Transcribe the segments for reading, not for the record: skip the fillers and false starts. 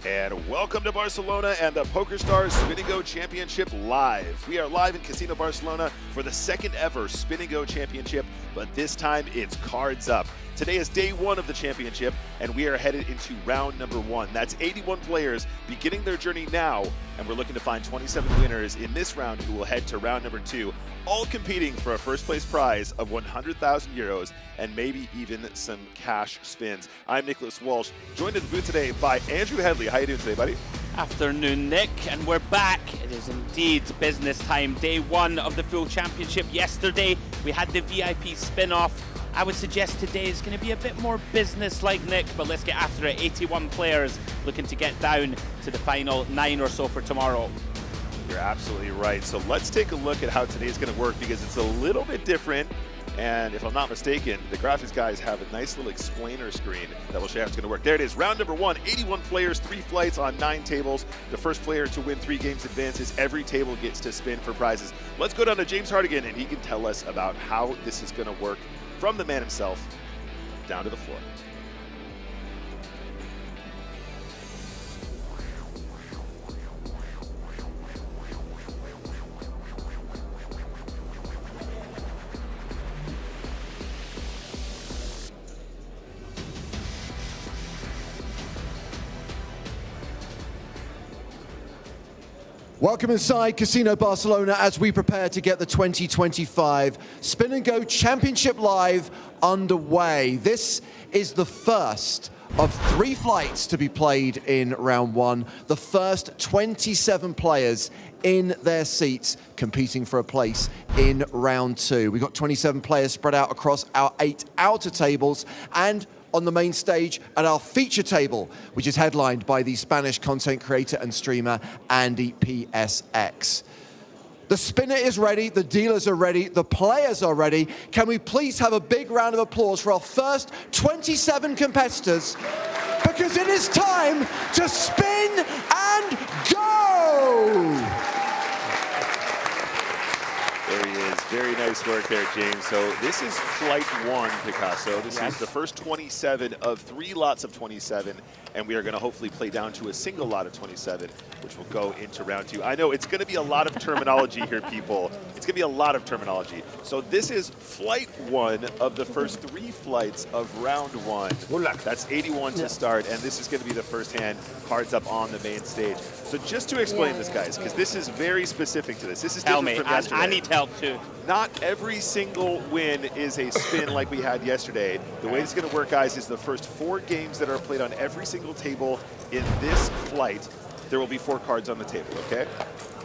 And welcome to Barcelona and the PokerStars Spin&Go Championship live. We are live in Casino Barcelona for the second ever Spin&Go Championship, but this time it's cards up. Today is day one of the championship, and we are headed into round number one. That's 81 players beginning their journey now, and we're looking to find 27 winners in this round who will head to round number two, all competing for a first place prize of 100,000 euros and maybe even some cash spins. I'm Nicholas Walsh, joined in the booth today by Andrew Headley. How you doing today, buddy? Afternoon, Nick, and we're back. It is indeed business time. Day one of the full championship. Yesterday, we had the VIP spin-off. I would suggest today is going to be a bit more business-like, Nick, but let's get after it. 81 players looking to get down to the final 9 or so for tomorrow. You're absolutely right. So let's take a look at how today's going to work, because it's a little bit different. And if I'm not mistaken, the graphics guys have a nice little explainer screen that will show you how it's going to work. There it is, round number one, 81 players, 3 flights on 9 tables. The first player to win 3 games advances. Every table gets to spin for prizes. Let's go down to James Hardigan, and he can tell us about how this is going to work from the man himself down to the floor. Welcome inside Casino Barcelona as we prepare to get the 2025 Spin&Go Championship Live underway. This is the first of 3 flights to be played in round one. The first 27 players in their seats competing for a place in round two. We've got 27 players spread out across our 8 outer tables and on the main stage at our feature table, which is headlined by the Spanish content creator and streamer Andy PSX. The spinner is ready, the dealers are ready, the players are ready. Can we please have a big round of applause for our first 27 competitors? Because it is time to spin and go! There he is. Very nice work there, James. So this is flight 1, Picasso. This is the first 27 of 3 lots of 27, and we are going to hopefully play down to a single lot of 27, which will go into round 2. I know it's going to be a lot of terminology here, people. It's going to be a lot of terminology. So this is flight 1 of the first 3 flights of round 1. That's 81 to start, and this is going to be the first hand, cards up on the main stage. So just to explain this, guys, because this is very specific to this. This is different from yesterday. I need help too. Not every single win is a spin like we had yesterday. The way it's going to work, guys, is the first 4 games that are played on every single table in this flight, there will be 4 cards on the table, okay?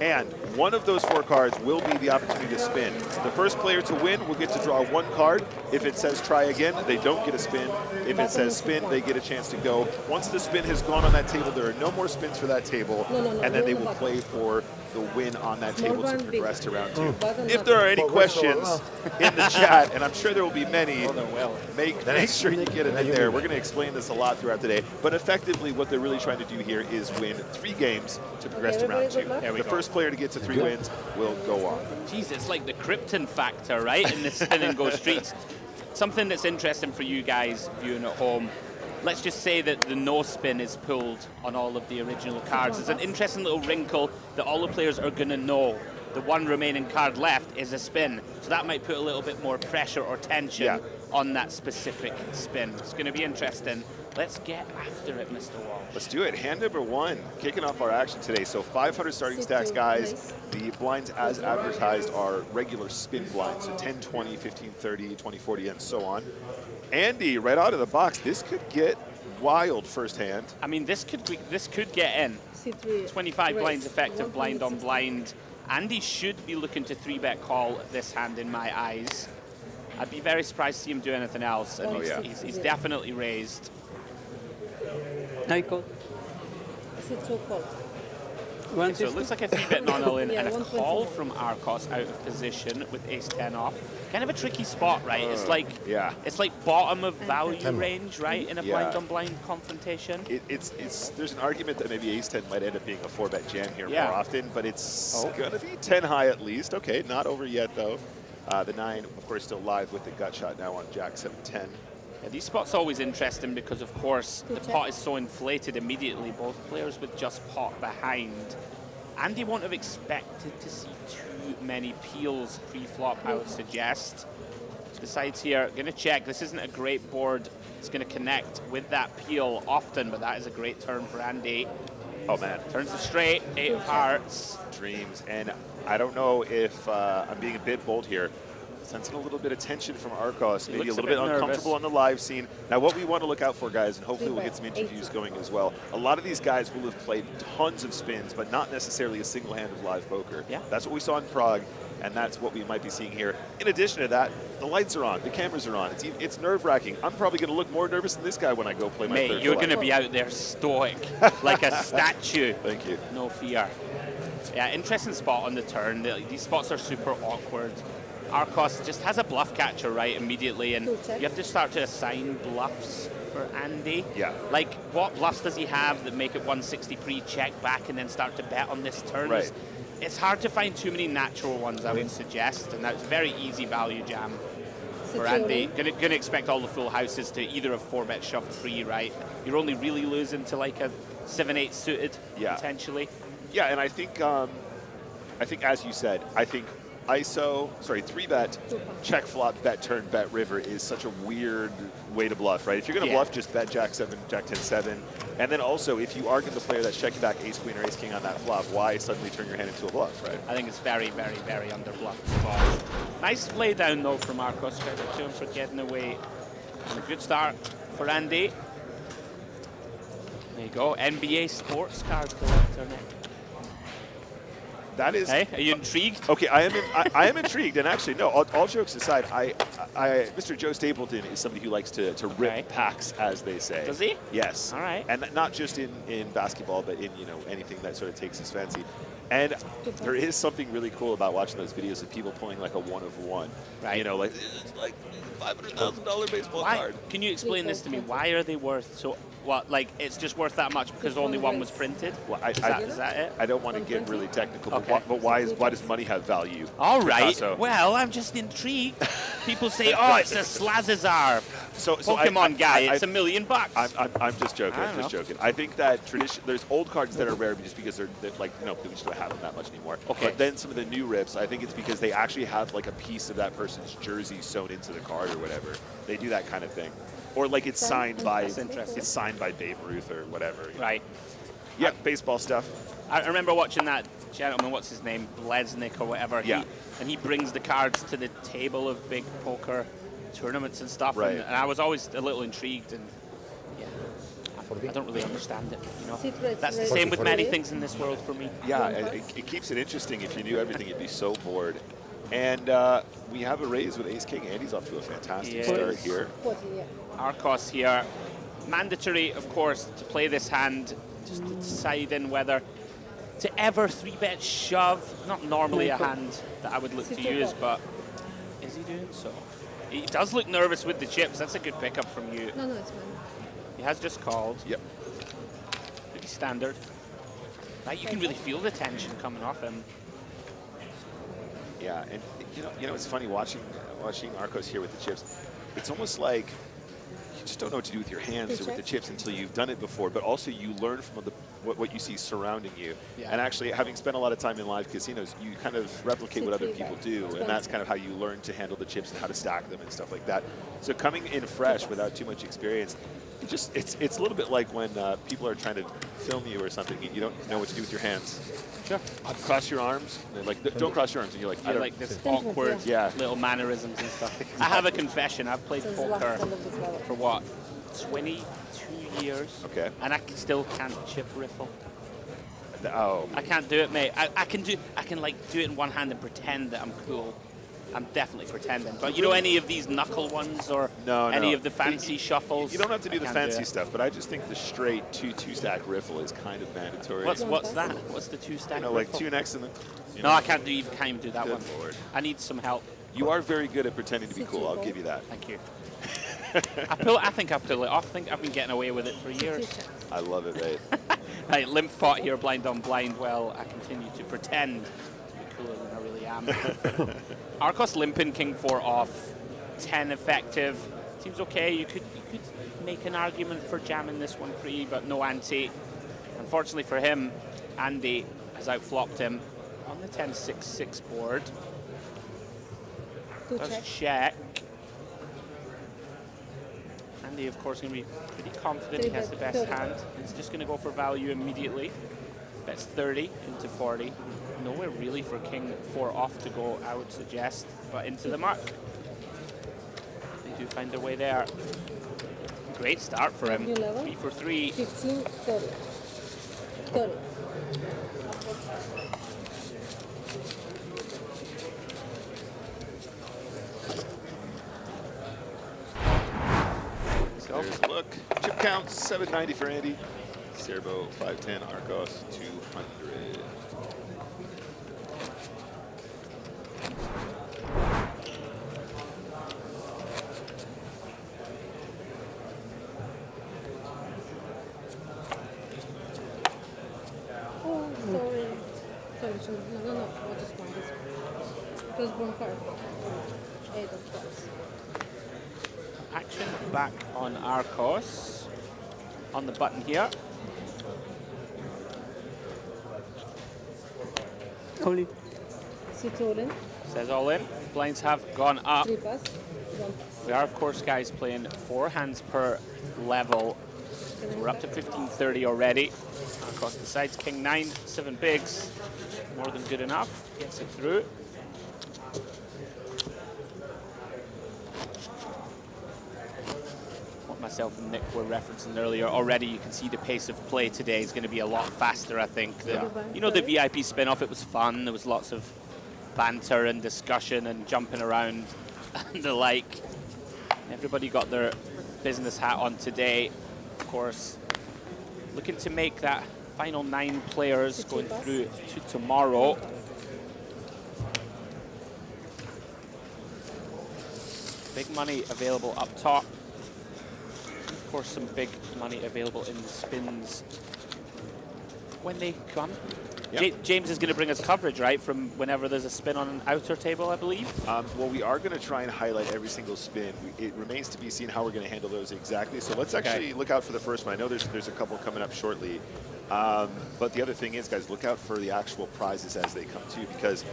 And one of those 4 cards will be the opportunity to spin. The first player to win will get to draw 1 card. If it says try again, they don't get a spin. If it says spin, they get a chance to go. Once the spin has gone on that table, there are no more spins for that table, and then they will play for the win on that table to progress to round 2. If there are any questions in the chat, and I'm sure there will be many, make sure you get it in there. We're going to explain this a lot throughout the day, but effectively what they're really trying to do here is win 3 games to progress to round 2. The first player to get to 3 wins will go on. Jeez, it's like the Krypton factor, right, in the spin-and-go streets. Something that's interesting for you guys viewing at home. Let's just say that the no spin is pulled on all of the original cards. It's an interesting little wrinkle that all the players are going to know. The 1 remaining card left is a spin. So that might put a little bit more pressure or tension on that specific spin. It's going to be interesting. Let's get after it, Mr. Walsh. Let's do it. Hand number 1, kicking off our action today. So 500 starting stacks, guys. The blinds as advertised are regular spin blinds. So 10, 20, 15, 30, 20, 40, and so on. Andy, right out of the box, this could get wild first hand. I mean, this could get in. 25 blinds effective, blind on blind. Andy should be looking to 3-bet call this hand in my eyes. I'd be very surprised to see him do anything else. And he's definitely raised. Now you call. Okay, so it looks like a 3-bet non-all-in and a call from Arcos out of position with ace-10 off. Kind of a tricky spot, right? It's like bottom of value range, right? In a blind-on-blind confrontation. There's an argument that maybe ace-10 might end up being a 4-bet jam here more often, but it's gonna be 10 high at least. Okay, not over yet though. The 9, of course, still live with the gut shot now on Jack 7-10. Yeah, these spots are always interesting because, of course, the pot is so inflated immediately. Both players with just pot behind. Andy won't have expected to see too many peels pre-flop, I would suggest. Decides here, going to check. This isn't a great board. It's going to connect with that peel often, but that is a great turn for Andy. Oh, man. Turns the straight, 8 of hearts. Dreams. And I don't know if I'm being a bit bold here. Sensing a little bit of tension from Arcos, maybe a little bit uncomfortable on the live scene. Now, what we want to look out for, guys, and hopefully we'll get some interviews going as well. A lot of these guys will have played tons of spins, but not necessarily a single hand of live poker. Yeah. That's what we saw in Prague, and that's what we might be seeing here. In addition to that, the lights are on, the cameras are on. It's nerve-wracking. I'm probably going to look more nervous than this guy when I go play my third. Mate, you're going to be out there stoic, like a statue. Thank you. No fear. Yeah, interesting spot on the turn. These spots are super awkward. Arcos just has a bluff catcher right immediately, and you have to start to assign bluffs for Andy. Yeah. Like, what bluffs does he have that make it 160 pre-check back and then start to bet on this turn? Right. It's hard to find too many natural ones, I would suggest, and that's a very easy value jam for Andy. Gonna expect all the full houses to either have 4-bet shoved free, right? You're only really losing to like a 7-8 suited, potentially. Yeah, and I think as you said, I think ISO, sorry, 3-bet, check flop, bet turn, bet river is such a weird way to bluff, right? If you're going to bluff, just bet Jack 7, Jack 10, 7. And then also, if you are the player that's checking back ace queen or ace king on that flop, why suddenly turn your hand into a bluff, right? I think it's very, very, very under bluffed spot. Nice play down though from Marcos. Credit to him for getting away. And a good start for Andy. There you go, NBA sports card collector, Nick. That is. Hey, are you intrigued? Okay, I am intrigued, and actually, no. All jokes aside, Mr. Joe Stapleton is somebody who likes to rip packs, as they say. Does he? Yes. All right. And not just in basketball, but in anything that sort of takes his fancy. And there is something really cool about watching those videos of people pulling like a 1 of 1. Right. You know, like it's like $500,000 baseball card. Can you explain this to me? Why are they worth so? What, like, it's just worth that much because only one was printed? Well, is that it? I don't want to get really technical, but why does money have value? All right. Picasso. Well, I'm just intrigued. People say, oh, it's a Slazazar Pokemon guy. It's $1 million. I'm just joking. I'm just joking. I think that there's old cards that are rare just because they're like, we just don't have them that much anymore. Okay. But then some of the new rips, I think it's because they actually have like a piece of that person's jersey sewn into the card or whatever. They do that kind of thing. Or like it's signed by Babe Ruth or whatever. Right. Yeah, baseball stuff. I remember watching that gentleman, what's his name, Blesnik or whatever. Yeah. He brings the cards to the table of big poker tournaments and stuff. Right. And I was always a little intrigued, and I don't really understand it. That's the same with many things in this world for me. Yeah, it keeps it interesting. If you knew everything, you'd be so bored. And we have a raise with Ace King. Andy's off to a fantastic start here. Arcos here. Mandatory, of course, to play this hand, just deciding whether to ever 3-bet shove. Not normally a hand that I would look to use, but is he doing so? He does look nervous with the chips. That's a good pickup from you. No, it's fine. He has just called. Yep. Pretty standard. Like, you can really feel the tension coming off him. Yeah, and you know, it's funny watching Arcos here with the chips. It's almost like you just don't know what to do with your hands or with the chips until you've done it before. But also, you learn from what you see surrounding you. Yeah. And actually, having spent a lot of time in live casinos, you kind of replicate what other people do, and that's kind of how you learn to handle the chips and how to stack them and stuff like that. So coming in fresh without too much experience, it's a little bit like when people are trying to film you or something. You don't know what to do with your hands. Sure. Cross your arms. They're like, don't cross your arms. And you're like, I don't like this awkward little mannerisms and stuff. I have a confession. I've played poker for what, 22 years. Okay. And I still can't chip riffle. Oh. I can't do it, mate. I can like do it in one hand and pretend that I'm cool. I'm definitely pretending. But you know any of these knuckle ones or any of the fancy shuffles? You don't have to do the fancy stuff, but I just think the straight two-stack riffle is kind of mandatory. What's that? What's the two-stack riffle? Like 2x and then... No, I can't even do that one. Lord. I need some help. You are very good at pretending to be cool. I'll give you that. Thank you. I think I pull it off. I think I've been getting away with it for years. I love it, mate. Right, limp pot here, blind on blind. Well, I continue to pretend to be cooler than I really am. Arcos limping king 4 off, 10 effective. Seems okay. You could make an argument for jamming this one pre, but no ante. Unfortunately for him, Andy has outflopped him on the 10-6-6 board. Does check. Andy, of course, going to be pretty confident he has the best hand. He's just going to go for value immediately. Bets 30 into 40. Nowhere really for king 4 off to go, I would suggest, but into the mark. They do find their way there. Great start for him. 3 for 3. 15, 30. 30. There's a look. Chip count 790 for Andy. Serbo 510, Arcos 200. Oh, sorry. Sorry. No. I just want this one. Just one card. 8 of clubs. Action back on Arcos. On the button here. All in. Sits all in. Says all in. Blinds have gone up. 3 pass. 1 pass. We are, of course, guys, playing 4 hands per level. We're up to 15-30 already. Arcos decides king 9, 7 bigs. More than good enough. Gets it through. What myself and Nick were referencing earlier, already you can see the pace of play today is going to be a lot faster, I think. You know, the VIP spin-off, it was fun. There was lots of banter and discussion and jumping around and the like. Everybody got their business hat on today. Of course, looking to make that final 9 players going through to tomorrow. Big money available up top. Of course, some big money available in the spins when they come. Yep. James is going to bring us coverage, right, from whenever there's a spin on an outer table, I believe? Well, we are going to try and highlight every single spin. It remains to be seen how we're going to handle those exactly. So let's actually look out for the first one. I know there's a couple coming up shortly. But the other thing is, guys, look out for the actual prizes as they come too, because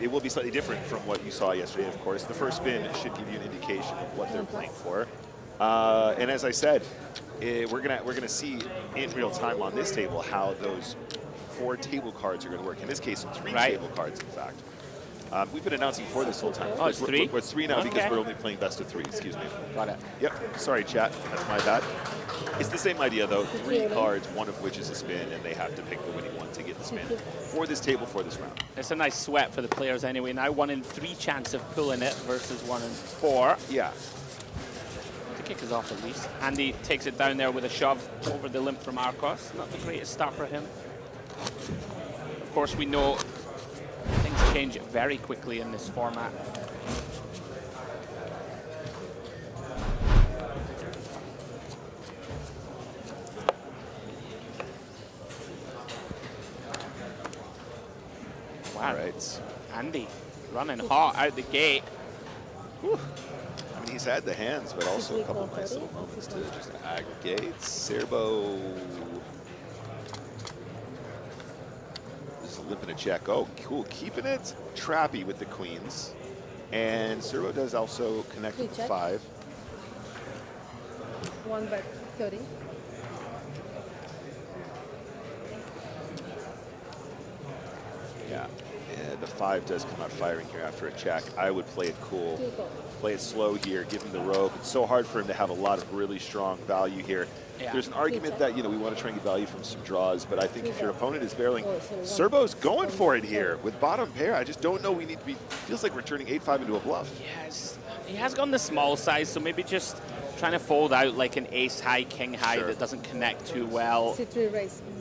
it will be slightly different from what you saw yesterday, of course. The first spin should give you an indication of what they're playing for. And as I said, we're gonna see in real time on this table how those 4 table cards are going to work. In this case, 3 table cards, in fact. We've been announcing 4 this whole time. Oh, it's 3? We're 3 now because we're only playing best of 3. Excuse me. Got it. Yep. Sorry, chat. That's my bad. It's the same idea, though. 3 cards, one of which is a spin, and they have to pick the winning one to get the spin for this table for this round. It's a nice sweat for the players anyway. Now 1 in 3 chance of pulling it versus 1 in 4. Yeah. To kick us off at least. Andy takes it down there with a shove over the limp from Arcos. Not the greatest start for him. Of course, we know things change very quickly in this format. Wow. All right. Andy running hot out the gate. Whew. I mean, he's had the hands, but also a couple of nice little moments to just aggregate. Serbo just limping a check. Oh, cool. Keeping it trappy with the queens. And Serbo does also connect with the 5. 1 bet 30. Yeah. And the 5 does come out firing here after a check. I would play it cool. Play it slow here, give him the rope. It's so hard for him to have a lot of really strong value here. Yeah. There's an argument that, you know, we want to try and get value from some draws, but I think if your opponent is barreling, Serbo's going for it here with bottom pair. I just don't know we need to be, feels like we're turning 8-5 into a bluff. Yes, he has gone the small size, so maybe just trying to fold out like an ace high, king high that doesn't connect too well.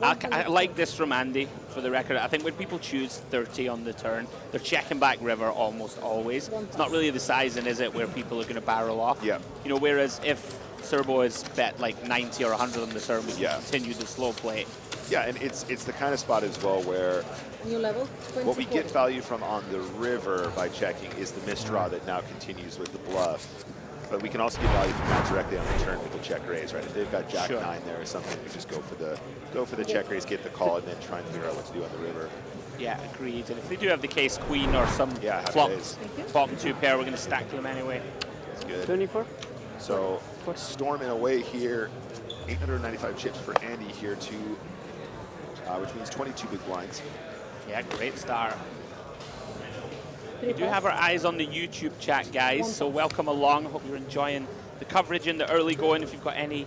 I like this from Andy, for the record. I think when people choose 30 on the turn, they're checking back river almost always. It's not really the sizing, is it, where people are going to barrel off? Yeah. You know, whereas if Serbo is bet like 90 or 100 on the turn, we can continue the slow play. Yeah, and it's the kind of spot as well where new level, what we get value from on the river by checking is the misdraw that now continues with the bluff. But we can also get value from that directly on the turn with the check raise, right? If they've got Jack Sure. 9 there or something, we just go for the check raise, get the call, and then try and figure out what to do on the river. Yeah, agreed. And if they do have the case queen or some Yeah, happy flop days. bottom 2 pair, we're going to stack them anyway. That's good. 24. So storming away here, 895 chips for Andy here too, which means 22 big blinds. Yeah, great start. We Three do have our pass. eyes on the YouTube chat, guys, so welcome along. Hope you're enjoying the coverage in the early going. If you've got any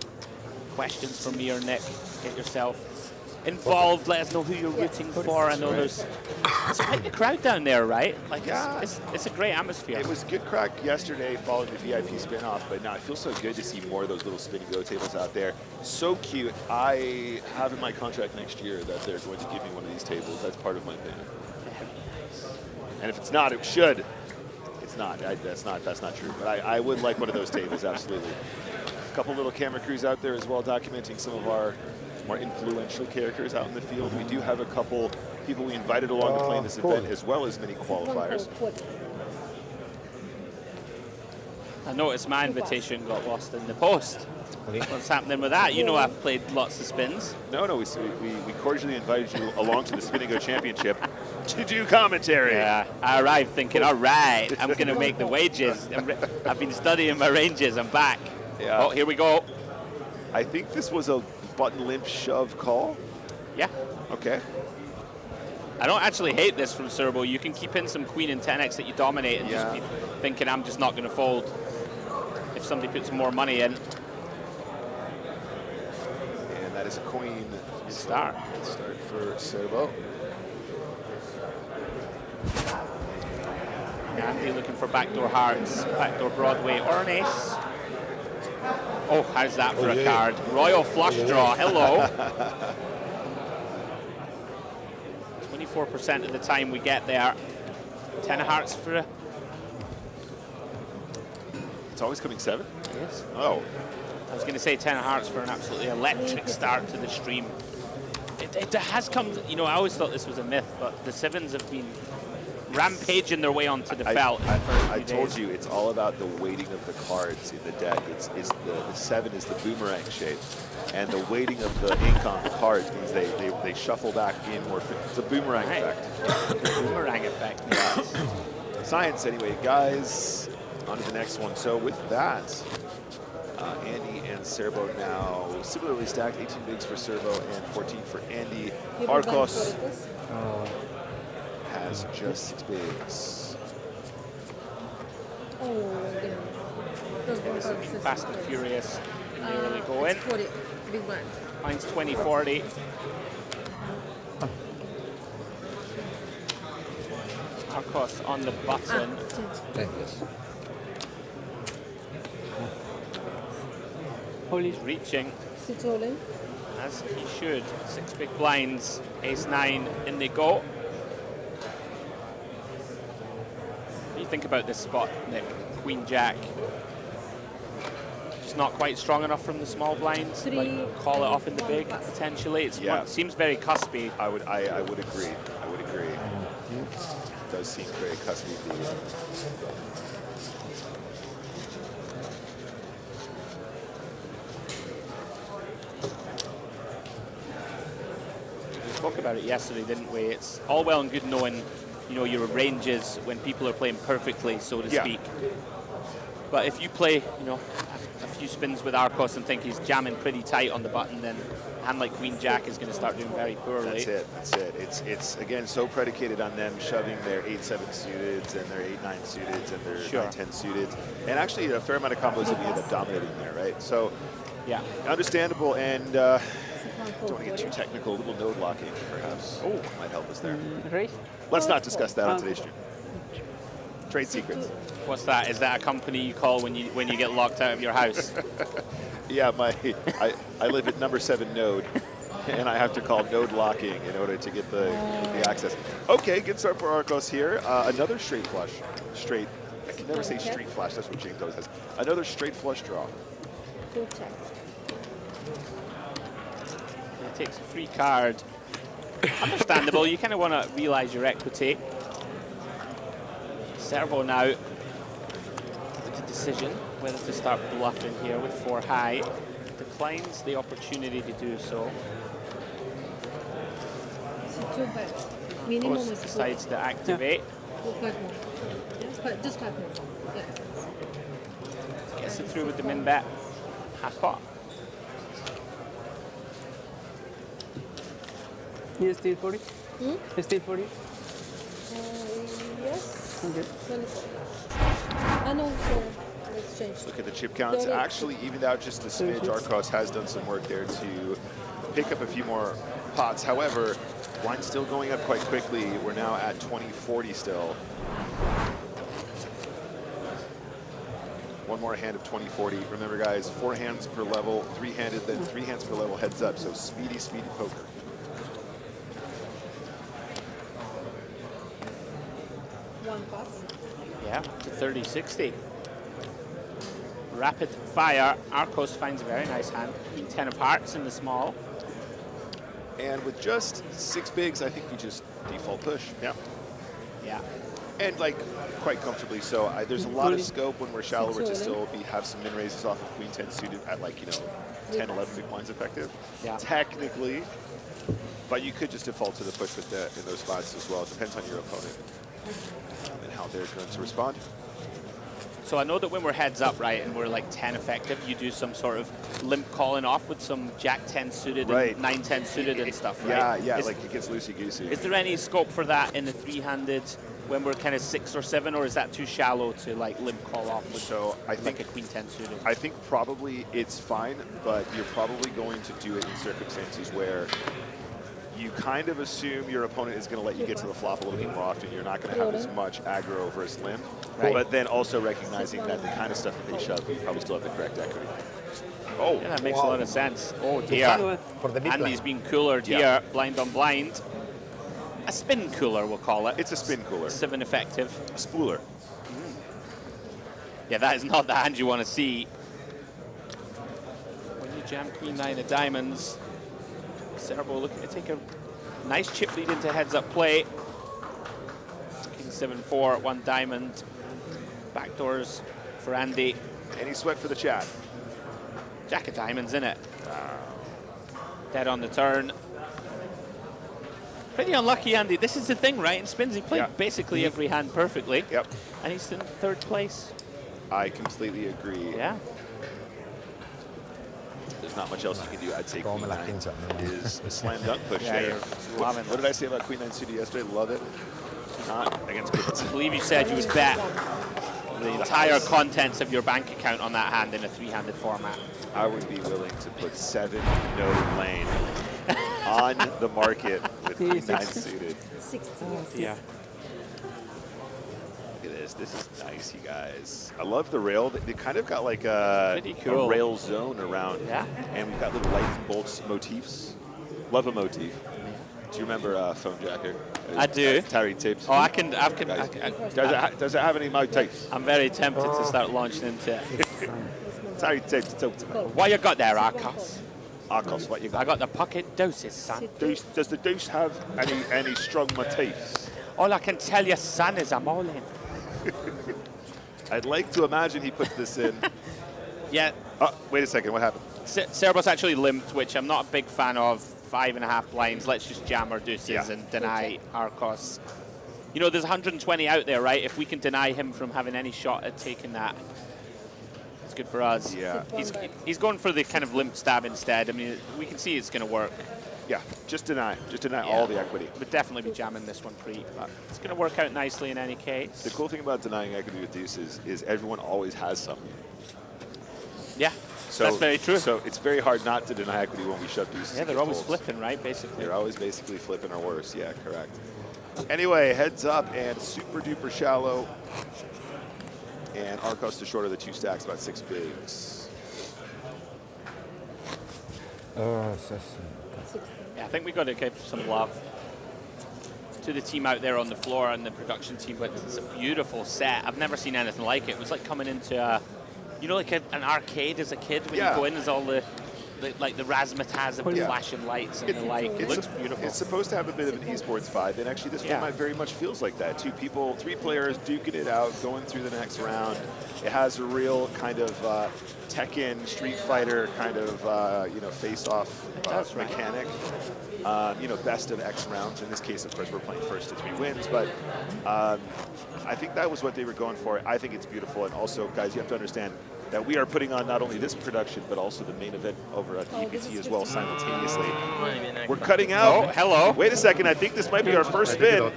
questions for me or Nick, get yourself involved. Let us know who you're rooting for. I know there's quite the crowd down there, right? Like, Yeah. it's a great atmosphere. It was good crack yesterday following the VIP spin-off, but now it feels so good to see more of those little Spin&Go tables out there. So cute. I have in my contract next year that they're going to give me one of these tables. That's part of my payment. And if it's not, it should. It's not. That's not true. But I would like one of those tables, absolutely. A couple little camera crews out there as well, documenting some of our more influential characters out in the field. We do have a couple people we invited along to play in this event, as well as many qualifiers. I noticed my invitation got lost in the post. What's happening with that? You know I've played lots of spins. No, we cordially invited you along to the Spin&Go Championship to do commentary. Yeah, I arrived thinking, all right, I'm going to make the wages. I've been studying my ranges. I'm back. Yeah. Oh, here we go. I think this was a button limp shove call. Yeah. Okay. I don't actually hate this from Serbo. You can keep in some queen and 10x that you dominate and just be thinking, I'm just not going to fold if somebody puts more money in. And that is a queen Start. start for Serbo. Andy looking for backdoor hearts, backdoor Broadway, or an ace. Oh, how's that for a card? Royal flush draw, hello. 24% of the time we get there. 10 of hearts for a... It's always coming 7? Yes. Oh. I was going to say 10 of hearts for an absolutely electric start to the stream. It has come, you know, I always thought this was a myth, but the 7s have been rampaging their way onto the felt. I told you, it's all about the weighting of the cards in the deck. The 7 is the boomerang shape, and the weighting of the ink on the cards means they shuffle back in more. It's a boomerang effect. The boomerang effect. Yeah. Science, anyway, guys. On to the next one. So with that, Andy and Serbo now similarly stacked. 18 bigs for Serbo and 14 for Andy. Arcos has just bigs. Oh, yeah. Those one cards. Fast and furious in the early going. 40. Big blind. Mine's 20-40. Arcos on the button. He's reaching Sits all in. as he should. 6 big blinds, ace-9 in they go. What do you think about this spot, Nick? Queen-Jack. Just not quite strong enough from the small blinds. Three, Like call it off in the one big, pass. potentially. It's Yeah. seems very cuspy. I would agree. I would agree. It does seem very cuspy. We spoke about it yesterday, didn't we? It's all well and good knowing, you know, your ranges when people are playing perfectly, so to speak. But if you play, you know, a few spins with Arcos and think he's jamming pretty tight on the button, then a hand like Queen Jack is going to start doing very poorly. That's it. It's again so predicated on them shoving their 8-7 suiteds and their 8-9 suiteds and their 9-10 suiteds, and actually a fair amount of combos that we end up dominating there, right? So, yeah, understandable. And don't want to get too technical. A little node locking, perhaps. Oh, might help us there. Raise? Let's not discuss that on today's stream. Trade secrets. What's that? Is that a company you call when you get locked out of your house? Yeah, I live at number 7 node, and I have to call node locking in order to get the access. Okay, good start for Arcos here. Another straight flush. Straight. I can never say street flash. That's what James always has. Another straight flush draw. Full check. He takes a free card. Understandable. You kind of want to realize your equity. Servo now to decision whether to start bluffing here with 4 high. Declines the opportunity to do so. It's 2 bets. Minimum Course is 4. decides to activate. 5 more. Yeah, just 5 more. Yeah. Gets it through with the min bet. Half pot. You still 40? Still 40? Yes. Okay. 24. No, sorry. Let's change. Look at the chip counts. 30. Actually evened out just a smidge. Arcos has done some work there to pick up a few more pots. However, blind still going up quite quickly. We're now at 20-40 still. One more hand of 20-40. Remember, guys, 4 hands per level, 3-handed, then 3 hands per level heads up. So speedy, speedy poker. One pass. Yeah, to 30-60. Rapid fire. Arcos finds a very nice hand. Queen 10 of hearts in the small. And with just 6 bigs, I think we just default push. Yeah. Yeah. And like quite comfortably so. There's a lot of scope when we're shallower to still have some min raises off of Queen 10 suited at like, 10, 11 big blinds effective. Yeah. Technically, but you could just default to the push with in those spots as well. It depends on your opponent and how they're going to respond. So I know that when we're heads up, right, and we're like 10 effective, you do some sort of limp calling off with some Jack 10 suited and 9-10 suited and stuff, right? Yeah, like it gets loosey-goosey. Is there any scope for that in the 3-handed when we're kind of 6 or 7, or is that too shallow to like limp call off with I think like a Queen 10 suited? I think probably it's fine, but you're probably going to do it in circumstances where you kind of assume your opponent is going to let you get to the flop a little bit more often. You're not going to have as much aggro versus limp, but then also recognizing that the kind of stuff that they shove, you probably still have the correct equity. Oh, yeah, that makes a lot of sense. Oh dear. For the big Andy's blind. being coolered here, blind on blind. A spin cooler, we'll call it. It's a spin cooler. 7 effective. A spooler. Yeah, that is not the hand you want to see. When you jam Queen 9 of diamonds, Cerbo looking to take a nice chip lead into heads-up play. King 7-4, 1 diamond. Backdoors for Andy. Any sweat for the chat? Jack of diamonds in it. Dead on the turn. Pretty unlucky, Andy. This is the thing, right? In spins, he played basically every hand perfectly. Yep. And he's in 3rd place. I completely agree. Yeah. There's not much else you can do. I'd say Como Queen me 9 la pincha, ¿no? is a slam dunk push Yeah, there. you're loving What did I say about Queen 9 suited yesterday? Love it. Not against I believe you said you would bet the entire contents of your bank account on that hand in a 3-handed format. I would be willing to put 7 no lane on the market with Queen 9 suited. 60. Yeah. Look at this. This is nice, you guys. I love the rail. They kind of got like a Pretty cool. rail zone around. Yeah. And we've got little lights and bolts motifs. Love a motif. Do you remember Phone Jacker? I do. Terry Tips. Oh, I can. Does it have any motifs? I'm very tempted to start launching into it. Terry Tips, talk to me. What you got there, Arcos? Arcos, what you got? I got the pocket doses, son. Does the deuce have any strong motifs? All I can tell you, son, is I'm all in. I'd like to imagine he puts this in. Yeah. Oh, wait a second, what happened? Cerberus actually limped, which I'm not a big fan of. 5.5 blinds. Let's just jam our deuces and deny Arcos. You know, there's 120 out there, right? If we can deny him from having any shot at taking that, it's good for us. Yeah. He's going for the kind of limp stab instead. I mean, we can see it's going to work. Yeah, just deny all the equity. Would definitely be jamming this one pre, but it's going to work out nicely in any case. The cool thing about denying equity with deuces is everyone always has some. Yeah, so, that's very true. So it's very hard not to deny equity when we shove deuces. Yeah, they're always flipping, right, basically. They're always basically flipping or worse. Yeah, correct. Anyway, heads up and super duper shallow. And Arcos to short of the 2 stacks, about 6 bigs. Yeah, I think we got to give some love to the team out there on the floor and the production team, but it's a beautiful set. I've never seen anything like it. It was like coming into a, you know, like an arcade as a kid when you go in, there's all the like the razzmatazz of the flashing lights and the like. It looks beautiful. It's supposed to have a bit of an esports vibe, and actually this format very much feels like that. Three players duking it out, going through the next round. It has a real kind of Tekken, Street Fighter kind of face-off mechanic. Best of X rounds. In this case, of course, we're playing first to 3 wins, but I think that was what they were going for. I think it's beautiful, and also, guys, you have to understand that we are putting on not only this production, but also the main event over at the EPT as well simultaneously. We're cutting out. Oh, hello. Wait a second. I think this might be our first spin.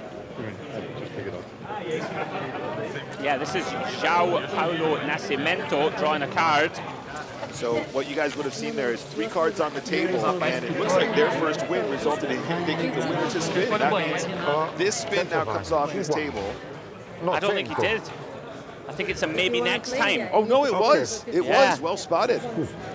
Yeah, this is João Paulo Nascimento drawing a card. So what you guys would have seen there is 3 cards on the table, and it looks like their first win resulted in him making the winner to spin. That means this spin now comes off his table. I don't think he did. I think it's a maybe next time. Oh, no, it was. It was. Well spotted.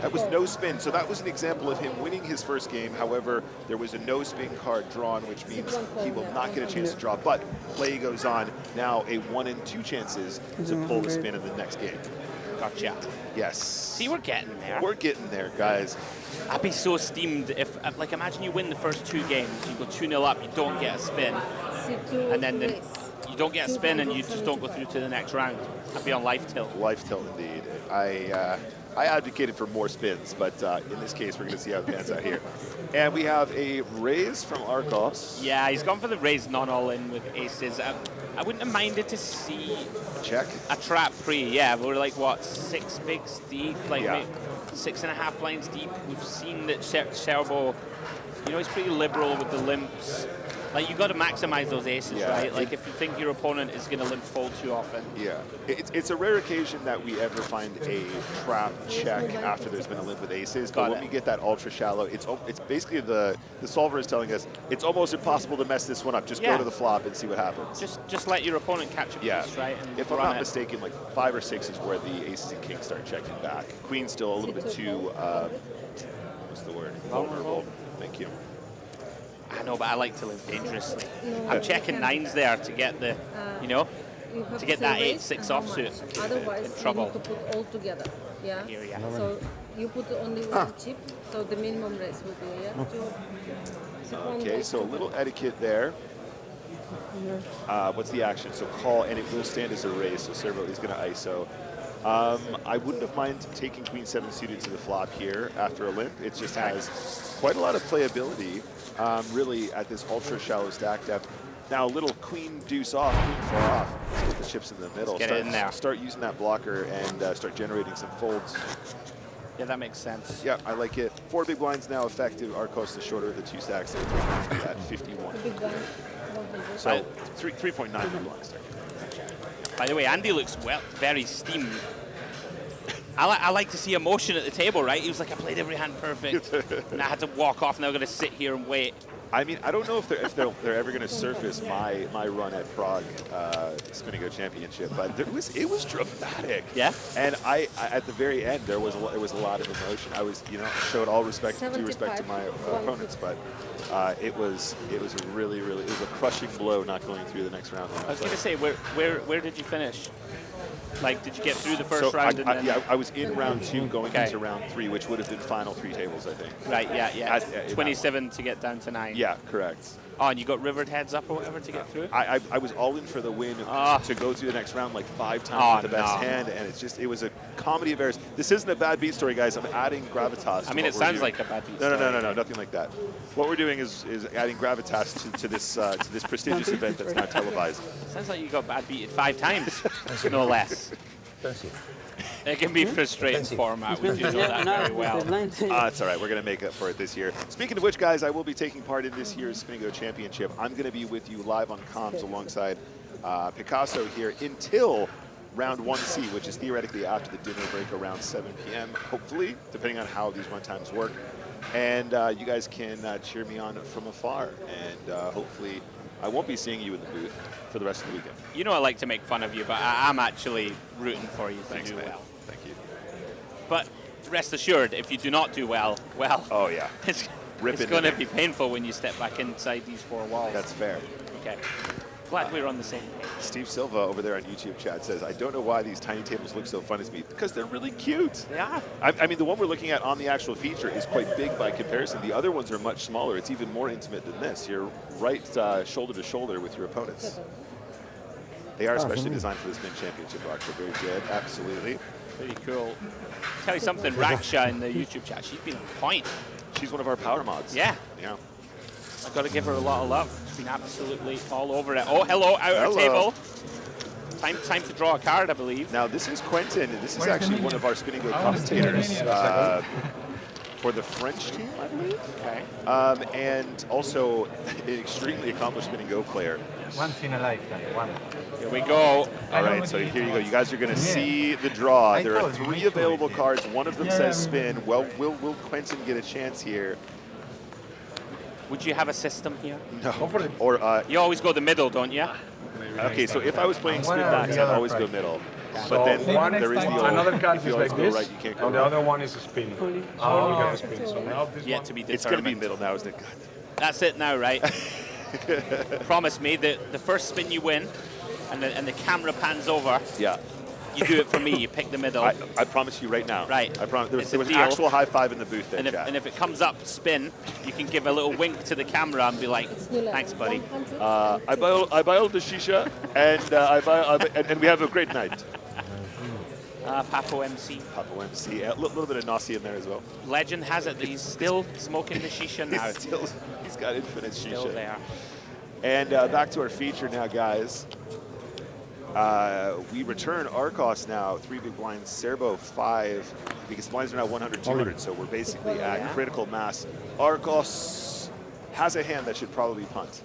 That was no spin. So that was an example of him winning his first game. However, there was a no spin card drawn, which means he will not get a chance to draw. But play goes on. Now a 1 in 2 chances to pull the spin in the next game. Gotcha. Yes. See, we're getting there. We're getting there, guys. I'd be so steamed if, like, imagine you win the first 2 games, you go 2-0 up, you don't get a spin, and then you don't get a spin and you just don't go through to the next round. I'd be on life tilt. Life tilt, indeed. I advocated for more spins, but in this case, we're going to see how it pans out here. And we have a raise from Arcos. Yeah, he's gone for the raise non-all-in with aces. I wouldn't have minded to see check a trap pre. Yeah, we're like, what, 6 bigs deep? Like, 6.5 blinds deep. We've seen that Serbo, he's pretty liberal with the limps. Like, you got to maximize those aces, right? Like, if you think your opponent is going to limp fold too often. Yeah, it's a rare occasion that we ever find a trap check after there's been a limp with aces. But when we get that ultra shallow, it's basically the solver is telling us it's almost impossible to mess this one up. Just go to the flop and see what happens. Just let your opponent catch a piece, right? And if I'm not mistaken, like 5 or 6 is where the aces and kings start checking back. Queen's still a little bit too, what's the word? Vulnerable. Thank you. I know, but I like to live dangerously. I'm checking 9s there to get the, to get that 8-6 offsuit. Otherwise, in trouble. you need to put all together. Yeah. Here, So you put only 1 chip, so the minimum raise will be Okay, so a little etiquette there. What's the action? So call, and it will stand as a raise. So Servo is going to ISO. I wouldn't have minded taking Queen 7 suited to the flop here after a limp. It just has quite a lot of playability, really, at this ultra shallow stack depth. Now a little Queen deuce off, Queen 4 off. Let's get the chips in the middle. Get it in there. Start using that blocker and start generating some folds. Yeah, that makes sense. Yeah, I like it. 4 big blinds now effective. Arcos the shorter of the 2 stacks there, at 51. So 3.9 big blinds there. By the way, Andy looks very steamed. I like to see emotion at the table, right? He was like, I played every hand perfect, and I had to walk off, and I'm going to sit here and wait. I mean, I don't know if they're ever going to surface my run at Prague Spin&Go Championship, but it was dramatic. Yeah. And I at the very end there was a lot of emotion. I was showed all respect, due respect to my opponents, but it was a really it was a crushing blow not going through the next round. I was going to say, where did you finish? Like, did you get through the first round? I was in round 2 going into round 3, which would have been final 3 tables, I think. Right, yeah. 27 to get down to 9. Yeah, correct. Oh, and you got rivered heads up or whatever to get through? I was all in for the win to go through the next round like 5 times with the best hand, and it was a comedy of errors. This isn't a bad beat story, guys. I'm adding gravitas. I mean, it sounds like a bad beat story. No, nothing like that. What we're doing is adding gravitas to this prestigious event that's not televised. Sounds like you got bad beated 5 times, no less. It can be frustrating format. We do know that very well. It's all right. We're going to make up for it this year. Speaking of which, guys, I will be taking part in this year's Spin&Go Championship. I'm going to be with you live on comms alongside Picasso here until round 1C, which is theoretically after the dinner break around 7 p.m., hopefully, depending on how these run times work. And you guys can cheer me on from afar. And hopefully I won't be seeing you in the booth for the rest of the weekend. You know I like to make fun of you, but I'm actually rooting for you to do well. Thank you. But rest assured, if you do not do well, oh yeah, it's going to be painful when you step back inside these 4 walls. That's fair. Okay. Glad we're on the same page. Steve Silva over there on YouTube chat says, I don't know why these tiny tables look so fun as me, because they're really cute. They are. I mean, the one we're looking at on the actual feature is quite big by comparison. The other ones are much smaller. It's even more intimate than this. You're right shoulder to shoulder with your opponents. They are especially designed for the Spin Championship, Rock. They're very good, absolutely. Pretty cool. Tell you something, Raksha in the YouTube chat, she's been on point. She's one of our power mods. Yeah. Yeah. I've got to give her a lot of love. She's been absolutely all over it. Oh, hello, outer Hello. table. Time to draw a card, I believe. Now, this is Quentin, and this is actually one of our Spin&Go commentators for the French team, I believe. Okay. And also an extremely accomplished Spin&Go player. Once in a lifetime, one. Here we go. All right, so here you go. You guys are going to see the draw. There are 3 available cards. One of them says spin. Well, will Quentin get a chance here? Would you have a system here? No. Or You always go the middle, don't you? okay, so if I was playing spin backs, I'd always go middle. But then one there is the old, another card if is you always like go this, right, you can't go and the right. other one is a spin. Oh, look at the spin. So now this Yet one. to be It's going to be determined. middle now, isn't it? God. That's it now, right? Promise me that the first spin you win, and the camera pans over, Yeah. you do it for me. You pick the middle. I promise you right now. Right. I promise. It's There a was deal. actual high five in the booth there, and chat. if it comes up spin, you can give a little wink to the camera and be like, "Thanks, buddy." I buy all the shisha, and and we have a great night. Papo MC. Papo MC, a little bit of Nossi in there as well. Legend has it that he's still smoking the shisha now. He's got infinite shisha. Still there. And back to our feature now, guys. We return Arcos now, 3 big blinds, Serbo 5, because blinds are now 100, 200, so we're basically at critical mass. Arcos has a hand that should probably punt.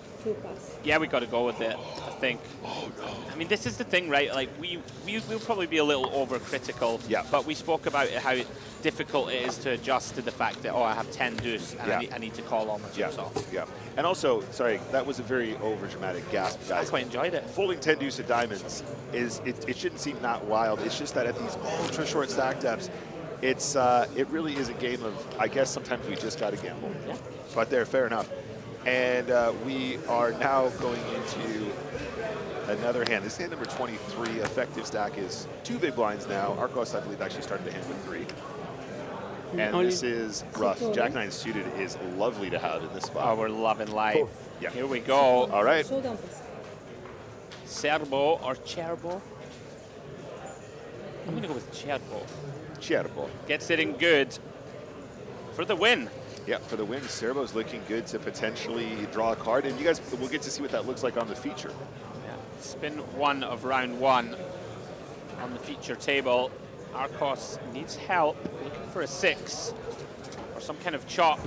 Yeah, we got to go with it, I think. Oh, no. I mean, this is the thing, right? Like, we'll probably be a little overcritical, Yeah. but we spoke about how difficult it is to adjust to the fact that, oh, I have 10 deuce, and Yeah. I need to call all my chips off. Yeah. And also, sorry, that was a very over-dramatic gasp, I guys. quite enjoyed it. Folding 10 deuce of diamonds it shouldn't seem that wild. It's just that at these ultra short stack depths, it really is a game of, I guess sometimes we just got to gamble. Yeah. But there, fair enough. And we are now going into another hand. This hand number 23, effective stack is 2 big blinds now. Arcos, I believe, actually started the hand with 3. And this is rough. Jack 9 suited is lovely to have in this spot. Oh, we're loving life. Yeah. Here we go. All right. Showdown, please. Serbo or Cherbo? I'm going to go with Cherbo. Cherbo. Gets it in good for the win. Yeah, for the win, Serbo's looking good to potentially draw a card, and you guys will get to see what that looks like on the feature. Yeah. Spin 1 of round 1 on the feature table. Arcos needs help, looking for a 6 or some kind of chop.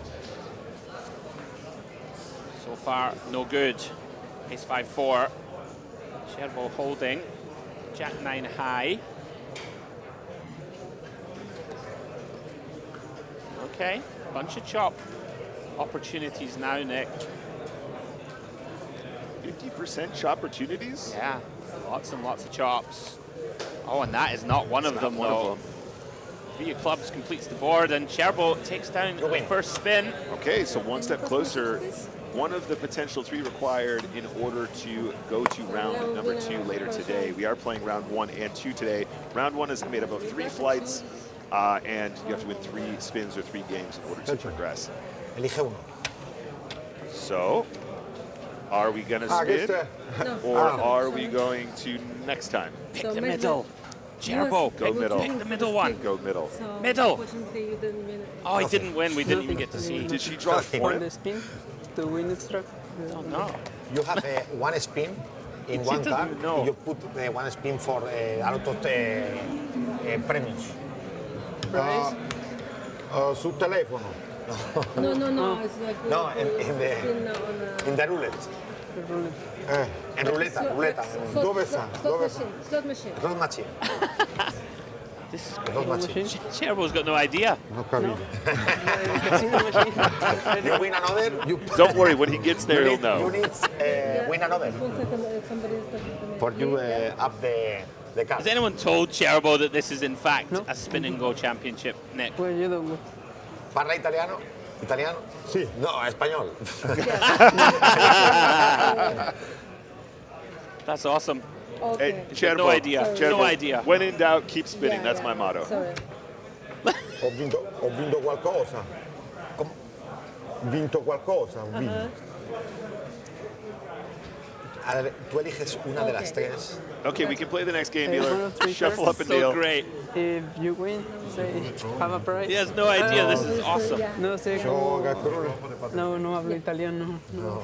So far, no good. Ace 5-4. Cherbo holding. Jack 9 high. Okay, bunch of chop opportunities now, Nick. 50% chop opportunities? Yeah, lots and lots of chops. Oh, and that is not one of them, one though. of them. 3 of clubs completes the board, and Cherbo takes down the first spin. Okay, so one step closer. One of the potential 3 required in order to go to round number 2 later today. We are playing round 1 and 2 today. Round 1 is made up of 3 flights, and you have to win 3 spins or 3 games in order to progress. Elige uno. So, are we going to spin, or are we going to next time? Pick the middle. Cherbo, Go middle. pick the middle one. Go middle. So Middle. unfortunately, you didn't win it. Oh, he didn't win. We didn't even get to see. Did she draw For 4? the spin, to win it struck. Oh, no. You have one spin in She one doesn't card. even know. You put one spin for a lot of premios. Price? Su teléfono. No, it's like No, in the- spin on In the roulette. The roulette. En ruleta. Dove sta? Slot machine. Slot machine. This is Slot machine. Cherbo's got no idea. No capito. Casino machine. You win another. You Don't worry, when he gets there, he'll You know. need win another. 1 second, somebody is talking. For you up the card. Has anyone told Cherbo that this is in fact a Spin&Go championship, Nick? Well, you don't go. Parla italiano? Italiano? Sí. No, español. That's awesome. Okay. Hey, No Cherbo, idea. Sorry. No idea. When in doubt, keep spinning. Yeah, That's yeah. my motto. Sorry. Ho vinto qualcosa. Vinto qualcosa. Ho vinto. Allora, tú eliges una de las Okay. tres. Okay, we can play the next game, Hey, dealer. one of three Shuffle cards. up and So deal. great. If you win, say, have a prize. He has no idea. This is Yeah. awesome. No sé Yo, cómo. No hablo italiano. No.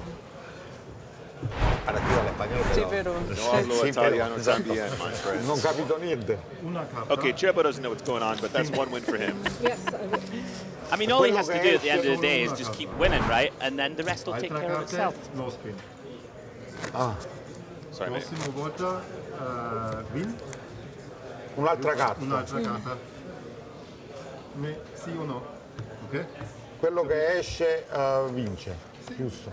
Ahora tío, el español, Sí, pero... pero. No hablo Sì, italiano però- también, my friends. Non capito niente. Okay, Cherbo doesn't know what's going on, but that's one win for him. Yes, I will. I mean, all he has to do at the end of the day is just keep winning, right? And then the rest will take care of itself. No spin. Sorry, mate. Prossimo volta win, Un'altra carta. un'altra carta. Sì o no? Ok? Quello che esce vince. Giusto.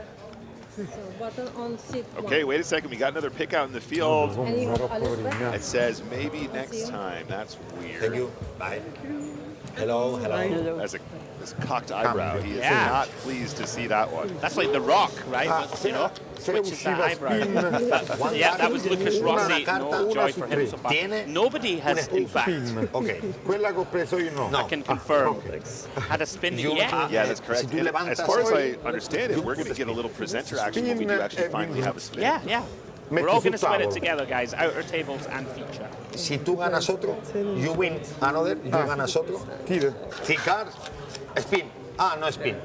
So button on seat Okay, one. wait a second. We got another pick out in the field. And you have Alice It says maybe next time. That's weird. Thank you. Bye. Hello, hello. Hello. As this cocked eyebrow, he is Yeah. not pleased to see that one. That's like The Rock, right? You know, Se le switches that usciva eyebrow. spin, Yeah, that was Lucas Rossi. No joy for him so far. Tiene Nobody has, in fact, spin. Ok, quella che ho preso io no. I can confirm, ok. had a spin. You- Yeah. Yeah, that's correct. Si tu And levantas as far as hoy, I understand it, we're going to get a little presenter action when we do actually finally have a spin. Yeah, yeah. Metti We're all sul going to spin it tavolo. together, guys. Outer tables and feature. Si tú ganas otro, you win another, you ganas otro. Tira. Si card, spin. No spin.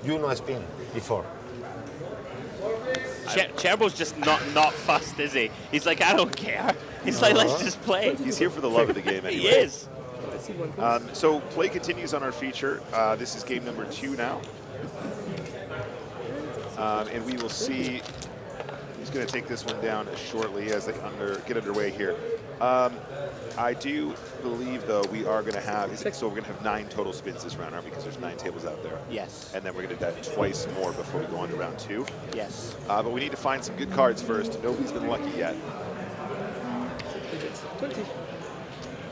You no spin before. Cherbo's just not fussed, is he? He's like, I don't care. He's like, let's just play. He's here for the love of the game anyway. He is. So play continues on our feature. This is game number 2 now. And we will see who's going to take this one down shortly as they get underway here. I do believe, though, we are going to have, so we're going to have 9 total spins this round, aren't we? Because there's 9 tables out there. Yes. And then we're going to do that twice more before we go on to round 2. Yes. But we need to find some good cards first. Nobody's been lucky yet.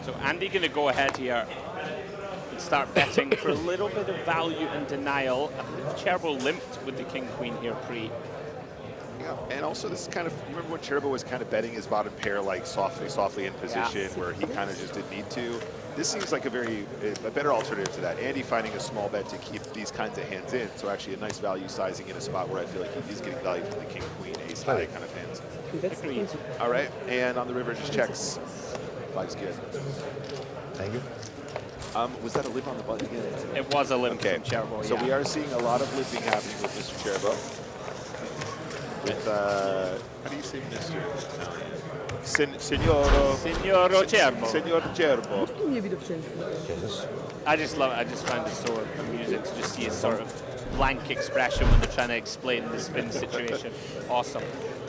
So Andy going to go ahead here and start betting for a little bit of value and denial. I believe Cherbo limped with the king-queen here pre. Yeah, and also this is kind of, remember when Cherbo was kind of betting his bottom pair like softly in position where he kind of just didn't need to? This seems like a better alternative to that. Andy finding a small bet to keep these kinds of hands in, so actually a nice value sizing in a spot where I feel like he is getting value from the king, queen, ace high kind of hands. Agreed. All right, and on the river just checks. Flag's good. Thank you. Was that a limp on the button again? It was a limp Okay, from Cherbo, so yeah. we are seeing a lot of limping happening with Mr. Cherbo. With, how do you say Mr. Signoro. Signoro Cherbo. Signor Cherbo. I just find it so amusing to just see his sort of blank expression when they're trying to explain the spin situation. Awesome.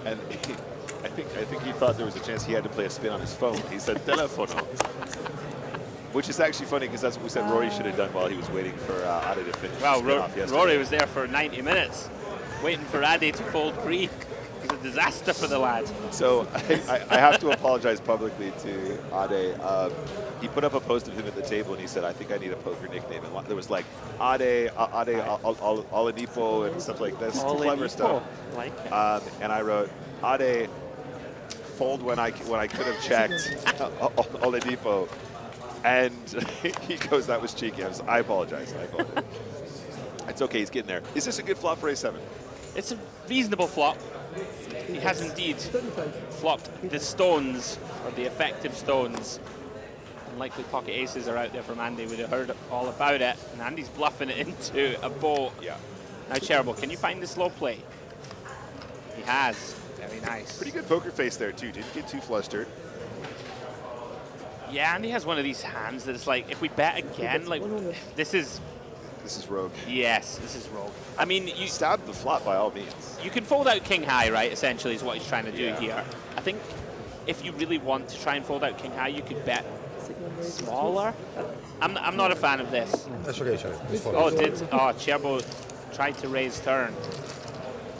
And I think he thought there was a chance he had to play a spin on his phone. He said telefono. Which is actually funny because that's what we said Rory should have done while he was waiting for Ade to finish Wow, the spin off yesterday. Rory was there for 90 minutes waiting for Ade to fold pre. It was a disaster for the lad. So I have to apologize publicly to Ade. He put up a post of him at the table and he said, I think I need a poker nickname. And there was like Ade, Oladipo and stuff like this. Clever stuff. Like it. And I wrote, Ade, fold when I could have checked Oladipo. And he goes, that was cheeky. I apologize. It's okay, he's getting there. Is this a good flop for A7? It's a reasonable flop. He has indeed flopped the stones, or the effective stones. Unlikely pocket aces are out there from Andy. We'd have heard all about it. And Andy's bluffing it into a boat. Yeah. Now, Cherbo, can you find the slow play? He has. Very nice. Pretty good poker face there, too. Didn't get too flustered. Yeah, Andy has one of these hands that's like, if we bet again, like, this is... This is rogue. Yes, this is rogue. I mean, you Stab the flop by all means. you can fold out king high, right, essentially, is what he's trying to do here. I think if you really want to try and fold out king high, you could bet smaller. I'm not a fan of this. That's okay, sorry. Cherbo tried to raise turn.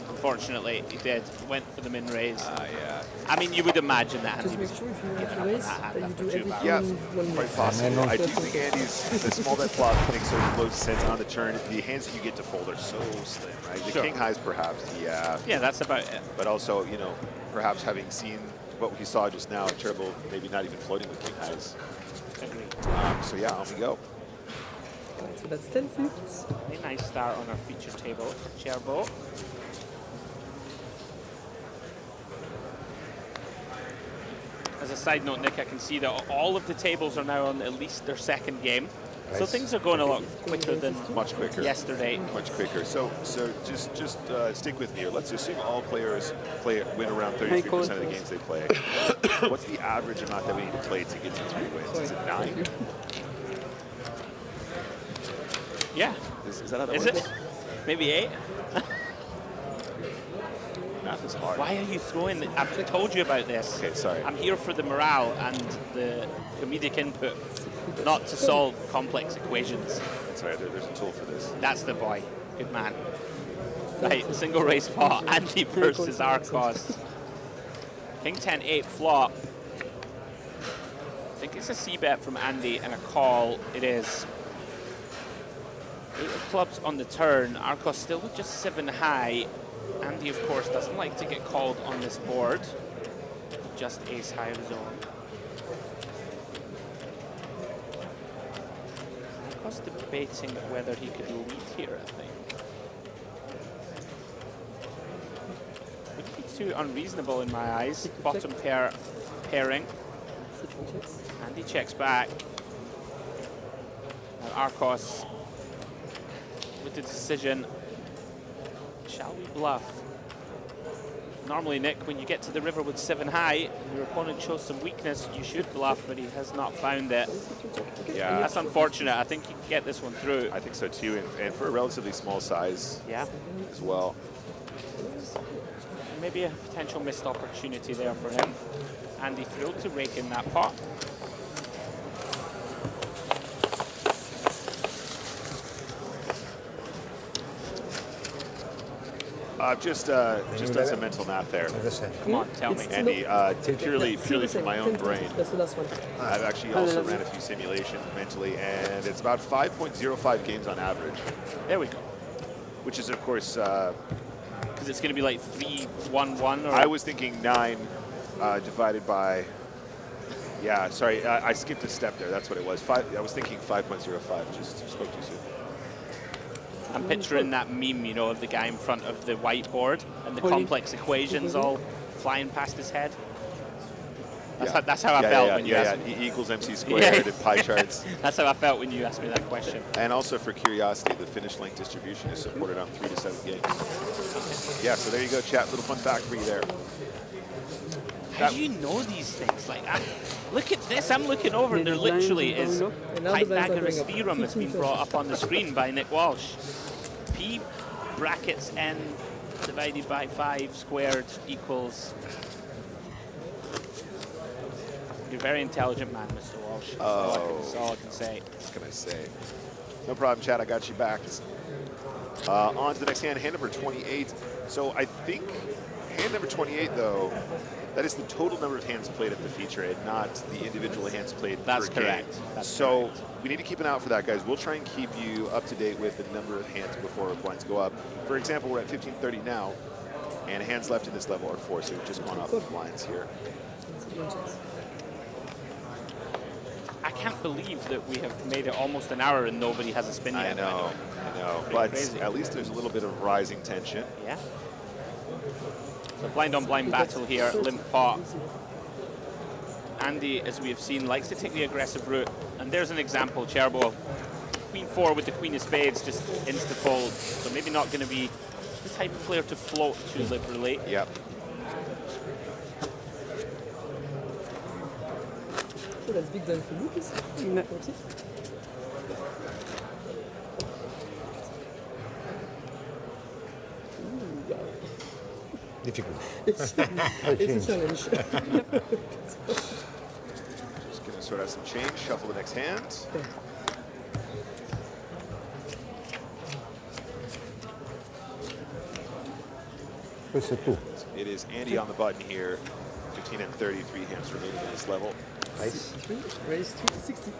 Unfortunately, he did. Went for the min raise. Yeah. I mean, you would imagine that. Just Andy make sure if you would want give to up raise, that hand that you after do two everything barrels. Yeah, one quite move. possible. I do think Andy's the small bet flop makes sort of low sense on the turn. The hands that you get to fold are so slim, right? The Sure. king highs, perhaps, yeah. Yeah, that's about it. But also, you know, perhaps having seen what we saw just now, Turbo maybe not even floating with king highs. Agreed. So yeah, on we go. So that's 10 flips. A nice start on our feature table, Cherbo. As a side note, Nick, I can see that all of the tables are now on at least their second game. So Nice. things are going a lot quicker than Much quicker. yesterday. Much quicker. So just stick with me here. Let's assume all players win around 33% of the games they play. What's the average amount that we need to play to get to 3 wins? Is it 9? Yeah. Is that how that Is works? it? Maybe 8? Math is hard. Why are you throwing the, I've told you about this. Okay, sorry. I'm here for the morale and the comedic input, not to solve complex equations. That's right. There's a tool for this. That's the boy. Good man. Right, single raise pot, Andy versus Arcos. King 10-8 flop. I think it's a c-bet from Andy and a call. It is. 8 of clubs on the turn. Arcos still with just 7 high. Andy, of course, doesn't like to get called on this board. Just ace high of his own. Arcos debating whether he could lead here, I think. Wouldn't be too unreasonable in my eyes. Bottom pair pairing. Andy checks back. Now Arcos with the decision. Shall we bluff? Normally, Nick, when you get to the river with 7 high, your opponent shows some weakness, you should bluff, but he has not found it. Yeah. That's unfortunate. I think you can get this one through. I think so too, and for a relatively small size Yeah. as well. Maybe a potential missed opportunity there for him. Andy thrilled to rake in that pot. Just done some mental math there. Come on, tell me. Andy, purely from my own brain, That's the last one. I've actually also ran a few simulations mentally, and it's about 5.05 games on average, There we go. which is, of course, Because it's going to be like 3-1-1 or... I was thinking 9 divided by, yeah, sorry, I skipped a step there. That's what it was. I was thinking 5.05, just spoke too soon. I'm picturing that meme, you know, of the guy in front of the whiteboard and the complex equations all flying past his head. That's how I felt when you asked me. E equals MC squared and pie charts. That's how I felt when you asked me that question. And also for curiosity, the finish length distribution is supported on 3 to 7 games. Yeah, so there you go, chat. Little fun fact for you there. How do you know these things? Like, look at this. I'm looking over, and there literally is Pythagoras theorem that's been brought up on the screen by Nick Walsh. P brackets n divided by 5 squared equals. You're a very intelligent man, Mr. Walsh. That's all I can say. What can I say? No problem, Chad. I got you back. On to the next hand, hand number 28. So I think hand number 28, though, that is the total number of hands played at the feature and not the individual hands played That's per game. correct. That's so correct. we need to keep an eye out for that, guys. We'll try and keep you up to date with the number of hands before our blinds go up. For example, we're at 1530 now, and hands left in this level are 4, so we've just gone up the blinds here. I can't believe that we have made it almost an hour and nobody has a spin yet. I know. Pretty But crazy. at least there's a little bit of rising tension. Yeah. So blind on blind battle here, limp pot. Andy, as we have seen, likes to take the aggressive route. And there's an example, Cherbo. Queen 4 with the Queen of Spades, just insta-fold. So maybe not going to be the type of player to float too liberally. Yep. So that's big blind for Lucas. Difficult. It's a challenge. Just going to sort out some change, shuffle the next hand. It is Andy on the button here. 15 and 33 hands remaining in this level. Nice. Raise 360.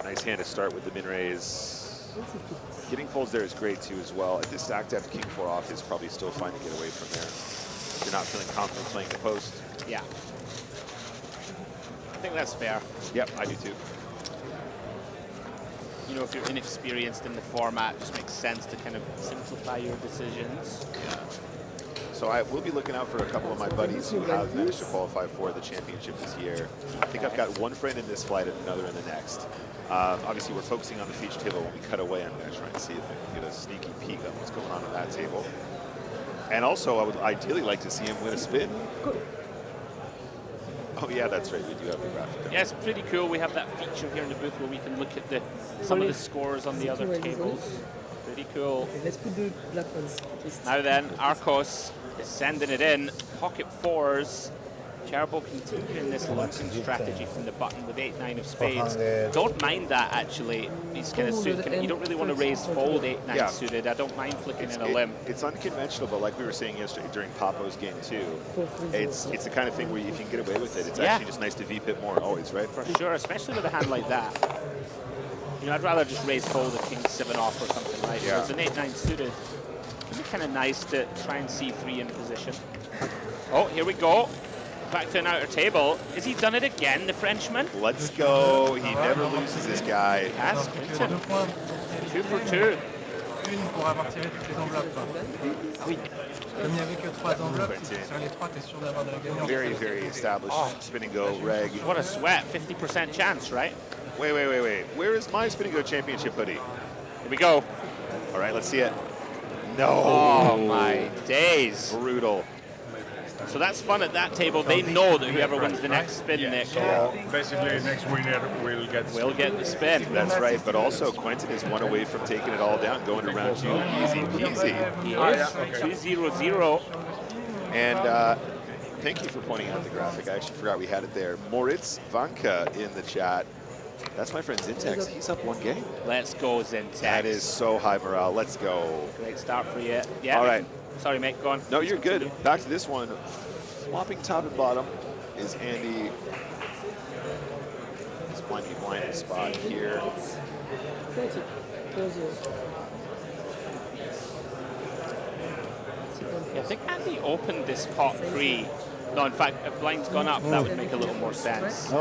Nice hand to start with the min raise. Getting folds there is great too as well. At this stack depth, king 4 off is probably still fine to get away from there. If you're not feeling confident playing the post. Yeah. I think that's fair. Yep, I do too. You know, if you're inexperienced in the format, it just makes sense to kind of simplify your decisions. Yeah. So I will be looking out for a couple of my buddies who have managed to qualify for the championship this year. I think I've got one friend in this flight and another in the next. Obviously, we're focusing on the feature table. When we cut away, I'm going to try and see if I can get a sneaky peek on what's going on that table. And also, I would ideally like to see him win a spin. Oh yeah, that's right. We do have the graphic. Yeah, it's pretty cool. We have that feature here in the booth where we can look at some of the scores on the other tables. Pretty cool. Okay, let's put the black ones at least. Now then, Arcos is sending it in. Pocket 4s. Cherbo continuing this looking strategy from the button with 8-9 of spades. Don't mind that, actually. He's kind of suited. You don't really want to raise fold 8-9 suited. I don't mind flicking in a limb. It's unconventional, but like we were saying yesterday during Papo's game too, it's the kind of thing where you can get away with it. It's actually just nice to VPip more always, right? For sure, especially with a hand like that. You know, I'd rather just raise fold a king 7 off or something like that. It's an 8-9 suited. It'd be kind of nice to try and see 3 in position. Oh, here we go. Back to an outer table. Has he done it again, the Frenchman? Let's go. He never loses, this guy. That's Quinton. 2 for 2. Une pour avoir tiré toutes les enveloppes. Oui. Comme il n'y avait que 3 enveloppes, si tu tires les 3, tu es sûr d'avoir de la gagnante. Very, very established Spin&Go reg. What a sweat. 50% chance, right? Wait. Where is my Spin&Go championship hoodie? Here we go. All right, let's see it. No. Oh, my days. Brutal. So that's fun at that table. They know that whoever wins the next spin, Nick, So basically, next winner will get the spin. That's right, but also Quentin is one away from taking it all down, going to round 2, easy peasy. He is 2-0-0. And thank you for pointing out the graphic. I actually forgot we had it there. Moritz Vanka in the chat. That's my friend Zintex. He's up 1 game. Let's go, Zintex. That is so high morale. Let's go. Great start for you. Yeah. All right. Sorry, mate. Go on. No, you're good. Back to this one. Flopping top and bottom is Andy. This blind spot here. 40. 4-0. Yeah, I think Andy opened this pot pre. No, in fact, if blind's gone up, that would make a little more sense.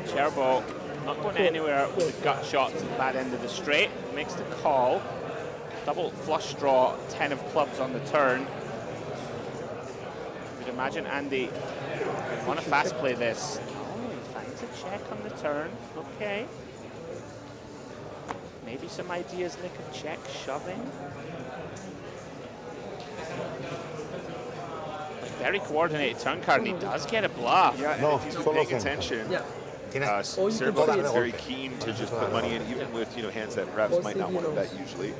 Cherbo not going anywhere with the gut shot to the bad end of the straight. Makes the call. Double flush draw, 10 of clubs on the turn. You'd imagine Andy would want to fast play this. Oh, he finds a check on the turn. Okay. Maybe some ideas, Nick, of check shoving. Very coordinated turn card, and he does get a bluff. Yeah, and if he's paying attention, Serbo is very keen to just put money in, even with hands that perhaps might not want to bet usually.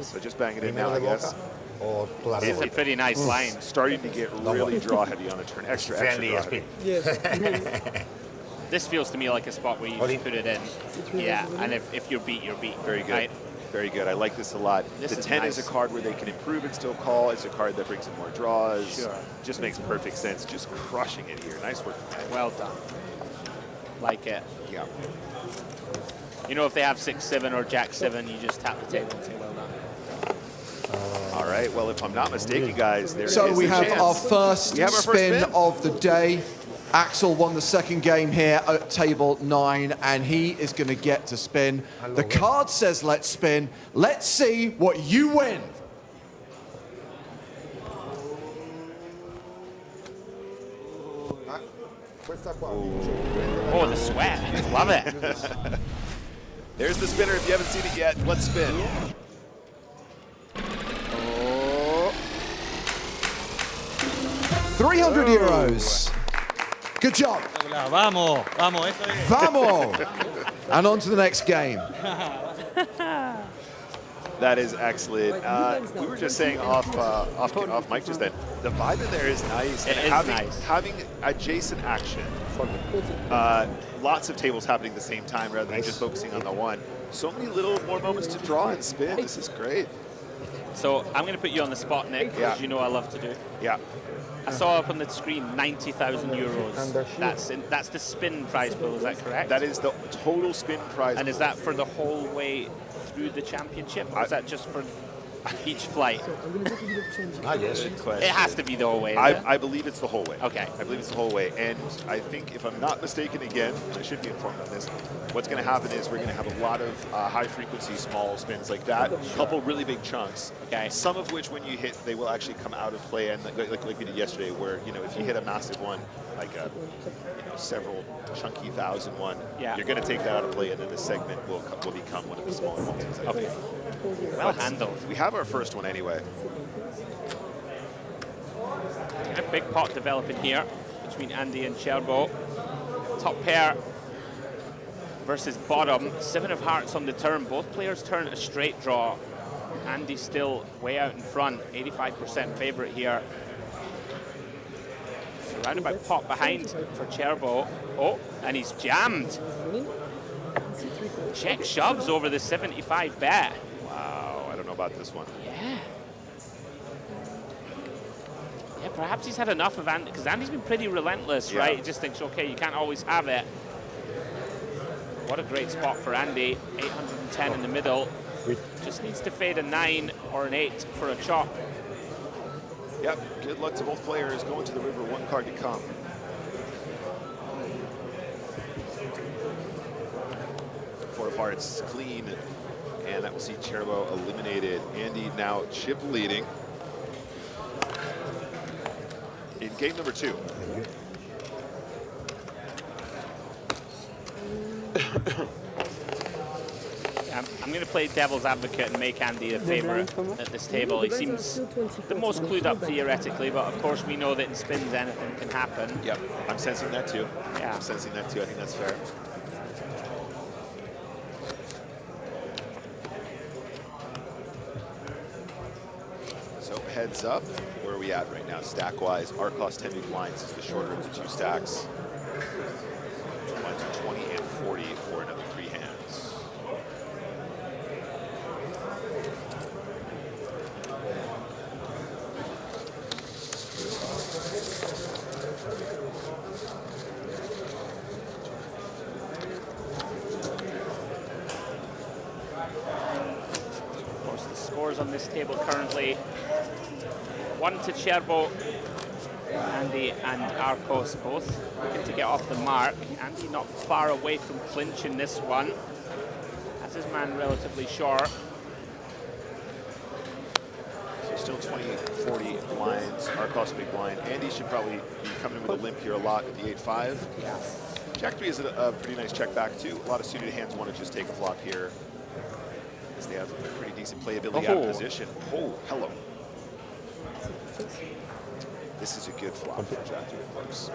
So just bang it in now, I guess. It's a pretty nice line. Starting to get really draw heavy on the turn. Extra draw heavy. This feels to me like a spot where you just put it in. Yeah, and if you're beat, you're beat. Very good. Right? Very good. I like this a lot. This the is 10 nice. is a card where they can improve and still call. It's a card that brings in more draws. Sure. Just makes perfect sense. Just crushing it here. Nice work. Well done. Like it. Yeah. You know, if they have 6-7 or Jack-7, you just tap the table and say, well done. All right. Well, if I'm not mistaken, guys, there So is we a have chance. our first We have our first spin spin. of the day. Axel won the second game here at table 9, and he is going to get to spin. The card says let's spin. Let's see what you win. Oh, the sweat. Love it. There's the spinner. If you haven't seen it yet, let's spin. Oh. 300 euros. Good job. Vamos, vamos, eso es. Vamos. And on to the next game. That is excellent. We were just saying off mic just then, the vibe in there is nice. It and is having, nice. Having adjacent action. Lots of tables happening at the same time rather than just focusing on the one. So many little more moments to draw and spin. This is great. So I'm going to put you on the spot, Nick, Yeah. as you know I love to do. Yeah. I saw up on the screen 90,000 euros. That's the spin prize pool, is that correct? That is the total spin prize And pool. is that for the whole way through the championship, or is that just for each flight? So I'm going to do a bit of change. Ah, yes. It has to be the whole way, is it? I believe it's the whole way. Okay. I believe it's the whole way. And I think, if I'm not mistaken again, I should be informed on this, what's going to happen is we're going to have a lot of high-frequency small spins like that, a couple really big chunks, Okay. some of which, when you hit, they will actually come out of play, and like we did yesterday, where, you know, if you hit a massive one, like a several chunky thousand one, Yeah. you're going to take that out of play, and then the segment will become one of the smaller ones. Okay. Well handled. We have our first one anyway. A big pot developing here between Andy and Cherbo. Top pair versus bottom. 7 of hearts on the turn. Both players turn a straight draw. Andy still way out in front. 85% favorite here. Surrounded by pot behind for Cherbo. Oh, and he's jammed. Check shoves over the 75 bet. Wow, I don't know about this one. Yeah. Yeah, perhaps he's had enough of Andy, because Andy's been pretty relentless, Yeah. right? He just thinks, okay, you can't always have it. What a great spot for Andy. 810 in the middle. Just needs to fade a 9 or an 8 for a chop. Yep, good luck to both players. Going to the river, one card to come. Four of hearts, clean, and that will see Cherbo eliminated. Andy now chip leading in game number 2. I'm going to play devil's advocate and make Andy the favorite at this table. He seems the most clued up theoretically, but of course we know that in spins anything can happen. Yep, I'm sensing that too. Yeah. I'm sensing that too. I think that's fair. So heads up, where are we at right now? Stack-wise, our cost 10 big blinds is the shorter of the 2 stacks. Blinds are 20 and 40 for another 3 hands. Of course, the scores on this table currently 1 to Cherbo. Andy and Arcos both looking to get off the mark. Andy not far away from clinching this one. Has his man relatively short. So still 20, 40 blinds. Arcos big blind. Andy should probably be coming in with a limp here a lot at the 8-5. Yeah. Jack 3 is a pretty nice check back too. A lot of suited hands want to just take a flop here, as they have a pretty decent playability out of position. Oh, hello. This is a good flop for Jack 3 clubs.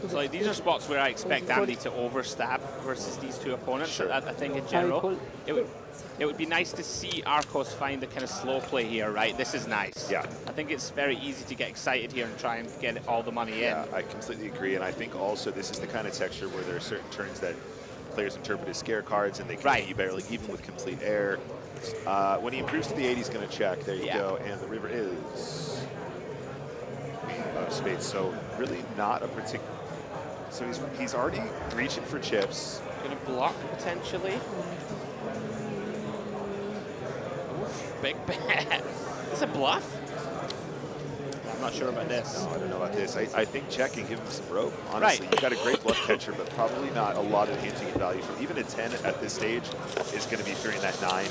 So like, these are spots where I expect Andy to overstab versus these two opponents. Sure. I think in general, it would be nice to see Arcos find the kind of slow play here, right? This is nice. Yeah. I think it's very easy to get excited here and try and get all the money in. Yeah, I completely agree, and I think also this is the kind of texture where there are certain turns that players interpret as scare cards, and they continue barely, even with complete air. When he improves to the 80, he's going to check. There you go, and the river is out of spades. So really not a particular. So he's already reaching for chips. Going to block potentially. Oof, big bet. Is this a bluff? I'm not sure about this. I don't know about this. I think check and give him some rope. Honestly, you've got a great bluff catcher, but probably not a lot of enhancing in value. From even a 10 at this stage is going to be fearing that 9.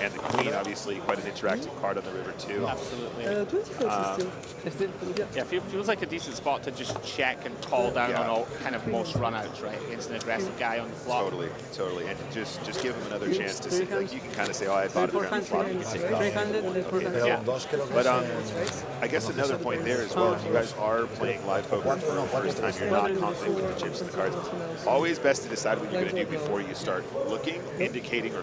And the queen, obviously, quite an interactive card on the river, too. Absolutely. 24 still. Yeah, feels like a decent spot to just check and call down on all kind of most runouts, right, against an aggressive guy on the flop. Totally. And just give him another chance to see. Like, you can kind of say, oh, I bought it around the flop. You can take it off. But I guess another point there as well, if you guys are playing live poker for the first time, you're not confident with the chips and the cards, always best to decide what you're going to do before you start looking, indicating, or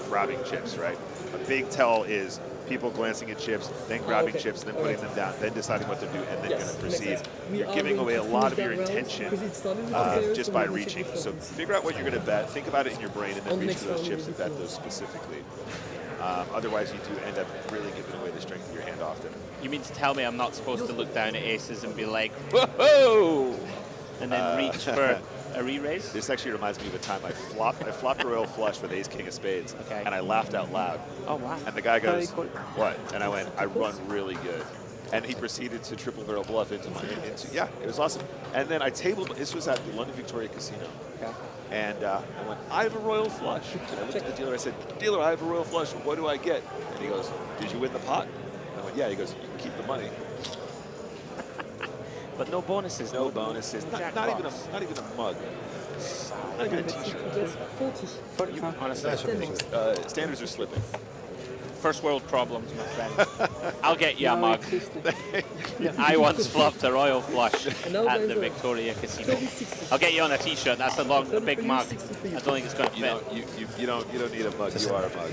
grabbing chips. chips, right? A big tell is people glancing at chips, then grabbing chips, then putting them down, then deciding what to do, and then going to proceed. You're giving away a lot of your intention just by reaching. So figure out what you're going to bet, think about it in your brain, and then reach for those chips and bet those specifically. Otherwise, you do end up really giving away the strength of your hand often. You mean to tell me I'm not supposed to look down at aces and be like, whoa, and then reach for a re-raise? This actually reminds me of a time I flopped a royal flush with ace king of spades, and I laughed out loud. Oh, wow. And the guy goes, what? And I went, I run really good. And he proceeded to triple barrel bluff into my, yeah, it was awesome. And then I tabled, this was at the London Victoria Casino. Okay. And I went, I have a royal flush. And I looked at the dealer, I said, dealer, I have a royal flush, what do I get? And he goes, did you win the pot? And I went, yeah. He goes, you can keep the money. But no bonuses. No bonuses. Not even a mug. Not even a t-shirt. 40. Honestly, Standards are slipping. first world problems, my friend. I'll get you a mug. I once flopped a royal flush at the Victoria Casino. I'll get you on a t-shirt. That's a big mug. I don't think it's going to fit. You don't need a mug. You are a mug.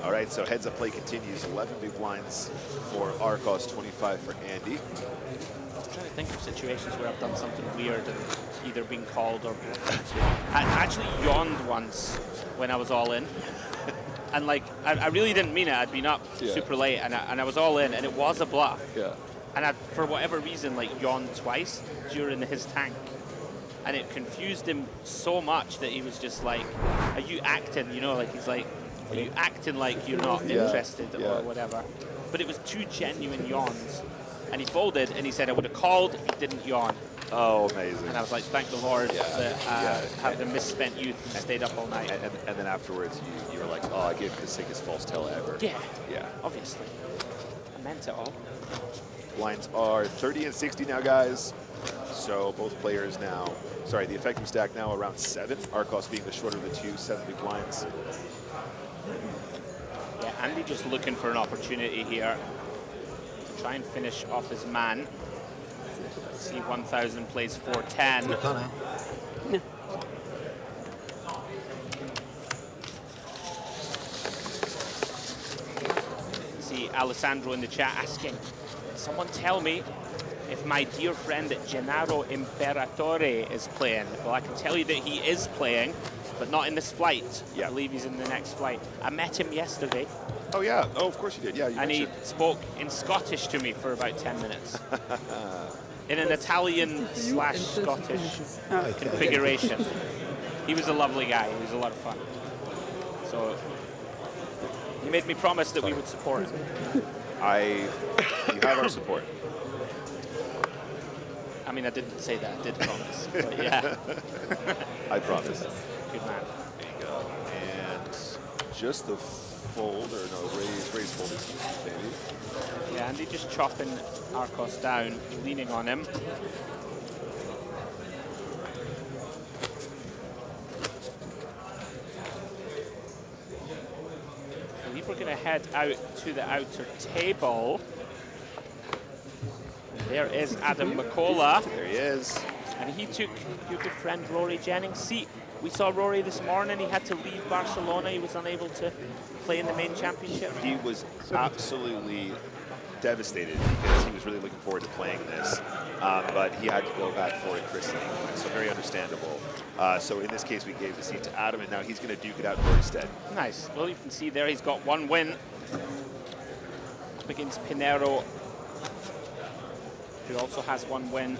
All right, so heads up play continues. 11 big blinds for Arcos, 25 for Andy. I'm trying to think of situations where I've done something weird and either been called or I actually yawned once when I was all in. And like, I really didn't mean it. I'd been up super late and I was all in and it was a bluff. Yeah. And I, for whatever reason, like yawned twice during his tank. And it confused him so much that he was just like, are you acting? You know, like he's like, are you acting like you're not interested or whatever? But it was 2 genuine yawns. And he folded and he said, I would have called if he didn't yawn. Oh, amazing. And I was like, thank the Lord that have the misspent youth and stayed up all night. And then afterwards, you were like, oh, I gave the sickest false tell ever. Yeah. Yeah. Obviously. I meant it all. Blinds are 30 and 60 now, guys. So both players now, sorry, the effective stack now around 7. Arcos being the shorter of the 2, 7 big blinds. Yeah, Andy just looking for an opportunity here to try and finish off his man. See 1,000 plays 410. See Alessandro in the chat asking, someone tell me if my dear friend Gennaro Imperatore is playing. Well, I can tell you that he is playing, but not in this flight. I believe he's in the next flight. I met him yesterday. Oh, yeah. Oh, of course you did. Yeah, you and mentioned. he spoke in Scottish to me for about 10 minutes. In an Italian/Scottish configuration. He was a lovely guy. He was a lot of fun. So he made me promise that we would support him. You have our support. I mean, I didn't say that. I did promise. But yeah. I promise. Good man. There you go. And just the fold, or no, raise fold, excuse me, maybe. Yeah, Andy just chopping Arcos down, leaning on him. I believe we're going to head out to the outer table. There is Adam McCullough. There he is. And he took your good friend Rory Jennings' seat. We saw Rory this morning. He had to leave Barcelona. He was unable to play in the main championship. He was absolutely devastated because he was really looking forward to playing this. But he had to go back for a christening, so very understandable. So in this case, we gave the seat to Adam, and now he's going to duke it out in Rory's stead. Nice. Well, you can see there he's got 1 win up against Pinero, who also has 1 win.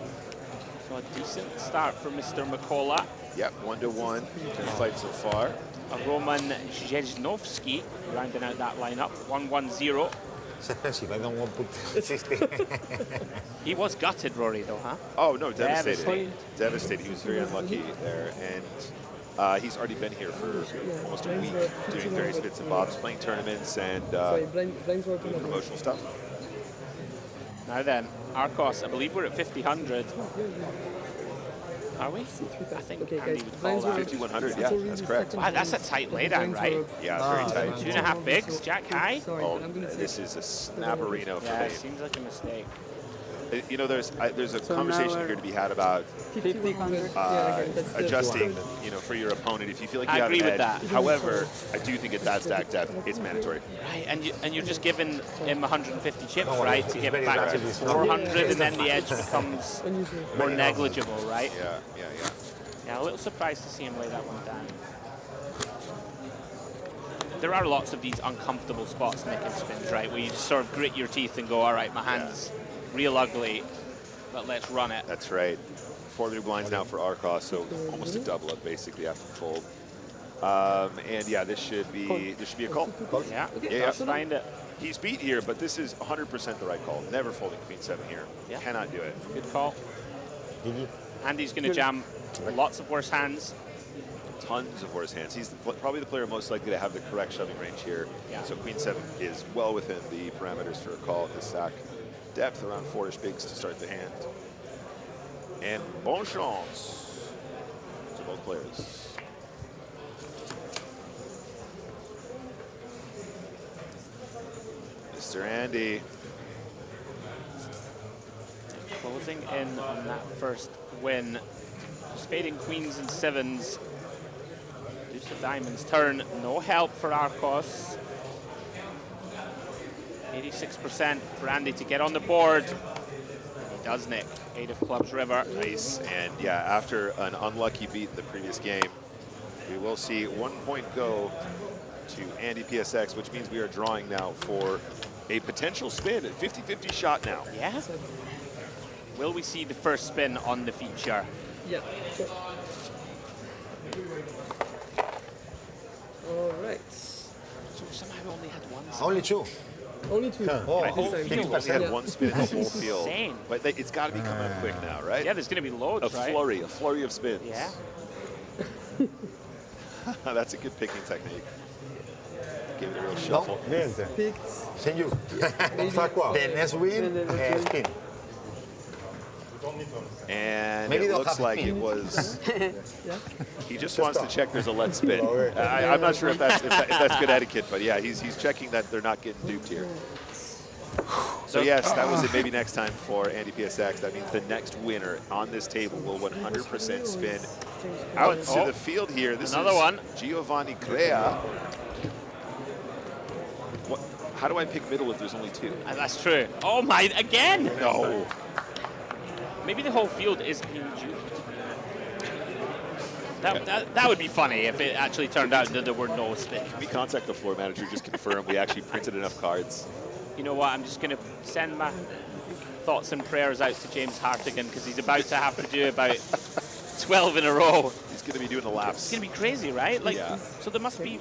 So a decent start for Mr. McCullough. Yep, 1-1 in the fight so far. A Roman Zheznovsky rounding out that lineup, 1-1-0. It's expensive. I don't want to put. He was gutted, Rory, though, huh? Oh, no, devastated. Devastated. He was very unlucky there. And he's already been here for almost a week doing various bits and bobs, playing tournaments and promotional stuff. Now then, Arcos, I believe we're at 50-100. Are we? I think Andy would call that. 5100, yeah, that's correct. Wow, that's a tight laydown, right? Yeah, it's very tight. 2.5 bigs, jack high. Oh, this is a snapperino for Yeah, me. it seems like a mistake. You know, there's a So conversation now here to be had about 50-100. adjusting, you know, for your opponent if you feel like you I have agree an with edge. that. However, I do think at that stack depth, it's mandatory. Right, and you're just giving him 150 chips, No, right, it's to get very back to relative. 400, and then the edge becomes more Very negligible, right? Yeah. Yeah, a little surprised to see him lay that one down. There are lots of these uncomfortable spots, Nick, in spins, right, where you just sort of grit your teeth and go, all right, my hand's real ugly, but let's run it. That's right. 4 big blinds now for Arcos, so almost a double up basically after the fold. And yeah, this should be a call. Yeah, Yeah. let's find it. He's beat here, but this is 100% the right call. Never folding queen 7 here. Yeah. Cannot do it. Good call. GG. Andy's going to jam lots of worse hands. Tons of worse hands. He's probably the player most likely to have the correct shoving range here. Yeah. So queen 7 is well within the parameters for a call at this stack. Depth around 4-ish bigs to start the hand. And bon chance to both players. Mr. Andy. Closing in on that first win. Just fading queens and 7s. Deuce of diamonds turn. No help for Arcos. 86% for Andy to get on the board. And he does, Nick. 8 of clubs river. Nice. And yeah, after an unlucky beat in the previous game, we will see 1 point go to Andy PSX, which means we are drawing now for a potential spin. A 50-50 shot now. Yeah. Will we see the first spin on the feature? Yeah. Sure. All right. So somehow we only had one spin. Only 2. Only 2. Oh, I whole This time. field only had Yeah. 1 spin in the whole field. Insane. But it's got to be coming up quick now, right? Yeah, there's going to be loads, A right? flurry of spins. Yeah. That's a good picking technique. Give it a real shuffle. No, niente. Picked. Send you. Fa qua. The next win, spin. And Maybe it they'll looks have like spin. it was. Yeah. He just wants to check there's a let's spin. I'm not sure if that's good etiquette, but yeah, he's checking that they're not getting duped here. So yes, that was it. Maybe next time for Andy PSX. That means the next winner on this table will 100% spin out to the field here. This Another is one. Giovanni Crea. How do I pick middle if there's only 2? That's true. Oh my, again! No. Maybe the whole field is being duped. That would be funny if it actually turned out that there were no spins. We contact the floor manager, just confirm we actually printed enough cards. You know what, I'm just going to send my thoughts and prayers out to James Hartigan because he's about to have to do about 12 in a row. He's going to be doing the laps. It's going to be crazy, right? Like, Yeah. So there must be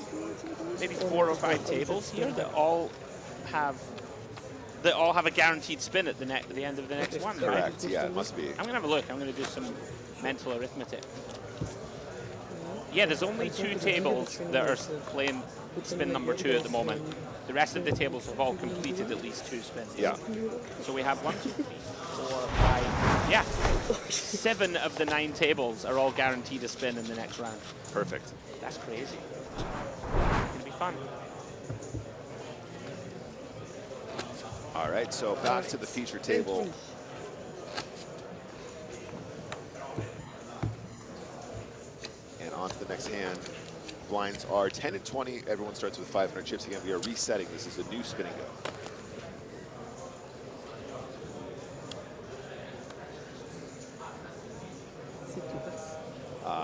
maybe 4 or 5 tables here that all have a guaranteed spin at the end of the next one, right? Correct, yeah, it must be. I'm going to have a look. I'm going to do some mental arithmetic. Yeah, there's only 2 tables that are playing spin number 2 at the moment. The rest of the tables have all completed at least 2 spins. Yeah. So we have 1, 2, 3, 4, 5. Yeah, 7 of the 9 tables are all guaranteed a spin in the next round. Perfect. That's crazy. It's gonna be fun. All right, so back to the feature table. And on to the next hand. Blinds are 10 and 20. Everyone starts with 500 chips. Again, we are resetting. This is a new Spin&Go.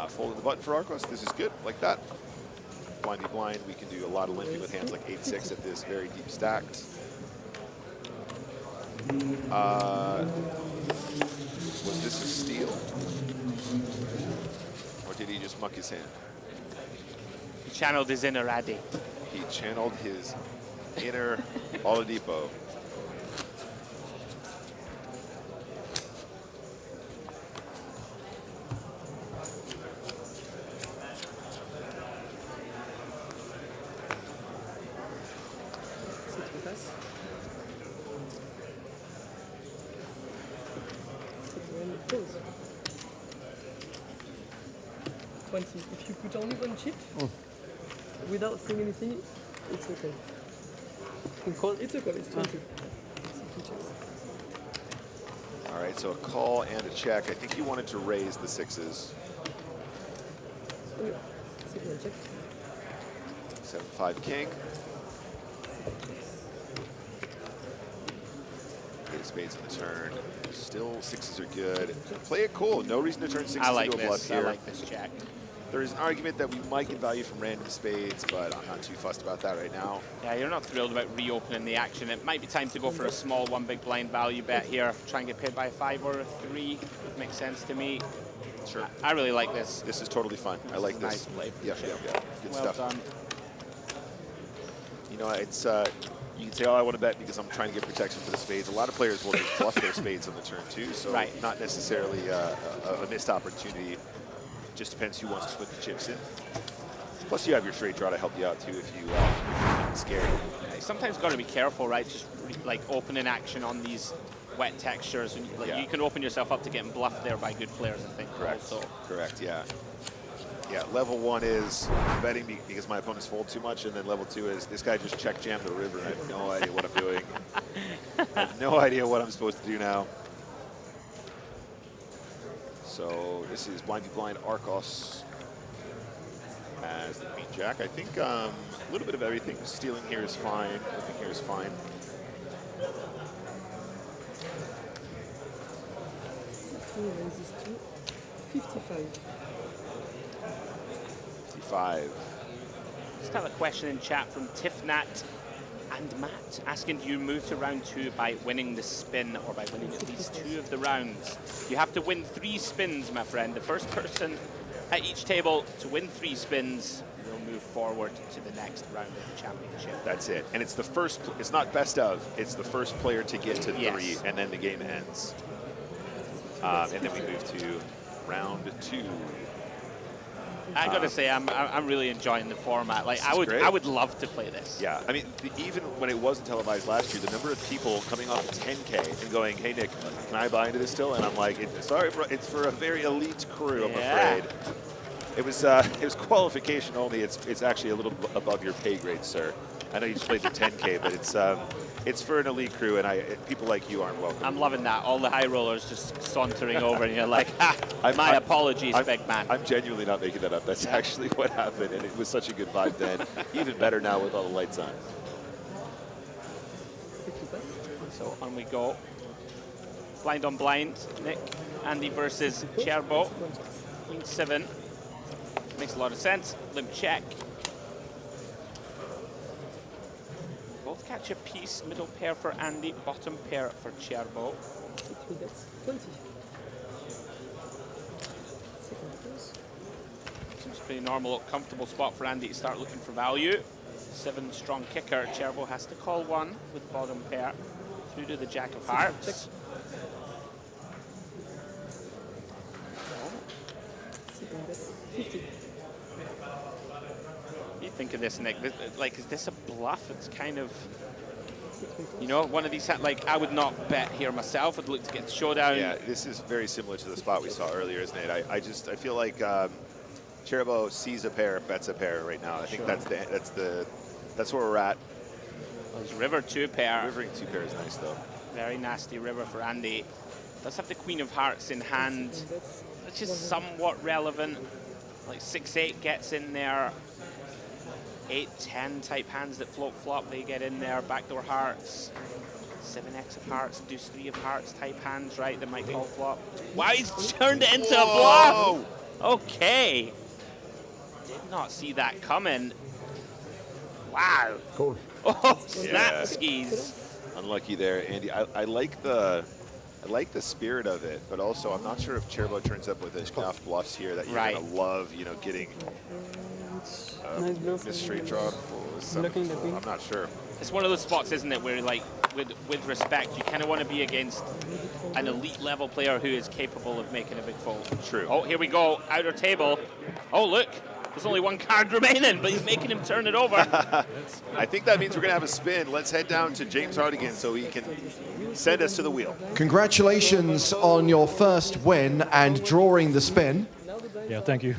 Folding the button for Arcos. This is good, like that. Blindy blind. We can do a lot of limping with hands like 8-6 at this very deep stacked. Was this a steal? Or did he just muck his hand? He channeled his inner Addy. He channeled his inner Oladipo. If you put only 1 chip without saying anything, it's okay. It's okay, it's 20. It's 2 chips. All right, so a call and a check. I think he wanted to raise the sixes. 7-5 king. Eight of spades in the turn. Still sixes are good. Play it cool. No reason to turn sixes into a bluff here. I like this check. There is an argument that we might get value from random spades, but I'm not too fussed about that right now. Yeah, you're not thrilled about reopening the action. It might be time to go for a small one big blind value bet here. Try and get paid by a 5 or a 3. Would make sense to me. Sure. I really like this. This is totally fun. I like Nice this. play. Yeah. Good Well stuff. done. You know, it's you can say, oh, I want to bet because I'm trying to get protection for the spades. A lot of players will just bluff their spades on the turn too, so not necessarily a missed opportunity. Just depends who wants to put the chips in. Plus, you have your straight draw to help you out too if you get scared. You sometimes got to be careful, right? Just like opening action on these wet textures, and you can open yourself up to getting bluffed there by good players, I think. Correct. Also. Correct. Yeah. Yeah. Level 1 is betting because my opponents fold too much, and then level 2 is this guy just check jammed the river. And I have no idea what I'm doing. I have no idea what I'm supposed to do now. So this is blind v blind Arcos as the queen jack. I think a little bit of everything. Stealing here is fine. Flipping here is fine. Raises to 55. 55. Just have a question in chat from Tifnat and Matt asking, do you move to round 2 by winning the spin or by winning at least 2 of the rounds? You have to win 3 spins, my friend. The first person at each table to win 3 spins will move forward to the next round of the championship. That's it. And it's the first, it's not best of, it's the first player to get to 3, and then the game ends. And then we move to round 2. I gotta say, I'm really enjoying the format. Like, I would love to play this. Yeah, I mean, even when it wasn't televised last year, the number of people coming off of 10K and going, "Hey Nick, can I buy into this still?" And I'm like, "Sorry, bro, it's for a very elite crew, I'm afraid." It was qualification only. It's actually a little above your pay grade, sir. I know you just played the 10K, but it's for an elite crew, and people like you aren't welcome. I'm loving that. All the high rollers just sauntering over, and you're like, my apologies, big man. I'm genuinely not making that up. That's actually what happened, and it was such a good vibe then. Even better now with all the lights on. So on we go. Blind on blind, Nick. Andy versus Cherbo. Queen 7. Makes a lot of sense. Limp check. Both catch a piece. Middle pair for Andy, bottom pair for Cherbo. 20. Seems pretty normal, comfortable spot for Andy to start looking for value. 7 strong kicker. Cherbo has to call 1 with bottom pair through to the jack of hearts. What do you think of this, Nick? Like, is this a bluff? It's kind of, you know, one of these, like, I would not bet here myself. I'd look to get the showdown. Yeah, this is very similar to the spot we saw earlier, isn't it? I feel like Cherbo sees a pair, bets a pair right now. I think that's where we're at. Well, it's river 2 pair. Rivering 2 pair is nice though. Very nasty river for Andy. Does have the Queen of Hearts in hand, which is somewhat relevant. Like 6-8 gets in there. 8-10 type hands that float flop, they get in there. Backdoor hearts. 7x of hearts, deuce 3 of hearts type hands, right? That might call flop. Wow, he's turned it into a bluff. Okay. Did not see that coming. Wow. Cool. Oh, snap skis. Unlucky there, Andy. I like the spirit of it, but also I'm not sure if Cherbo turns up with enough bluffs here that you're gonna love, you know, getting Nice bluff. this straight draw. I'm not sure. It's one of those spots, isn't it, where, like, with respect, you kind of want to be against an elite level player who is capable of making a big fold. True. Oh, here we go, outer table. Oh, look, there's only 1 card remaining, but he's making him turn it over. I think that means we're gonna have a spin. Let's head down to James Hardigan so he can send us to the wheel. Congratulations on your first win and drawing the spin. Yeah, thank you.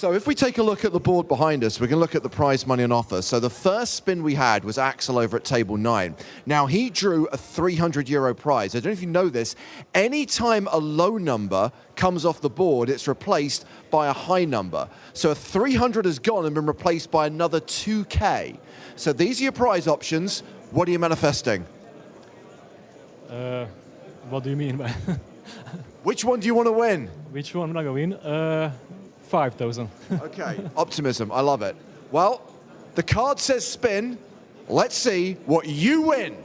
So if we take a look at the board behind us, we can look at the prize money on offer. So the first spin we had was Axel over at table 9. Now he drew a €300 prize. I don't know if you know this. Anytime a low number comes off the board, it's replaced by a high number. So a 300 has gone and been replaced by another 2K. So these are your prize options. What are you manifesting? What do you mean by Which one do you want to win? which one am I going to win? 5,000. Okay, optimism, I love it. Well, the card says spin. Let's see what you win.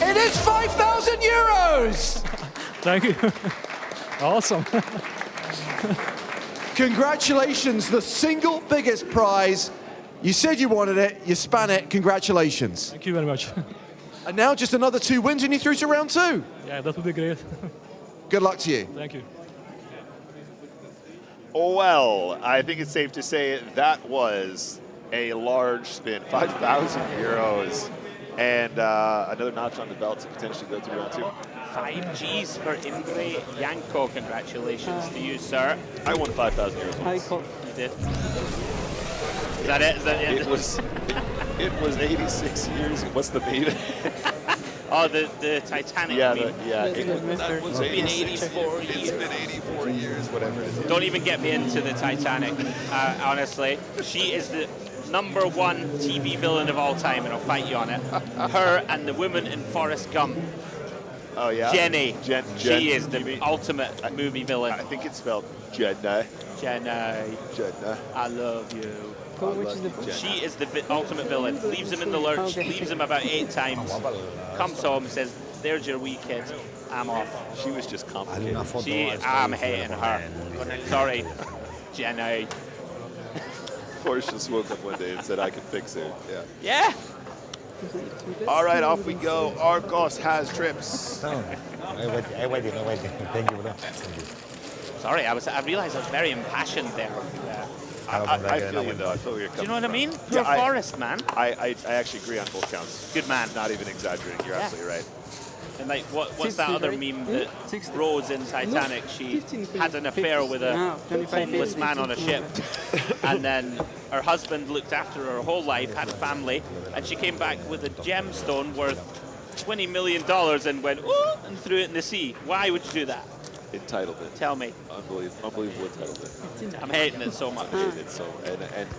It is €5,000! Thank you. Awesome. Congratulations, the single biggest prize. You said you wanted it, you span it, congratulations. Thank you very much. And now just another 2 wins and you're through to round 2. Yeah, that would be great. Good luck to you. Thank you. Well, I think it's safe to say that was a large spin, €5,000. And another notch on the belt to potentially go through round 2. 5 Gs for Imre Janko. Congratulations to you, sir. I won €5,000. Hi, Cole. You did. Is that it? Is that it? It was 86 years. What's the baby? Oh, the Titanic. Yeah, I mean. that was It's been 86. 84 It's years. been 84 years, whatever it is. Don't even get me into the Titanic, honestly. She is the #1 TV villain of all time, and I'll fight you on it. Her and the woman in Forrest Gump. Oh, yeah? Jenny. Jen, she is you the mean- ultimate movie villain. I think it's spelled Jenna. Jenny, Jenna. I love you. Which is the book? She is the ultimate villain. Leaves him in the lurch, Okay. leaves him about 8 times, comes home, says, there's your wee kid, I'm off. She was just complicated. I'm hating her. Sorry, Jenny. Forrest just woke up one day and said, I can fix it. Yeah. Yeah. All right, off we go. Arcos has trips. I waited. Thank you, bro. Thank you. Sorry, I realized I was very impassioned there. I feel you, though. I feel where you're Do coming you know what I from. mean? Yeah, Poor Forrest, man. I actually agree on both counts. Good man. Not even exaggerating. You're Yeah. absolutely right. And like, what's that 60, other right? meme that 60. Rose in Titanic, she 15, had an affair with a 25, homeless man on a 15. ship, and then her husband looked after her whole life, had a family, and she came back with a gemstone worth $20 million and went, ooh, and threw it in the sea. Why would you do that? Entitlement. Tell me. Unbelievable entitlement. I'm hating it so much. It's so,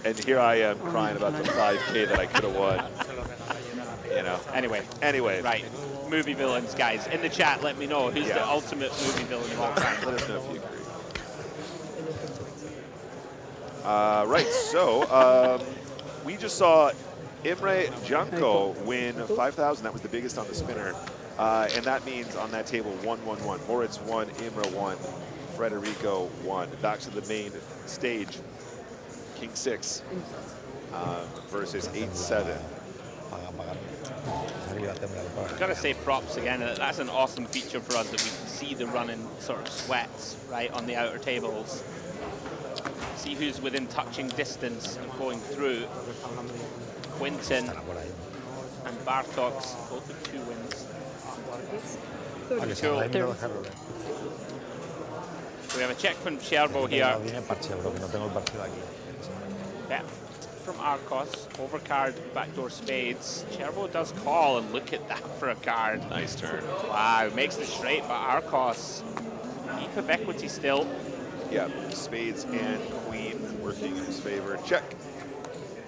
and here I am crying about the 5K that I could have won. You know. Anyway, right. Movie villains, guys. In the chat, let me know who's the ultimate movie villain of all time. Let us know if you agree. Right, so we just saw Imre Janko win 5,000. That was the biggest on the spinner. And that means on that table 1-1-1. Moritz 1, Imre 1, Federico 1. Back to the main stage. King 6 versus 8-7. Gotta say props again. That's an awesome feature for us that we can see the running sort of sweats right on the outer tables. See who's within touching distance of going through. Quinton and Bartox, both with 2 wins. Cool. We have a check from Cherbo here. Yeah. From Arcos, overcard, backdoor spades. Cherbo does call, and look at that for a card. Nice turn. Wow, makes the straight, but Arcos, heap of equity still. Yeah, spades and queen working in his favor. Check.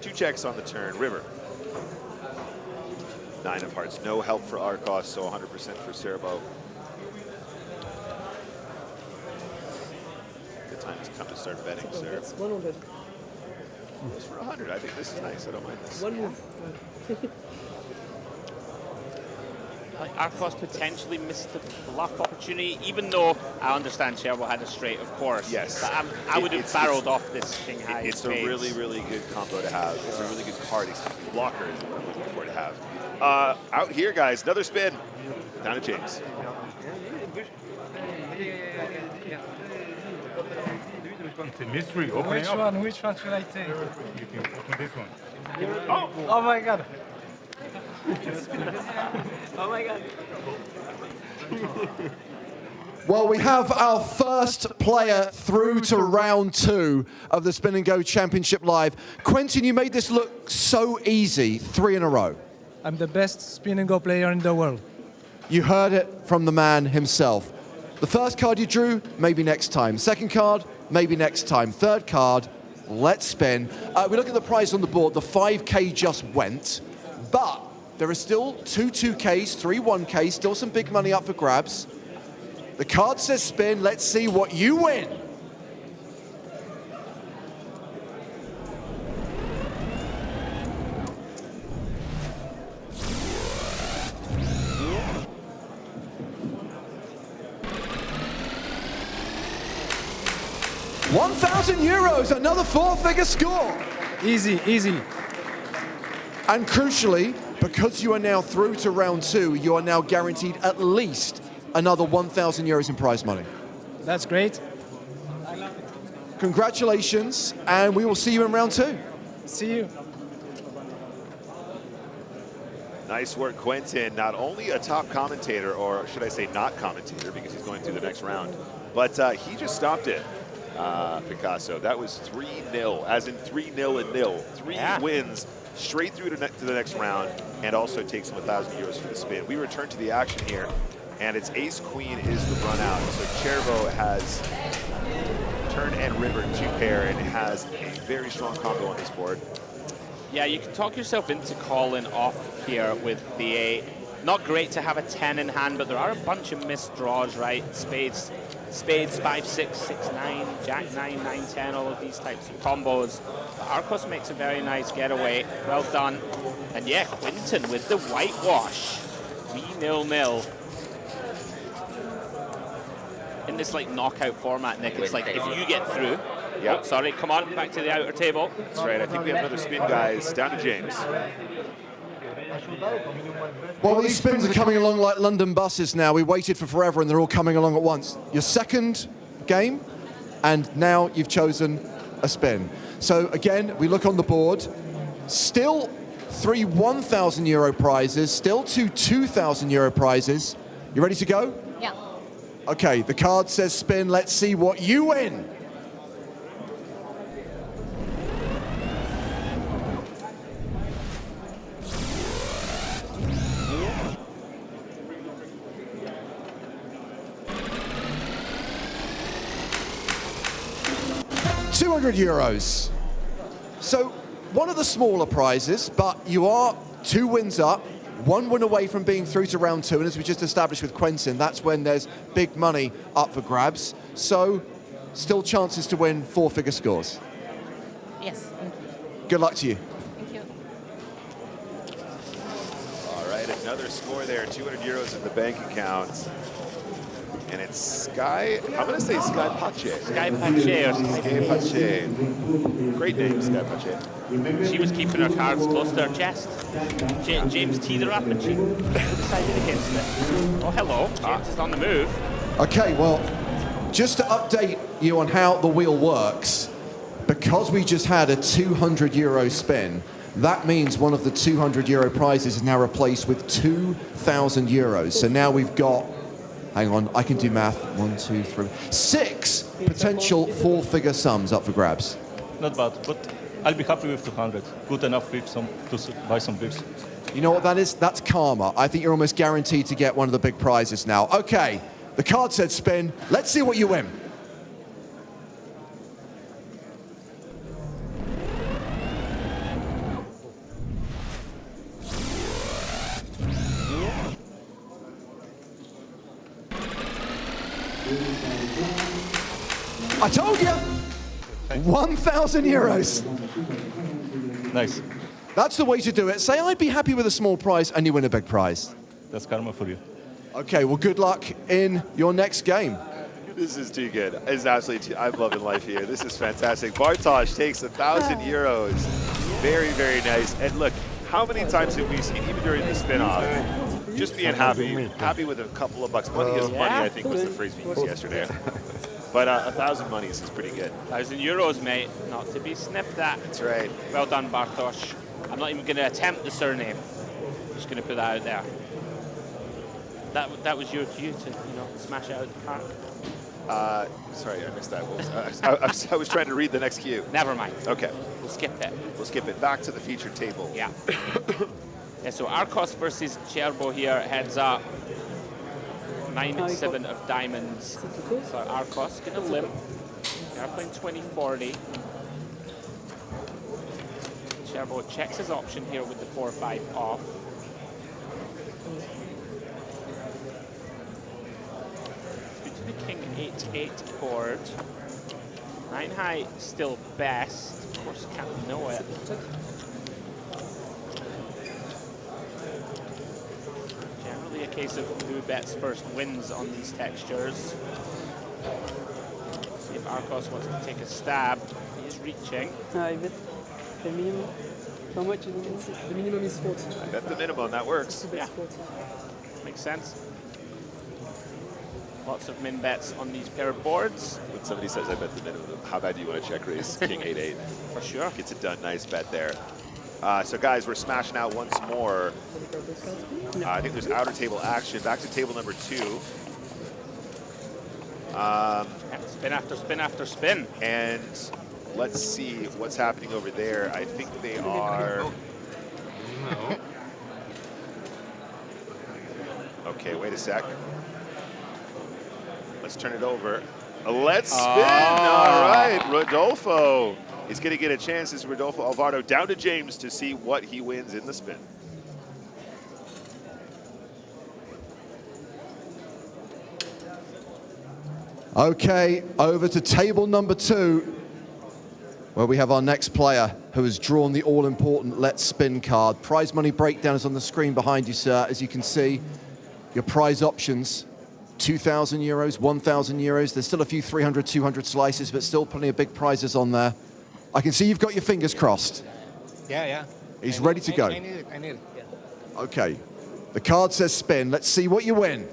2 checks on the turn. River. 9 of hearts. No help for Arcos, so 100% for Cerbo. The time has come to start betting, sir. That's 100. It's for 100. I think this is nice. I don't mind this. One move. Like Arcos potentially missed the bluff opportunity, even though I understand Cherbo had a straight, of course. Yes. But I would have barreled off this king high. It's a spades. really, really good combo to have. It's a really good card. Blocker is what I'm looking for to have. Out here, guys. Another spin. Down to James. It's a mystery. Open up. Which one should I take? You can open this one. Oh my god. Oh my god. Well, we have our first player through to round 2 of the Spin&Go Championship Live. Quentin, you made this look so easy, 3 in a row. I'm the best Spin&Go player in the world. You heard it from the man himself. The first card you drew, maybe next time. Second card, maybe next time. Third card, let's spin. We look at the prize on the board. The 5K just went, but there are still 2 2Ks, 3 1Ks, still some big money up for grabs. The card says spin. Let's see what you win. €1,000, another 4-figure score. Easy, easy. And crucially, because you are now through to round 2, you are now guaranteed at least another €1,000 in prize money. That's great. Congratulations, and we will see you in round 2. See you. Nice work, Quentin. Not only a top commentator, or should I say not commentator, because he's going through the next round, but he just stopped it, Picasso. That was 3-0, as in 3-0 and 0. 3 wins straight through to the next round, and also takes him €1,000 for the spin. We return to the action here, and it's ace-queen is the run out. So Chervo has turn and river 2 pair, and has a very strong combo on this board. Yeah, you can talk yourself into calling off here with the 8. Not great to have a 10 in hand, but there are a bunch of missed draws, right? Spades 5, 6, 6, 9, Jack 9, 9, 10, all of these types of combos. But Arcos makes a very nice getaway. Well done. And yeah, Quentin with the whitewash. 3-0-0. In this like knockout format, Nick, it's like if you get through. Yep. Oh, sorry, come on, back to the outer table. That's right. I think we have another spin, guys. Down to James. Well, these spins are coming along like London buses now. We waited for forever and they're all coming along at once. Your second game, and now you've chosen a spin. So again, we look on the board. Still 3 €1,000 prizes, still 2 €2,000 prizes. You ready to go? Yeah. Okay, the card says spin. Let's see what you win. €200. So one of the smaller prizes, but you are 2 wins up, 1 win away from being through to round 2, and as we just established with Quentin, that's when there's big money up for grabs. So still chances to win 4-figure scores. Yes. Thank you. Good luck to you. Thank you. All right, another score there. €200 in the bank account. And it's Sky, I'm going to say Sky Pache. Sky Pache or Sky Pache. Great name, Sky Pache. She was keeping her cards close to her chest. James teed her up and she decided against it. Oh, hello. James is on the move. Okay, well, just to update you on how the wheel works, because we just had a €200 spin, that means one of the €200 prizes is now replaced with €2,000. So now we've got, hang on, I can do math. 1, 2, 3, 6 potential 4-figure sums up for grabs. Not bad, but I'll be happy with 200. Good enough with some to buy some bips. You know what that is? That's karma. I think you're almost guaranteed to get one of the big prizes now. Okay, the card said spin. Let's see what you win. I told you! €1,000. Nice. That's the way to do it. Say, I'd be happy with a small prize, and you win a big prize. That's karma for you. Okay, well, good luck in your next game. This is too good. It's absolutely I'm loving life here. This is fantastic. Bartosz takes €1,000. Very, very nice. And look, how many times have we seen, even during the spin-off, just being happy with a couple of bucks. Money is money, I think was the phrase we used yesterday. But 1,000 monies is pretty good. 1,000 euros, mate. Not to be sniffed at. That's right. Well done, Bartosz. I'm not even going to attempt the surname. I'm just going to put that out there. That was your cue to, smash it out of the park. Sorry, I missed that. I was trying to read the next cue. Never mind. Okay. We'll skip it. We'll skip it. Back to the featured table. Yeah. Yeah, so Arcos versus Cherbo here, heads up. 9-7 of diamonds. So Arcos going to limp. They're playing 20-40. Cherbo checks his option here with the 4-5 off. To the king 8-8 board. 9 high still best. Of course, can't know it. Generally a case of who bets first wins on these textures. See if Arcos wants to take a stab. He is reaching. I bet the minimum. How much is it? The minimum is 40. I bet the minimum, that works. Yeah. 40. Makes sense. Lots of min bets on these pair of boards. When somebody says I bet the minimum, how bad do you want to check raise king 8-8? For sure. Gets it done. Nice bet there. So guys, we're smashing out once more. I think there's outer table action. Back to table number 2. Spin after spin after spin. And let's see what's happening over there. I think they are... Okay, wait a sec. Let's turn it over. Let's spin. All right, Rodolfo is going to get a chance. This is Rodolfo Alvarado down to James to see what he wins in the spin. Okay, over to table number 2, where we have our next player who has drawn the all-important Let's Spin card. Prize money breakdown is on the screen behind you, sir. As you can see, your prize options, 2,000 euros, 1,000 euros. There's still a few 300, 200 slices, but still plenty of big prizes on there. I can see you've got your fingers crossed. Yeah. He's ready to go. I need it. Yeah. Okay, the card says spin. Let's see what you win.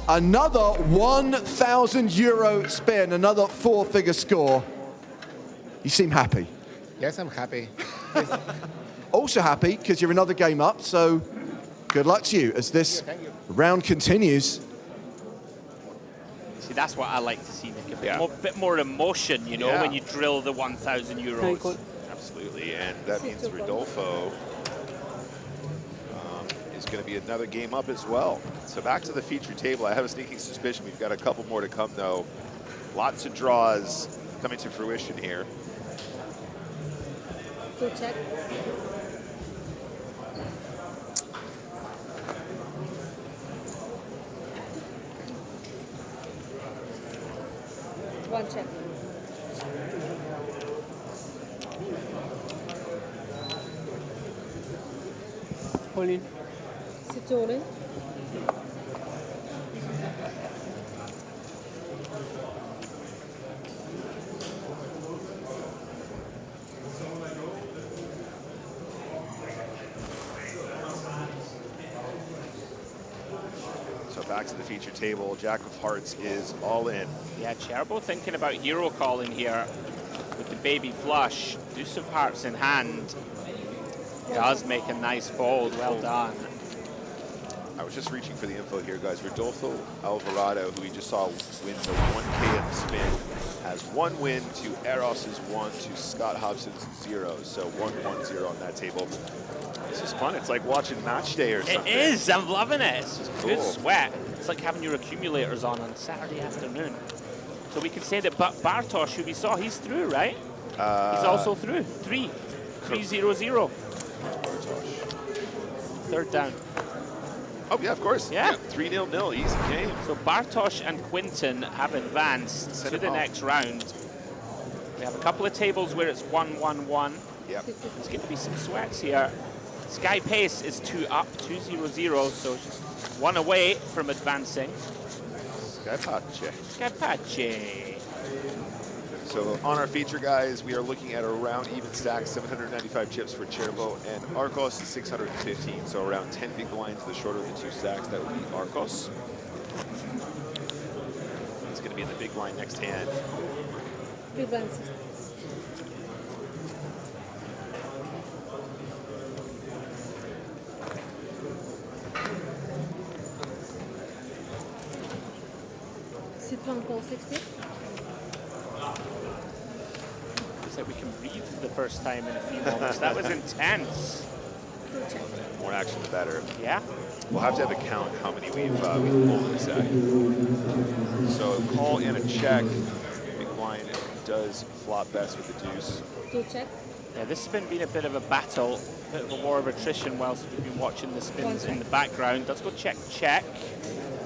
Another 1,000 euro spin, another 4-figure score. You seem happy. Yes, I'm happy. Also happy because you're another game up, so good luck to you as this round continues. See, that's what I like to see, Nick. A bit more emotion, when you drill the 1,000 euros. Absolutely, and that means Rodolfo is going to be another game up as well. So back to the feature table. I have a sneaking suspicion we've got a couple more to come, though. Lots of draws coming to fruition here. Go check. One check. All in. Sit all in. So back to the feature table. Jack of Hearts is all in. Yeah, Cherbo thinking about hero calling here with the baby flush. Deuce of Hearts in hand. Does make a nice fold. Well done. I was just reaching for the info here, guys. Rodolfo Alvarado, who we just saw win the 1K at the spin, has 1 win to Eros's 1 to Scott Hobson's 0. So 1-1-0 on that table. This is fun. It's like watching match day or something. It is. I'm loving it. It's just cool. Good sweat. It's like having your accumulators on Saturday afternoon. So we can say that Bartosz, who we saw, he's through, right? He's also through. 3-0-0. Third down. Oh, yeah, of course. Yeah. 3-0-0, easy game. So Bartosz and Quinton have advanced to the next round. We have a couple of tables where it's 1-1-1. Yep. There's going to be some sweats here. Sky Pace is 2 up, 2-0-0, so just 1 away from advancing. Skypache. Skypache. So on our feature, guys, we are looking at around even stacks, 795 chips for Cherbo and Arcos, 615. So around 10 big blinds. The shorter of the two stacks, that would be Arcos. It's going to be in the big blind next hand. Big blinds. Sit one call 60. Looks like we can breathe for the first time in a few moments. That was intense. More action, the better. Yeah. We'll have to have a count how many we've pulled in a set. So call and a check. Big blind does flop best with the deuce. Two check. Yeah, this has been a bit of a battle, a bit of a war of attrition whilst we've been watching the spins in the background. Let's go check, check.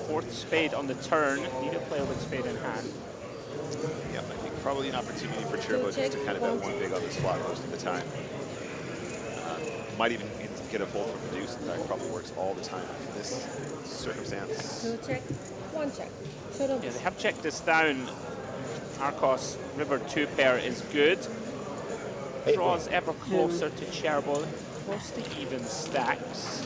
Fourth spade on the turn. Need a player with spade in hand. Yeah, I think probably an opportunity for Cherbo just to kind of bet one big on this flop most of the time. Might even get a fold from the deuce. In fact, probably works all the time in this circumstance. Two check. One check. Showdown. Yeah, they have checked this down. Arcos River 2 pair is good. Draws ever closer to Cherbo, close to even stacks.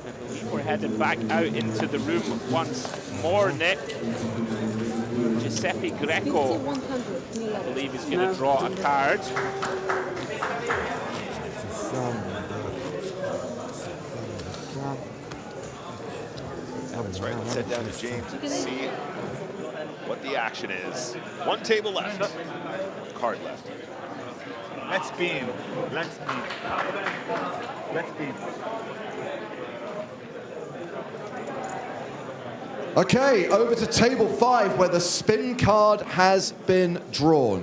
I believe we're heading back out into the room once more, Nick. Giuseppe Greco, 100. I believe, is going to draw a card. That's right. Let's head down to James and see what the action is. One table left. Card left. Let's spin. Let's spin. Let's spin. Okay, over to table 5 where the spin card has been drawn.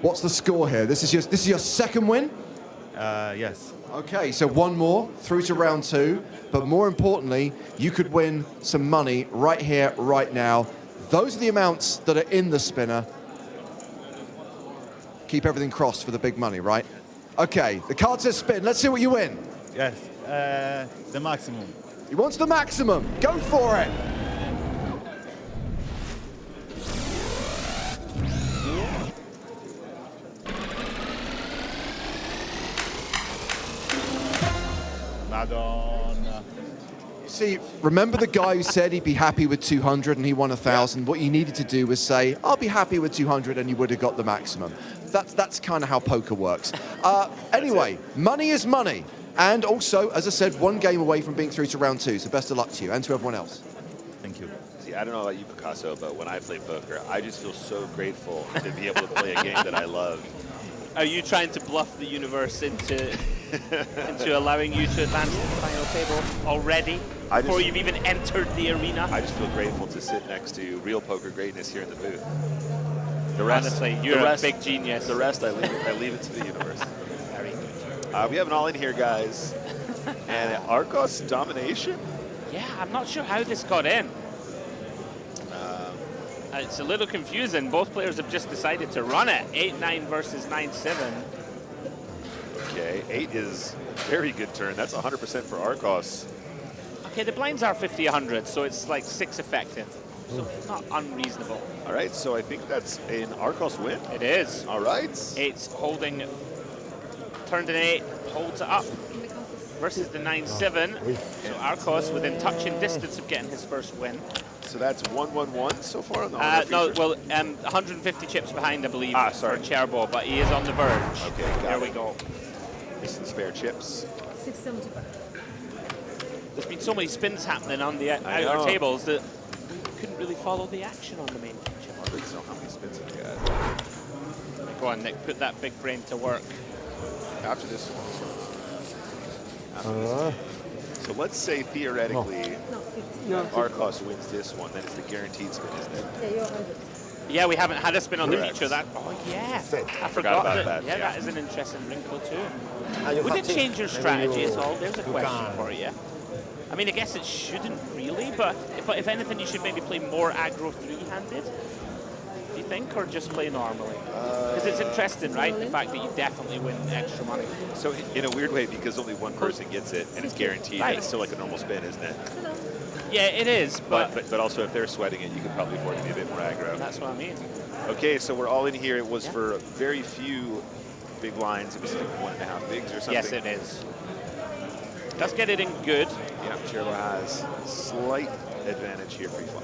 What's the score here? This is your second win? Yes. Okay, so one more through to round 2, but more importantly, you could win some money right here, right now. Those are the amounts that are in the spinner. Keep everything crossed for the big money, right? Okay, the card says spin. Let's see what you win. Yes. The maximum. He wants the maximum. Go for it. Madonna. See, remember the guy who said he'd be happy with 200 and he won 1,000? What you needed to do was say, I'll be happy with 200 and you would have got the maximum. That's kind of how poker works. Anyway, money is money. And also, as I said, one game away from being through to round 2. So best of luck to you and to everyone else. Thank you. See, I don't know about you, Picasso, but when I play poker, I just feel so grateful to be able to play a game that I love. Are you trying to bluff the universe into allowing you to advance to the final table already? Before you've even entered the arena? I just feel grateful to sit next to real poker greatness here in the booth. The rest, honestly, you're a big genius. The rest, I leave it to the universe. Very good. We have an all-in here, guys. And Arcos domination? Yeah, I'm not sure how this got in. It's a little confusing. Both players have just decided to run it. 8-9 versus 9-7. Okay, 8 is very good turn. That's 100% for Arcos. Okay, the blinds are 50-100, so it's like 6 effective. So not unreasonable. All right, so I think that's an Arcos win. It is. All right. 8's holding, turned an 8, holds it up versus the 9-7. So Arcos within touching distance of getting his first win. So that's 1-1-1 so far on the no, well, 150 chips behind, I believe, for Cherbo, but he is on the verge. Okay, there we go. This is the spare chips. 675. There's been so many spins happening on the outer tables that you couldn't really follow the action on the main feature. I'd like to know how many spins have you got. Go on, Nick, put that big brain to work. After this one. So let's say theoretically, Arcos wins this one. Then it's the guaranteed spin, isn't it? Yeah, you're 100. Yeah, we haven't had a spin on the Correct. feature. I Forgot forgot about that. that, Yeah, yeah. that is an interesting wrinkle too. Would it change your strategy at all? There's a question for you. I mean, I guess it shouldn't really, but if anything, you should maybe play more aggro three-handed. Do you think, or just play normally? Because it's interesting, right? The fact that you definitely win extra money. So in a weird way, because only one person gets it and it's guaranteed, Right. it's still like a normal spin, isn't it? Yeah, it is, But also if they're sweating it, you could probably afford to be a bit more aggro. that's what I mean. Okay, so we're all in here. It was for very few big blinds. It was like 1.5 bigs or something. Yes, it is. Does get it in good. Yeah, Cherbo has slight advantage here pre-flop.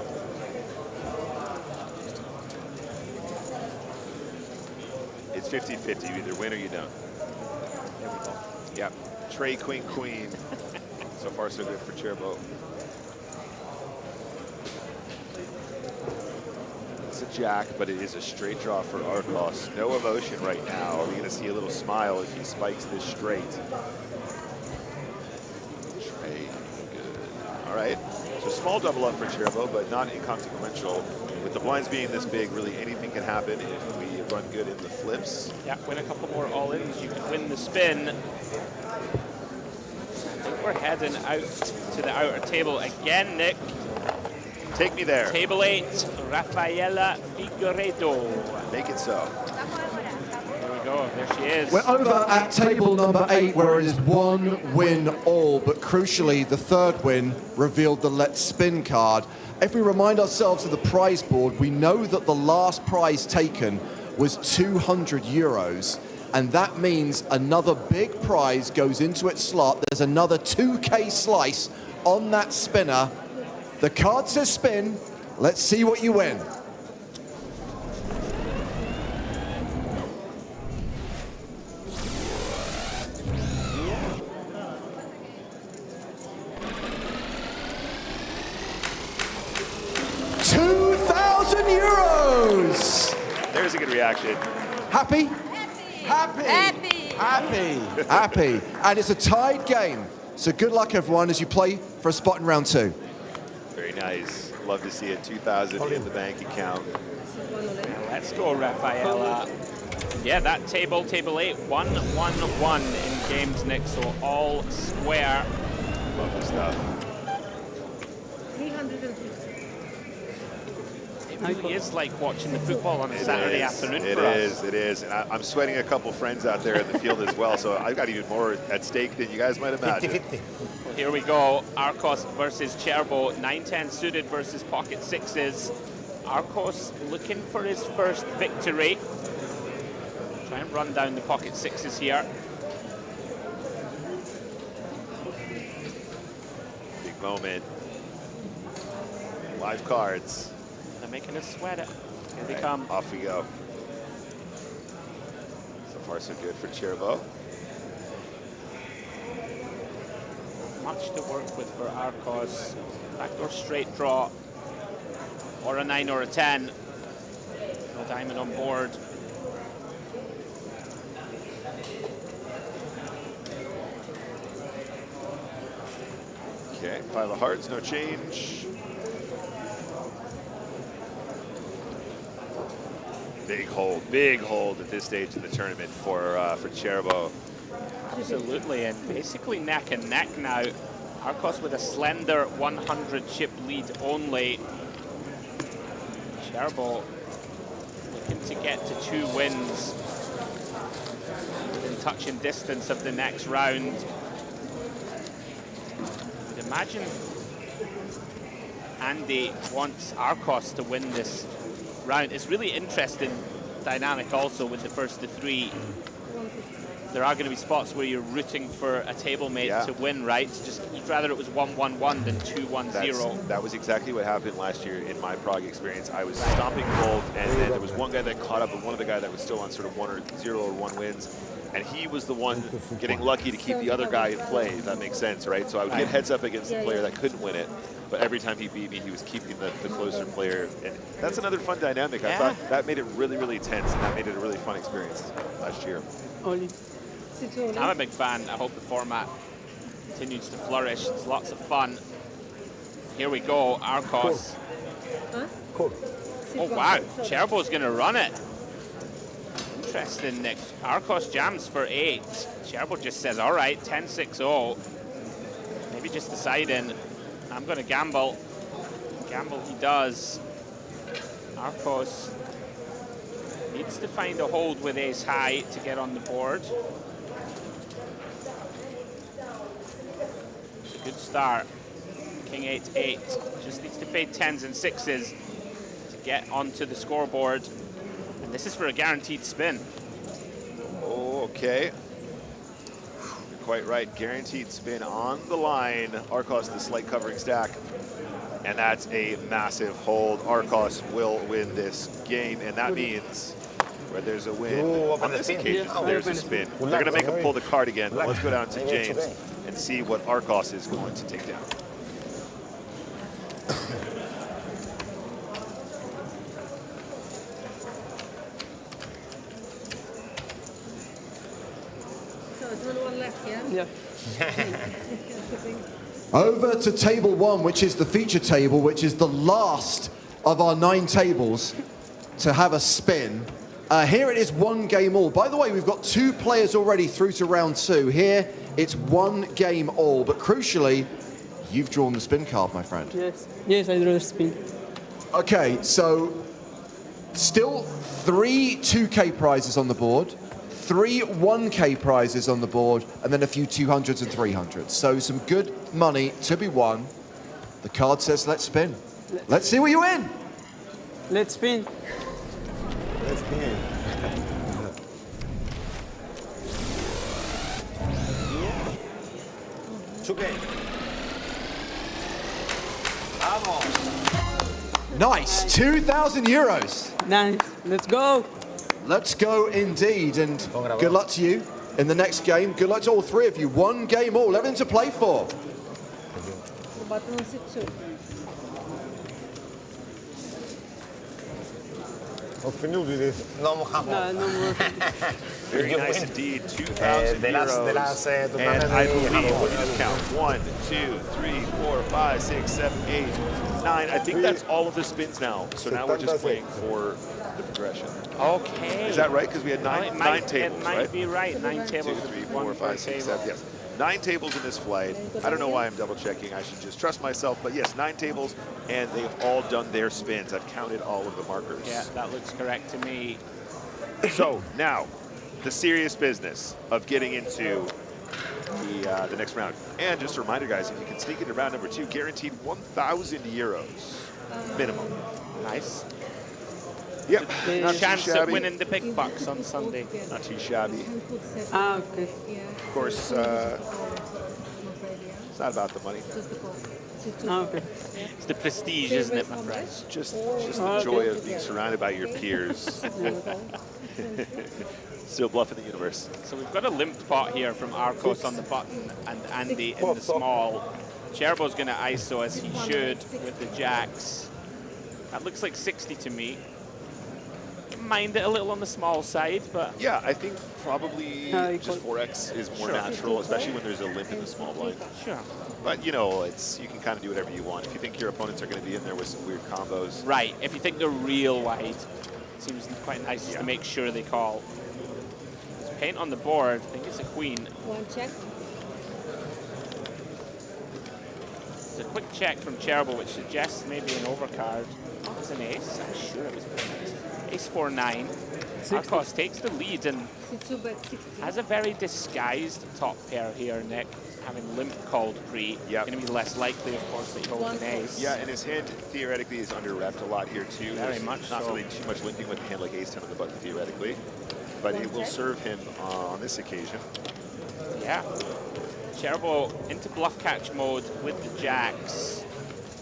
It's 50-50. You either win or you don't. There we go. Yep. Trey, queen, queen. So far, so good for Cherbo. It's a jack, but it is a straight draw for Arcos. No emotion right now. Are we going to see a little smile if he spikes this straight? Trey, good. All right. So small double up for Cherbo, but not inconsequential. With the blinds being this big, really anything can happen if we run good in the flips. Yeah, win a couple more all-ins. You can win the spin. I think we're heading out to the outer table again, Nick. Take me there. Table 8, Rafaela Figueiredo. Make it so. There we go, there she is. We're over at table number 8, where it is 1 win all, but crucially, the third win revealed the Let's Spin card. If we remind ourselves of the prize board, we know that the last prize taken was 200 euros, and that means another big prize goes into its slot. There's another 2K slice on that spinner. The card says spin. Let's see what you win. €2,000! There's a good reaction. Happy? Happy. Happy. Happy. And it's a tied game. So good luck, everyone, as you play for a spot in round 2. Very nice. Love to see it. 2,000 in the bank account. Let's go, Rafaela. Yeah, that table 8, 1-1-1 in games, Nick, so all square. Love the stuff. 350. It really is like watching the football on a Saturday afternoon for us. It is. And I'm sweating a couple friends out there in the field as well, so I've got even more at stake than you guys might imagine. 50-50. Here we go, Arcos versus Cherbo, 9-10 suited versus pocket sixes. Arcos looking for his first victory. Try and run down the pocket sixes here. Big moment. Live cards. They're making us sweat it. Here they Right, come. off we go. So far, so good for Cherbo. Much to work with for Arcos. Backdoor straight draw, or a 9 or a 10. No diamond on board. Okay, 5 of hearts, no change. Big hold at this stage in the tournament for Cherbo. Absolutely, and basically neck and neck now. Arcos with a slender 100 chip lead only. Cherbo looking to get to 2 wins within touching distance of the next round. I'd imagine Andy wants Arcos to win this round. It's really interesting dynamic also with the first of 3. There are going to be spots where you're rooting for a table mate to win, right? Just you'd rather it was 1-1-1 than 2-1-0. That was exactly what happened last year in my Prague experience. I was stomping both, and then there was one guy that caught up, and one of the guy that was still on sort of 1 or 0 or 1 wins, and he was the one getting lucky to keep the other guy in play, if that makes sense, right? So I would get heads up against the player that couldn't win it, but every time he beat me, he was keeping the closer player, and that's another fun dynamic. I thought that made it really, really tense, and that made it a really fun experience last year. I'm a big fan. I hope the format continues to flourish. It's lots of fun. Here we go, Arcos. Cool. Oh wow, Cherbo's going to run it. Interesting, Nick. Arcos jams for 8. Cherbo just says, all right, 10-6-0. Maybe just deciding, I'm going to gamble. Gamble he does. Arcos Needs to find a hold with ace high to get on the board. It's a good start. King 8-8. Just needs to fade 10s and 6s to get onto the scoreboard. And this is for a guaranteed spin. Okay. You're quite right. Guaranteed spin on the line. Arcos, the slight covering stack. And that's a massive hold. Arcos will win this game, and that means where there's a win on this occasion, there's a spin. They're going to make him pull the card again, but let's go down to James and see what Arcos is going to take down. So it's only one left, yeah? Yeah. Over to table 1, which is the feature table, which is the last of our 9 tables to have a spin. Here it is 1 game all. By the way, we've got 2 players already through to round 2. Here, it's 1 game all. But crucially, you've drawn the spin card, my friend. Yes. Yes, I draw the spin. Okay, so still 3 2K prizes on the board, 3 1K prizes on the board, and then a few 200s and 300s. So some good money to be won. The card says let's spin. Let's see what you win. Let's spin. Let's spin. Okay. Vamos. Nice, 2,000 euros. Nice. Let's go. Let's go indeed, and good luck to you in the next game. Good luck to all 3 of you. 1 game all, everything to play for. The button is it too. No more. No, no more. Very nice indeed, 2,000 de las euros. And I believe, what did you count? 1, 2, 3, 4, 5, 6, 7, 8, 9. I think that's all of the spins now. So now we're just waiting for the progression. Okay. Is that right? Because we had nine tables, It might right? be right. 9 tables. 2, 3, 4, 5, 6, 7, yes. 9 tables in this flight. I don't know why I'm double checking. I should just trust myself. But yes, 9 tables, and they've all done their spins. I've counted all of the markers. Yeah, that looks correct to me. So now, the serious business of getting into the next round. And just a reminder, guys, if you can sneak into round number 2, guaranteed 1,000 euros minimum. Nice. Yep. Not too Chance at shabby. winning the big bucks on Sunday. Not too shabby. Ah, okay. Of course, it's not about the money. Ah, okay. It's the prestige, isn't it, my friend? Just the joy of being surrounded by your peers. Still bluffing the universe. So we've got a limped pot here from Arcos on the button and Andy in the small. Cherbo's going to ISO as he should with the jacks. That looks like 60 to me. Mind it a little on the small side, but Yeah, I think probably just 4x is more natural, especially when there's a limp in the small blind. sure. But you know, you can kind of do whatever you want. If you think your opponents are going to be in there with some weird combos. Right, if you think they're real wide, it seems quite nice just to make sure they call. There's paint on the board. I think it's a queen. 1 check. It's a quick check from Cherbo, which suggests maybe an overcard. Oh, it's an ace. I'm sure it was an ace. Ace 4-9. Arcos takes the lead and C2 bet 60. has a very disguised top pair here, Nick. Having limp called pre. Yep. Going to be less likely, of course, that he holds an ace. Yeah, and his hand theoretically is under-repped a lot here too. Very There's much not so. really too much limping with a hand like ace-10 on the button theoretically. But it will serve him on this occasion. Yeah. Cherbo into bluff catch mode with the jacks.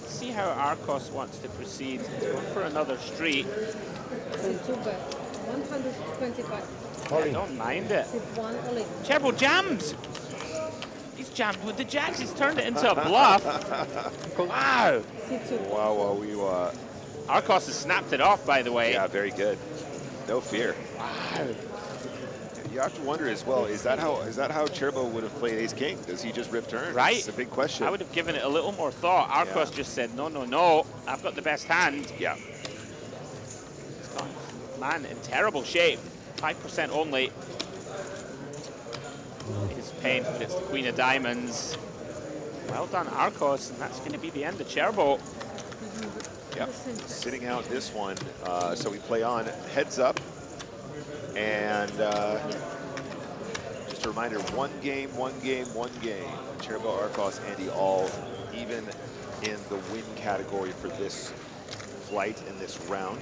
See how Arcos wants to proceed. He's going for another street. C2 bet 125. I don't mind it. C1 all in. Cherbo jams! He's jammed with the jacks. He's turned it into a bluff. Wow. C2. Wow, Arcos has snapped it off, by the way. yeah, very good. No fear. Wow. You have to wonder as well, is that how Cherbo would have played ace-king? Does he just rip turn? Right. It's a big question. I would have given it a little more thought. Arcos just said, no, no, no. I've got the best hand. Yeah. He's gone, man, in terrible shape. 5% only. His paint, but it's the queen of diamonds. Well done, Arcos, and that's going to be the end of Cherbo. Yep. Sitting out this one. So we play on heads up. And just a reminder, one game, one game, one game. Cherbo, Arcos, Andy, all even in the win category for this flight in this round.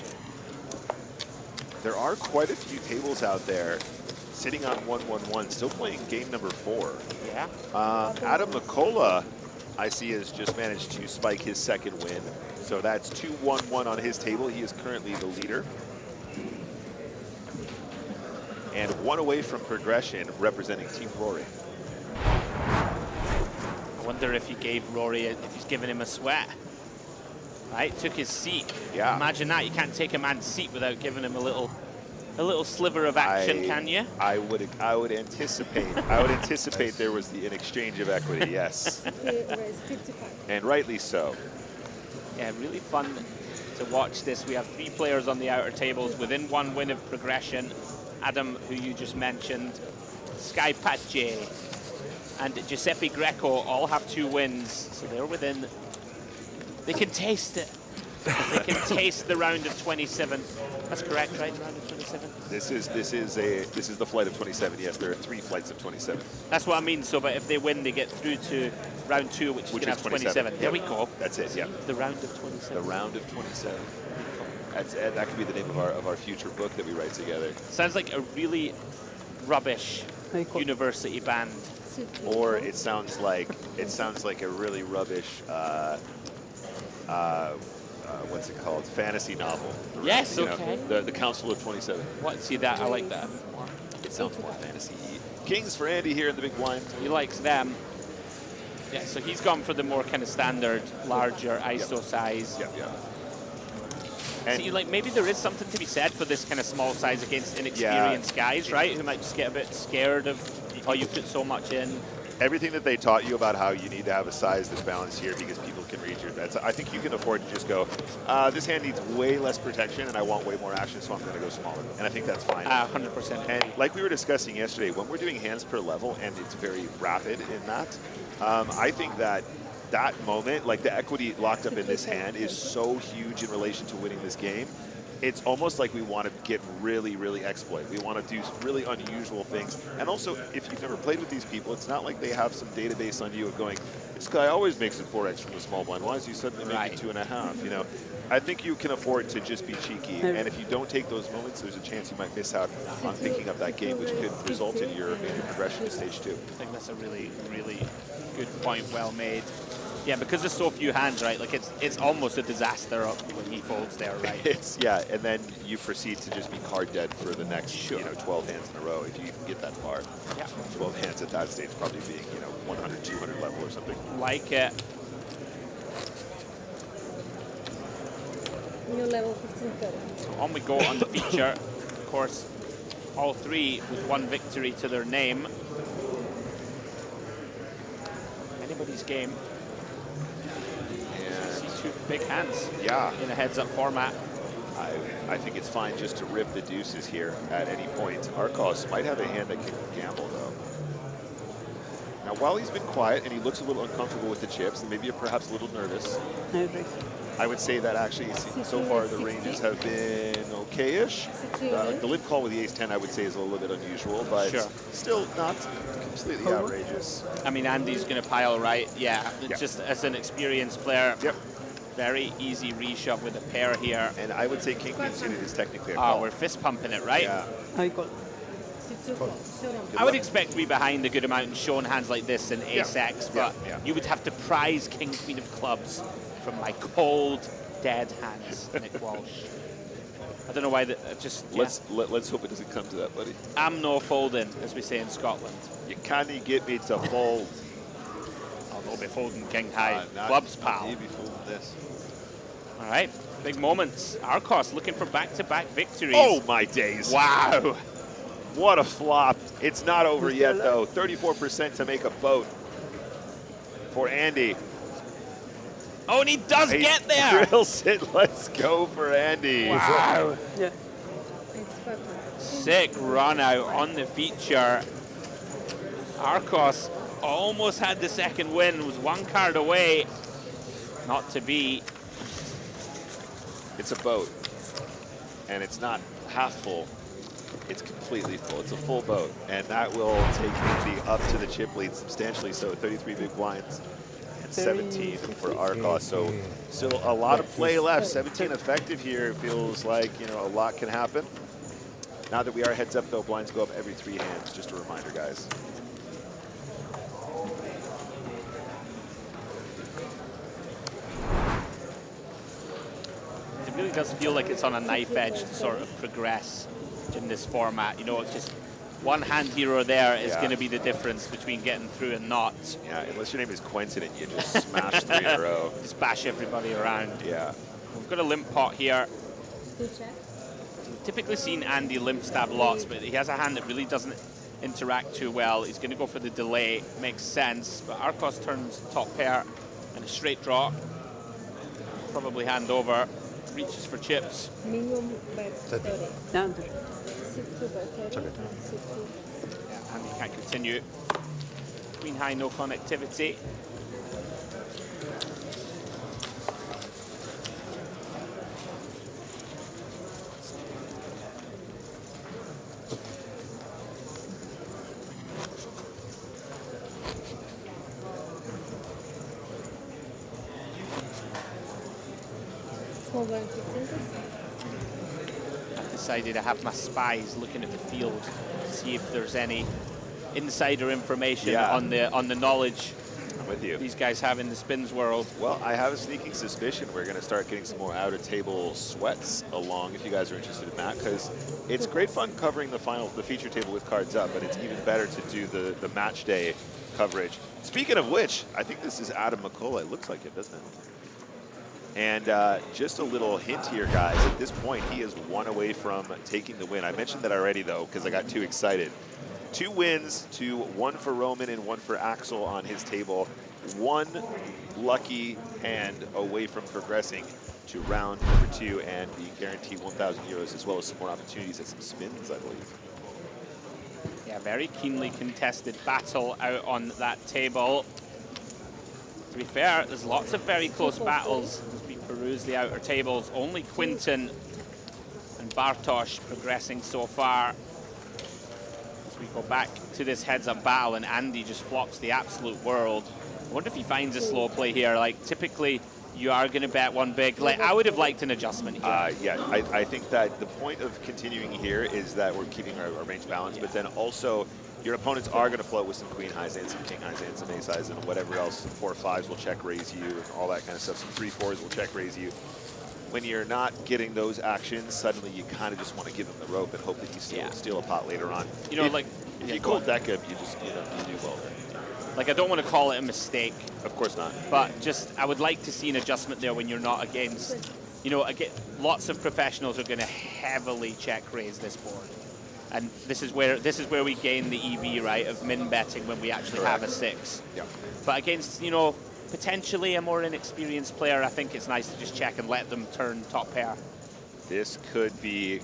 There are quite a few tables out there sitting on 1-1-1, still playing game number 4. Yeah. Adam McCullough, I see, has just managed to spike his second win. So that's 2-1-1 on his table. He is currently the leader. And one away from progression, representing Team Rory. I wonder if he gave Rory, if he's given him a sweat. Right, took his seat. Yeah. Imagine that. You can't take a man's seat without giving him a little sliver of action, can you? I would anticipate there was an exchange of equity, yes. And rightly so. Yeah, really fun to watch this. We have 3 players on the outer tables within 1 win of progression. Adam, who you just mentioned, Sky Pache, and Giuseppe Greco all have 2 wins, so they're within. They can taste it. They can taste the round of 27. That's correct, right? Round of 27. This is the flight of 27. Yes, there are 3 flights of 27. That's what I mean. So, but if they win, they get through to round 2, which is going to have 27. There we go. That's it. Yeah. The round of 27. The round of 27. That could be the name of our future book that we write together. Sounds like a really rubbish university band. Or it sounds like a really rubbish what's it called? Fantasy novel. Yes, you okay. know, the Council of 27. What? See that? I like that. It sounds more fantasy. Kings for Andy here in the big blind. He likes them. Yeah, so he's gone for the more kind of standard, larger ISO size. Yeah, yeah. See, like maybe there is something to be said for this kind of small size against inexperienced guys, right? Who might just get a bit scared of how you put so much in. Everything that they taught you about how you need to have a size that's balanced here because people can read your bets. I think you can afford to just go, this hand needs way less protection and I want way more action, so I'm going to go smaller. And I think that's fine. 100%. And like we were discussing yesterday, when we're doing hands per level and it's very rapid in that, I think that moment, like the equity locked up in this hand, is so huge in relation to winning this game. It's almost like we want to get really, really exploit. We want to do really unusual things. And also, if you've never played with these people, it's not like they have some database on you of going, this guy always makes it 4x from the small blind. Why is he suddenly making 2.5? You know, I think you can afford to just be cheeky. And if you don't take those moments, there's a chance you might miss out on picking up that game, which could result in your progression to stage 2. I think that's a really, really good point, well made. Yeah, because there's so few hands, right? Like it's almost a disaster when he folds there, right? And then you proceed to just be card dead for the next 12 hands in a row if you can get that far. Yeah. 12 hands at that stage probably being 100, 200 level or something. Like it. New level 1530. On we go on the feature. Of course, all 3 with 1 victory to their name. Anybody's game. See 2 big hands. Yeah. In a heads-up format. I think it's fine just to rip the deuces here at any point. Arcos might have a hand that can gamble, though. Now, while he's been quiet and he looks a little uncomfortable with the chips and maybe perhaps a little nervous, I would say that actually so far the ranges have been okay-ish. The lip call with the ace-10 I would say is a little bit unusual, but still not completely outrageous. I mean, Andy's going to pile right. Yeah, just as an experienced player. Yep. Very easy reshove with a pair here. And I would say king queen suited is technically a call. Oh, we're fist pumping it, right? Yeah. I would expect to be behind a good amount in shown hands like this in ace-x, but you would have to prize king queen of clubs from my cold, dead hands, Nick Walsh. I don't know why that just. Let's hope it doesn't come to that, buddy. I'm no folding, as we say in Scotland. You can't get me to fold. I'll no be folding king high. Clubs, pal. You be folding this. All right, big moments. Arcos looking for back-to-back victories. Oh my days! Wow. What a flop. It's not over yet, though. 34% to make a boat for Andy. Oh, and he does get there. Drills it. Let's go for Andy. Wow. Yeah. Sick run out on the feature. Arcos almost had the second win, was 1 card away. Not to be. It's a boat, and it's not half full. It's completely full. It's a full boat, and that will take Andy up to the chip lead substantially. So 33 big blinds and 17 for Arcos. So still a lot of play left. 17 effective here. Feels like, you know, a lot can happen. Now that we are heads up, though, blinds go up every 3 hands. Just a reminder, guys. It really does feel like it's on a knife edge to sort of progress in this format. You know, it's just one hand here or there is going to be the difference between getting through and not. Yeah, unless your name is Quentin and you just smash 3 in a row. Just bash everybody around. Yeah. We've got a limp pot here. Good check. We've typically seen Andy limp stab lots, but he has a hand that really doesn't interact too well. He's going to go for the delay. Makes sense. But Arcos turns top pair and a straight draw. Probably hand over. Reaches for chips. Minimum bet 30. Down. Sit 2 bet 30. Sit 2. Yeah, Andy can't continue. Queen high, no connectivity. Small blind 15. I've decided to have my spies looking at the field, see if there's any insider information on the knowledge I'm with you. these guys have in the spins world. Well, I have a sneaking suspicion we're going to start getting some more out-of-table sweats along, if you guys are interested in that, because it's great fun covering the feature table with cards up, but it's even better to do the match day coverage. Speaking of which, I think this is Adam McCullough. It looks like it, doesn't it? And just a little hint here, guys. At this point, he is 1 away from taking the win. I mentioned that already, though, because I got too excited. 2 wins to 1 for Roman and 1 for Axel on his table. 1 lucky hand away from progressing to round number 2 and being guaranteed 1,000 euros, as well as some more opportunities at some spins, I believe. Yeah, very keenly contested battle out on that table. To be fair, there's lots of very close battles as we peruse the outer tables. Only Quinton and Bartosz progressing so far. As we go back to this heads-up battle, and Andy just flops the absolute world. I wonder if he finds a slow play here. Like, typically, you are going to bet 1 big. Like, I would have liked an adjustment here. Yeah, I think that the point of continuing here is that we're keeping our range balance, but then also your opponents are going to float with some queen highs and some king highs and some ace highs and whatever else. 4 5s will check raise you and all that kind of stuff. Some 3 4s will check raise you. When you're not getting those actions, suddenly you kind of just want to give him the rope and hope that you steal a pot later on. You know, if you cold deck him, you just you do well. Like, I don't want to call it a mistake. Of course not. But just, I would like to see an adjustment there when you're not against, you know, lots of professionals are going to heavily check raise this board. And this is where we gain the EV, right, of min betting when we actually have a 6. Yeah. But against, you know, potentially a more inexperienced player, I think it's nice to just check and let them turn top pair. This could be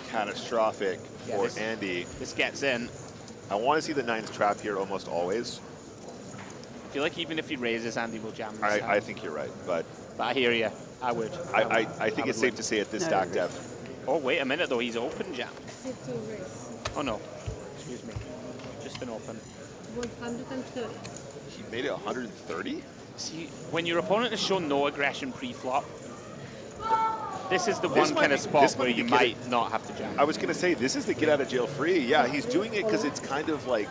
catastrophic for Andy. This gets in. I want to see the 9s trap here almost always. I feel like even if he raises, Andy will jam this I think you're right, but I hear you. I would. I think it's safe to say at this stack depth. Oh, wait a minute, though. He's open jam. Sit 2 raise. Oh, no. Excuse me. Just an open. 130. He made it 130? See, when your opponent has shown no aggression pre-flop, this is the one kind of spot where you might not have to jam. I was going to say, this is the get out of jail free. Yeah, he's doing it because it's kind of like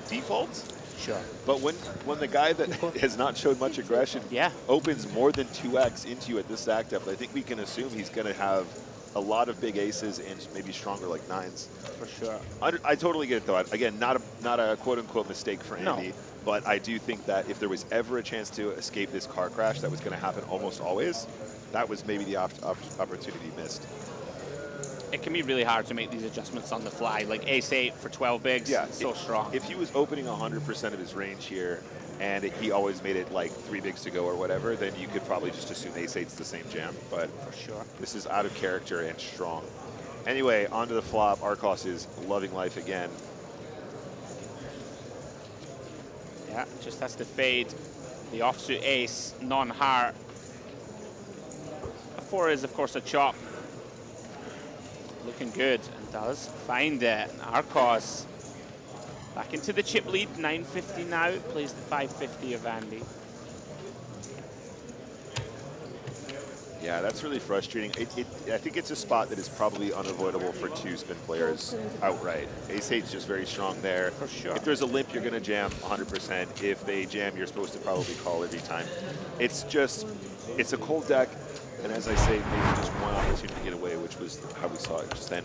default. Sure. But when the guy that has not showed much aggression opens more than 2x into you at this stack depth, I think we can assume he's going to have a lot of big aces and maybe stronger like 9s. For sure. I totally get it, though. Again, not a quote-unquote mistake for Andy. No. But I do think that if there was ever a chance to escape this car crash, that was going to happen almost always. That was maybe the opportunity missed. It can be really hard to make these adjustments on the fly. Like ace-8 for 12 bigs, so strong. If he was opening 100% of his range here, and he always made it like 3 bigs to go or whatever, then you could probably just assume ace-8's the same jam. But for sure, this is out of character and strong. Anyway, onto the flop. Arcos is loving life again. Yeah, just has to fade the offsuit ace, non-heart. A 4 is, of course, a chop. Looking good. And Does find it. Arcos back into the chip lead, 950 now. Plays the 550 of Andy. Yeah, that's really frustrating. I think it's a spot that is probably unavoidable for two spin players outright. Ace-8's just very strong there. For sure. If there's a limp, you're going to jam 100%. If they jam, you're supposed to probably call every time. It's a cold deck, and as I say, maybe just one opportunity to get away, which was how we saw it just then.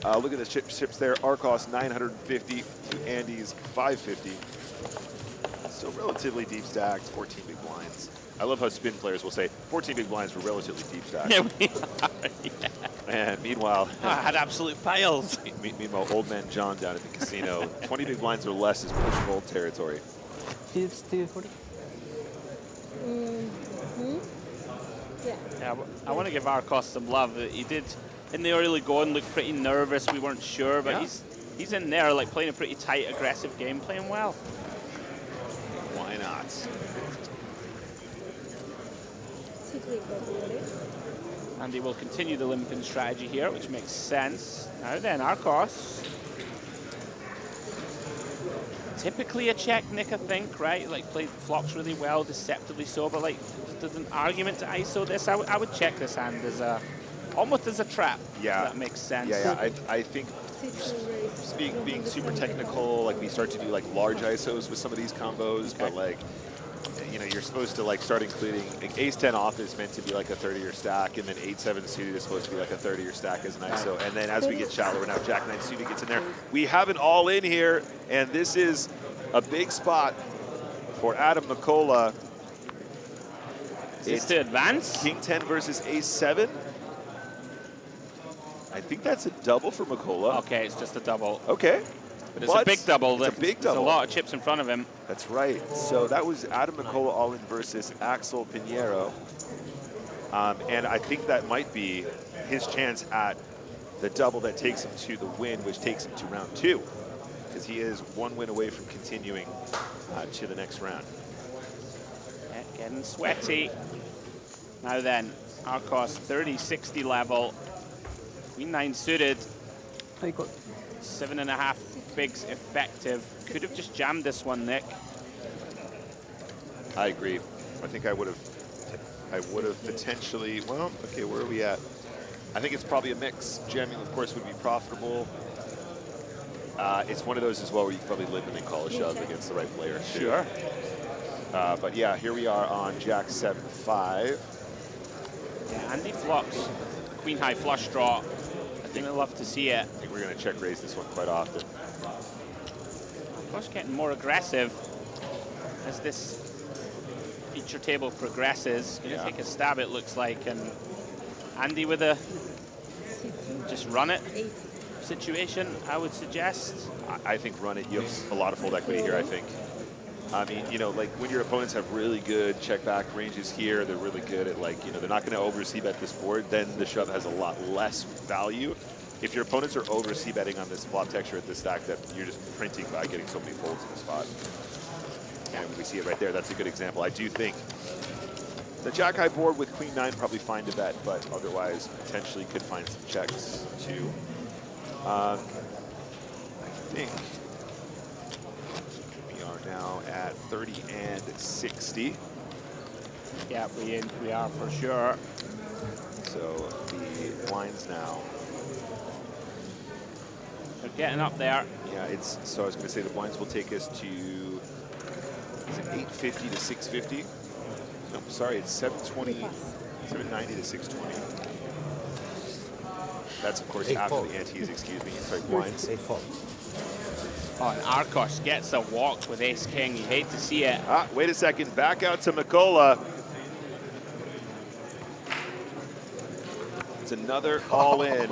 Look at the chips there. Arcos 950 to Andy's 550. Still relatively deep stacked, 14 big blinds. I love how spin players will say 14 big blinds were relatively deep stacked. Yeah, we are. Yeah. And meanwhile, I had absolute piles. Meanwhile, old man John down at the casino, 20 big blinds or less is push fold territory. Yeah. Yeah, I want to give Arcos some love. He did in the early going look pretty nervous. We weren't sure, but he's in there like playing a pretty tight, aggressive game, playing well. Why not? Andy will continue the limping strategy here, which makes sense. Now then, Arcos. Typically a check, Nick, I think, right? Like, played flops really well, deceptively so, but like, there's an argument to ISO this. I would check this hand as almost as a trap. Yeah. If that makes sense. Yeah. I think being super technical, like we start to do like large ISOs with some of these combos, but like, you know, you're supposed to like start including like ace-10 off is meant to be like a 30-year stack, and then 8-7 suited is supposed to be like a 30-year stack as an ISO. And then as we get shallower now, Jack-9 suited gets in there. We have an all-in here, and this is a big spot for Adam McCullough. Is this to advance? King-10 versus ace-7. I think that's a double for McCullough. Okay, it's just a double. Okay. But it's a big double. It's a big double. There's a lot of chips in front of him. That's right. So that was Adam McCullough all-in versus Axel Pinheiro. And I think that might be his chance at the double that takes him to the win, which takes him to round 2. Because he is one win away from continuing to the next round. Yeah, getting sweaty. Now then, Arcos 30-60 level. Queen-9 suited. 7.5 bigs effective. Could have just jammed this one, Nick. I agree. I think I would have potentially, well, okay, where are we at? I think it's probably a mix. Jamming, of course, would be profitable. It's one of those as well where you can probably limp and then call a shove against the right player. Sure. But yeah, here we are on Jack 7-5. Yeah, Andy flops. Queen high flush draw. I think I'd love to see it. I think we're going to check raise this one quite often. Arcos getting more aggressive as this feature table progresses. Going to take a stab, it looks like, and Andy with a just run it situation, I would suggest. I think run it. You have a lot of fold equity here, I think. I mean, you know, like when your opponents have really good check back ranges here, they're really good at like, you know, they're not going to over c-bet this board, then the shove has a lot less value. If your opponents are over c-betting on this flop texture at this stack, that you're just printing by getting so many folds in the spot. And we see it right there. That's a good example. I do think the jack high board with Queen-9 probably find a bet, but otherwise potentially could find some checks too. I think we are now at 30 and 60. Yeah, we are for sure. So the blinds now. They're getting up there. Yeah, it's, so I was going to say the blinds will take us to, is it 850 to 650? No, sorry, it's 720, 790 to 620. That's, of course, after the antes, excuse me. Sorry, blinds. Oh, and Arcos gets a walk with ace-king. You hate to see it. Ah, wait a second. Back out to McCullough. It's another all-in.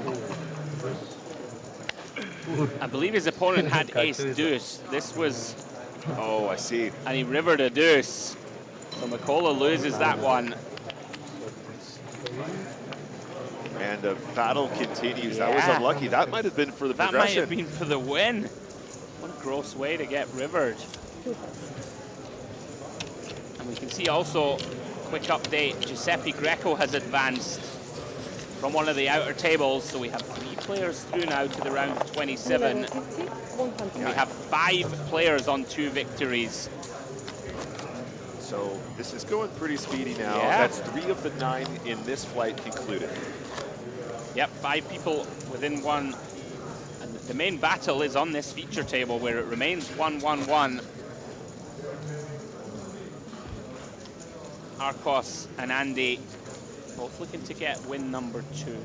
I believe his opponent had ace-deuce. This was... Oh, I see. And he rivered a deuce. So McCullough loses that one. And the battle continues. Yeah. That was unlucky. That might have been for the That progression. might have been for the win. What a gross way to get rivered. And we can see also, quick update, Giuseppe Greco has advanced from one of the outer tables. So we have 3 players through now to the round of 27. 1150, 100. We have 5 players on 2 victories. So this is going pretty speedy now. Yeah. That's 3 of the 9 in this flight concluded. Yep, 5 people within 1. And the main battle is on this feature table where it remains 1-1-1. Arcos and Andy both looking to get win number 2.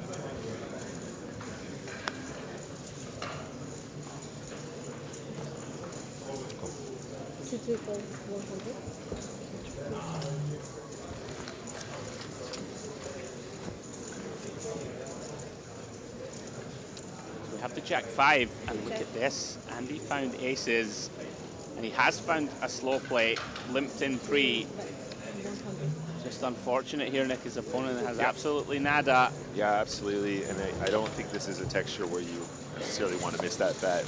Two for 100. We have the Jack 5, and look at this. Andy found aces, and he has found a slow play, limped in pre. Just unfortunate here, Nick. His opponent has absolutely nada. Yeah, absolutely. And I don't think this is a texture where you necessarily want to miss that bet.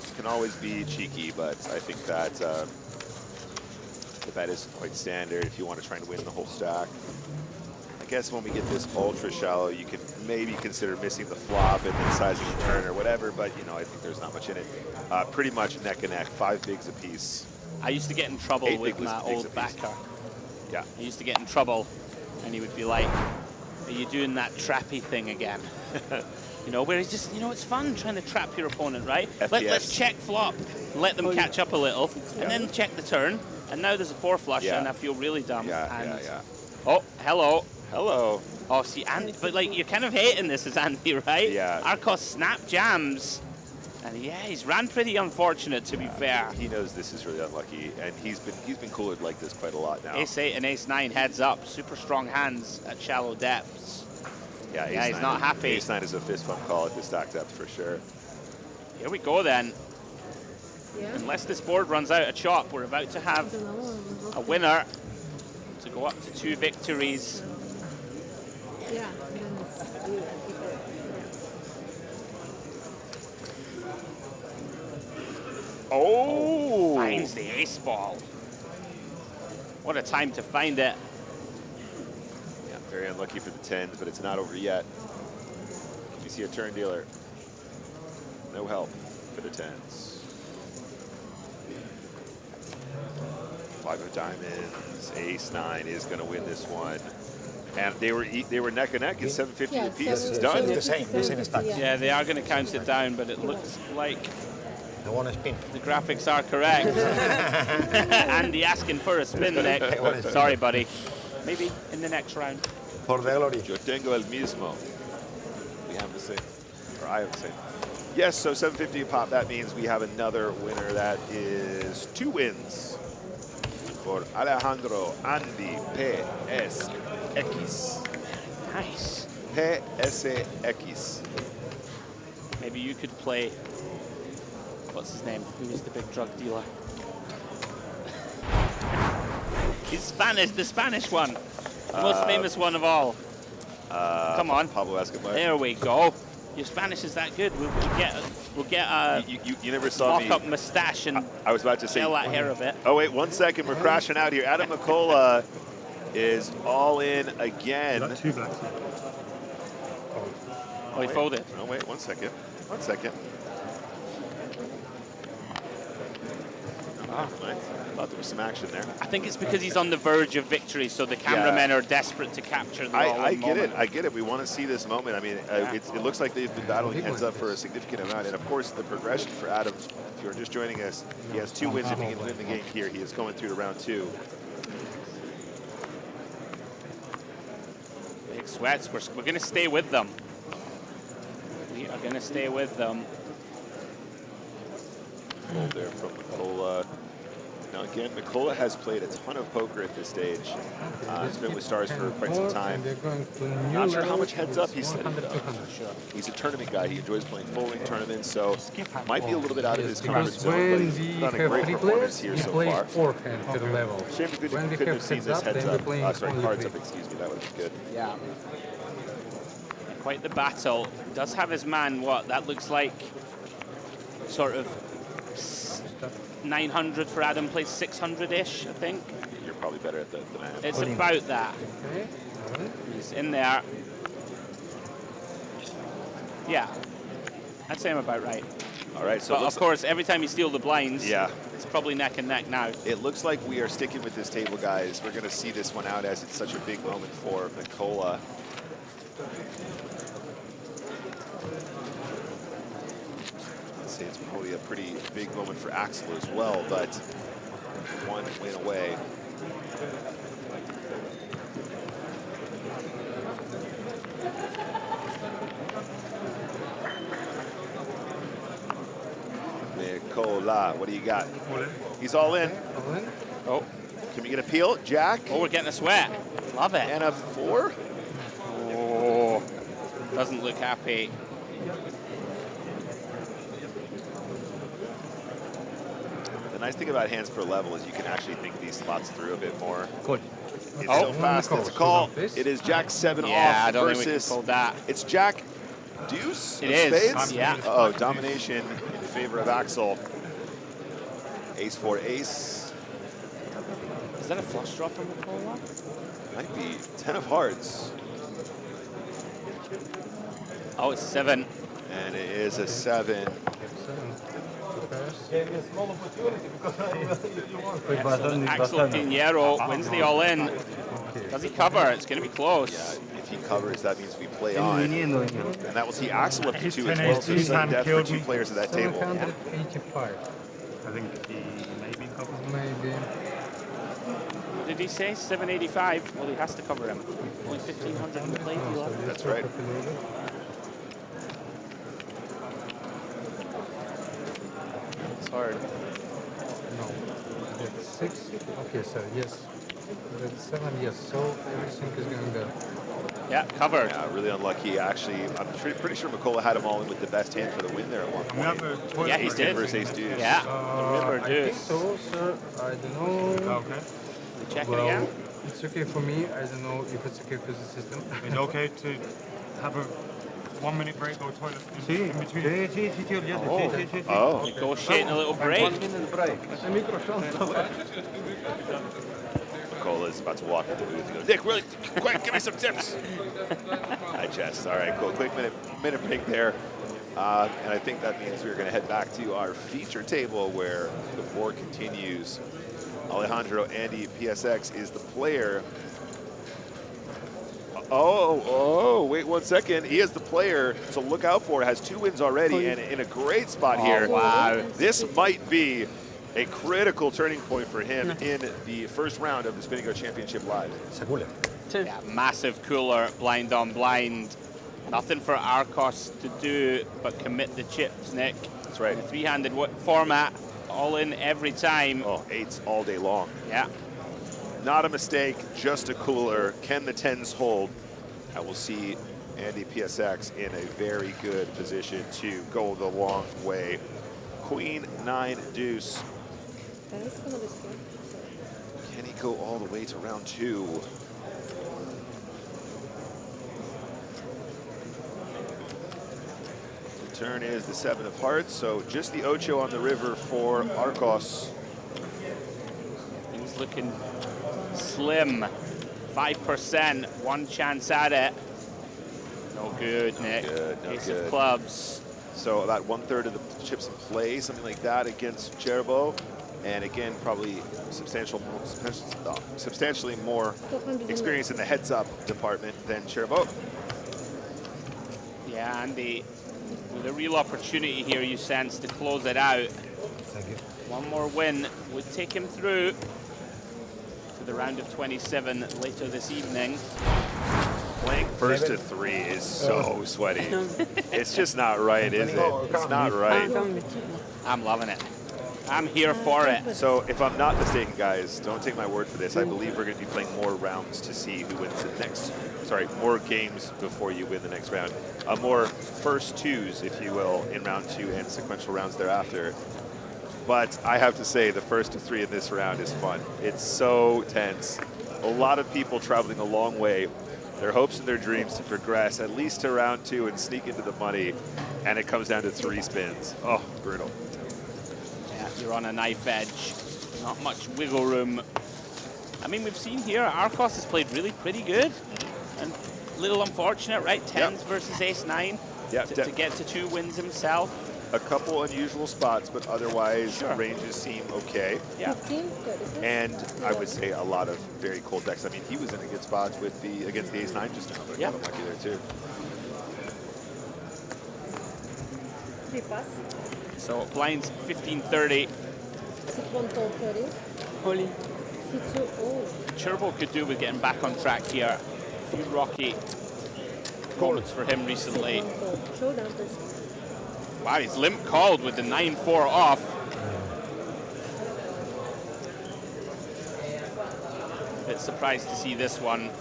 It can always be cheeky, but I think that the bet is quite standard if you want to try and win the whole stack. I guess when we get this ultra shallow, you can maybe consider missing the flop and then sizing a turn or whatever, but you know, I think there's not much in it. Pretty much neck and neck, 5 bigs apiece. I used to get in trouble 8 with bigs my apiece. old backer. Yeah. I used to get in trouble, and he would be like, "Are you doing that trappy thing again?" You know, where he's just, you know, it's fun trying to trap your opponent, right? Let's check flop, let them catch up a little, and then check the turn. And now there's a 4 flush, and I feel really dumb. Oh, hello. Hello. Oh, see, Andy, but like, you're kind of hating this as Andy, right? Yeah. Arcos snap jams. And yeah, he's ran pretty unfortunate, to be fair. He knows this is really unlucky, and he's been coolered like this quite a lot now. Ace 8 and Ace 9 heads up. Super strong hands at shallow depths. Yeah, he's not happy. Ace 9 is a fist bump call at the stack depth for sure. Here we go then. Yeah. Unless this board runs out of chop, we're about to have a winner to go up to 2 victories. Yeah. And then it's you and people. Oh! Finds the ace ball. What a time to find it. Yeah, very unlucky for the 10s, but it's not over yet. You see a turn dealer. No help for the 10s. 5 of diamonds, Ace 9 is going to win this one. And they were neck and neck at 750 apiece. It's done. The same stack. Yeah, they are going to count it down, but it looks like I want to spin. the graphics are correct. Andy asking for a spin, Nick. Sorry, buddy. Maybe in the next round. For the glory. Yo tengo el mismo. We have the same, or I have the same. Yes, so 750 a pop. That means we have another winner. That is 2 wins for Alejandro Andy PSX. Nice. PSX. Maybe you could play, what's his name? Who is the big drug dealer? He's Spanish, the Spanish one. The most famous one of all. Come on. Pablo Escobar. There we go. Your Spanish is that good. We'll get a you never saw me. mock-up mustache and I was about to say. gel that hair a bit. Oh wait, 1 second. We're crashing out here. Adam McCullough is all in again. Oh, he folded. Oh wait, 1 second. 1 second. Oh, never mind. Thought there was some action there. I think it's because he's on the verge of victory, so the cameramen are desperate to capture the I get it. I get it. We want to see this moment. I mean, it looks like they've been battling heads up for a significant amount. And of course, the progression for Adam, if you're just joining us, he has 2 wins if he can win the game here. He is going through to round 2. Big sweats. We're going to stay with them. We are going to stay with them. Fold there from Mikola. Now again, Mikola has played a ton of poker at this stage. He's been with Stars for quite some time. Not sure how much heads up he's setting though. He's a tournament guy. He enjoys playing folding tournaments, so might be a little bit out of his comfort zone, but he's put on a great performance here so far. Shame we couldn't have seen this heads up. Sorry, cards up, excuse me. That would have been good. Yeah. Quite the battle. Does have his man, what? That looks like sort of 900 for Adam, plays 600-ish, I think. You're probably better at that than I am. It's about that. He's in there. Yeah, I'd say I'm about right. All right, so But of course, every time you steal the blinds, yeah, it's probably neck and neck now. it looks like we are sticking with this table, guys. We're going to see this one out as it's such a big moment for Mikola. I'd say it's probably a pretty big moment for Axel as well, but one win away. Mikola, what do you got? He's all in. Oh, Can we get a peel? Jack? oh, we're getting a sweat. Love it. And a 4? Oh, doesn't look happy. The nice thing about hands per level is you can actually think these slots through a bit more. Good. It's Oh. so fast. It's a call. It is Jack 7 Yeah, off I don't think we can versus. fold that. It's Jack Deuce. It of is, Spades? yeah. Oh, domination in favor of Axel. Ace 4 ace. Is that a flush draw from Mikola? Might be 10 of hearts. Oh, it's 7. And it is a 7. Excellent. Axel Pinheiro wins the all-in. Does he cover? It's going to be close. Yeah, if he covers, that means we play on. And that will see Axel up to 2 as well. So 10-8, sudden death for killed 2 me. players at that table. 785. I think he maybe covers. Maybe. What did he say? 785? Well, he has to cover him. Only 1,500 in the play deal. That's right. It's hard. No. That's 6. Okay, so yes. That's 7, yes. So everything is going to go. Yeah, covered. Yeah, really unlucky. Actually, I'm pretty sure Mikola had him all in with the best hand for the win there at one point. Yeah, he Ace did. versus ace deuce. Yeah, the river I think deuce. so, sir. I don't know. Okay. Check Well, it again. it's okay for me. I don't know if it's okay for the system. It's okay to have a 1 minute break or toilet in between. Oh. Negotiating a little break. Mikola is about to walk into the booth and go, Nick, really quick, give me some tips. Hi, Jess. All right, cool. Quick minute break there. And I think that means we're going to head back to our feature table where the board continues. Alejandro Andy PSX is the player. Oh, wait 1 second. He is the player to look out for. Has 2 wins already and in a great spot here. Wow. This might be a critical turning point for him in the first round of the Spin&Go Championship Live. Yeah, massive cooler, blind on blind. Nothing for Arcos to do but commit the chips, Nick. That's right. The three-handed format, all in every time. Oh, 8s all day long. Yeah. Not a mistake, just a cooler. Can the 10s hold? And we'll see Andy PSX in a very good position to go the long way. Queen 9 deuce. Can he go all the way to round 2? The turn is the 7 of hearts, so just the ocho on the river for Arcos. Things looking slim. 5%, one chance at it. No good, Nick. Good, no Ace good. of clubs. So about 1/3 of the chips in play, something like that against Cherbo. And again, probably substantially more experience in the heads-up department than Cherbo. Yeah, Andy, with a real opportunity here, you sense, to close it out. Thank you. One more win would take him through to the round of 27 later this evening. Playing first to 3 is so sweaty. It's just not right, is it? It's not right. I'm loving it. I'm here for it. So if I'm not mistaken, guys, don't take my word for this. I believe we're going to be playing more rounds to see who wins the next. Sorry, more games before you win the next round. More first 2s, if you will, in round 2 and sequential rounds thereafter. But I have to say, the first to 3 in this round is fun. It's so tense. A lot of people traveling a long way. Their hopes and their dreams to progress at least to round 2 and sneak into the money. And it comes down to 3 spins. Oh, brutal. Yeah, you're on a knife edge. Not much wiggle room. I mean, we've seen here, Arcos has played really pretty good. And a little unfortunate, right? 10s versus ace-9. Yeah, to get to 2 wins himself. a couple unusual spots, but otherwise Sure. ranges seem okay. Yeah. 15, 36. And I would say a lot of very cold decks. I mean, he was in a good spot with against the ace-9 just now, but Yeah. got unlucky there too. 3 pass. So blinds 15-30. C1 fold 30. Holy. C2, oh. Turbo could do with getting back on track here. A few rocky moments for him recently. C1 fold. Showdown first. Wow, he's limp called with the 9-4 off. A bit surprised to see this one.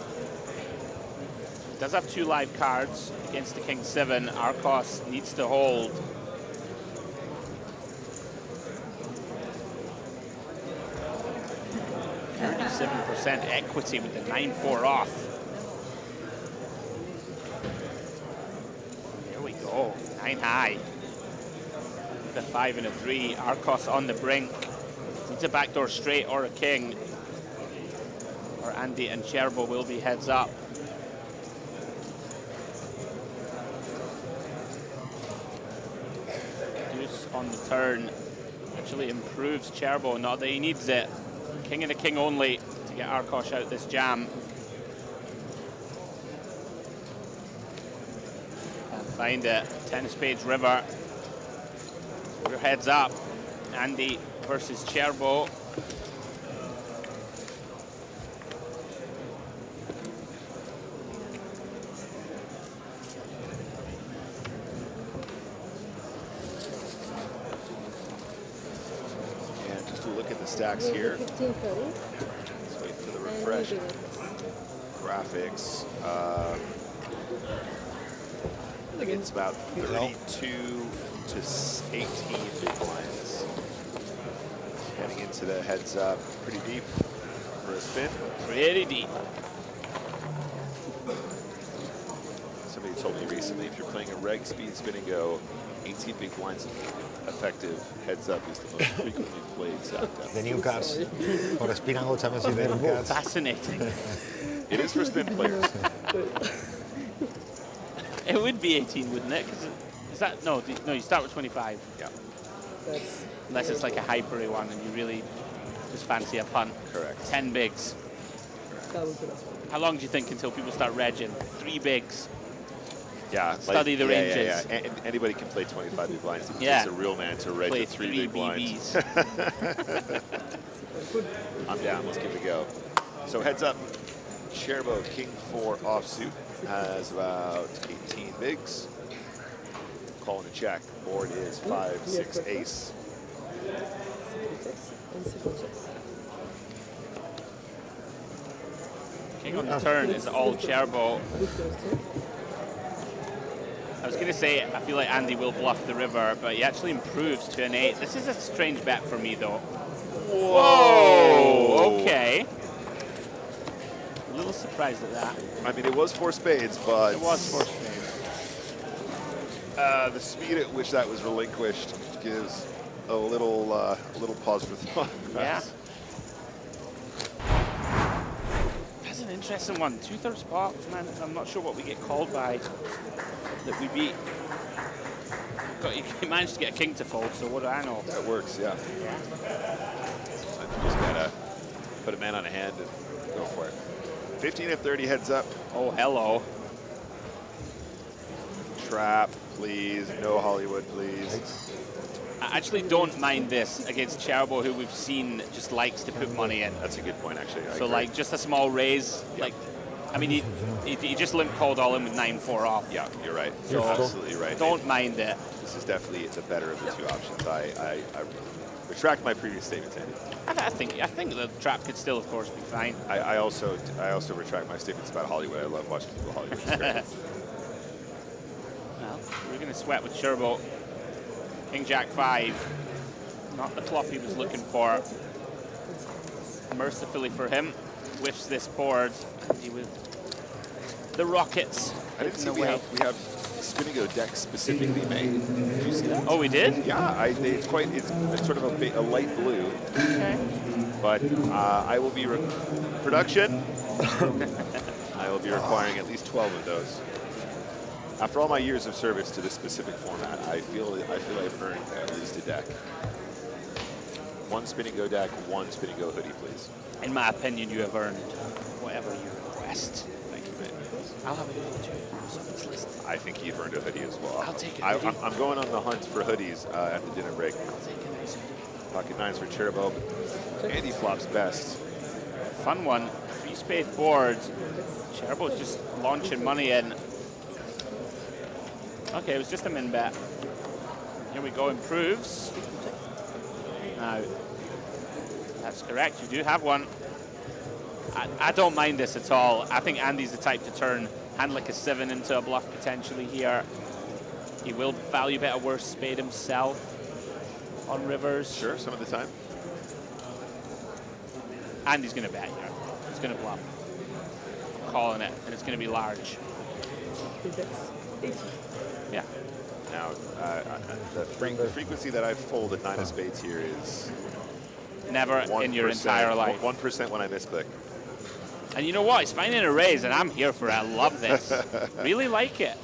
Does have 2 live cards against the King 7. Arcos needs to hold. %, equity with the 9-4 off. There we go, 9 high. With a 5 and a 3, Arcos on the brink. Needs a backdoor straight or a king. Or Andy and Cherbo will be heads up. Deuce on the turn actually improves Cherbo, not that he needs it. King and a king only to get Arcos out this jam. And find it. 10 of spades river. Your heads up. Andy versus Cherbo. And just to look at the stacks here. 15, 30. Let's wait for the refresh. Graphics. I think it's about 32 to 18 big blinds. Heading into the heads up, pretty deep for a spin. Pretty deep. Somebody told me recently, if you're playing a reg speed spin and go, 18 big blinds effective heads up is the most frequently played stack. The new cards for Spin&Go Championship. The new cards. Fascinating. It is for spin players. It would be 18, wouldn't it? 'Cause is that no? You start with 25. Yeah. That's Unless it's like a hypery one and you really just fancy a punt. Correct. 10 bigs. that was the last one. How long do you think until people start regging? 3 bigs. Yeah. Study the ranges. Yeah. And anybody can play 25 big blinds. It Yeah. takes a real man to reg Play with 3 big blinds. BBs. I'm down. Let's give it a go. So heads up. Cherbo, king 4 offsuit, has about 18 bigs. Calling a check. Board is 5, 6, ace. And simple checks. King on the turn is all Cherbo. I was going to say, I feel like Andy will bluff the river, but he actually improves to an 8. This is a strange bet for me, though. Whoa! Okay. A little surprised at that. I mean, it was 4 spades, but It was 4 spades. the speed at which that was relinquished gives a little pause for thought. Yeah. That's an interesting one. 2/3 pot, man. I'm not sure what we get called by that we beat. You managed to get a king to fold, so what do I know? That works, yeah. Sometimes you just gotta put a man on a hand and go for it. 15 and 30 heads up. Oh, hello. Trap, please. No Hollywood, please. I actually don't mind this against Cherbo, who we've seen just likes to put money in. That's a good point, actually. I So, agree. like, just a small raise. Yeah. Like, I mean, he just limp called all in with 9-4 off. Yeah, you're right. So You're absolutely right. Don't mind it. This is definitely the better of the 2 options. I retract my previous statement, Andy. I think the trap could still, of course, be fine. I also retract my statements about Hollywood. I love watching people Hollywood. It's great. Well, we're going to sweat with Cherbo. King Jack 5. Not the flop he was looking for. Mercifully for him, whiffs this board. Andy with the Rockets. I didn't see the we have Spin&Go deck specifically made. Did you see that? Oh, we did? Yeah, it's sort of a light blue. Okay. But I will be production. I will be requiring at least 12 of those. After all my years of service to this specific format, I feel I've earned at least a deck. One Spin&Go deck, one Spin&Go hoodie, please. In my opinion, you have earned whatever you request. Thank you, mate. I'll have a hoodie too. So it's listed. I think you've earned a hoodie as well. I'll take a hoodie. I'm going on the hunt for hoodies at the dinner break. I'll take a nice hoodie. Pocket nines for Cherbo. Andy flops best. Fun one. 3-spade boards. Cherbo's just launching money in. Okay, it was just a min bet. Here we go, improves. Now, that's correct, you do have one. I don't mind this at all. I think Andy's the type to turn hand like a 7 into a bluff potentially here. He will value bet a worse spade himself on rivers. Sure, some of the time. Andy's going to bet here. He's going to bluff. I'm calling it, and it's going to be large. Yeah. Now, the frequency that I fold at 9 of spades here is never 1%, in your entire life. 1% when I misclick. And you know what? He's finding a raise, and I'm here for it. I love this. Really like it.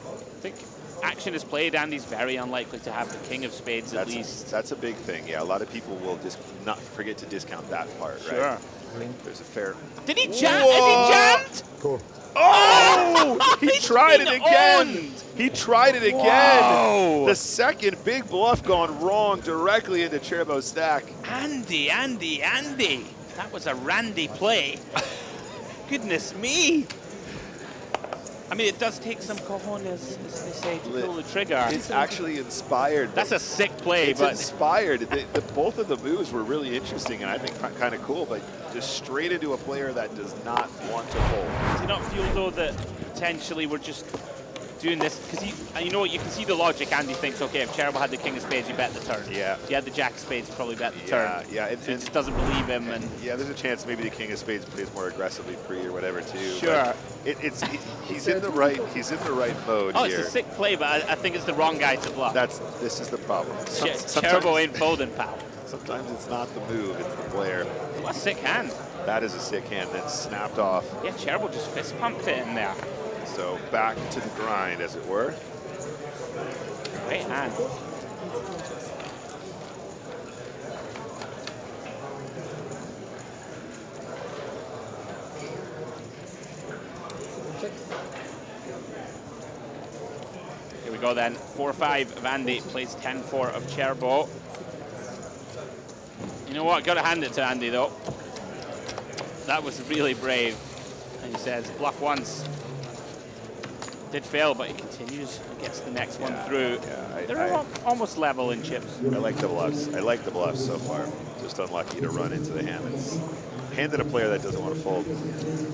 I think action is played. Andy's very unlikely to have the king of spades at least. That's a big thing. Yeah, a lot of people will just not forget to discount that part, Sure. right? There's a fair. Did he jam? Is he jammed? Cool. Oh! He tried it been again. owned. He tried it again. Whoa. The second big bluff gone wrong directly into Cherbo's stack. Andy. That was a Randy play. Goodness me. I mean, it does take some cojones, as they say, to pull the trigger. It's actually inspired. That's a sick play, It's but inspired. Both of the moves were really interesting and I think kind of cool, but just straight into a player that does not want to fold. do you not feel, though, that potentially we're just doing this? Because you know what, you can see the logic. Andy thinks, okay, if Cherbo had the king of spades, you bet the turn. Yeah. If he had the jack of spades, you probably bet the turn. Yeah. So he just doesn't believe him. And yeah, there's a chance maybe the king of spades plays more aggressively pre or whatever too. Sure. He's in the right mode oh, here. it's a sick play, but I think it's the wrong guy to bluff. This is the problem. Cherbo ain't folding, pal. Sometimes it's not the move, it's the player. What a sick hand. That is a sick hand that snapped off. Yeah, Cherbo just fist pumped it in there. So back to the grind, as it were. Great hand. Here we go then. 4-5 of Andy plays 10-4 of Cherbo. You know what? Got to hand it to Andy though. That was really brave. And he says, bluff once. Did fail, but he continues and gets the next one through. Yeah, They're almost level in chips. I like the bluffs. I like the bluffs so far. Just unlucky to run into the hand. It's handed a player that doesn't want to fold.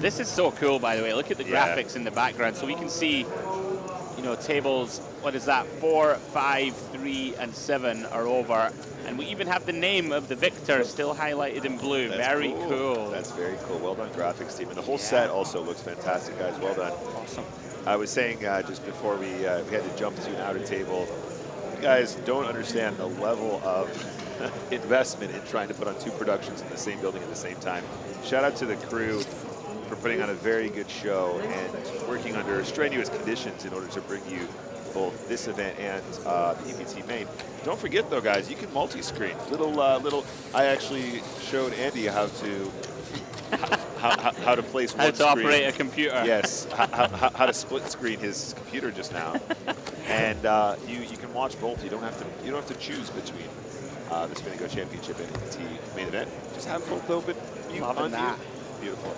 This is so cool, by the way. Look at the graphics in the background. So we can see, you know, tables, what is that? 4, 5, 3, and 7 are over. And we even have the name of the victor still highlighted in blue. That's very cool. That's very cool. Well done, graphics team. And the whole set also looks fantastic, guys. Well done. Awesome. I was saying just before we had to jump to an outer table, you guys don't understand the level of investment in trying to put on 2 productions in the same building at the same time. Shout out to the crew for putting on a very good show and working under strenuous conditions in order to bring you both this event and the EPT main. Don't forget though, guys, you can multi-screen. I actually showed Andy how to place How one to screen. operate a computer. Yes, how to split screen his computer just now, and you can watch both. You don't have to choose between the Spin&Go Championship and EPT main event. Just have both open. Loving that. Beautiful.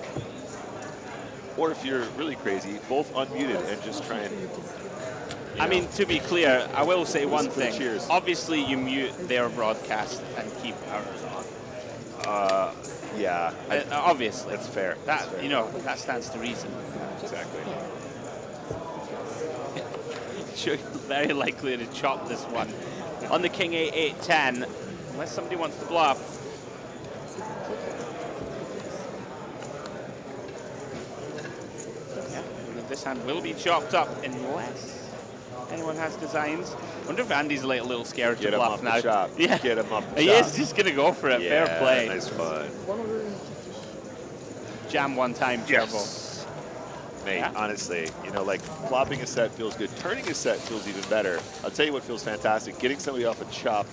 Or if you're really crazy, both unmuted and just try and. I mean, to be clear, I will say one thing. Cheers. Obviously, you mute their broadcast and keep ours on. Yeah. Obviously. That's fair. That, That's fair. you know, that stands to reason. Exactly. You're very likely to chop this one. On the king 8, 8-10, unless somebody wants to bluff. Yeah, this hand will be chopped up unless anyone has designs. I wonder if Andy's a little scared to bluff now. Yeah. Get him up the He shop. is just going to go for it. Yeah, Fair play. Nice fun. Jam one time, Cherbo. Yes. mate, Yeah. honestly. You know, like flopping a set feels good. Turning a set feels even better. I'll tell you what feels fantastic. Getting somebody off a chop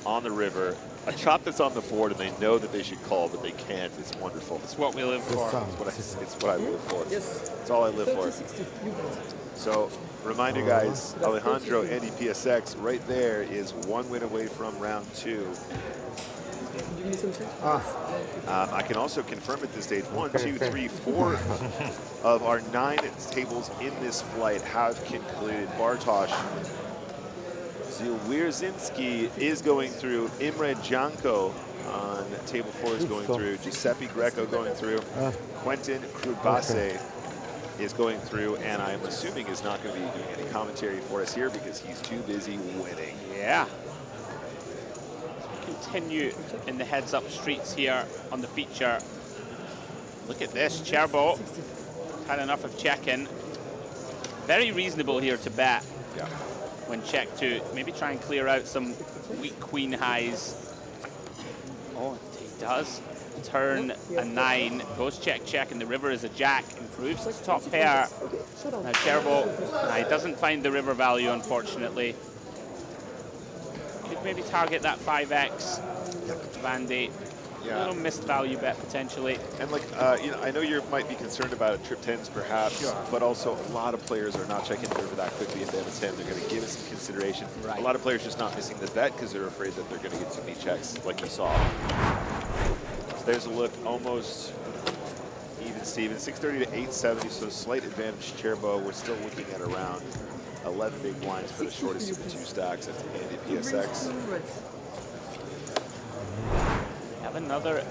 on the river, a chop that's on the board and they know that they should call, but they can't. It's wonderful. It's what we live for. It's what I live for. Yes. It's all I live for. 30-60. You bet. So, reminder, guys, Alejandro, Andy PSX, right there is 1 win away from round 2. Did you give me some tips? I can also confirm at this stage, 1, 2, 3, 4 of our 9 tables in this flight have concluded. Bartosz Zilwierzinski is going through. Imre Janko on table 4 is going through. Giuseppe Greco going through. Quentin Krubase is going through, and I'm assuming is not going to be doing any commentary for us here because he's too busy winning. Yeah. Continue in the heads-up streets here on the feature. Look at this, Cherbo had enough of checking. Very reasonable here to bet. Yeah. When check to maybe try and clear out some weak queen highs. Oh, he does. Turn a 9, goes check, check, and the river is a jack, improves his top pair. Now Cherbo, he doesn't find the river value, unfortunately. Could maybe target that 5x, Vandy. Yeah. A little missed value bet potentially. And like, you know, I know you might be concerned about trip 10s perhaps, but also a lot of players are not checking the river that quickly if they have a 10. They're going to give it some consideration. Right. A lot of players just not missing the bet because they're afraid that they're going to get too many checks like you saw. So there's a look almost even Steven, 630 to 870, so slight advantage Cherbo. We're still looking at around 11 big blinds for the shortest of the 2 stacks. That's Andy PSX. Have another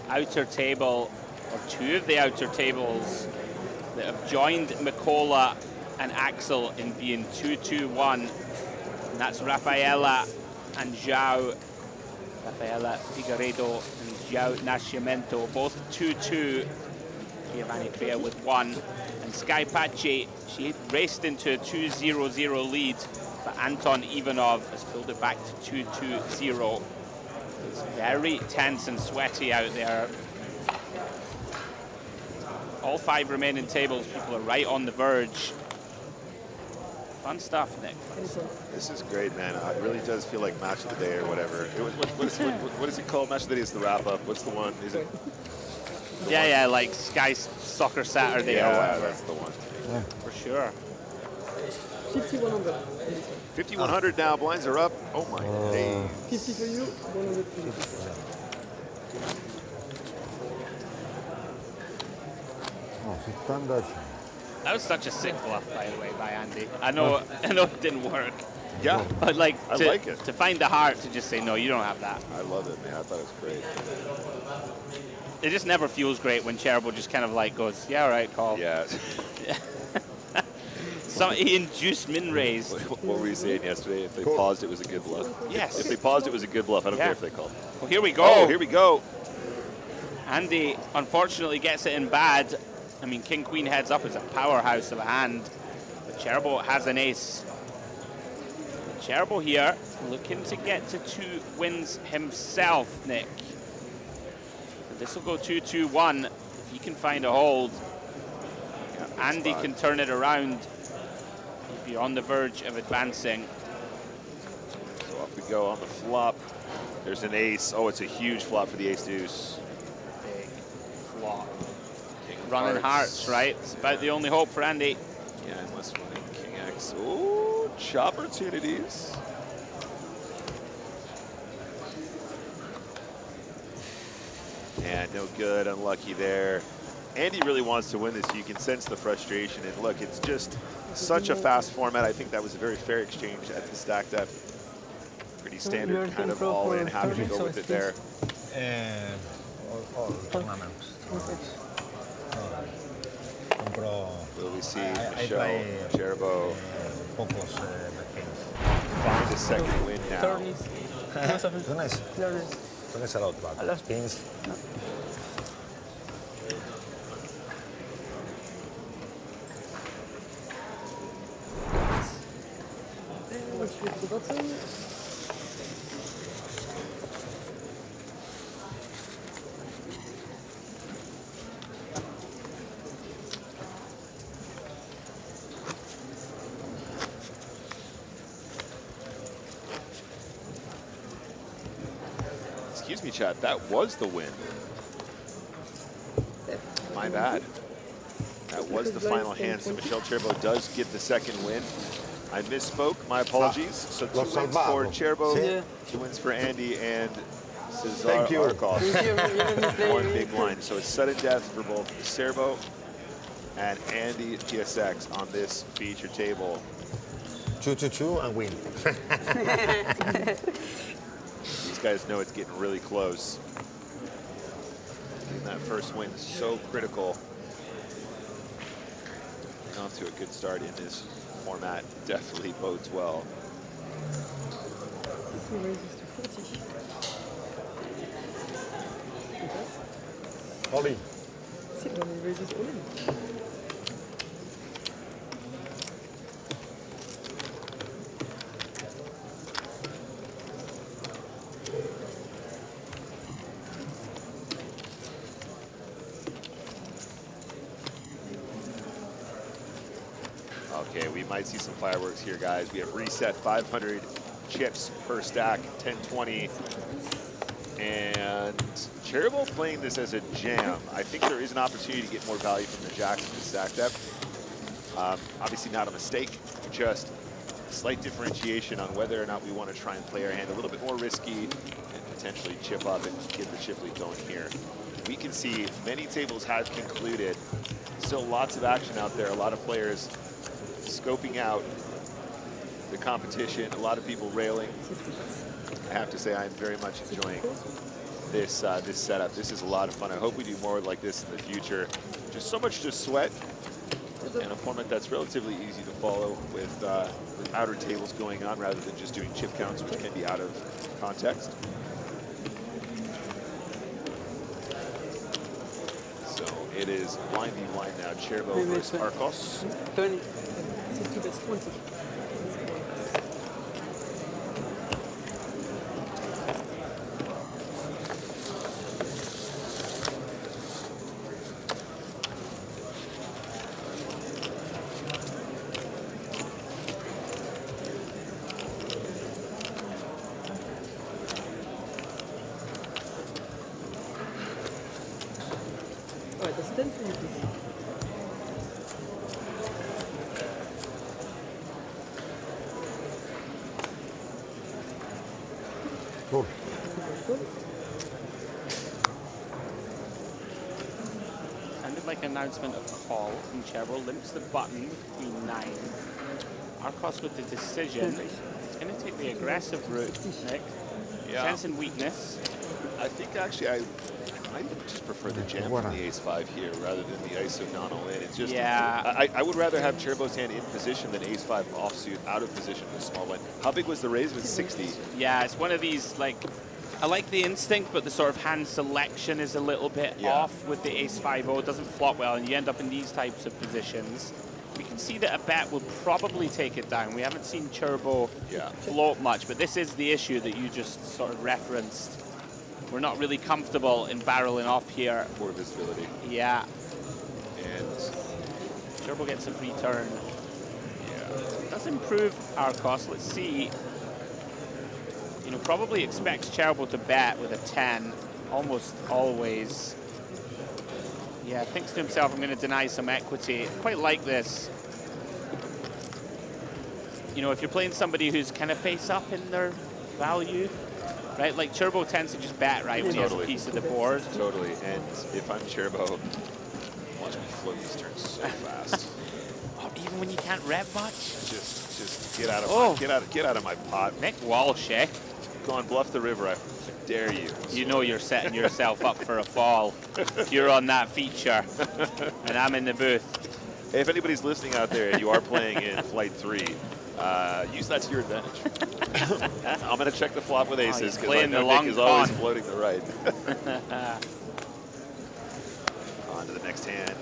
outer table, or 2 of the outer tables that have joined Mikola and Axel in being 2-2-1. And that's Rafaela and João. Rafaela Figueiredo and João Nascimento, both 2-2. Giovanni Crea with 1. And Sky Pache, she raced into a 2-0-0 lead, but Anton Ivanov has pulled it back to 2-2-0. It's very tense and sweaty out there. All 5 remaining tables, people are right on the verge. Fun stuff, Nick. This is great, man. It really does feel like match of the day or whatever. What is it called? Match of the day is the wrap-up. What's the one? Is it? Yeah, like Sky Soccer Saturday or whatever. That's the one. Yeah. For sure. 5,100. 5,100 now. Blinds are up. Oh my days. 50 for you, 100 for you. That was such a sick bluff, by the way, by Andy. I know it didn't work. Yeah, but like, I like it. To find the heart to just say, no, you don't have that. I love it, man. I thought it was great. It just never feels great when Cherbo just kind of like goes, yeah, all right, call. Yeah. So he induced min raise. What were you saying yesterday? If they paused, it was a good bluff. Yes. If they paused, it was a good bluff. I don't care if they called. Well, here we go. Oh, here we go. Andy, unfortunately, gets it in bad. I mean, King Queen heads up is a powerhouse of a hand. But Cherbo has an ace. Cherbo here, looking to get to 2 wins himself, Nick. This will go 2-2-1 if he can find a hold. Andy can turn it around. He'd be on the verge of advancing. So off we go on the flop. There's an ace. Oh, it's a huge flop for the ace-deuce. Big flop. Running hearts, right? It's about the only hope for Andy. Yeah, unless running King X. Ooh, opportunities. And no good, unlucky there. Andy really wants to win this. You can sense the frustration. And look, it's just such a fast format. I think that was a very fair exchange at the stack depth. Pretty standard kind of all in. Happy to go with it there. All tournaments. Will we see Michelle Cherbo find a second win now? Non è salotto, guarda. Spins. Let's flip the button. excuse me, chat. That was the win. My bad. That was the final hand. So Michel Cherbo does get the second win. I misspoke. My apologies. So 2 wins for Cherbo, 2 wins for Andy, and Cesar Arcos. One big blind. So it's sudden death for both Cherbo and Andy TSX on this feature table. 2-2-2 and win. These guys know it's getting really close. And that first win is so critical. Off to a good start in this format. Definitely bodes well. He raises to 40. Ollie. See, when he raises all in. Okay, we might see some fireworks here, guys. We have reset 500 chips per stack, 1020. And Cherbo playing this as a jam. I think there is an opportunity to get more value from the jacks in the stack depth. Obviously not a mistake, just slight differentiation on whether or not we want to try and play our hand a little bit more risky and potentially chip up and get the chip lead going here. We can see many tables have concluded. Still lots of action out there, a lot of players scoping out the competition, a lot of people railing. I have to say I'm very much enjoying this this setup. This is a lot of fun. I hope we do more like this in the future. Just so much to sweat, and a format that's relatively easy to follow with outer tables going on rather than just doing chip counts, which can be out of context. So it is blind v blind now. Cherbo versus Arcos. 20. That's 20. Alright, that's 10 for you, please. Cool. Sounded like an announcement of call from Cherbo. Limps the button with Queen 9. Arcos with the decision. He's going to take the aggressive route, Nick. Yeah. Sensing weakness. I think actually I just prefer the jam from the ace-5 here rather than the ISO non-all in. It's just, yeah. I would rather have Cherbo's hand in position than ace-5 offsuit out of position with small blind. How big was the raise? It was 60. Yeah, it's one of these, like, I like the instinct, but the sort of hand selection is a little bit off with the ace-5-0. It doesn't flop well, and you end up in these types of positions. We can see that a bet will probably take it down. We haven't seen Cherbo float much, but this is the issue that you just sort of referenced. We're not really comfortable in barreling off here. Poor visibility. Yeah. And Cherbo gets a free turn. Yeah. Does improve Arcos. Let's see. You know, probably expects Cherbo to bet with a 10 almost always. Yeah, thinks to himself, I'm going to deny some equity. Quite like this. You know, if you're playing somebody who's kind of face up in their value, right? Like Cherbo tends to just bet, right, when he has a piece of the board. Totally. And if I'm Cherbo, watch me float these turns so fast. Oh, even when you can't rep much? Just get out of get out of my pot. Nick Walsh, eh? Go on, bluff the river. I dare you. You know you're setting yourself up for a fall if you're on that feature and I'm in the booth. Hey, if anybody's listening out there and you are playing in Flight 3, use that to your advantage. I'm going to check the flop with aces because I know Nick is always floating the right. On to the next hand.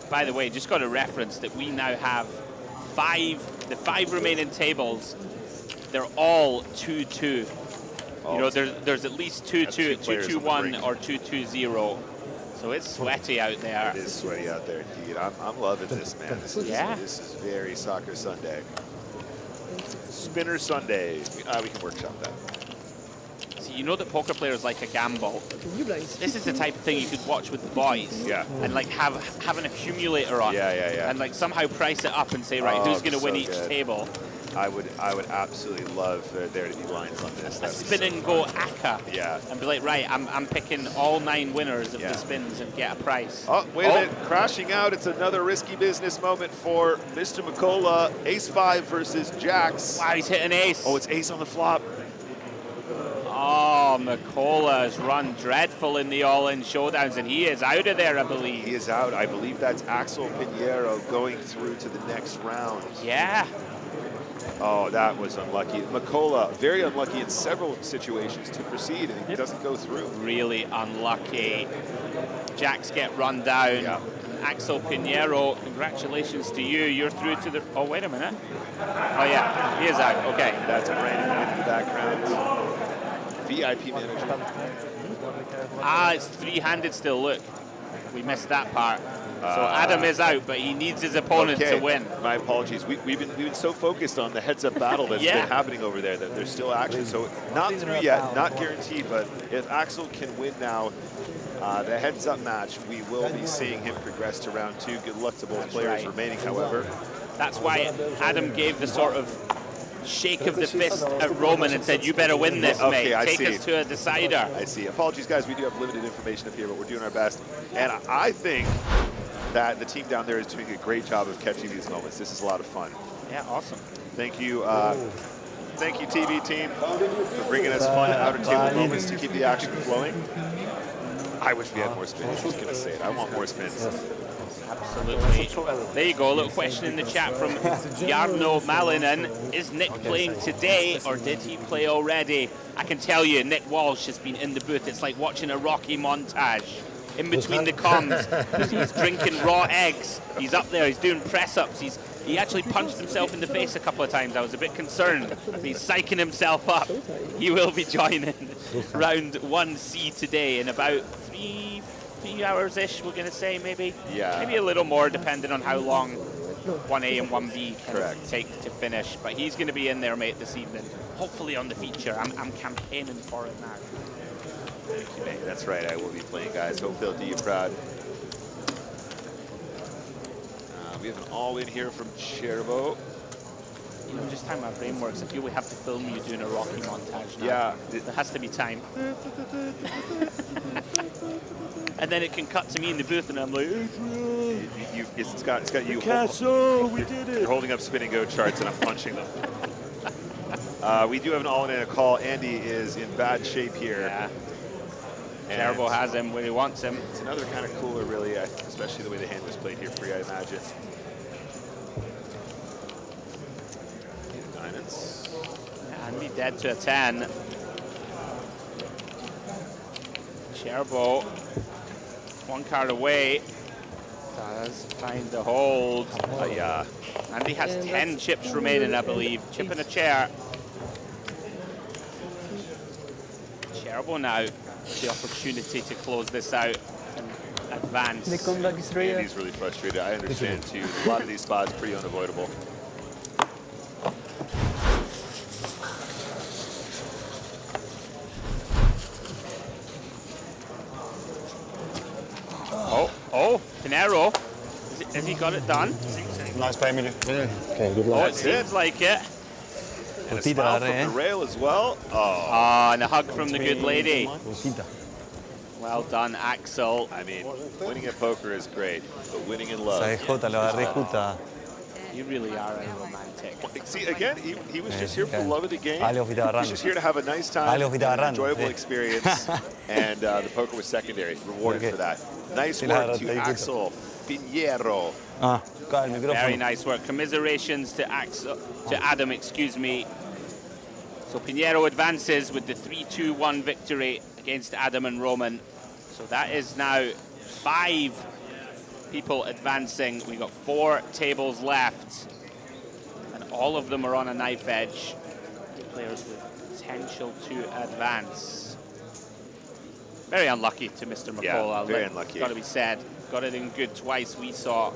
By the way, just got a reference that we now have the five remaining tables. They're all 2-2. You know, there's at least 2-2, 2-2-1, or 2-2-0. So it's sweaty out there. It is sweaty out there, indeed. I'm loving this, man. This is very Soccer Sunday. Spinner Sunday. We can workshop that. you know that poker players like a gamble. You blinds. This is the type of thing you could watch with the boys. Yeah. And like have an accumulator on. Yeah. And like somehow price it up and say, right, who's going to win each table? I would absolutely love there to be lines on this. A spin and go ACA. Yeah. And be like, right, I'm picking all 9 winners of the spins and get a price. Oh, wait a minute. Crashing out. It's another risky business moment for Mr. McCullough. Ace-5 versus Jacks. Wow, he's hit an ace. Oh, it's ace on the flop. Oh, McCullough has run dreadful in the all-in showdowns, and he is out of there, I believe. He is out. I believe that's Axel Pinheiro going through to the next round. Yeah. Oh, that was unlucky. McCullough, very unlucky in several situations to proceed, and he doesn't go through. Really unlucky. Jacks get run down. Yeah. Axel Pinheiro, congratulations to you. You're through to the... Oh, wait a minute. Oh, yeah, he is out. Okay. That's Brandon in the background. VIP manager. Ah, it's 3-handed still. Look, we missed that part. So Adam is out, but he needs his opponent to win. My apologies. We've been so focused on the heads-up battle that's been happening over there that there's still action. So not through yet, not guaranteed. But if Axel can win now, the heads-up match, we will be seeing him progress to round 2. Good luck to both players remaining, however. That's why Adam gave the sort of shake of the fist at Roman and said, you better win this, mate. Take us to a decider. I see. Apologies, guys. We do have limited information up here, but we're doing our best. And I think that the team down there is doing a great job of catching these moments. This is a lot of fun. Yeah, awesome. Thank you. Thank you, TV team, for bringing us fun outer table moments to keep the action flowing. I wish we had more spins. I was going to say it. I want more spins. Absolutely. There you go. A little question in the chat from Jarno Malinen. Is Nick playing today, or did he play already? I can tell you, Nick Walsh has been in the booth. It's like watching a Rocky montage. In between the comms, he's drinking raw eggs. He's up there. He's doing press-ups. He actually punched himself in the face a couple of times. I was a bit concerned. He's psyching himself up. He will be joining round 1C today in about 3 hours-ish, we're going to say, maybe. Yeah. Maybe a little more, depending on how long 1A and 1B can take to finish. But he's going to be in there, mate, this evening. Hopefully on the feature. I'm campaigning for it now. Thank you, mate. That's right. I will be playing, guys. Hope they'll do you proud. We have an all-in here from Cherbo. You know, just how my brain works. I feel we have to film you doing a Rocky montage now. Yeah. There has to be time. And then it can cut to me in the booth, and I'm like, It's got you. Picasso, we did it. You're holding up Spin&Go charts, and I'm punching them. We do have an all-in and a call. Andy is in bad shape here. Yeah. Cherbo has him where he wants him. It's another kind of cooler, really, especially the way the hand was played here for you, I imagine. Diamonds. Andy dead to a 10. Cherbo, 1 card away. Does find the hold. Yeah. Andy has 10 chips remaining, I believe. Chip in a chair. Cherbo now the opportunity to close this out and advance. The comeback is real. Andy's really frustrated. I understand too. A lot of these spots pretty unavoidable. Oh, Pinheiro. Has he got it done? Nice play, Emilio. Okay, good Oh, luck. it seems like it. And a smile from the rail as well. Oh, and a hug from the good lady. Well done, Axel. I mean, winning at poker is great, but winning in love. You really are a romantic. See, again, he was just here for the love of the game. He's just here to have a nice time, an enjoyable experience, and the poker was secondary, rewarded for that. Nice work to Axel Pinheiro. Very nice work. Commiserations to Adam, excuse me. So Pinheiro advances with the 3-2-1 victory against Adam and Roman. So that is now 5 people advancing. We got 4 tables left, and all of them are on a knife edge. Players with potential to advance. Very unlucky to Mr. McCullough. Yeah, very unlucky. Got to be said. Got it in good twice. We saw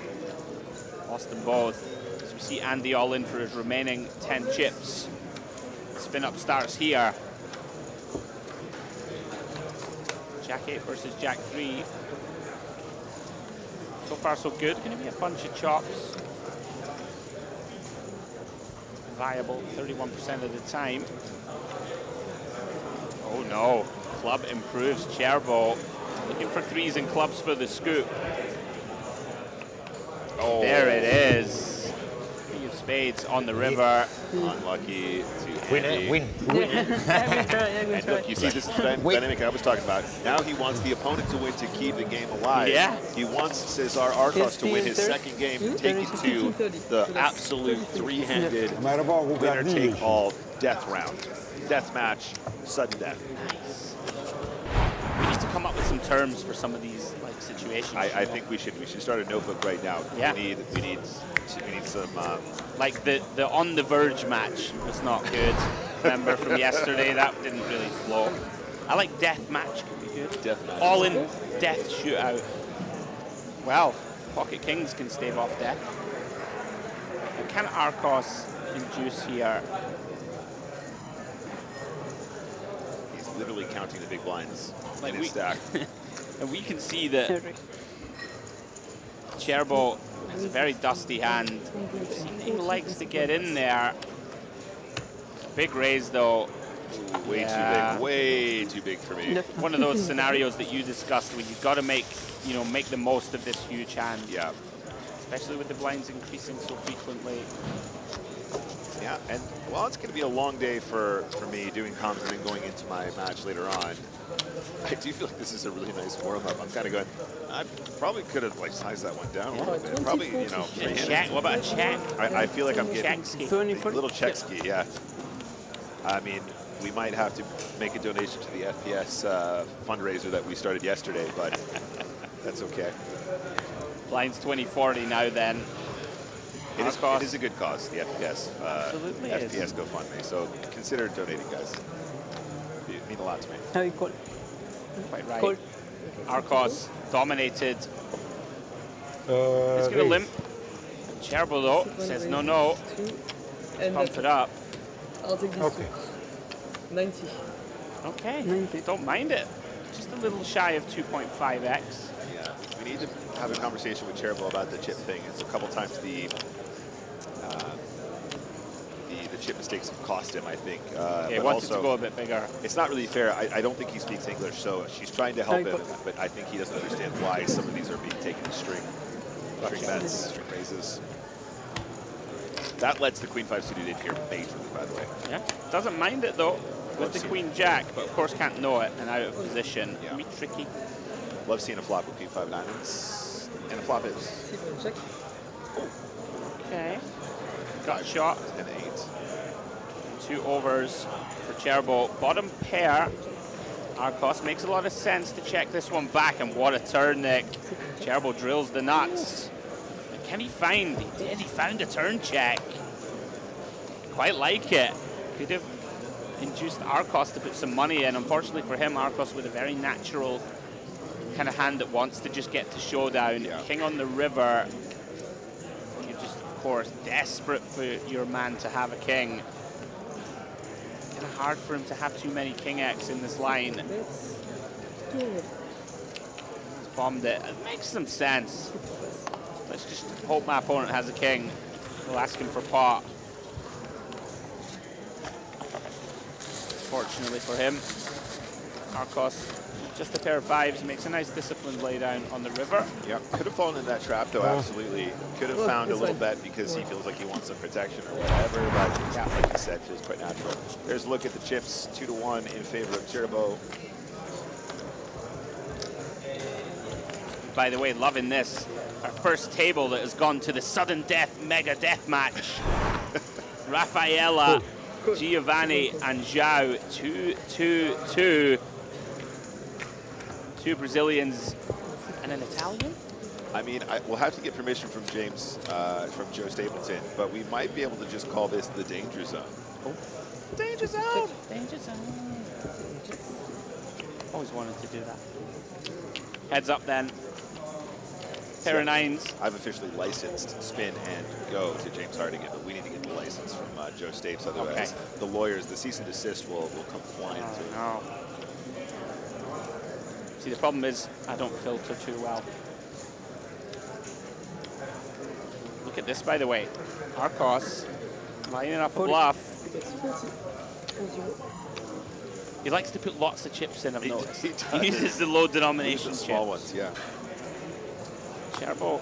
lost them both. So we see Andy all in for his remaining 10 chips. Spin up starts here. Jack 8 versus Jack 3. So far, so good. Going to be a bunch of chops. Viable 31% of the time. Oh no, club improves. Cherbo looking for threes and clubs for the scoop. Oh, there it is. Three of spades on the river. Unlucky to Win, Andy. win. And look, you see this is the dynamic I was talking about. Now he wants the opponent to win to keep the game alive. Yeah. He wants Cesar Arcos to win his second game, take it to the absolute three-handed winner-take-all death round. Death match, sudden death. Nice. We need to come up with some terms for some of these like situations. I think we should start a notebook right now. Yeah. We need some. Like the on the verge match was not good. Remember from yesterday, that didn't really flow. I like death match, could be good. Death match. All in death shootout. Well, Pocket Kings can stave off death. And can Arcos induce here? He's literally counting the big blinds Like in his stack. And we can see that Cherbo has a very dusty hand. We've seen that he likes to get in there. Big raise though. Way too big, way too big for me. One of those scenarios that you discussed where you've got to make the most of this huge hand. Yeah. Especially with the blinds increasing so frequently. Yeah, and well, it's going to be a long day for me doing comms and then going into my match later on. I do feel like this is a really nice warm-up. I'm kind of going, I probably could have like sized that one down a little bit. Probably, you know, check. What about a check? I feel like I'm getting Check-ski. a little check ski, yeah. I mean, we might have to make a donation to the FPS fundraiser that we started yesterday, but that's okay. Blinds 2040 now then. It is a good cause, the FPS. Absolutely FPS is. GoFundMe, so consider donating, guys. It means a lot to me. How you call? Quite right. Call. Arcos dominated. He's going to limp. Cherbo though says no, no. And Pump it up. I'll take this. Okay. 90. Okay. 90. Don't mind it. Just a little shy of 2.5x. Yeah, we need to have a conversation with Cherbo about the chip thing. It's a couple times the chip mistakes have cost him, I think. He but wants it also, to go a bit bigger. it's not really fair. I don't think he speaks English, so she's trying to help him, but I think he doesn't understand why some of these are being taken as string bets, string raises. That lets the Queen 5 suited in here majorly, by the way. Yeah. Doesn't mind it though with the Queen Jack, but of course can't know it and out of position. Yeah. Can be tricky. Love seeing a flop with Queen 5 diamonds. And a flop is Check. Okay. Got shot. an 8. 2 overs for Cherbo. Bottom pair. Arcos makes a lot of sense to check this one back, and what a turn, Nick. Cherbo drills the nuts. And can he find? He did. He found a turn check. Quite like it. Could have induced Arcos to put some money in. Unfortunately for him, Arcos with a very natural kind of hand that wants to just get to showdown. Yeah. King on the river. You're just, of course, desperate for your man to have a king. Kind of hard for him to have too many king X in this line. He's bombed it. It makes some sense. Let's just hope my opponent has a king. We'll ask him for pot. Fortunately for him, Arcos, just a pair of 5s, makes a nice disciplined laydown on the river. Yeah, could have fallen in that trap though, absolutely. Could have found a little bet because he feels like he wants some protection or whatever, but yeah, like you said, feels quite natural. There's a look at the chips, 2-1 in favor of Cherbo. By the way, loving this. Our first table that has gone to the sudden death mega death match. Rafaela, Giovanni, and Zhao, 2-2-2. 2 Brazilians and an Italian? I mean, we'll have to get permission from James, from Joe Stapleton, but we might be able to just call this the danger zone. Oh. Danger zone! Danger zone. Always wanted to do that. Heads up then. Pair of 9s. I've officially licensed Spin and Go to James Hardigan, but we need to get the license from Joe Stapes, otherwise the lawyers, the cease and desist will come flying through. No. See, the problem is I don't filter too well. Look at this, by the way. Arcos lining up a bluff. It's 40. 40. He likes to put lots of chips in, I've noticed. He does. He uses the low denomination The chips. small ones, yeah. Cherbo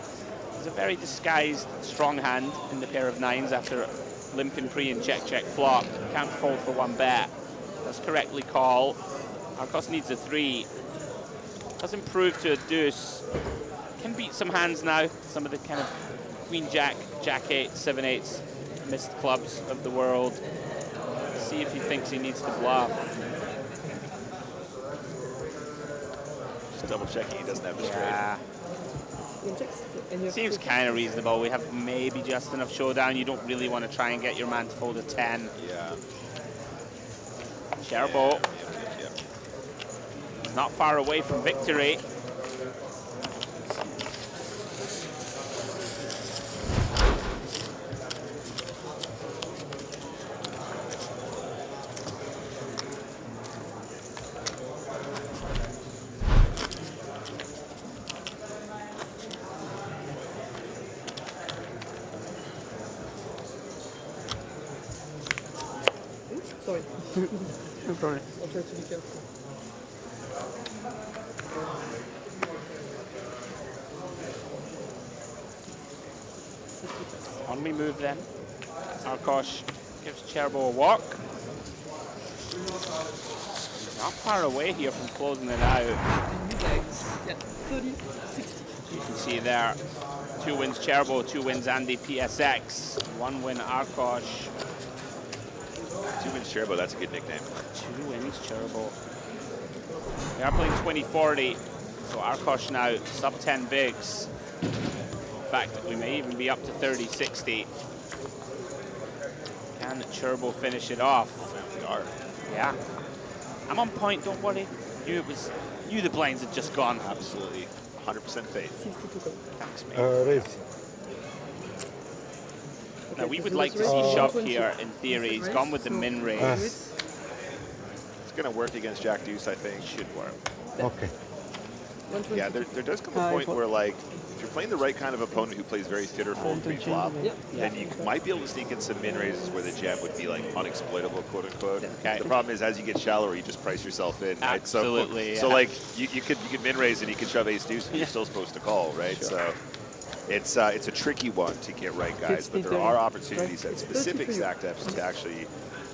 is a very disguised, strong hand in the pair of nines after limping pre and check flop. Can't fold for one bet. Does correctly call. Arcos needs a 3. Does improve to a deuce. Can beat some hands now. Some of the kind of queen jack, jack 8, 7/8 missed clubs of the world. See if he thinks he needs to bluff. Just double checking he doesn't have the straight. Yeah. Seems kind of reasonable. We have maybe just enough showdown. You don't really want to try and get your man to fold a 10. Yeah. Cherbo. He's not far away from victory. Sorry. No problem. I'll try to be careful. On we move then. Arkosh gives Cherbo a walk. He's not far away here from closing it out. Yeah, 30, 60. You can see there, 2 wins Cherbo, 2 wins Andy PSX, 1 win Arkosh. 2 wins Cherbo, that's a good nickname. 2 wins Cherbo. We are playing 20-40, so Arkosh now sub 10 bigs. In fact, we may even be up to 30-60. Can Cherbo finish it off? We are. Yeah. I'm on point, don't worry. Knew the blinds had just gone. Absolutely. 100% faith. Thanks, mate. Raise. Now, we would like to see shove here, in theory. He's gone with the min raise. It's going to work against Jack Deuce, I think. Should work. Okay. Yeah, there does come a point where, like, if you're playing the right kind of opponent who plays very fit or fold pre-flop, then you might be able to sneak in some min raises where the jam would be, like, unexploitable, quote unquote. Okay. The problem is, as you get shallower, you just price yourself in. Right? Absolutely. So like, you could min raise and you could shove ace deuce, and you're still supposed to call, right? Sure. So it's a tricky one to get right, guys. But there are opportunities at specific stack depths to actually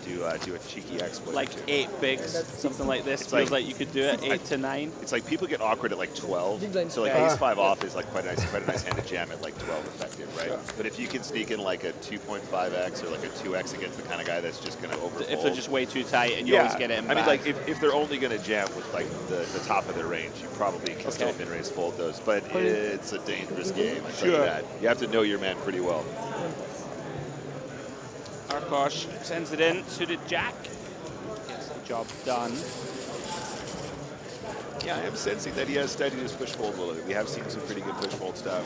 do a cheeky exploit. Like 8 bigs, something like this. It's Feels like- like you could do it 8 to 9. It's like people get awkward at like 12. So like ace 5 off is like quite a nice hand to jam at like 12 effective, right? But if you can sneak in like a 2.5x or like a 2x against the kind of guy that's just going to overfold. If they're just way too tight and you always get it in I mean, back. like if they're only going to jam with like the top of their range, you probably can still min raise fold those. But it's a dangerous game. I tell you that. You have to know your man pretty well. Arkosh sends it in, suited Jack. Gets the job done. Yeah, I am sensing that he has studied his push fold a little bit. We have seen some pretty good push fold stuff.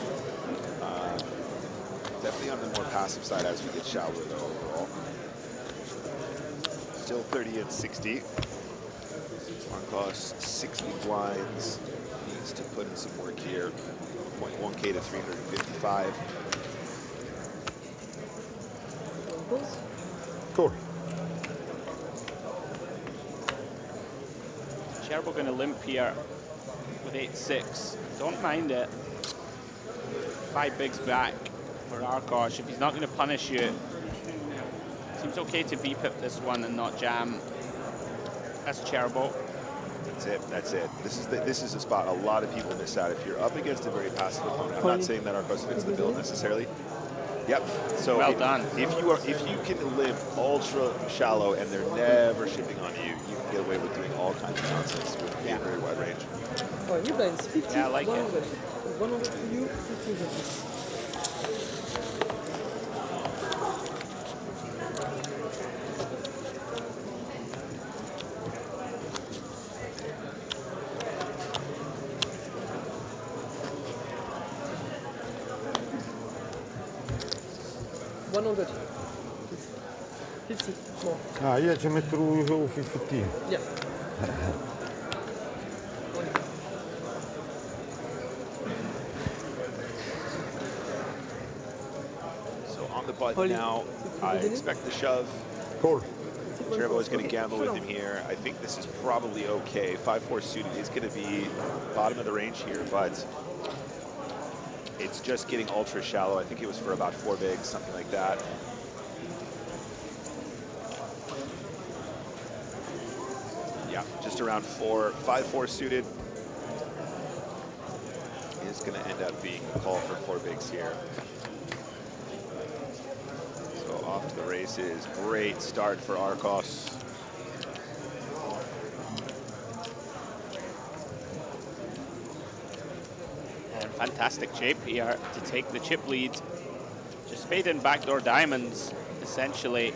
Definitely on the more passive side as we get shallower though overall. Still 30 and 60. Arkosh 60 blinds. Needs to put in some work here. 0.1K to 355. Cool. Cherbo going to limp here with 8-6. Don't mind it. 5 bigs back for Arkosh. If he's not going to punish you, seems okay to VPIP this one and not jam. That's Cherbo. That's it. That's it. This is a spot a lot of people miss out. If you're up against a very passive opponent, I'm not saying that Arkosh fits the bill necessarily. Yep. So well done. If you can limp ultra shallow and they're never shipping on you, you can get away with doing all kinds of nonsense with a very wide range. Oh, you blinds 50, Yeah, I like 100. it. 100 for you, 50 for me. $100. 50 more. Ah, io ci metto 15. Yeah. button now. I expect the shove. Cool. Cherbo is going to gamble with him here. I think this is probably okay. 5-4 suited is going to be bottom of the range here, but it's just getting ultra shallow. I think it was for about 4 bigs, something like that. Yeah, just around 4. 5-4 suited is going to end up being the call for 4 bigs here. So off to the races. Great start for Arcos. And fantastic shape here to take the chip lead. Just fade in backdoor diamonds, essentially.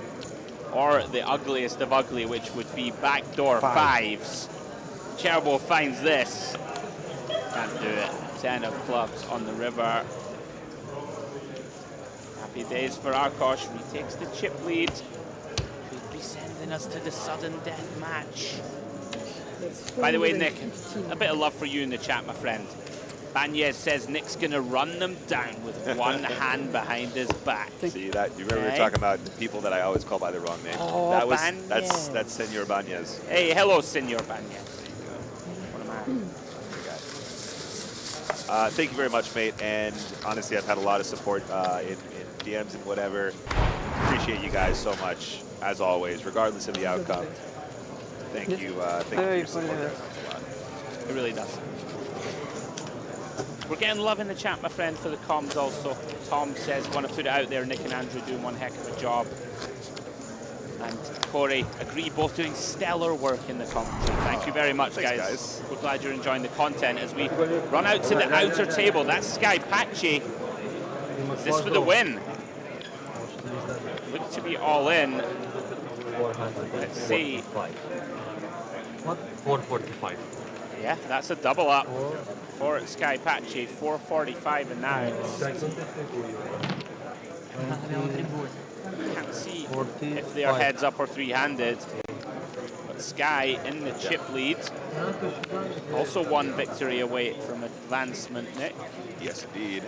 Or the ugliest of ugly, which would be backdoor fives. Cherbo finds this. Can't do it. 10 of clubs on the river. Happy days for Arkosh. Retakes the chip lead. Could be sending us to the sudden death match. By the way, Nick, a bit of love for you in the chat, my friend. Banez says Nick's gonna run them down with one hand behind his back. See that? You remember we were talking about the people that I always call by the wrong name? Oh, that was Banez. that's Senor Banez. Hey, hello, Senor Banez. What am I? Thank you very much, mate. And honestly, I've had a lot of support in DMs and whatever. Appreciate you guys so much, as always, regardless of the outcome. Thank you. Thank you for your support. That means a lot. It really does. We're getting love in the chat, my friend, for the comms also. Tom says, want to put it out there, Nick and Andrew doing one heck of a job. And Corey, agree, both doing stellar work in the commentary. Thank you very much, Thanks, guys. We're glad you're enjoying the content as we run out to the outer table. That's Sky Patchy. Is this for the win? Look to be all in. Let's see. 445. Yeah, that's a double up for Sky Patchy. 445 and now. Can't see if they are heads up or three-handed. But Sky in the chip lead. Also one victory away from advancement, Nick. Yes, indeed.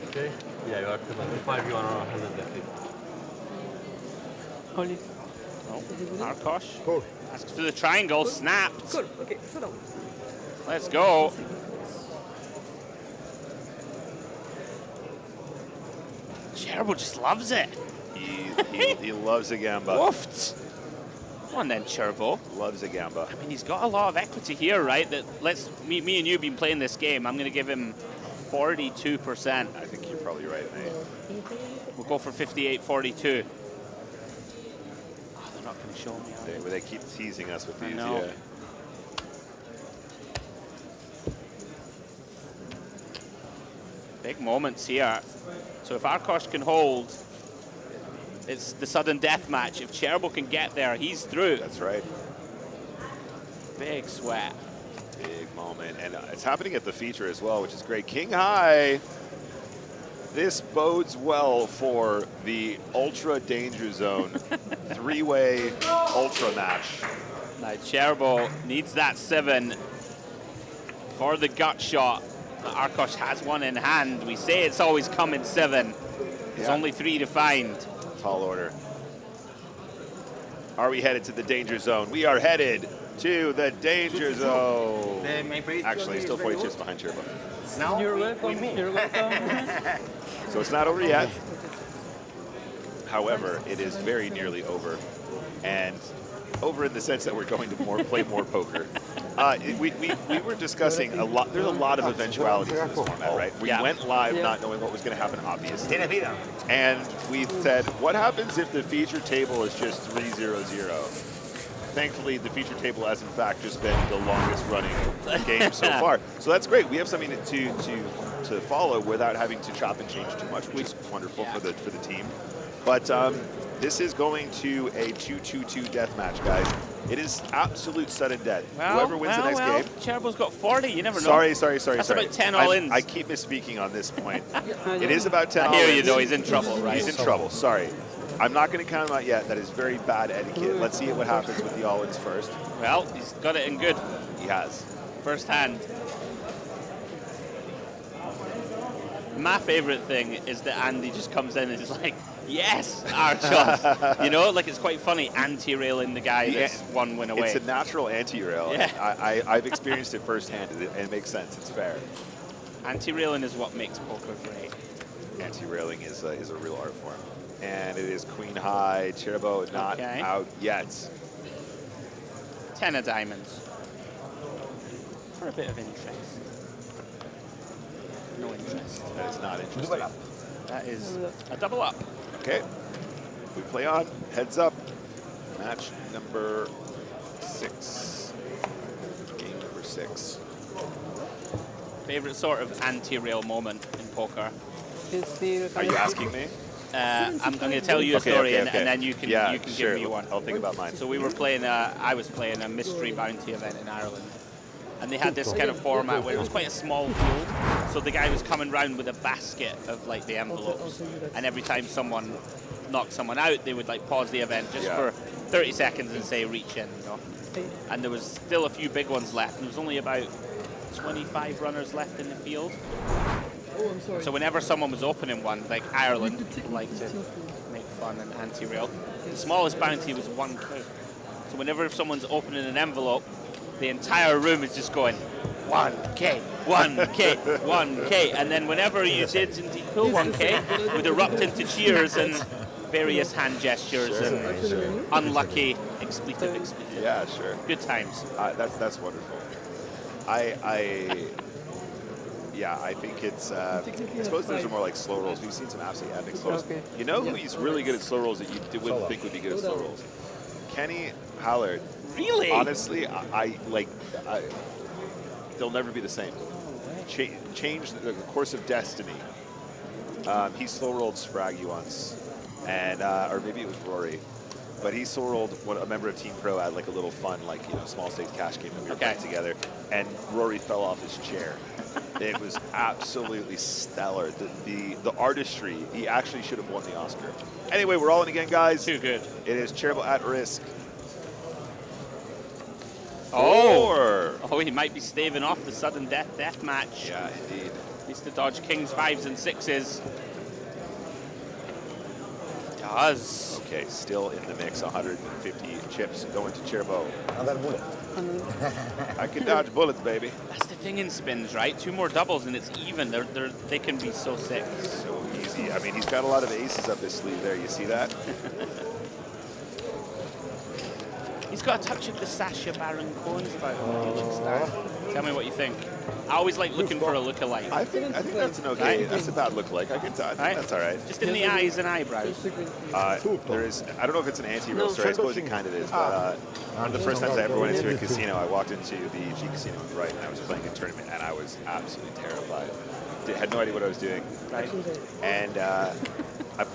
Okay. Yeah, you are 75, you are 150. Oh, Arkosh. Cool. Asks for the triangle, snapped. Cool, okay, showdown. Let's go. Cherbo just loves it. He loves a gamba. Woofed. Come on then, Cherbo. Loves a gamba. I mean, he's got a lot of equity here, right? That me and you have been playing this game. I'm going to give him 42%. I think you're probably right, mate. We'll go for 58-42. Oh, they're not going to show me. They keep teasing us with these. know. Yeah. Big moments here. So if Arkosh can hold, it's the sudden death match. If Cherbo can get there, he's through. That's right. Big sweat. Big moment. And it's happening at the feature as well, which is great. King high. This bodes well for the ultra danger zone three-way ultra match. Now Cherbo needs that 7 for the gut shot. Arkosh has one in hand. We say it's always come in 7. There's only 3 to find. Tall order. Are we headed to the danger zone? We are headed to the danger zone. Actually, still 42 is behind Cherbo. Now You're welcome. You're welcome. So it's not over yet. However, it is very nearly over. And over in the sense that we're going to play more poker. We were discussing a lot. There's a lot of eventualities in this format, right? We went live not knowing what was going to happen, obviously. And we said, what happens if the feature table is just 3-0-0? Thankfully, the feature table has in fact just been the longest running game so far. So that's great. We have something to follow without having to chop and change too much, which is wonderful for the team. But this is going to a 2-2-2 death match, guys. It is absolute sudden death. Whoever wins the next game. Cherbo's got 40. You never know. Sorry. That's about 10 all-ins. I keep misspeaking on this point. It is about 10 I all-ins. hear you, though. He's in trouble, right? He's in trouble. Sorry. I'm not going to count him out yet. That is very bad etiquette. Let's see what happens with the all-ins first. Well, he's got it in good. He has. First hand. My favorite thing is that Andy just comes in and is like, yes, our chop. You know, like it's quite funny anti-railing the guy that's one win away. It's a natural anti-rail. Yeah. I've experienced it firsthand, and it makes sense. It's fair. Anti-railing is what makes poker great. Anti-railing is a real art form. And it is queen high, Cherbo not out yet. 10 of diamonds. For a bit of interest. No interest. That is not interesting. That is a double up. Okay. We play on. Heads up. Match number 6. Game number 6. Favorite sort of anti-rail moment in poker? Are you asking me? I'm going to tell you a story, and then you can give me one. I'll think about mine. So we were playing. I was playing a mystery bounty event in Ireland, and they had this kind of format where it was quite a small field. So the guy was coming round with a basket of like the envelopes, and every time someone knocked someone out, they would like pause the event just for 30 seconds and say reach in, you know. And there was still a few big ones left, and there was only about 25 runners left in the field. Oh, I'm sorry. So whenever someone was opening one, like Ireland liked to make fun and anti-rail, the smallest bounty was 1K. So whenever someone's opening an envelope, the entire room is just going 1K, 1K, 1K. And then whenever you did indeed pull 1K, it would erupt into cheers and various hand gestures and unlucky expletive. Yeah, sure. Good times. That's wonderful. I think it's, I suppose those are more like slow rolls. We've seen some absolutely epic slow rolls. You know who he's really good at slow rolls that you wouldn't think would be good at slow rolls? Kenny Hallard. Really? Honestly, they'll never be the same. Change the course of destiny. He slow rolled Spraggy once, and or maybe it was Rory. But he slow rolled a member of Team Pro had like a little fun, like, you know, small stakes cash game that we were playing together, and Rory fell off his chair. It was absolutely stellar. The artistry, he actually should have won the Oscar. Anyway, we're all in again, guys. Too good. It is Cherbo at risk. Oh, he might be staving off the sudden death match. Yeah, indeed. Needs to dodge kings, 5s, and 6s. Does. Okay, still in the mix, 150 chips going to Cherbo. Another bullet. I can dodge bullets, baby. That's the thing in spins, right? 2 more doubles and it's even. They can be so sick. So easy. I mean, he's got a lot of aces up his sleeve there. You see that? He's got a touch of the Sacha Baron Cohen's about him. Tell me what you think. I always like looking for a lookalike. I think that's an okay. That's a bad lookalike. I think that's all right. Just in the eyes and eyebrows. There is. I don't know if it's an anti-real story. I suppose it kind of is. But one of the first times I ever went into a casino, I walked into the G Casino in Brighton, and I was playing a tournament, and I was absolutely terrified. Had no idea what I was doing. Right. And I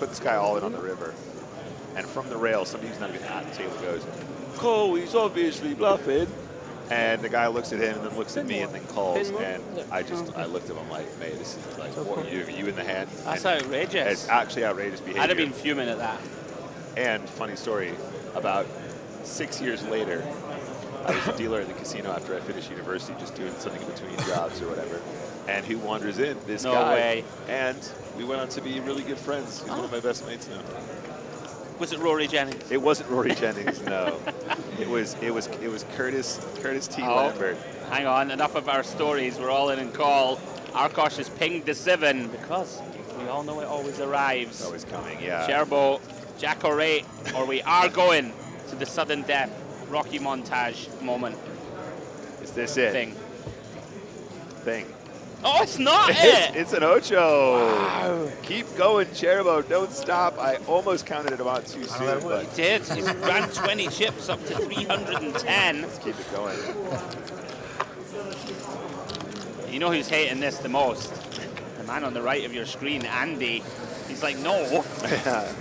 put this guy all in on the river, and from the rail, somebody who's not even at the table goes, "Oh, he's obviously bluffing." And the guy looks at him and then looks at me and then calls. And I looked at him like, mate, this is like, what, you in the hand? That's and outrageous. It's actually outrageous behavior. I'd have been fuming at that. And funny story, about 6 years later, I was a dealer at the casino after I finished university, just doing something in between jobs or whatever. And who wanders in? This guy. No way. And we went on to be really good friends. He's one of my best mates now. Was it Rory Jennings? It wasn't Rory Jennings, no. It was Curtis T. Lambert. Hang on, enough of our stories. We're all in call. Arkosh has pinged the 7 because we all know it always arrives. It's always coming, yeah. Cherbo, Jack or Ray, or we are going to the sudden death Rocky montage moment. Is this it? Thing. Oh, it's not it! It's an ocho. Wow. Keep going, Cherbo. Don't stop. I almost counted it about too soon. But He did. He's ran 20 chips up to 310. Let's keep it going. You know who's hating this the most? The man on the right of your screen, Andy. He's like, no.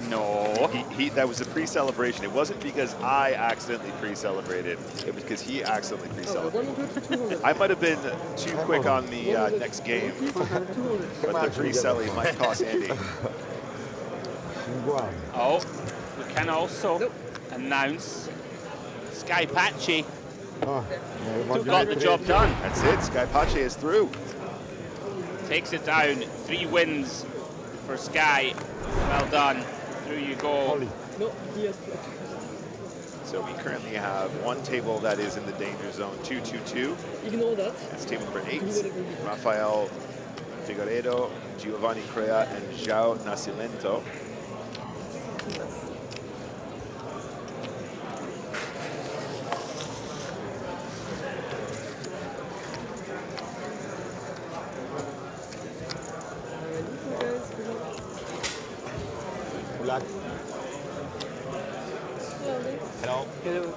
No. That was a pre-celebration. It wasn't because I accidentally pre-celebrated. It was because he accidentally pre-celebrated. I might have been too quick on the next game, but the pre-celly might cost Andy. Oh, we can also announce Sky Patchy got the job done. That's it. Sky Pache is through. Takes it down. 3 wins for Sky. Well done. Through you go. No, he has to. So we currently have one table that is in the danger zone, 2-2-2. Ignore that. That's table number 8. Rafael Figueiredo, Giovanni Crea, and João Nascimento. Hello. Hello.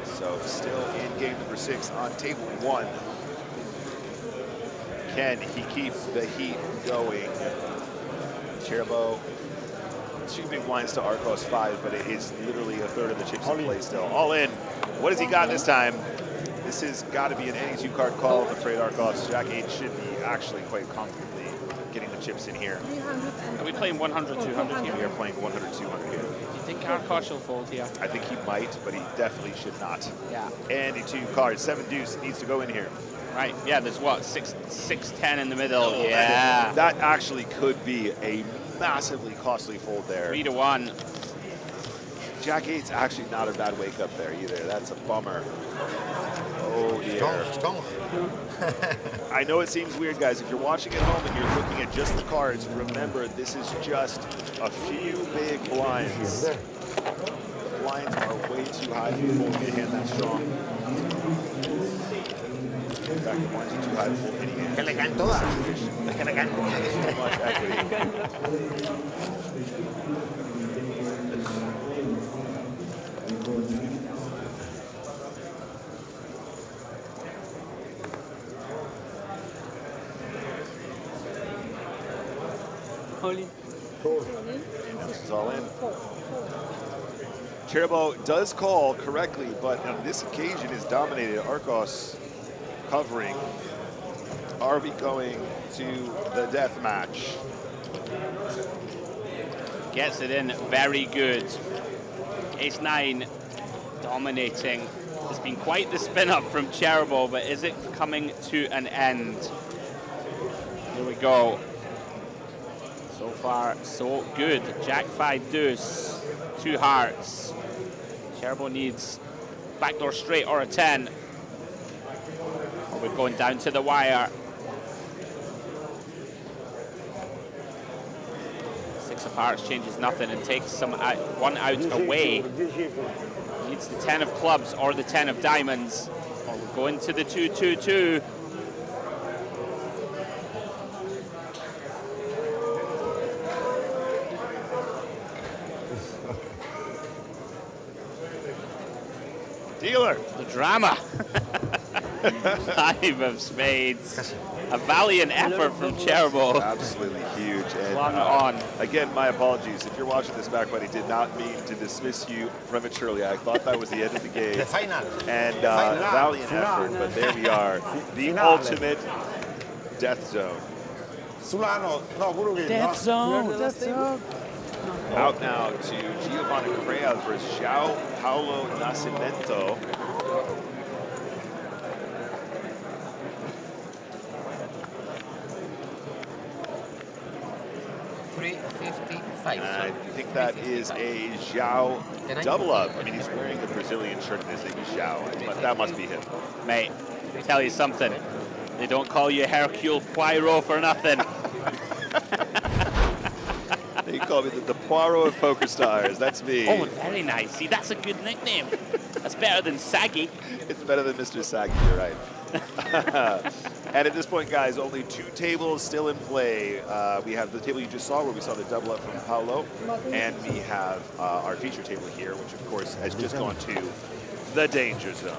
So still in game number 6 on table 1. Can he keep the heat going? Cherbo, 2 big blinds to Arcos 5, but it is literally a third of the chips in play still. All in. What has he got this time? This has got to be an any 2 card call. I'm afraid Arcos Jack 8 should be actually quite comfortably getting the chips in here. Are we playing 100, 200 here? We are playing 100, 200 here. Do you think Arcos will fold here? I think he might, but he definitely should not. Yeah. Any 2 cards, 7 deuce needs to go in here. Right, yeah, there's what, 6-10 in the middle. Oh, yeah. That actually could be a massively costly fold there. 3-1. Jack 8's actually not a bad wake up there either. That's a bummer. Oh dear. Strong. I know it seems weird, guys. If you're watching at home and you're looking at just the cards, remember this is just a few big blinds. The blinds are way too high for full mid hand that strong. In fact, the blinds are too high for full mid hand. Que le caen todas. Es que le caen. Too much equity. Only. And this is all in. Cherbo does call correctly, but on this occasion is dominated. Arcos covering. Are we going to the death match? Gets it in very good. Ace-9 dominating. It's been quite the spin-up from Cherbo, but is it coming to an end? Here we go. So far, so good. Jack 5 deuce, 2 hearts. Cherbo needs backdoor straight or a 10. Oh, we're going down to the wire. 6 of hearts changes nothing and takes some one out away. Needs the 10 of clubs or the 10 of diamonds. Oh, we're going to the 2-2-2. Dealer. The drama. 5 of spades. A valiant effort from Cherbo. Absolutely huge. And Long on. Again, my apologies. If you're watching this back, buddy, did not mean to dismiss you prematurely. I thought that was the end of the game. The final. And valiant effort, but there we are. The ultimate death zone. Death zone. Death zone. Out now to Giovanni Correa versus João Paulo Nascimento. I think that is a João double up. I mean, he's wearing the Brazilian shirt and his name is João, but that must be him. Mate, tell you something. They don't call you Hercule Poirot for nothing. They call me the Poirot of PokerStars. That's me. Oh, very nice. See, that's a good nickname. That's better than Saggy. It's better than Mr. Saggy, you're right. And at this point, guys, only 2 tables still in play. We have the table you just saw where we saw the double up from Paulo, and we have our feature table here, which of course has just gone to the danger zone.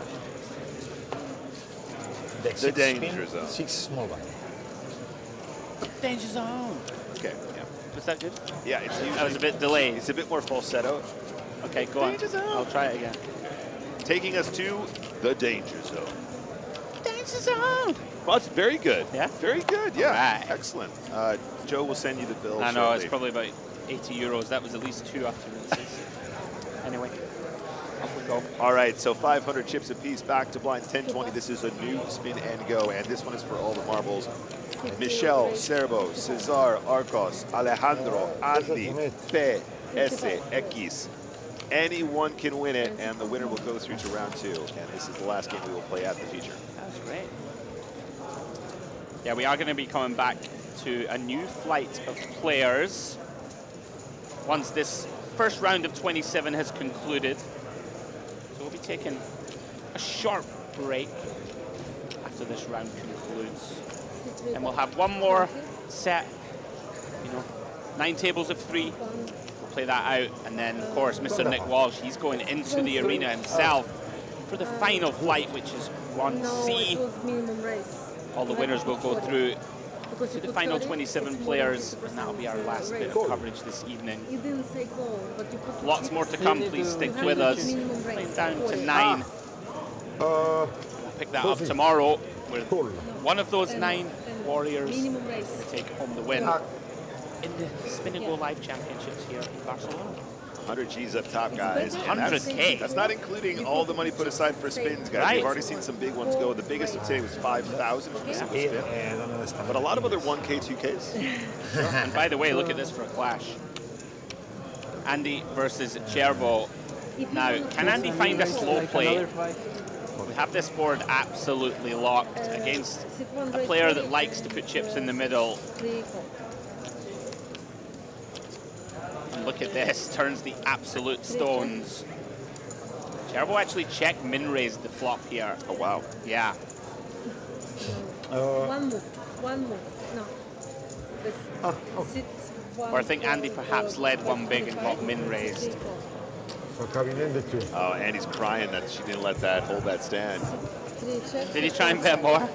The danger zone. 6 small blind. Danger zone. Okay, yeah. Was that good? Yeah, it's usually, That was a bit delayed. It's a bit more falsetto. Okay, go on. I'll try it again. Taking us to the danger zone. Danger zone. Well, it's very good. Yeah? Very good, yeah. Right. Excellent. Joe will send you the bill I know, shortly. it's probably about 80 euros. That was at least 2 afternoons. Anyway, off we go. All right, so 500 chips apiece, back to blinds 10-20. This is a new spin and go, and this one is for all the marbles. Michelle, Serbo, Cesar, Arcos, Alejandro, Andy, P, S, X. Anyone can win it, and the winner will go through to round 2. And this is the last game we will play at the feature. That's great. Yeah, we are going to be coming back to a new flight of players once this first round of 27 has concluded. So we'll be taking a short break after this round concludes. And we'll have one more set, 9 tables of 3. We'll play that out. And then, of course, Mr. Nick Walsh, he's going into the arena himself for the final flight, which is 1C. All the winners will go through to the final 27 players, and that'll be our last bit of coverage this evening. Lots more to come. Please stick with us. Down to 9. We'll pick that up tomorrow with one of those 9 warriors to take home the win in the Spin&Go Live Championships here in Barcelona. 100 G's up top, guys. 100K. That's not including all the money put aside for spins, guys. Right. We've already seen some big ones go. The biggest of today was 5,000 for a single spin. But a lot of other 1K, 2Ks. And by the way, look at this for a clash. Andy versus Cherbo. Now, can Andy find a slow play? We have this board absolutely locked against a player that likes to put chips in the middle. And look at this, turns the absolute stones. Cherbo actually check min-raised the flop here. Oh, wow. Yeah. One move. No. Or I think Andy perhaps led one big and got min-raised. Oh, Andy's crying that she didn't let that hold that stand. Did he try and bet more?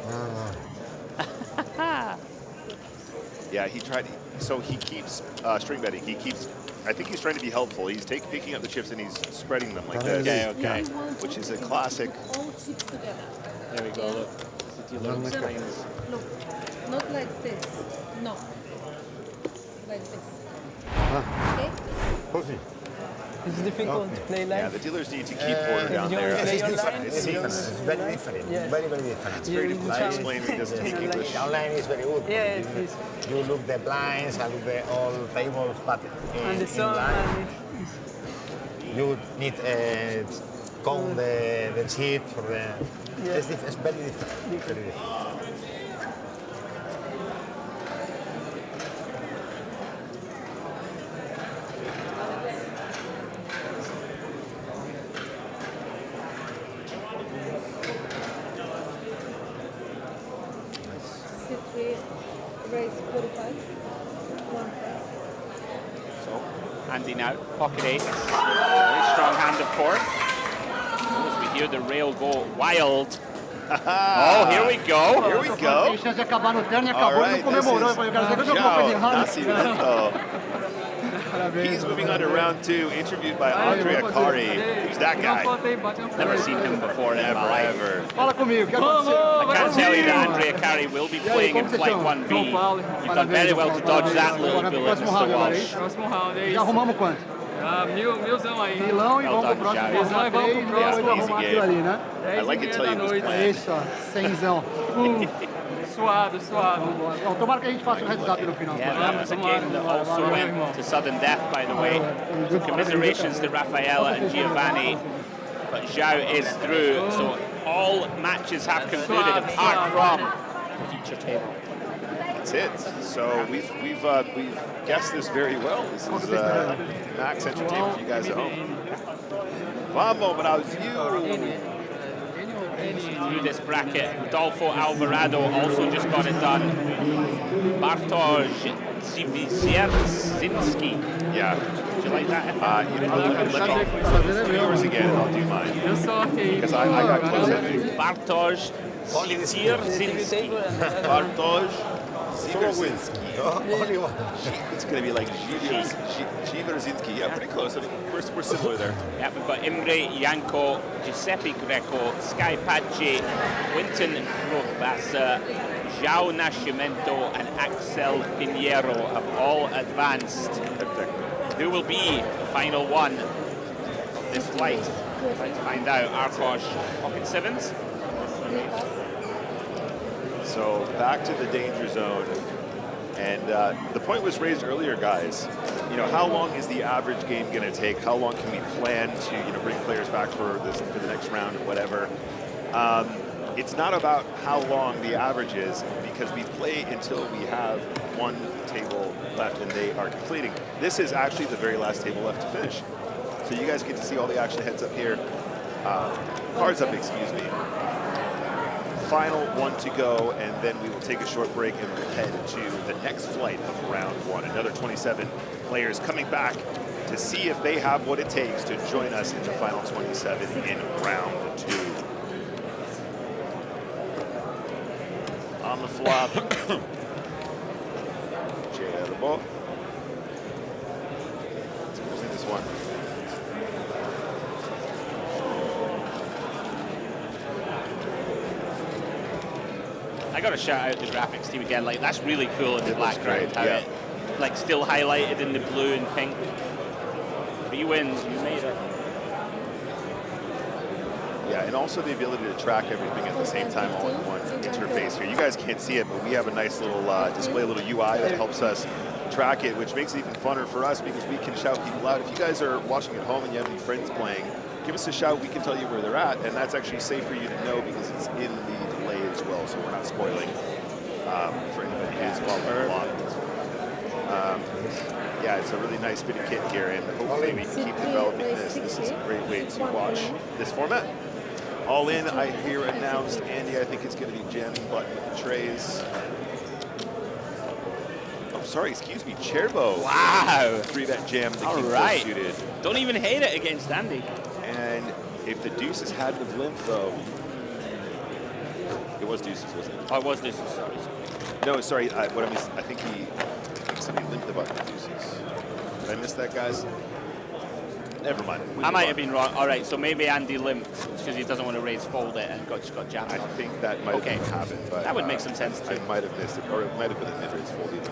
Yeah, he tried. So he keeps string betting. He keeps. I think he's trying to be helpful. He's picking up the chips and he's spreading them like this. Okay. Which is a classic. All chips together. There we go. Look. No, not like this. No. Like this. Okay? It's difficult to play live. Yeah, the dealers need to keep order down there. It's different. It's different. It's very different. Yeah. Very, very different. It's very difficult to explain when he doesn't speak English. Online is very good. Yeah, it is. You look the blinds, I look the all tables, but And the in sun. line, you need count the chip for the. Yeah. It's very different. Very different. Raise 45. One So, Andy now, pocket ace. Very strong hand, of course. As we hear the rail go wild. Oh, here we go. Here we go. All right, this is João Nascimento. He's moving on to round 2, interviewed by Andrea Kari. Who's that guy? Never seen him before in my life. Ever. I can tell you that Andrea Kari will be playing in Flight 1B. You've done very well to dodge that little bullet, Mr. Walsh. Próximo round é isso. Já arrumamos quanto? Milzão aí. Milão e vamos pro próximo. Milzão e vamos pro próximo. Arrumar aquilo ali, né? I like to tell you this plan. Isso, ó. 100zão. Suado. Bom, tomara que a gente faça o heads up no final. Yeah, that was a game that also went to sudden death, by the way. So commiserations to Rafaela and Giovanni. But João is through, so all matches have concluded apart from the feature table. That's it. So we've guessed this very well. This is max entertainment for you guys at home. Vamos, Brasil! Through this bracket, Rodolfo Alvarado also just got it done. Bartosz Zivizierzinski. Yeah. Did you like that? Let me do yours again and I'll do mine. Because I got close, I think. Bartosz Zivizierzinski. Bartosz Solo win. Only one. It's going to be like Giverzinski. Yeah, pretty close. I mean, we're similar there. Yeah, we've got Imre Janko, Giuseppe Greco, Sky Pace, Quinton Probasa, João Nascimento, and Axel Pinheiro have all advanced. Who will be the final one of this flight? Let's find out. Arkosh, pocket sevens. So back to the danger zone. And the point was raised earlier, guys. You know, how long is the average game going to take? How long can we plan to, you know, bring players back for the next round or whatever? It's not about how long the average is, because we play until we have one table left and they are completing. This is actually the very last table left to finish. So you guys get to see all the action heads up here. Cards up, excuse me. Final one to go, and then we will take a short break and we'll head to the next flight of round one. Another 27 players coming back to see if they have what it takes to join us in the final 27 in round two. On the flop, Cerbo. Let's go see this one. I got to shout out the graphics team again. Like, that's really cool in the background. How it, like, still highlighted in the blue and pink. 3 wins, you made it. Yeah, and also the ability to track everything at the same time all in one interface here. You guys can't see it, but we have a nice little display, a little UI that helps us track it, which makes it even funner for us because we can shout people out. If you guys are watching at home and you have any friends playing, give us a shout. We can tell you where they're at, and that's actually safe for you to know because it's in the delay as well, so we're not spoiling for anybody who's following along. Yeah, it's a really nice bit of kit here, and hopefully we can keep developing this. This is a great way to watch this format. All in, I hear announced. Andy, I think it's going to be jam button with the trays. Oh, sorry, excuse me, Cerbo. Wow. 3-bet jam to All keep right. suited. Don't even hate it against Andy. And if the deuces had the limp, though, it was deuces, wasn't it? Oh, it was deuces, sorry. No, sorry, I think somebody limped the button with deuces. Did I miss that, guys? Never mind. I might have been wrong. All right, so maybe Andy limped because he doesn't want to raise fold it and just got jammed. I think that might have happened, but that would make some sense too. I might have missed it, or it might have been a mid-raise fold even.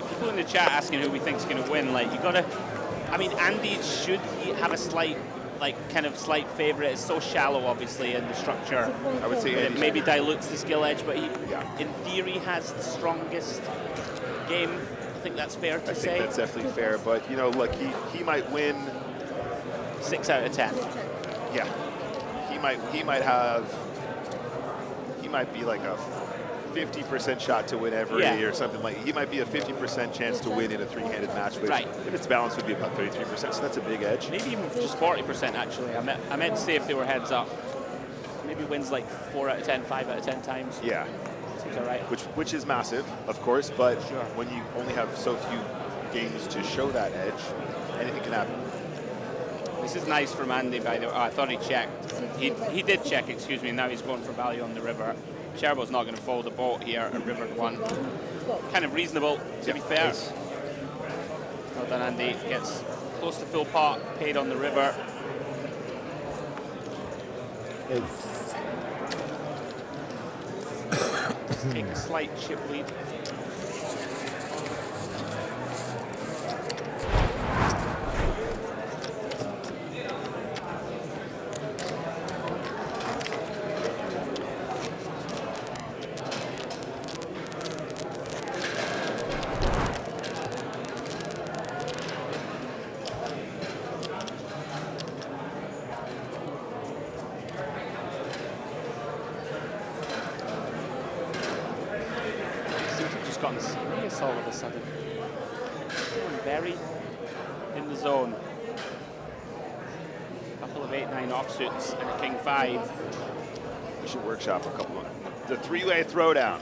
People in the chat asking who we think is going to win. Like, you gotta. I mean, Andy should have a slight, kind of slight favorite. It's so shallow, obviously, in the structure. I would say it maybe dilutes the skill edge, but he, in theory, has the strongest game. I think that's fair to say. I think that's definitely fair, but you know, look, he might win 6 out of 10. Yeah, he might be like a 50% shot to win every or something like. He might be a 50% chance to win in a 3-handed match, which if it's balanced would be about 33%. So that's a big edge. Maybe even just 40% actually. I meant to say if they were heads up. Maybe wins like 4 out of 10, 5 out of 10 times. Yeah. Seems all right. Which is massive, of course, but when you only have so few games to show that edge, anything can happen. This is nice from Andy, by the way. Oh, I thought he checked. He did check, excuse me. Now he's going for value on the river. Cerbo's not going to fold the boat here at river 1. Kind of reasonable, to be fair. Well done, Andy. Gets close to full pot, paid on the river. Take a slight chip lead. Gotten serious all of a sudden. Very in the zone. A couple of 8-9 offsuits and a king 5. We should workshop a couple of them. The 3-way throwdown.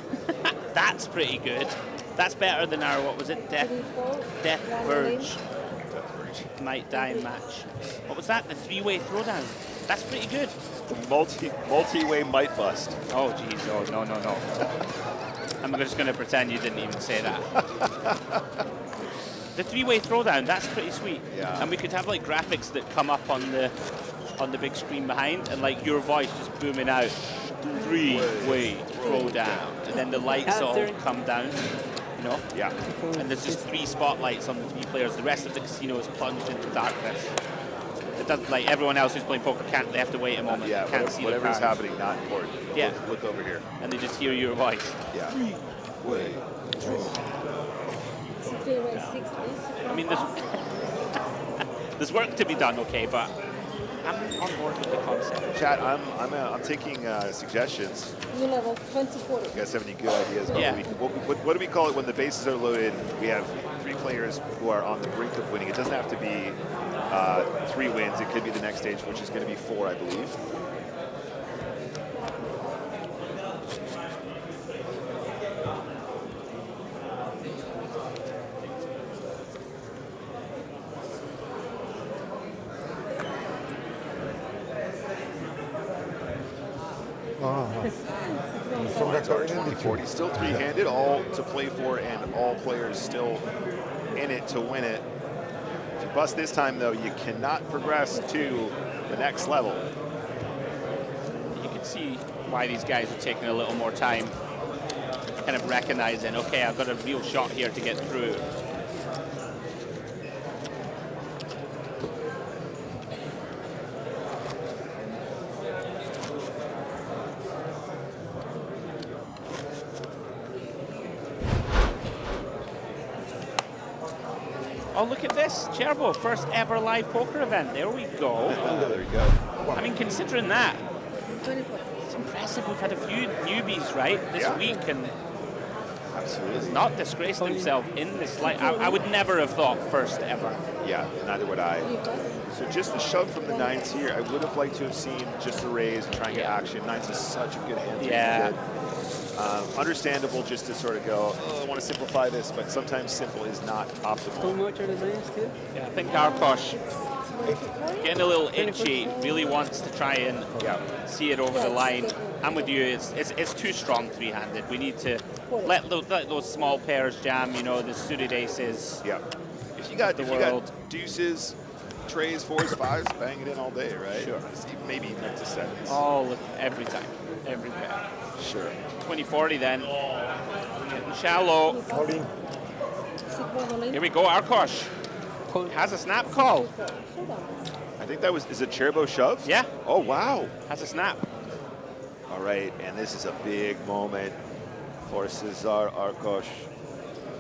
That's pretty good. That's better than our, what was it, Death Verge Night Dime match. What was that? The 3-way throwdown. That's pretty good. Multi-way might bust. Oh geez, oh no. I'm just going to pretend you didn't even say that. The three-way throwdown, that's pretty sweet. Yeah. And we could have like graphics that come up on the big screen behind, and like your voice just booming out, three-way throwdown, and then the lights all come down. You know? Yeah. And there's just 3 spotlights on the 3 players. The rest of the casino is plunged into darkness. It doesn't, like everyone else who's playing poker can't. They have to wait a moment. Yeah. Can't see Whatever's the cards. happening, not important. Yeah. Look over here. And they just hear your voice. Yeah. Way. I mean, there's work to be done, okay, but I'm on board with the concept. Chat, I'm taking suggestions. New level 2040. You guys have any good ideas about what do we call it when the bases are loaded? We have 3 players who are on the brink of winning. It doesn't have to be 3 wins. It could be the next stage, which is going to be 4, I believe. Start 2040, still 3-handed, all to play for, and all players still in it to win it. If you bust this time, though, you cannot progress to the next level. You can see why these guys are taking a little more time, kind of recognizing, okay, I've got a real shot here to get through. Oh, look at this. Cherbo, first ever live poker event. There we go. There we go. I mean, considering that, it's impressive. We've had a few newbies, right, this week, and absolutely not disgraced themselves in this. Like, I would never have thought first ever. Yeah, neither would I. So just the shove from the 9s here. I would have liked to have seen just a raise and try and get action. 9s is such a good hand. Yeah. Understandable just to sort of go, oh, I want to simplify this, but sometimes simple is not optimal. How much are the names still? Yeah, I think Arkosh, getting a little itchy, really wants to try and see it over the line. I'm with you. It's too strong 3-handed. We need to let those small pairs jam. You know, the suited aces. Yeah. If you got deuces, trays, 4s, 5s, bang it in all day, right? Sure. Maybe even up to 7s. All every time, every pair. Sure. 2040 then. Getting shallow. Here we go, Arkosh. Has a snap call. I think that is it Cherbo shove? Yeah. Oh, wow. Has a snap. All right, and this is a big moment for Cesar Arkosh.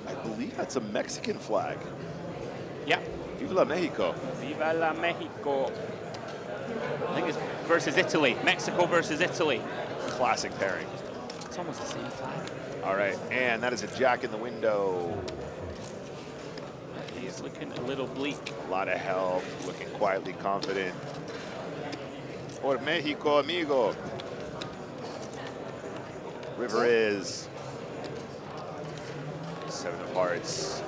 I believe that's a Mexican flag. Yeah. Viva la Mexico. Viva la Mexico. I think it's versus Italy. Mexico versus Italy. Classic pairing. It's almost the same flag. All right, and that is a jack in the window. He's looking a little bleak. A lot of help, looking quietly confident. Por Mexico, amigo. River is 7 of hearts,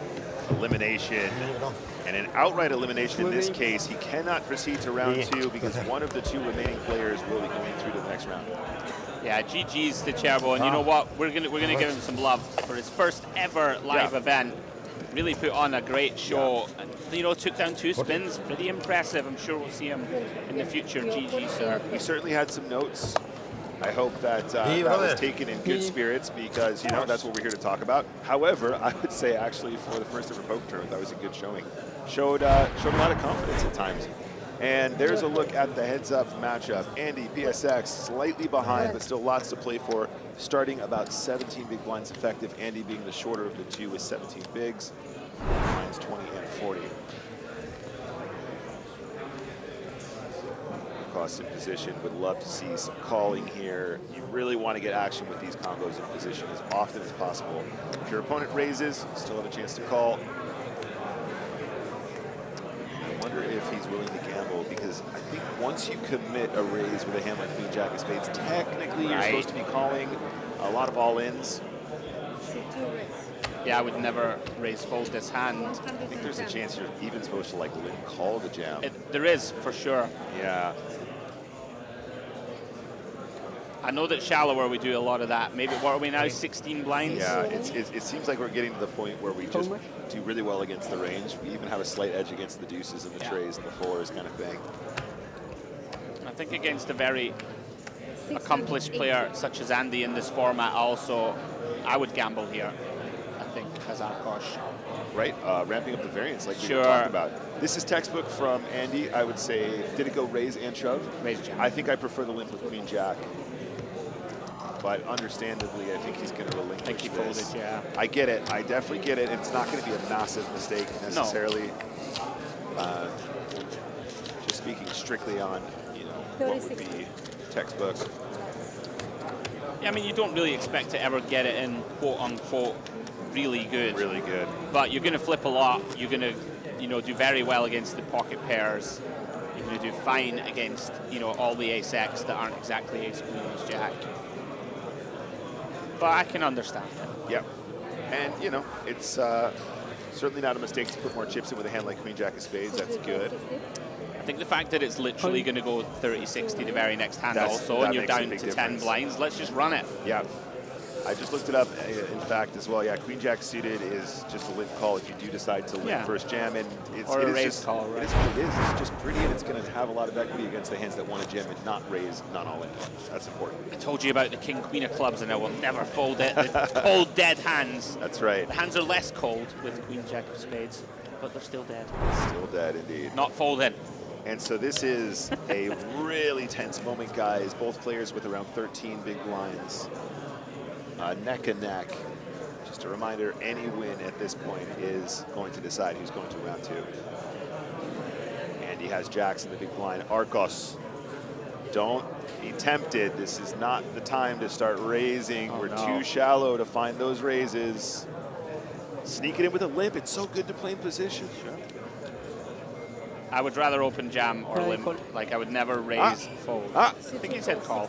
elimination, and an outright elimination in this case. He cannot proceed to round 2 because one of the 2 remaining players will be going through to the next round. Yeah, GG's to Cherbo, and you know what? We're gonna give him some love for his first ever live event. Really put on a great show, and you know, took down 2 spins. Pretty impressive. I'm sure we'll see him in the future. GG, sir. He certainly had some notes. I hope that that was taken in good spirits because, you know, that's what we're here to talk about. However, I would say actually for the first ever poker tournament, that was a good showing. Showed a lot of confidence at times. And there's a look at the heads-up matchup. Andy, PSX, slightly behind, but still lots to play for. Starting about 17 big blinds effective. Andy being the shorter of the 2 with 17 bigs. Blinds 20 and 40. Cost in position, would love to see some calling here. You really want to get action with these combos in position as often as possible. If your opponent raises, still have a chance to call. I wonder if he's willing to gamble because I think once you commit a raise with a hand like Queen Jack of Spades, technically you're supposed to be calling a lot of all-ins. Yeah, I would never raise fold this hand. I think there's a chance you're even supposed to like limp call the jam. There is, for sure. Yeah. I know that shallower we do a lot of that. Maybe, what are we now, 16 blinds? Yeah, it seems like we're getting to the point where we just do really well against the range. We even have a slight edge against the deuces and the trays and the fours kind of thing. I think against a very accomplished player such as Andy in this format also, I would gamble here, I think, as Arkosh. Right, ramping up the variance like we were talking about. This is textbook from Andy. I would say, did it go raise and shove? Raise jam. I think I prefer the limp with Queen Jack. But understandably, I think he's going to relinquish I think he this. folded, yeah. I get it. I definitely get it. It's not going to be a massive mistake necessarily. No. Just speaking strictly on, you know, what would be textbook. Yeah, I mean, you don't really expect to ever get it in quote unquote really good. Really good. But you're going to flip a lot. You're going to, you know, do very well against the pocket pairs. You're going to do fine against, you know, all the ace-X that aren't exactly ace-queen, ace-jack. But I can understand it. Yep. And, you know, it's certainly not a mistake to put more chips in with a hand like Queen Jack of Spades. That's good. I think the fact that it's literally going to go 30-60 the very next hand also, and you're down to 10 blinds, let's just run it. Yeah. I just looked it up, in fact, as well. Yeah, Queen Jack suited is just a limp call if you do decide to limp first jam. And it's, or a raise just, call, right? It is what it is. It's just pretty, and it's going to have a lot of equity against the hands that want to jam and not raise, not all in. That's important. I told you about the king, queen of clubs, and I will never fold it. The cold, dead hands. That's right. The hands are less cold with queen, jack of spades, but they're still dead. Still dead, indeed. Not folded. And so this is a really tense moment, guys. Both players with around 13 big blinds. Neck and neck. Just a reminder, any win at this point is going to decide who's going to round two. And he has jacks in the big blind. Arcos, don't be tempted. This is not the time to start raising. We're too shallow to find those raises. Sneak it in with a limp. It's so good to play in position. Sure. I would rather open jam or limp. Like, I would never raise, fold. I think he said call.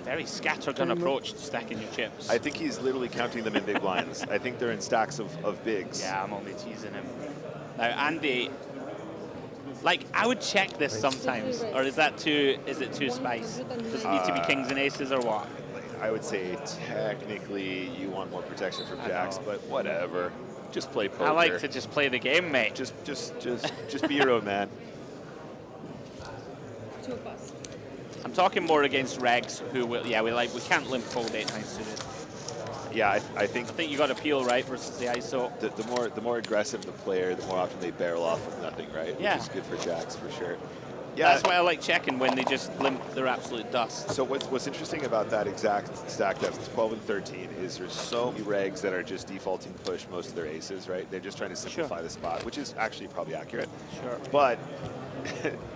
Very scattergun approach to stacking your chips. I think he's literally counting them in big blinds. I think they're in stacks of bigs. Yeah, I'm only teasing him. Now, Andy, like, I would check this sometimes, or is it too spice? Does it need to be kings and aces or what? I would say technically you want more protection from jacks, but whatever. Just play poker. I like to just play the game, mate. Just be your own man. I'm talking more against regs who will, we can't limp fold 8-9 suited. Yeah, I think you got to peel, right, versus the ISO. The more aggressive the player, the more often they barrel off with nothing, right? Yeah. Which is good for jacks for sure. Yeah, that's why I like checking when they just limp their absolute dust. So what's interesting about that exact stack depth, 12 and 13, is there's so many regs that are just defaulting push most of their aces, right? They're just trying to simplify the spot, which is actually probably accurate. Sure. But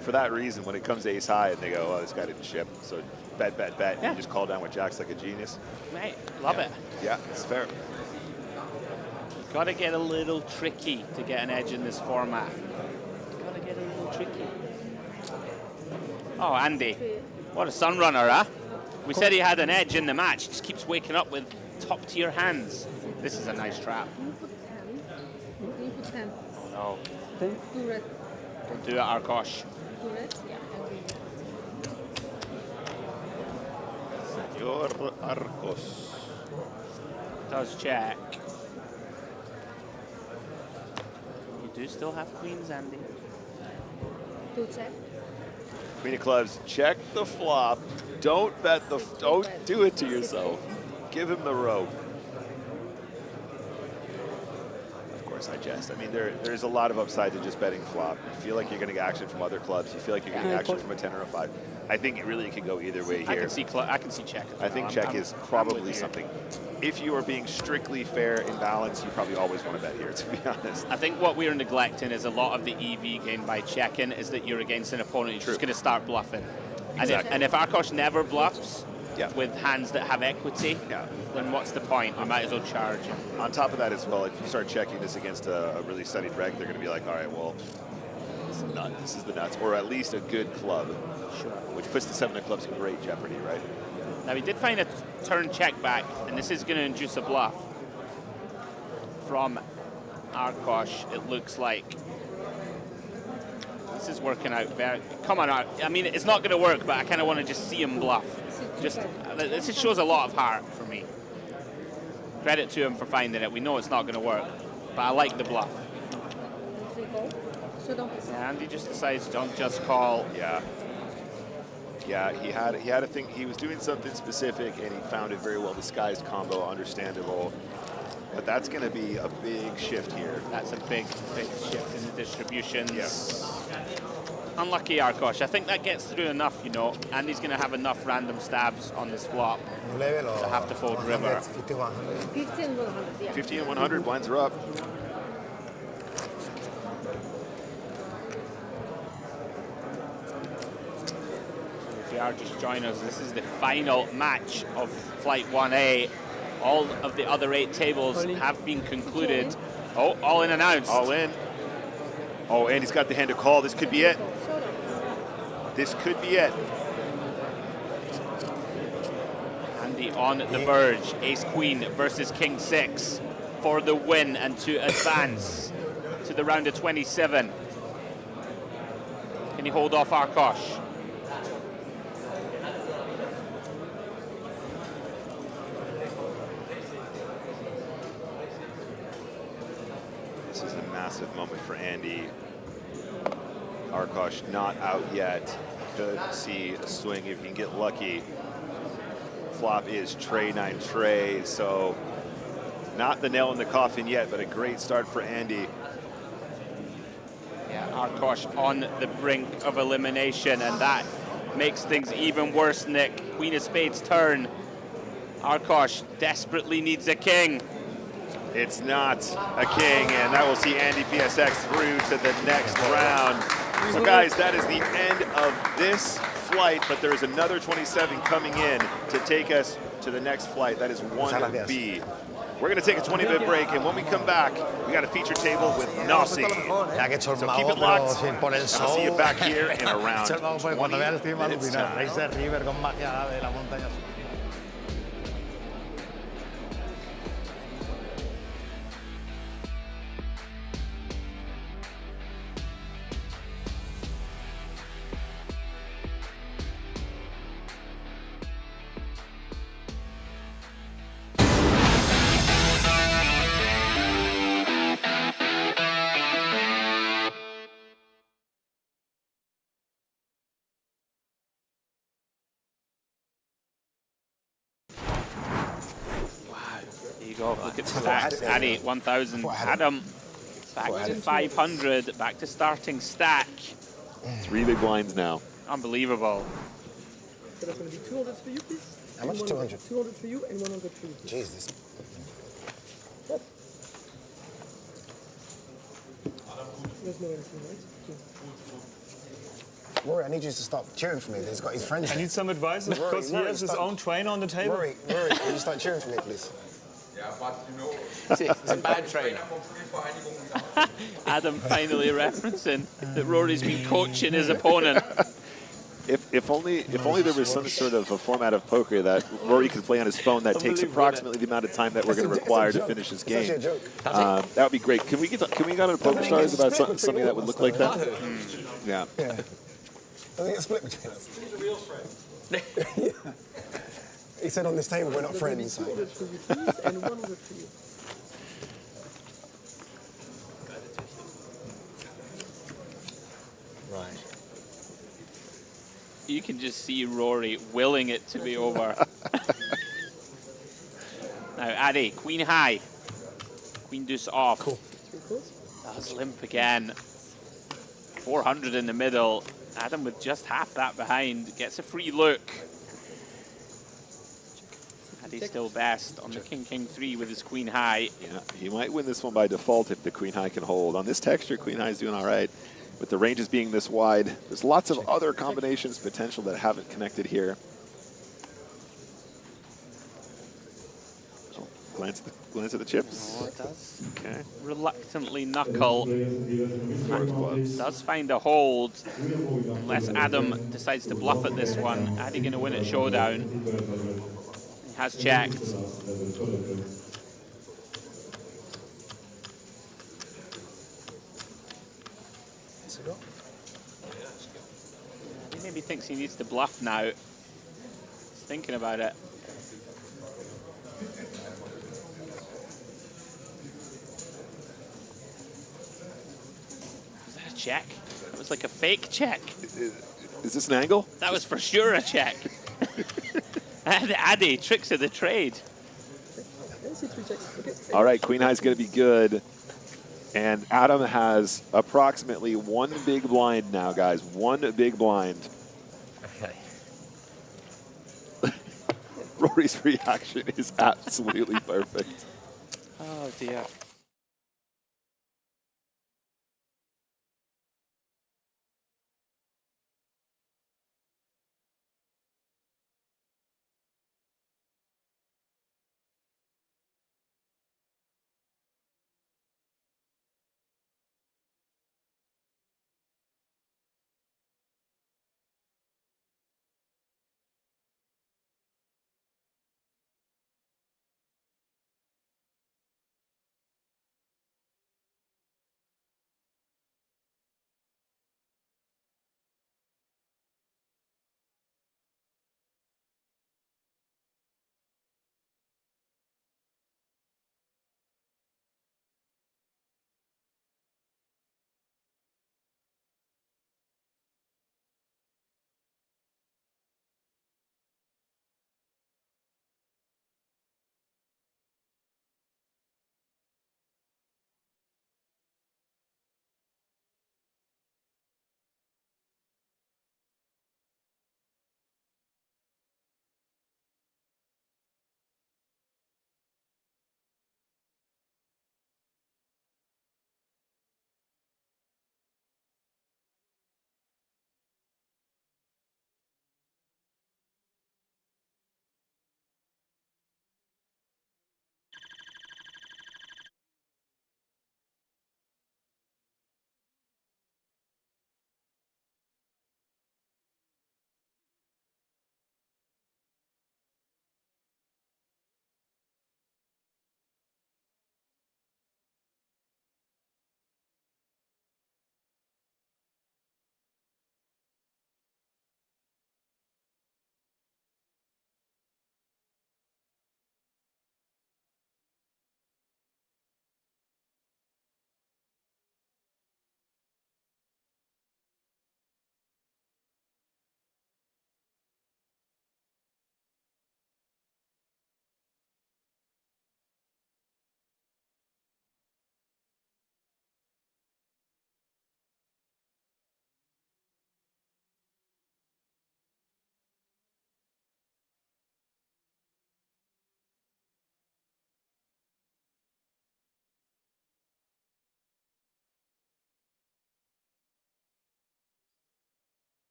for that reason, when it comes to ace high and they go, oh, this guy didn't ship, so bet, you just call down with jacks like a genius. Mate, love it. Yeah, it's fair. Got to get a little tricky to get an edge in this format. Got to get a little tricky. Oh, Andy, what a sunrunner, huh? We said he had an edge in the match. Just keeps waking up with top-tier hands. This is a nice trap. You put 10. Oh, no. 2 red. Don't do it, Arkosh. 2 red? Yeah. Senor Arcos. Does check. You do still have queens, Andy. 2 check. Queen of clubs, check the flop. Don't bet the, don't do it to yourself. Give him the rope. Of course, I jest. I mean, there's a lot of upside to just betting flop. You feel like you're going to get action from other clubs. You feel like you're getting action from a 10 or a 5. I think it really can go either way here. I can see check. I think check is probably something. If you are being strictly fair in balance, you probably always want to bet here, to be honest. I think what we're neglecting is a lot of the EV gain by checking is that you're against an opponent who's just going to start bluffing. Exactly. And if Arkosh never bluffs with hands that have equity, then what's the point? We might as well charge him. On top of that as well, if you start checking this against a really studied reg, they're going to be like, all right, well, this is the nuts, or at least a good club, which puts the 7 of clubs in great jeopardy, right? Now, we did find a turn check back, and this is going to induce a bluff from Arkosh, it looks like. This is working out very. Come on, I mean, it's not going to work, but I kind of want to just see him bluff. This just shows a lot of heart for me. Credit to him for finding it. We know it's not going to work, but I like the bluff. And he just decides to don't just call. Yeah. Yeah, he had a thing. He was doing something specific, and he found a very well disguised combo. Understandable, but that's going to be a big shift here. That's a big shift in the distributions. Yes. Unlucky Arkosh. I think that gets through enough, you know, and he's going to have enough random stabs on this flop to have to fold river. 50 and 100, yeah. 50 and 100, blinds are up. If you are just joining us, this is the final match of Flight 1A. All of the other 8 tables have been concluded. Oh, all in announced. All in. Oh, and he's got the hand to call. This could be it. This could be it. Andy on the verge. Ace-Queen versus King-6 for the win and to advance to the round of 27. Can he hold off Arkosh? This is a massive moment for Andy. Arkosh not out yet. Could see a swing if he can get lucky. Flop is tray 9 tray, so not the nail in the coffin yet, but a great start for Andy. Yeah, Arkosh on the brink of elimination, and that makes things even worse, Nick. Queen of Spades turn. Arkosh desperately needs a king. It's not a king, and that will see Andy PSX through to the next round. So guys, that is the end of this flight, but there is another 27 coming in to take us to the next flight. That is 1B. We're going to take a 20-minute break, and when we come back, we got a feature table with Nossi. So keep it locked, and I'll see you back here in around 20 minutes time. Go. Look at the stacks. Addy, 1,000. Adam, back to 500. Back to starting stack. 3 big blinds now. Unbelievable. So that's going to be 200 for you, please. How much? 200? 200 for you and 100 for you. Jesus. There's no anything, right? Rory, I need you to stop cheering for me. He's got his friends. I need some advice because he has his own train on the table. Rory, can you start cheering for me, please? Yeah, but you know, it's a bad train. Adam finally referencing that Rory's been coaching his opponent. If only there was some sort of a format of poker that Rory could play on his phone that takes approximately the amount of time that we're going to require to finish this game. That would be great. Can we get on PokerStars about something that would look like that? Yeah. I think it's split between us. He's a real friend. Yeah. He said on this table we're not friends. 200 for you, please, and 100 for you. Right. You can just see Rory willing it to be over. Now, Addy, Queen high. Queen deuce off. Cool. That's limp again. 400 in the middle. Adam with just half that behind gets a free look. Addy's still best on the King-King-3 with his Queen high. Yeah, he might win this one by default if the Queen high can hold. On this texture, Queen high is doing all right. With the ranges being this wide, there's lots of other combinations potential that haven't connected here. Oh, glance at the chips. Oh, it does. Okay. Reluctantly knuckle. Does find a hold. Unless Adam decides to bluff at this one. Addy going to win at showdown. He has checked. He maybe thinks he needs to bluff now. He's thinking about it. Was that a check? That was like a fake check. Is this an angle? That was for sure a check. Addy, tricks of the trade. All right, queen high is going to be good. And Adam has approximately one big blind now, guys. One big blind. Okay. Rory's reaction is absolutely perfect. Oh, dear.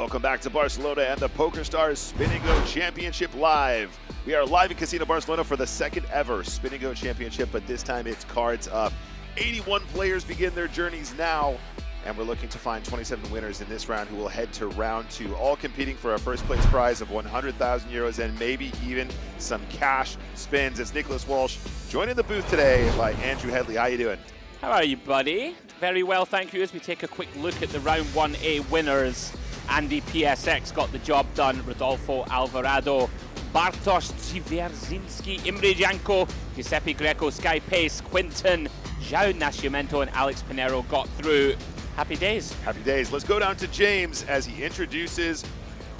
Welcome back to Barcelona and the PokerStars Spin&Go Championship Live. We are live in Casino Barcelona for the second ever Spin&Go Championship, but this time it's cards up. 81 players begin their journeys now, and we're looking to find 27 winners in this round who will head to round 2, all competing for a first place prize of 100,000 euros and maybe even some cash spins. It's Nicholas Walsh joining the booth today by Andrew Headley. How you doing? How are you, buddy? Very well, thank you. As we take a quick look at the round 1A winners, Andy PSX got the job done. Rodolfo Alvarado, Bartosz Zwierzyński, Imre Janko, Giuseppe Greco, Sky Pace, Quinton, João Nascimento, and Alex Pinero got through. Happy days. Happy days. Let's go down to James as he introduces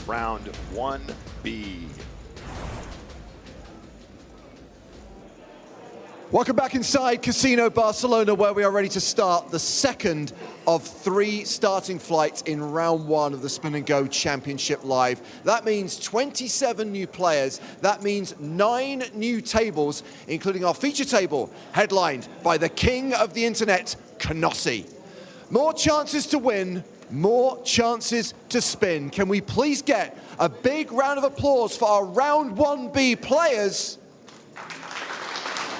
round 1B. Welcome back inside Casino Barcelona, where we are ready to start the second of 3 starting flights in round 1 of the Spin&Go Championship Live. That means 27 new players. That means 9 new tables, including our feature table, headlined by the king of the internet, Knossi. More chances to win, more chances to spin. Can we please get a big round of applause for our round 1B players?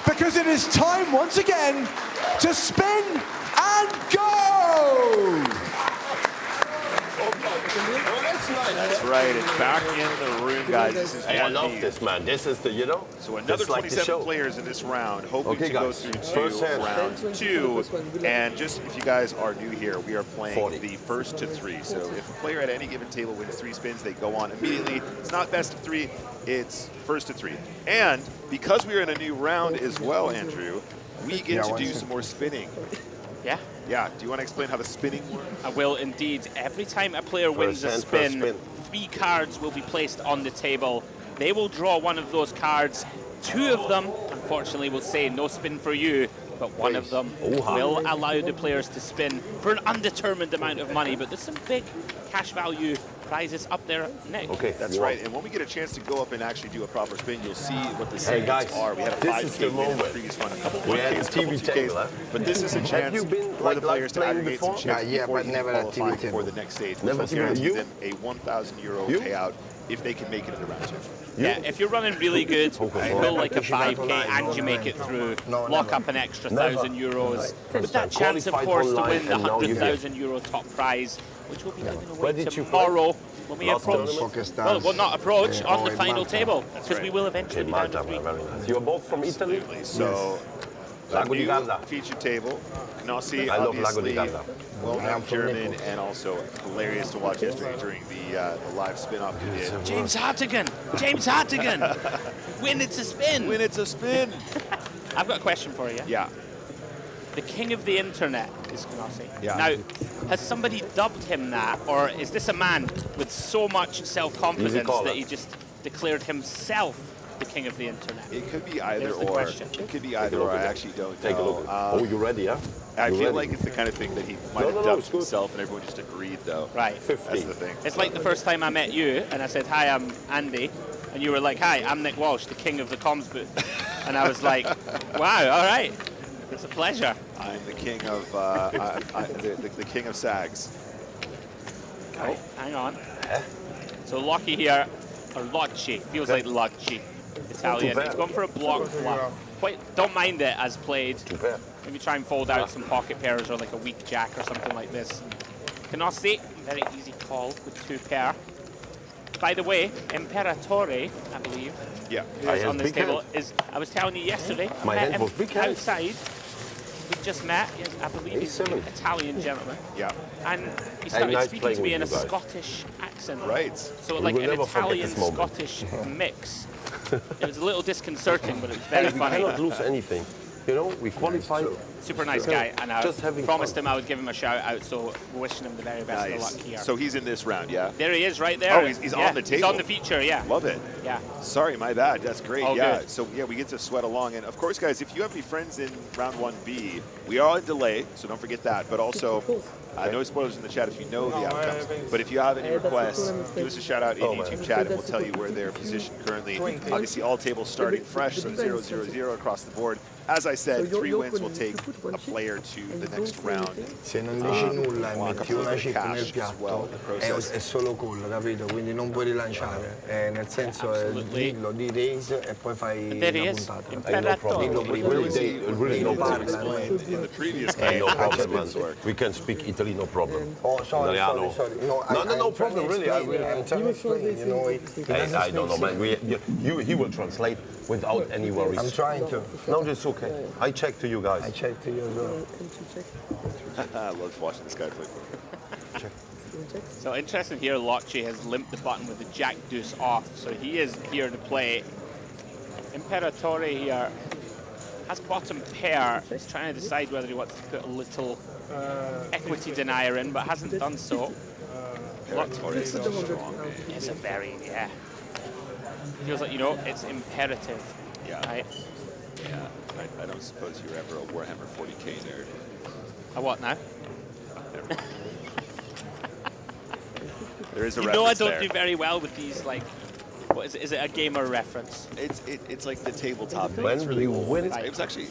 Because it is time once again to spin and go! That's right, it's back in the room, guys. This is I love this, man. This is the, So another 27 players in this round, hoping to go through to round 2. And just if you guys are new here, we are playing the first to 3. So if a player at any given table wins 3 spins, they go on immediately. It's not best of 3, it's first to 3. And because we are in a new round as well, Andrew, we get to do some more spinning. Yeah. Yeah, do you want to explain how the spinning works? I will indeed. Every time a player wins a spin, 3 cards will be placed on the table. They will draw one of those cards. 2 of them, unfortunately, will say no spin for you, but one of them will allow the players to spin for an undetermined amount of money. But there's some big cash value prizes up there, Nick. Okay, that's right. And when we get a chance to go up and actually do a proper spin, you'll see what the segments are. We had a 5K win in the previous one, a couple 1Ks, a couple 2Ks. But this is a chance for the players to aggregate some chips before even qualifying for the next stage, which will guarantee them a 1,000 euro payout if they can make it into round 2. Yeah, if you're running really good, you pull like a 5K and you make it through, lock up an extra 1,000 euros. With that chance, of course, to win the 100,000 euro top prize, which will be given away tomorrow when we approach, well, not approach, on the final table, because we will eventually be down to 3. You're both from Italy? So, a new featured table. Knossi, obviously, well-known German, and also hilarious to watch yesterday during the live spin-off we did. James Hartigan! James Hartigan! Win it's a spin! Win it's a spin! I've got a question for you. Yeah. The king of the internet is Knossi. Yeah. Now, has somebody dubbed him that, or is this a man with so much self-confidence that he just declared himself the king of the internet? It could be either or. It could be either or. I actually don't know. Take a look. Oh, you ready, yeah? I feel like it's the kind of thing that he might have dubbed himself, and everyone just agreed, though. Right. That's the thing. It's like the first time I met you, and I said, "Hi, I'm Andy," and you were like, "Hi, I'm Nick Walsh, the king of the comms booth," and I was like, "Wow, all right, it's a pleasure." I'm the king of the king of sags. Oh, hang on. So Lockie here, or Locci, feels like Locci. Italian. He's going for a block bluff. Don't mind it as played. Maybe try and fold out some pocket pairs or like a weak jack or something like this. Knossi, very easy call with 2 pair. By the way, Imperatore, I believe, who is on this table, is, I was telling you yesterday, I met him outside. We just met, I believe he's an Italian gentleman. Yeah. And he started speaking to me in a Scottish accent. Right. So like an Italian-Scottish mix. It was a little disconcerting, but it was very funny. We cannot lose anything. You know, we qualified. Super nice guy, and I promised him I would give him a shout out, so we're wishing him the very best of luck here. So he's in this round, yeah? There he is, right there. Oh, he's on the table. He's on the feature, yeah. Love it. Yeah. Sorry, my bad. That's great. Oh, yeah. good. So yeah, we get to sweat along, and of course, guys, if you have any friends in round 1B, we are on delay, so don't forget that. But also, no spoilers in the chat if you know the outcomes. But if you have any requests, give us a shout out in YouTube chat, and we'll tell you where they're positioned currently. Obviously, all tables starting fresh, so 0-0-0 across the board. As I said, So 3 your wins will opponent, take you put one a chip player to the and next don't say round. anything. Se non dici nulla e walk metti up una with chip cash nel as well in piatto, the process. è solo call, capito? Quindi non puoi rilanciare. Nel senso, Absolutely. dillo, di raise e poi fai And there he la is. puntata. Imperatore. Dillo prima. Really no problem. In the previous game, No problem, man. spins work. We can speak Italy, no problem. Oh, sorry. Italiano. No, No problem, really. I'm trying to explain, you know. I don't know, man. He will translate without any worries. I'm trying to. No, it's okay. I check to you guys. I check to you as well. I love watching this guy play poker. So interesting here, Locci has limped the button with the Jack Deuce off, so he is here to play. Imperatore here has bottom pair. He's trying to decide whether he wants to put a little equity denier in, but hasn't done so. Imperatore is a strong man. It's a very, feels like, you know, it's imperative. Yeah. Right? Yeah. I don't suppose you're ever a Warhammer 40k nerd. A what now? There is a You reference know I don't there. do very well with these, like, what is it? Is it a gamer reference? It's like the tabletop. thing. When It's really we old. win, It was actually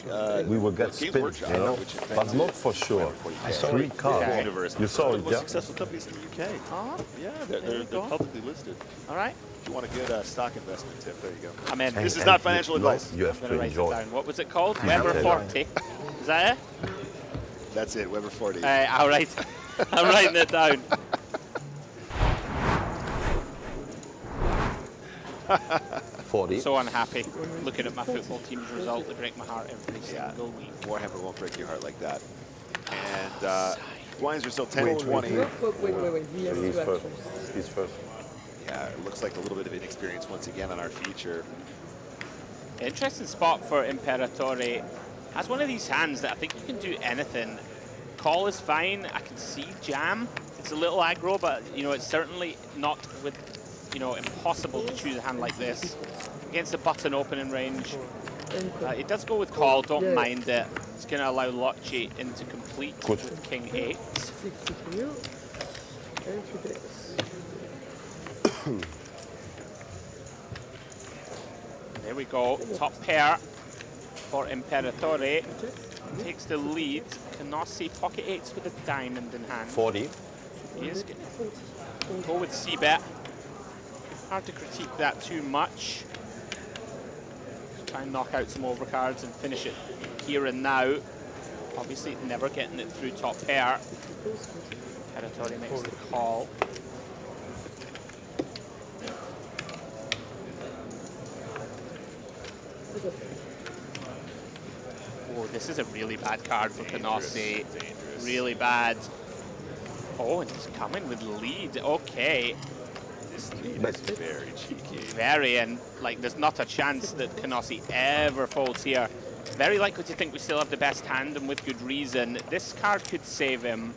we will get Games spins, Workshop, you know, which but invented not for sure. I saw 3 it. cards. Yeah. Universe. You saw One of it, the most yeah? successful companies in the UK. Oh, Yeah, There you they're go. publicly listed. all right. If you want a good stock investment tip, there you go. I'm in. This is not financial advice. You have I'm going to to write it enjoy. down. What was it called? have Weber to. 40. Is that it? That's it, Weber 40. All right. I'm writing it down. 40. So unhappy looking at my football team's result. They break my heart every single week. Warhammer won't break your heart like that. And blinds are still 10 and 20. Wait. He has He's two first. actions. He's first. Yeah, it looks like a little bit of inexperience once again on our feature. Interesting spot for Imperatore. Has one of these hands that I think you can do anything. Call is fine. I can see jam. It's a little aggro, but you know it's certainly not with impossible to choose a hand like this against a button opening range. It does go with call. Don't mind it. It's going to allow Locci into complete with King 8. 60 for you. And 3 players. There we go. Top pair for Imperatore. Takes the lead. Canossi pocket 8s with a diamond in hand. 40. He is going to go with C-bet. Hard to critique that too much. Try and knock out some overcards and finish it here and now. Obviously never getting it through top pair. Imperatore makes the call. Oh, this is a really bad card for Canossi. Really bad. Oh, and he's coming with lead. Okay. This lead is very cheeky. Very, and like there's not a chance that Canossi ever folds here. Very likely to think we still have the best hand, and with good reason. This card could save him.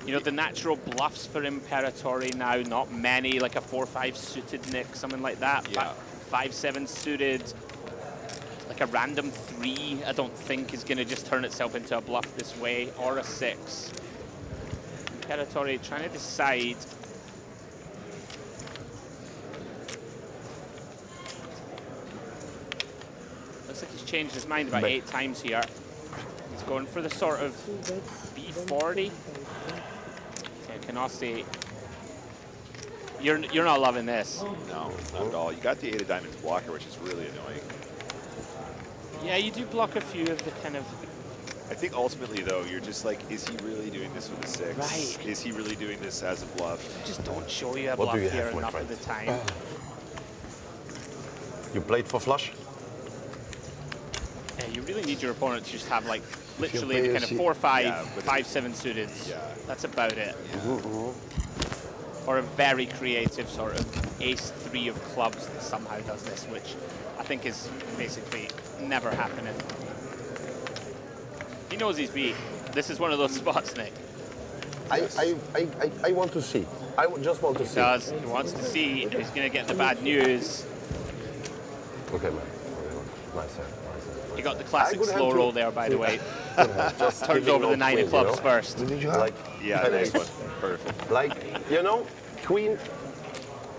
You know, the natural bluffs for Imperatore now, not many, like a 4-5 suited Nick, something like that. Yeah. 5-7 suited. Like a random 3, I don't think is going to just turn itself into a bluff this way, or a 6. Imperatore trying to decide. Looks like he's changed his mind about 8 times here. He's going for the sort of B40. Okay, Canossi. You're not loving this. No, not at all. You got the 8 of diamonds blocker, which is really annoying. Yeah, you do block a few of the kind of... I think ultimately, though, you're just like, is he really doing this with a 6? Right. Is he really doing this as a bluff? Just don't show you a What bluff do you here have, my enough friend? of the time. You played for flush? Yeah, you really need your opponent to just have like literally play the a kind of C- 4-5, 5-7 suited. Yeah. That's about it. Or a very creative sort of ace-3 of clubs that somehow does this, which I think is basically never happening. He knows he's beat. This is one of those spots, Nick. I want to see. Just want to see. He wants to see, and he's going to get the bad news. Okay, man. Nice. He got the classic I could slow have roll to- there, by the way. Just Turns giving over the out 9 queen, of clubs you know? first. Did you have? Like, Yeah, nice one. Perfect. like, you know, queen,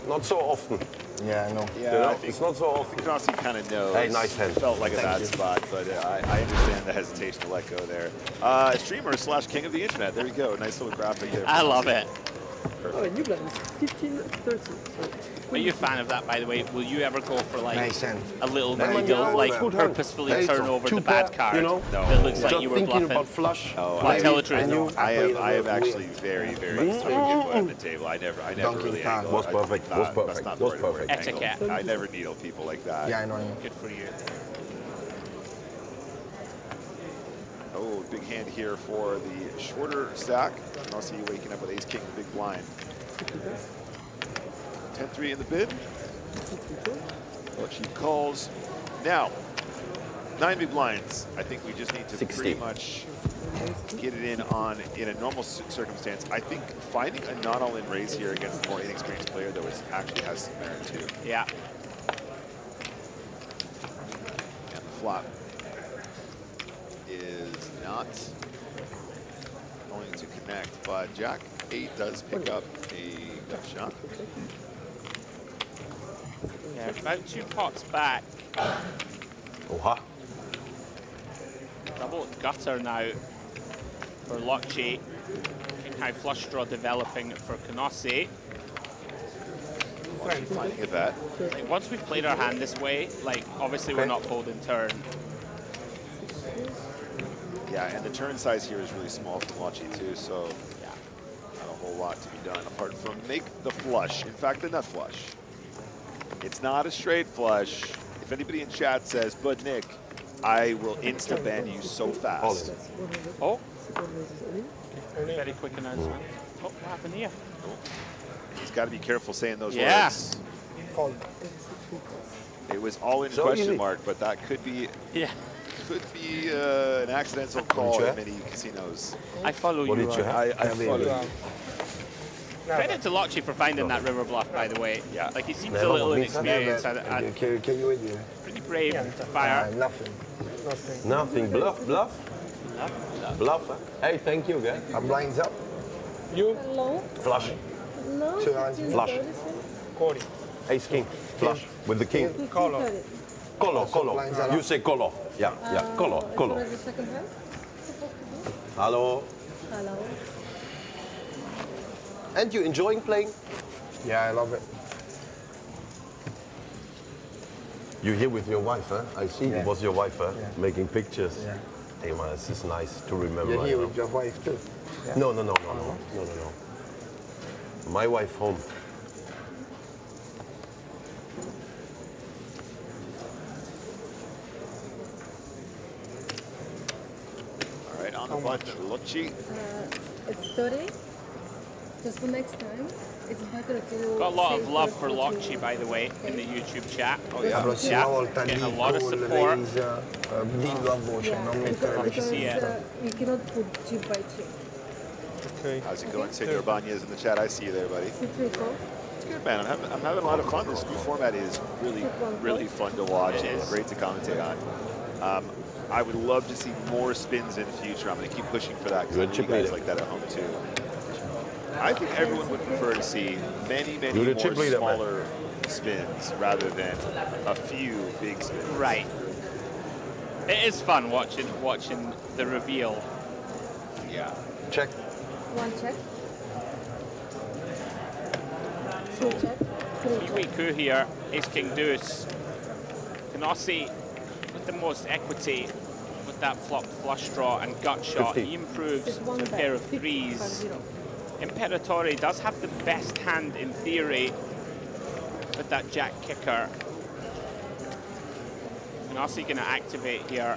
not so often. Yeah, I know. Yeah, I think it's not so often. Canossi kind of knows. Hey, nice hand. Felt like a Thank bad you. spot, but I understand the hesitation to let go there. Streamer / king of the internet. There you go. Nice little graphic there. I love it. Oh, and you blinds 15-30. Are you a fan of that, by the way? Will you ever go for like Nice hand. a little Nice needle, hand. like Good hand. purposefully Hey, turn over the bad card you know, that looks like just you were thinking bluffing? about flush. Oh, Well, tell the truth. I have actually very good at the table. I never really angle. Was perfect. That's Was not perfect. the right Was word, perfect. angle. Etiquette. I never needle people like that. Yeah, I know. Good for you. Oh, big hand here for the shorter stack. I'll see you waking up with ace king, the big blind. 10-3 in the bid. What she calls. Now, 9 big blinds. I think we just need to 60. pretty much get it in a normal circumstance. I think finding a not all-in raise here against a more inexperienced player, though, actually has some merit too. Yeah. And the flop is not going to connect, but Jack 8 does pick up a gut shot. Yeah, about 2 pots back. Oha. Double gutter now for Locci. King high flush draw developing for Canossi. What's he finding a bet? Like, once we've played our hand this way, like obviously we're not folding turn. Yeah, and the turn size here is really small for Locci too, so Yeah. not a whole lot to be done apart from make the flush. In fact, the nut flush. It's not a straight flush. If anybody in chat says, but Nick, I will insta-ban you so fast. Oh. Very quick announcement. Oh, what happened here? He's got to be careful saying those Yeah. words. It was all in So question easy. mark, but that could be an accidental call you in have? many casinos. I follow What you. did you Ryan. have? I follow you. Credit to Locci for finding that river bluff, by the way. Yeah. Like, he seems Never a little mind. inexperienced. Can you wait here? Pretty brave to fire. Nothing. Nothing. Bluff. Bluff. Hey, thank you, guys. I'm blinds up. Hello? Flush. No, Two lines. 15, Flush. 30. Ace king. Flush. With the king. 15, 30. Color. You say color. Yeah. Color. For the second hand? Supposed to be? Hello. Hello. And you enjoying playing? Yeah, I love it. You're here with your wife, huh? I see Yeah. it was your wife, huh? Yeah. Making pictures. Yeah. Hey man, this is nice to remember. You're you here know? with your wife too. Yeah. No. My wife home. All right, on the button, Locci. It's 30. Just for next time, it's better to. Got a lot of save love the for 40. Locci, by the way, in the YouTube chat. Oh, yeah. La prossima volta Getting a lì lot of con support. Lisa, dillo a voce, Yeah, non mettere le because see it. you cannot put chip by chip. How's it going, Senor Banez in the chat? I see you there, buddy. C3 call. It's good, man. I'm having a lot of fun. This new format is really fun to watch and great to commentate on. I would love to see more spins in the future. I'm going to keep pushing for that because I know you guys like that at home too. I think everyone would prefer to see many You're the chip more leader, man. smaller spins rather than a few big spins. Right. It is fun watching the reveal. Yeah. Check. One check. Two check. Three check. Kiwi coup here, ace king deuce. Canossi with the most equity with that flop flush draw and gut shot. 50. He improves Just one to a bet. pair of 50, threes. 50. Imperatore does have the best hand in theory with that jack kicker. Canossi going to activate here.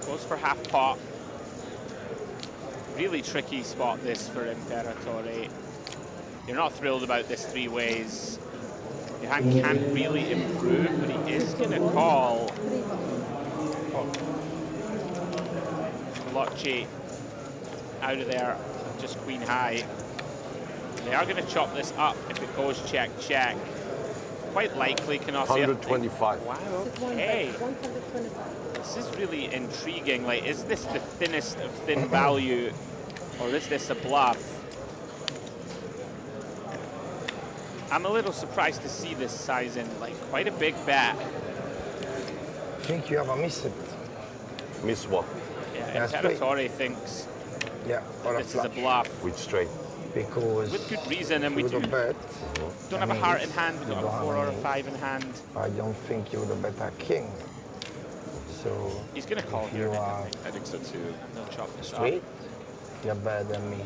Goes for half pot. Really tricky spot this for Imperatore. You're not thrilled about this three ways. Your hand can't really improve, but he is going to call. Locci out of there, just queen high. They are going to chop this up if it goes check, check. Quite likely Canossi. 125. Wow, One okay. bet. 125. This is really intriguing. Like, is this the thinnest of thin value, or is this a bluff? I'm a little surprised to see this size in, like, quite a big bet. I think you have a miss it. Miss what? Yeah, Territory thinks or this is a bluff. With straight. Because with good reason, and we don't have a heart in hand, we don't have a 4 or a 5 in hand. I don't think you would have bet a king. So he's going to call here. I think so too. They'll chop this straight, up. you're better than me.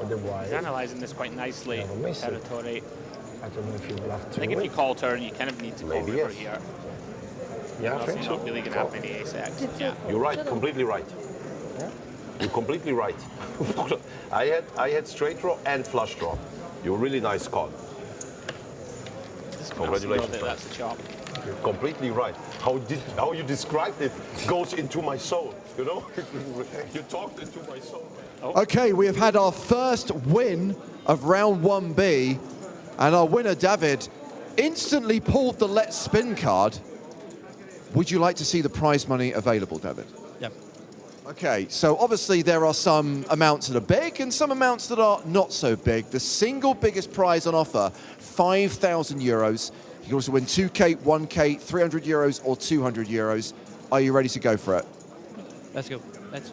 Otherwise, He's analysing this quite nicely. Territory. I don't know if you bluff I think if you call turn, you kind of need to call river here. Yeah, I think you're so. not really going to have many ace-X. Yeah. You're right, completely right. You're completely right. I had straight draw and flush draw. You're really nice call. Congratulations. That's a chop. You're completely right. How you described it goes into my soul. You know, you talked into my soul. Okay, we have had our first win of round 1B, and our winner, David, instantly pulled the Let's Spin card. Would you like to see the prize money available, David? Yep. Okay, so obviously there are some amounts that are big and some amounts that are not so big. The single biggest prize on offer, 5,000 euros. You can also win 2K, 1K, 300 euros, or 200 euros. Are you ready to go for it? Let's go. Let's.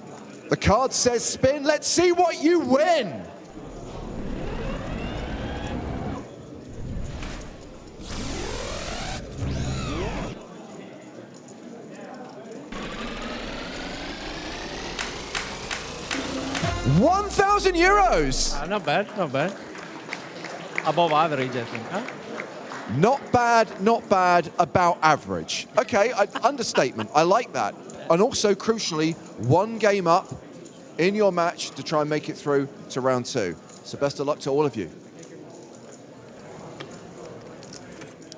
The card says spin. Let's see what you win. €1,000. Not bad, not bad. Above average, I think, huh? Not bad, about average. Okay, understatement, I like that. And also, crucially, one game up in your match to try and make it through to round 2. So best of luck to all of you.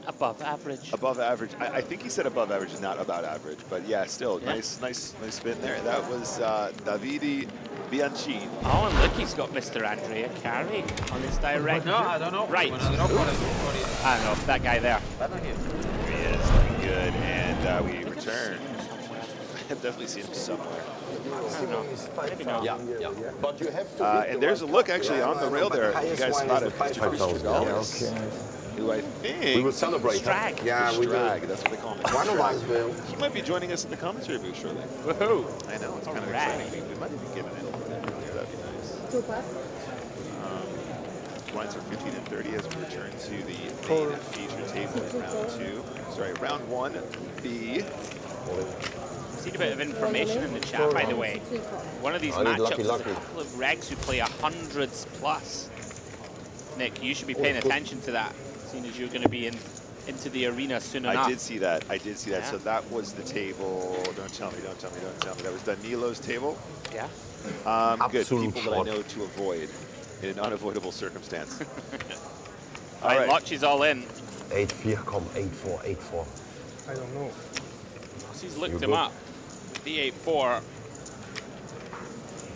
Above average. Above average. I think he said above average, not about average. But yeah, still, nice spin there. That was Davide Bianchini. Oh, and look, he's got Mr. Andrea Carey on his direct. No, I don't know. Right. I don't know, that guy there. He is looking good, and we return. I've definitely seen him somewhere. Maybe not. Yeah. But you have to. And there's a look actually on the rail there. You guys spotted $5,000. Who I think we will celebrate. Strag. Yeah, we Strag. That's what they call him. One of us will. He might be joining us in the commentary booth shortly. Woohoo! I know, it's kind of exciting. We might even get an in. That'd be nice. Two pass. Lines are 15 and 30 as we return to the main feature table in round 2. Sorry, round 1B. Seen a bit of information in the chat, by the way. One of these matchups is a couple of regs who play 100s plus. Nick, you should be paying attention to that, seeing as you're going to be into the arena soon enough. I did see that. Yeah. So that was the table. Don't tell me. That was Danilo's table. Yeah. Good. People that I know to avoid in an unavoidable circumstance. All right, Lotchie's all in. 8-4, come 8-4, 8-4. I don't know. He's looked him up. The 8-4.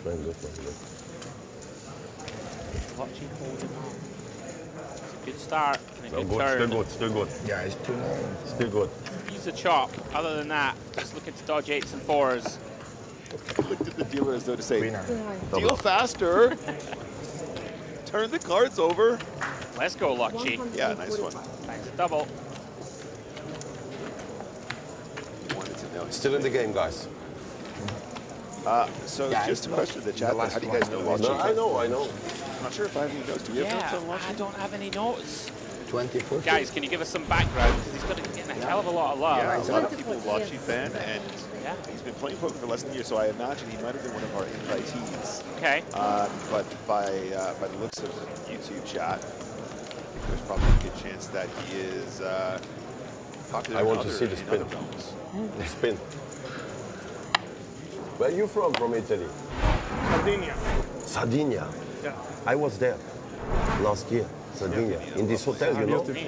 Very good, very good. Lotchie holding on. It's a good start. And a good turn. Still good. Yeah, it's 2-9. Still good. He's a chop. Other than that, just looking to dodge 8s and 4s. Looked at the dealer as though to say, deal faster. Turn the cards over. Let's go, Lotchie. Yeah, nice one. Thanks a double. Wanted to know. Still in the game, guys. So just a question in the chat. How do you guys know Lotchie? No, I know. I'm not sure if I have any notes. Do we have notes on Lotchie? I don't have any notes. 24. Guys, can you give us some background? Because he's getting a hell of a lot of love. Yeah, a lot of people Lotchie fan, and he's been playing poker for less than a year, so I imagine he might have been one of our invitees. Okay. But by the looks of YouTube chat, there's probably a good chance that he is popular. I want to see the spin. The spin. Where are you from Italy? Sardinia. Sardinia? Yeah. I was there last year, Sardinia, in this hotel, you know? This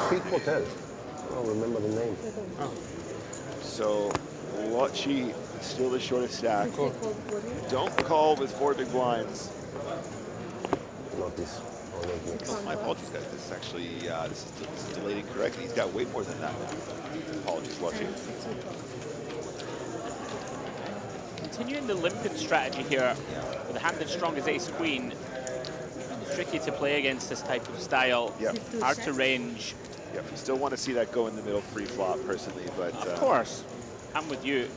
big hotel. I don't remember the name. So, Lotchie, still the shortest stack. Don't call with 4 big blinds. Not this. Oh, my apologies, guys. This is actually this is delayed incorrectly. He's got way more than that. Apologies, Lotchie. Continuing the limping strategy here with a hand as strong as ace-queen. tricky to play against this type of style. Yep. Hard to range. Yep. Still want to see that go in the middle pre-flop, personally, but Of course, I'm with you.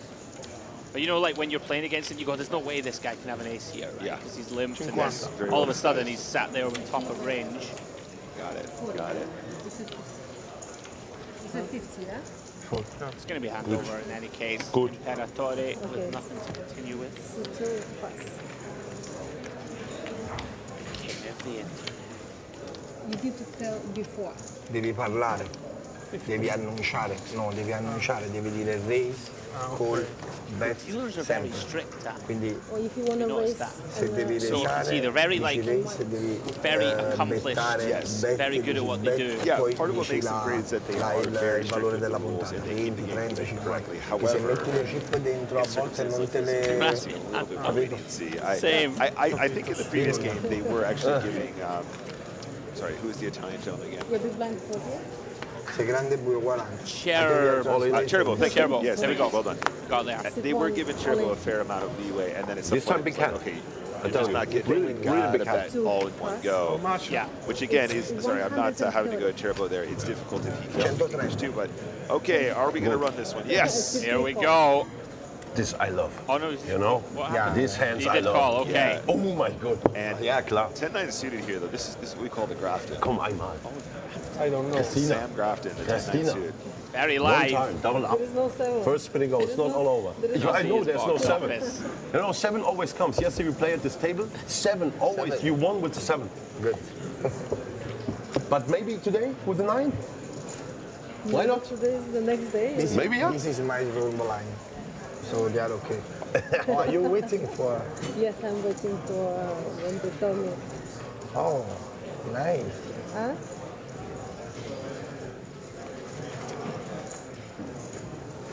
But you know, like when you're playing against him, you go, "There's no way this guy can have an ace here, right? Yeah. Because he's limped, and Yes, very all of well a sudden he's sat there on top of range." Got it. Got it. This is 50, yeah? It's going to be handover in any case. Good. Imperatore with nothing to continue with. C2 pass. King of the end. You need to tell before. Devi parlare, devi annunciare, no, devi annunciare, devi dire raise, call, bet, Dealers are very sempre. strict at. Quindi Or if you want to notice raise. that? se devi So you can see they're very like very accomplished, Yes. very good at what they do. Yeah, poi part of what dici makes them great is that they are very il strict valore with the della rules puntata, and they keep the 20, game 30, conditioned 50. correctly. Che se However, metti le chip dentro a volte non te le... Grazie. a little bit more leniency. Same. I think in the previous game they were actually giving. Sorry, who's the Italian gentleman again? You're big blind 40. Sei grande pure 40. Cherbo, thank you. Cherbo. Yes, there we go. Well done. Got there. They were giving Cherbo a fair amount of leeway, and then at some This point time big it's like, hand. okay, I you're tell just you, not getting really big bet hand. all in one go. Yeah. Which again is, sorry, I'm not having to go Cherbo there. It's difficult if he kills the finish too, but okay, are we going to run this one? Yes. Here we go. This I love. Oh no, You know? what happened? These hands You I did love. call, okay. Yeah. Oh my god. And yeah, klar. 10-9 suited here, though. This is what we call the Grafton. Komm einmal. I don't know. Casino. Sam Grafton, the 10-9 Casino. suited. Very One live. time, double up. There is no 7. First spinning go, it's not all over. I know there's no 7. You know, 7 always comes. Yesterday we play at this table. 7 always. You won with the 7. Good. But maybe today with the 9? Why not? Today is the next day. Maybe, yeah. This is my room line, so they are okay. Oh, are you waiting for? Yes, I'm waiting for when they tell me. Oh, nice. Huh?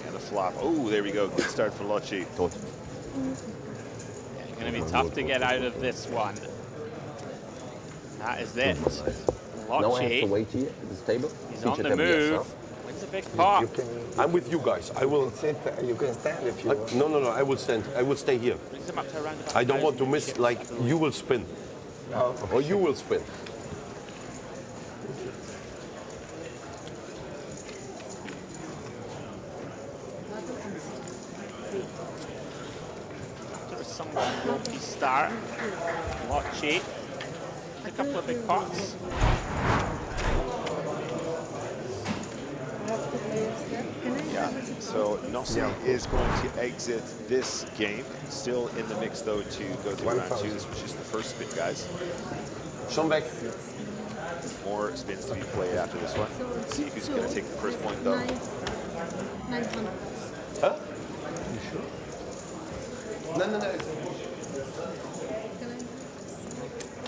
And the flop. Oh, there we go. Good start for Locci. It's going to be tough to get out of this one. That is it. Now I have to Locci, wait here at this table. he's Teach on it the them, yes, move. huh? Wins a big pot. You can I'm with you guys. I will. sit. You can stand if you want. No, I will stand. I will stay here. Brings him up to around about I don't want to 1,000 miss. chips. Like you will spin, or you will spin. After a somewhat ropey start, Locci, a couple of big pots. I have to play a step. Yeah. So Nossi is going to exit this game. Still in the mix, though, to go to round 2, which is the first spin, guys. Some back. More spins to be played after this one. See who's going to take the first point, though. 900. Huh? You sure? No.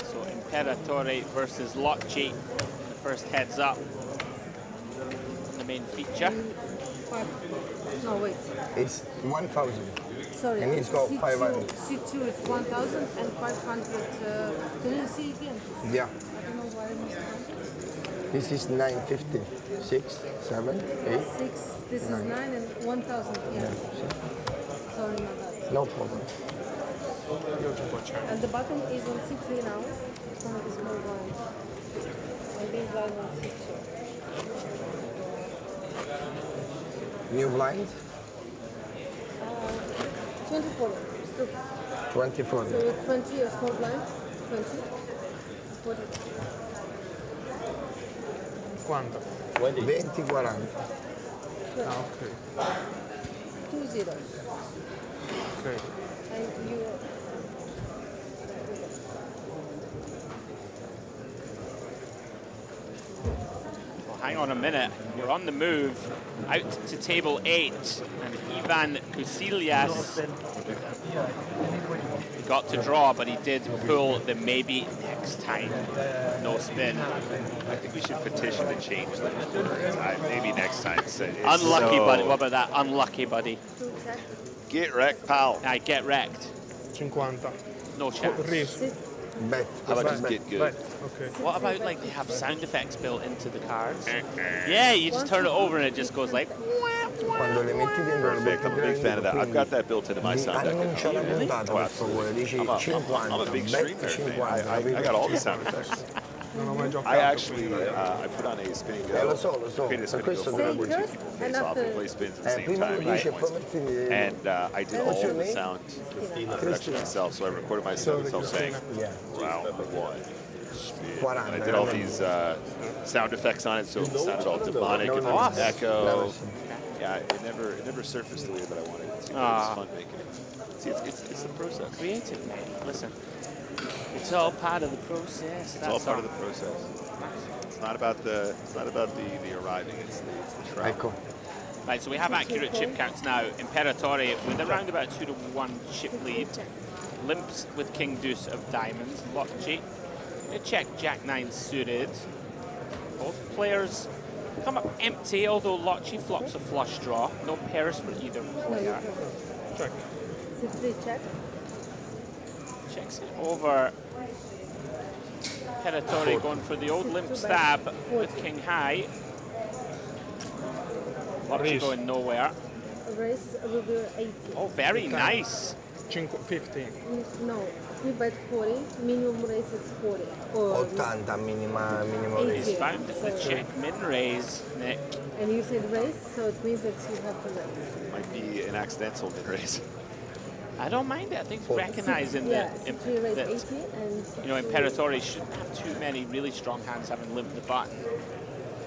So Imperatore versus Locci, the first heads up. The main feature. No, wait. It's 1,000. Sorry. And he's got C2, 500. C2 is 1,000 and 500. Can you see again? Yeah. I don't know why I missed This is 950. 6, 7, 8. 6. This is 9 and 1,000. Yeah. Sorry, my bad. No problem. And the button is on C3 now. It's going to be small blind. I'm being blind on C2. New blind. 24. Still. 24. So 20 a small blind. 20. 40. Quanto? 20, 40. Ah, ok. 2-0. Ok. And you. Well, hang on a minute. We're on the move out to table 8. And Ivan Kusilias got to draw, but he did pull the maybe next time. No spin. I think we should petition to change the maybe next time. It's Unlucky, buddy. What about that? Unlucky, buddy. Get wrecked, pal. I get wrecked. 50. No chance. Risk. Bet. How about just get good? Okay. What about like they have sound effects built into the cards? Yeah, you just turn it over and it just goes like. Quando le metti dentro le Perfect. I'm a big bottiglie, fan of that. I've got that built into my di sound deck. annuncia la puntata, Oh, per favore. Dici 50, I'm a big bet streamer. 50. I got all the sound effects. Non ho mai giocato. I actually I put on a Spin&Go. Lo so. Created a Per Spin&Go questo for devo where dire. two people face off and play spins at the same Prima time. lo dice e poi metti... And I did all the sound production myself, so I recorded myself saying, round one, spin. And I did all these sound effects on it, so it sounded all demonic and there was echo. Yeah, it never surfaced the way that I wanted it to. It was fun making it. See, it's the process. Creative, man. Listen, it's all part of the process. It's all part of the process. It's not about the arriving. It's the travel. Right, so we have accurate chip counts now. Imperatore with around about 2-1 chip lead. Limps with King Deuce of diamonds. Locci. They check Jack 9 suited. Both players come up empty, although Locci flops a flush draw. No pairs for either player. Check. Check. Checks it over. Imperatore going for the old limp stab with King High. Locci going nowhere. Race will be 80. Oh, very nice. 15. No, we bet 40. Minimum race is 40. Or 80 minimo 80. raise. He's found the check min raise, Nick. And you said race, so it means that you have to raise. Might be an accidental min raise. I don't mind it. I think recognizing Yeah, that, 60 raise that 80 and 60 Imperatore shouldn't have too many really strong hands having limped the button.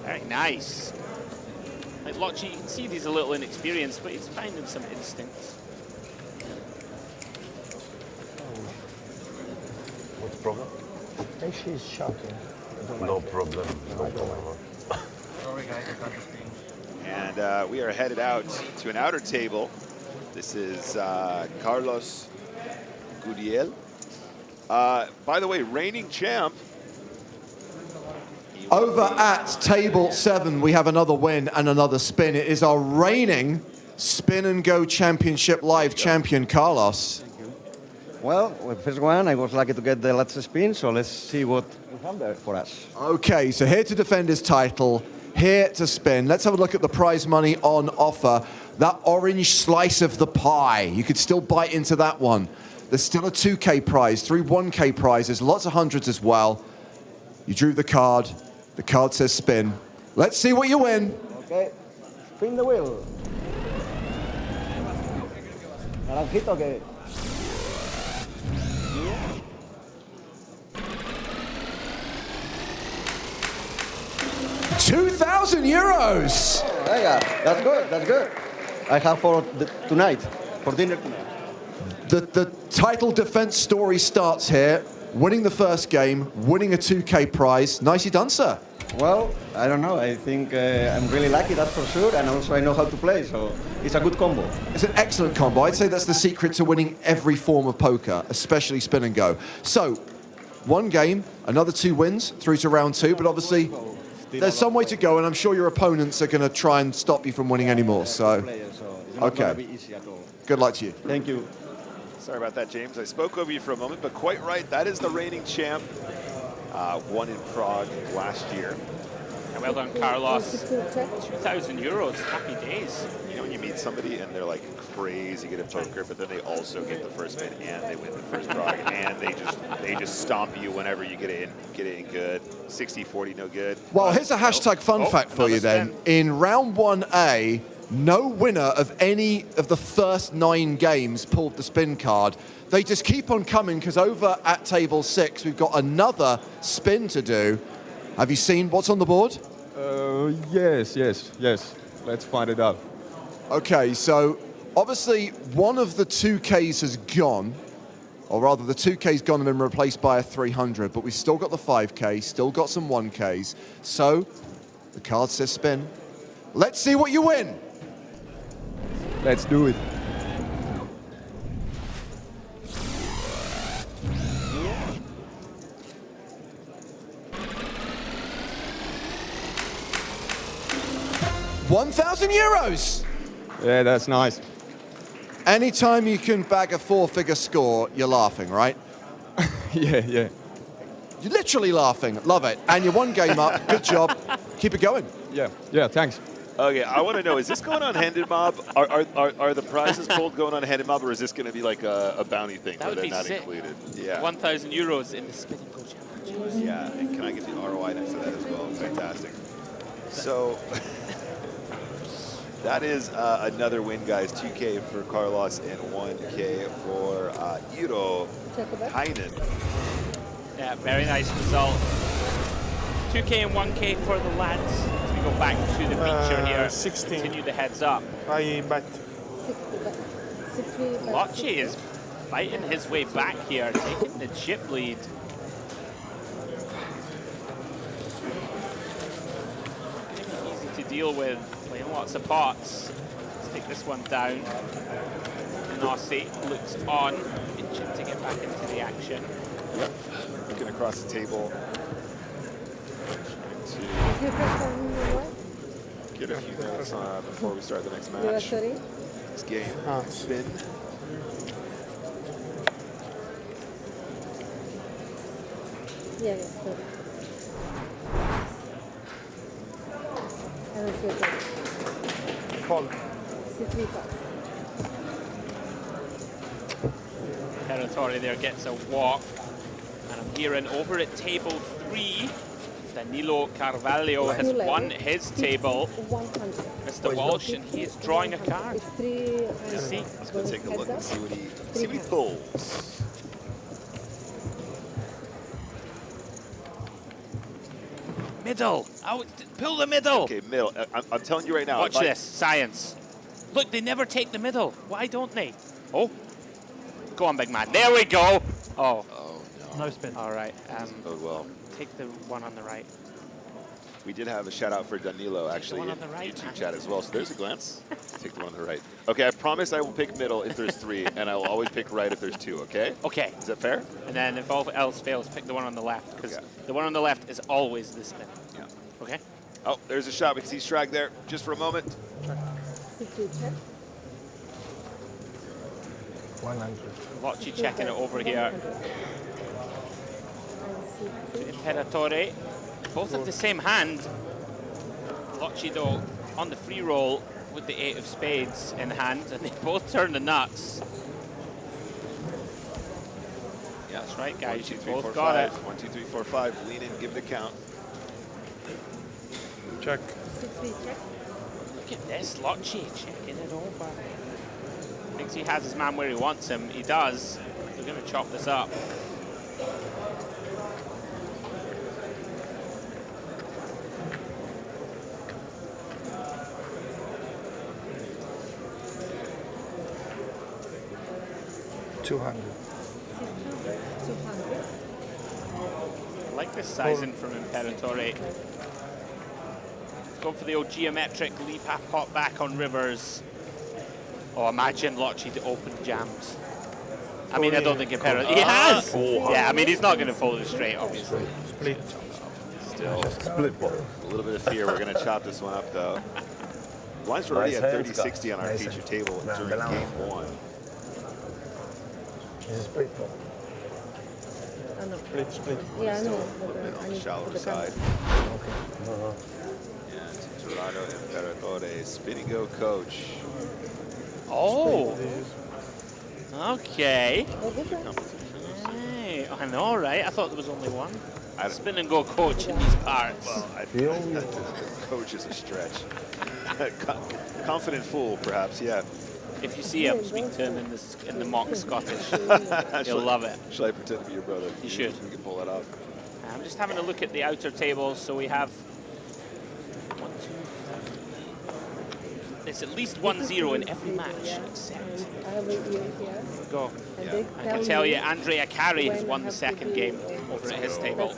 Very nice. Like Locci, you can see he's a little inexperienced, but he's finding some instincts. What's the problem? And she's shocking. No problem. No problem. Sorry guys, I got the thing. And we are headed out to an outer table. This is Carlos Gudiel. By the way, reigning champ. Over at table 7, we have another win and another spin. It is our reigning Spin&Go Championship Live champion, Carlos. Well, with the first one, I was lucky to get the last spin, so let's see what we have there for us. Okay, so here to defend his title, here to spin. Let's have a look at the prize money on offer. That orange slice of the pie, you could still bite into that one. There's still a 2K prize, 3 1K prizes, lots of hundreds as well. You drew the card says spin. Let's see what you win. Okay, spin the wheel. Naranjito que... 2,000 euros. That's good, that's good. I have for tonight, for dinner tonight. The title defense story starts here. Winning the first game, winning a 2K prize. Nicely done, sir. Well, I don't know. I think I'm really lucky, that's for sure, and also I know how to play, so it's a good combo. It's an excellent combo. I'd say that's the secret to winning every form of poker, especially Spin&Go. So, 1 game, another 2 wins through to round 2, but obviously there's some way to go, and I'm sure your opponents are going to try and stop you from winning anymore. So, okay. Good luck to you. Thank you. Sorry about that, James. I spoke over you for a moment, but quite right. That is the reigning champ. Won in Prague last year. And well done, Carlos. 2,000 euros. Happy days. You know when you meet somebody and they're like crazy good at poker, but then they also get the first win and they win the first Prague, and they just stomp you whenever you get it in good. 60-40, no good. Well, here's a hashtag fun fact for you then. In round 1A, no winner of any of the first 9 games pulled the spin card. They just keep on coming because over at table 6, we've got another spin to do. Have you seen what's on the board? Yes. Let's find it out. Okay, so obviously one of the 2Ks has gone, or rather the 2K's gone and been replaced by a 300, but we've still got the 5K, still got some 1Ks. So the card says spin. Let's see what you win. Let's do it. €1,000. Yeah, that's nice. Anytime you can bag a 4-figure score, you're laughing, right? Yeah. You're literally laughing. Love it. And you're one game up. Good job. Keep it going. Yeah, thanks. Okay, I want to know, is this going on Handed Mob? Are the prizes pulled going on Handed Mob, or is this going to be like a bounty thing That where would they're be not sick. included? Yeah. 1,000 euros in the Spin&Go Challenge. Yeah, and can I get the ROI next to that as well? Fantastic. So that is another win, guys. 2K for Carlos and 1K for Iro Heinen. Yeah, very nice result. 2K and 1K for the lads. As we go back to the feature here. 16. Continue the heads up. I bet. Lochy is fighting his way back here, taking the chip lead. Easy to deal with, playing lots of pots. Let's take this one down. Nossi looks on, itching to get back into the action. Yep. Looking across the table. Get a few minutes before we start the next match. This game, spin. Yeah, yeah. I don't see it. Call. C3 pass. Territory there gets a walk. And I'm hearing over at table 3, Danilo Carvalho has won his table. Mr. Walsh, and he is drawing a card. It's 3. Let's see. Let's go take a look and see what he pulls. Middle. Oh, pull the middle. Okay, middle. I'm telling you right now. Watch this. Science. Look, they never take the middle. Why don't they? Oh. Go on, big man. There we go. Oh. Oh, no. No spin. All right. Bode well. Take the one on the right. We did have a shout out for Danilo actually in YouTube chat as well. So there's a glance. Take the one on the right. Okay, I promise I will pick middle if there's 3, and I will always pick right if there's 2. Okay? Okay. Is that fair? And then if all else fails, pick the one on the left, because the one on the left is always the spin. Yeah. Okay. Oh, there's a shot. We can see Strag there just for a moment. C3 check. 100. Lochy checking it over here. Imperatore. Both have the same hand. Lochy, though, on the free roll with the 8 of spades in hand, and they both turn the nuts. Yeah, that's right, guys. 1, 2, You 3, both 4, got 5. it. 1, 2, 3, 4, 5. Lean in, give it a count. Check. C3 check. Look at this, Lochy checking it over. Thinks he has his man where he wants him. He does. They're going to chop this up. $200. I like this sizing from Imperatore. Going for the old geometric leave half pot back on rivers. Oh, imagine Lochy to open jams. I mean, I don't think Imperatore... He has! Yeah, I mean, he's not going to fold it straight, obviously. Split. Still, Split ball. a little bit of fear. We're going to chop this one up, though. Blinds were already at 30-60 on our feature table during game 1. It's a split ball. I know. Split. Yeah, I know. A little bit on the shallower side. And Toronto Imperatore, Spin&Go coach. Oh! Okay. Hey, I know, right? I thought there was only one. Spin&Go coach in these parts. Well, I coach is a stretch. Confident fool, perhaps, yeah. If you see him, speak to him in the mock Scottish. You'll love it. Should I pretend to be your brother? You should. We can pull that off. I'm just having a look at the outer tables. So we have 1, 2, 3. There's at least 1-0 in every match, except. I have a here. There we go. And I can tell you, Andrea Carey has won the second game over at his table.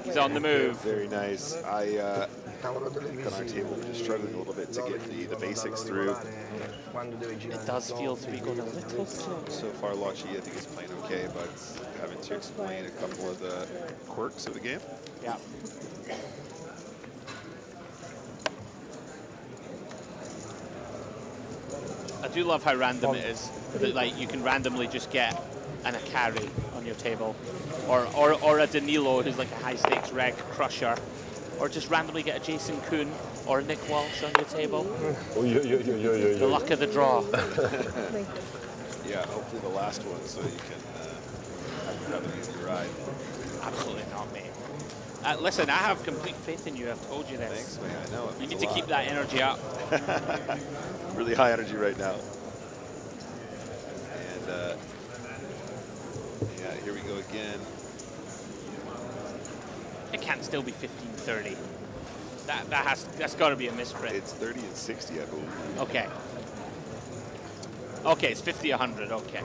He's on the move. Very nice. On our table, we're just struggling a little bit to get the basics through. It does feel to be going a little slow. So far, Lochy, I think, is playing okay, but having to explain a couple of the quirks of the game. Yeah. I do love how random it is. That, like, you can randomly just get a carry on your table, or a Danilo who's like a high stakes reg crusher, or just randomly get a Jason Kuhn or a Nick Walsh on your table. The luck of the draw. Yeah, hopefully the last one, so you can have an easy ride. Absolutely not, mate. Listen, I have complete faith in you. I've told you this. Thanks, man. I know. You need to keep that energy up. Really high energy right now. And yeah, here we go again. It can't still be 15-30. That's got to be a misprint. It's 30 and 60, I believe. Okay. Okay, it's 50-100. Okay,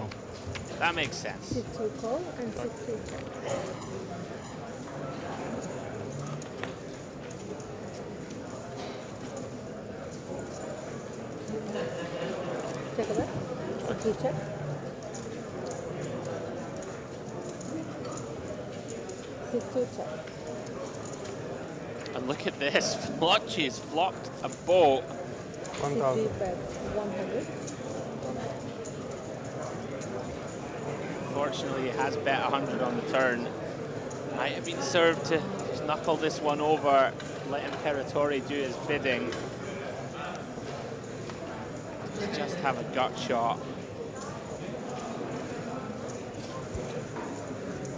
that makes sense. Sit to call and sit to check. Check it out. Sit to check. Sit to check. And look at this. Flotchy's flopped a boat. Sit to bet 100. Unfortunately, he has bet 100 on the turn. Might have been served to just knuckle this one over, let Imperatore do his bidding. Just have a gut shot.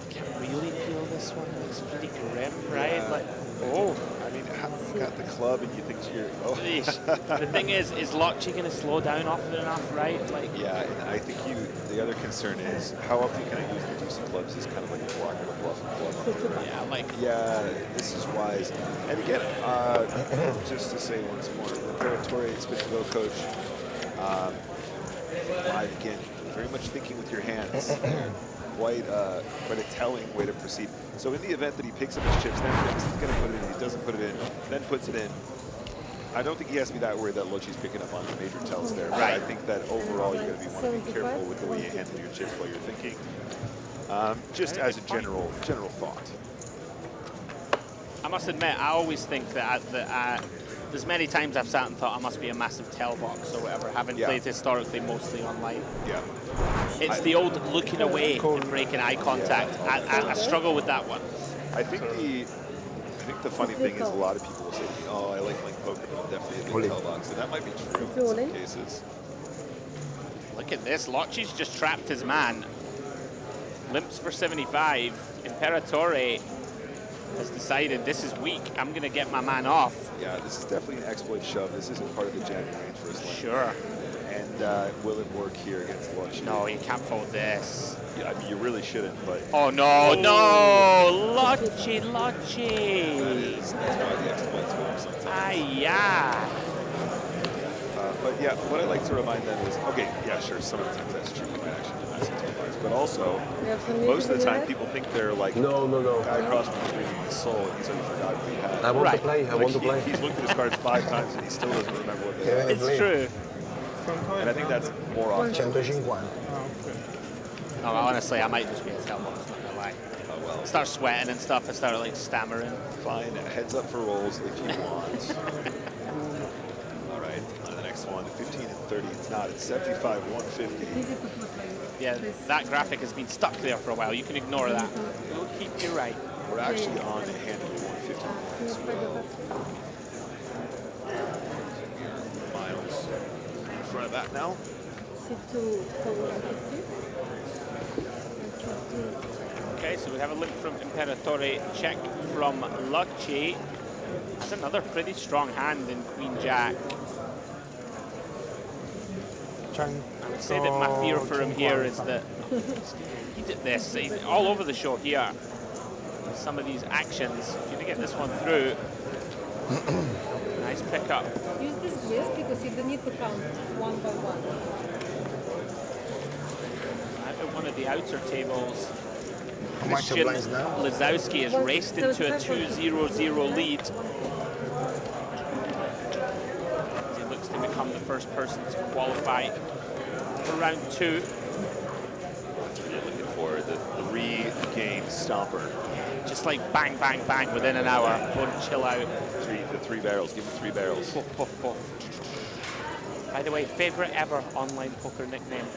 I can really feel this one. It's pretty grim, right? Yeah. Like, oh. I mean, you got the club and you think you're, oh. The thing is Lotchi going to slow down often enough, right? Like, yeah, and I think the other concern is how often can I use the deuce of clubs is kind of like a block of a bluff. Yeah, like. Yeah, this is wise. And again, just to say once more, Imperatore, Spin&Go coach, again, very much thinking with your hands. Quite a telling way to proceed. So in the event that he picks up his chips, then thinks he's going to put it in, he doesn't put it in, then puts it in. I don't think he has to be that worried that Lotchi's picking up on the major tells there. But I think that overall you're going to want to be careful with the way you handle your chips while you're thinking. Just as a general thought. I must admit, I always think that there's many times I've sat and thought I must be a massive tell box or whatever, having played historically mostly online. Yeah. It's the old looking away and breaking eye contact. I struggle with that one. I think the funny thing is a lot of people will say, oh, I like playing poker, but I'm definitely a big tell box. And that might be true in some cases. Look at this. Lotchi's just trapped his man. Limps for 75. Imperatore has decided this is weak. I'm going to get my man off. Yeah, this is definitely an exploit shove. This isn't part of the jamming range for his line. Sure. And will it work here against Lotchi? No, you can't fold this. Yeah, I mean, you really shouldn't, but... Oh, no, no! Lotchi! That's why the exploits work sometimes. Yeah. But yeah, what I like to remind them is, okay, yeah, sure, some of the times that's true. We might actually do massive tell box, but also, most of the time people think they're like, no. Guy across from the screen in his soul, and he's already forgotten what he had. I want to play. I want to play. He's looked at his cards 5 times and he still doesn't remember what they had. It's true. And I think that's more often. 150. No, honestly, I might just be a tell box, not gonna lie. Oh, well. Start sweating and stuff, I start like stammering. Fine, heads up for rolls if you want. All right, on the next one, 15 and 30, it's not, it's 75, 150. Yeah, that graphic has been stuck there for a while. You can ignore that. We'll keep you right. We're actually on a handily 150 as well. Miles in front of that now. Okay, so we have a limp from Imperatore, check from Lotchi. That's another pretty strong hand in Queen Jack. I would say that my fear for him here is that he did this. He's all over the show here. Some of these actions. If you get this one through, nice pickup. Use this grid because you don't need to count one by one. At one of the outer tables, How much Christian blinds now? Lazowski has raced into a 2-0-0 lead. He looks to become the first person to qualify for round 2. You're looking for the re-game stomper. Just like bang, bang, bang within an hour. Don't chill out. The 3 barrels. Give him 3 barrels. Puff, puff, puff. By the way, favorite ever online poker nickname.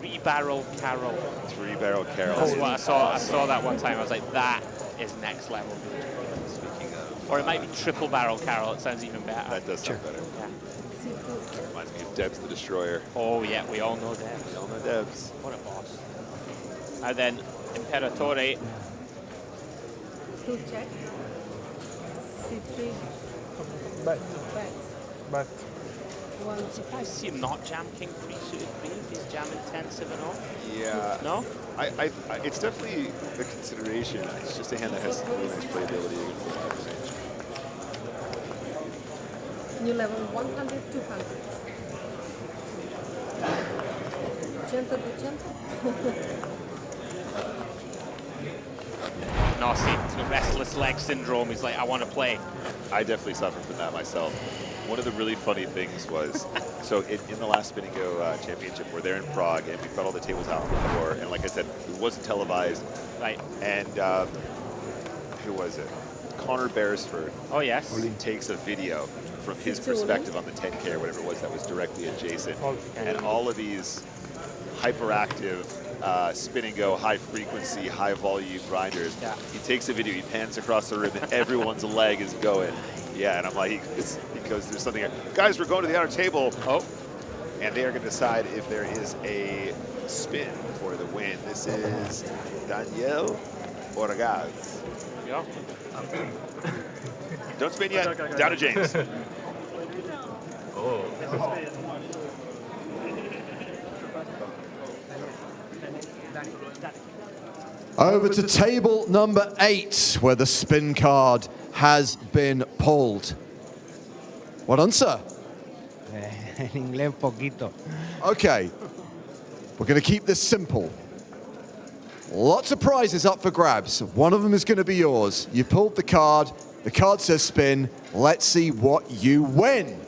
3-barrel Carol. 3-barrel Carol. That's what I saw. I saw that one time. I was like, that is next level. Speaking of, Or it might be triple barrel Carol. It sounds even better. that does sound better. Yeah. Reminds me of Debs the Destroyer. Oh yeah, we all know Debs. We all know Debs. What a boss. And then Imperatore. Two check. C3. Bet. Bet. But One. I'm surprised to see him not jam king 3 suited queen if he's jamming 10-7 off. Yeah. No? I it's definitely a consideration. It's just a hand that has really nice playability against the live range. New level 100, 200. Gentle to gentle. No, see, the restless leg syndrome. He's like, I want to play. I definitely suffer from that myself. One of the really funny things was, so in the last Spin&Go championship, we're there in Prague, and we've got all the tables out on the floor, and like I said, it wasn't televised. Right. And who was it? Connor Beresford. Oh, yes. Takes a video from his perspective on the 10K or whatever it was that was directly adjacent. And all of these hyperactive Spin&Go, high frequency, high volume grinders. Yeah. He takes a video, he pans across the room, and everyone's leg is going. Yeah, and I'm like, he goes, there's something. Guys, we're going to the outer table. Oh. And they are going to decide if there is a spin for the win. This is Daniel Orgaz. Yeah. Don't spin yet. Down to James. Oh. Over to table number 8, where the spin card has been pulled. Well done, sir. En inglés poquito. Okay, we're going to keep this simple. Lots of prizes up for grabs. One of them is going to be yours. You pulled the card says spin. Let's see what you win.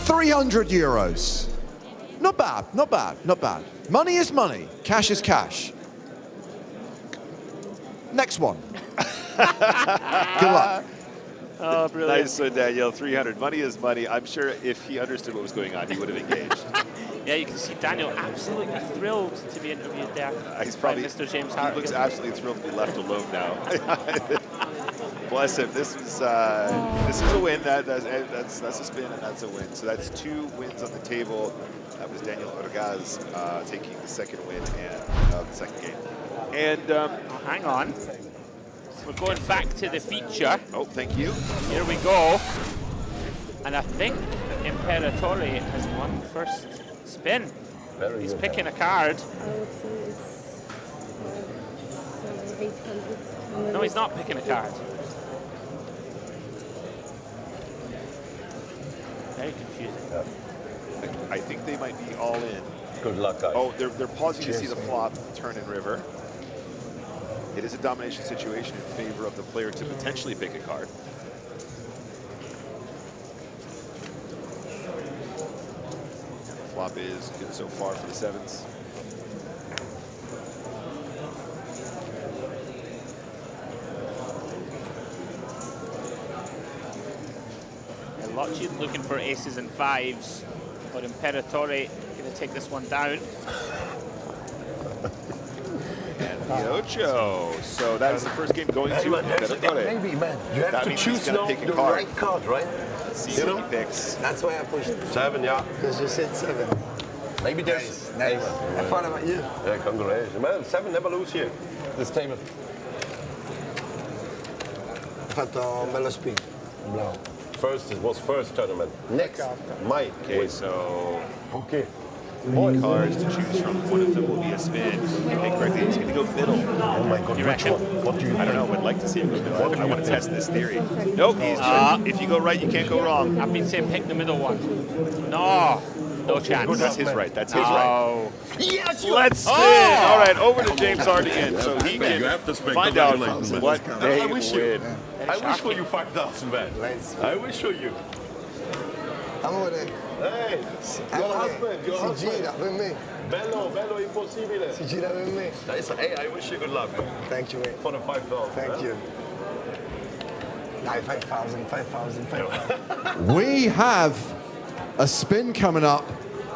€300. Not bad, not bad, not bad. Money is money, cash is cash. Next one. Good luck. Oh, brilliant. Nice one, Daniel. 300. Money is money. I'm sure if he understood what was going on, he would have engaged. Yeah, you can see Daniel absolutely thrilled to be interviewed there. He's probably, by Mr. James he Hart. looks absolutely thrilled to be left alone now. Bless him. This is a win. That's a spin, and that's a win. So that's 2 wins on the table. That was Daniel Orgaz taking the second win and the second game. And hang on. We're going back to the feature. Oh, thank you. Here we go. And I think Imperatore has won first spin. He's picking a card. I would say it's 800. No, he's not picking a card. Very confusing. I think they might be all in. Good luck, guys. Oh, they're pausing to see the flop, turn and river. It is a domination situation in favor of the player to potentially pick a card. And the flop is good so far for the 7s. Locci looking for aces and 5s, but Imperatore going to take this one down. And the Ocho. So that is the first game going to Imperatore. Maybe, man. You have That to means choose he's gonna now pick a the card. right card, right? Let's see what he picks. That's why I pushed 7, yeah. Because you said 7. Maybe there's... Nice. Have fun about you. Yeah, congratulations. Man, 7 never lose here. This table. Fatto bello spin. Bravo. It was first tournament. Next, Mike. Okay, so okay. 4 cards to choose from. One of them will be a spin. If you pick correctly, he's going to go middle. Oh my God, which one? What do you I don't know. I'd like to see him go middle. I want to test this theory. Nope, he's if you go right, you can't go wrong. I've been saying pick the middle one. No, no chance. That's his right. That's his right. Yes! Let's spin. All right, over to James Hart again, so he can find out what they win. I wish for you 5,000, man. I wish for you. Amore, Hey, your husband, your si husband. gira per me. Bello, bello, impossibile. Si gira per me. Hey, I wish you good luck, man. Thank you, mate. For the $5. Thank you. Dai, 5,000, 5,000, 5,000. We have a spin coming up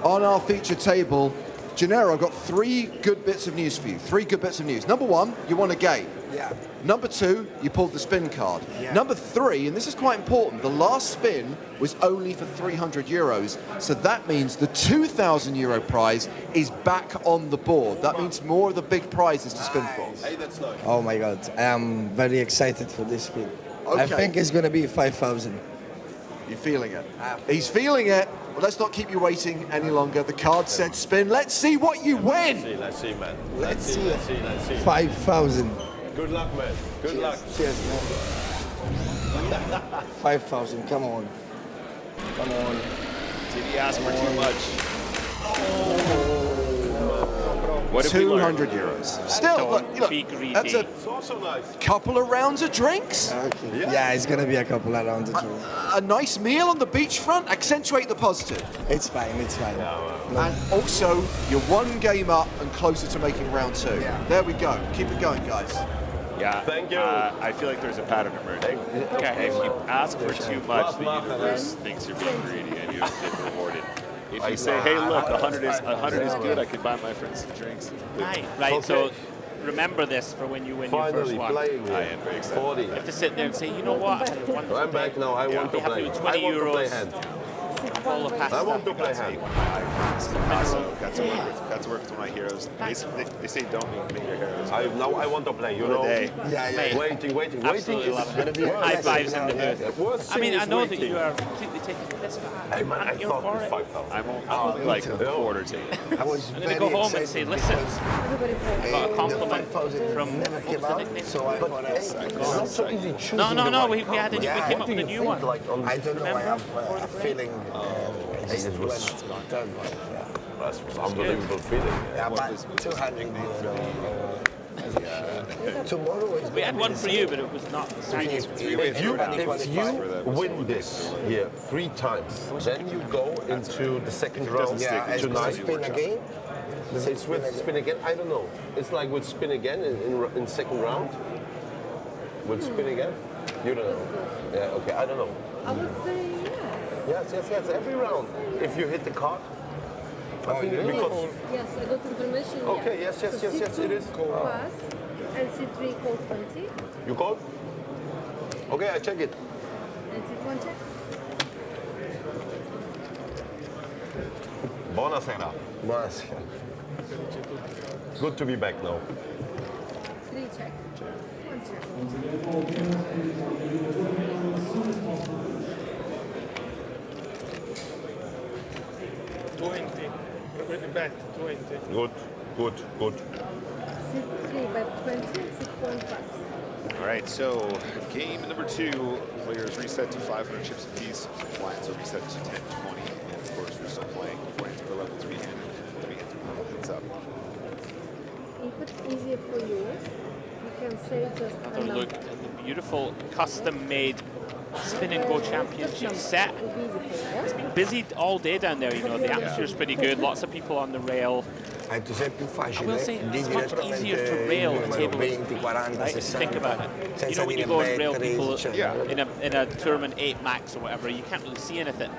on our feature table. Gennaro, I've got 3 good bits of news for you. 3 good bits of news. Number 1, you won a game. Yeah. Number 2, you pulled the spin card. Yeah. Number 3, and this is quite important, the last spin was only for 300 euros. So that means the 2,000 euro prize is back on the board. That means more of the big prizes to spin for. Hey, that's nice. Oh my God, I am very excited for this spin. I Okay. think it's gonna be 5,000. You're feeling it. He's feeling it. Well, let's not keep you waiting any longer. The card said spin. Let's see what you win. Let's see, man. Let's see. Let's see. 5,000. Good luck, man. Good luck. Cheers, man. 5,000, come on. Come on. Did he ask for too much? What if we 200 euros. Still, look, you Be know, greedy. that's a It's also nice. couple of rounds of drinks. Okay. Yeah, it's gonna be a couple of rounds or two. A nice meal on the beachfront. Accentuate the positive. It's fine, it's fine. And also, you're 1 game up and closer to making round 2. Yeah. There we go. Keep it going, guys. Yeah. Thank you. I feel like there's a pattern emerging. Okay. If you ask for too much, the universe thinks you're being greedy and you've been rewarded. If you say, hey, look, 100 is good, I can buy my friends some drinks. Right, Okay. so remember this for when you win your first Finally one. playing here. I am very excited. 40. You have to sit there and say, you know what, I had a wonderful I'm back day. now. I want to Be happy play. with I 20 want to play euros. hand. All the pasta. I want to play hand. Also, got to work with my heroes. They say don't make your heroes. Now I want to play, you What a know? day. Yeah. Waiting. Absolutely love it. High fives in the booth. I mean, I know that you are completely taking the piss, but Hey man, I you're thought for it was it. 5,000. I'm only like a quarter to it. I was I'm going to go home and say, listen, I got a compliment from never came what's the out, nickname? so I thought It's not so easy choosing No, the we right card. came up with a new one. I don't know, I have a feeling It was third one. Yeah. That's an unbelievable feeling. Yeah, but 200 tomorrow is We had one for you, but it was not the same. If you win this here 3 times, then you go into the second round tonight. Spin again? It's with spin again? I don't know. It's like with spin again in second round? With spin again? You don't know. Yeah, okay, I don't know. I would say yes. Yes, every round. If you hit the card. I think because Yes, I got information. Okay, yes, it is. Pass and C3 call 20 You call? Okay, I check it. and C1 check. Buonasera. Good to be back now. 3 check. 1 check. Good. C3 bet 20 and C1 pass. All right, so game number 2, players reset to 500 chips apiece. Blinds are reset to 1020, and of course we're still playing before into the level 3 hand. 3 hand heads up. If it's easier for you, you can say just a Another number. look at the beautiful custom-made Spin&Go Championship set. It'll be easy for you, yeah? It's been busy all day down there, you know, the atmosphere's pretty good, lots of people on the rail. Anche se è più I facile will say di it's much easier to rail a table of 20, 40, right? 60. Think about it. You Senza know, when you dire go and rail batteries, people eccetera. in a tournament 8 max or whatever, you can't really see anything,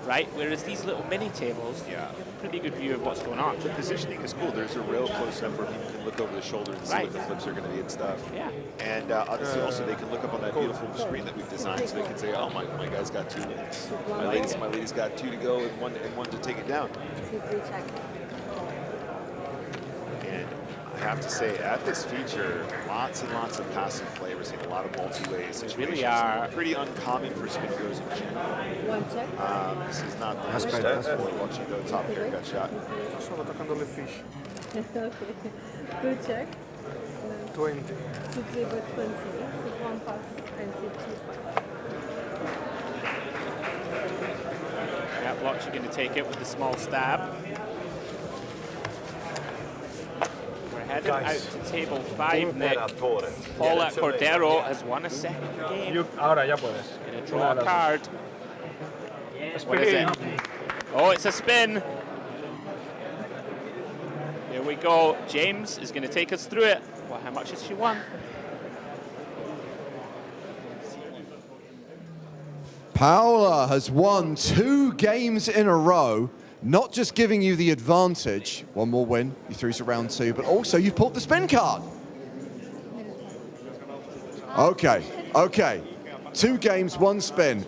right? Whereas these little mini tables, you have a pretty good view of what's going on. The positioning is cool. There's a rail close up where people can look over the shoulder and see what the flips are going to be and stuff. Yeah. And obviously also they can look up on that beautiful screen that we've designed, so they can say, oh, my guy's got 2. My lady's got 2 to go and one to take it down. C3 check. And I have to say, at this feature, lots and lots of passive play. We're seeing a lot of multi-way situations. really are. Pretty uncommon for Spin&Go's in general. 1 check. This is not the first time watching the top haircut shot. Sono toccando le fish. Okay. 2 check. 20. C3 bet 20. C1 pass and C2 pass. Yeah, Blotch, you're going to take it with the small stab. We're headed out to table 5, Nick. Paula Cordero has won a second game. Ahora ya puedes. Going to draw a card. What is it? Oh, it's a spin. Here we go. James is going to take us through it. Well, how much has she won? Paola has won 2 games in a row, not just giving you the advantage, one more win, you through to round 2, but also you pulled the spin card. Okay, okay. 2 games, 1 spin.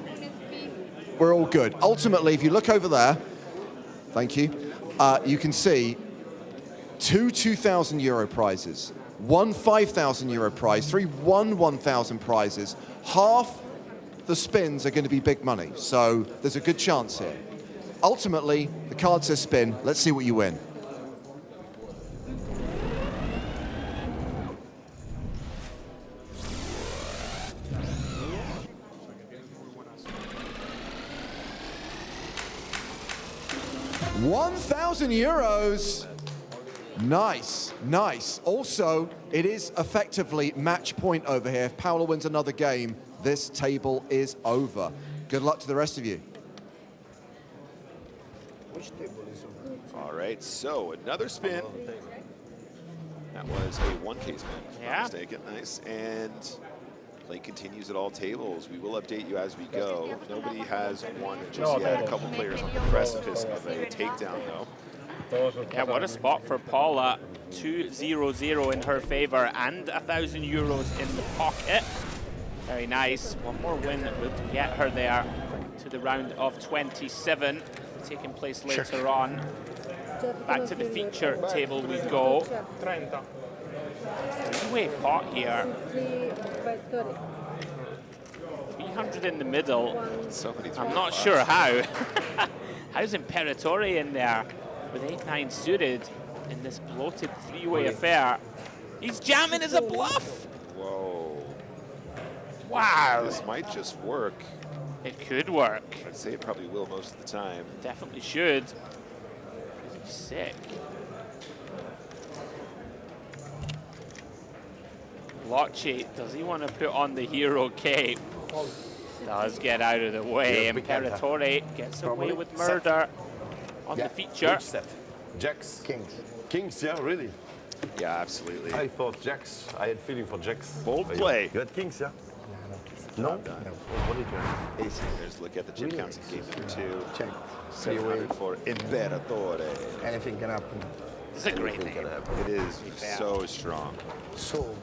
We're all good. Ultimately, if you look over there, thank you, you can see 2 2,000 euro prizes, 1 5,000 euro prize, 3 1,000 prizes. Half the spins are going to be big money, so there's a good chance here. Ultimately, the card says spin. Let's see what you win. €1,000. Nice, nice. Also, it is effectively match point over here. If Paola wins another game, this table is over. Good luck to the rest of you. All right, so another spin. That was a 1K spin, if I'm not mistaken. Nice. And play continues at all tables. We will update you as we go. Nobody has won just yet. A couple players on the precipice of a takedown, though. Yeah, what a spot for Paula. 2-0-0 in her favor and €1,000 in the pocket. Very nice. One more win would get her there to the round of 27, taking place later on. Back to the feature table we go. 3-way pot here. 300 in the middle. So many. I'm not sure how. How's Imperatore in there with 8-9 suited in this bloated 3-way affair? He's jamming as a bluff. Whoa. Wow. This might just work. It could work. I'd say it probably will most of the time. Definitely should. Sick. Locci, does he want to put on the hero cape? Does get out of the way. Imperatore gets away with murder on the feature. Set. Jacks. Kings. Kings, yeah, really? Yeah, absolutely. I thought jacks. I had feeling for jacks. Bold play. You had kings, yeah? No? What did you have? Ace. There's a look at the chip counts in game number 2. Check. 700 for Imperatore. Anything can happen. It's a great name. It is so strong. So.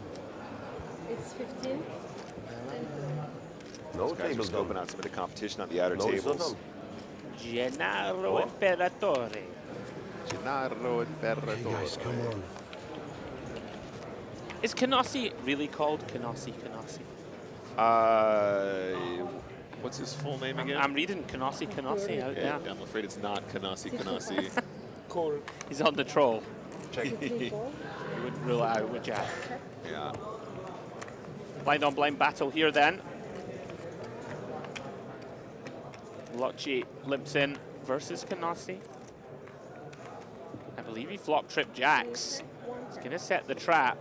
It's 15. No These guys are tables scoping out some of the competition on the outer No, it's not tables. Gennaro Imperatore. Gennaro Imperatore. Guys, come on. Is Canossi really called Canossi? What's his full name again? I'm reading Canossi out there. I'm afraid it's not Canossi. He's on the troll. Check. You wouldn't rule it out, would you? Yeah. Blind on blind battle here then. Locci limps in versus Canossi. I believe he flop trip jacks. He's going to set the trap.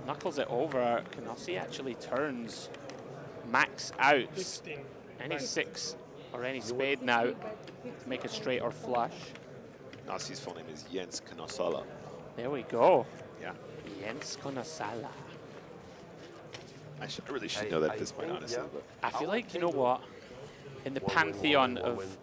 Knuckles it over. Canossi actually turns max outs. Any 6 or any spade now to make a straight or flush. Canossi's full name is Jens Canosala. There we go. Yeah. Jens Canosala. I really should know that at this point, honestly. But I feel like, you know what? In the pantheon of,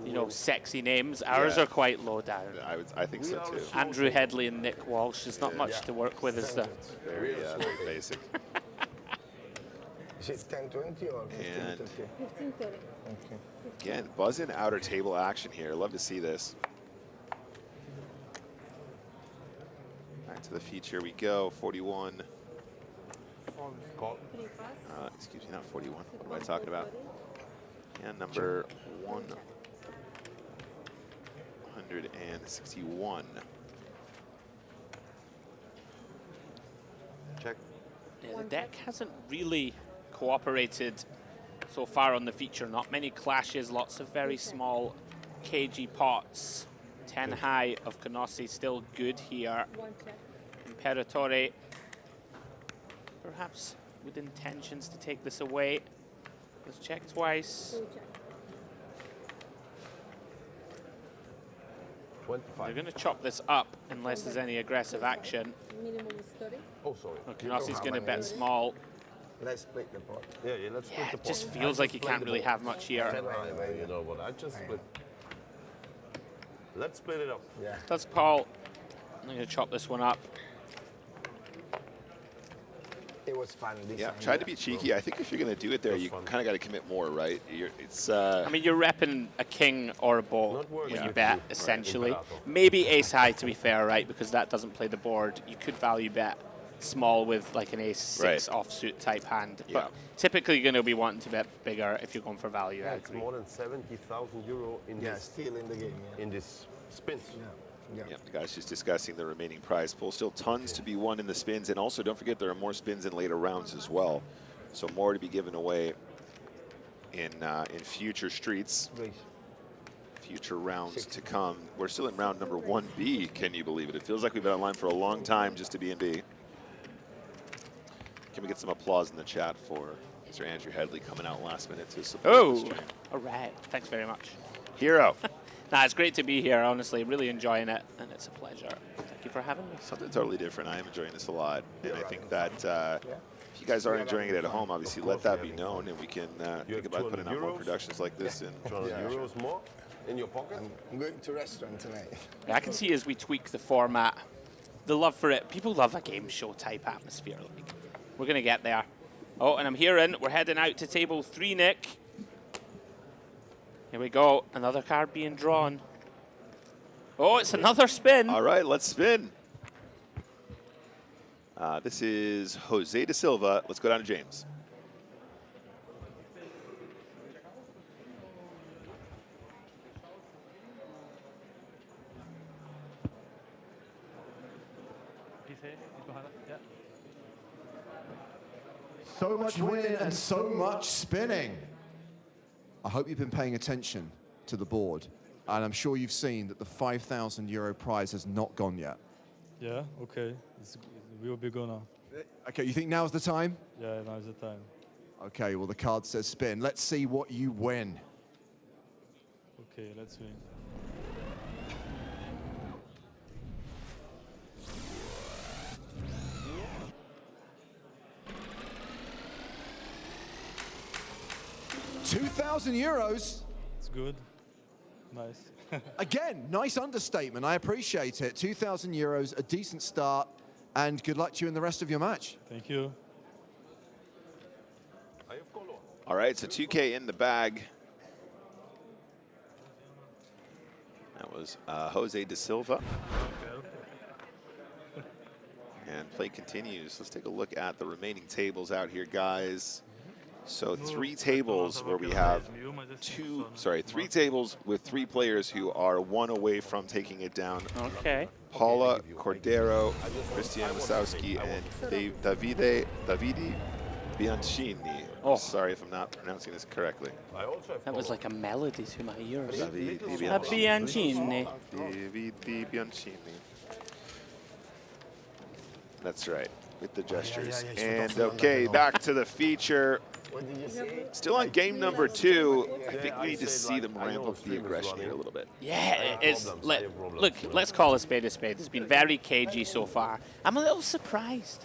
you know, sexy names, ours are quite low down. I think so too. Andrew Headley and Nick Walsh. There's not much to work with, is there? Very basic. Is it 10-20 or 15-30? 15-30. Okay. Again, buzz-in outer table action here. Love to see this. Back to the feature we go. 41. Excuse me, not 41. What am I talking about? And number 161. Check. Yeah, the deck hasn't really cooperated so far on the feature. Not many clashes, lots of very small cagey pots. 10 high of Canossi still good here. Imperatore perhaps with intentions to take this away. Let's check twice. Go check. 25. They're going to chop this up unless there's any aggressive action. Minimum is 30. Oh, sorry. Kanassi's going to bet small. Let's split the pot. Yeah, let's split Yeah, the it just pot. feels like you can't really have much here. You know what? I just split. Let's split it up. Yeah. That's call. I'm going to chop this one up. It was fun. This Yeah, time, tried to be cheeky. I think if you're going to do it there, you kind of got to commit more, right? I mean, you're repping a king or a ball when you bet, you. essentially. Right. Maybe ace high, to be fair, right? Because that doesn't play the board. You could value bet small with like an ace six offsuit type hand. Yeah. But typically, you're going to be wanting to bet bigger if you're going for value. Yeah, I it's agree. more than 70,000 euro in this. still in the game. Yeah. In this spins. Yeah. Yeah, the guys just discussing the remaining prize pool. Still tons to be won in the spins, and also don't forget there are more spins in later rounds as well. So more to be given away in future streets, future rounds to come. We're still in round number 1B. Can you believe it? It feels like we've been online for a long time just to be in B. Can we get some applause in the chat for Mr. Andrew Headley coming out last minute to support the stream? All right. Thanks very much. Hero. Nah, it's great to be here, honestly. Really enjoying it, and it's a pleasure. Thank you for having me. Something totally different. I am enjoying this a lot, and I think that if you guys are enjoying it at home, obviously let that be known, and we can think about putting out more productions like this. And 200 euros more in your pocket? I'm going to restaurant tonight. Yeah, I can see as we tweak the format, the love for it. People love a game show type atmosphere. Like, we're going to get there. Oh, and I'm hearing we're heading out to table 3, Nick. Here we go. Another card being drawn. Oh, it's another spin. All right, let's spin. This is Jose da Silva. Let's go down to James. So much winning and so much spinning. I hope you've been paying attention to the board, and I'm sure you've seen that the 5,000 euro prize has not gone yet. Yeah, okay. We will be gonna. Okay, you think now's the time? Yeah, now's the time. Okay, well, the card says spin. Let's see what you win. Okay, let's win. €2,000. It's good. Nice. Again, nice understatement. I appreciate it. €2,000, a decent start, and good luck to you in the rest of your match. Thank you. All right, so 2K in the bag. That was Jose da Silva. And play continues. Let's take a look at the remaining tables out here, guys. So 3 tables where we have 3 tables with 3 players who are 1 away from taking it down. Okay. Paula Cordero, Christian Wasowski, and Davide Bianchini. Oh, sorry if I'm not pronouncing this correctly. That was like a melody to my ears. Davide Bianchini. Davide Bianchini. That's right, with the gestures. And okay, back to the feature. Still on game number 2. I think we need to see them ramp up the aggression here a little bit. Yeah, look, let's call a spade a spade. It's been very cagey so far. I'm a little surprised.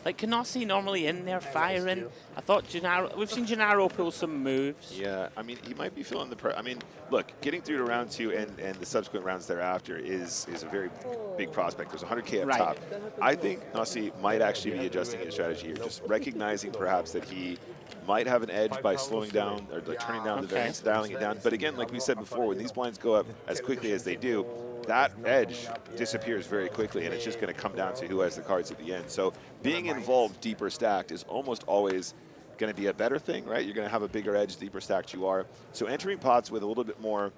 Like, Canossi normally in there firing. I thought Gennaro, we've seen Gennaro pull some moves. Yeah, I mean, he might be feeling the I mean, look, getting through to round 2 and the subsequent rounds thereafter is a very big prospect. There's 100K up top. I think Canossi might actually be adjusting his strategy here, just recognizing perhaps that he might have an edge by slowing down or like turning down the variance, dialing it down. But again, like we said before, when these blinds go up as quickly as they do, that edge disappears very quickly, and it's just going to come down to who has the cards at the end. So being involved deeper stacked is almost always going to be a better thing, right? You're going to have a bigger edge deeper stacked you are. So entering pots with a little bit more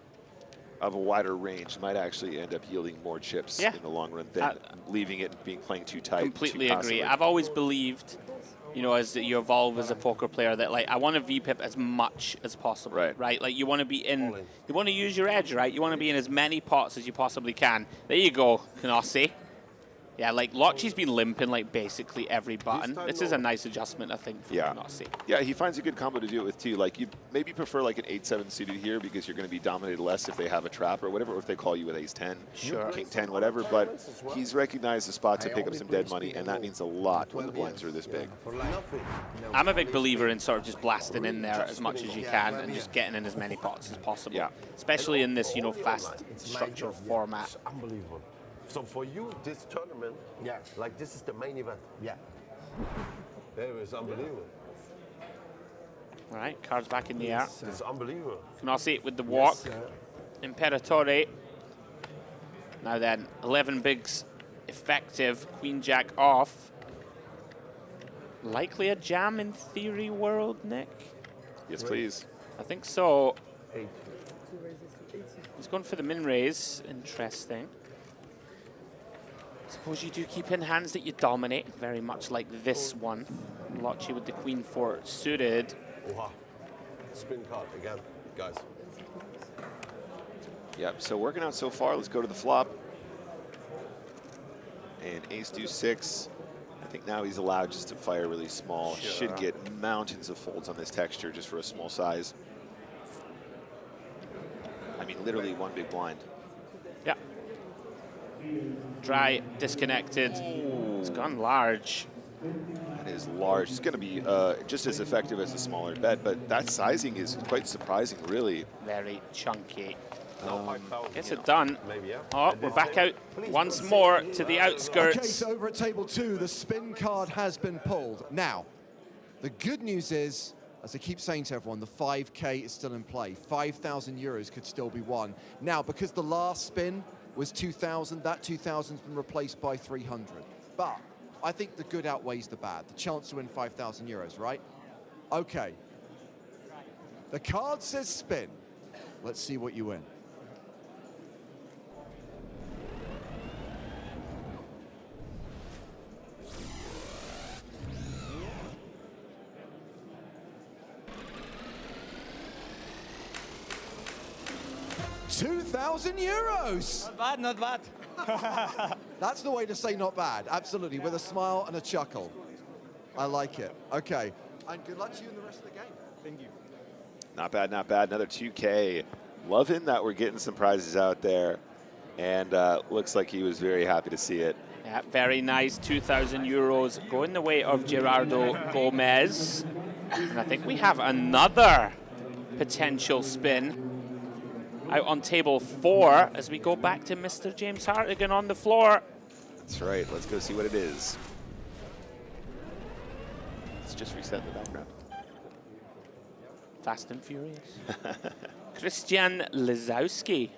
of a wider range might actually end up yielding more chips in the long run than leaving it being playing too tight. Completely too agree. passively. I've always believed, you know, as you evolve as a poker player, that like I want to VPIP as much as possible, right? Like you want to be in, you want to use your edge, right? You want to be in as many pots as you possibly can. There you go, Canossi. Yeah, like Lotchi's been limping like basically every button. This is a nice adjustment, I think, for Nossi. Yeah, he finds a good combo to do it with too. Like you maybe prefer like an 8-7 suited here because you're going to be dominated less if they have a trap or whatever, or if they call you with ace-10, king 10, whatever. But he's recognized the spot to pick up some dead money, and that means a lot when the blinds are this big. I'm a big believer in sort of just blasting in there as much as you can and just getting in as many pots as possible. Yeah. Especially in this, you know, fast structured format. Unbelievable. So for you, this tournament, like this is the main event. Yeah. It was unbelievable. All right, cards back in the air. It's unbelievable. Nossi with the walk. Imperatore. Now then, 11 bigs effective. Queen Jack off. Likely a jam in theory world, Nick? Yes, please. I think so. He's going for the min raise. Interesting. Suppose you do keep in hands that you dominate, very much like this one. Lotchi with the queen 4 suited. Wow. Spin card again, guys. Yep, so working out so far, let's go to the flop. And ace deuce 6. I think now he's allowed just to fire really small. Should get mountains of folds on this texture just for a small size. I mean, literally one big blind. Yeah. Dry, disconnected. It's gone large. That is large. It's going to be just as effective as a smaller bet, but that sizing is quite surprising, really. Very chunky. Gets it it done. Maybe, yeah. Oh, we're back out once more to the outskirts. Okay, so over at table 2, the spin card has been pulled. Now, the good news is, as I keep saying to everyone, the 5K is still in play. 5,000 euros could still be won. Now, because the last spin was 2,000, that 2,000 has been replaced by 300. But I think the good outweighs the bad. The chance to win 5,000 euros, right? Okay. The card says spin. Let's see what you win. €2,000! Not bad, not bad. That's the way to say not bad, absolutely, with a smile and a chuckle. I like it. Okay, and good luck to you in the rest of the game. Thank you. Not bad, not bad. Another 2K. Loving that we're getting some prizes out there. And looks like he was very happy to see it. Yeah, very nice. 2,000 euros going the way of Gerardo Gomez. And I think we have another potential spin out on table 4 as we go back to Mr. James Hartigan on the floor. That's right. Let's go see what it is. Let's just reset the background. Fast and Furious. Christian Lizowski.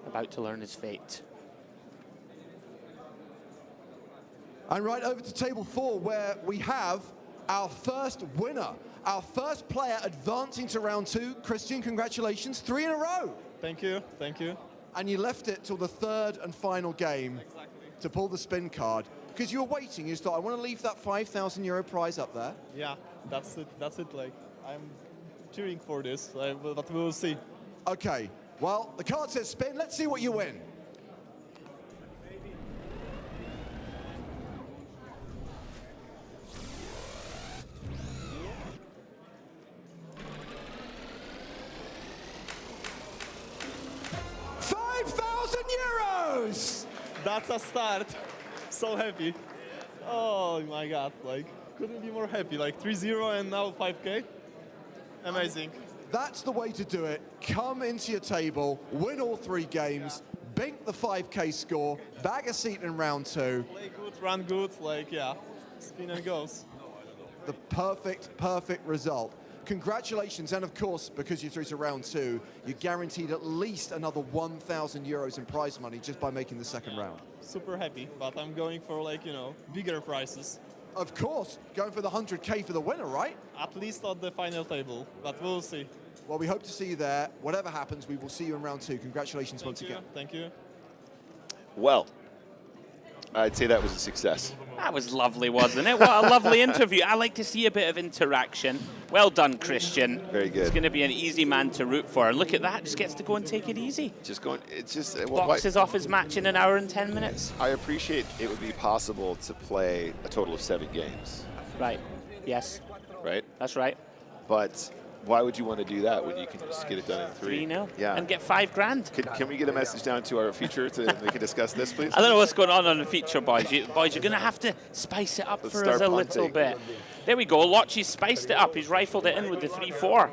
About to learn his fate. And right over to table 4, where we have our first winner, our first player advancing to round 2. Christian, congratulations, 3 in a row. Thank you, thank you. And you left it till the 3rd and final game to pull the spin card. Because you were waiting, you thought, I want to leave that 5,000 euro prize up there. Yeah, that's it, like, I'm cheering for this, but we will see. Okay, well, the card says spin, let's see what you win. €5,000! That's a start. So happy. Oh my God, like, couldn't be more happy. Like 3-0 and now 5K. Amazing. That's the way to do it. Come into your table, win all 3 games, bink the 5K score, bag a seat in round 2. Play good, run good, like, yeah, spin and goes. The perfect result. Congratulations, and of course, because you're through to round 2, you're guaranteed at least another 1,000 euros in prize money just by making the second round. Super happy, but I'm going for, like, you know, bigger prizes. Of course, going for the 100K for the winner, right? At least on the final table, but we'll see. Well, we hope to see you there. Whatever happens, we will see you in round 2. Congratulations once again. Thank you. Well, I'd say that was a success. That was lovely, wasn't it? What a lovely interview. I like to see a bit of interaction. Well done, Christian. Very good. He's going to be an easy man to root for. And look at that, just gets to go and take it easy. Just going, it's just... Boxes off his match in an hour and 10 minutes. I appreciate it would be possible to play a total of 7 games. Right, yes. Right? That's right. But why would you want to do that when you can just get it done in 3? 3-0. Yeah. And get 5 grand. Can we get a message down to our feature so we can discuss this, please? I don't know what's going on the feature, boys. Boys, you're going to have to spice it up Let's for us start a little punting. bit. There we go. Locci's spiced it up. He's rifled it in with the 3-4.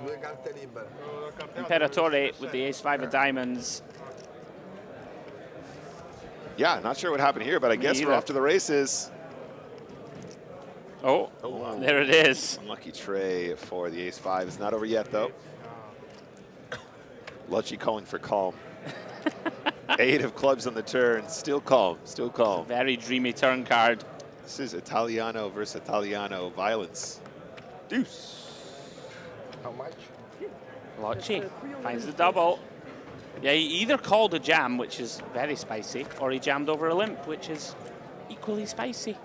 Imperatore with the ace-5 of diamonds. Yeah, not sure what happened here, but I guess we're off to the races. Oh, there it is. Unlucky tray for the ace-5. It's not over yet, though. Locci calling for calm. 8 of clubs on the turn. Still calm, still calm. Very dreamy turn card. This is Italiano versus Italiano violence. Deuce. How much? Locci finds the double. Yeah, he either called a jam, which is very spicy, or he jammed over a limp, which is equally spicy.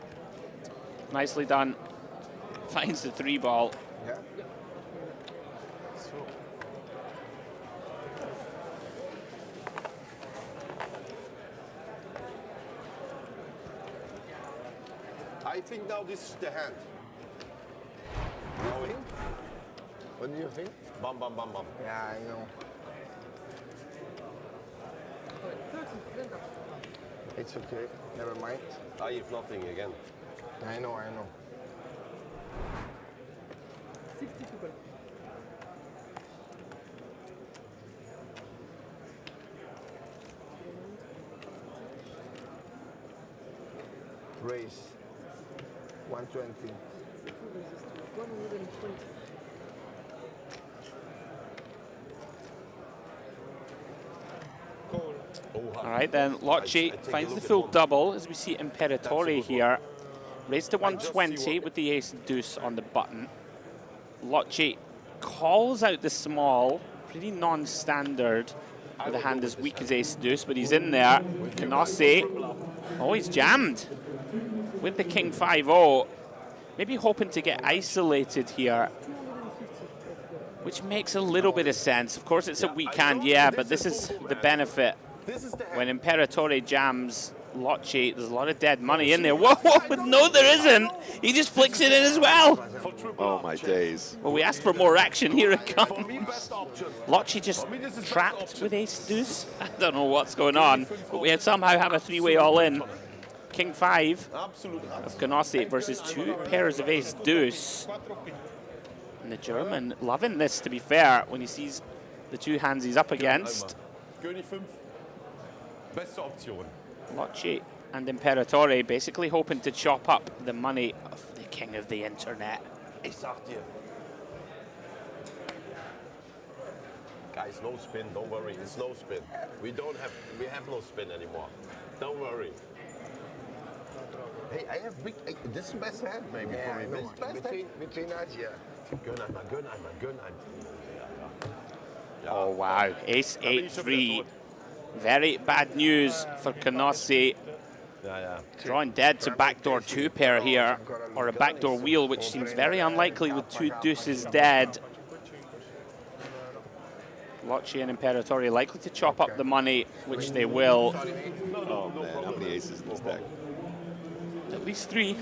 Nicely done. Finds the 3-ball. Yeah. I think now this is the hand. You think? What do you think? Bam, bam, bam, bam. Yeah, I know. It's okay. Never mind. I have nothing again. I know, I know. 60 people. Race. 120. 120. All right, then Locci finds the full double as we see Imperatore here. Raised to 120 with the ace-deuce on the button. Locci calls out the small, pretty non-standard, with a hand as weak as ace-deuce, but he's in there. Canossi, oh, he's jammed with the king 5-0. Maybe hoping to get isolated here, which makes a little bit of sense. Of course, it's a weak hand, yeah, but this is the benefit. When Imperatore jams Locci, there's a lot of dead money in there. Whoa, whoa, no, there isn't. He just flicks it in as well. Oh, my days. Well, we asked for more action. Here it comes. Locci just trapped with ace-deuce. I don't know what's going on, but we somehow have a 3-way all-in. King 5 of Canossi versus 2 pairs of ace-deuce. And the German loving this, to be fair, when he sees the 2 hands he's up against. Locci and Imperatore basically hoping to chop up the money of the king of the internet. Guys, no spin, don't worry, it's no spin. We have no spin anymore. Don't worry. Hey, I have big, this is best hand maybe for me. This is best hand. Between us, yeah. Gun. Oh, wow. Ace 8-3. Very bad news for Canossi. Drawing dead to backdoor 2-pair here, or a backdoor wheel, which seems very unlikely with 2 deuces dead. Locci and Imperatore likely to chop up the money, which they will. Oh, man, how many aces in this deck? At least 3.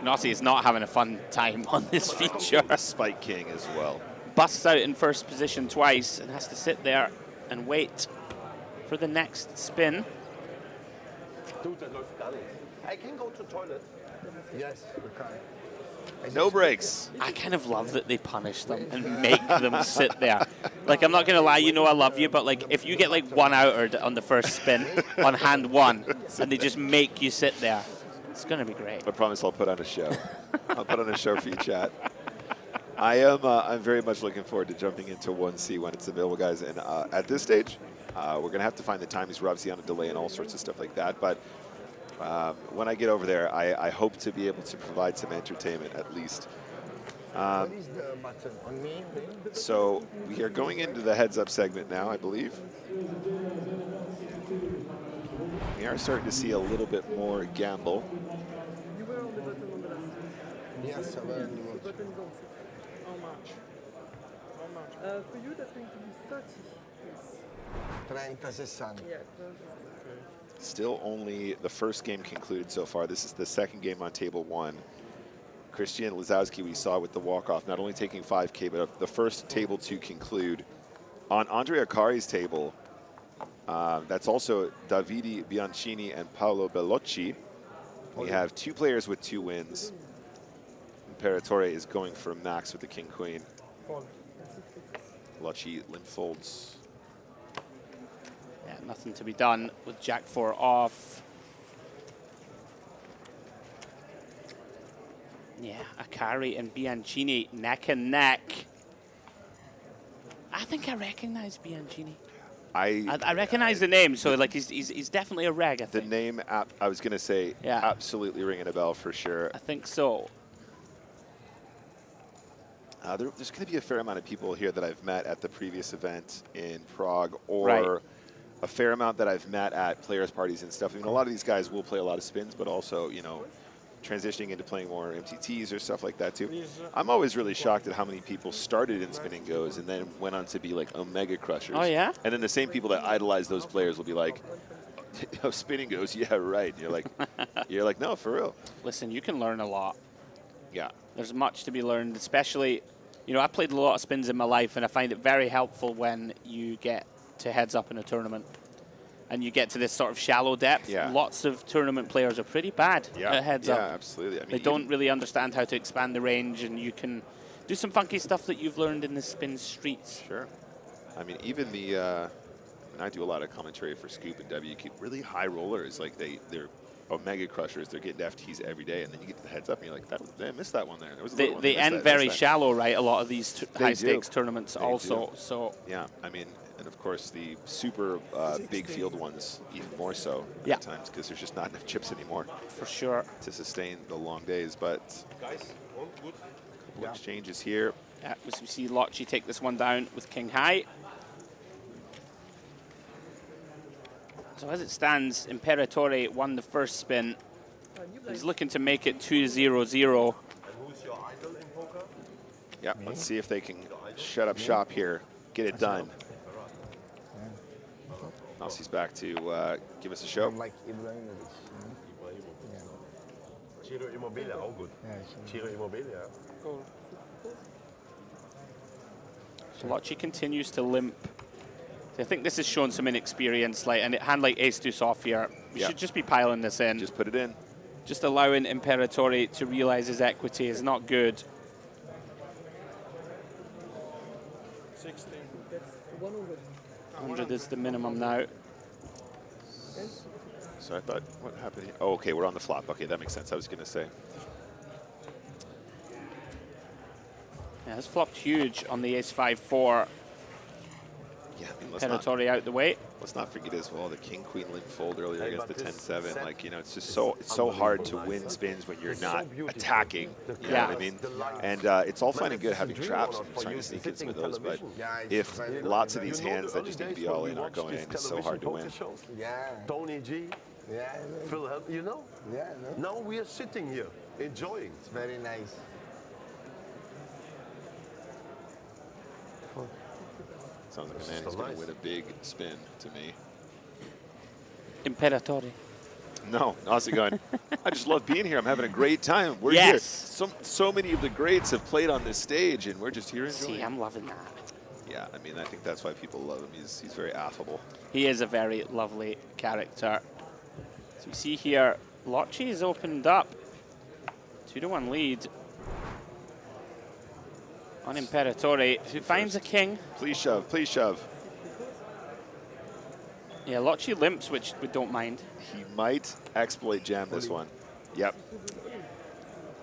Canossi is not having a fun time on this feature. Spike King as well. Busts out in first position twice and has to sit there and wait for the next spin. I can go to toilet. Yes, you can. No breaks. I kind of love that they punish them and make them sit there. Like, I'm not going to lie, you know I love you, but like if you get like 1 outer on the first spin on hand 1 and they just make you sit there, it's going to be great. I promise I'll put on a show. I'll put on a show for you, chat. I'm very much looking forward to jumping into 1C when it's available, guys. And at this stage, we're going to have to find the timings. We're obviously on a delay and all sorts of stuff like that. But when I get over there, I hope to be able to provide some entertainment at least. What is the button on me? So we are going into the heads-up segment now, I believe. are starting to see a little bit more gamble. You were on the button on the last. Yes, I were on the The button. button is on 6. How much? How much? For you, that's going to be 30. Yes. 30-60. Yeah. Still only the first game concluded so far. This is the second game on table 1. Christian Lazowski, we saw with the walk-off, not only taking 5K, but the first table to conclude. On Andrea Cari's table, that's also Davide Bianchini and Paolo Bellocci. We have 2 players with 2 wins. Imperatore is going for max with the king-queen. Bellocci limp folds. Yeah, nothing to be done with Jack 4 off. Yeah, Akari and Bianchini neck and neck. I think I recognize Bianchini. I recognize the name, so like he's definitely a reg, I think. The name, I was going to say, absolutely ringing a bell for sure. I think so. There's going to be a fair amount of people here that I've met at the previous event in Prague, or a fair amount that I've met at players' parties and stuff. I mean, a lot of these guys will play a lot of spins, but also, you know, transitioning into playing more MTTs or stuff like that too. I'm always really shocked at how many people started in Spin&Go's and then went on to be like Omega Crushers. Oh, yeah? And then the same people that idolize those players will be like, oh, Spin&Go's, yeah, right. And you're like, no, for real. Listen, you can learn a lot. Yeah. There's much to be learned, especially, you know, I played a lot of spins in my life, and I find it very helpful when you get to heads up in a tournament and you get to this sort of shallow depth. Yeah. Lots of tournament players are pretty bad at heads up. Yeah, absolutely. I mean, they don't really understand how to expand the range, and you can do some funky stuff that you've learned in the spin streets. Sure. I mean, even the, I do a lot of commentary for Scoop and WQ. Really high rollers, like they're Omega Crushers, they're getting FTs every day, and then you get to the heads up and you're like, I missed that one there. There was a little one, They end very shallow, right? A lot of these high stakes tournaments also. So yeah, I mean, and of course the super big field ones even more so at times, because there's just not enough chips anymore. For sure. To sustain the long days, but Guys, all good. couple exchanges here. Yeah, we see Locci take this one down with King High. So as it stands, Imperatore won the first spin. He's looking to make it 2-0-0. And who's your idol in poker? Yeah, let's see if they can shut up shop here, get it done. Nasi's back to give us a show. Like Ibrahimovic. Ciro Immobilia, all good. Ciro Immobilia. So Locci continues to limp. So I think this has shown some inexperience, like, and a hand like Ace-Deuce off here. We should just be piling this in. Just put it in. Just allowing Imperatore to realize his equity is not good. 16. That's 100. 100 is the minimum now. So I thought, what happened here? Oh, okay, we're on the flop. Okay, that makes sense. I was going to say. Yeah, this flopped huge on the Ace-5-4. Yeah, I mean, Imperatore out the way. Let's not forget as well the King-Queen limp fold earlier against the 10-7. Like, you know, it's just so hard to win spins when you're not attacking. You know what I mean? And it's all fine and good having traps and trying to sneak in some of those, but if lots of these hands that just need to be all in aren't going in, it's so hard to win. Yeah. Tony G. Yeah. Phil Help, you know? Yeah. Now we are sitting here, enjoying. It's very nice. Sounds like a man who's going to win a big spin to me. Imperatore. No, Nasi going, I just love being here. I'm having a great time. We're Yes. here. So many of the greats have played on this stage, and we're just here enjoying. See, I'm loving that. Yeah, I mean, I think that's why people love him. He's very affable. He is a very lovely character. So we see here, Locci is opened up. 2-1 lead on Imperatore, who finds a king. Please shove, please shove. Yeah, Locci limps, which we don't mind. He might exploit jam this one. Yep.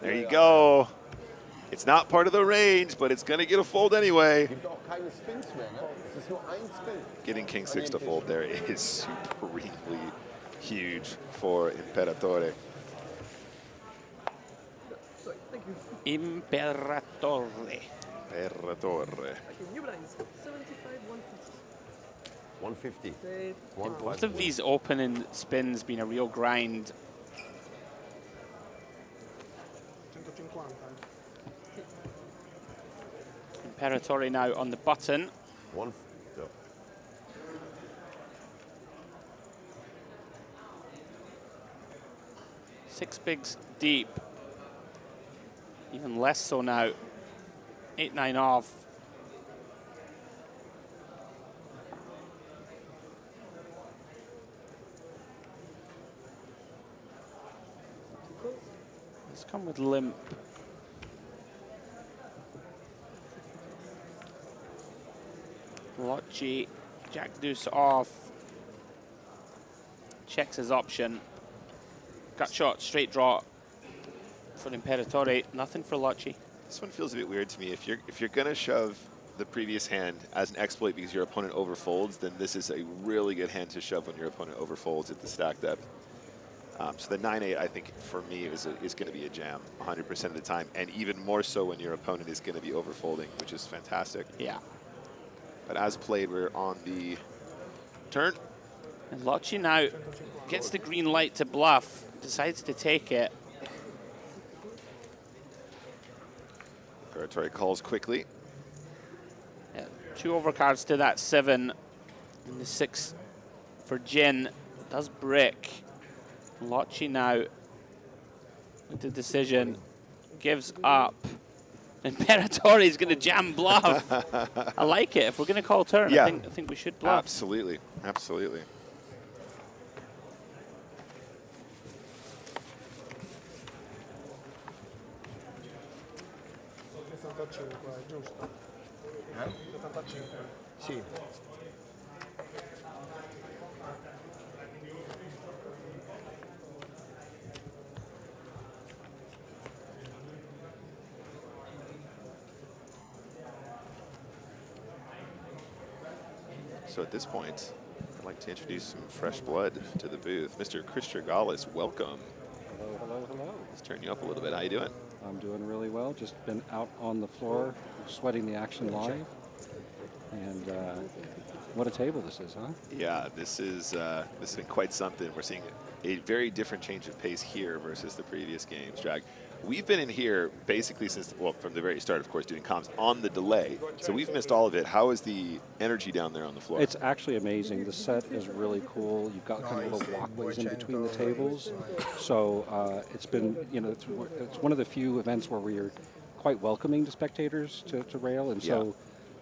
There you go. It's not part of the range, but it's going to get a fold anyway. Getting King 6 to fold there is supremely huge for Imperatore. Imperatore. Imperatore. New blinds, 75, 150. 150. Both of these opening spins been a real grind. 150. Imperatore now on the button. Six bigs deep. Even less so now. 8-9 off. Let's come with limp. Locci, Jack deuce off. Checks his option. Gut shot, straight draw for Imperatore. Nothing for Locci. This one feels a bit weird to me. If you're gonna shove the previous hand as an exploit because your opponent overfolds, then this is a really good hand to shove when your opponent overfolds at the stack depth. So the 9-8, I think, for me, is going to be a jam 100% of the time, and even more so when your opponent is going to be overfolding, which is fantastic. Yeah. But as played, we're on the turn. And Locci now gets the green light to bluff, decides to take it. Imperatore calls quickly. Yeah, 2 overcards to that 7, and the 6 for Jin does brick. Locci now with the decision, gives up. Imperatore is going to jam bluff. I like it. If we're going to call turn, Yeah. I think we should bluff. Absolutely, absolutely. Giusto? 75. Sì. So at this point, I'd like to introduce some fresh blood to the booth. Mr. Chris Trigales, welcome. Hello, hello, hello. Let's turn you up a little bit. How you doing? I'm doing really well. Just been out on the floor, sweating the action live. And what a table this is, huh? Yeah, this has been quite something. We're seeing a very different change of pace here versus the previous games. Drag. We've been in here basically since, well, from the very start, of course, doing comms on the delay. So we've missed all of it. How is the energy down there on the floor? It's actually amazing. The set is really cool. You've got kind of little walkways in between the tables. So it's been, you know, it's one of the few events where we're quite welcoming to spectators to rail. And so,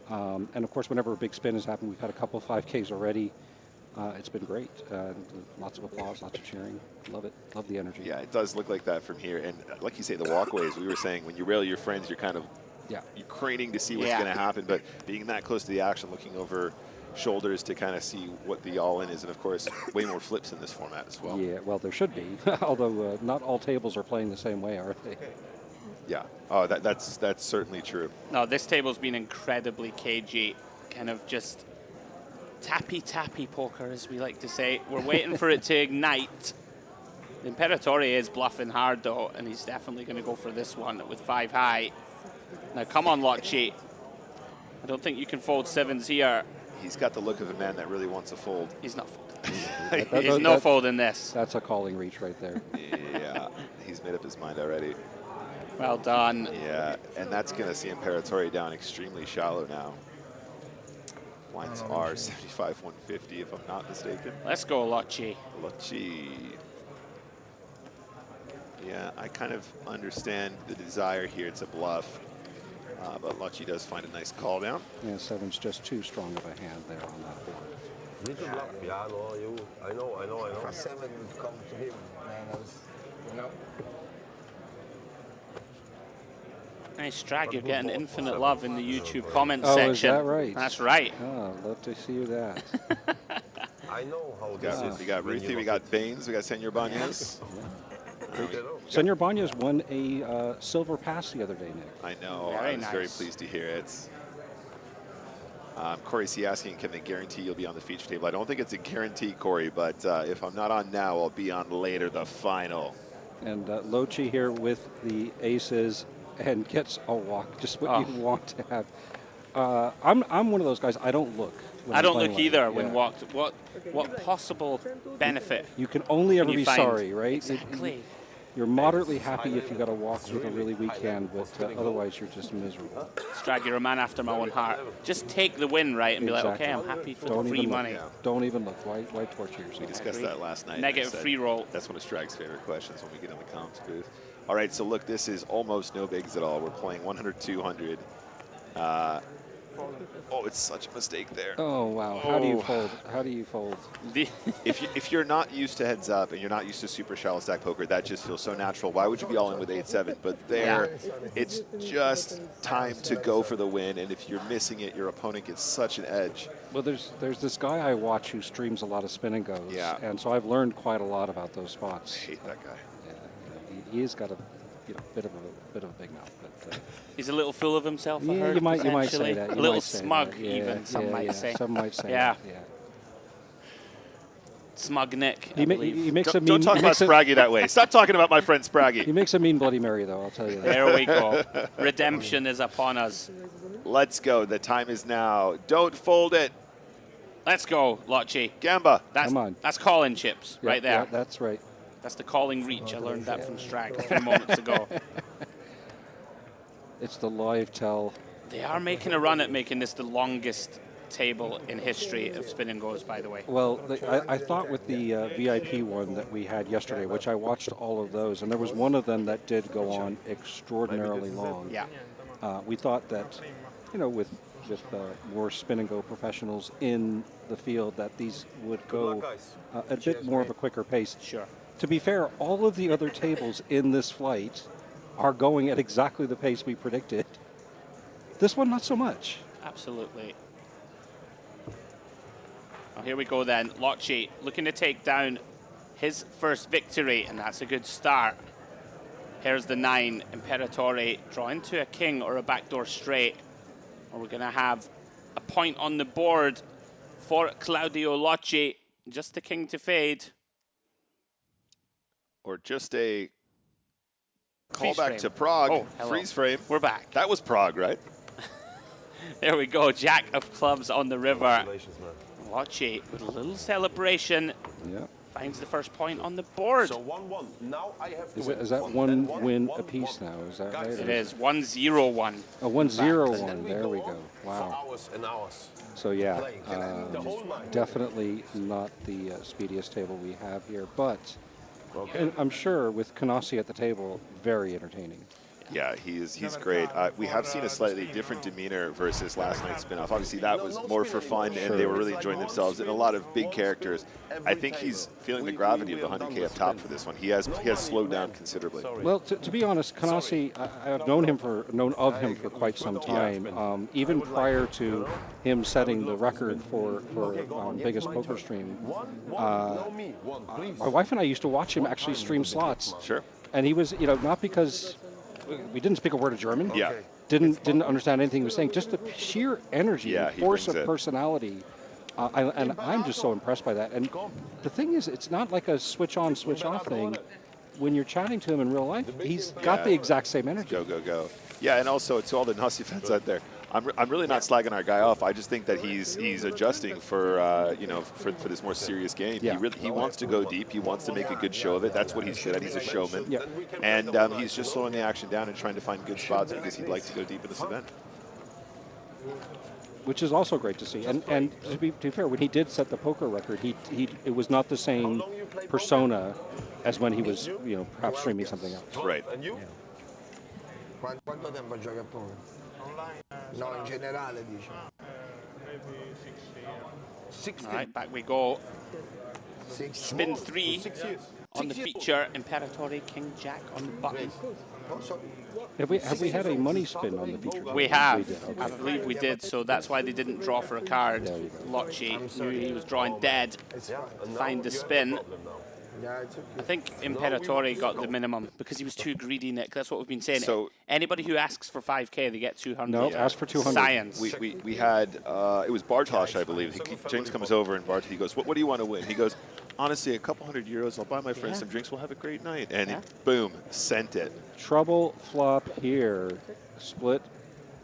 and of course, whenever a big spin has happened, we've had a couple of 5Ks already. It's been great. Lots of applause, lots of cheering. Love it. Love the energy. Yeah, it does look like that from here. And like you say, the walkways, we were saying, when you rail your friends, you're kind of you're craning to see what's going to happen. But being that close to the action, looking over shoulders to kind of see what the all-in is. And, of course, way more flips in this format as well. Yeah, well, there should be. Although not all tables are playing the same way, are they? Yeah. Oh, that's certainly true. No, this table's been incredibly cagey, kind of just tappy poker, as we like to say. We're waiting for it to ignite. Imperatore is bluffing hard, though, and he's definitely going to go for this one with 5 high. Now, come on, Locci. I don't think you can fold 7s here. He's got the look of a man that really wants to fold. He's not folding. He's no folding this. That's a calling reach right there. Yeah, he's made up his mind already. Well done. Yeah, and that's going to see Imperatore down extremely shallow now. Blinds are 75, 150, if I'm not mistaken. Let's go, Locci. Locci. Yeah, I kind of understand the desire here. It's a bluff, but Locci does find a nice call down. Yeah, 7's just too strong of a hand there on that board. Need to bluff, yeah, no, I know. For 7 would come to him, man, you know. Nice drag. You're getting infinite love in the YouTube comment Oh, section. is that right? That's right. Oh, love to see that. I know how We this is. got Ruthie, we got Baines, we got Senor Banyas. Senor Banyas won a silver pass the other day, Nick. I know. Very I was nice. very pleased to hear it. Corey C asking, can they guarantee you'll be on the feature table? I don't think it's a guarantee, Corey, but if I'm not on now, I'll be on later, the final. And Locci here with the aces and gets a walk, just what you want to have. I'm one of those guys. I don't look. When I I'm don't playing look live. either Yeah. when walked. What possible benefit? You can only ever can you be find? sorry, right? Exactly. You're moderately happy if you got to walk with a really weak hand, but otherwise you're just miserable. Strag, you're a man after my own heart. Just take the win, right, and be like, okay, I'm happy for Don't the free even money. Look. Don't even look. Why torture yourself? We discussed that last night. Negative I said free roll. That's one of Strag's favorite questions when we get in the comps booth. All right, so look, this is almost no bigs at all. We're playing 100, 200. Oh, it's such a mistake there. Oh wow! How do you fold? How do you fold? if you're not used to heads up and you're not used to super shallow stack poker, that just feels so natural. Why would you be all in with 8-7? But there, it's just time to go for the win. And if you're missing it, your opponent gets such an edge. Well, there's this guy I watch who streams a lot of spin and goes. Yeah. And so I've learned quite a lot about those spots. I hate that guy. Yeah, he's got a bit of a big mouth, but. He's a little full of himself. I Yeah, heard, you might say potentially. that. A You little might say smug, that. Yeah, even some might say. Some might say yeah. that. Yeah. Smug Nick. He makes a mean. Don't talk about Spraggy that way. Stop talking about my friend Spraggy. He makes a mean Bloody Mary, though. I'll tell you that. There we go. Redemption is upon us. Let's go. The time is now. Don't fold it. Let's go, Lotchi. Gamba. Come on. That's calling chips right there. Yeah, that's right. That's the calling reach. I learned that from Strag a few moments ago. It's the live tell. They are making a run at making this the longest table in history of spin and goes, by the way. Well, I thought with the VIP one that we had yesterday, which I watched all of those, and there was one of them that did go on extraordinarily long. Yeah. We thought that, with more spin and go professionals in the field, that these would go a bit more of a quicker pace. Sure. To be fair, all of the other tables in this flight are going at exactly the pace we predicted. This one, not so much. Absolutely. Oh, here we go then. Lotchi looking to take down his first victory, and that's a good start. Here's the 9, Imperatore drawing to a king or a backdoor straight. Or we're going to have a point on the board for Claudio Lotchi. Just the king to fade. Or just a Freeze callback frame. to Prague. Oh, hello. Freeze frame. We're back. That was Prague, right? There we go. Jack of clubs on the river. Congratulations, man. Lotchi with a little celebration. Yeah. Finds the first point on the board. So 1-1. Now I have to Is that one win apiece now? Is that right? It is 1-0-1. A 1-0-1. There we go. Wow. For hours and hours. So yeah, definitely not the speediest table we have here, but I'm sure with Kanasi at the table, very entertaining. Yeah, he's great. We have seen a slightly different demeanor versus last night's spin-off. Obviously, that was more for fun, and they were really enjoying themselves, and a lot of big characters. I think he's feeling the gravity of the 100K up top for this one. He has slowed down considerably. Well, to be honest, Kanasi, I've known of him for quite some time. Even prior to him setting the record for biggest poker stream, my wife and I used to watch him actually stream slots. Sure. And he was, not because we didn't speak a word of German. Yeah. Didn't understand anything he was saying. Just the sheer energy, Yeah, the he force brings of it. personality. And I'm just so impressed by that. And the thing is, it's not like a switch on, switch off thing. When you're chatting to him in real life, he's got the exact same energy. Go, go, go. Yeah, and also to all the Nazi fans out there, I'm really not slagging our guy off. I just think that he's adjusting for for this more serious game. Yeah. He wants to go deep. He wants to make a good show of it. That's what he's good at. He's a showman. Yeah. And he's just slowing the action down and trying to find good spots because he'd like to go deep in this event. Which is also great to see. And to be fair, when he did set the poker record, it was not the same persona as when he was perhaps streaming something else. Right. And you? Quanto tempo giochi a poker? No, in generale dici. All right, back we go. Spin 3 on the feature. Imperatore, King Jack on the button. Have we had a money spin on the feature? We have. did, okay. I believe we did, so that's why they didn't draw for a card. Lotchi knew he was drawing dead to find the spin. I think Imperatore got the minimum because he was too greedy, Nick. That's what we've been saying. So anybody who asks for 5K, they get 200. No, ask for 200. Science. We had, it was Bartosz, I believe. James comes over and he goes, what do you want to win? He goes, honestly, a couple €100. I'll buy my friends some drinks. We'll have a great night. And boom, sent it. Trouble flop here. Split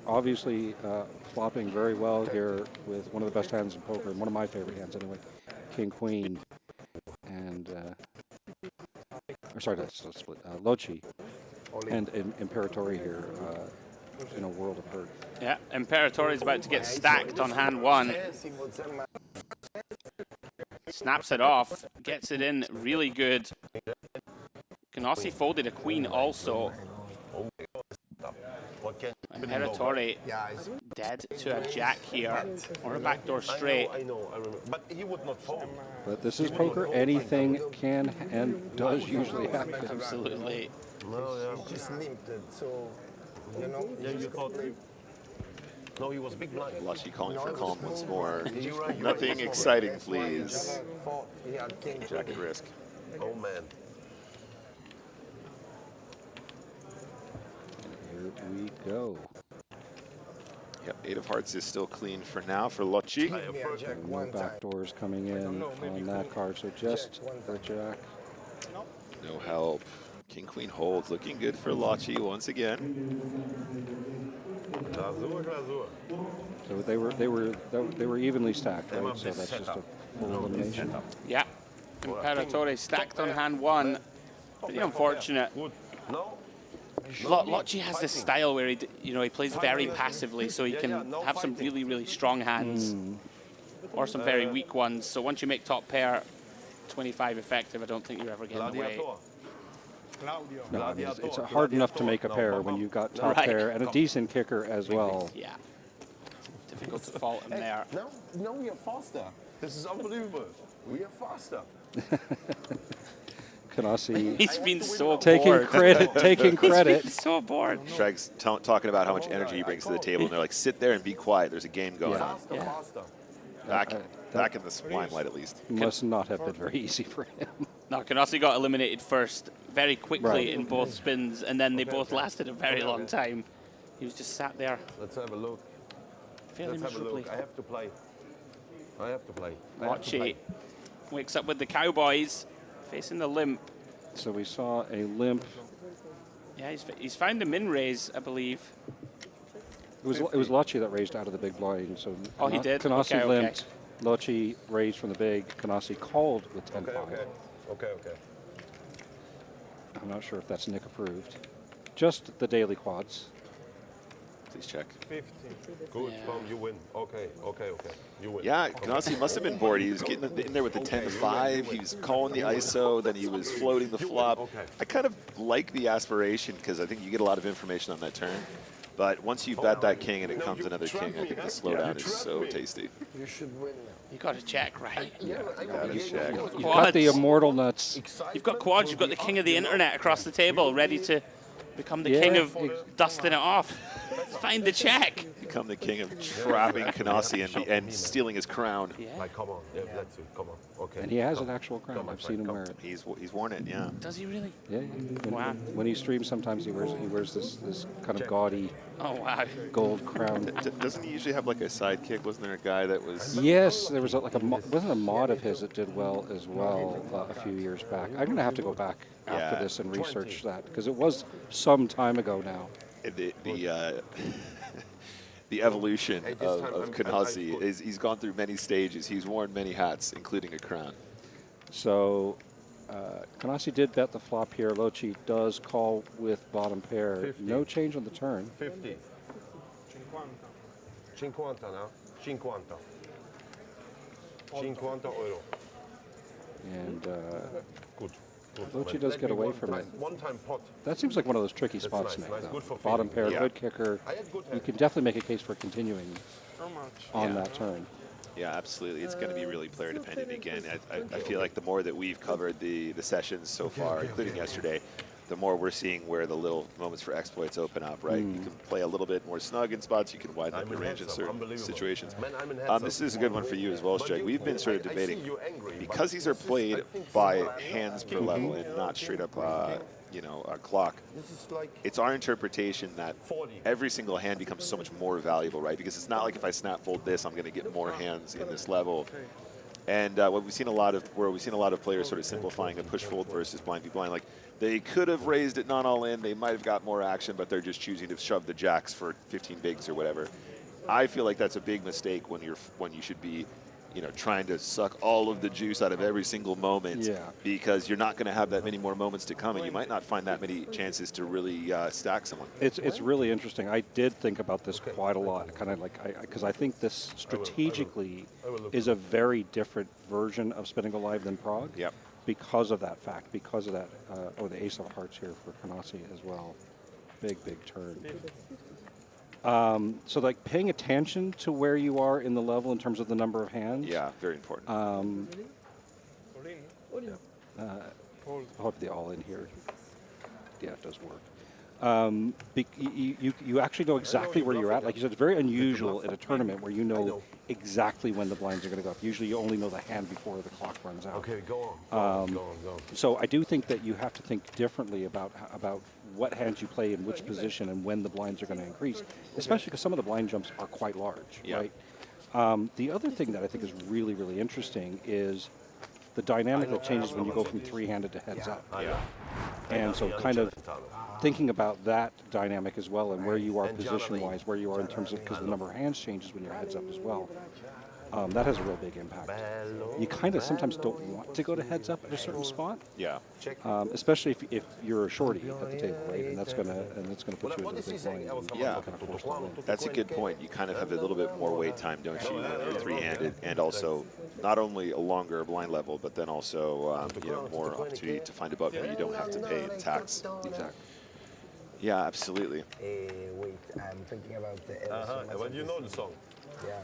obviously flopping very well here with one of the best hands in poker, and one of my favorite hands anyway, King Queen, and or sorry, that's split. Lochi and Imperatori here in a world of hurt. Yeah, Imperatori is about to get stacked on hand 1. Snaps it off, gets it in really good. Canossi folded a queen also. Imperatori dead to a jack here, or a backdoor straight. I know, I remember. But he would not fold. But this is poker. Anything can and does usually happen. Absolutely. No, yeah. Just limped it, so, you know. Yeah, you thought. No, he was big blind. Lucky calling for calm once more. You're right. Nothing exciting, please. He had king. Jack at risk. Oh, man. Here we go. Yep, 8 of hearts is still clean for now for Lochi. No backdoors coming in on that card, so just the jack. No help. King Queen holds, looking good for Lochi once again. So they were evenly stacked, right? So that's just a full elimination. Yeah, Imperatori stacked on hand 1. Pretty unfortunate. Lochi has this style where he plays very passively, so he can have some really, really strong hands or some very weak ones. So once you make top pair 25 effective, I don't think you're ever getting away. No, I mean, it's hard enough to make a pair when you've got top pair and a decent kicker as well. Yeah, difficult to fault him there. No, we are faster. This is unbelievable. We are faster. Canossi, he's been so taking bored. credit, taking credit. He's so bored. Shrag's talking about how much energy he brings to the table, and they're like, sit there and be quiet. There's a game going on. Back in the limelight, at least. Must not have been very easy for him. No, Canossi got eliminated first very quickly in both spins, and then they both lasted a very long time. He was just sat there. Let's have a look. Fairly Let's have a miserably. look. I have to play. I have to play. Lochi wakes up with the Cowboys, facing the limp. So we saw a limp. Yeah, he's found a min raise, I believe. It was Lochi that raised out of the big blind. So oh, he did? Canossi limped. Lochi raised from the big. Canossi called with 10-5. Okay. I'm not sure if that's Nick approved. Just the daily quads. Please check. 50. Good, Tom, you win. Okay. You win. Yeah, Canossi must have been bored. He was getting in there with the 10-5. He was calling the ISO, then he was floating the flop. I kind of like the aspiration because I think you get a lot of information on that turn. But once you bet that king and it comes another king, I think the slowdown is so tasty. You should win now. You got to check, right? Yeah, gotta check. You've got the immortal nuts. You've got quads. You've got the king of the internet across the table, ready to become the king of dusting it off. Find the check. Become the king of trapping Canossi and stealing his crown. Yeah. Like, come on. Yeah, that's it. Come on. Okay. And he has an actual crown. I've seen him wear it. He's worn it, yeah. Does he really? Yeah. Wow. When he streams, sometimes he wears this kind of gaudy gold crown. Doesn't he usually have like a sidekick? Wasn't there a guy that was? Yes, there was wasn't a mod of his that did well as well a few years back. I'm gonna have to go back after this and research that because it was some time ago now. The evolution of Canossi is he's gone through many stages. He's worn many hats, including a crown. So Canossi did bet the flop here. Lochi does call with bottom pair. 50. No change on the turn. 50. 50 now. 50. 50 euro. And good. Lochi does get away from it. One-time pot. That seems like one of those tricky spots, nice, Nick. nice. Good for Bottom pair, feeling. good kicker. You can definitely make a case for continuing on that turn. Yeah, absolutely. It's going to be really player dependent again. I feel like the more that we've covered the sessions so far, including yesterday, the more we're seeing where the little moments for exploits open up, right? You can play a little bit more snug in spots. You can widen up your range in certain situations. This is a good one for you as well, Strike. We've been sort of debating, because these are played by hands per level and not straight up, a clock. It's our interpretation that every single hand becomes so much more valuable, right? Because it's not like if I snap fold this, I'm going to get more hands in this level. And what we've seen a lot of, players sort of simplifying a push fold versus blind v blind. Like They could have raised it not all in. They might have got more action, but they're just choosing to shove the jacks for 15 bigs or whatever. I feel like that's a big mistake when you should be, trying to suck all of the juice out of every single moment. Yeah. Because you're not going to have that many more moments to come, and you might not find that many chances to really stack someone. It's really interesting. I did think about this quite a lot, kind of like because I think this strategically is a very different version of Spin&Go Live than Prague. Yep. Because of that fact, because of that, the ace of hearts here for Canasi as well. Big turn. So like paying attention to where you are in the level in terms of the number of hands. Yeah, very important. I hope they all in here. Yeah, it does work. You actually know exactly where you're at. Like you said, it's very unusual in a tournament where you know exactly when the blinds are going to go up. Usually you only know the hand before the clock runs out. Okay, go on. So I do think that you have to think differently about what hands you play in which position and when the blinds are going to increase, especially because some of the blind jumps are quite large, right? The other thing that I think is really, really interesting is the dynamic that changes when you go from three-handed to heads up. And so kind of thinking about that dynamic as well and where you are position-wise, where you are in terms of, because the number of hands changes when you're heads up as well. That has a real big impact. You kind of sometimes don't want to go to heads up at a certain spot. Yeah. Especially if you're a shorty at the table, right? And that's gonna put you into the big blind. Yeah. That's a good point. You kind of have a little bit more wait time, don't you? You're three-handed, and also not only a longer blind level, but then also more opportunity to find a button where you don't have to pay in tax. Exactly. Yeah, absolutely. Wait, I'm thinking about the. Well, you know the song. Yeah.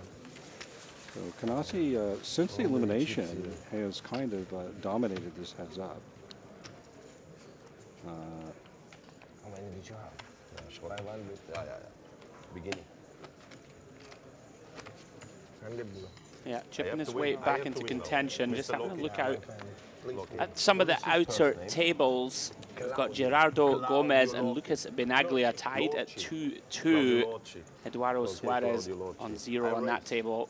So Canasi, since the elimination, has kind of dominated this heads up. How many did you have? Beginning. Yeah, chipping his way back into contention. Just having a look out at some of the outer tables. We've got Gerardo Gomez and Lucas Benaglia tied at 2-2. Eduardo Suarez on 0 on that table.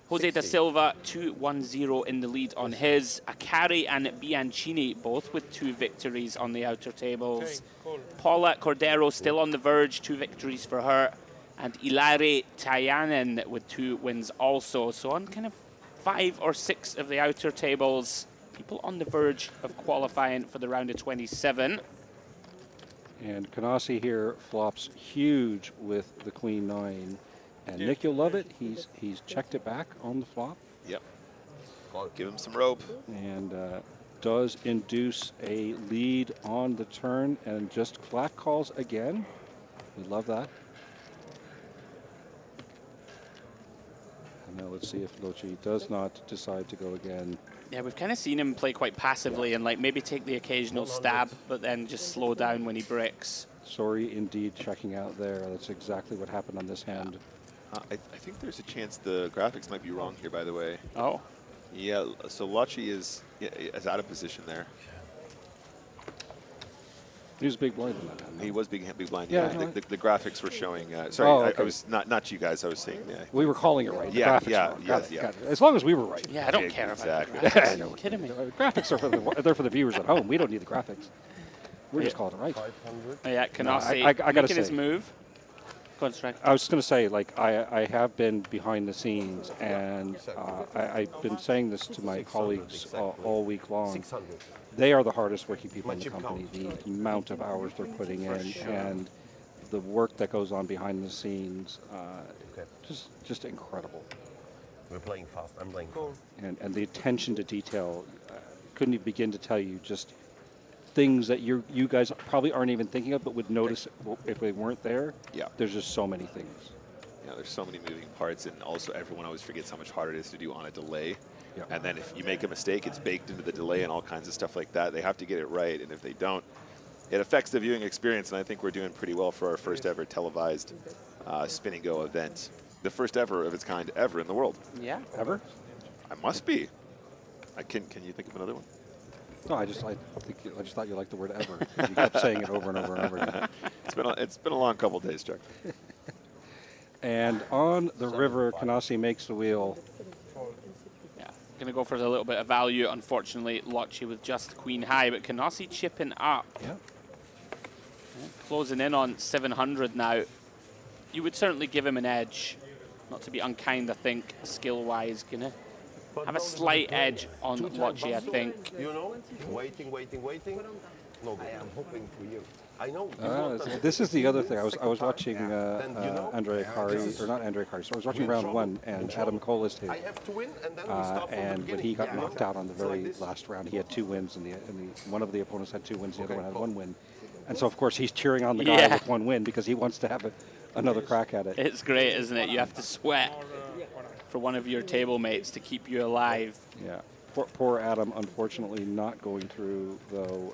Jose da Silva 2-1-0 in the lead on his. Akari and Bianchini both with 2 victories on the outer tables. Paula Cordero still on the verge, 2 victories for her. And Ilari Tayanen with 2 wins also. So on kind of 5 or 6 of the outer tables, people on the verge of qualifying for the round of 27. And Canasi here flops huge with the Queen 9. And Nick, you'll love it. He's checked it back on the flop. Yep. Give him some rope. And does induce a lead on the turn and just flat calls again. We love that. And now let's see if Lochi does not decide to go again. Yeah, we've kind of seen him play quite passively and like maybe take the occasional stab, but then just slow down when he bricks. Sorry, indeed, checking out there. That's exactly what happened on this hand. I think there's a chance the graphics might be wrong here, by the way. Oh. Yeah, so Lochi is out of position there. He was big blind in that hand. He was big blind. Yeah, Yeah, no, the graphics were showing. Sorry, okay. I was not you guys. I was saying. We were calling it right. The Yeah, graphics yeah, were wrong. yes, Got it. As long as we were right. Yeah, I don't care about the Exactly. graphics. I know. Are you kidding me? The graphics are they're for the viewers at home. We don't need the graphics. We're just calling it right. Oh, yeah, Canasi I gotta making his say, move. Go on, Strike. I was going to say, like, I have been behind the scenes, and I've been saying this to my colleagues all week long. They are the hardest working people in the company. The amount of hours they're putting in and the work that goes on behind the scenes, just incredible. We're playing fast. I'm playing fast. And the attention to detail, couldn't even begin to tell you just things that you guys probably aren't even thinking of, but would notice if they weren't there. Yeah. There's just so many things. Yeah, there's so many moving parts, and also everyone always forgets how much harder it is to do on a delay. Yeah. And then if you make a mistake, it's baked into the delay and all kinds of stuff like that. They have to get it right, and if they don't, it affects the viewing experience, and I think we're doing pretty well for our first ever televised Spin&Go event. The first ever of its kind ever in the world. Yeah. Ever? I must be. Can you think of another one? No, I just thought you liked the word ever. You kept saying it over and over and over again. It's been a long couple days, Chuck. And on the river, Canasi makes the wheel. Yeah. going to go for a little bit of value. Unfortunately, Locci with just queen high, but Canossi chipping up. Yeah. Closing in on 700 now. You would certainly give him an edge. Not to be unkind, I think, skill-wise. Going to have a slight edge on Locci, I think. You know, waiting. No, I am hoping for you. I know. This is the other thing. I was watching Andre Kari, or not Andre Kari. So I was watching round one, and Adam Cole is here. I have to win, and then we start from the and when he got beginning. knocked out on the very last round, he had 2 wins, and one of the opponents had 2 wins, the other one had 1 win. And so, of course, he's cheering on the guy with 1 win because he wants to have another crack at it. It's great, isn't it? You have to sweat for one of your table mates to keep you alive. Yeah. Poor Adam, unfortunately, not going through, though.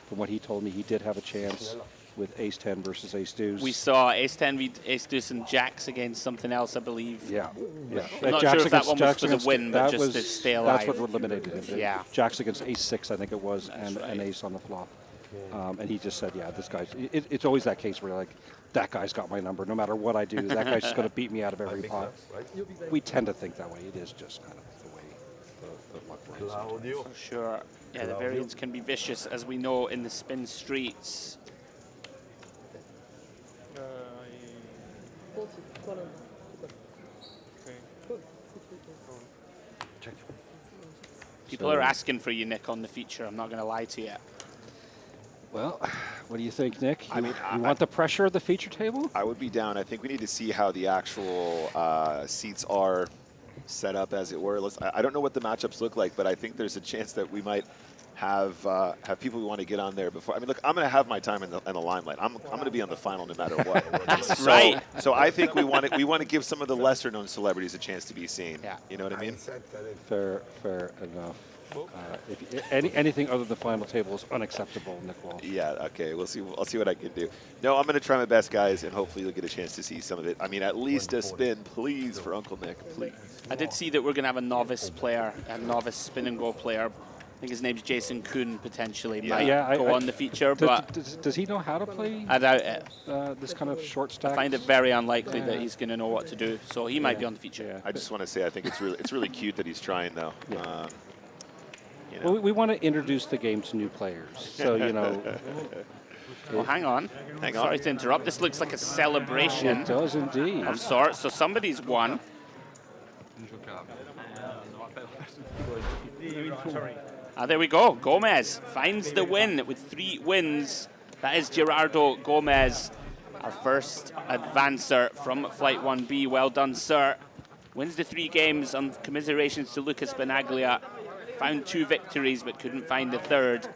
From what he told me, he did have a chance with Ace-10 versus Ace-Deuce. We saw Ace-10 v Ace-Deuce and Jacks against something else, I believe. Yeah. I'm not sure if that one was for the win, but just to stay alive. That's what eliminated him. Yeah. Jacks against Ace-6, I think it was, and an ace on the flop. And he just said, yeah, this guy's... It's always that case where you're like, that guy's got my number. No matter what I do, that guy's just going to beat me out of every pot. We tend to think that way. It is just kind of the way the luck works. For sure. Yeah, the variance can be vicious, as we know, in the spin streets. People are asking for you, Nick, on the feature. I'm not going to lie to you. Well, what do you think, Nick? You want the pressure of the feature table? I would be down. I think we need to see how the actual seats are set up, as it were. I don't know what the matchups look like, but I think there's a chance that we might have people who want to get on there before. I mean, look, I'm going to have my time in the limelight. I'm going to be on the final no matter what. That's right. So I think we want to give some of the lesser known celebrities a chance to be seen. Yeah. You know what I mean? Fair enough. Anything other than the final table is unacceptable, Nick Wall. Yeah, okay, we'll see. I'll see what I can do. No, I'm going to try my best, guys, and hopefully you'll get a chance to see some of it. I mean, at least a spin, please, for Uncle Nick, please. I did see that we're going to have a novice player, a novice spin-and-go player. I think his name's Jason Kuhn, potentially. Might go on the feature, but... Does he know how to play? I doubt it. This kind of short stack? I find it very unlikely that he's going to know what to do, so he might be on the feature. Yeah. I just want to say I think it's really cute that he's trying, though. Yeah. You know. Well, we want to introduce the game to new players, so, you know... Well, hang on. Sorry to interrupt. This looks like a celebration. It does indeed. Of sorts. So somebody's won. There we go. Gomez finds the win with 3 wins. That is Gerardo Gomez, our first advancer from Flight 1B. Well done, sir. Wins the 3 games, and commiserations to Lucas Benaglia. Found 2 victories, but couldn't find the 3rd.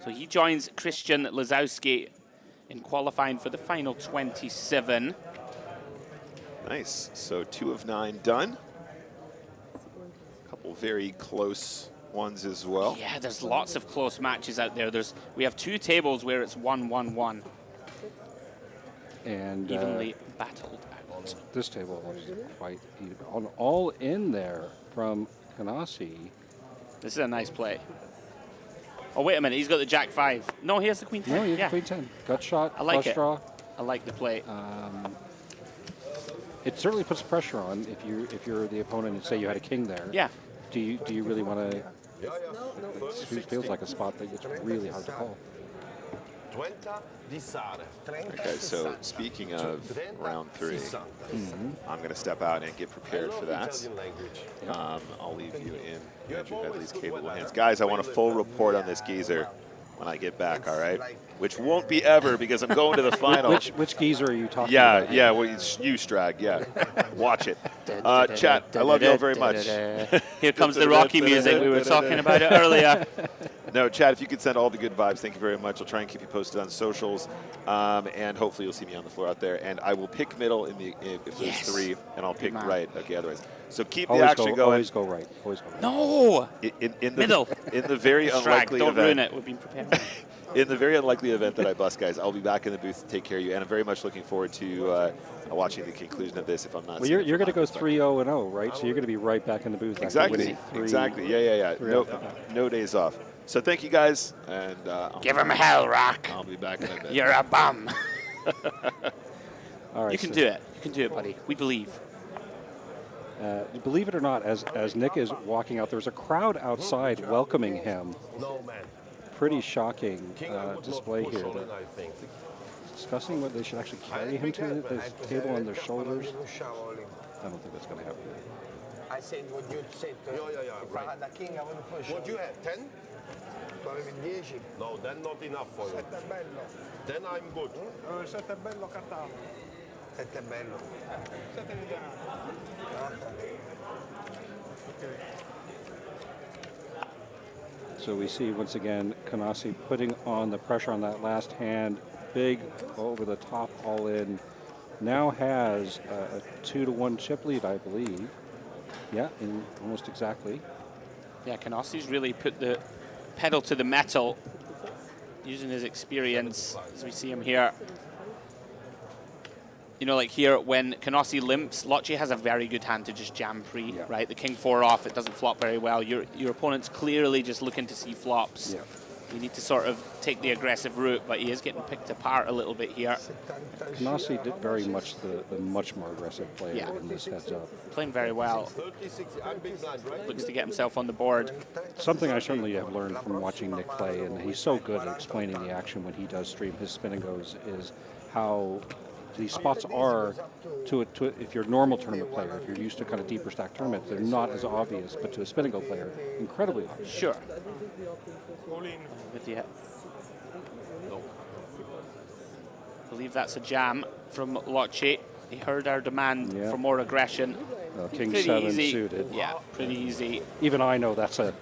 So he joins Christian Lazowski in qualifying for the final 27. Nice. So 2 of 9 done. A couple very close ones as well. Yeah, there's lots of close matches out there. We have 2 tables where it's 1-1-1. And evenly battled out. This table was quite even. All in there from Canossi. This is a nice play. Oh, wait a minute. He's got the Jack 5. No, he has the Queen 10. No, he has the Queen 10. Gut shot, I like flush draw. I like the play. It certainly puts pressure on if you're the opponent and say you had a king there. Yeah. Do you really want to? It feels like a spot that it's really hard to call. Okay, so speaking of round 3, I'm going to step out and get prepared for that. I'll leave you in Andrew Headley's capable hands. Guys, I want a full report on this geezer when I get back, all right? Which won't be ever, because I'm going to the final. Which geezer are you talking about? Yeah, well, it's you, Strag, yeah. Watch it. Chat, I love you all very much. Here comes the Rocky music. We were talking about it earlier. No, Chad, if you could send all the good vibes, thank you very much. I'll try and keep you posted on socials, and hopefully you'll see me on the floor out there. And I will pick middle if there's 3, and I'll pick right. Okay, otherwise. So keep the action going. Always go right. Always go right. No! Middle. In the very unlikely Don't event. ruin it. We've been prepared. In the very unlikely event that I bust, guys, I'll be back in the booth to take care of you, and I'm very much looking forward to watching the conclusion of this. If I'm not, well, you're going to go 3-0-0, right? So you're going to be right back in the booth. Exactly. Exactly. Yeah. No days off. So thank you, guys, and give him hell, Rock. I'll be back in a bit. You're a bum. All right, you can do it. You can do it, buddy. We believe. Believe it or not, as Nick is walking out, there's a crowd outside welcoming him. No, man. Pretty shocking King, I would display not push here. all in, I think. Discussing whether they should actually carry him to the table on their shoulders. I don't think that's going to happen. I said what you said. If I had a king, I wouldn't push. What do you have, 10? Avevi 10. No, then not enough for you. 7 è bello. Then I'm good. 7 è bello, cartavo. 7 è bello. 7 è So we see once again Canasi putting on the pressure on that last hand, big over the top all in. Now has a 2-1 chip lead, I believe. Yeah, almost exactly. Yeah, Canasi's really put the pedal to the metal, using his experience as we see him here. You know, like here, when Canasi limps, Locci has a very good hand to just jam pre, right? The king 4 off, it doesn't flop very well. Your opponent's clearly just looking to see flops. Yeah. You need to sort of take the aggressive route, but he is getting picked apart a little bit here. Canasi did very much the much more aggressive player in this heads up. Playing very well. 36, I'm big blind, right? Looks to get himself on the board. Something I certainly have learned from watching Nick play, and he's so good at explaining the action when he does stream his spin and goes, is how these spots are to if you're a normal tournament player, if you're used to kind of deeper stack tournaments, they're not as obvious, but to a spin and go player, incredibly obvious. Sure. With the, I believe that's a jam from Locci. He heard our demand for more aggression. King Pretty 7 easy. suited. Yeah, pretty easy. Even I know that's a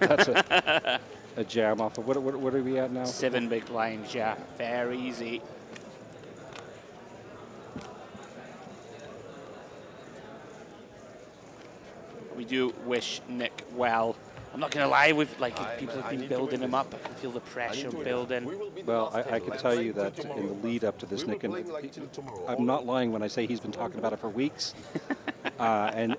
a jam off of what are we at now? 7 big blinds, yeah, very easy. We do wish Nick well. I'm not going to lie, people have been building him up. I can feel the pressure building. Well, I can tell you that in the lead up to this, Nick, and I'm not lying when I say he's been talking about it for weeks. and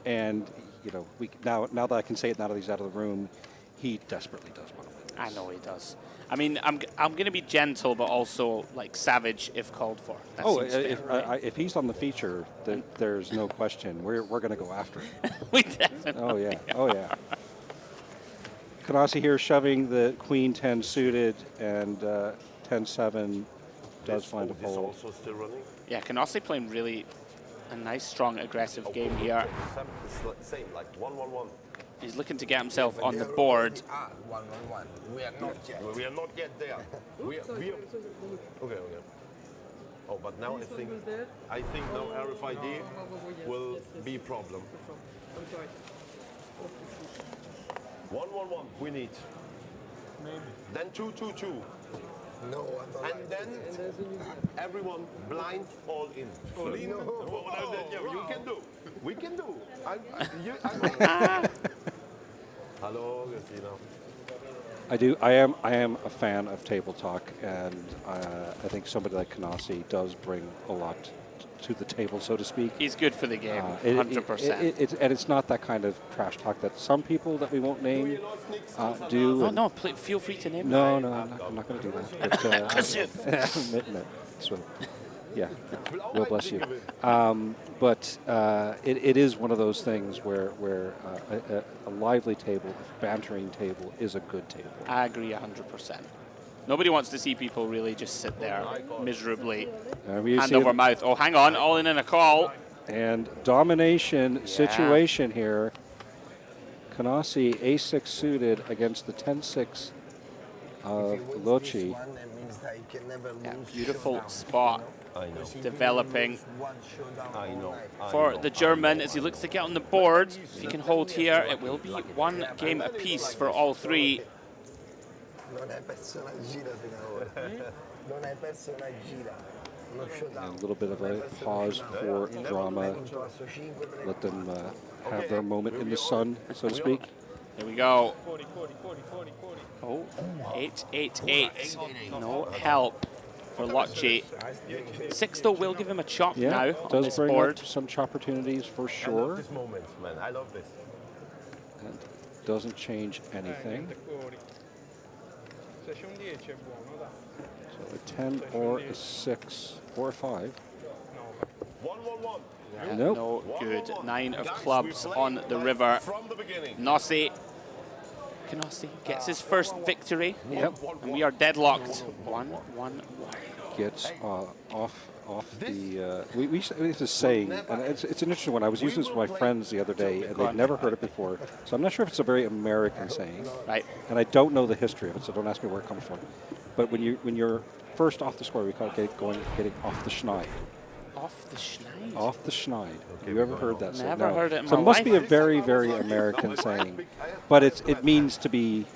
you know, now that I can say it now that he's out of the room, he desperately does want to win this. I know he does. I mean, I'm going to be gentle, but also like savage if called for. That if he's on the feature, then there's no question. We're going to go after him. We definitely. Oh yeah. Oh yeah. Canasi here shoving the queen 10 suited, and 10-7 does find a fold. Also still running? Yeah, Canasi playing really a nice, strong, aggressive game here. Same, like 1-1-1. He's looking to get himself on the board. 1-1-1. We are not yet. We are not yet there. we are, okay. Oh, but now I think now RFID will be a problem. I'm sorry. 1-1-1. We need. Maybe. Then 2-2-2. No, I don't. And then everyone blind all in. All in? No. You can do. We can do. Hello, Christina. I am a fan of table talk, and I think somebody like Canasi does bring a lot to the table, so to speak. He's good for the game, 100%. And it's not that kind of trash talk that some people that we won't name do. Oh no, feel free to name. No, I'm not going to do that. No, so, yeah, well bless you. But it is one of those things where a lively table, a bantering table, is a good table. I agree 100%. Nobody wants to see people really just sit there miserably, hand over mouth. Oh, hang on, all in a call. And domination situation here. Canasi ace-6 suited against the 10-6 of Locci. Yeah, beautiful spot developing for the German as he looks to get on the board. If he can hold here, it will be one game apiece for all three. Non hai perso una gira fino ad ora. Non hai perso una gira. A little bit of a pause for drama. Let them have their moment in the sun, so to speak. Here we go. Oh, 8-8-8. No help for Locci. 6 though will give him a chop now on does this bring board. up some chop opportunities for sure. I love this moment, man. I love this. And doesn't change anything. So a 10 or a 6 or a 5. 1-1-1. Nope. No good. 9 of clubs on the river. Nossi. Canossi gets his first victory. Yep. And we are deadlocked. 1-1-1. Gets off the. We used to say, and it's an interesting one. I was using this with my friends the other day, and they'd never heard it before. So I'm not sure if it's a very American saying. Right. And I don't know the history of it, so don't ask me where it comes from. But when you're first off the square, we call it getting off the schneid. Off the schneid? Off the schneid. Have you ever heard that? Never heard it in So my it must life. be a very, very American saying. But it means to be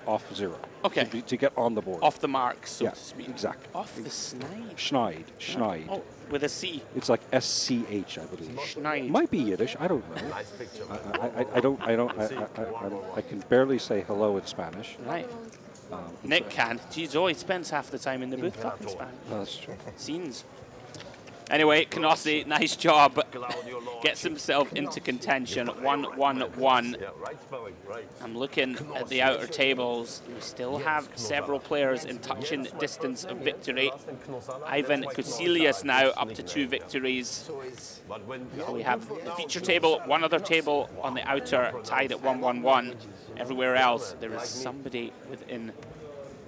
off zero. Okay. To get on the board. Off the mark, so yeah, to speak. Exactly. Off the schneid. Schneid. Schneid. Oh, with a C. It's like SCH, I believe. Schneid. Might be Yiddish. I don't know. I can barely say hello in Spanish. Right. Nick can. Geez, he spends half the time in the booth talking Spanish. Oh, that's true. Scenes. Anyway, Canossi, nice job. Gets himself into contention. 1-1-1. I'm looking at the outer tables. We still have several players in touching distance of victory. Ivan Kusilias now up to 2 victories. We have the feature table, one other table on the outer, tied at 1-1-1. Everywhere else, there is somebody within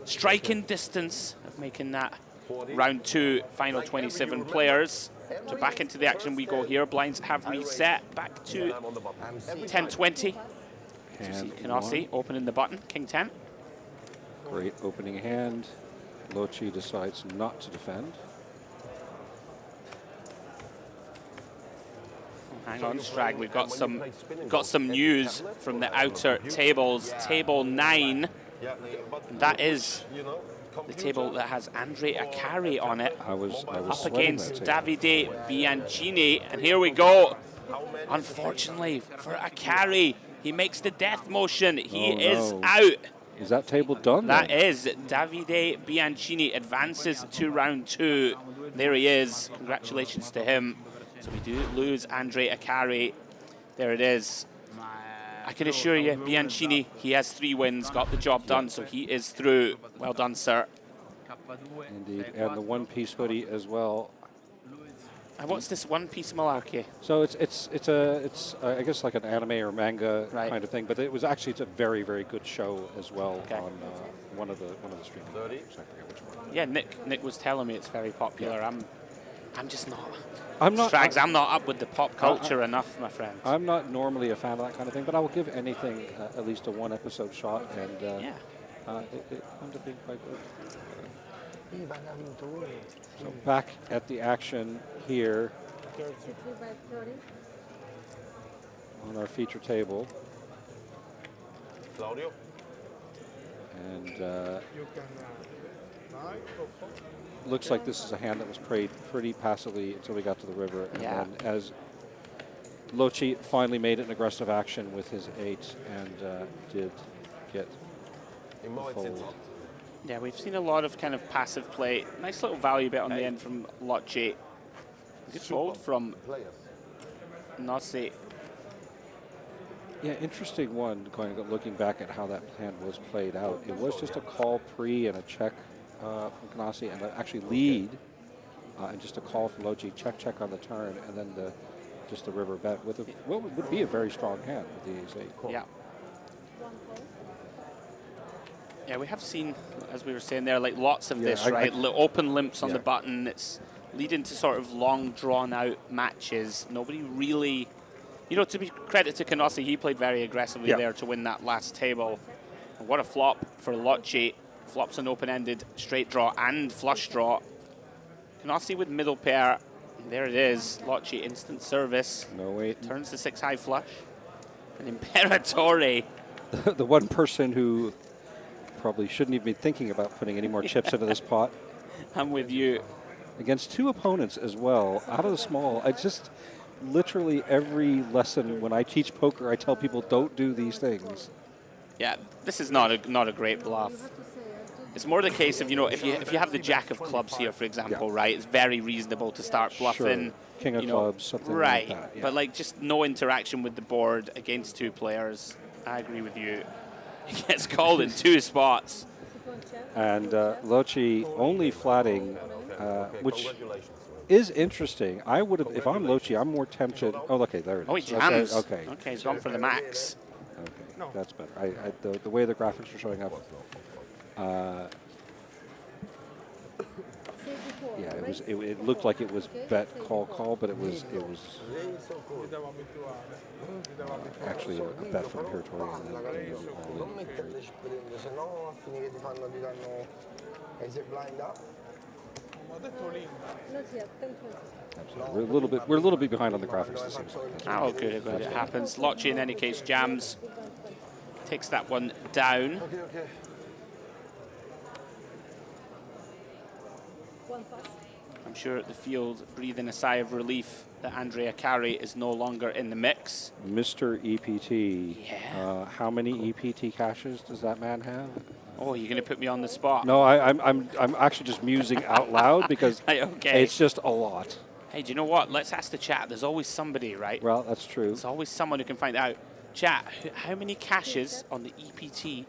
striking distance of making that round 2, final 27 players. So back into the action we go here. Blinds have reset back to 10-20. Canossi opening the button, King 10. Great opening hand. Lochi decides not to defend. Hang on, Strag. We've got some news from the outer tables. Table 9. That is the table that has Andre Akari on it. I was up against Davide Bianchini, and here we go. Unfortunately for Akari, he makes the death motion. He is out. Is that table done? That then? is. Davide Bianchini advances to round 2. There he is. Congratulations to him. So we do lose Andre Akari. There it is. I can assure you, Bianchini, he has 3 wins, got the job done, so he is through. Well done, sir. Indeed, and the one-piece hoodie as well. And what's this one-piece malarkey? So it's I guess like an anime or manga kind of thing, but it's a very, very good show as well on one of the streaming. I forget which one. Yeah, Nick was telling me it's very popular. I'm just not. I'm not. Strags, I'm not up with the pop culture enough, my friend. I'm not normally a fan of that kind of thing, but I will give anything at least a 1-episode shot, and it ended up being quite good. So back at the action here on our feature table. Claudio? And looks like this is a hand that was played pretty passively until we got to the river. And then as Lochi finally made an aggressive action with his 8 and did get the fold. Yeah, we've seen a lot of kind of passive play. Nice little value bet on the end from Lochi. Good fold from Nossi. Yeah, interesting one, looking back at how that hand was played out. It was just a call pre and a check from Canossi, and actually lead, and just a call from Lochi, check on the turn, and then just the river bet with what would be a very strong hand with the ace-8. Yeah. Yeah, we have seen, as we were saying there, like lots of this, right? Open limps on the button. It's leading to sort of long, drawn-out matches. Nobody really, to be credit to Canossi, he played very aggressively there to win that last table. And what a flop for Lochi. Flops an open-ended straight draw and flush draw. Canossi with middle pair. There it is. Lochi instant service. No wait. Turns the 6-high flush. And Imperatore. The one person who probably shouldn't even be thinking about putting any more chips into this pot. I'm with you. Against 2 opponents as well, out of the small. I just literally every lesson when I teach poker, I tell people don't do these things. Yeah, this is not a great bluff. It's more the case of, if you have the jack of clubs here, for example, right, it's very reasonable to start bluffing. Sure. King of clubs, something like that. Yeah. But like just no interaction with the board against 2 players. I agree with you. He gets called in 2 spots. And Lochi only flatting, which is interesting. I would have, if I'm Lochi, I'm more tempted. Oh, okay, there it is. Oh, he jams. Okay. Okay, he's gone for the max. Okay, that's better. The way the graphics are showing up. Yeah, it looked like it was bet call, but it was actually a bet from Territory. Non metterle sprint, se no a fine che ti danno is it blind up? We're a little bit behind on the graphics this season. Oh, good, but it happens. Lochi, in any case, jams, takes that one down. Okay. I'm sure the field breathing a sigh of relief that Andrea Carey is no longer in the mix. Mr. EPT. Yeah. How many EPT caches does that man have? Oh, you're going to put me on the spot. No, I'm actually just musing out loud because okay. It's just a lot. Hey, do you know what? Let's ask the chat. There's always somebody, right? Well, that's true. There's always someone who can find out. Chat, how many caches on the EPT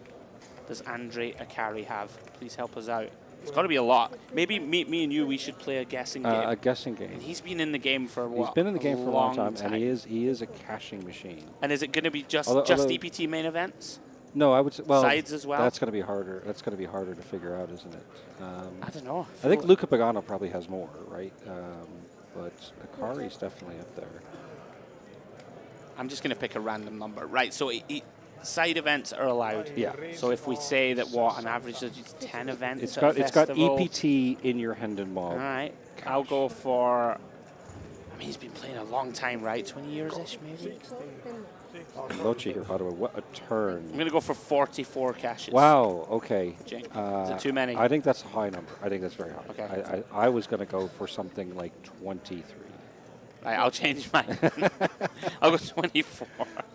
does Andre Akari have? Please help us out. It's got to be a lot. Maybe me and you, we should play a guessing game. A guessing game. And he's been in the game for what? He's been in the game for a long time, time. and he is a caching machine. And is it going to be just EPT main events? No, I would say, well, sides as well. That's going to be harder. That's going to be harder to figure out, isn't it? I don't know. I think Luca Pagano probably has more, right? But Akari's definitely up there. I'm just going to pick a random number, right? So side events are allowed. Yeah. So if we say that on average there's 10 events, it's at got EPT in your Hendon Mob. All right. I'll go for. I mean, he's been playing a long time, right? 20 years-ish, maybe. Lochi here, by the way, what a turn. I'm going to go for 44 caches. Wow, okay. Is it too many? I think that's a high number. I think that's very high. Okay. I was going to go for something like 23. Right, I'll change mine. I'll go 24.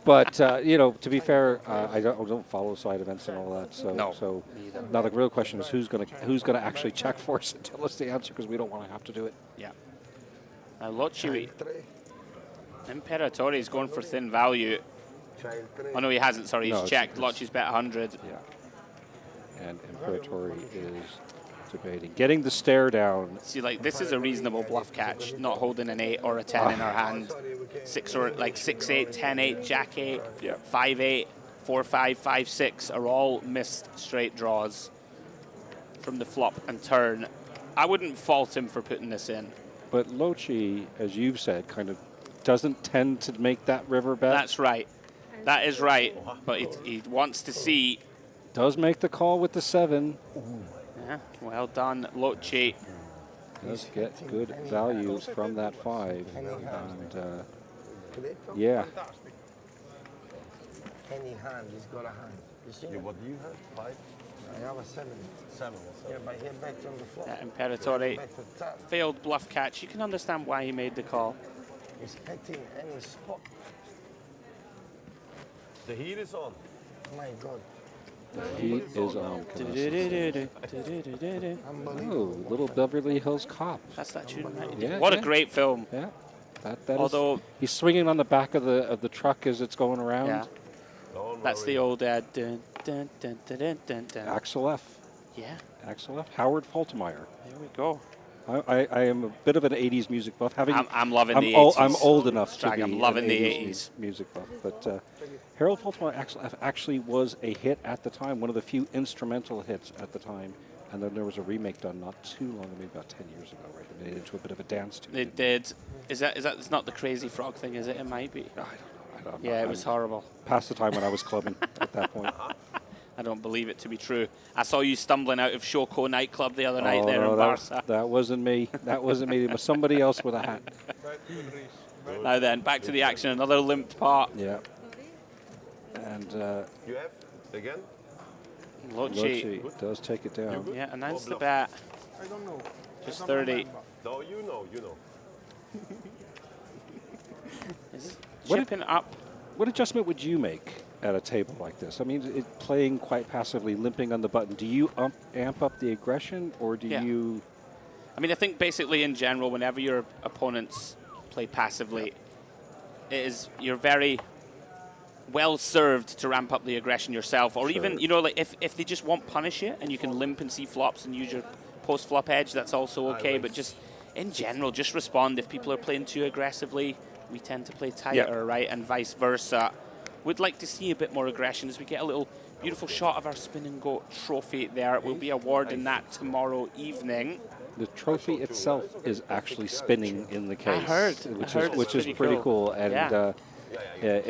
But, to be fair, I don't follow side events and all that. So, no, so now the real question is who's going to actually check for us and tell us the answer because we don't want to have to do it. Yeah. Lochi. Imperatore is going for thin value. Oh, no, he hasn't. Sorry, he's checked. Lochi's bet 100. Yeah. And Imperatore is debating. Getting the stare down. See, like, this is a reasonable bluff catch, not holding an 8 or a 10 in our hand. 6 or, like, 6-8, 10-8, Jack-8, 5-8, 4-5, 5-6 are all missed straight draws from the flop and turn. I wouldn't fault him for putting this in. But Lochi, as you've said, kind of doesn't tend to make that river bet. That's right. That is right. But he wants to see. Does make the call with the 7. Yeah, well done, Lochi. Does get good value from that 5. And, yeah. Any hand, he's got a hand. You see? What do you have? 5? I have a 7. 7. Yeah, but he bet on the flop. Imperatore failed bluff catch. You can understand why he made the call. He's hitting any spot. The heat is on. My God. The heat is on. Oh, Little Beverly Hills Cop. That's that tune, right? Yeah, what a great film. Yeah. Although he's swinging on the back of the truck as it's going around. Yeah. That's the old dun, dun, dun, dun, dun, dun, dun. Axel F. Yeah. Axel F. Howard Faltermeyer. There we go. I am a bit of an 80s music buff. I'm loving the 80s. I'm old enough to be I'm loving the 80s music buff. But Harold Faltermeyer actually was a hit at the time, one of the few instrumental hits at the time. And then there was a remake done not too long, maybe about 10 years ago, right? They made it into a bit of a dance tune. It did. Is that it's not the Crazy Frog thing, is it? It might be. I don't know. Yeah, it was horrible. Past the time when I was clubbing at that point. I don't believe it to be true. I saw you stumbling out of Shoko nightclub the other night there in Barca. That wasn't me. That wasn't me. It was somebody else with a hat. Now then, back to the action. Another limped part. Yeah. And you have again? Lochi does take it down. Yeah, announce the bet. I don't know. Just 30. No, you know. Chipping up. What adjustment would you make at a table like this? I mean, playing quite passively, limping on the button. Do you amp up the aggression, or do you? I mean, I think basically in general, whenever your opponents play passively, you're very well served to ramp up the aggression yourself, or even like if they just won't punish you and you can limp and see flops and use your post flop edge, that's also okay. But just in general, just respond. If people are playing too aggressively, we tend to play tighter, right? And vice versa. We'd like to see a bit more aggression as we get a little beautiful shot of our Spin&Go trophy there. We'll be awarding that tomorrow evening. The trophy itself is actually spinning in the case. I heard. Which is pretty cool. And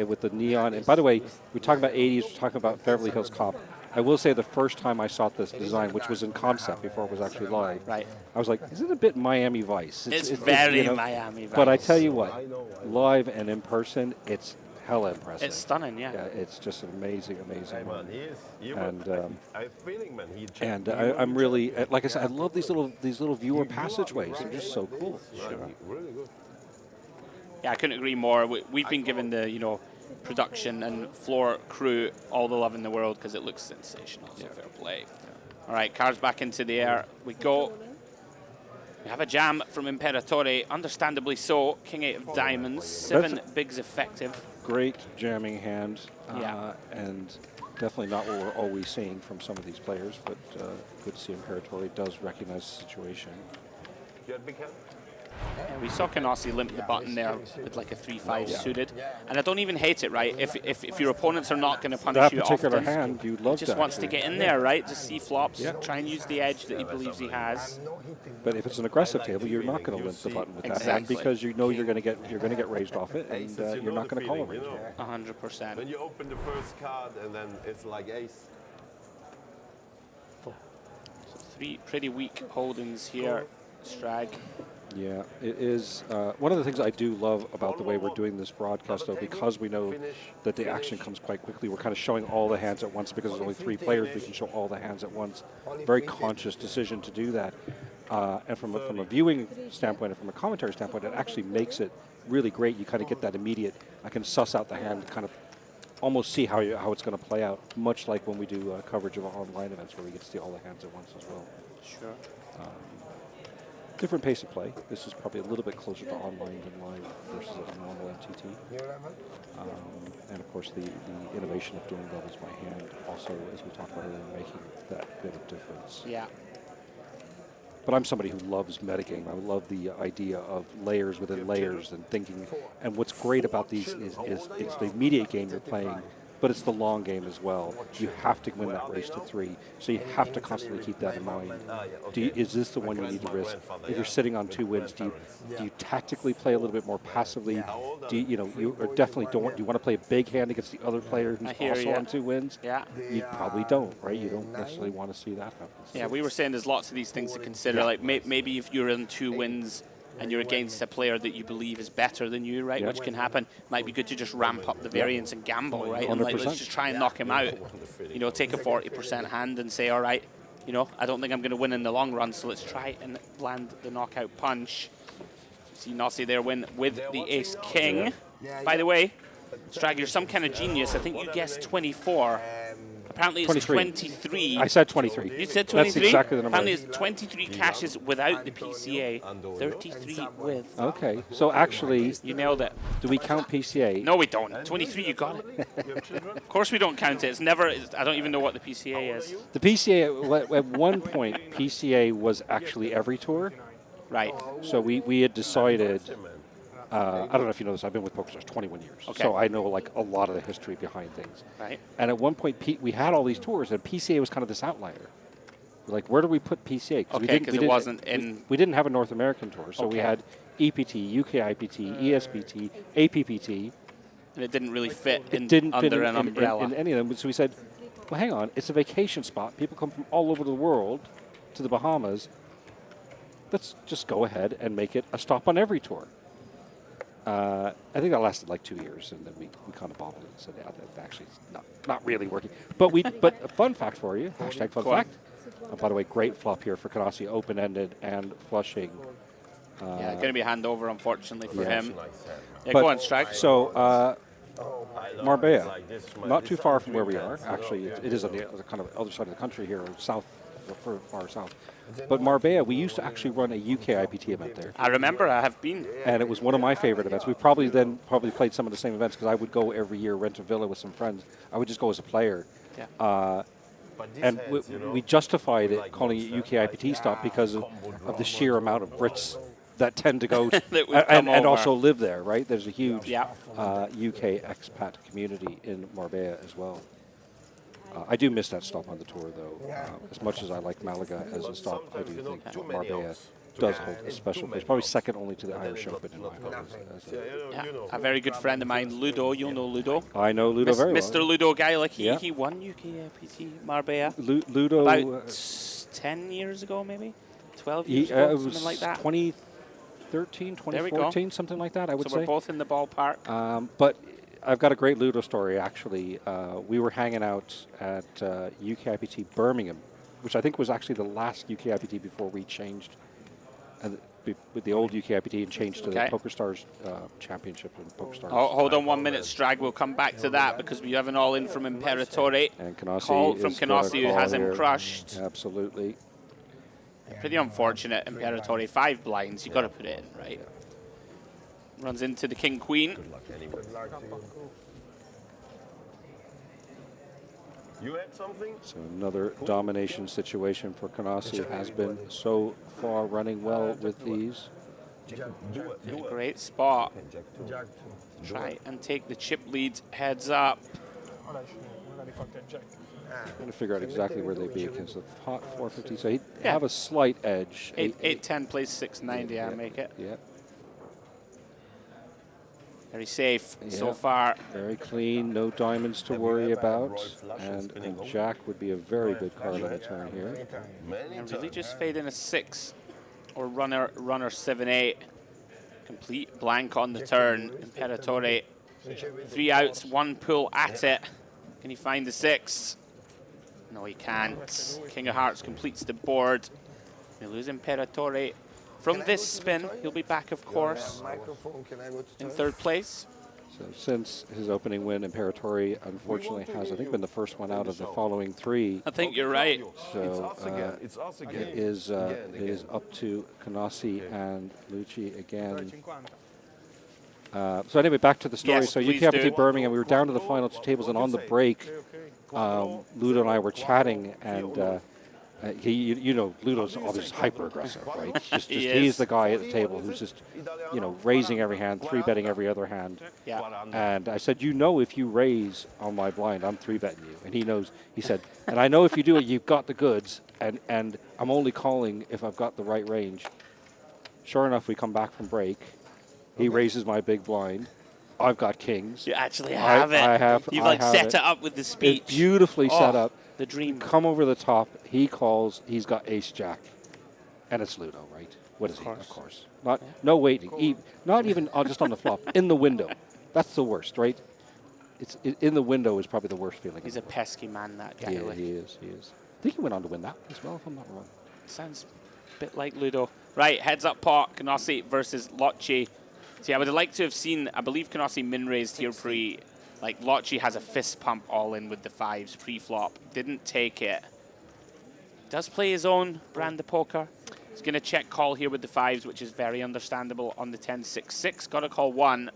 with the neon. And by the way, we're talking about 80s, we're talking about Beverly Hills Cop. I will say the first time I saw this design, which was in concept before it was actually live, I was like, is it a bit Miami Vice? It's very Miami Vice. But I tell you what, live and in person, it's hella impressive. It's stunning, yeah. It's just an amazing, amazing one. And I'm feeling, man, I'm really, like I said, I love these little viewer passageways. They're just so cool. Really good. Yeah, I couldn't agree more. We've been given the production and floor crew all the love in the world because it looks sensational. So fair play. All right, cards back into the air. We go. We have a jam from Imperatore, understandably so. King 8 of diamonds, 7 bigs effective. Great jamming hand, and definitely not what we're always seeing from some of these players, but good to see Imperatore does recognize the situation. You had big hand? We saw Canossi limp the button there with like a 3-5 suited, and I don't even hate it, right? If your opponents are not going to punish you that particular often, hand, you love he just that. wants to get in there, right? Just see flops, try and use the edge that he believes he has. But if it's an aggressive table, you're not going to limp the button with that hand because you know you're going to get raised off it, and you're not going to call a raise. 100%. Then you open the first card, and then it's like ace. So 3 pretty weak holdings here, Strag. Yeah, it is. One of the things I do love about the way we're doing this broadcast, though, because we know that the action comes quite quickly, we're kind of showing all the hands at once because there's only 3 players. We can show all the hands at once. Very conscious decision to do that. And from a viewing standpoint and from a commentary standpoint, it actually makes it really great. You kind of get that immediate, I can suss out the hand, kind of almost see how it's going to play out, much like when we do coverage of online events where we get to see all the hands at once as well. Sure. Different pace of play. This is probably a little bit closer to online than live versus a normal MTT. And of course, the innovation of doing levels by hand also, as we talked about earlier, making that bit of difference. Yeah. But I'm somebody who loves metagame. I love the idea of layers within layers and thinking. And what's great about these is it's the immediate game you're playing, but it's the long game as well. You have to win that race to 3, so you have to constantly keep that in mind. Is this the one you need to risk? If you're sitting on 2 wins, do you tactically play a little bit more passively? You definitely don't. Do you want to play a big hand against the other player who's also on 2 wins? Yeah. You probably don't, right? You don't necessarily want to see that happen. Yeah, we were saying there's lots of these things to consider. Like maybe if you're in 2 wins and you're against a player that you believe is better than you, right, which can happen, might be good to just ramp up the variance and gamble, right? And like, let's just try and knock him out. Take a 40% hand and say, all right, I don't think I'm going to win in the long run, so let's try and land the knockout punch. See Nossi there win with the ace-king. By the way, Strag, you're some kind of genius. I think you guessed 24. Apparently it's 23. I said 23. You said 23? That's exactly the number. Apparently it's 23 caches without the PCA, 33 with. Okay, so actually... You nailed it. Do we count PCA? No, we don't. 23, you got it. Of course we don't count it. It's never... I don't even know what the PCA is. The PCA, at one point, PCA was actually every tour. Right. So we had decided... I don't know if you know this. I've been with PokerStars 21 years, so I know like a lot of the history behind things. Right. And at one point, we had all these tours, and PCA was kind of this outlier. Like, where do we put PCA? Because it wasn't in. We didn't have a North American tour, so we had EPT, UK IPT, ESPT, APPT. And it didn't really fit under an umbrella. In any of them. So we said, well, hang on, it's a vacation spot. People come from all over the world to the Bahamas. Let's just go ahead and make it a stop on every tour. I think that lasted like 2 years, and then we kind of bobbled it and said, yeah, that actually is not really working. But a fun fact for you, hashtag fun fact. By the way, great flop here for Canossi, open-ended and flushing. Yeah, going to be a handover, unfortunately, for him. Yeah, but, go on, Strike. So, Marbella, not too far from where we are. Actually, it is on the kind of other side of the country here, south, far south. But Marbella, we used to actually run a UK IPT event there. I remember, I have been. And it was one of my favorite events. We probably played some of the same events because I would go every year, rent a villa with some friends. I would just go as a player. Yeah. And we justified it calling it UK IPT stop because of the sheer amount of Brits that tend to go to That would come and over. also live there, right? There's a huge Yeah. UK expat community in Marbella as well. I do miss that stop on the tour, though. As much as I like Malaga as a stop, I do think Marbella does hold a special place. Probably second only to the Irish Open in my mind. A very good friend of mine, Ludo. You'll know Ludo. I know Ludo very well. Mr. Ludo guy, like Yeah. he won UK Marbella. Ludo about 10 years ago, maybe 12 years ago, it was something like that. 2013, There we go. 2014, something like that. I would so say. we're both in the ballpark. But I've got a great Ludo story, actually. We were hanging out at UKIPT Birmingham, which I think was actually the last UKIPT before we changed with the old UKIPT and changed to the PokerStars Championship and PokerStars. Oh, hold on 1 minute, Strag. We'll come back to that because we have an all-in from Imperatore. And Canassi call from is gonna Canassi, who call has him here. crushed. Absolutely. Pretty unfortunate, Imperatore. 5 blinds, you got to put it in, right? Runs into the King-Queen. You had something? So another domination situation for Canassi has been so far running well with these. Great spot. Try and take the chip lead. Heads up. Trying to figure out exactly where they'd be against the pot 450. So he'd have a slight edge. 8-10 plays 690. I make it. Yeah. Very safe so far. Very clean, no diamonds to worry about. And Jack would be a very good card on the turn here. And really just fade in a 6 or runner 7-8. Complete blank on the turn. Imperatore. 3 outs, 1 pull at it. Can he find the 6? No, he can't. King of Hearts completes the board. We lose Imperatore. From this spin, he'll be back, of course, in 3rd place. So since his opening win, Imperatore unfortunately has, I think, been the first one out of the following 3. I think you're right. So it is up to Canassi and Lucci again. So anyway, back to the story. Yes, so please UKIPT do. Birmingham, we were down to the final 2 tables, and on the break, Ludo and I were chatting, and you know, Ludo's always hyper aggressive, right? He's the guy at the table who's just, raising every hand, 3-betting every other hand. Yeah. And I said, if you raise on my blind, I'm 3-betting you. And he knows. He said, and I know if you do it, you've got the goods, and I'm only calling if I've got the right range. Sure enough, we come back from break. He raises my big blind. I've got kings. You actually have it. I have. You've I have set it up with the speech. It's beautifully set up. The dream. Come over the top. He calls. He's got ace jack, and it's Ludo, right? What is he? Of course. No waiting. Not even just on the flop. In the window. That's the worst, right? It's in the window is probably the worst feeling. He's a pesky man, that guy. Yeah, he is. I think he went on to win that as well, if I'm not wrong. Sounds a bit like Ludo. Right, heads up pot. Canassi versus Locci. See, I would have liked to have seen, I believe Canassi min-raised here pre. Like, Locci has a fist pump all in with the 5s pre-flop. Didn't take it. Does play his own brand of poker. He's going to check call here with the 5s, which is very understandable on the 10-6-6. Got to call 1.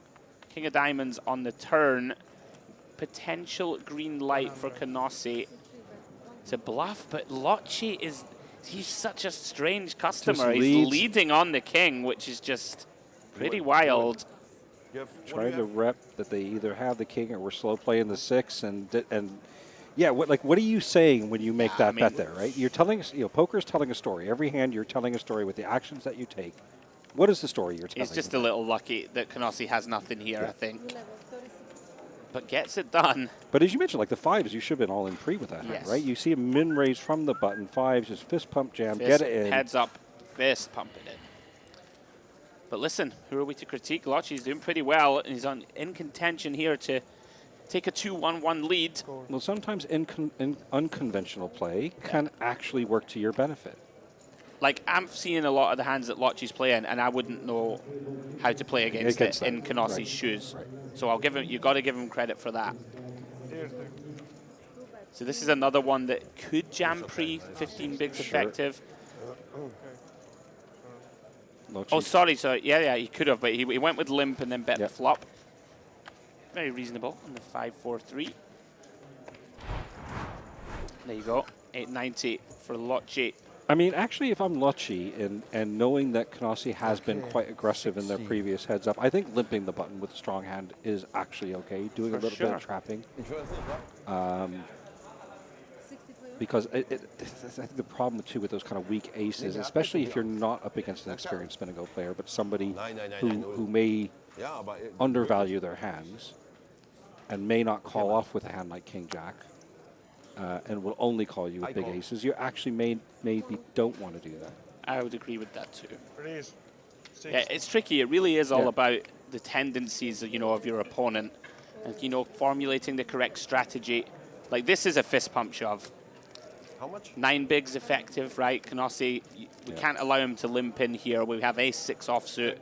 King of diamonds on the turn. Potential green light for Canassi to bluff, but Locci he's such a strange customer. He's leading on the king, which is just pretty wild. Trying to rep that they either have the king or we're slow playing the 6, and yeah, what are you saying when you make that bet there, right? You're telling us, poker's telling a story. Every hand you're telling a story with the actions that you take. What is the story you're telling? He's just a little lucky that Canassi has nothing here, I think. But gets it done. But as you mentioned, like the 5s, you should have been all in pre with that hand, right? You see a min raise from the button, 5s, just fist pump jam, get it in. Heads up, fist pump it in. But listen, who are we to critique? Locci's doing pretty well, and he's in contention here to take a 2-1-1 lead. Well, sometimes unconventional play can actually work to your benefit. Like, I'm seeing a lot of the hands that Locci's playing, and I wouldn't know how to play against it in Canassi's shoes. Right. So I'll give him. You got to give him credit for that. So this is another one that could jam pre 15 bigs effective. Oh, sorry. So yeah, he could have, but he went with limp and then bet the flop. Very reasonable on the 5-4-3. There you go. 890 for Locci. I mean, actually, if I'm Lotchi and knowing that Canasi has been quite aggressive in their previous heads up, I think limping the button with a strong hand is actually okay. Doing a little bit of trapping. Because I think the problem too with those kind of weak aces, especially if you're not up against an experienced Spin&Go player, but somebody who may undervalue their hands and may not call off with a hand like King Jack. And will only call you with big aces. You actually maybe don't want to do that. I would agree with that too. Yeah, it's tricky. It really is all about the tendencies, of your opponent, and formulating the correct strategy. Like this is a fist pump shove. How much? 9 bigs effective, right? Canasi, we can't allow him to limp in here. We have ace-6 offsuit.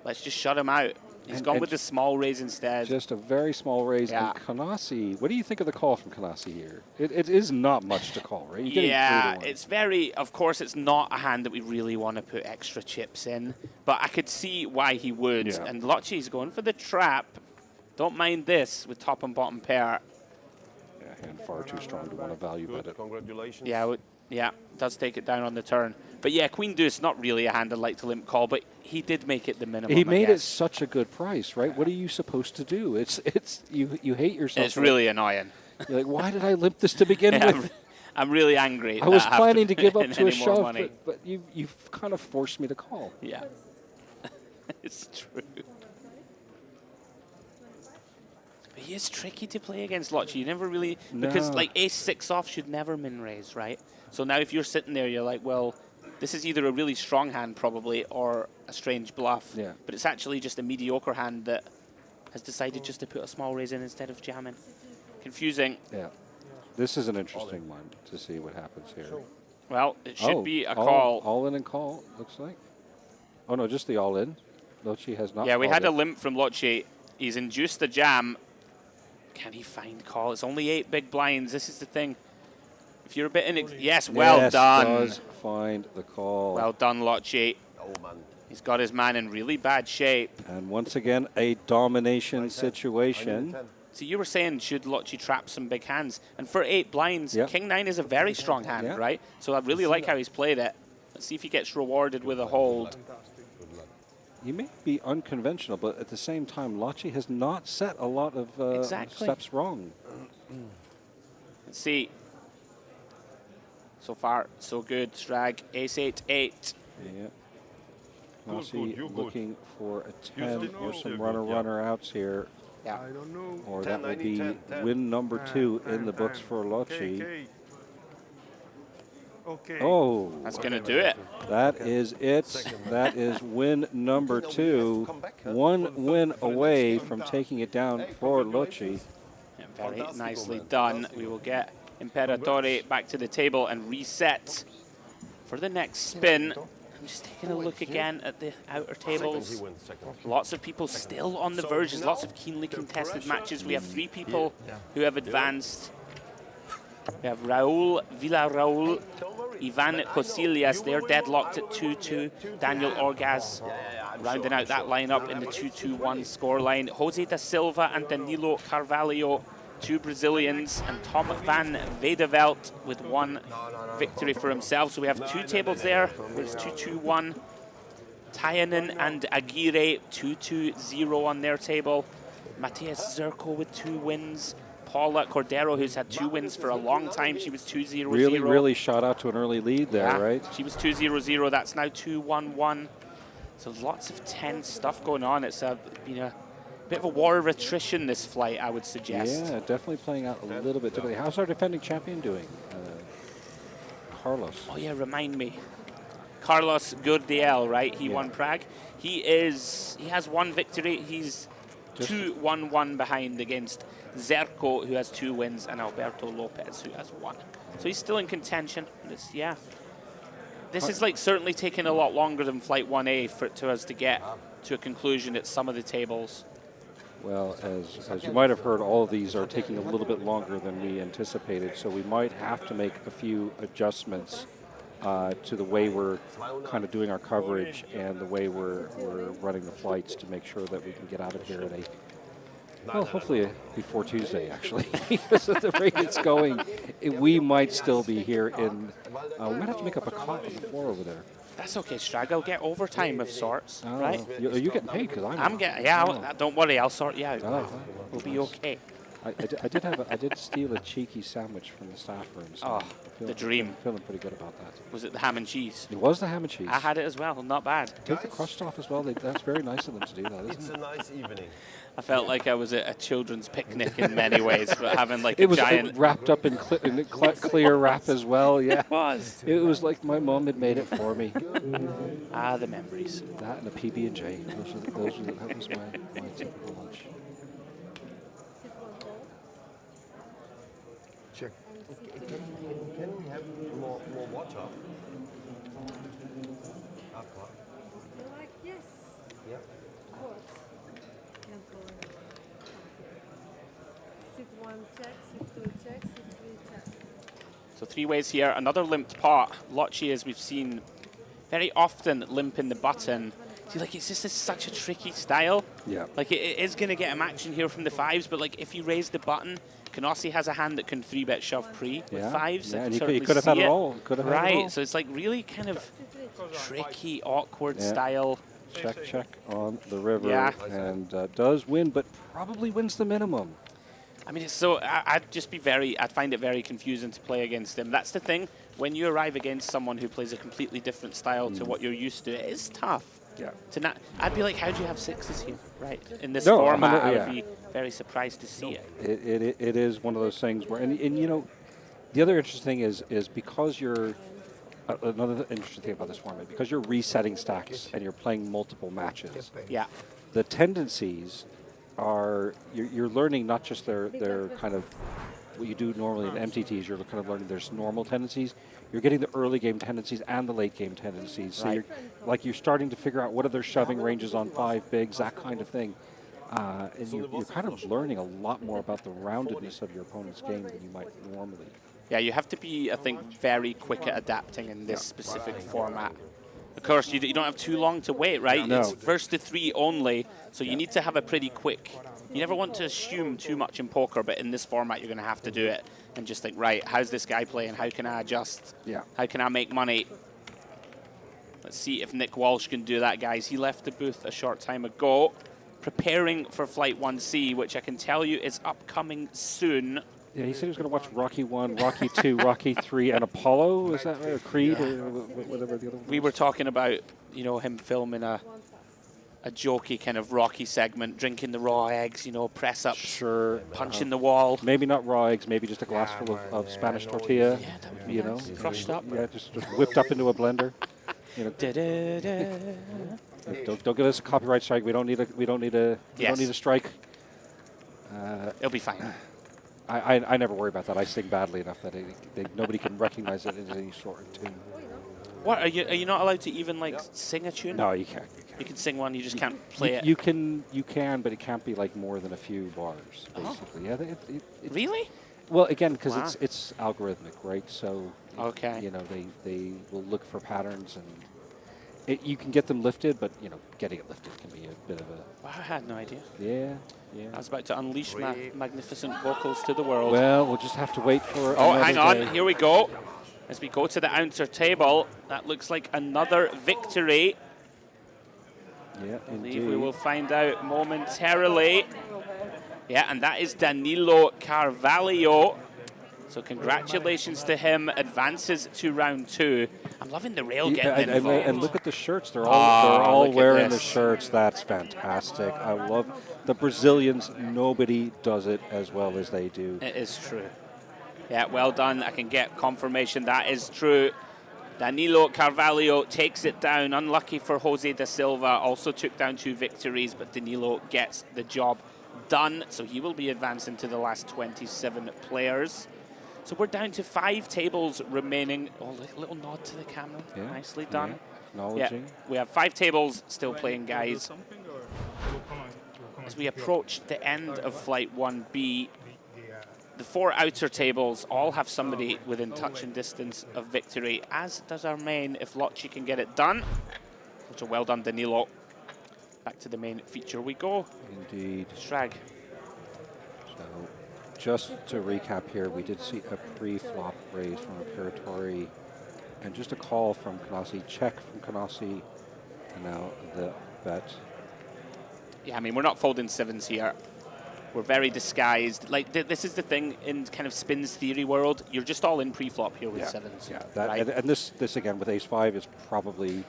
Let's just shut him out. He's gone with the small raise instead. Just a very small raise. And Canasi, what do you think of the call from Canasi here? It is not much to call, right? It's very, of course, it's not a hand that we really want to put extra chips in, but I could see why he would. Yeah. And Lotchi's going for the trap. Don't mind this with top and bottom pair. Yeah, hand far too strong to want to value bet it. Congratulations. Yeah, does take it down on the turn. But yeah, Queen Deuce, not really a hand I'd like to limp call, but he did make it the minimum. He made it such a good price, right? What are you supposed to do? It's you hate yourself. It's really annoying. You're like, why did I limp this to begin with? I'm really angry. I was planning to give up to a more shove, money. but you've kind of forced me to call. Yeah, it's true. But he is tricky to play against Lotchi. You never really, because like ace-6 off should never min raise, right? So now if you're sitting there, you're like, well, this is either a really strong hand probably or a strange bluff. Yeah. But it's actually just a mediocre hand that has decided just to put a small raise in instead of jamming. Confusing. Yeah. This is an interesting one to see what happens here. Well, it should be a call. All in and call, looks like. Oh, no, just the all in. Lotchi has not. Yeah, we had it. a limp from Lotchi. He's induced a jam. Can he find call? It's only 8 big blinds. This is the thing. If you're a bit in, yes, well done. Does find the call. Well done, Lotchi. Oh man, he's got his man in really bad shape. And once again, a domination situation. So you were saying, should Lotchi trap some big hands? And for 8 blinds, King 9 is a very strong hand, right? So I really like how he's played it. Let's see if he gets rewarded with a hold. He may be unconventional, but at the same time, Lotchi has not set a lot of steps wrong. Let's see. So far, so good. Strag, ace-8-8. Yeah. Canasi looking for a 10. There's some runner outs here. Yeah. I don't know. Or that will be win number 2 in the books for Lotchi. Oh, that's going to do it. That is it. That is win number 2. 1 win away from taking it down for Lotchi. Yeah, very nicely done. We will get Imperatore back to the table and reset for the next spin. I'm just taking a look again at the outer tables. Lots of people still on the verge. There's lots of keenly contested matches. We have 3 people who have advanced. We have Raul Villarraul, Ivan Kosilias. They're deadlocked at 2-2. Daniel Orgaz rounding out that lineup in the 2-2-1 scoreline. Jose da Silva and Danilo Carvalho, 2 Brazilians, and Tom van Vedevelt with 1 victory for himself. So we have 2 tables there. There's 2-2-1. Tyanen and Aguirre, 2-2-0 on their table. Matias Zerko with 2 wins. Paula Cordero, who's had 2 wins for a long time. She was 2-0-0. Really shot out to an early lead there, right? She was 2-0-0. That's now 2-1-1. So lots of tense stuff going on. It's been a bit of a war of attrition this flight, I would suggest. Yeah, definitely playing out a little bit differently. How's our defending champion doing? Carlos. Oh yeah, remind me. Carlos Gurdiel, right? He won Prague. He has 1 victory. He's 2-1-1 behind against Zerko, who has 2 wins, and Alberto Lopez, who has 1. So he's still in contention. This is like certainly taking a lot longer than Flight 1A for us to get to a conclusion at some of the tables. Well, as you might have heard, all of these are taking a little bit longer than we anticipated, so we might have to make a few adjustments to the way we're kind of doing our coverage and the way we're running the flights to make sure that we can get out of here at Well, hopefully before Tuesday, actually, because at the rate it's going, we might still be here in. We might have to make up a cot on the floor over there. That's okay, Strag. I'll get overtime of sorts, Oh, right? are you getting paid? Because I'm getting. Yeah, don't worry. I'll sort you out. Oh, We'll be okay. I did steal a cheeky sandwich from the staff room. So the dream. Feeling pretty good about that. Was it the ham and cheese? It was the ham and cheese. I had it as well. Not bad. Take the crust off as well. That's very nice of them to do that, isn't It's it? a nice evening. I felt like I was at a children's picnic in many ways, but having like It a was giant. wrapped up in clear wrap as well. Yeah, it was. It was like my mom had made it for me. The memories. That and a PB&J. That was my typical lunch. Check. Can we have more water? Aqua. Yes. Yeah. Of course. Sit one check, sit two check, sit three check. So 3 ways here. Another limped pot. Lotchi, as we've seen, very often limping the button. See, like, it's just such a tricky style. Yeah. Like, it is going to get him action here from the 5s, but, like, if you raise the button, Canossi has a hand that can 3-bet shove pre with 5s. Yeah, I and certainly he could have had see it all. Right, so it's, like, really kind of tricky, awkward style. Check on the river. Yeah. And does win, but probably wins the minimum. I mean, it's so I'd find it very confusing to play against him. That's the thing. When you arrive against someone who plays a completely different style to what you're used to, it is tough. Yeah. I'd be like, how do you have 6s here? Right. In this No, format, I yeah. would be very surprised to see it. It is one of those things where, and you know, the other interesting thing is because you're, another interesting thing about this format, because you're resetting stacks and you're playing multiple matches. Yeah. The tendencies are, you're learning not just their kind of, what you do normally in MTTs, you're kind of learning there's normal tendencies. You're getting the early game tendencies and the late game tendencies. So you're starting to figure out what are their shoving ranges on 5 bigs, that kind of thing. And you're kind of learning a lot more about the roundedness of your opponent's game than you might normally. Yeah, you have to be, I think, very quick at adapting in this specific format. Of course, you don't have too long to wait, right? No. It's first to 3 only, so you need to have a pretty quick. You never want to assume too much in poker, but in this format, you're going to have to do it and just think, right, how's this guy playing? How can I adjust? Yeah. How can I make money? Let's see if Nick Walsh can do that, guys. He left the booth a short time ago, preparing for Flight 1C, which I can tell you is upcoming soon. Yeah, he said he was going to watch Rocky 1, Rocky 2, Rocky 3, and Apollo. Is that right? Or Creed, or whatever the other one? We were talking about, you know, him filming a jokey kind of Rocky segment, drinking the raw eggs, you know, press ups, sure, punching the wall. Maybe not raw eggs, maybe just a glass full of Spanish tortilla. Yeah, that would be you nice. know, Crushed up. Yeah, just whipped up into a blender. You know, don't give us a copyright strike. We don't need a strike. It'll be fine. I never worry about that. I sing badly enough that nobody can recognize it in any sort of tune. What are you not allowed to even like sing a tune? No, you can't. You can sing one. You just can't play it. You can, but it can't be like more than a few bars, basically. Yeah. Really? Well, again, because Wow. it's algorithmic, right? So you know they will look for patterns and you can get them lifted, but you know getting it lifted can be a bit of a. Wow, I had no idea. Yeah. I was about to unleash my magnificent vocals to the world. Well, we'll just have to wait for. Oh, another hang on. day. Here we go. As we go to the outer table, that looks like another victory. Yeah, I believe indeed. we will find out momentarily. Yeah, and that is Danilo Carvalho. So congratulations to him. Advances to round 2. I'm loving the rail getting involved. And look at the shirts. They're all look at wearing the this. shirts. That's fantastic. I love the Brazilians. Nobody does it as well as they do. It is true. Yeah, well done. I can get confirmation that is true. Danilo Carvalho takes it down. Unlucky for Jose da Silva. Also took down 2 victories, but Danilo gets the job done. So he will be advancing to the last 27 players. So we're down to 5 tables remaining. Oh, little nod to the camera. Yeah, Nicely done. yeah, acknowledging. We have 5 tables still playing, guys. As we approach the end of Flight 1B, the 4 outer tables all have somebody within touch and distance of victory, as does our main if Lotchi can get it done. So well done, Danilo. Back to the main feature we go. Indeed. Shrag. So just to recap here, we did see a pre-flop raise from Imperatori, and just a call from Kanasi, check from Kanasi, and now the bet. Yeah, I mean, we're not folding sevens here. We're very disguised. Like, this is the thing in kind of Spin's theory world. You're just all in pre-flop here with sevens. Yeah, that, right? and this again with ace-5 is probably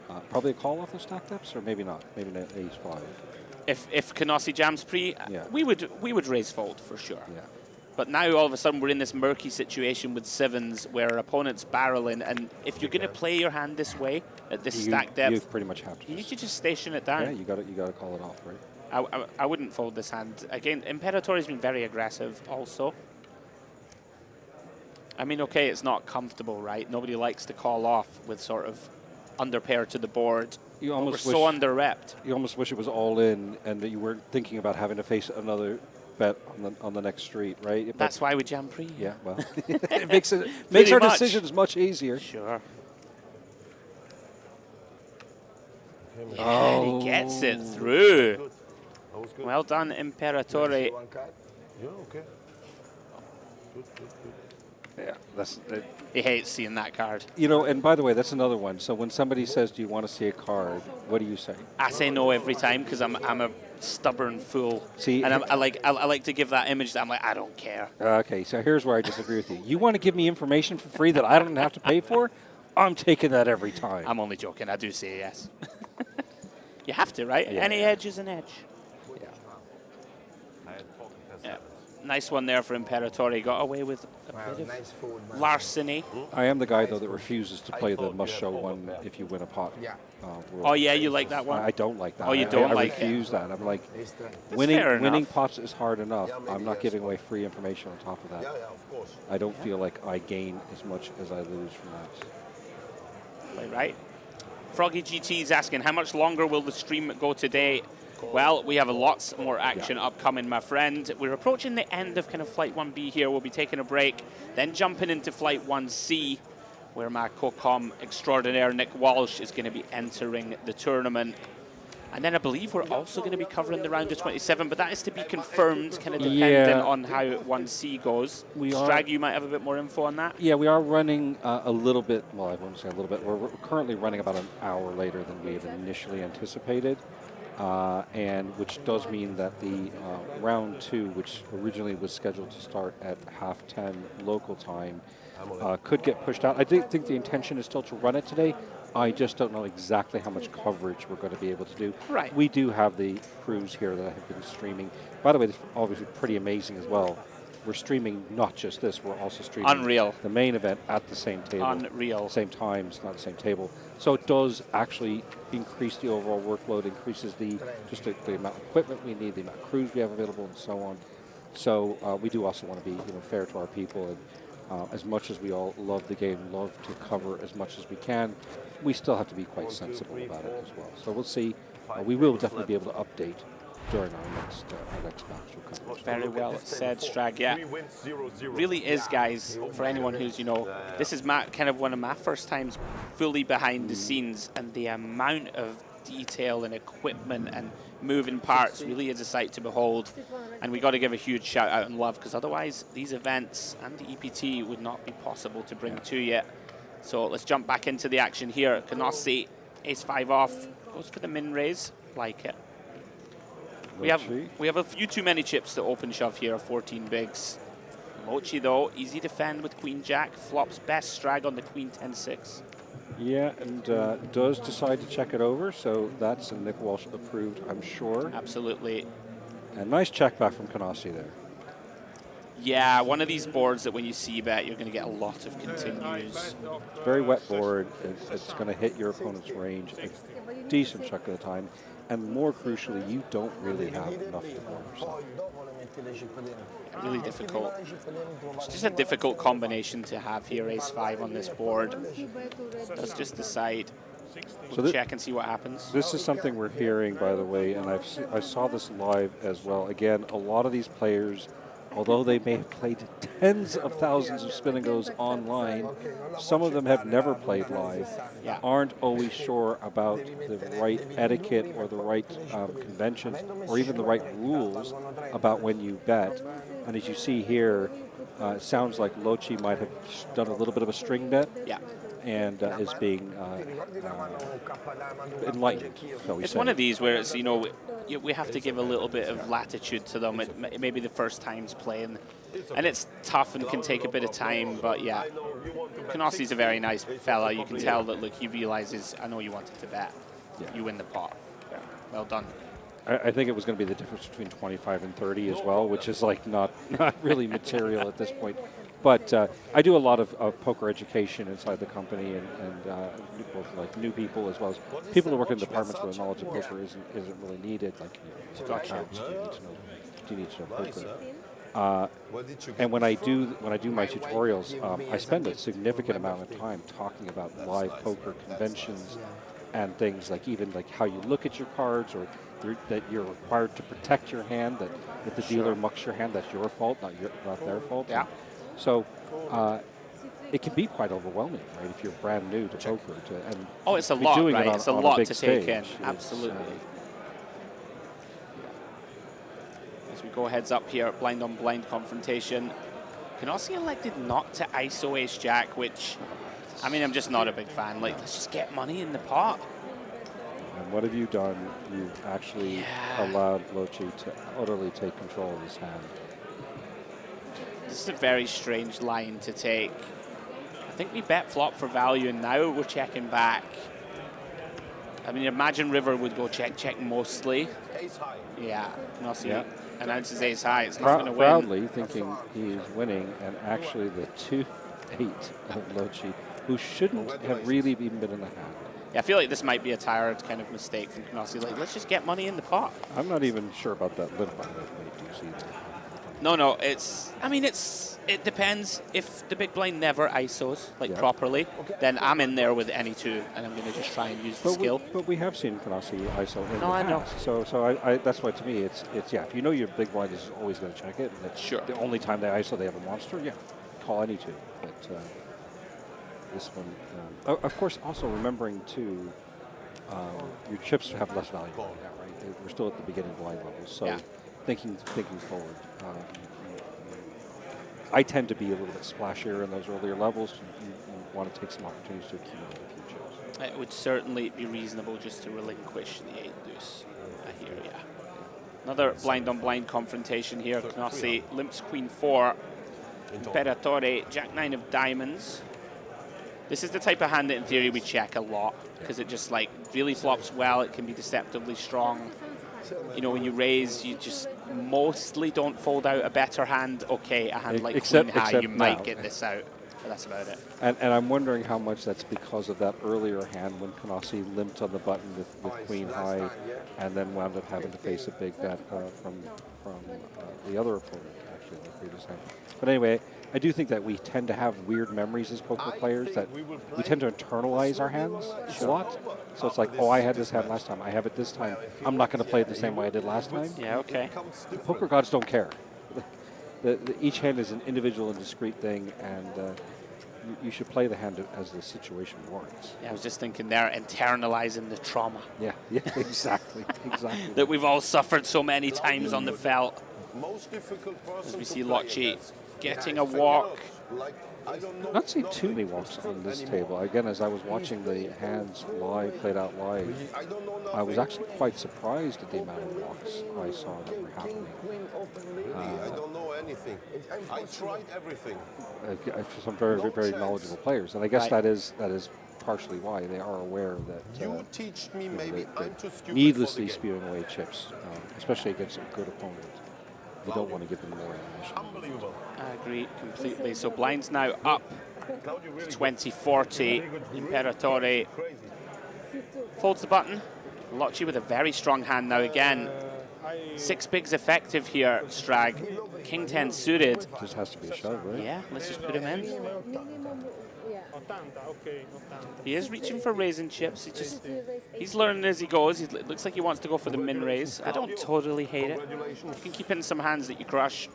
a call off the stack depths, or maybe not. Maybe not ace-5. If Kanasi jams pre, we would raise fold for sure. Yeah. But now all of a sudden we're in this murky situation with sevens where our opponent's barreling, and if you're going to play your hand this way at this stack depth, you pretty much have to. You need to just station it down. Yeah, you got to call it off, right? I wouldn't fold this hand again. Imperatori's been very aggressive also. I mean, okay, it's not comfortable, right? Nobody likes to call off with sort of under pair to the board. You almost we're so under-repped. You almost wish it was all in, and that you weren't thinking about having to face another bet on the next street, right? But that's why we jam pre. Yeah, well, it makes our decisions much easier. Sure. Oh, and he gets it through. Well done, Imperatore. Yeah, okay. Yeah, that's it. He hates seeing that card. You know, and by the way, that's another one. So when somebody says, "Do you want to see a card?" What do you say? I say no every time because I'm a stubborn fool. See, and I like to give that image that I'm like, I don't care. Okay, so here's where I disagree with you. You want to give me information for free that I don't have to pay for? I'm taking that every time. I'm only joking. I do say yes. You have to, right? Yeah. Any edge is an edge. Yeah. Nice one there for Imperatore. Got away with a bit of larceny. I am the guy, though, that refuses to play the must-show one if you win a pot. Yeah. Oh, yeah, you like that one? I don't like that. Oh, you don't like I refuse that. I'm like, That's winning pots is hard enough. I'm not giving away free information on top of that. Yeah, of course. I don't feel like I gain as much as I lose from that. Play right. Froggy GT is asking, how much longer will the stream go today? Well, we have lots more action upcoming, my friend. We're approaching the end of kind of Flight 1B here. We'll be taking a break, then jumping into Flight 1C, where my co-com extraordinaire Nick Walsh is going to be entering the tournament. And then I believe we're also going to be covering the round of 27, but that is to be confirmed, kind of dependent on how 1C goes. Strag, you might have a bit more info on that? Yeah, we are running a little bit, well, I won't say a little bit. We're currently running about an hour later than we had initially anticipated. And which does mean that the round 2, which originally was scheduled to start at 10:30 local time, could get pushed out. I think the intention is still to run it today. I just don't know exactly how much coverage we're going to be able to do. Right. We do have the crews here that have been streaming. By the way, this is obviously pretty amazing as well. We're streaming not just this, we're also streaming Unreal. The main event at the same table. Unreal. Same time, it's not the same table. So it does actually increase the overall workload, increases the amount of equipment we need, the amount of crews we have available, and so on. So we do also want to be fair to our people, and as much as we all love the game, love to cover as much as we can, we still have to be quite sensible about it as well. So we'll see. We will definitely be able to update during our next match. Very well said, Strag. Yeah, really is, guys. For anyone who's this is kind of one of my first times fully behind the scenes, and the amount of detail and equipment and moving parts really is a sight to behold. And we got to give a huge shout out and love, because otherwise these events and the EPT would not be possible to bring to you. So let's jump back into the action here. Canossi, ace-5 off, goes for the min raise. Like it. We have a few too many chips to open shove here, 14 bigs. Mochi, though, easy defend with Queen Jack. Flops best Strag on the Queen 10-6. Yeah, and does decide to check it over, so that's Nick Walsh approved, I'm sure. Absolutely. And nice check back from Canossi there. Yeah, one of these boards that when you c-bet, you're going to get a lot of continues. Very wet board. It's going to hit your opponent's range a decent chunk of the time. And more crucially, you don't really have enough to blow yourself. Really difficult. It's just a difficult combination to have here, ace-5 on this board. Let's just decide. We'll check and see what happens. This is something we're hearing, by the way, and I saw this live as well. Again, a lot of these players although they may have played tens of thousands of Spin&Go's online, some of them have never played live, aren't always sure about the right etiquette or the right conventions or even the right rules about when you bet. And as you see here, it sounds like Lochi might have done a little bit of a string bet. And is being enlightened. It's one of these where it's, we have to give a little bit of latitude to them. It may be the first times playing, and it's tough and can take a bit of time, but yeah. Kanossi's a very nice fella. You can tell that, look, he realizes, I know you wanted to bet. You win the pot. Well done. I think it was going to be the difference between 25 and 30 as well, which is like not really material at this point. But I do a lot of poker education inside the company, and both like new people as well as people who work in departments where the knowledge of poker isn't really needed. Like, accounts, do you need to know poker? And when I do my tutorials, I spend a significant amount of time talking about live poker conventions and things like even like how you look at your cards, or that you're required to protect your hand. That if the dealer mucks your hand, that's your fault, not their fault. Yeah. So it can be quite overwhelming, right? If you're brand new to poker, it's a lot, doing right? It on, it's a on lot big to take stage. in. Absolutely. As we go heads up here, blind on blind confrontation. Kanossi elected not to ISO Ace Jack, which, I mean, I'm just not a big fan. Like, let's just get money in the pot. And what have you done? You actually allowed Lochi to utterly take control of his hand. This is a very strange line to take. I think we bet flop for value, and now we're checking back. I mean, imagine River would go check mostly. Ace high. Yeah, Knossi announces ace high. It's not going to win. Proudly thinking he's winning, and actually the 2-8 of Lochi, who shouldn't have really even been in the hand. Yeah, I feel like this might be a tired kind of mistake from Knossi. Like, let's just get money in the pot. I'm not even sure about that limp on that. Do you see that? No, it depends. If the big blind never ISOs, like properly, then I'm in there with any two, and I'm going to just try and use the skill. But we have seen Knossi ISO in the I know. past. So that's why to me it's if you know your big blind is always going to check it, and it's the only time they ISO they have a monster, call any two. But this one, of course, also remembering too, your chips have less value right now, right? We're still at the beginning blind levels, so thinking forward. I tend to be a little bit splashier in those earlier levels. You want to take some opportunities to accumulate a few chips. It would certainly be reasonable just to relinquish the 8 deuce. I hear ya. Another blind on blind confrontation here. Knossi limps queen 4. Imperatore, jack 9 of diamonds. This is the type of hand that in theory we check a lot, because it just like really flops well. It can be deceptively strong. You know, when you raise, you just mostly don't fold out a better hand. Okay, a hand like queen high, you might get this out, but that's about it. And I'm wondering how much that's because of that earlier hand when Knossi limped on the button with queen high, and then wound up having to face a big bet from the other opponent, actually, in the previous hand. But anyway, I do think that we tend to have weird memories as poker players, that we tend to internalize our hands a lot. So it's like, oh, I had this hand last time, I have it this time. I'm not going to play it the same way I did last time. Yeah, okay. The poker gods don't care. Each hand is an individual and discrete thing, and you should play the hand as the situation warrants. Yeah, I was just thinking there, internalizing the trauma. Yeah, exactly. That we've all suffered so many times on the felt. Most difficult as we see Lochi getting a walk. Not seeing too many walks on this table. Again, as I was watching the hands played out live, I was actually quite surprised at the amount of walks I saw that were happening. I don't know anything. I tried everything. For some very, very knowledgeable players, and I guess that is partially why they are aware that you teach me maybe I'm too stupid needlessly spewing away chips, especially against a good opponent. You don't want to give them more ammunition. Unbelievable. I agree completely. So blinds now up 20-40. Imperatore folds the button. Lochi with a very strong hand now again. 6 bigs effective here, Strag. King 10 suited. Just has to be a shove, right? Yeah, let's just put him in. He is reaching for raising chips. He's learning as he goes. It looks like he wants to go for the min raise. I don't totally hate it. You can keep in some hands that you crush.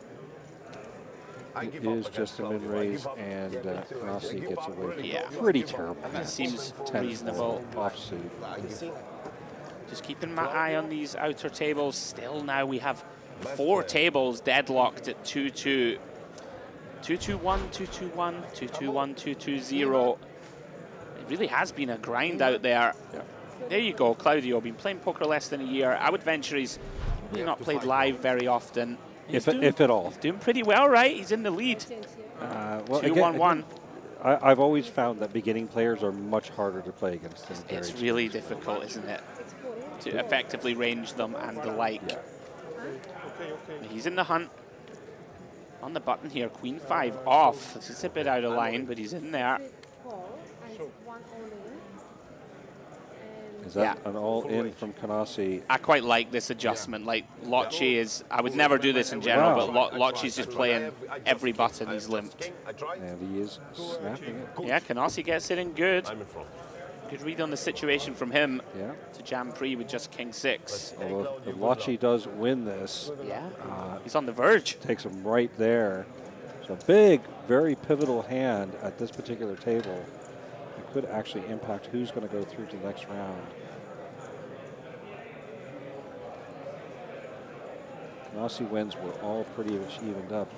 It is just a mid-raise, and Rossi gets away from Yeah. pretty terrible. That seems 10 reasonable. Offsuit. Just keeping my eye on these outer tables. Still now we have 4 tables deadlocked at 2-2. 2-2-1, 2-2-1, 2-2-1, 2-2-0. It really has been a grind out there. There you go, Claudio. Been playing poker less than a year. I would venture he's really not played live very often. If at all. He's doing pretty well, right? He's in the lead. Well, 2-1-1. I've always found that beginning players are much harder to play against than It's very really difficult, isn't it? To effectively range them and the like. He's in the hunt. On the button here, Queen 5 off. This is a bit out of line, but he's in there. Is that an all-in from Canassi? I quite like this adjustment. Like, Locci is, I would never do this in general, but Locci's just playing every button he's limped. And he is snapping it. Yeah, Canassi gets it in good. Good read on the situation from him to jam pre with just King 6. Although if Locci does win this, he's on the verge. Takes him right there. So big, very pivotal hand at this particular table. It could actually impact who's going to go through to the next round. Canassi wins, we're all pretty much evened up.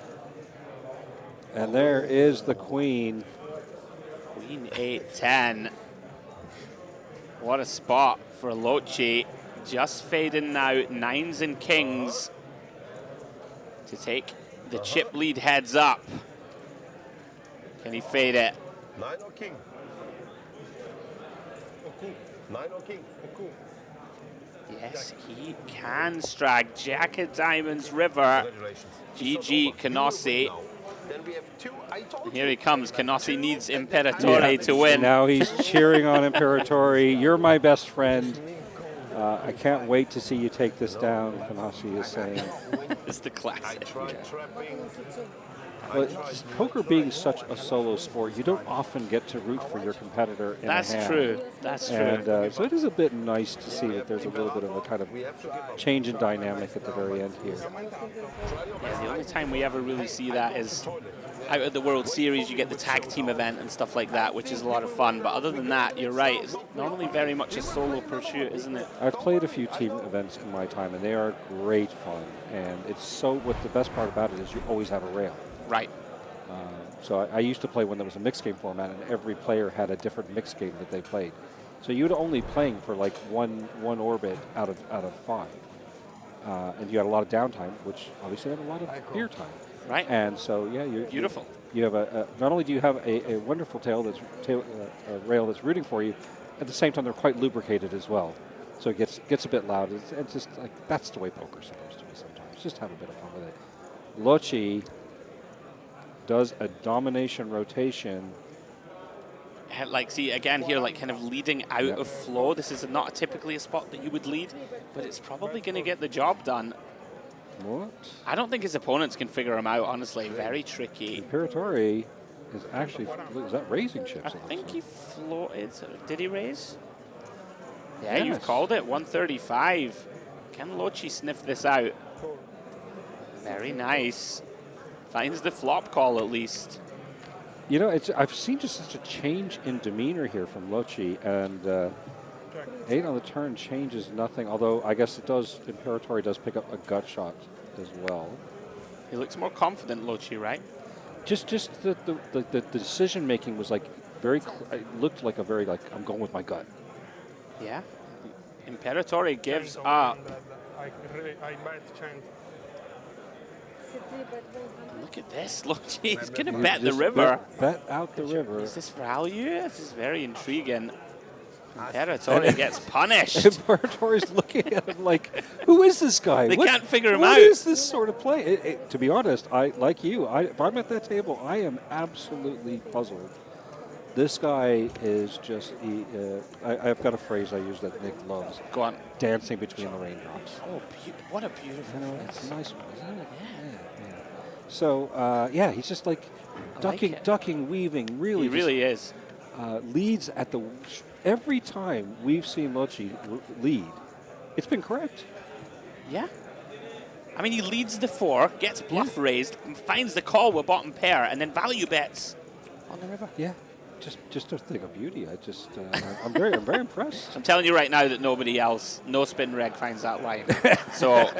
And there is the queen. Queen 8-10. What a spot for Locci. Just fading now, 9s and kings to take the chip lead heads up. Can he fade it? 9 or king? 9 or king? Yes, he can strike. Jack of Diamonds River. GG Canassi. Then we have 2. I told Here he comes. Canassi needs Imperatore to win. Now he's cheering on Imperatore. You're my best friend. I can't wait to see you take this down, Canassi is saying. It's the classic. But poker being such a solo sport, you don't often get to root for your competitor in That's a hand. true. That's and, true. so it is a bit nice to see that there's a little bit of a kind of change in dynamic at the very end here. Yeah, the only time we ever really see that is out of the World Series. You get the tag team event and stuff like that, which is a lot of fun. But other than that, you're right. It's normally very much a solo pursuit, isn't it? I've played a few team events in my time, and they are great fun. And it's so, what the best part about it is you always have a rail. Right. So I used to play when there was a mixed game format, and every player had a different mixed game that they played. So you'd only playing for like one orbit out of 5, and you had a lot of downtime, which obviously had a lot of beer time. Right. And so yeah, you're beautiful. You have not only do you have a wonderful rail that's rooting for you, at the same time they're quite lubricated as well. So it gets a bit loud. It's just like that's the way poker's supposed to be sometimes. Just have a bit of fun with it. Locci does a domination rotation. Like, see, again here, like kind of leading out of flow. This is not typically a spot that you would lead, but it's probably going to get the job done. What? I don't think his opponents can figure him out, honestly. Very tricky. Imperatore is actually, is that raising chips? I think he floated. Did he raise? Yeah, Yes. you've called it. 135. Can Locci sniff this out? Very nice. Finds the flop call at least. You know, I've seen just such a change in demeanor here from Locci, and 8 on the turn changes nothing, although I guess it does, Imperatore does pick up a gut shot as well. He looks more confident, Locci, right? Just the decision making was like very, it looked like a very like, I'm going with my gut. Yeah. Imperatore gives up. I might change. Look at this. Locci, he's going to bet the river. Bet out the river. Is this value? This is very intriguing. Imperatore gets punished. Imperatore's looking at him like, who is this guy? They can't figure him out. What is this sort of play? To be honest, like you, if I'm at that table, I am absolutely puzzled. This guy is just, I've got a phrase I use that Nick loves. Go on. Dancing between the raindrops. Oh, what a beautiful phrase. It's a nice one, isn't it? Yeah. So, yeah, he's just like ducking, weaving, really. He really is. Leads at the, every time we've seen Locci lead, it's been correct. Yeah. I mean, he leads the 4, gets bluff raised, and finds the call with bottom pair, and then value bets on the river. Yeah, just a thing of beauty. I'm very impressed. I'm telling you right now that nobody else, no spin reg, finds that line. So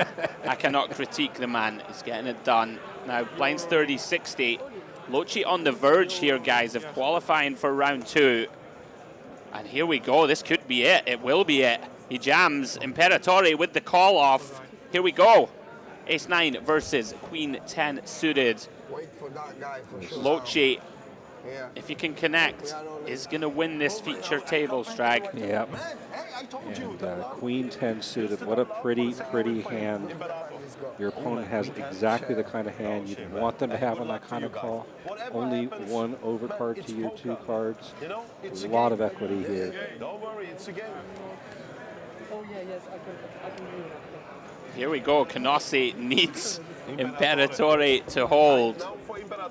I cannot critique the man. He's getting it done. Now, blinds 30-60. Lochi on the verge here, guys, of qualifying for round 2. And here we go. This could be it. It will be it. He jams Imperatore with the call off. Here we go. Ace-9 versus Queen-10 suited. Wait for that guy for sure. Lochi, if you can connect, is going to win this feature table, Strag. Yep. And Queen-10 suited. What a pretty hand. Your opponent has exactly the kind of hand you'd want them to have on that kind of call. Only one overcard to your 2 cards. A lot of equity here. Don't worry, it's a game. Oh yeah, yes, I can do that. Here we go. Canossi needs Imperatore to hold,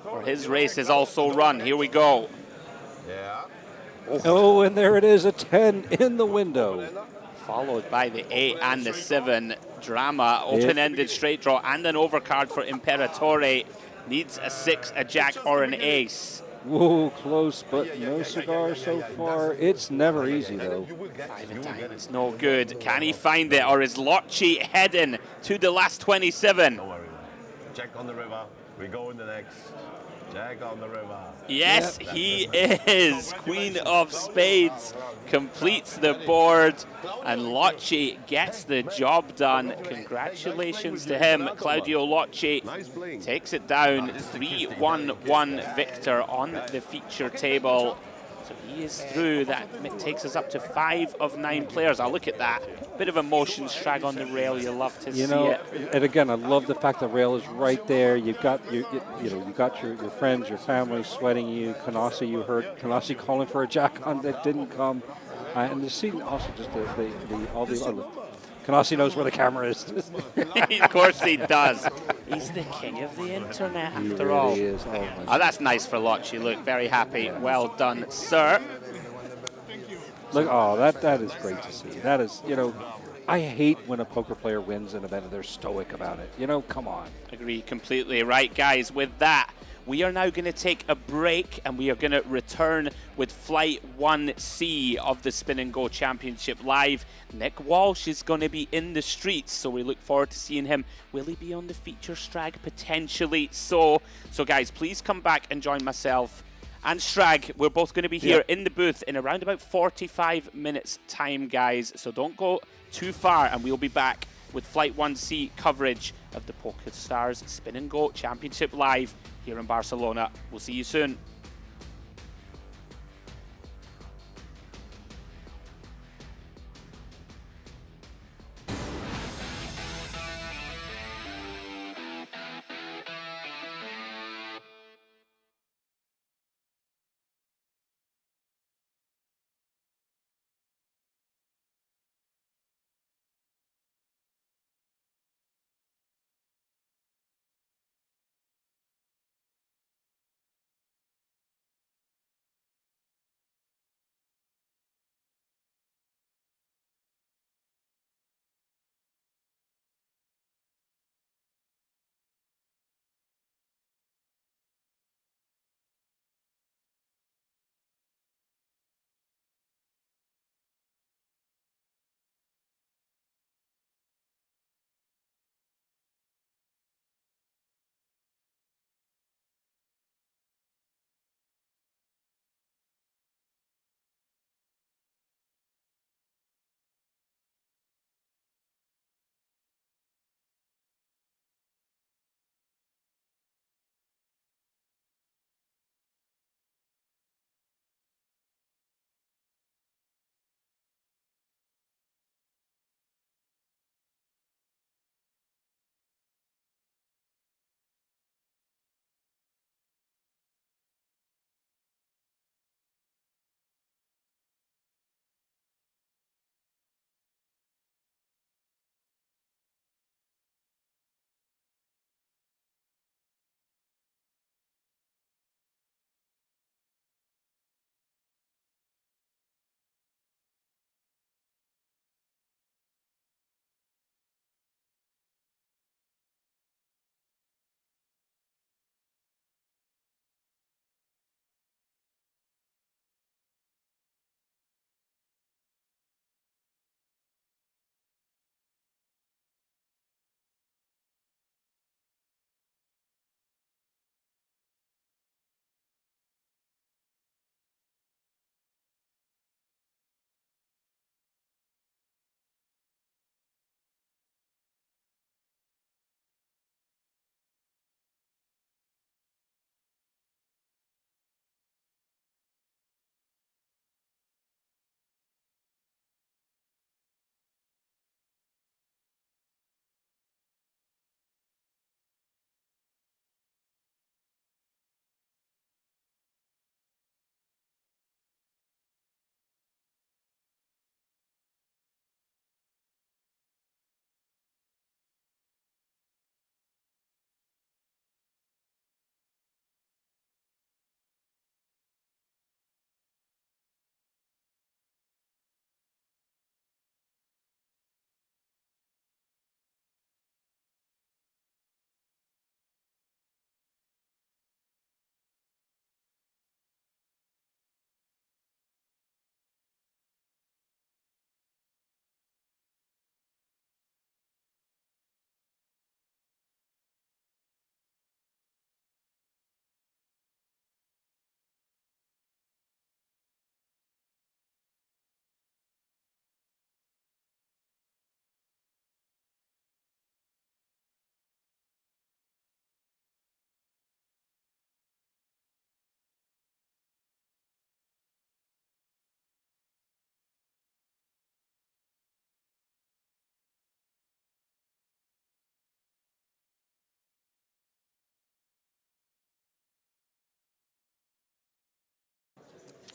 or his race is also run. Here we go. Yeah. Oh, and there it is, a 10 in the window. Followed by the 8 and the 7. Drama, open-ended straight draw, and an overcard for Imperatore. Needs a 6, a jack, or an ace. Whoa, close, but no cigar so far. It's never easy, though. 5 of diamonds, no good. Can he find it, or is Lochi heading to the last 27? Don't worry. Jack on the river. We go in the next. Jack on the river. Yes, he is. Queen of Spades completes the board, and Lochi gets the job done. Congratulations to him. Claudio Lochi takes it down. 3-1-1 victor on the feature table. So he is through. That takes us up to 5 of 9 players. I'll look at that. Bit of emotion, Strag on the rail. You love to see it. And again, I love the fact the rail is right there. You've got you got your friends, your family sweating you. Canossi, you heard Canossi calling for a jack on that didn't come. And the scene also just Canossi knows where the camera is. Of course he does. He's the king of the internet after all. He is. Oh, that's nice for Lochi. Look, very happy. Well done, sir. Look, oh, that is great to see. That is, I hate when a poker player wins an event and they're stoic about it. Come on. Agree completely. Right, guys, with that, we are now going to take a break, and we are going to return with Flight 1C of the Spin&Go Championship live. Nick Walsh is going to be in the streets, so we look forward to seeing him. Will he be on the feature, Strag? Potentially so. So, guys, please come back and join myself and Strag. We're both going to be here in the booth in around about 45 minutes time, guys. So don't go too far, and we'll be back with Flight 1C coverage of the PokerStars Spin&Go Championship live here in Barcelona. We'll see you soon.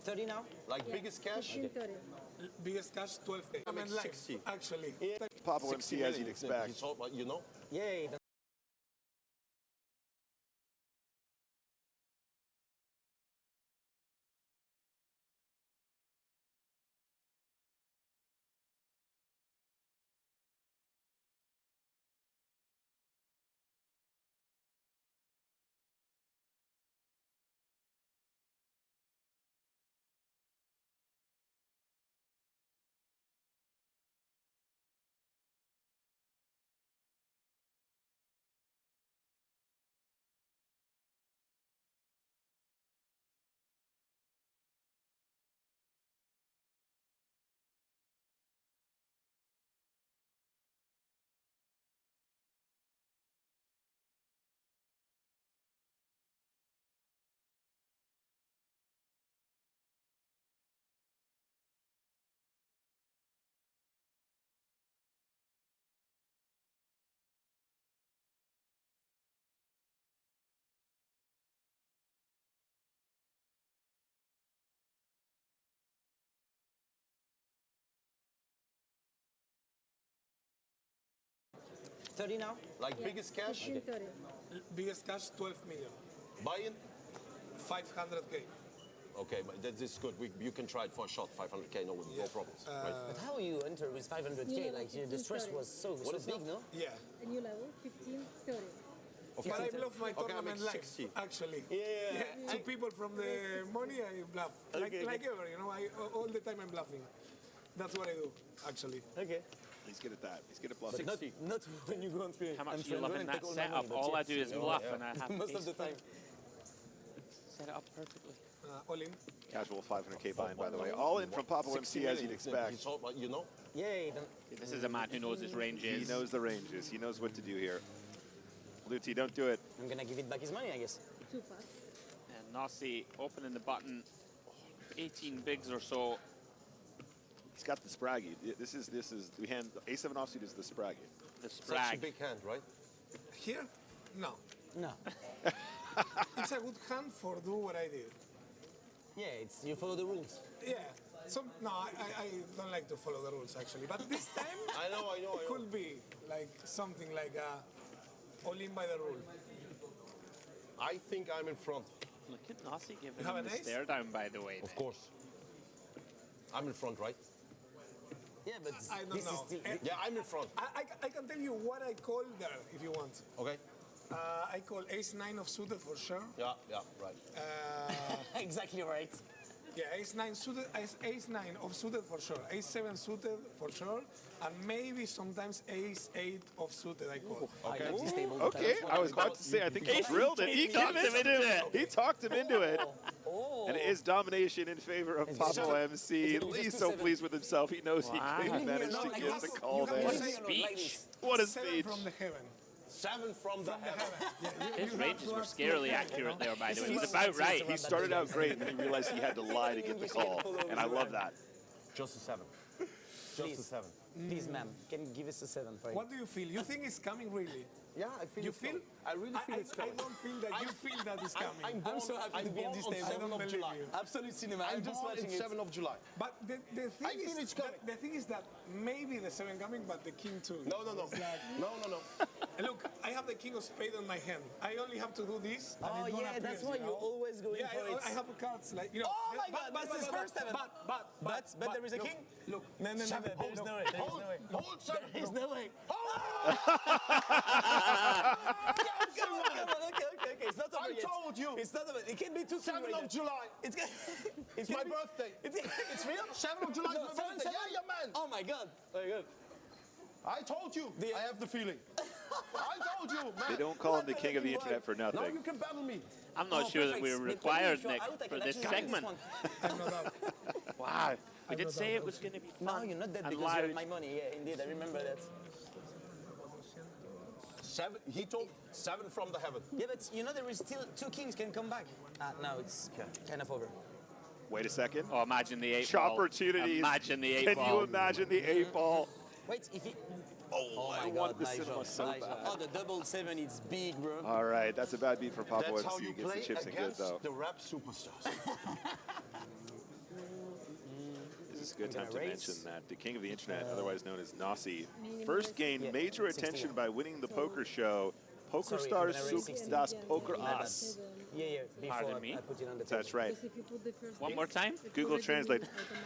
30 now? Like biggest cash? 15, 30. Biggest cash, 12K. I mean, like, 60. actually. Pablo 60 MC, as you'd million, expect. He told, you know? Yeah. $30 now? Like biggest cash? 15, 30. Biggest cash, 12 million. Buy-in? 500K. Okay, but that is good. You can try it for a shot, 500K, no problems. Right? But how you enter with 500K? Like the stress was so big, no? Yeah. A new level, 15, 30. But I bluff my tournament live, actually. Yeah. To people from the money, I bluff. Like ever, you know, all the time I'm bluffing. That's what I do, actually. Okay. He's good at that. He's good at bluffing. But not when you go on screen. How much are you loving that setup? All I do is bluff and I have most of the time. Set it up perfectly. All in. Casual 500K buy-in, by the way. All in from Pablo MC, as you'd expect. He told, you know? Yeah. This is a man who knows his ranges. He knows the ranges. He knows what to do here. Luti, don't do it. I'm going to give it back his money, I guess. 2 pass. And Nasi opening the button, 18 bigs or so. He's got the spraggy. This is the hand. A7 offsuit is the spraggy. The Such a sprag. big hand, right? Here? No. No. It's a good hand for do what I did. Yeah, you follow the rules. Yeah. No, I don't like to follow the rules, actually. But this time, I know. Could be like something like all in by the rule. I think I'm in front. Look at Nasi giving You have him an the ace? stare down, by the way. Of course. I'm in front, right? Yeah, but I don't this know. is still... Yeah, I'm in front. I can tell you what I call there, if you want. Okay. I call ace-9 of suited for sure. Yeah, right. Exactly right. Yeah, ace-9 suited, ace-9 of suited for sure. Ace-7 suited for sure, and maybe sometimes ace-8 of suited. I call. Okay. Okay, I was about to say, I think he drilled it. He talked him into it. He talked him into it. And it is domination in favor of Pablo MC. He's so pleased with himself. He knows he managed to get the call there. What a speech. What a 7 speech. from the heaven. 7 from the heaven. His ranges were scarily accurate there, by the way. He's about right. He started out great, and then he realized he had to lie to get the call. And I love that. Just a 7. Just a 7. Please, ma'am, can you give us a 7 for What do you feel? You think it's coming really? Yeah, I feel You it's feel? coming. I really feel it's I coming. don't feel that you feel that it's coming. I'm so happy to be on this table. I don't believe you. Absolute cinema. I'm just watching it. 7 of July. But the thing I feel it's coming. the thing is that maybe the 7 coming, but the king too. No. It's like, No. Look, I have the king of spades on my hand. I only have to do this. And Oh, it yeah, appears, that's why you know? you're always going yeah, for it. I have cards like, you know. Oh my God, that's his first 7. But there is a look, king? Look. No, there's no way. There's no way. Hold 7. There's no way. Come on. Okay. It's not over yet. I told you. It's not over. It can be 2 7 of July. It's my birthday. It's real? 7 of July is my birthday. Yeah, man. Oh my God. I told you. I have the feeling. I told you, man. They don't call him the king of the internet for Now nothing. you can battle me. I'm not sure that we're required, Nick, for this segment. Wow. We did say it was going to be fun. No, you're not that and because you're loud. my money. Yeah, indeed. I remember that. 7. He told 7 from the heaven. Yeah, but you know there is still 2 kings can come back. Now it's kind of over. Wait a second. Oh, imagine the 8 ball. Opportunities. Imagine the 8 Can ball. you imagine the 8 ball? Wait, if he... Oh, my I God, wanted the nice cinema job, so nice bad. job. Oh, the double 7, it's big, bro. All right, that's a bad beat for Pablo That's how MC. you Gets the play chips in good, against though. the rap superstars. is a good time to raise. mention that the king of the internet, otherwise known as Nossi, first gained major attention by winning the poker show PokerStars sucht das Poker Ass. Yeah, before Pardon me? I put it on the table. That's right. One more time? Google Translate.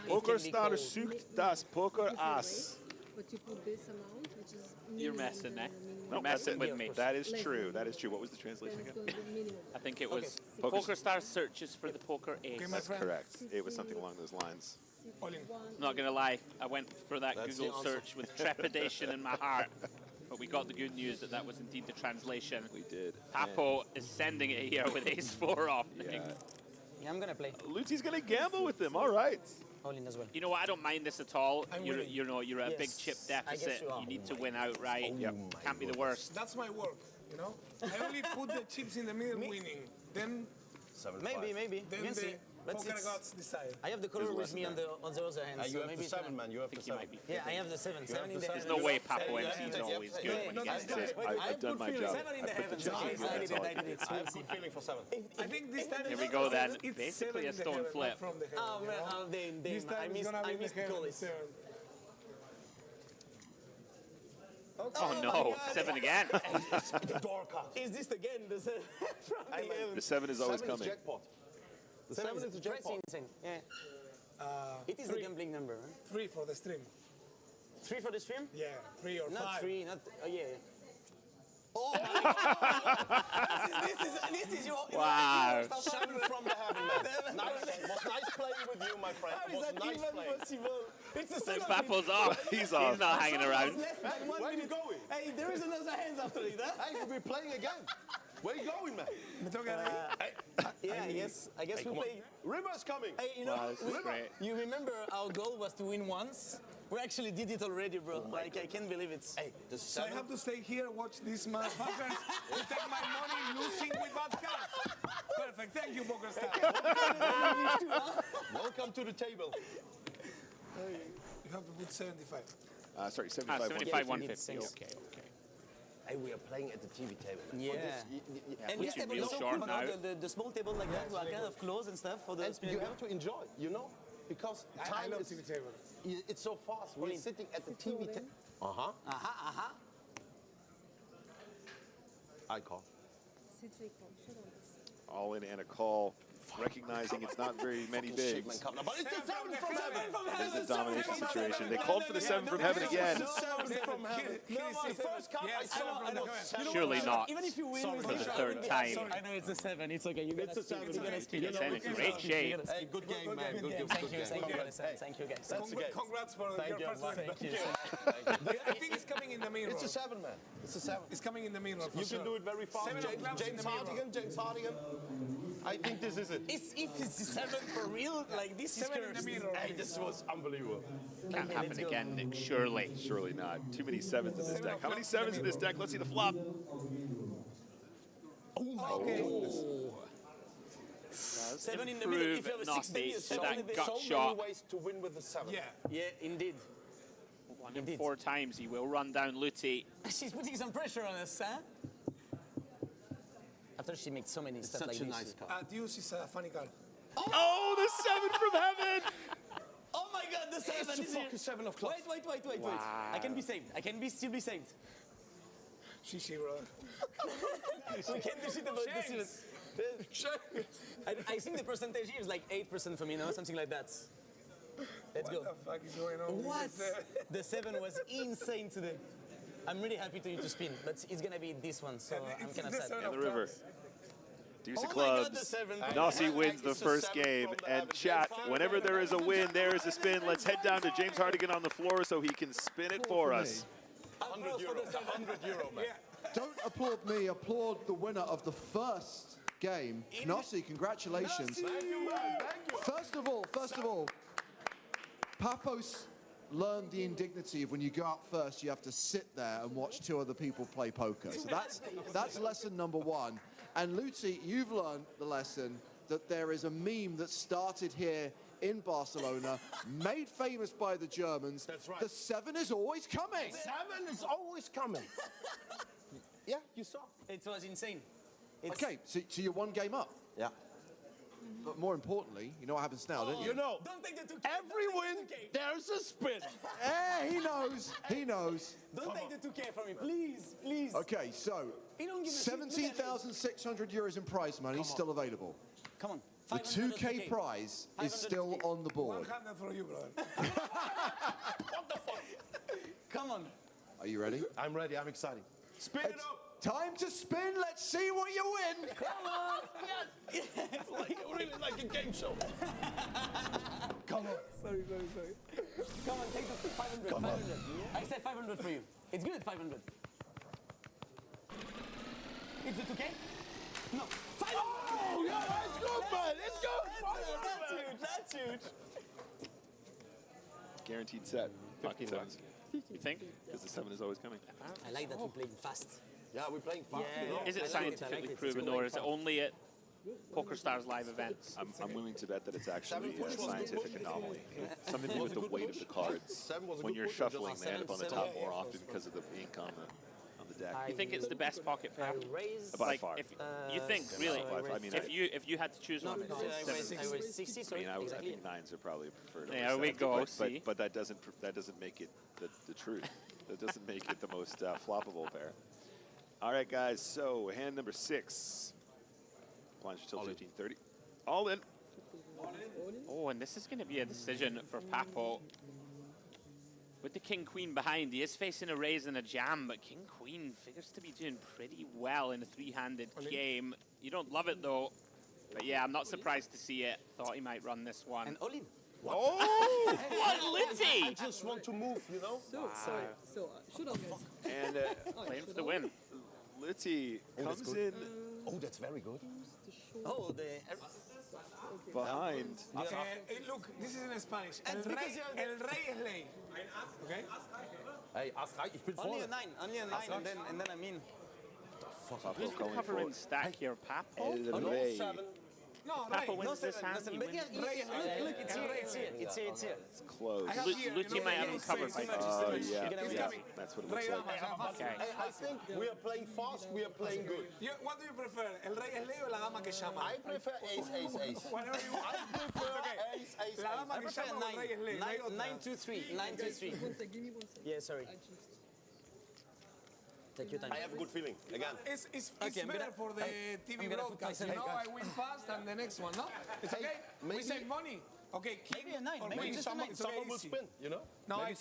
PokerStars sucht das Poker Ass. But you put this amount, which is You're messing, eh? No, You're messing with me. That is true. That is true. What was the translation again? I think it was Okay. PokerStars searches for the poker ace. That's correct. It was something along those lines. Not gonna lie, I went for that That's Google the answer. search with trepidation in my heart. But we got the good news that that was indeed the translation. We did. Papo is sending it here with ace-4 off. Yeah, I'm gonna play. Luti's gonna gamble with them. All right. All in as well. You know what? I don't mind this at all. You're winning. you're at a big Yes, chip I guess deficit. you are. You need to win outright. Yep. Can't be the worst. That's my work, you know? I only put the chips in the middle winning. Then, Maybe. then You can see. the Let's poker see. gods decide. I have the color with me on the other hand. You so have maybe the it's 7, gonna- man. You have I think the he 7. might be. Yeah, I have the 7. 7 in the There's heavens. no way Papo Yeah, MC is yeah, always yeah, good yeah, when no, he gets that's it. right. I've done my job. 7 in the I put heavens. chips Okay, in. I That's did all I it. did. I have good feeling for 7. I think this time Here we go then. It's Basically a seven in the stone heaven, flip. not from the heaven, Oh, you man, know? This I time it's missed gonna be I in the missed the heaven, goal. the seven. Oh no, 7 again. The door cut. Is this again the 7? The 7 is always 7 is coming. jackpot. The 7 is the Pretty jackpot. insane. Yeah. It is the gambling number. Huh? 3 for the stream. 3 for the stream? Yeah, 3 or 5. Not 3, not. Oh, yeah. Oh, This is your. Wow. Seven from the heaven, man. Was nice playing with you, my friend. How is Was that nice even playing. possible? It's the So 7. Papo's off. He's off. He's not hanging around. Less than 1 Where are you minute. going? Hey, there is another hands after it, huh? Hey, we'll be playing again. Where are you going, man? Me toca ahí. Yeah, I guess we play. River's coming. Hey, you know, Wow, this is great. you remember our goal was to win once? We actually did it already, bro. Like, I can't believe it. Hey, the So I 7. have to stay here, watch these motherfuckers, and take my money losing with bad cards. Perfect. Thank you, PokerStars. Welcome to the table. You have to put 75. Sorry, 75. 75, 150. Thanks. Okay. Hey, we are playing at the TV table. Yeah. And Which this is table real is so short cool, now. the small table like that, like kind of close and stuff for the And spin you and go. have to enjoy, you know? Because I time love is, TV table. it's so fast. We're sitting at the TV table. Uh-huh. I call. All in and a call. Recognizing it's not very many bigs. But it's the 7 from heaven. This is a domination situation. They called for the 7 from heaven again. 7 from heaven. The first card I saw, Surely not. Even if you win For the third time. I know it's a 7. It's okay. It's a 7. It's in great shape. Hey, good game, man. Good game. Thank you, guys. That's the game. Congrats for Thank your you. first win. Thank you. I think it's coming in the mirror. It's a 7, man. It's a 7. It's coming in the mirror. You can do it very fast. 7 of clubs in James the mirror. Hardigan. I think this is it. If it's 7 for real, like this is 7 in the cursed. mirror. Hey, this was unbelievable. Can't happen again, Nick. Surely. Surely not. Too many 7s in this deck. How many 7s in this deck? Let's see the flop. Oh my god. 7 in the middle. If you have a 6 baby, to so that many gut shot. ways to win with the 7. Yeah, indeed. 1 in 4 times he will run down Luti. She's putting some pressure on us, huh? After she makes so many stuff like this. Such a nice card. Deuce is a funny card. Oh, the 7 from heaven! Oh my god, the 7 It's is the fucking 7 of clubs. Wait. I can be saved. I can still be saved. Shishi, bro. We can't do shit about this. I think the percentage here is like 8% for me, no? Something like that. Let's go. What the fuck is going on? What? The 7 was insane today. I'm really happy to spin, but it's gonna be this one, so I'm kind of sad. And the river. Deuce of Oh my clubs. God, the 7. Nossi wins the first game. And chat, whenever there is a win, there is a spin. Let's head down to James Hardigan on the floor so he can spin it for us. 100 euro. 100 euro, man. Don't applaud me, applaud the winner of the first game. Nossi, congratulations. Thank you, man. Thank you. First of all, Papos learned the indignity of when you go out first, you have to sit there and watch 2 other people play poker. So that's lesson number 1. And Luti, you've learned the lesson that there is a meme that started here in Barcelona, made famous by the Germans. That's right. The 7 is always coming. 7 is always coming. Yeah, you saw. It was insane. Okay, so you're 1 game up. Yeah. But more importantly, you know what happens now, don't you? You know, Don't take the 2K. every win, there's a spin. He knows. He knows. Don't take the 2K from me, please, please. Okay, so He don't give a shit. Look at 17,600 euros in prize money still available. Come on. The 500 2K prize is 500 still 2K. on the board. 100 for you, brother. Come on. Are you ready? I'm ready. I'm excited. Spin it It's up. time to spin. Let's see what you win. Come on. It's like really like a game show. Come on. Sorry. Come on, take the 500. 500. I said 500 for you. It's good, 500. It's the 2K? No. 500. Oh, yeah, that's good, man. It's good. That's huge. That's huge. Guaranteed set. Pocket sevens. You think? Because the 7 is always coming. I like that we're playing fast. Yeah, we're playing fast. Yeah, you know? Is it I like scientifically it. proven, It's or is it fun. only at PokerStars live events? I'm willing to bet that it's actually Seven a push was a good scientific push. anomaly. Something to do Was with a the good weight push. of the cards. 7 was a When good you're push, shuffling, just they end up on the seven, top more often because of the ink on the deck. You think it's the best pocket pair? Raise. By Like, far. if you think, really, I mean, if you had to choose one, it's I seven. raised 60, I sorry. mean, I exactly. think 9s are probably preferred. There over we 7s, go, but, see? but that doesn't make it the truth. That doesn't make it the most floppable pair. All right, guys. So hand number 6. Plunge till 15:30. All in. Oh, and this is going to be a decision for Papo. With the king-queen behind, he is facing a raise and a jam, but king-queen figures to be doing pretty well in a three-handed game. You don't love it, though. But yeah, I'm not surprised to see it. Thought he might run this one. And all in. Oh! What, Litty? I just want to move, you know? Showdown, guys. And playing for the win. Litty comes in Oh, that's very good. Oh, the... behind. Look, this is in Spanish. And because you're El rey es ley. Okay? Hey, ich bin Only a vorne. 9, and then I mean... Who's covering stack here, Papo? El Rey. No, Papo rey. wins this hand. He But wins. yeah, look, it's here, it's here. It's close. I have here, Lutti you know, might have him it's covered by much. Oh, It's yeah, gonna yeah. win. That's what it Rey looks like. dama. Okay. I think we are playing fast, we are playing good. What do you prefer? El rey es ley o la dama que llama? I prefer ace, ace, ace. Whatever you want. I prefer ace, ace, La ace. dama I que prefer llama o el rey es ley. No hay otra. 9-2-3, 9-2-3. One sec, give me 1 sec. Yeah, sorry. I just... Take your time. I have a good feeling. Again. It's Okay, I'm better gonna- for the I'm TV gonna put broadcast. You myself know, back. I win fast and the next one, no? It's okay. We maybe- save money. Okay, Maybe a 9, or maybe win. just a 9. It's okay, Someone will easy. spin, you know? No, Maybe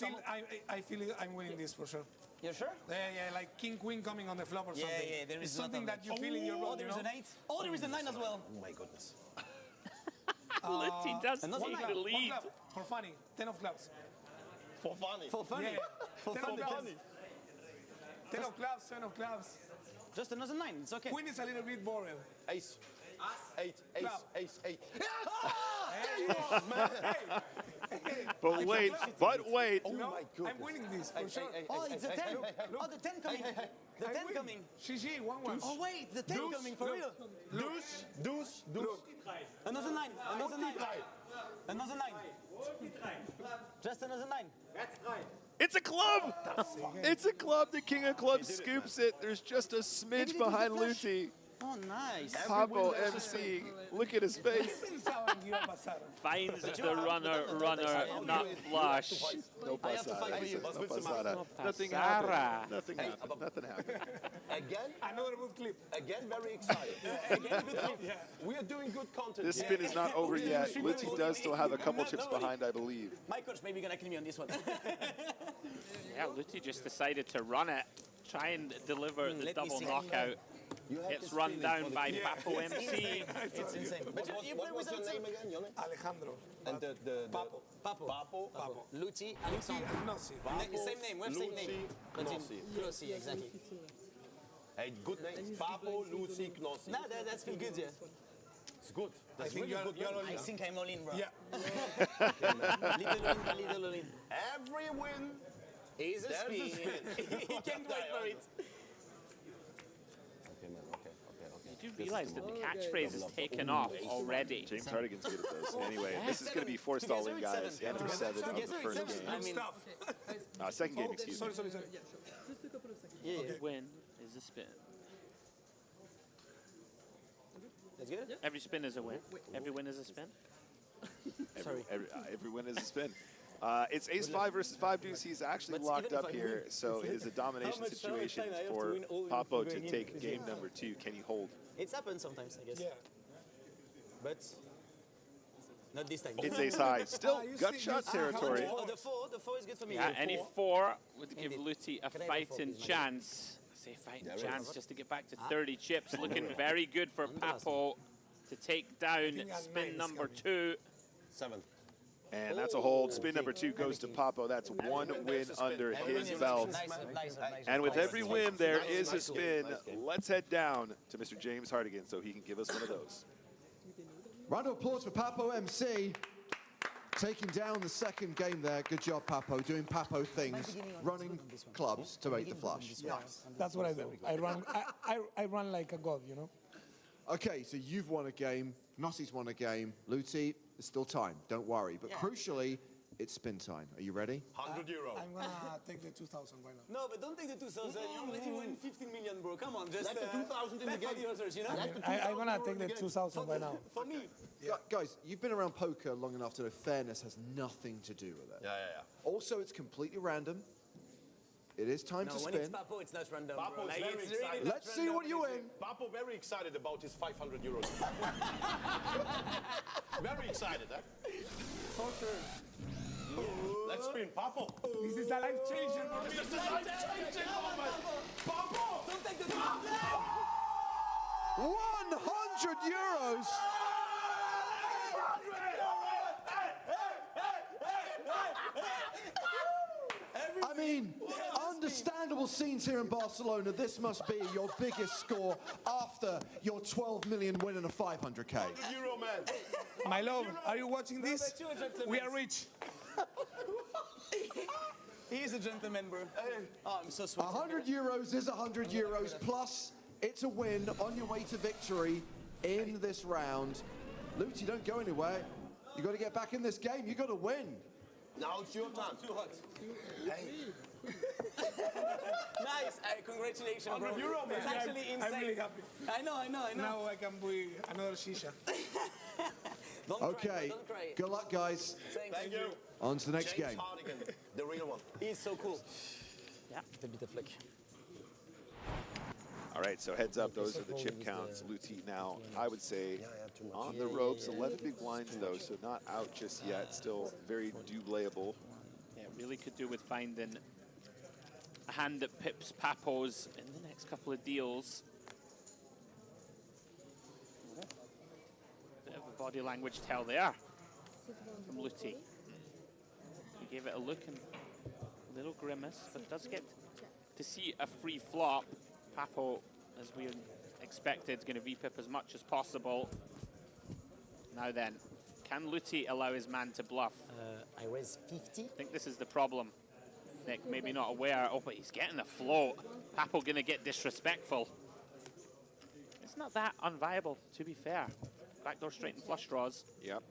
I feel I'm winning this for sure. You sure? Yeah, like king queen coming on the flop or something. Yeah, there is it's something not that you feel in your Oh, blood. there's you know? an 8. Oh, there is a 9 as well. Oh my goodness. Litty does another take one. the One lead. club, for funny. 10 of clubs. For funny. For funny. Yeah. For 10 of funny. clubs. 10 of clubs, 7 of clubs. Just another 9, it's okay. Queen is a little bit boring. Ace. 8, ace, Club. ace, 8. Hey, you know, man. Hey. But wait. Oh You know, my goodness. I'm winning this for sure. Oh, it's a 10. hey, Oh, the 10 coming. The I 10 win. coming. GG, 1-1. Oh, wait, the 10 coming for real. Deuce, deuce, deuce. Another 9, another 9. Another 9. Just another 9. It's a club! It's a club. The king of clubs scoops it. There's just a smidge behind Lutti. Oh, nice. Papo MC. Look at his face. Pensaban que iba a pasar. Finds the runner, not flush. No I have to fight pasada. for you. No pasada. Nothing pasada. happened. Nothing happened. Nothing happened. Again, Another good clip. again, very excited. Again, good clip. We are doing good content. This spin is not over yet. Lutti does still have a couple chips behind, I believe. My coach may be gonna kill me on this one. Yeah, Lutti just decided to run it. Try and deliver the Let me double see. knockout. It's run down by Papo MC. It's insane. But What was your name again, Jonne? Alejandro. And the Papo. Papo. Lutti, Alexander. Nossi. Same name, we have same name. Knossi. Knossi, exactly. Hey, good name. Papo, Lucy, Knossi. Nah, that's feel good, yeah. It's good. That's think really good. you're all I in. think I'm all in, bro. Yeah. Little all in. Every win He's a there's spin. a spin. He can't wait for it. Okay, man. Okay. You do realize that the catchphrase is taken off already. James Hardigan's good at those. Anyway, this is going to be four-stalling, guys. Enter 7 of the first game. I mean, Second game, excuse me. Sorry. Just a couple of seconds. yeah. Win is a spin. It's good? Every spin is a win. Every win is a spin. Every win is a spin. It's ace-5 versus 5 deuce. He's actually locked up here, so it is a domination situation for Papo to take game number 2. Can he hold? It's happened sometimes, I guess. Yeah. But not this time. It's ace-high. Still gut shot territory. The 4 is good for me. Yeah, any 4 would give Luti a fighting chance. I say fighting chance just to get back to 30 chips. Looking very good for Papo to take down spin number 2. 7. And that's a hold. Spin number 2 goes to Papo. That's 1 win under his belt. And with every win, there is a spin. Let's head down to Mr. James Hartigan so he can give us one of those. Round of applause for Papo MC. Taking down the second game there. Good job, Papo. Doing Papo things. Running clubs to make the flush. That's what I do. I run like a god, you know? Okay, so you've won a game. Nossi's won a game. Luti, there's still time. Don't worry. But crucially, it's spin time. Are you ready? 100 euro. I'm gonna take the 2,000 right now. No, but don't take the 2,000. You already win 15 million, bro. Come on, just Let the 2,000 in the game. for the others, you know? I'm gonna take the 2,000 right now. For me. Guys, you've been around poker long enough to know fairness has nothing to do with it. Yeah. Also, it's completely random. It is time to No, spin. when it's Papo, it's not random. Papo bro. is Like, very it's really excited. not Let's see random. what you win. Papo very excited about his 500 euros. Very excited, huh? Let's spin, Papo. This is a life changer for me. This is life-changing moment. Papo! Don't take the 100 euros. I mean, understandable scenes here in Barcelona. This must be your biggest score after your 12 million win in a 500k. 100 euro, man. My love, are you watching this? We are rich. He is a gentleman, bro. Oh, I'm so sweet. 100 euros is 100 euros, plus it's a win on your way to victory in this round. Luti, don't go anywhere. You got to get back in this game. You got to win. Now it's your turn. Too hot. Nice. Congratulations, bro. 100 euro, man. It's actually insane. I'm really happy. I know. Now I can buy another shisha. Don't Okay, cry, bro, don't cry. good luck, guys. Thank you. On to the next James game. Hartigan, the real one. He's so cool. Yeah, a bit of flick. All right, so heads up, those are the chip counts. Luti now, I would say, on the ropes. 11 big blinds, though, so not out just yet. Still very doubleable. Yeah, really could do with finding a hand that pips Papo's in the next couple of deals. Bit of a body language tell there from Luti. He gave it a look and a little grimace, but does get to see a free flop. Papo, as we expected, is going to VPIP as much as possible. Now then, can Luti allow his man to bluff? I raise 50. I think this is the problem. Nick, maybe not aware. Oh, but he's getting the float. Papo going to get disrespectful. It's not that unviable, to be fair. Backdoor straight and flush draws. Yep.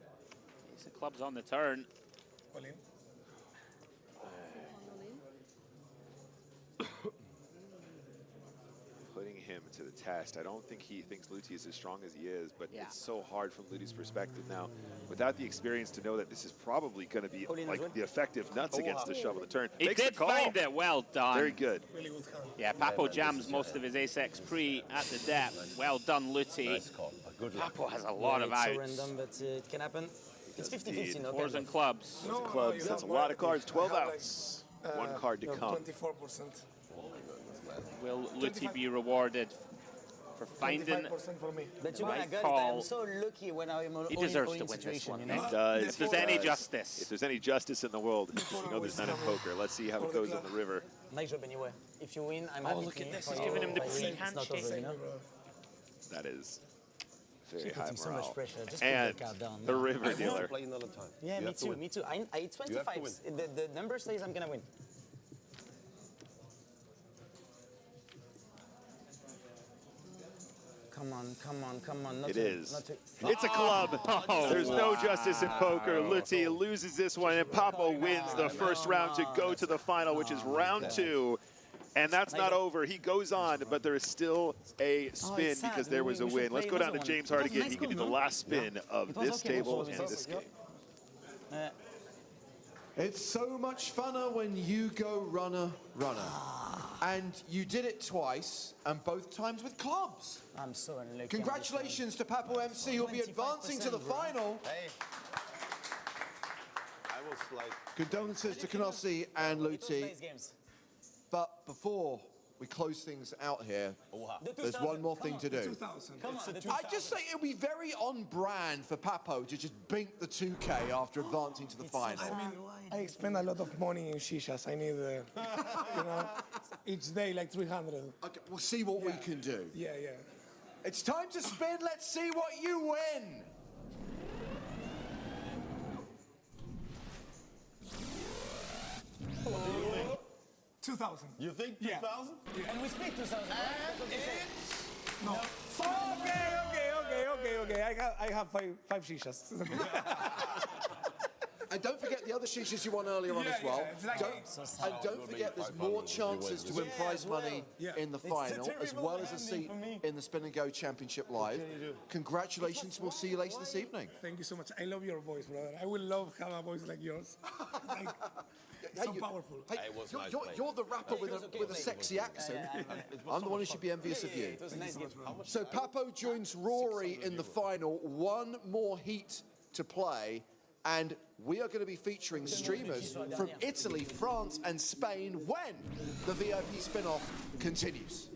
Ace of clubs on the turn. All in. Putting him to the test. I don't think he thinks Luti is as strong as he is, but it's so hard from Luti's perspective now. Without the experience to know that this is probably going to be like the effective nuts against the shove of the turn. He did find it. Well done. Very good. Really good hand. Yeah, Papo jams most of his ace-x pre at the depth. Well done, Luti. Nice call. Good luck. Papo has a lot of It's so outs. random, but it can happen. It's 50-50, no? Fours and clubs. Clubs, that's a lot of cards. 12 outs. One card to come. 24%. Will Luti be rewarded for finding 25% for me. But you right got it. call? I'm so lucky when I'm in He deserves to all-in win this situation, one. you Nick know? Does. If there's any justice. If there's any justice in the world, you know there's none in poker. Let's see how it goes on the river. Nice job anyway. If you win, I'm Oh, happy. look at this. For He's you. giving him the If I win, it's not pre-handshake. over, you know? That is very Keep high putting so morale. much pressure. Just put And the card down. the now. river dealer. Play another time. Yeah, You me have to too. win. Me too. I You have to 25. The number says I'm gonna win. Come on, come on, come on. Not It to, is. Not to, It's a club. There's no justice in poker. Luti loses this one, and Papo wins the first round to go to the final, which is round 2. And that's not over. He goes on, but there is still a spin because there was a win. Let's go down to James Hart again. He can do the last spin of this table in this game. It's so much funner when you go runner, runner. And you did it twice, and both times with clubs. I'm so unlucky. Congratulations to Papo MC, who'll be advancing to the final. Hey. I was like... Condolences to Knossi and Luti. Nice games. But before we close things out here, there's one more thing to do. I just think it'll be very on brand for Papo to just bink the 2K after advancing to the final. I mean, I spend a lot of money in shishas. I need, you know, each day like 300. Okay, we'll see what we can do. Yeah, yeah. It's time to spin. Let's see what you win. What do you think? 2,000. You think 2,000? Yeah. And we speak 2,000. No. Okay. I have five shishas. And don't forget the other shishas you won earlier on as well. It's like and don't forget there's more chances to win prize money in the final, as well as a seat in the Spin and Go Championship Live. Congratulations, we'll see you later this evening. Thank you so much. I love your voice, brother. I would love have a voice like yours. Like, so powerful. Hey, you're the rapper with a sexy accent. I'm the one who should be envious of you. So Papo joins Rory in the final. One more heat to play. And we are going to be featuring streamers from Italy, France, and Spain when the VIP spin-off continues.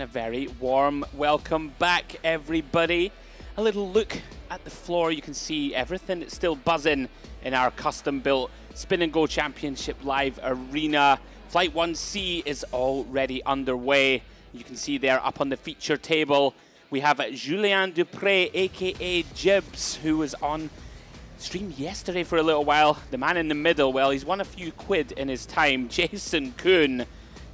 And a very warm welcome back, everybody. A little look at the floor. You can see everything that's still buzzing in our custom-built Spin&Go Championship Live Arena. Flight 1C is already underway. You can see there up on the feature table, we have Julien Dupré, aka Jibs, who was on stream yesterday for a little while. The man in the middle, well, he's won a few quid in his time. Jason Kuhn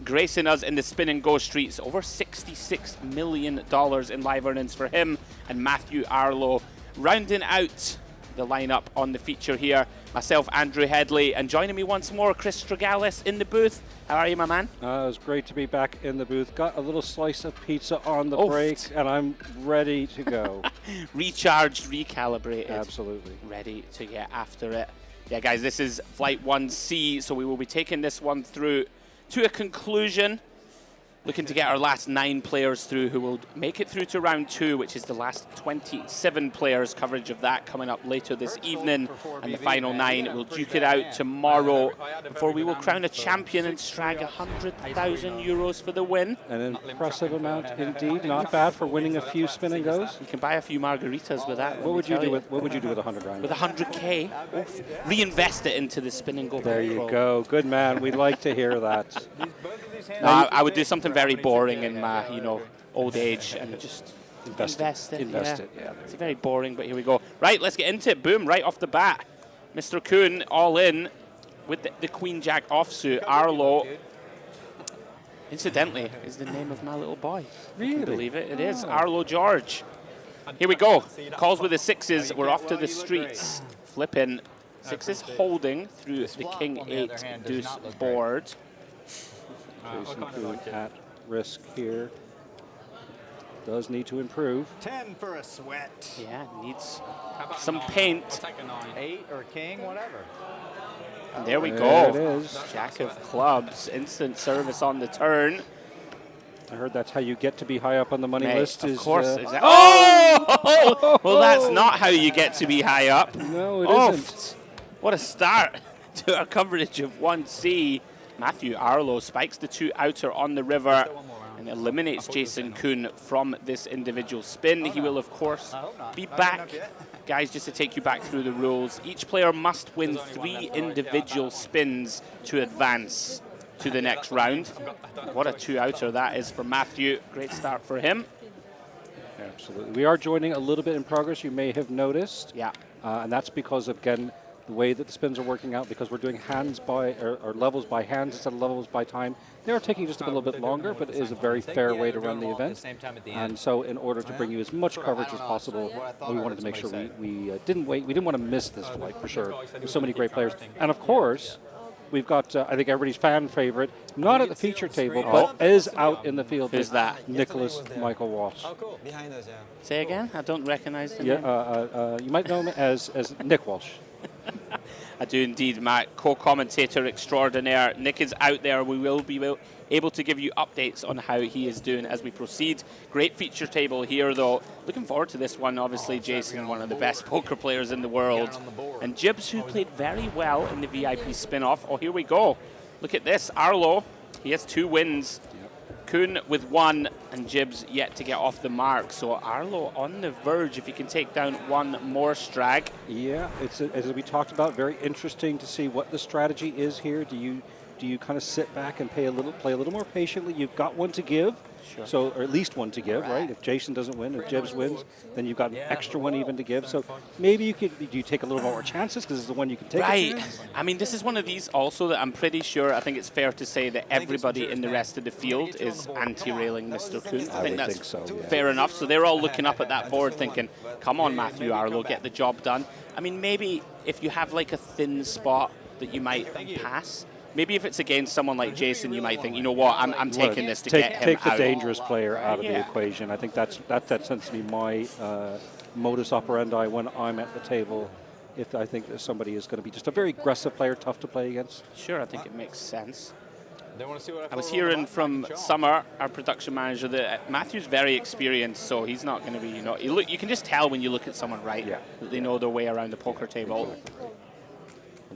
gracing us in the Spin&Go streets. Over $66 million in live earnings for him. And Matthew Arlo rounding out the lineup on the feature here. Myself, Andrew Headley, and joining me once more, Chris Stragalis in the booth. How are you, my man? It was great to be back in the booth. Got a little slice of pizza on the break, and I'm ready to go. Recharged, recalibrated. Absolutely. Ready to get after it. Yeah, guys, this is Flight 1C, so we will be taking this one through to a conclusion. Looking to get our last 9 players through who will make it through to round 2, which is the last 27 players. Coverage of that coming up later this evening. And the final 9 will duke it out tomorrow before we will crown a champion and strag 100,000 euros for the win. An impressive amount indeed. Not bad for winning a few spin and goes. You can buy a few margaritas with that. What would you do with 100 grand? With 100K, reinvest it into the Spin&Go. There you go. Good man. We'd like to hear that. I would do something very boring in my, old age and just invest it. Yeah. It's very boring, but here we go. Right, let's get into it. Boom, right off the bat. Mr. Kuhn all in with the Queen Jack offsuit. Arlo, incidentally, is the name of my little boy. Really? Can you believe it? It is Arlo George. Here we go. Calls with the 6s. We're off to the streets. Flipping. 6s holding through the King 8 deuce board. Jason Kuhn at risk here. Does need to improve. 10 for a sweat. Yeah, needs some paint. 8 or king, whatever. And there we There go. it is. Jack of clubs, instant service on the turn. I heard that's how you get to be high up on the money list. Of is, course. Oh! Well, that's not how you get to be high up. No, it isn't. What a start to our coverage of 1C. Matthew Arlo spikes the 2 outer on the river and eliminates Jason Kuhn from this individual spin. He will, of course, be back. Guys, just to take you back through the rules, each player must win 3 individual spins to advance to the next round. What a 2 outer that is for Matthew. Great start for him. Absolutely. We are joining a little bit in progress, you may have noticed. Yeah. And that's because, again, the way that the spins are working out, because we're doing hands by, or levels by hands instead of levels by time. They are taking just a little bit longer, but it is a very fair way to run the event. And so in order to bring you as much coverage as possible, we wanted to make sure we didn't wait. We didn't want to miss this flight, for sure. There's so many great players. And of course, we've got, I think everybody's fan favorite, not at the feature table, but is out in the field. Who's that? Nicholas Michael Walsh. Behind us, yeah. Say again? I don't recognize the name. Yeah, you might know him as Nick Walsh. I do indeed, Matt. Co-commentator extraordinaire. Nick is out there. We will be able to give you updates on how he is doing as we proceed. Great feature table here, though. Looking forward to this one. Obviously, Jason, one of the best poker players in the world. And Jibs, who played very well in the VIP spin-off. Oh, here we go. Look at this. Arlo, he has 2 wins. Kuhn with 1, and Jibs yet to get off the mark. So Arlo on the verge if he can take down 1 more strag. Yeah, it's as we talked about, very interesting to see what the strategy is here. Do you kind of sit back and play a little more patiently? You've got 1 to give, so or at least 1 to give, right? If Jason doesn't win, if Jibs wins, then you've got an extra 1 even to give. So maybe you take a little more chances because it's the one you can take. Right. I mean, this is one of these also that I'm pretty sure. I think it's fair to say that everybody in the rest of the field is anti-railing Mr. Kuhn. I think that's fair enough. So they're all looking up at that board thinking, "Come on, Matthew Arlo, get the job done." I mean, maybe if you have like a thin spot that you might pass. Maybe if it's against someone like Jason, you might think, you know what, I'm taking this to get him take the out. dangerous player out of the equation. I think that tends to be my modus operandi when I'm at the table. If I think that somebody is going to be just a very aggressive player, tough to play against. Sure, I think it makes sense. I was hearing from Summer, our production manager, that Matthew's very experienced, so he's not going to be, you can just tell when you look at someone, right, that they know their way around the poker table.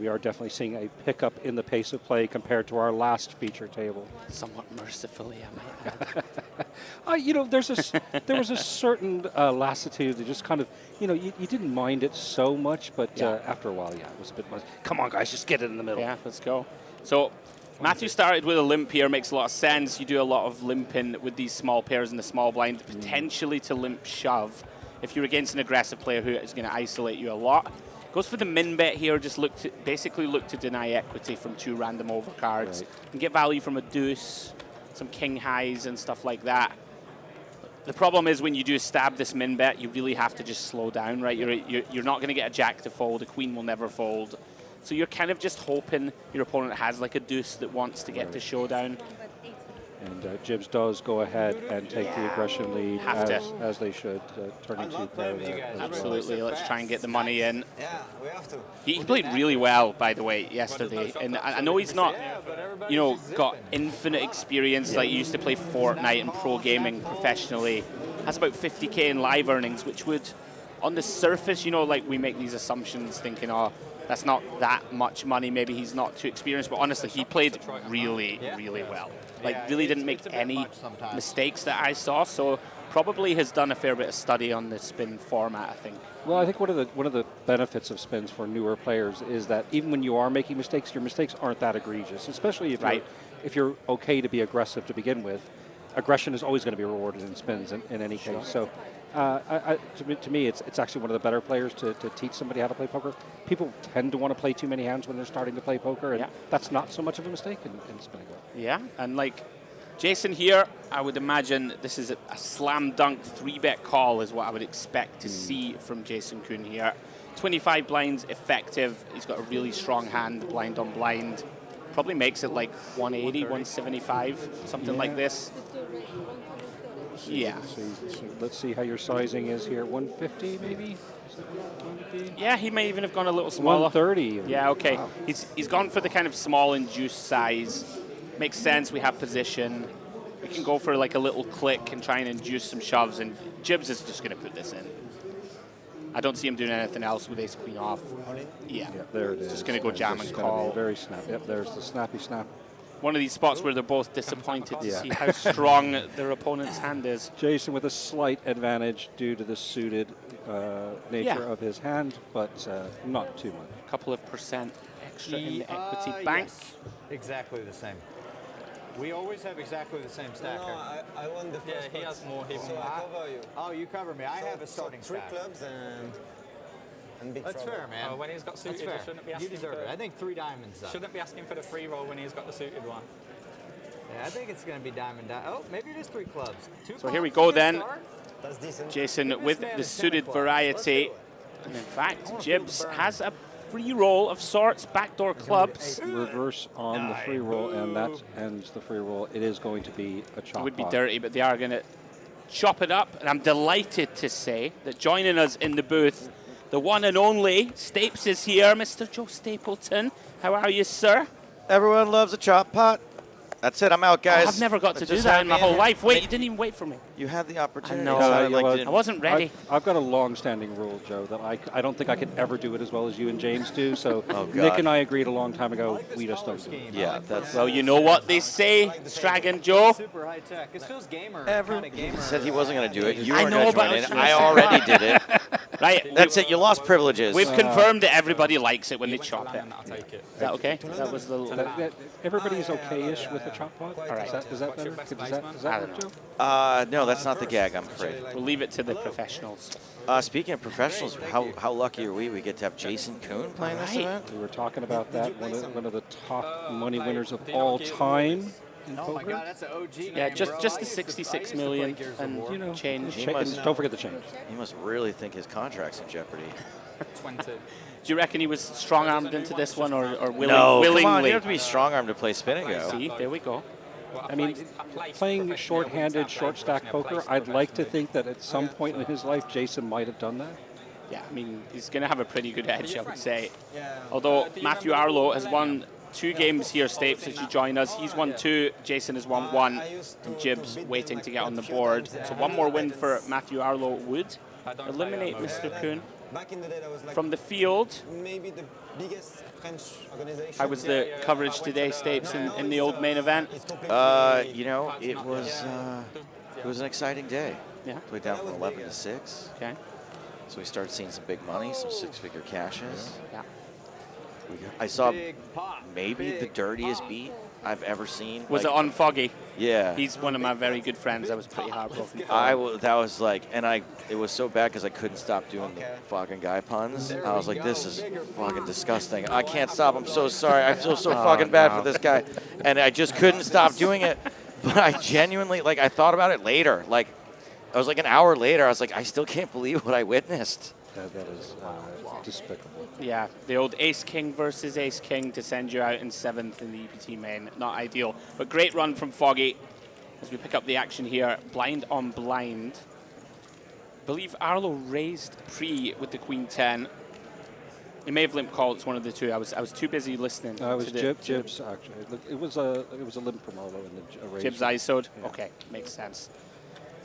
We are definitely seeing a pickup in the pace of play compared to our last feature table. Somewhat mercifully, I might add. You know, there was a certain lassitude that just kind of, you know, you didn't mind it so much, but after a while, yeah, it was a bit much. Come on, guys, just get it in the middle. Yeah, let's go. So Matthew started with a limp here, makes a lot of sense. You do a lot of limping with these small pairs in the small blind, potentially to limp shove if you're against an aggressive player who is going to isolate you a lot. Goes for the min bet here, just basically look to deny equity from 2 random overcards and get value from a deuce, some king highs and stuff like that. The problem is when you do stab this min bet, you really have to just slow down, right? You're not going to get a jack to fold, a queen will never fold. So you're kind of just hoping your opponent has like a deuce that wants to get to showdown. And Jibs does go ahead and take the aggression lead as they should, turning to pair there. Absolutely, let's try and get the money in. Yeah, we have to. He played really well, by the way, yesterday. And I know he's not, you know, got infinite experience, like he used to play Fortnite and pro gaming professionally. Has about 50K in live earnings, which would, on the surface, you know, like we make these assumptions thinking, oh, that's not that much money, maybe he's not too experienced, but honestly, he played really, really well. Like, really didn't make any mistakes that I saw, so probably has done a fair bit of study on the spin format, I think. Well, I think one of the benefits of spins for newer players is that even when you are making mistakes, your mistakes aren't that egregious, especially if you're okay to be aggressive to begin with. Aggression is always going to be rewarded in spins in any case. So to me, it's actually one of the better players to teach somebody how to play poker. People tend to want to play too many hands when they're starting to play poker, and that's not so much of a mistake in Spin&Go. Yeah, and like Jason here, I would imagine this is a slam dunk 3-bet call is what I would expect to see from Jason Kuhn here. 25 blinds effective. He's got a really strong hand, blind on blind. Probably makes it like 180, 175, something like this. Yeah. So let's see how your sizing is here. 150 maybe? Yeah, he may even have gone a little smaller. 130. Yeah, okay. Wow. He's gone for the kind of small induced size. Makes sense, we have position. We can go for like a little click and try and induce some shoves, and Jibs is just going to put this in. I don't see him doing anything else with ace queen off. Yeah, there it is. Just going to go jam and call. Very snap. Yep, there's the snappy snap. One of these spots where they're both disappointed to see how strong their opponent's hand is. Jason with a slight advantage due to the suited nature of his hand, but not too much. A couple of percent extra in the equity bank. Yes. Exactly the same. We always have exactly the same stack. No, I won the first. Yeah, he has more. So I cover you. Oh, you cover me. I have a starting three stack. clubs and big That's trouble. fair, man. Oh, when he's got suited, That's fair. he shouldn't be You asking deserve for it. I think 3 diamonds. Shouldn't be asking for the free roll when he's got the suited one. Yeah, I think it's going to be diamond. Oh, maybe it is 3 clubs. 2 So here we clubs, go then. That's decent. Jason with the suited variety. And in fact, Jibs has a free roll of sorts, backdoor clubs. Reverse on the free roll, and that ends the free roll. It is going to be a chop. It would be dirty, but they are going to chop it up. And I'm delighted to say that joining us in the booth, the one and only Stapes is here, Mr. Joe Stapleton. How are you, sir? Everyone loves a chop pot. That's it. I'm out, guys. I've never got to do that in my whole life. Wait, you didn't even wait for me. You had the opportunity. I know. I wasn't ready. I've got a long-standing rule, Joe, that I don't think I could ever do it as well as you and James do. So Oh, God. Nick and I agreed a long time ago, we just don't do it. Yeah, that's. Well, you know what they say, Stragan Joe. Super high tech. It feels gamer. He said he wasn't going to do it. You I weren't know, going to but join in. I was I gonna already say- did it. Right. That's it. You lost privileges. We've confirmed that everybody likes it when they chop it. I'll take it. Is that okay? That was the... Everybody's okay-ish with the chop pot? All right. Is that better? Does that work, Joe? No, that's not the gag, I'm afraid. We'll leave it to the professionals. Speaking of professionals, how lucky are we? We get to have Jason Kuhn playing this event. We were talking about that. One of the top money winners of all time. Oh my God, that's an OG name, Yeah, just bro. the I used to 66 play million Gears of and War. change. Don't forget the change. He must really think his contract's in jeopardy. 20. Do you reckon he was strong-armed into this one, or No, willingly? come on, you have to be strong-armed to play Spin&Go. See, there we go. I mean, playing short-handed, short-stack poker, I'd like to think that at some point in his life, Jason might have done that. Yeah, I mean, he's going to have a pretty good edge, I would say. Although Matthew Arlo has won 2 games here, Stapes, as you join us. He's won 2, Jason has won 1, and Jibs waiting to get on the board. So one more win for Matthew Arlo would eliminate Mr. Kuhn. Back in the day, that was like From the field, maybe the biggest French organization. how was the coverage today, Stapes, in the old main event? You know, it was It was an exciting day. Yeah. Played down from 11 to 6. Okay. So we started seeing some big money, some six-figure cashes. Yeah. I saw maybe the dirtiest beat I've ever seen. Was it on Foggy? Yeah. He's one of my very good friends. I was pretty heartbroken. That was like, it was so bad because I couldn't stop doing the fucking guy puns. I was like, this is fucking disgusting. I can't stop. I'm so sorry. I feel so fucking bad for this guy. And I just couldn't stop doing it. But I genuinely, like, I thought about it later. Like, I was like an hour later, I was like, I still can't believe what I witnessed. That is despicable. Yeah, the old ace-king versus ace-king to send you out in 7th in the EPT main. Not ideal, but great run from Foggy as we pick up the action here. Blind on blind. I believe Arlo raised pre with the queen 10. It may have limp called. It's one of the two. I was too busy listening. It was Jibs actually. It was a limp from Arlo in the raise. Jibs ISO'd. Yeah. Okay, makes sense.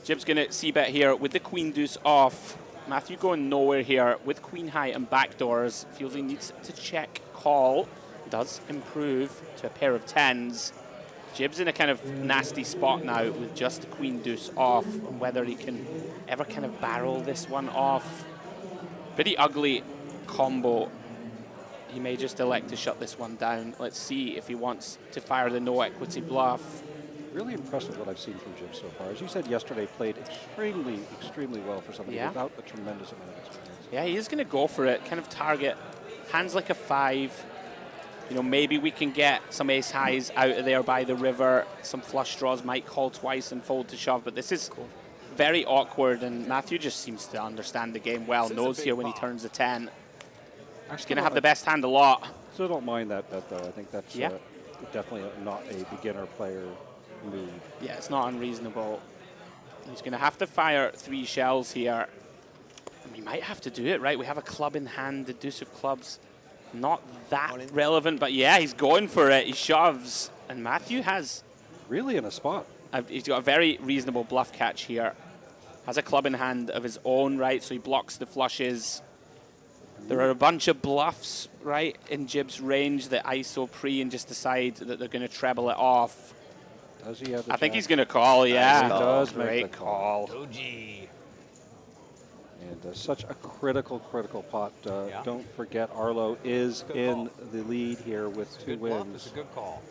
Jibs gonna c-bet here with the queen deuce off. Matthew going nowhere here with queen high and backdoors. Feels he needs to check call. Does improve to a pair of 10s. Jibs in a kind of nasty spot now with just the queen deuce off. Whether he can ever kind of barrel this one off. Pretty ugly combo. He may just elect to shut this one down. Let's see if he wants to fire the no equity bluff. Really impressed with what I've seen from Jim so far. As you said yesterday, played extremely, extremely well for somebody without a tremendous amount of experience. Yeah, he is going to go for it. Kind of target hands like a 5. You know, maybe we can get some ace highs out of there by the river. Some flush draws might call twice and fold to shove. But this is very awkward, and Matthew just seems to understand the game well. Knows here when he turns a 10. He's going to have the best hand a lot. So don't mind that bet, though. I think that's definitely not a beginner player move. Yeah, it's not unreasonable. He's going to have to fire 3 shells here. And we might have to do it, right? We have a club in hand, the deuce of clubs. Not that relevant, but yeah, he's going for it. He shoves. And Matthew has... Really in a spot. He's got a very reasonable bluff catch here. Has a club in hand of his own, right? So he blocks the flushes. There are a bunch of bluffs, right, in Jib's range that ISO pre and just decide that they're going to treble it off. Does he have the I think he's going to call, yeah. He does Great make the call. OG. And such a critical pot. Don't forget, Arlo is in the lead here with 2 wins. It's a good call.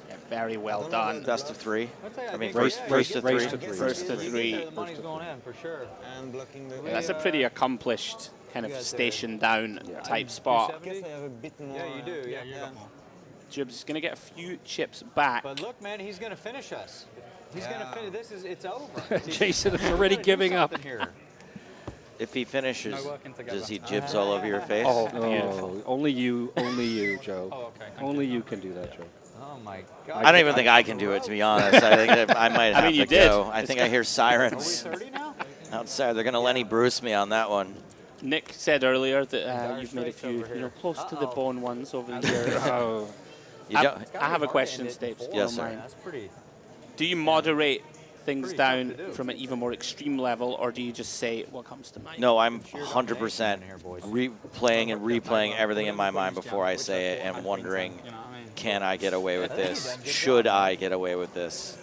Yeah, very well done. Best of 3. I mean, race first to 3. First to 3. The money's going in for sure. And blocking the. Yeah, that's a pretty accomplished kind of station down type spot. Yeah, you do. Yeah. Jib's going to get a few chips back. But look, man, he's going to finish us. He's going to finish. It's over. Jason is already giving up. Here. If he finishes, does he Jibs all over your face? Oh, beautiful. Only you, Joe. Oh, okay. Only you can do that, Joe. Oh, my God. I don't even think I can do it, to be honest. I think that I might have to go. I think I hear sirens Are we 30 now? They're going to Lenny Bruce me on that one. Nick said earlier that you've made a few, close to the bone ones over the years. I have a question, Stapes. Yes, sir. That's pretty. Do you moderate things down from an even more extreme level, or do you just say what comes to mind? No, I'm 100% replaying and replaying everything in my mind before I say it and wondering, can I get away with this? Should I get away with this?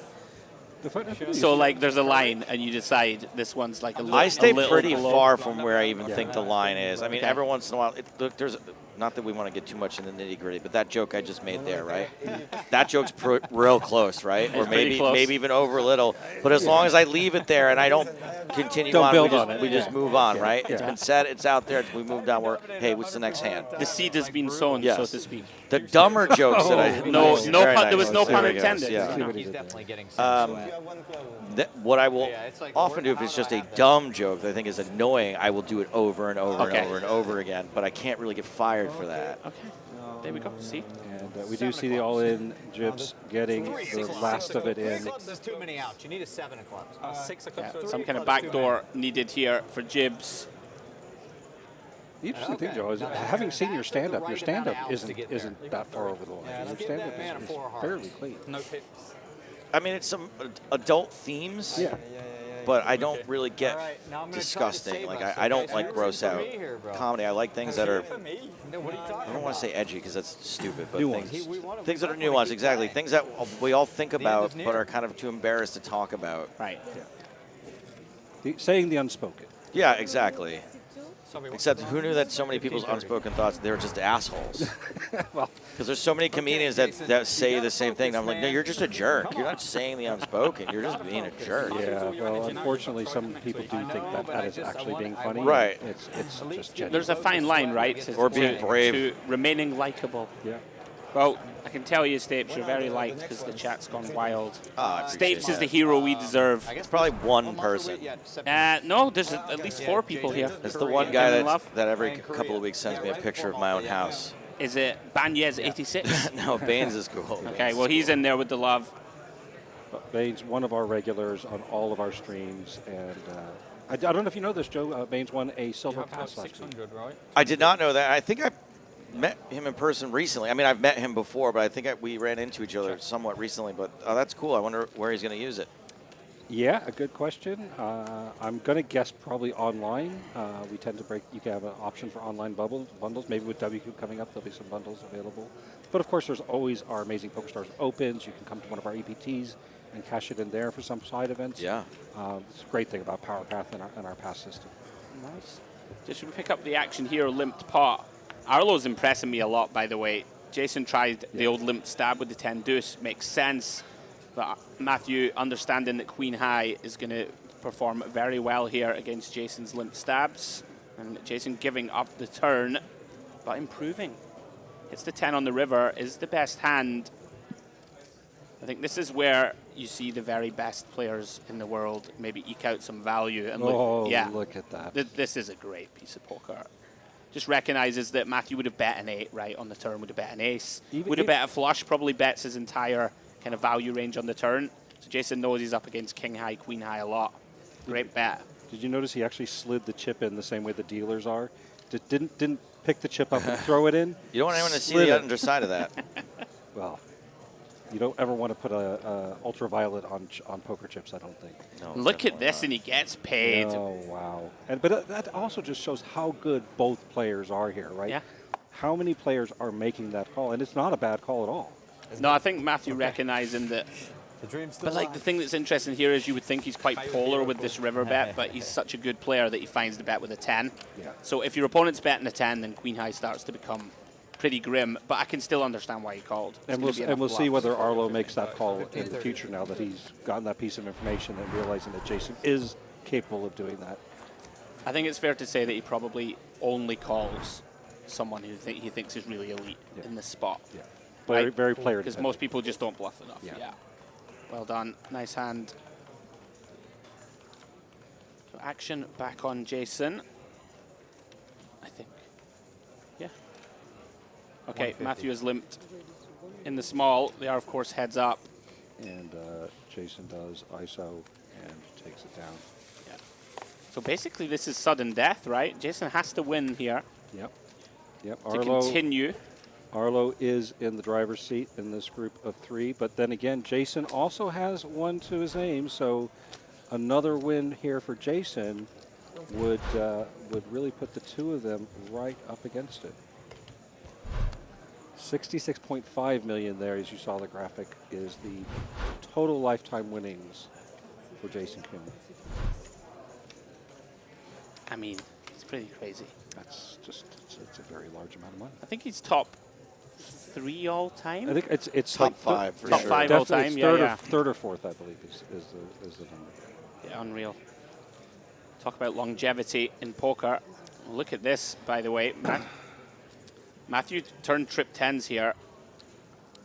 So, like, there's a line, and you decide this one's like a little. I stay little pretty below. far from where I even think the line is. I mean, every once in a while, look, there's not that we want to get too much in the nitty gritty, but that joke I just made there, right? That joke's real close, right? Or maybe even over a little. But as long as I leave it there and I don't continue on, we just move on, right? It's been said, it's out there. We moved on. Hey, what's the next hand? The seed has been sown, so to speak. The dumber jokes that I there was no pun intended. Yeah. He's definitely getting some what I will often do if it's just a dumb joke that I think is annoying, I will do it over and over and over and over again. But I can't really get fired for that. Okay. There we go. See? And we do see the all-in Jibs getting the last of it in. There's too many out. You need a 7 of clubs. 6 of clubs. Some kind of backdoor needed here for Jibs. The interesting thing, Joe, is having seen your stand-up isn't that far over the line. Your stand-up is fairly clean. No pips. I mean, it's some adult themes. Yeah. but I don't really get All right, now I'm gonna try to disgusting. save Like us, I don't okay? like Root gross for out me here, bro. comedy. I like things that are. For me? What are you talking I don't want to say edgy because that's stupid, but Nuanced. things that are nuanced, exactly. Things that we all think about but are kind of too embarrassed to talk about. Right. Saying the unspoken. Yeah, exactly. Except who knew that so many people's unspoken thoughts, they were just assholes. Because there's so many comedians that say the same thing. I'm like, no, you're just a jerk. You're not saying the unspoken. You're just being a jerk. Yeah, well, unfortunately, some people do think that that is actually being funny. Right. It's just genuine. There's a fine line, right? Or being brave. To remaining likable. Yeah. Well, I can tell you, Stapes, you're very liked because the chat's gone wild. I appreciate Stapes is that. the hero we deserve. It's probably one person. No, there's at least 4 people here. It's the one guy that every couple of weeks sends me a picture of my own house. Is it Banyez86? No, Baines is cool. Okay, well, he's in there with the love. Baines, one of our regulars on all of our streams, and I don't know if you know this, Joe. Baines won a silver pass last week. Right? I did not know that. I think I met him in person recently. I mean, I've met him before, but I think we ran into each other somewhat recently. But that's cool. I wonder where he's going to use it. Yeah, a good question. I'm going to guess probably online. We tend to break. You can have an option for online bundles. Maybe with WQ coming up, there'll be some bundles available. But of course, there's always our amazing PokerStars Opens. You can come to one of our EPTs and cash it in there for some side events. Yeah. It's a great thing about PowerPath and our pass system. Nice. Just to pick up the action here, limped pot. Arlo's impressing me a lot, by the way. Jason tried the old limp stab with the 10 deuce. Makes sense. But Matthew, understanding that Queen High is going to perform very well here against Jason's limp stabs. And Jason giving up the turn, but improving. Hits the 10 on the river, is the best hand. I think this is where you see the very best players in the world maybe eke out some value. And look at that. This is a great piece of poker. Just recognizes that Matthew would have bet an 8, right, on the turn, would have bet an ace. Would have bet a flush, probably bets his entire kind of value range on the turn. So Jason knows he's up against King High, Queen High a lot. Great bet. Did you notice he actually slid the chip in the same way the dealers are? Didn't pick the chip up and throw it in? You don't want anyone to see the underside of that. Well, you don't ever want to put a ultraviolet on poker chips, I don't think. No, look at this, and he gets paid. Oh, wow. But that also just shows how good both players are here, right? Yeah. How many players are making that call? And it's not a bad call at all. No, I think Matthew recognizing that. But like the thing that's interesting here is you would think he's quite polar with this river bet, but he's such a good player that he finds the bet with a 10. Yeah. So if your opponent's betting a 10, then Queen High starts to become pretty grim, but I can still understand why he called. And we'll see whether Arlo makes that call in the future now that he's gotten that piece of information and realizing that Jason is capable of doing that. I think it's fair to say that he probably only calls someone who he thinks is really elite in this spot. Yeah. Very player because most people just don't bluff enough. Yeah. Well done. Nice hand. So action back on Jason, I think. Yeah. Okay, Matthew is limped in the small. They are, of course, heads up. And Jason does ISO and takes it down. Yeah. So basically, this is sudden death, right? Jason has to win here. Yep. To continue. Arlo is in the driver's seat in this group of 3, but then again, Jason also has 1 to his name, so another win here for Jason would really put the 2 of them right up against it. 66.5 million there, as you saw the graphic, is the total lifetime winnings for Jason Kim. I mean, it's pretty crazy. That's just, it's a very large amount of money. I think he's top 3 all time. I think it's top like 5 for top sure. 5 all time. Yeah, third or fourth, I believe, is the number. Yeah, unreal. Talk about longevity in poker. Look at this, by the way. Matthew turned trip 10s here.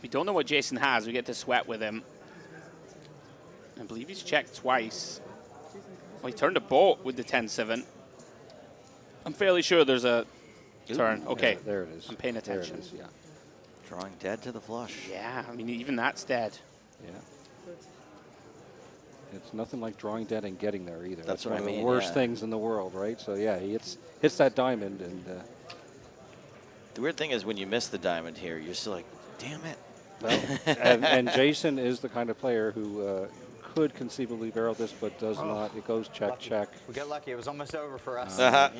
We don't know what Jason has. We get to sweat with him. I believe he's checked twice. Well, he turned a boat with the 10-7. I'm fairly sure there's a turn. Okay. Yeah, there it is. I'm paying attention. There it is, yeah. Drawing dead to the flush. Yeah, I mean, even that's dead. Yeah. It's nothing like drawing dead and getting there either. That's one what of I mean, the worst yeah. things in the world, right? So yeah, he hits that diamond, and the weird thing is when you miss the diamond here, you're still like, damn it. well, and Jason is the kind of player who could conceivably barrel this, but does not. It goes check, check. We got lucky. It was almost over for us. Yeah.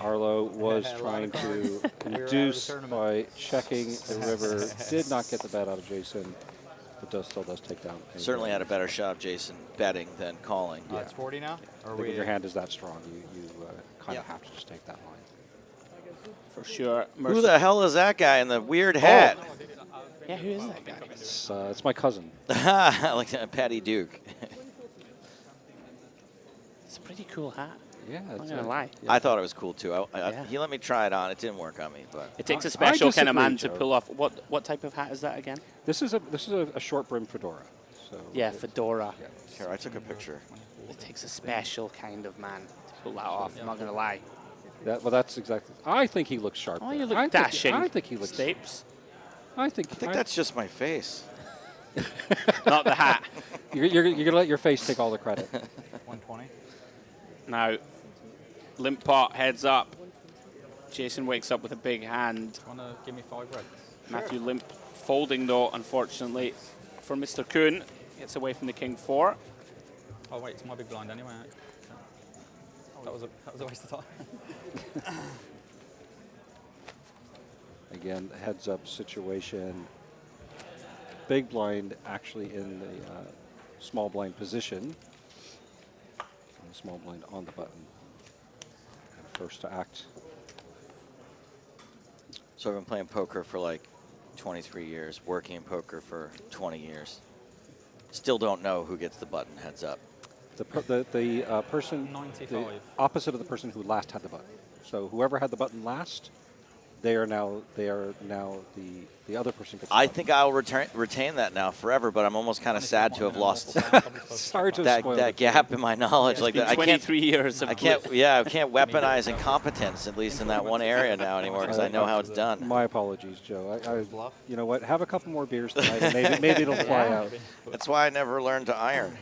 Arlo was Had a lot trying of to cards. We were out of the reduce tournament. by checking the river. Did not get the bet out of Jason, but still does take down. Certainly had a better shot of Jason betting than calling. It's 40 now? I think when your hand is that strong, you kind of have to just take that line. For sure. Who the hell is that guy in the weird hat? Yeah, who is that guy? It's my cousin. Like Patty Duke. It's a pretty cool hat. Yeah, I'm not gonna lie. I thought it was cool too. Yeah. He let me try it on. It didn't work on me, but It takes a special kind of man to Joe. pull off. What type of hat is that again? This is a short brim fedora. So Yeah, fedora. Here, I took a picture. It takes a special kind of man to pull that off. I'm not gonna lie. Well, that's exactly. I think he looks sharp. Oh, there. you look I think- dashing. I think he looks. Stapes. I think that's just my face. Not the hat. You're gonna let your face take all the credit. 120. Now, limp pot heads up. Jason wakes up with a big hand. Want to give me 5 red? Matthew limp folding though, unfortunately, for Mr. Kuhn. Gets away from the king 4. Oh wait, it's my big blind anyway. That was a waste of time. Again, heads up situation. Big blind actually in the small blind position. And small blind on the button. And first to act. So I've been playing poker for like 23 years, working in poker for 20 years. Still don't know who gets the button heads up. The person, 95. the opposite of the person who last had the button. So whoever had the button last, they are now the other person gets the I button. think I'll retain that now forever, but I'm almost kind of sad to have lost Sorry to that, spoil that it. gap in my knowledge. Like that, I can't 23 years of I can't weaponize incompetence, at least in that one area now anymore, because I know how it's done. My apologies, Joe. You know what? Have a couple more beers tonight, and maybe it'll fly out. That's why I never learned to iron.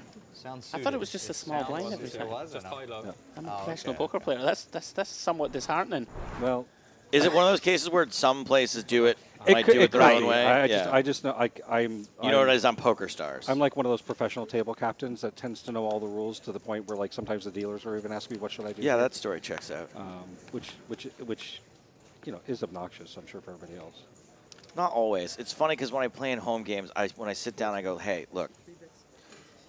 I thought it was just a small blind every time. Just high low. I'm a professional poker player. That's somewhat disheartening. Well, is it one of those cases where some places do it, might do it their own way? I just know I'm. You know what it is on PokerStars. I'm like one of those professional table captains that tends to know all the rules to the point where like sometimes the dealers are even asking me what should I do. Yeah, that story checks out. Which is obnoxious, I'm sure, for everybody else. Not always. It's funny because when I play in home games, when I sit down, I go, "Hey, look,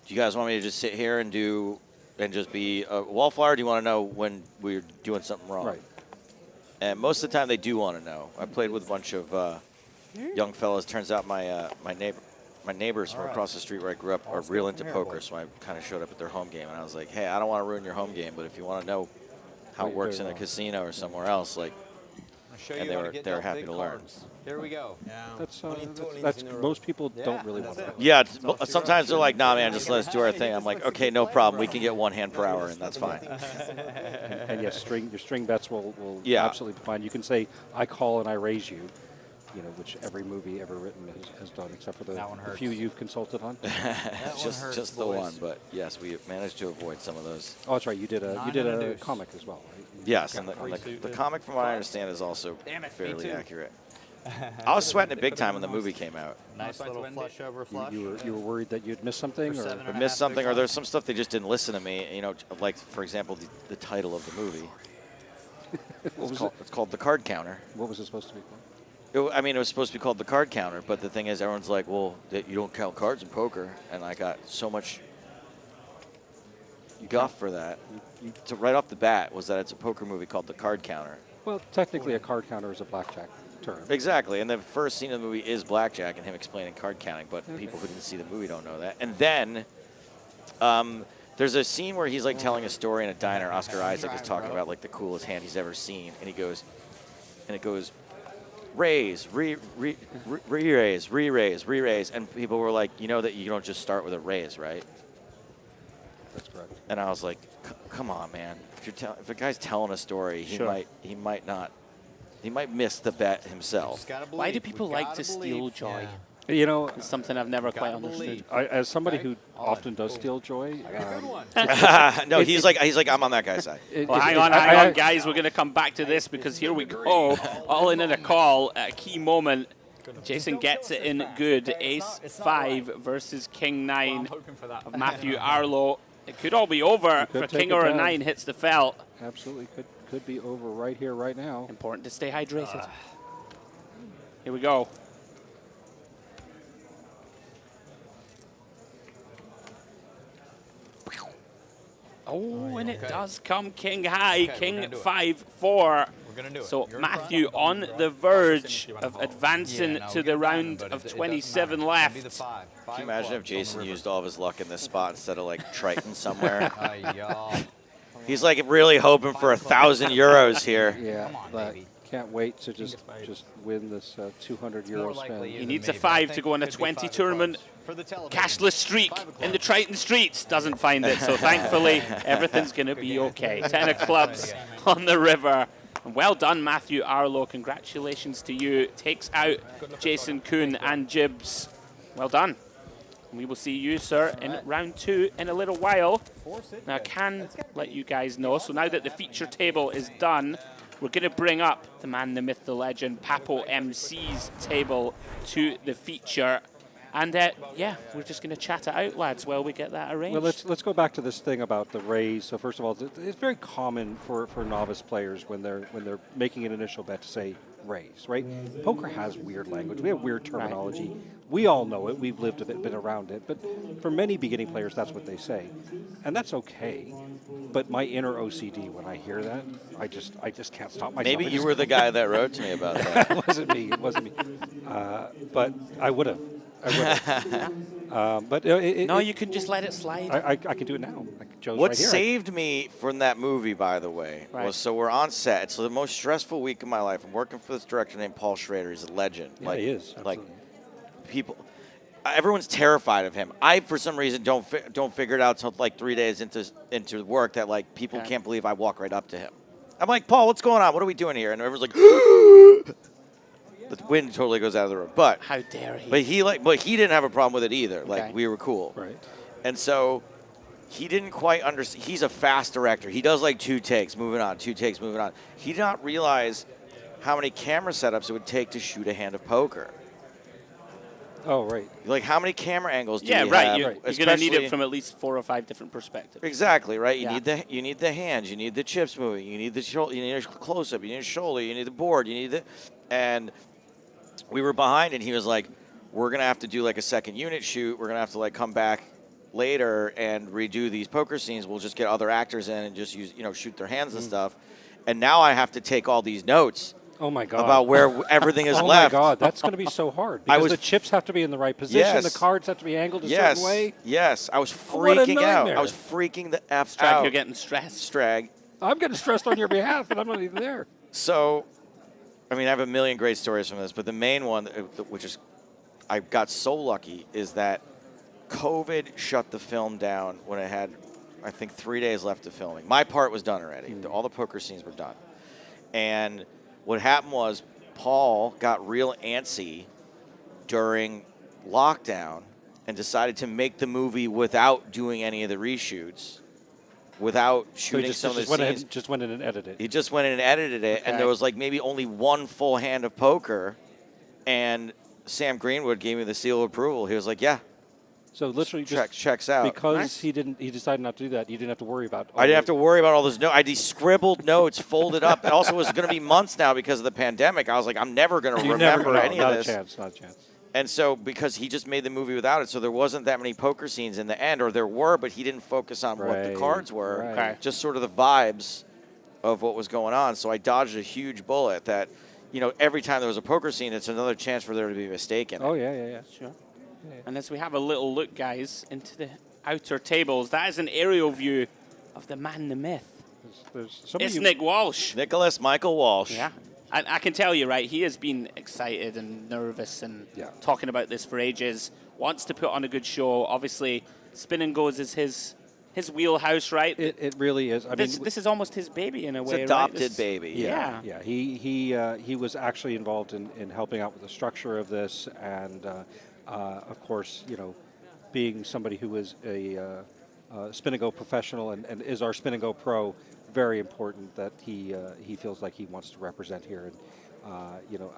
do you guys want me to just sit here and just be a wallflower? Or do you want to know when we're doing something wrong?" Right. And most of the time, they do want to know. I played with a bunch of young fellas. Turns out my neighbors from across the street where I grew up are real into poker, so I kind of showed up at their home game, and I was like, "Hey, I don't want to ruin your home game, but if you want to know how it works in a casino or somewhere else, like," and they were happy to learn. Here we go. That's most people don't really want that. Yeah, sometimes they're like, "Nah, man, just let us do our thing." I'm like, "Okay, no problem. We can get 1 hand per hour, and that's fine." And yes, your string bets will Yeah. absolutely be fine. You can say, "I call and I raise you," which every movie ever written has done, except for the few you've consulted on. just the one, but yes, we managed to avoid some of those. Oh, that's right. You did a comic as well, right? Yes, and the comic, from what I understand, is also fairly accurate. I was sweating it big time when the movie came out. Nice little flush over flush. You were worried that you'd miss something, Or missed something, or there's some stuff they just didn't listen to me. Like for example, the title of the movie. It's called The Card Counter. What was it supposed to be called? It was supposed to be called The Card Counter, but the thing is, everyone's like, "Well, you don't count cards in poker," and I got so much guff for that. So right off the bat was that it's a poker movie called The Card Counter. Well, technically, a card counter is a blackjack term. Exactly, and the first scene of the movie is blackjack and him explaining card counting, but people who didn't see the movie don't know that. And then there's a scene where he's like telling a story in a diner. Oscar Isaac is talking about like the coolest hand he's ever seen, and it goes, raise, re-raise, re-raise, and people were like, "You know that you don't just start with a raise, right?" That's correct. And I was like, "Come on, man! If a guy's telling a story, he might miss the bet himself." Why do people like to steal joy? It's something I've never quite understood. As somebody who often does steal joy, no, he's like I'm on that guy's side. Well, hang on, guys. We're going to come back to this because here we go. All in a call at a key moment. Jason gets it in good. Ace-5 versus King-9 of Matthew Arlo. It could all be over for King or a 9 hits the felt. Absolutely could be over right here, right now. Important to stay hydrated. Here we go. Oh, and it does come king high, King 5-4. So Matthew on the verge of advancing to the round of 27 left. Can you imagine if Jason used all of his luck in this spot instead of like Triton somewhere? He's like really hoping for 1,000 euros here. Yeah, but can't wait to just win this 200 euro spin. He needs a 5 to go on a 20 tournament cashless streak in the Triton streets. Doesn't find it, so thankfully everything's going to be okay. 10 of clubs on the river. And well done, Matthew Arlo. Congratulations to you. Takes out Jason Kuhn and Jibs. Well done. And we will see you, sir, in round 2 in a little while. Now, I can let you guys know. So now that the feature table is done, we're going to bring up the man, the myth, the legend, Papo MC's table to the feature. And yeah, we're just going to chat it out, lads, while we get that arranged. Well, let's go back to this thing about the raise. So first of all, it's very common for novice players when they're making an initial bet to say raise, right? Poker has weird language. We have weird terminology. Right. We all know it. We've lived a bit around it. But for many beginning players, that's what they say, and that's okay. But my inner OCD, when I hear that, I just can't stop myself. Maybe you were the guy that wrote to me about that. It wasn't me. It wasn't me. But I would have. But no, you can just let it slide. I can do it now. What right here. saved me from that movie, by the way, was so we're on set. It's the most stressful week of my life. I'm working for this director named Paul Schrader. He's a legend. Yeah, he is. Like people, everyone's terrified of him. I, for some reason, don't figure it out until like 3 days into work that like people can't believe I walk right up to him. I'm like, Paul, what's going on? What are we doing here? And everyone's like. The wind totally goes out of the room. But how dare he? But he didn't have a problem with it either. Okay. Like we were cool. Right. And so he didn't quite understand. He's a fast director. He does like 2 takes, moving on, 2 takes, moving on. He did not realize how many camera setups it would take to shoot a hand of poker. Oh, right. Like how many camera angles do you have? You're going to need it from at least 4 or 5 different perspectives. Exactly, right? You need the hands, you need the chips moving, you need the shoulder, you need a close up, you need a shoulder, you need the board, you need the and we were behind, and he was like, we're going to have to do like a second unit shoot. We're going to have to like come back later and redo these poker scenes. We'll just get other actors in and just use, shoot their hands and stuff. And now I have to take all these notes. Oh my God. About where everything is left. Oh my God, that's going to be so hard. Because the chips have to be in the right position. The cards have to be angled a certain way. Yes, I was freaking out. I was freaking the F out. You're getting stressed. Strag. I'm getting stressed on your behalf, and I'm not even there. So, I mean, I have a million great stories from this, but the main one, which is I got so lucky, is that COVID shut the film down when it had, I think, 3 days left of filming. My part was done already. All the poker scenes were done. And what happened was Paul got real antsy during lockdown and decided to make the movie without doing any of the reshoots. Without shooting some of the scenes. Just went in and edited it. He just went in and edited it, and there was like maybe only 1 full hand of poker, and Sam Greenwood gave me the seal of approval. He was like, yeah. So literally checks out. Because he decided not to do that, you didn't have to worry about I didn't have to worry about all those notes. I had these scribbled notes folded up. It also was going to be months now because of the pandemic. I was like, I'm never going to remember any of this. Not a chance. And so, because he just made the movie without it, so there wasn't that many poker scenes in the end, or there were, but he didn't focus on what the cards were, just sort of the vibes of what was going on. So I dodged a huge bullet that, every time there was a poker scene, it's another chance for there to be a mistake in it. Oh, yeah. Sure. Yeah. And as we have a little look, guys, into the outer tables, that is an aerial view of the man, the myth. It's Nick Walsh. Nicholas Michael Walsh. Yeah. I can tell you, right, he has been excited and nervous and talking about this for ages, wants to put on a good show. Obviously, Spin&Go is his wheelhouse, right? It really is. I mean, this is almost his baby in a way, It's adopted right? baby. Yeah. He was actually involved in helping out with the structure of this, and of course, being somebody who is a Spin&Go professional and is our Spin&Go pro. Very important that he feels like he wants to represent here, You know,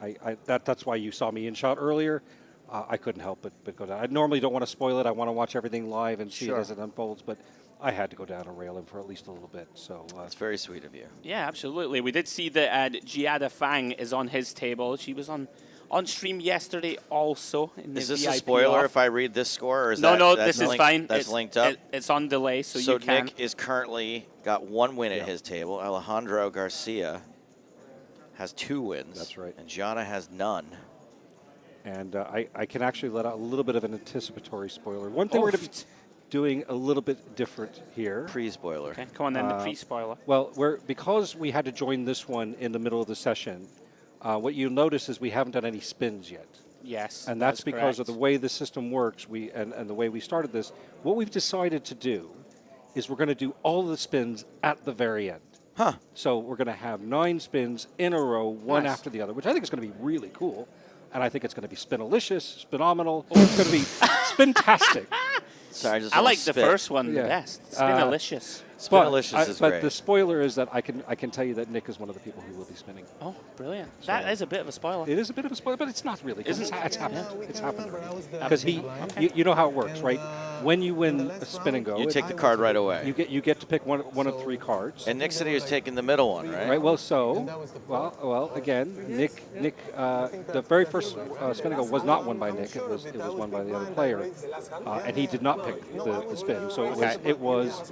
that's why you saw me in shot earlier. I couldn't help but go down. I normally don't want to spoil it. I want to watch everything live and see it as it unfolds, but I had to go down and rail him for at least a little bit. So that's very sweet of you. Yeah, absolutely. We did see that Giada Fang is on his table. She was on stream yesterday also. In the Is this VIP a spoiler off. if I read this score? Or is No, that's this is fine. That's linked up? It's on delay, so you can. Nick is currently got 1 win at his table. Alejandro Garcia has 2 wins. That's right. And Gianna has none. And I can actually let out a little bit of an anticipatory spoiler. One thing we're going to be doing a little bit different here. Pre-spoiler. Okay, come on then, the pre-spoiler. Well, because we had to join this one in the middle of the session, what you'll notice is we haven't done any spins yet. Yes, and that's because of the way the system works. And the way we started this. What we've decided to do is we're going to do all the spins at the very end. Huh. So we're going to have 9 spins in a row, one after the other, which I think is going to be really cool. And I think it's going to be spinalicious, spinominal. It's going to be spintastic. Sorry, I like the first one the best. Spinalicious. Spinalicious is great. But the spoiler is that I can tell you that Nick is one of the people who will be spinning. Oh, brilliant! That is a bit of a spoiler. It is a bit of a spoiler, but it's not really. It's happening. It's happening. Because Okay. you know how it works, right? When you win a spin and go, You take the card right away. You get to pick one of 3 cards. And Nick said he was taking the middle one, right? Right. Well, again, Nick, the very first spin and go was not won by Nick. It was won by the other player, and he did not pick the spin. So it was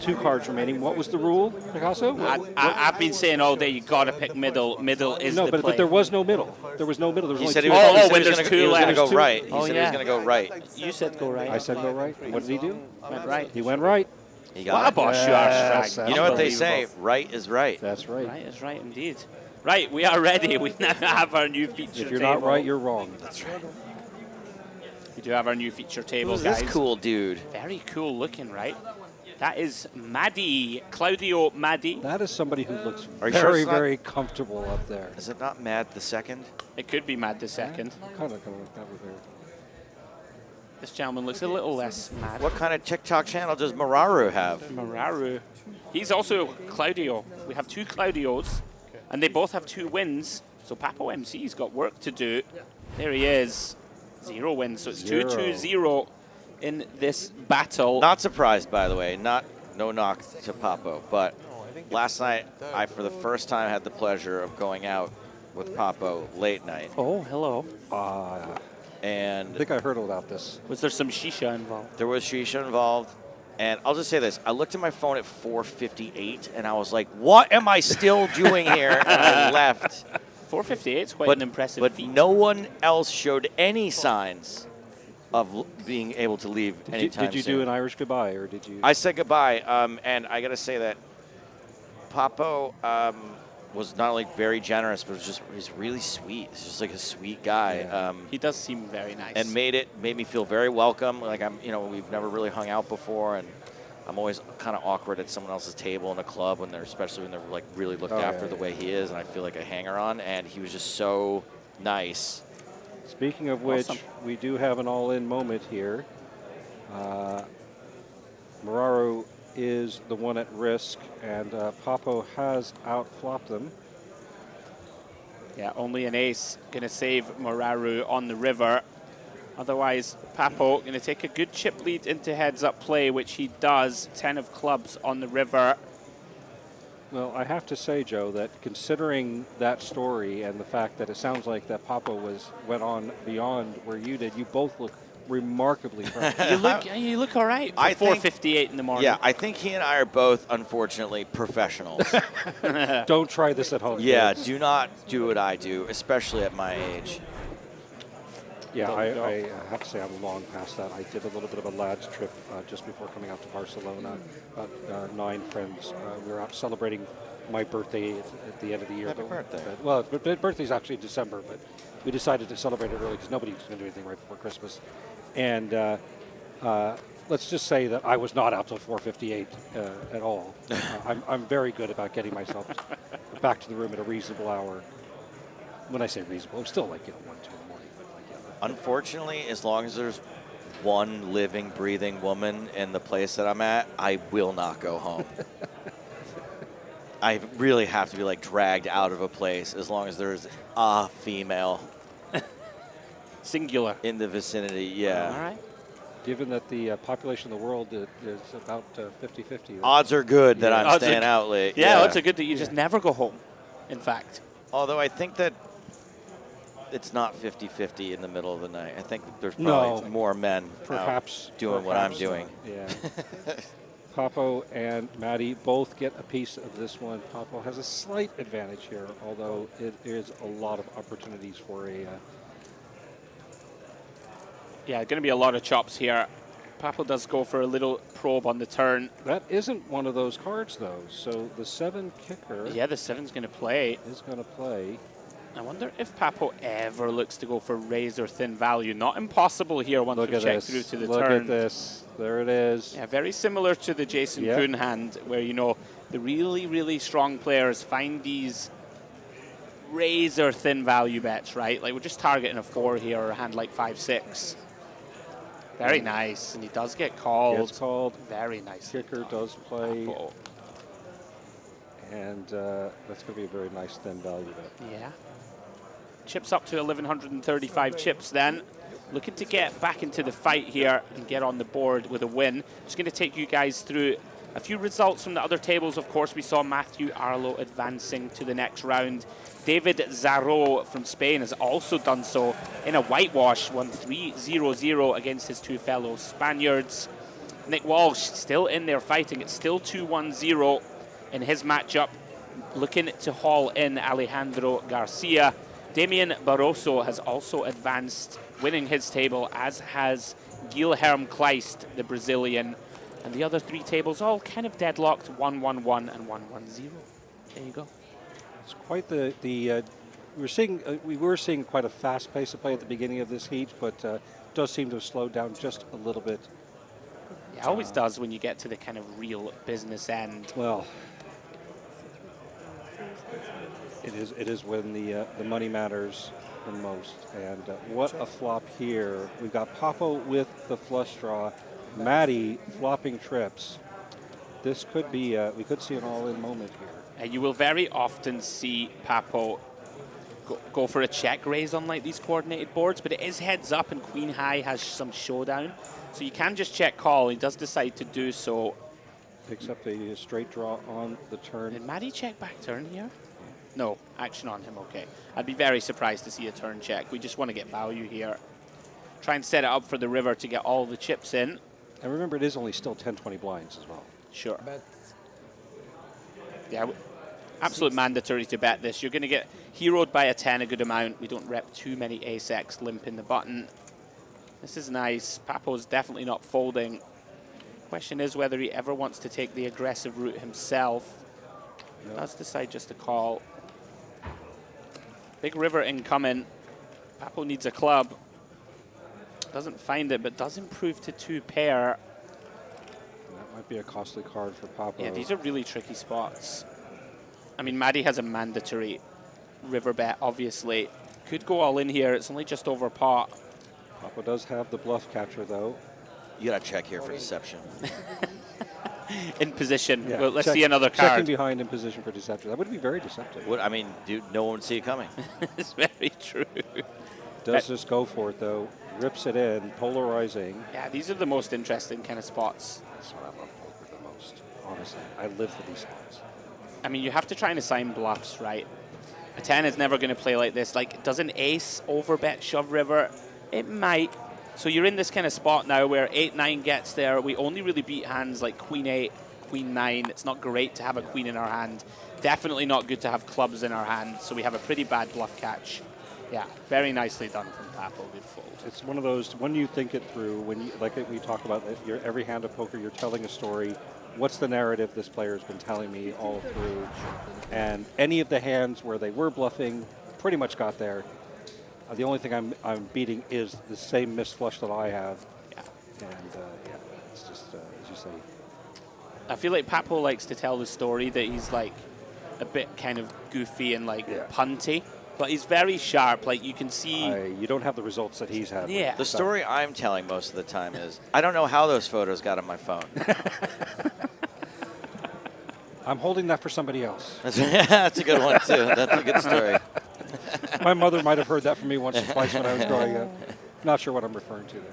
2 cards remaining. What was the rule, Picasso? I've been saying all day you got to pick middle. Middle is the play. But there was no middle. There was no middle. There was He said only he was, when there's 2 left. going to go right. He Oh, said he was going to go right. You said go right. I said go right. What did he do? Went right. He went right. He got What a it. boss you are, Strag. You know what they say? Right is right. That's right. Right is right indeed. Right, we are ready. We now have our new feature If you're table. not right, you're wrong. That's right. We do have our new feature table, Who's guys. this cool dude? Very cool looking, right? That is Maddie, Claudio Maddie. That is somebody who looks Are you sure very, it's not- very comfortable up there. Is it not Mad the Second? It could be Mad the Second. Kind of like that with her. This gentleman looks a little less mad. What kind of TikTok channel does Mararu have? Mararu. He's also Claudio. We have 2 Claudios, and they both have 2 wins. So Papo MC's got work to do. There he is. 0 wins. So it's 2-2-0 in this battle. Not surprised, by the way. No knock to Papo, but last night I, for the first time, had the pleasure of going out with Papo late night. Oh, hello. And I think I heard about this. Was there some shisha involved? There was shisha involved. And I'll just say this. I looked at my phone at 4:58, and I was like, what am I still doing here? And I left. 4:58 is quite an impressive feat. But no one else showed any signs of being able to leave anytime Did you soon. do an Irish goodbye, or did you? I said goodbye, and I got to say that Papo was not only very generous, but he's really sweet. He's just like a sweet guy. Yeah. He does seem very nice. And made me feel very welcome. Like we've never really hung out before, and I'm always kind of awkward at someone else's table in a club especially when they're like really looked after the way he is, and I feel like a hanger-on. And he was just so nice. Speaking of which, we do have an all-in moment here. Mararu is the one at risk, and Papo has outflopped them. Yeah, only an ace going to save Mararu on the river. Otherwise, Papo going to take a good chip lead into heads-up play, which he does. 10 of clubs on the river. Well, I have to say, Joe, that considering that story and the fact that it sounds like that Papo went on beyond where you did, you both look remarkably proud. you look all right for 4:58 in the morning. Yeah, I think he and I are both, unfortunately, professionals. Don't try this at home. Yeah, kids. do not do what I do, especially at my age. Yeah, I have to say I'm long past that. I did a little bit of a lads trip just before coming out to Barcelona. 9 friends. We were out celebrating my birthday at the end of the year. Happy birthday. Well, birthday's actually in December, but we decided to celebrate it early because nobody was going to do anything right before Christmas. And let's just say that I was not out till 4:58 at all. I'm very good about getting myself back to the room at a reasonable hour. When I say reasonable, I'm still like 1, 2 in the morning. Unfortunately, as long as there's one living, breathing woman in the place that I'm at, I will not go home. I really have to be like dragged out of a place as long as there's a female. Singular. In the vicinity, yeah. All right. Given that the population of the world is about 50-50. Odds are good that I'm Odds staying are- out late. Yeah, odds are good that you just never go home, in fact. Although I think that it's not 50-50 in the middle of the night. I think there's probably more men perhaps out doing what I'm doing. Yeah. Papo and Maddie both get a piece of this one. Papo has a slight advantage here, although it is a lot of opportunities for a... Yeah, going to be a lot of chops here. Papo does go for a little probe on the turn. That isn't one of those cards, though. So the 7 kicker... Yeah, the 7's going to play. Is going to play. I wonder if Papo ever looks to go for razor thin value. Not impossible here once we check through to the Look turn. at this. There it is. Yeah, very similar to the Jason Kuhn hand, where, you know, the really, really strong players find these razor thin value bets, right? Like, we're just targeting a 4 here or a hand like 5-6. Very nice, and he does get called. Gets called. Very nice. Kicker does play. And that's going to be a very nice thin value bet. Yeah. Chips up to 1,135 chips then. Looking to get back into the fight here and get on the board with a win. Just going to take you guys through a few results from the other tables. Of course, we saw Matthew Arlo advancing to the next round. David Zarro from Spain has also done so in a whitewash, won 3-0-0 against his 2 fellow Spaniards. Nick Walsh still in there fighting. It's still 2-1-0 in his matchup, looking to haul in Alejandro Garcia. Damian Barroso has also advanced, winning his table, as has Guilherme Kleist, the Brazilian. And the other 3 tables all kind of deadlocked, 1-1-1 and 1-1-0. There you go. It's quite we were seeing quite a fast pace of play at the beginning of this heat, but does seem to have slowed down just a little bit. Yeah, it always does when you get to the kind of real business end. Well, it is when the money matters the most. And what a flop here. We've got Papo with the flush draw, Maddie flopping trips. This could be, we could see an all-in moment here. You will very often see Papo go for a check raise on like these coordinated boards, but it is heads up and queen high has some showdown. So you can just check call. He does decide to do so. Picks up a straight draw on the turn. Did Maddie check back turn here? No, action on him, okay. I'd be very surprised to see a turn check. We just want to get value here. Try and set it up for the river to get all the chips in. And remember, it is only still 10-20 blinds as well. Sure. Yeah, absolute mandatory to bet this. You're going to get heroed by a 10 a good amount. We don't rep too many ace-X limping the button. This is nice. Papo's definitely not folding. Question is whether he ever wants to take the aggressive route himself. No. Does decide just to call. Big river incoming. Papo needs a club. Doesn't find it, but does improve to 2 pair. That might be a costly card for Papo. Yeah, these are really tricky spots. I mean, Maddie has a mandatory river bet, obviously. Could go all in here. It's only just over pot. Papo does have the bluff catcher, though. You got to check here for deception. In position. Yeah. Well, let's see another card. Checking behind in position for deception. That would be very deceptive. I mean, dude, no one would see it coming. It's very true. Does just go for it, though. Rips it in, polarizing. Yeah, these are the most interesting kind of spots. That's what I love poker the most, honestly. I live for these spots. I mean, you have to try and assign bluffs, right? A 10 is never going to play like this. Like, does an ace overbet shove river? It might. So you're in this kind of spot now where 8-9 gets there. We only really beat hands like queen 8, queen 9. It's not great to have a queen in our hand. Definitely not good to have clubs in our hand. So we have a pretty bad bluff catch. Yeah, very nicely done from Papo. Good fold. It's one of those, when you think it through, when you, like we talk about, every hand of poker, you're telling a story. What's the narrative this player has been telling me all through? And any of the hands where they were bluffing pretty much got there. The only thing I'm beating is the same missed flush that I have. Yeah. And yeah, it's just, as you say. I feel like Papo likes to tell the story that he's like a bit kind of goofy and like punty. But he's very sharp, like you can see. You don't have the results that he's had. Yeah. The story I'm telling most of the time is, I don't know how those photos got on my phone. I'm holding that for somebody else. That's a good one, too. That's a good story. My mother might have heard that from me once or twice when I was growing up. Not sure what I'm referring to there.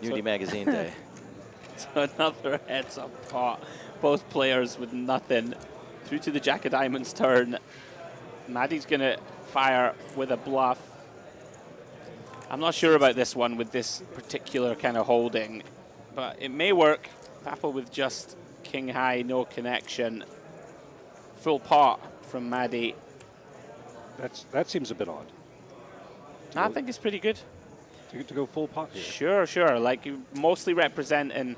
Unity Magazine Day. So another heads-up pot. Both players with nothing. Through to the Jack of Diamonds turn. Maddie's going to fire with a bluff. I'm not sure about this one with this particular kind of holding, but it may work. Papo with just king high, no connection. Full pot from Maddie. That seems a bit odd. I think it's pretty good. To go full pot here. Sure, sure. Like, you're mostly representing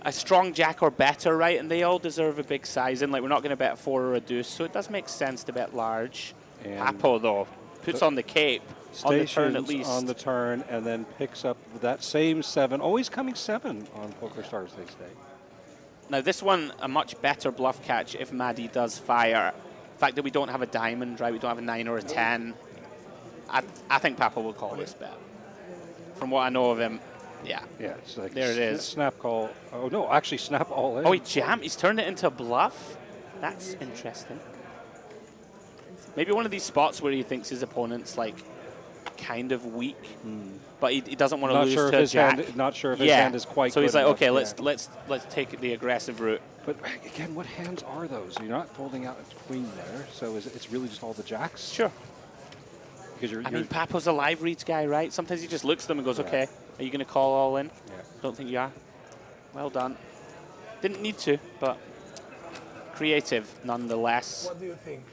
a strong jack or better, right? And they all deserve a big size. And, like, we're not going to bet 4 or a deuce, so it does make sense to bet large. And Papo, though, puts on the cape on the turn at least. On the turn, and then picks up that same 7. Always coming 7 on PokerStars, they say. Now, this one, a much better bluff catch if Maddie does fire. The fact that we don't have a diamond, right? We don't have a 9 or a 10. I think Papo will call this bet. From what I know of him, yeah. Yeah, it's like there it is. Snap call. Oh, no, actually snap all in. Oh, he jammed. He's turned it into a bluff. That's interesting. Maybe one of these spots where he thinks his opponent's, like, kind of weak, but he doesn't want to lose to a jack. Not sure if his hand is quite so good he's like, enough. okay, let's take the aggressive route. But again, what hands are those? You're not folding out a queen there, so it's really just all the jacks? Sure. Because I mean, Papo's a live reads guy, right? Sometimes he just looks at them and goes, okay, are you going to call all in? Yeah. Don't think you are. Well done. Didn't need to, but creative nonetheless. What do you think?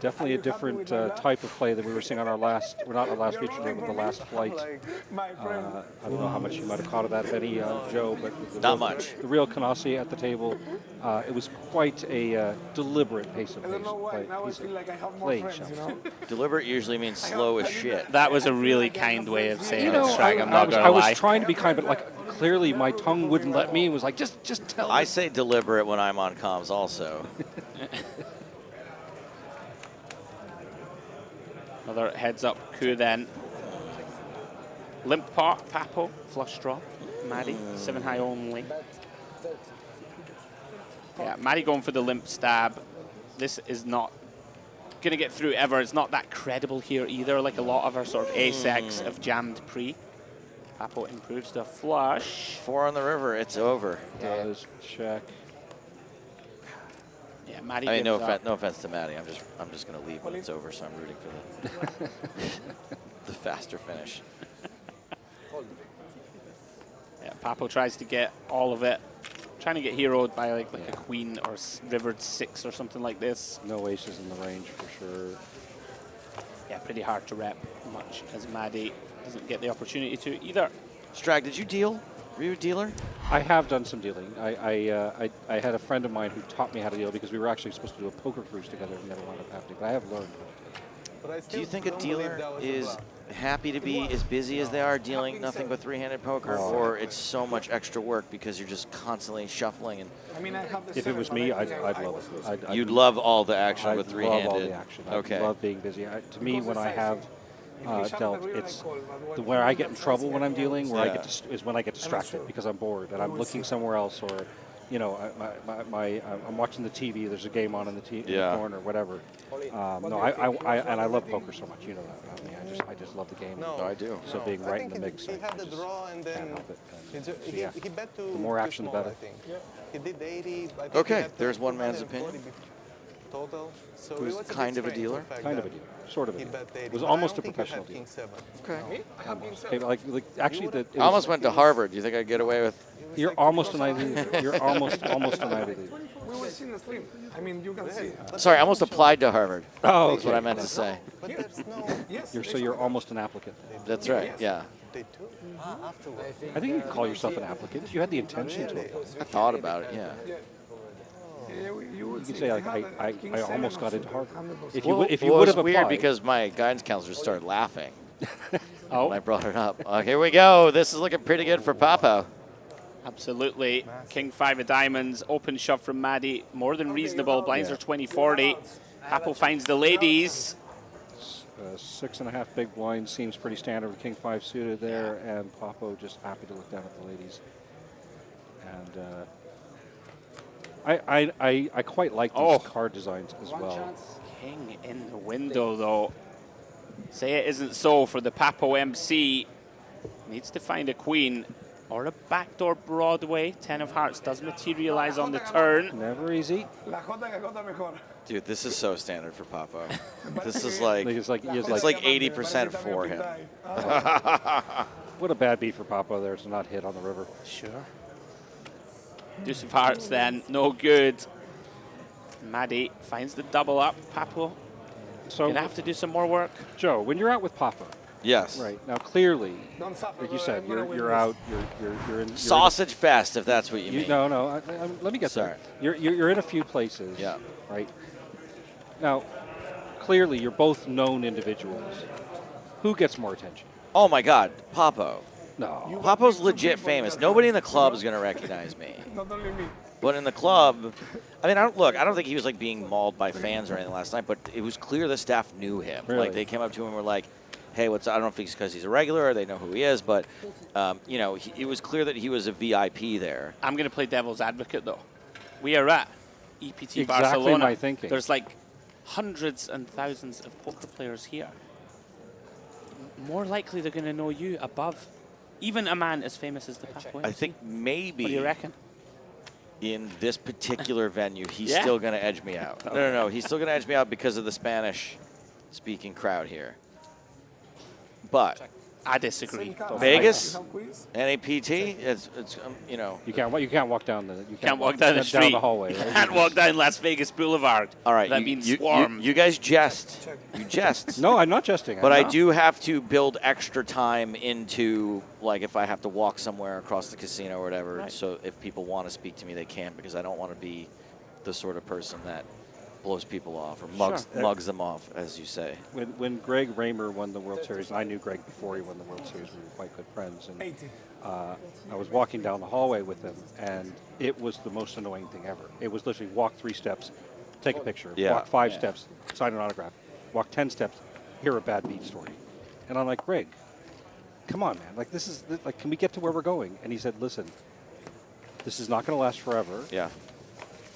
Definitely a different type of play that we were seeing on our last, well, not our last feature day, but the last flight. I don't know how much you might have caught of that, if any, Joe, but not much. The real Canassi at the table. It was quite a deliberate pace of play. I don't know why. Now I feel like I have more play friends, you know? Deliberate usually means slow as shit. That was a really kind way of saying it, I I'm not going to lie. was trying to be kind, but like clearly my tongue wouldn't let me. It was like, just tell me. I say deliberate when I'm on comms also. Another heads-up coup then. Limp pot, Papo, flush draw. Maddie, 7 high only. Yeah, Maddie going for the limp stab. This is not going to get through ever. It's not that credible here either, like a lot of our sort of ace-X have jammed pre. Papo improves the flush. 4 on the river, it's over. Does check. Yeah, Maddie. I mean, no offense to Maddie. I'm just going to leave when it's over, so I'm rooting for the faster finish. Yeah, Papo tries to get all of it. Trying to get heroed by like a queen or rivered 6 or something like this. No aces in the range for sure. Yeah, pretty hard to rep, much as Maddie doesn't get the opportunity to either. Strag, did you deal? Were you a dealer? I have done some dealing. I had a friend of mine who taught me how to deal because we were actually supposed to do a poker cruise together and never wound up happening. But I have learned. Do you think a dealer is happy to be as busy as they are dealing nothing but three-handed poker, or it's so much extra work because you're just constantly shuffling? And I mean, I have the if it was me, I'd love it. You'd love all the action with I'd three-handed. love all the action. Okay. I love being busy. To me, when I have dealt, it's where I get in trouble when I'm dealing, where I get is when I get distracted because I'm bored and I'm looking somewhere else, or you know, I'm watching the TV. There's a game on in the corner, whatever. No, I love poker so much. You know that about me. I just love the game. No, I do. So being right in the mix, he had the draw and then can't help it. he bet to The more action, the small, better. I think. He did 80. I think Okay, he had there's one man's opinion. Total. So Who's it was kind of a bit strange, dealer? the fact Kind of that a dealer, sort of a he dealer. bet 80, It was but I almost don't a think he professional had deal. King 7. Okay. Okay, like actually, I almost went to Harvard. Do you think I'd get away with? You're almost an Ivy League. You're almost an Ivy League. We will see in the stream. I mean, you can see. Sorry, I almost applied to Harvard. Oh, That's what I meant to say. But there's no. So you're almost an applicant. That's right. Yeah. They took afterwards. I think you could call yourself an applicant if you had the intention to. I thought about it. Yeah. You could say like I almost got into Harvard. If you Well, if you well, would it's have weird applied, because my guidance counselor started laughing Oh, when I brought it up. Here we go. This is looking pretty good for Papo. absolutely. King 5 of diamonds, open shove from Maddie, more than reasonable. Blinds are 20-40. Papo finds the ladies. 6.5 big blind seems pretty standard with King 5 suited there, and Papo just happy to look down at the ladies. And I quite like these card designs as well. King in the window, though. Say it isn't so for the Papo MC. Needs to find a queen or a backdoor Broadway. 10 of hearts does materialize on the turn. Never easy. Dude, this is so standard for Papo. This is like it's like 80% for him. What a bad beat for Papo there to not hit on the river. Sure. Deuce of hearts then, no good. Maddie finds the double up. Papo, so gonna have to do some more work. Joe, when you're out with Papo. Yes. Right now, clearly, like you said, you're out. You're in Sausage fest, if that's what you mean. No. Let me get there. You're in a few places. Yeah. Right. Now, clearly, you're both known individuals. Who gets more attention? Oh my God, Papo. No. Papo's legit famous. Nobody in the club is gonna recognize me. Not only me. But in the club, I mean, I don't think he was like being mauled by fans or anything last night. But it was clear the staff knew him. Really? Like they came up to him and were like, "Hey, what's?" I don't know if it's because he's a regular or they know who he is, but you know, it was clear that he was a VIP there. I'm gonna play devil's advocate though. We are at EPT Exactly Barcelona. my thinking. There's like hundreds and thousands of poker players here. More likely they're gonna know you above even a man as famous as the Papo. I think maybe. What do you reckon? In this particular venue, he's still going to edge me out. No. He's still going to edge me out because of the Spanish-speaking crowd here. But I disagree. Vegas, NAPT, it's you know. You can't walk down the walk down the street. Down the hallway. You Right? can't walk down Las Vegas Boulevard. All right, that means swarm. You guys jest. You jest. No, I'm not jesting. But I do have to build extra time into, like, if I have to walk somewhere across the casino or whatever, Right. so if people want to speak to me, they can, because I don't want to be the sort of person that blows people off or mugs them off, as you say. When Greg Raymer won the World Series, and I knew Greg before he won the World Series, we were quite good friends, and I was walking down the hallway with him, and it was the most annoying thing ever. It was literally walk 3 steps, take a picture, walk 5 steps, sign an autograph, walk 10 steps, hear a bad beat story. And I'm like, Greg, come on, man. Like, this is, like, can we get to where we're going? And he said, listen, this is not going to last forever. Yeah.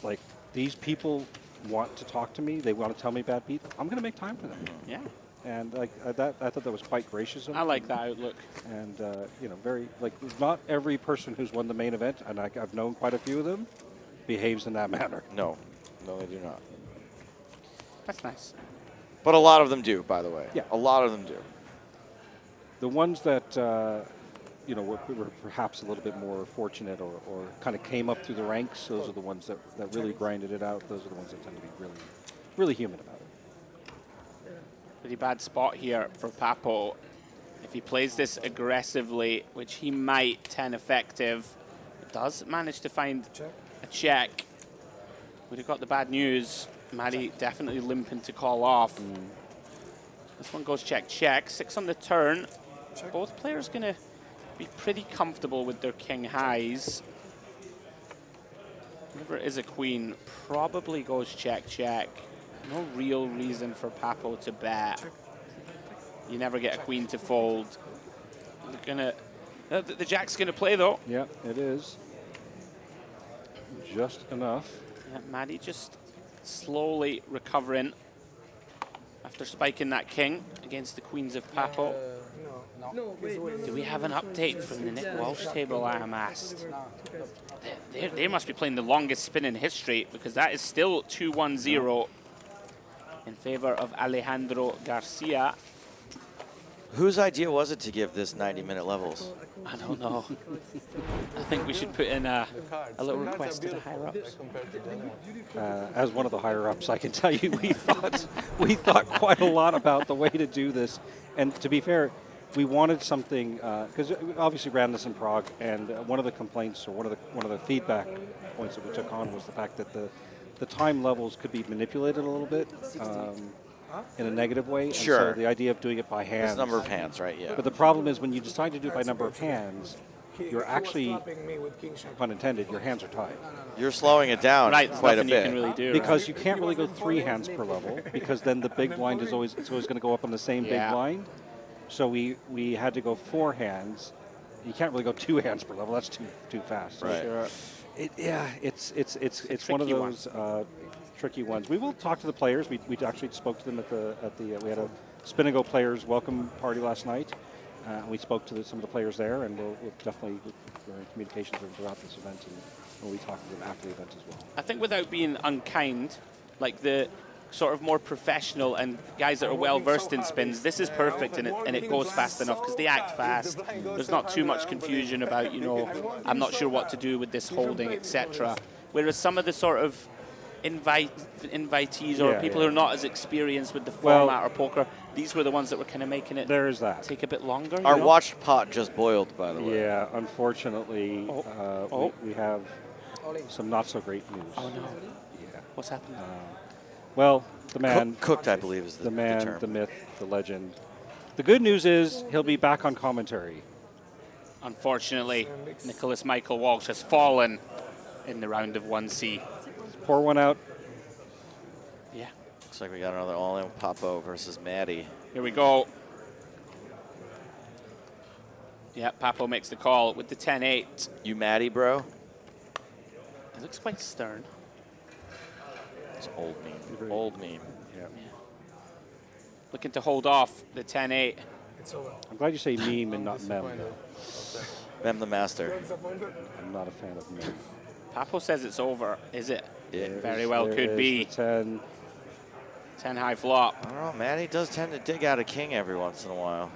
Like, these people want to talk to me. They want to tell me bad beat. I'm going to make time for them. Yeah. And like I thought that was quite gracious of him. I like that outlook. And you know, very like not every person who's won the main event, and I've known quite a few of them, behaves in that manner. No, they do not. That's nice. But a lot of them do, by the way. Yeah. A lot of them do. The ones that you know were perhaps a little bit more fortunate or kind of came up through the ranks, those are the ones that really grinded it out. Those are the ones that tend to be really human about it. Pretty bad spot here for Papo. If he plays this aggressively, which he might, 10 effective, does manage to find a check. Would have got the bad news. Maddie definitely limping to call off. This one goes check, 6 on the turn. Both players going to be pretty comfortable with their king highs. Whoever is a queen probably goes check. No real reason for Papo to bet. You never get a queen to fold. They're gonna, the jack's gonna play though. Yeah, it is. Just enough. Yeah, Maddie just slowly recovering after spiking that king against the queens of Papo. Do we have an update from the Nick Walsh table, I am asked? They must be playing the longest spin in history, because that is still 2-1-0 in favor of Alejandro Garcia. Whose idea was it to give this 90-minute levels? I don't know. I think we should put in a little request to the higher-ups. As one of the higher-ups, I can tell you we thought quite a lot about the way to do this. And to be fair, we wanted something, because we obviously ran this in Prague, and one of the complaints or one of the feedback points that we took on was the fact that the time levels could be manipulated a little bit in a negative way. Sure. And so the idea of doing it by hands. It's number of hands, right? Yeah. But the problem is when you decide to do it by number of hands, you're actually, pun intended, your hands are tied. You're slowing it down quite a bit. You can really do, because you can't really go 3 hands per level, because then the big blind is always going to go up on the same big blind. So we had to go 4 hands. You can't really go 2 hands per level. That's too fast. Right. Sure. Yeah, it's one of those tricky ones. We will talk to the players. We actually spoke to them at the we had a Spin&Go players welcome party last night. We spoke to some of the players there, and we'll definitely we're in communications throughout this event, and we'll be talking to them after the event as well. I think without being unkind, like the sort of more professional and guys that are well versed in spins, this is perfect, and it goes fast enough because they act fast. There's not too much confusion about, you know, I'm not sure what to do with this holding, etc. Whereas some of the sort of invitees or people who are not as experienced with the format or poker, these were the ones that were kind of making it take a bit longer. Our watched pot just boiled, by the way. Yeah, unfortunately, we have some not so great news. Oh no! Yeah, what's happened? Well, the man cooked, I believe, is the man, term. the myth, the legend. The good news is he'll be back on commentary. Unfortunately, Nicholas Michael Walsh has fallen in the round of 1C. Pour one out. Yeah. Looks like we got another all-in Papo versus Maddie. Here we go. Yeah, Papo makes the call with the 10-8. You Maddie, bro? It looks quite stern. It's old meme. Old meme. Yeah. Looking to hold off the 10-8. I'm glad you say meme and not mem. Mem the master. I'm not a fan of meme. Papo says it's over. Is it? Yeah. Very well could be. 10 high flop. I don't know. Maddie does tend to dig out a king every once in a while.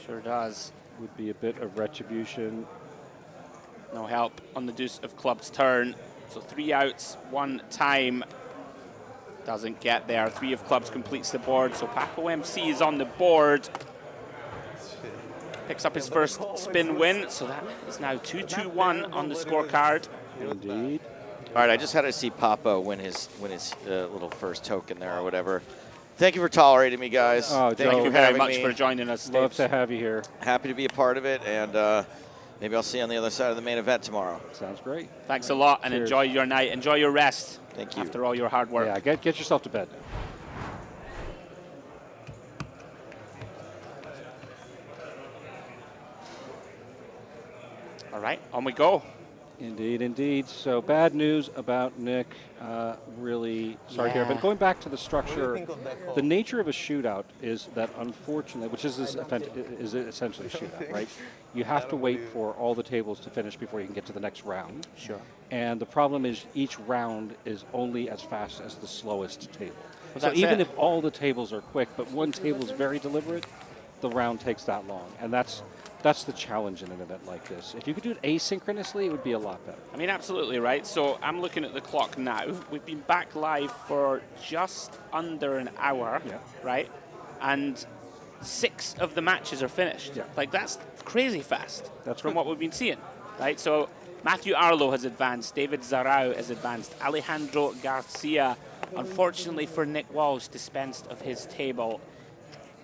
Sure does. Would be a bit of retribution. No help on the deuce of clubs turn. So 3 outs, 1 time. Doesn't get there. 3 of clubs completes the board. So Papo MC is on the board. Picks up his first spin win. So that is now 2-2-1 on the scorecard. Indeed. All right, I just had to see Papo win his little first token there or whatever. Thank you for tolerating me, guys. Oh, Thank you very much for joining us, Stapes. Love to have you here. Happy to be a part of it, and maybe I'll see you on the other side of the main event tomorrow. Sounds great. Thanks a lot, and Cheers. enjoy your night. Enjoy your rest. Thank you. After all your hard work. Yeah, get yourself to bed. All right, on we go. Indeed, indeed. So bad news about Nick. Really sorry here. But going back to the structure, the nature of a shootout is that unfortunately, which is essentially a shootout, right? You have to wait for all the tables to finish before you can get to the next round. Sure. And the problem is each round is only as fast as the slowest table. Well, so even it. if all the tables are quick, but one table is very deliberate, the round takes that long. And that's the challenge in an event like this. If you could do it asynchronously, it would be a lot better. I mean, absolutely right. So I'm looking at the clock now. We've been back live for just under an hour, right? And 6 of the matches are finished. Yeah. Like, that's crazy fast. That's from good. what we've been seeing, right? So Matthew Arlo has advanced. David Zarau has advanced. Alejandro Garcia, unfortunately for Nick Walsh, dispensed of his table.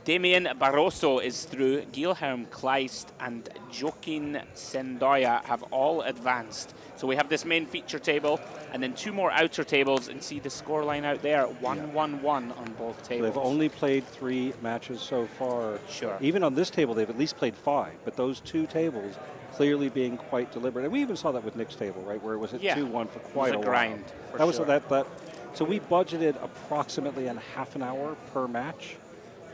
Damien Barroso is through. Guilherme Kleist and Joaquin Sendoya have all advanced. So we have this main feature table and then 2 more outer tables, and see the scoreline out there, 1-1-1 on both tables. They've only played 3 matches so far. Sure. Even on this table, they've at least played 5, but those 2 tables clearly being quite deliberate. And we even saw that with Nick's table, right, where it was at 2-1 for quite a while. grind, for that was sure. that. So we budgeted approximately a half an hour per match,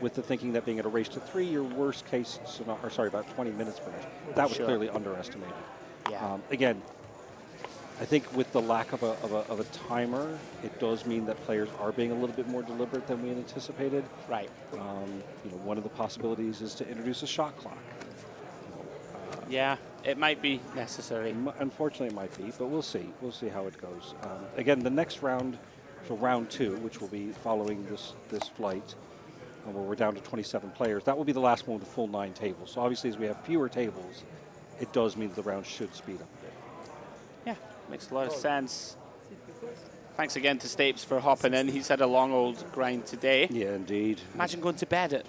with the thinking that being at a race to 3, your worst case scenario, or sorry, about 20 minutes per match. That was clearly underestimated. Yeah. Again, I think with the lack of a timer, it does mean that players are being a little bit more deliberate than we had anticipated. Right. One of the possibilities is to introduce a shot clock. Yeah, it might be necessary. Unfortunately, it might be, but we'll see. We'll see how it goes. Again, the next round, so round 2, which will be following this flight, where we're down to 27 players, that will be the last one with a full 9 tables. So obviously, as we have fewer tables, it does mean that the round should speed up a bit. Yeah, makes a lot of sense. Thanks again to Stapes for hopping in. He's had a long old grind today. Yeah, indeed. Imagine going to bed at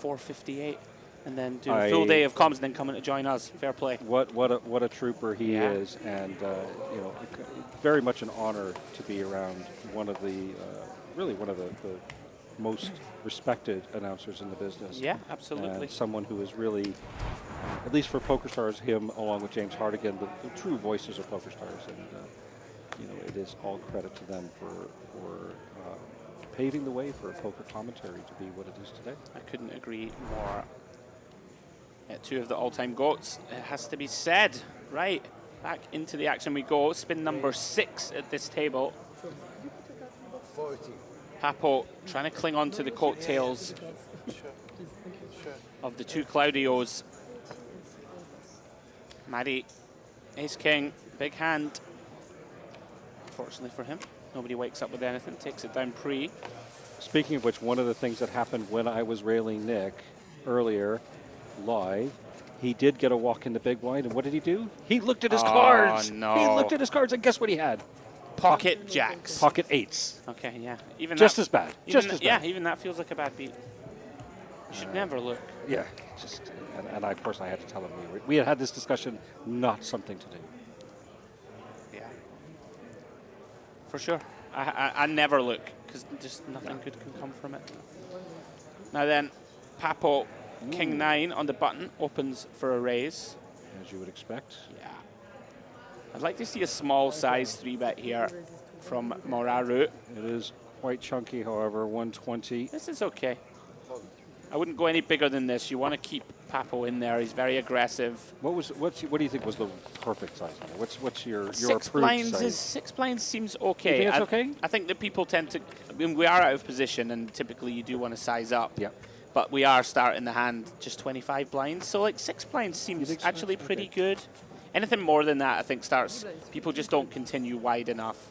4:58 and then doing a full day of comms and then coming to join us. Fair play. What a trooper he is, and very much an honor to be around one of the most respected announcers in the business. Yeah, absolutely. And someone who has really at least for PokerStars, him along with James Hardigan, the true voices of PokerStars, and you know, it is all credit to them for paving the way for poker commentary to be what it is today. I couldn't agree more. Yeah, two of the all-time GOATs, it has to be said. Right, back into the action we go. Spin number 6 at this table. 40. Papo trying to cling on to the coattails of the two Claudios. Maddie, ace-king, big hand. Fortunately for him, nobody wakes up with anything, takes it down pre. Speaking of which, one of the things that happened when I was railing Nick earlier, live, he did get a walk in the big blind, and what did he do? He looked at his cards. No. He looked at his cards, and guess what he had? Pocket jacks. Pocket 8s. Okay, yeah. Even just that, as bad. Even Just as bad. Yeah, even that feels like a bad beat. You should never look. Yeah, just, and I, of course, I had to tell him we had this discussion, not something to do. Yeah. For sure. I never look, because just nothing good can come from it. Now then, Papo, King 9 on the button, opens for a raise. As you would expect. Yeah. I'd like to see a small size 3-bet here from Moraru. It is quite chunky, however, 120. This is okay. I wouldn't go any bigger than this. You want to keep Papo in there. He's very aggressive. What do you think was the perfect size? What's your Six approved blinds size? is 6 blinds seems okay. You think it's okay? I think that people tend to. I mean, we are out of position, and typically you do want to size up. Yeah. But we are starting the hand just 25 blinds, so like 6 blinds seems actually pretty good. Anything more than that, I think people just don't continue wide enough.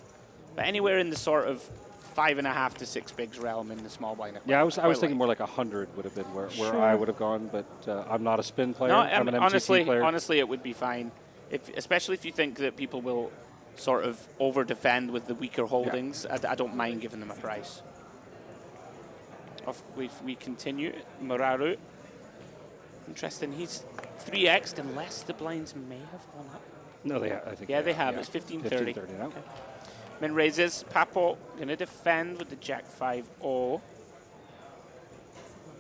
But anywhere in the sort of 5.5 to 6 bigs realm in the small blind. Yeah, I was thinking more like 100 would have been where Sure. I would have gone, but I'm not a spin player. No, I'm an MTT player. honestly, it would be fine, especially if you think that people will sort of over-defend with the weaker holdings. Yeah. I don't mind giving them a price. We continue. Moraru. Interesting. He's 3x'd unless the blinds may have gone up. No, they have. I think. Yeah, they have. Yeah. It's 15-30. 15-30 now. Okay. Min raises. Papo going to defend with the Jack 5-0.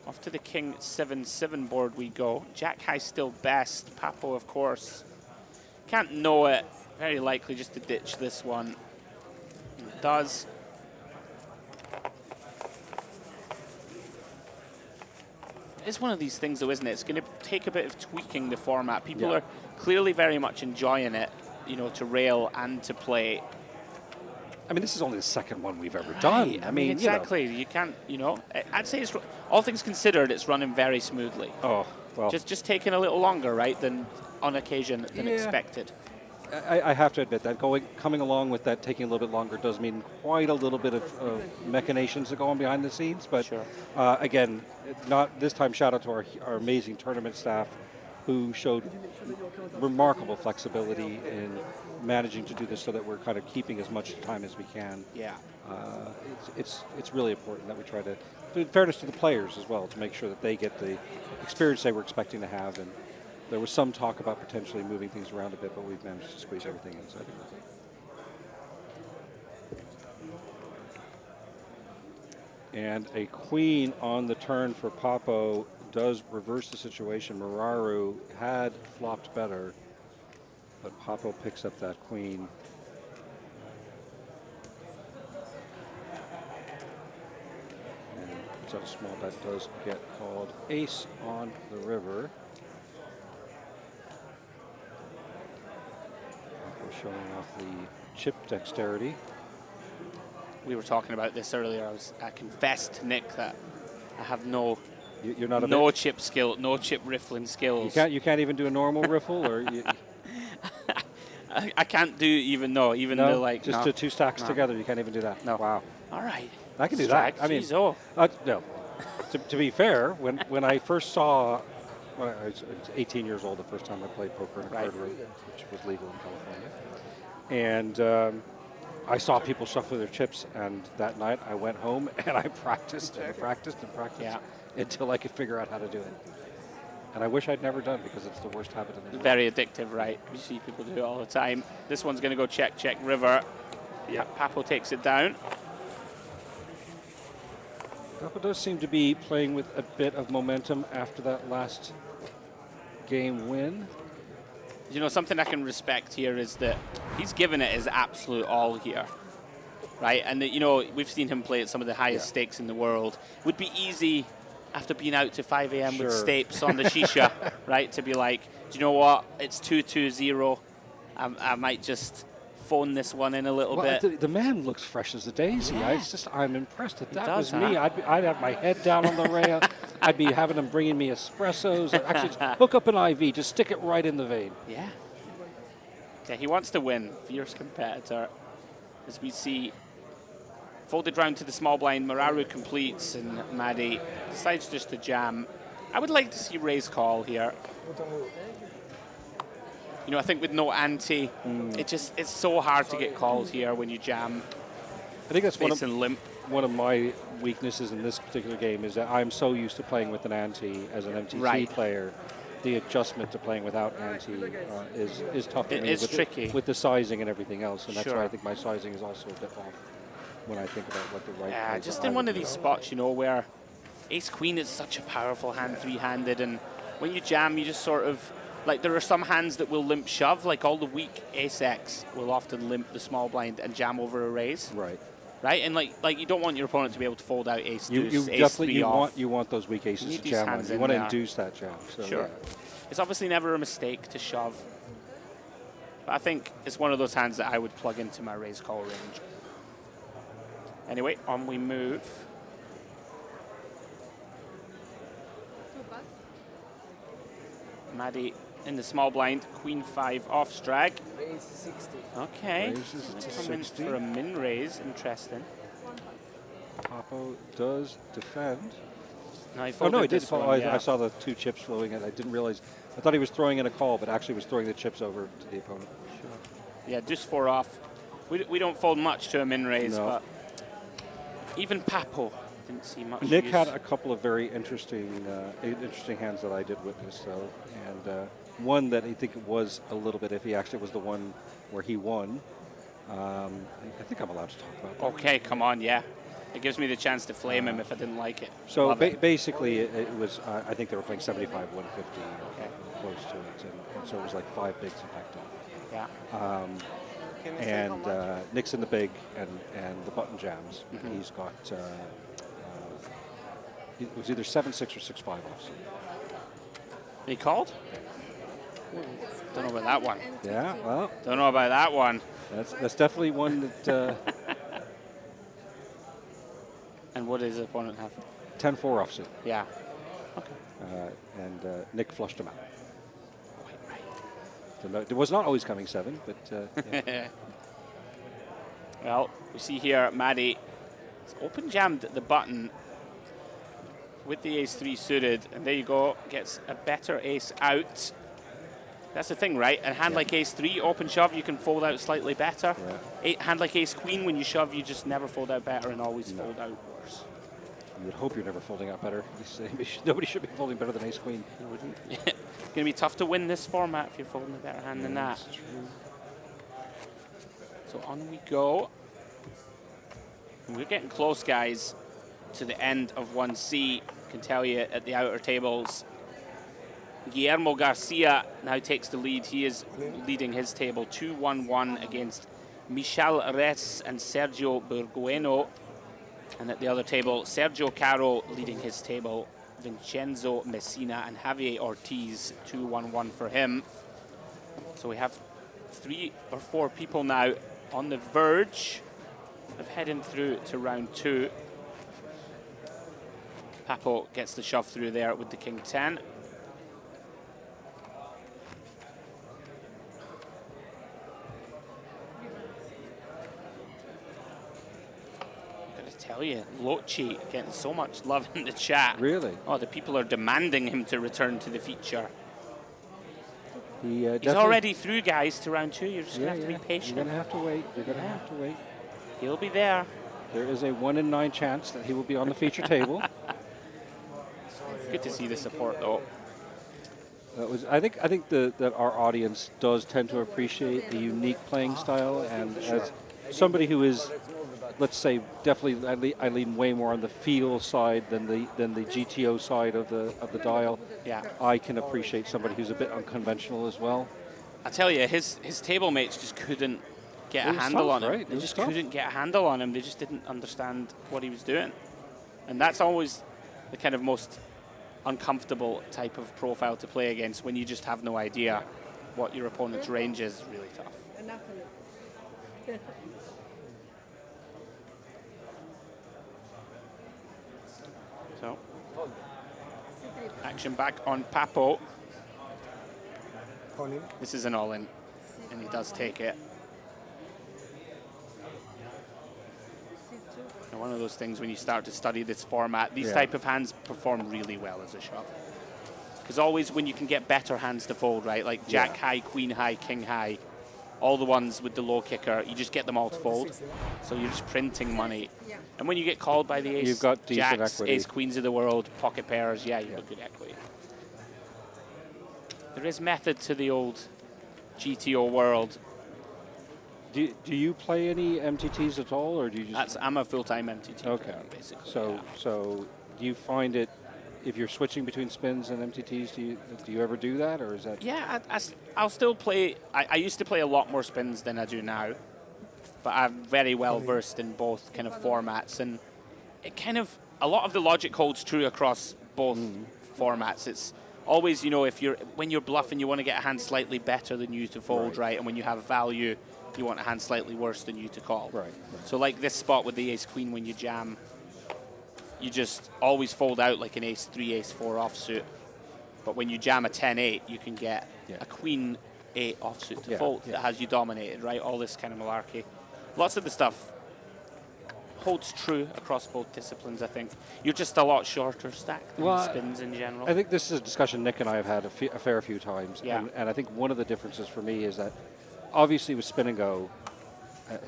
Off to the King 7-7 board we go. Jack high still best. Papo, of course. Can't know it. Very likely just to ditch this one. And it does. It's one of these things, though, isn't it? It's going to take a bit of tweaking the format. People are clearly very much enjoying it, you know, to rail and to play. I mean, this is only the second one we've ever done. I mean, exactly. You can't, you know. I'd say, it's, all things considered, it's running very smoothly. Oh, well. Just taking a little longer, right, than on occasion than expected. I have to admit that coming along with that taking a little bit longer does mean quite a little bit of machinations that go on behind the scenes. But sure. Again, not this time. Shout out to our amazing tournament staff, who showed remarkable flexibility in managing to do this so that we're kind of keeping as much time as we can. Yeah. It's really important that we try to, in fairness to the players as well, to make sure that they get the experience they were expecting to have. And there was some talk about potentially moving things around a bit, but we've managed to squeeze everything inside. And a queen on the turn for Papo does reverse the situation. Moraru had flopped better, but Papo picks up that queen. And so a small bet does get called ace on the river. Papo showing off the chip dexterity. We were talking about this earlier. I confessed to Nick that I have no You're not no chip skill, no chip riffling skills. You can't even do a normal riffle, or I can't do even the like just the two stacks together. You can't even do that. No. Wow. All right. I can do that. I mean, no. To be fair, when I first saw, I was 18 years old the first time I played poker in a card room, which was legal in California, and I saw people shuffle their chips, and that night I went home and I practiced and practiced and practiced until I could figure out how to do it. And I wish I'd never done, because it's the worst habit in the world. Very addictive, right? You see people do it all the time. This one's going to go check, check, river. Yeah, Papo takes it down. Papo does seem to be playing with a bit of momentum after that last game win. You know, something I can respect here is that he's given it his absolute all here, right? And, you know, we've seen him play at some of the highest stakes in the world. It would be easy, after being out to 5 a.m. with Stapes on the shisha, right, to be like, do you know what? It's 2-2-0. I might just phone this one in a little bit. The man looks fresh as a daisy. Yeah. I'm impressed that that does, was me. I'd have my head down on the rail. I'd be having him bringing me espressos. Actually, just hook up an IV. Just stick it right in the vein. Yeah. Yeah, he wants to win. Fierce competitor. As we see, folded round to the small blind, Mararu completes, and Maddie decides just to jam. I would like to see raise call here. You know, I think with no ante, it's so hard to get called here when you jam. I think that's limp. One of my weaknesses in this particular game is that I'm so used to playing with an ante as an MTC player. The adjustment to playing without ante is tough for me. It's tricky. With the sizing and everything else, and that's why I think my sizing is also a bit off when I think about what the right plays just are. in one of these spots, you know, where ace-queen is such a powerful hand, three-handed, and when you jam, you just sort of, like, there are some hands that will limp shove, like all the weak ace-x will often limp the small blind and jam over a raise. Right. Right, and like you don't want your opponent to be able to fold out ace deuce, You ace definitely three off. you want those weak aces You need to these jam hands on. You in want to there. induce that jam. So, Sure. yeah. It's obviously never a mistake to shove, but I think it's one of those hands that I would plug into my raise call range. Anyway, on we move. Maddie in the small blind, queen 5 off strag. Raise 60. Okay. Raises to Come in 60. for a min raise, interesting. Papo does defend. No, he Oh, no, folded he did this fall. one, I saw the 2 chips flowing in. I didn't realize. I thought he was throwing in a call, but actually was throwing the chips over to the opponent. Yeah, deuce 4 off. We don't fold much to a min raise, No. but even Papo didn't see much Nick use. had a couple of very interesting hands that I did witness, though, and one that I think was a little bit iffy. Actually, was the one where he won. I think I'm allowed to talk about that. Okay, come on, yeah. It gives me the chance to flame him if I didn't like it. So basically, it was. I think they were playing 75, 150, close to it, and so it was like 5 bigs effective. Yeah. And Nick's in the big and the button jams. He's got. It was either 7-6 or 6-5 off. He called? Don't know about that one. Yeah, well. Don't know about that one. That's definitely one that. And what does the opponent have? 10-4 offsuit. Yeah. Okay. And Nick flushed him out. So no, it was not always coming 7, but. Yeah. Well, we see here Maddie has open jammed the button with the ace-3 suited, and there you go, gets a better ace out. That's the thing, right? A hand like ace-3, open shove, you can fold out slightly better. Yeah. Hand like ace-queen, when you shove, you just never fold out better and always fold out worse. You would hope you're never folding out better. Nobody should be folding better than ace-queen. You wouldn't. It's going to be tough to win this format if you're folding a better hand than that. That's true. So on we go. And we're getting close, guys, to the end of 1C. I can tell you at the outer tables, Guillermo Garcia now takes the lead. He is leading his table 2-1-1 against Michel Res and Sergio Burgueno. And at the other table, Sergio Caro leading his table, Vincenzo Messina and Javier Ortiz, 2-1-1 for him. So we have 3 or 4 people now on the verge of heading through to round 2. Papo gets the shove through there with the king 10. Tell you, Lochi getting so much love in the chat. Really? Oh, the people are demanding him to return to the feature. He's already through, guys, to round 2. You're just going to have to be patient. You're going to have to wait. You're going to have to wait. He'll be there. There is a 1 in 9 chance that he will be on the feature table. Good to see the support, though. I think that our audience does tend to appreciate the unique playing style, and as somebody who is let's say, definitely I lean way more on the feel side than the GTO side of the dial. Yeah. I can appreciate somebody who's a bit unconventional as well. I tell you, his table mates just couldn't get a handle on him. Right? They just couldn't get a handle on him. They just didn't understand what he was doing. And that's always the kind of most uncomfortable type of profile to play against, when you just have no idea what your opponent's range is. Really tough. So, action back on Papo. This is an all-in, and he does take it. And one of those things when you start to study this format, these type of hands perform really well as a shove. Because always when you can get better hands to fold, right, like Jack high, Queen high, King high, all the ones with the low kicker, you just get them all to fold. So you're just printing money. And when you get called by the ace, you've got decent jacks, equity. ace queens of the world, pocket pairs, you've got good equity. There is method to the old GTO world. Do you play any MTTs at all, or do you just? I'm a full-time MTT Okay. player, basically. So do you find it, if you're switching between spins and MTTs, do you ever do that, or is that? Yeah, I'll still play. I used to play a lot more spins than I do now, but I'm very well versed in both kind of formats, and it kind of, a lot of the logic holds true across both formats. It's always, you know, when you're bluffing, you want to get a hand slightly better than you to fold, right? And when you have value, you want a hand slightly worse than you to call. Right. So like this spot with the ace-queen, when you jam, you just always fold out like an ace-3, ace-4 offsuit. But when you jam a 10-8, you can get a queen-8 offsuit to fold that has you dominated, right? All this kind of malarkey. Lots of the stuff holds true across both disciplines, I think. You're just a lot shorter stacked than spins in general. I think this is a discussion Nick and I have had a fair few times. Yeah. And I think one of the differences for me is that obviously with Spin&Go,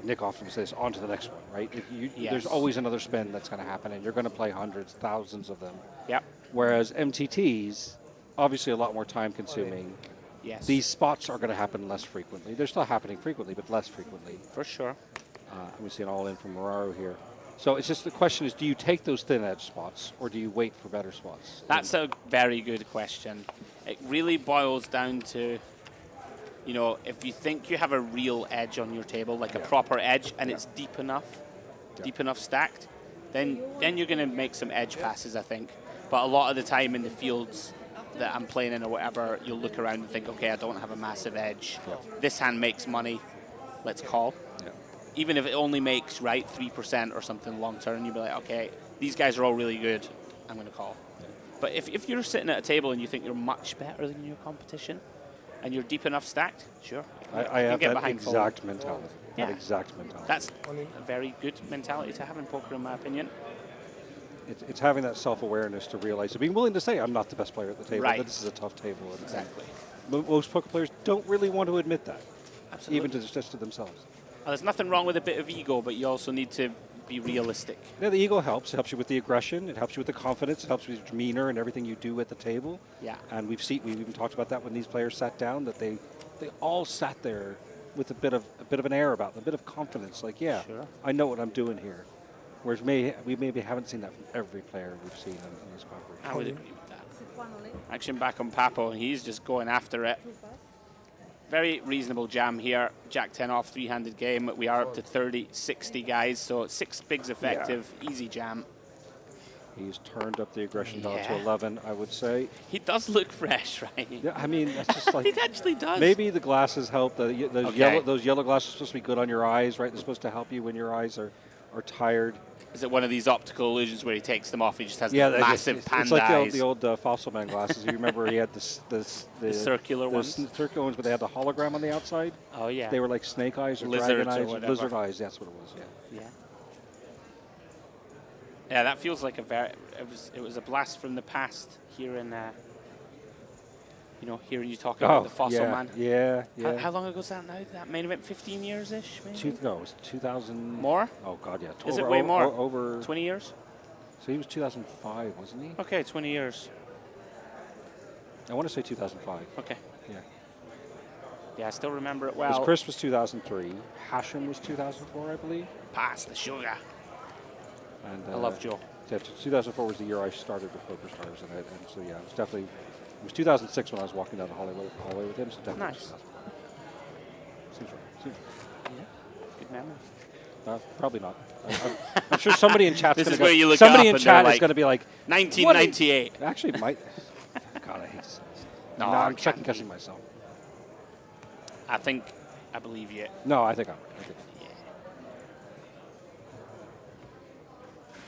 Nick often says, on to the next one, right? There's always another spin that's going to happen, and you're going to play hundreds, thousands of them. Yep. Whereas MTTs, obviously a lot more time consuming. Yes. These spots are going to happen less frequently. They're still happening frequently, but less frequently. For sure. We see an all-in from Muraru here. So it's just the question is, do you take those thin edge spots, or do you wait for better spots? That's a very good question. It really boils down to, you know, if you think you have a real edge on your table, like a proper edge, and it's deep enough stacked, then you're going to make some edge passes, I think. But a lot of the time in the fields that I'm playing in or whatever, you'll look around and think, okay, I don't have a massive edge. This hand makes money. Let's call. Even if it only makes, 3% or something long term, you'll be like, okay, these guys are all really good. I'm going to call. But if you're sitting at a table and you think you're much better than your competition, and you're deep enough stacked, sure. I have get that behind exact fold. mentality. Yeah. That exact mentality. That's a very good mentality to have in poker, in my opinion. It's having that self-awareness to realize, being willing to say, I'm not the best player at the table, Right. that this is a tough table. And Exactly. Most poker players don't really want to admit that, Absolutely. even just to themselves. Well, there's nothing wrong with a bit of ego, but you also need to be realistic. Yeah, the ego helps. It helps you with the aggression. It helps you with the confidence. It helps with your demeanor and everything you do at the table. Yeah. And we've even talked about that when these players sat down, that they all sat there with a bit of an air about them, a bit of confidence. Like, yeah, Sure. I know what I'm doing here. Whereas we maybe haven't seen that from every player we've seen in this conference. I would agree with that. Action back on Papo, and he's just going after it. Very reasonable jam here. Jack 10 off, three-handed game. We are up to 30-60 guys, so 6 bigs effective, easy jam. He's turned up the aggression down to 11, I would say. He does look fresh, right? Yeah, I mean, that's just like... He actually does. Maybe the glasses help. Those yellow glasses are supposed to be good on your eyes, right? They're supposed to help you when your eyes are tired. Is it one of these optical illusions where he takes them off, he just has the Yeah, massive panda it's like eyes? the old Fossil Man glasses. You remember he had the circular ones? Circular ones, but they had the hologram on the outside. Oh, yeah. They were like snake eyes or Lizards dragon or eyes. whatever. Lizard eyes, that's what it was, yeah. Yeah. Yeah, that feels like it was a blast from the past here in, hearing you talking about the Fossil Man. Yeah. How long ago is that now? That main event, 15 years-ish, maybe? No, it was 2000. More? Oh, God, yeah. Is it way more? Over 20 years? So he was 2005, wasn't he? Okay, 20 years. I want to say 2005. Okay. Yeah. Yeah, I still remember it Because well. Chris was 2003, Hashem was 2004, I believe. Pass the sugar. And I love Joe. Yeah, 2004 was the year I started with PokerStars, and so yeah, it was definitely. It was 2006 when I was walking down the hallway with him. So definitely. Nice. Seems right. Seems right. Yeah. Good memory. Probably not. I'm sure somebody in chat's This going is to where you go. look Somebody up in and chat they're is going to be like 1998. Actually, it might. God, I hate to say this. No, I'm it second can't guessing be. myself. I believe you. No, I think I'm right.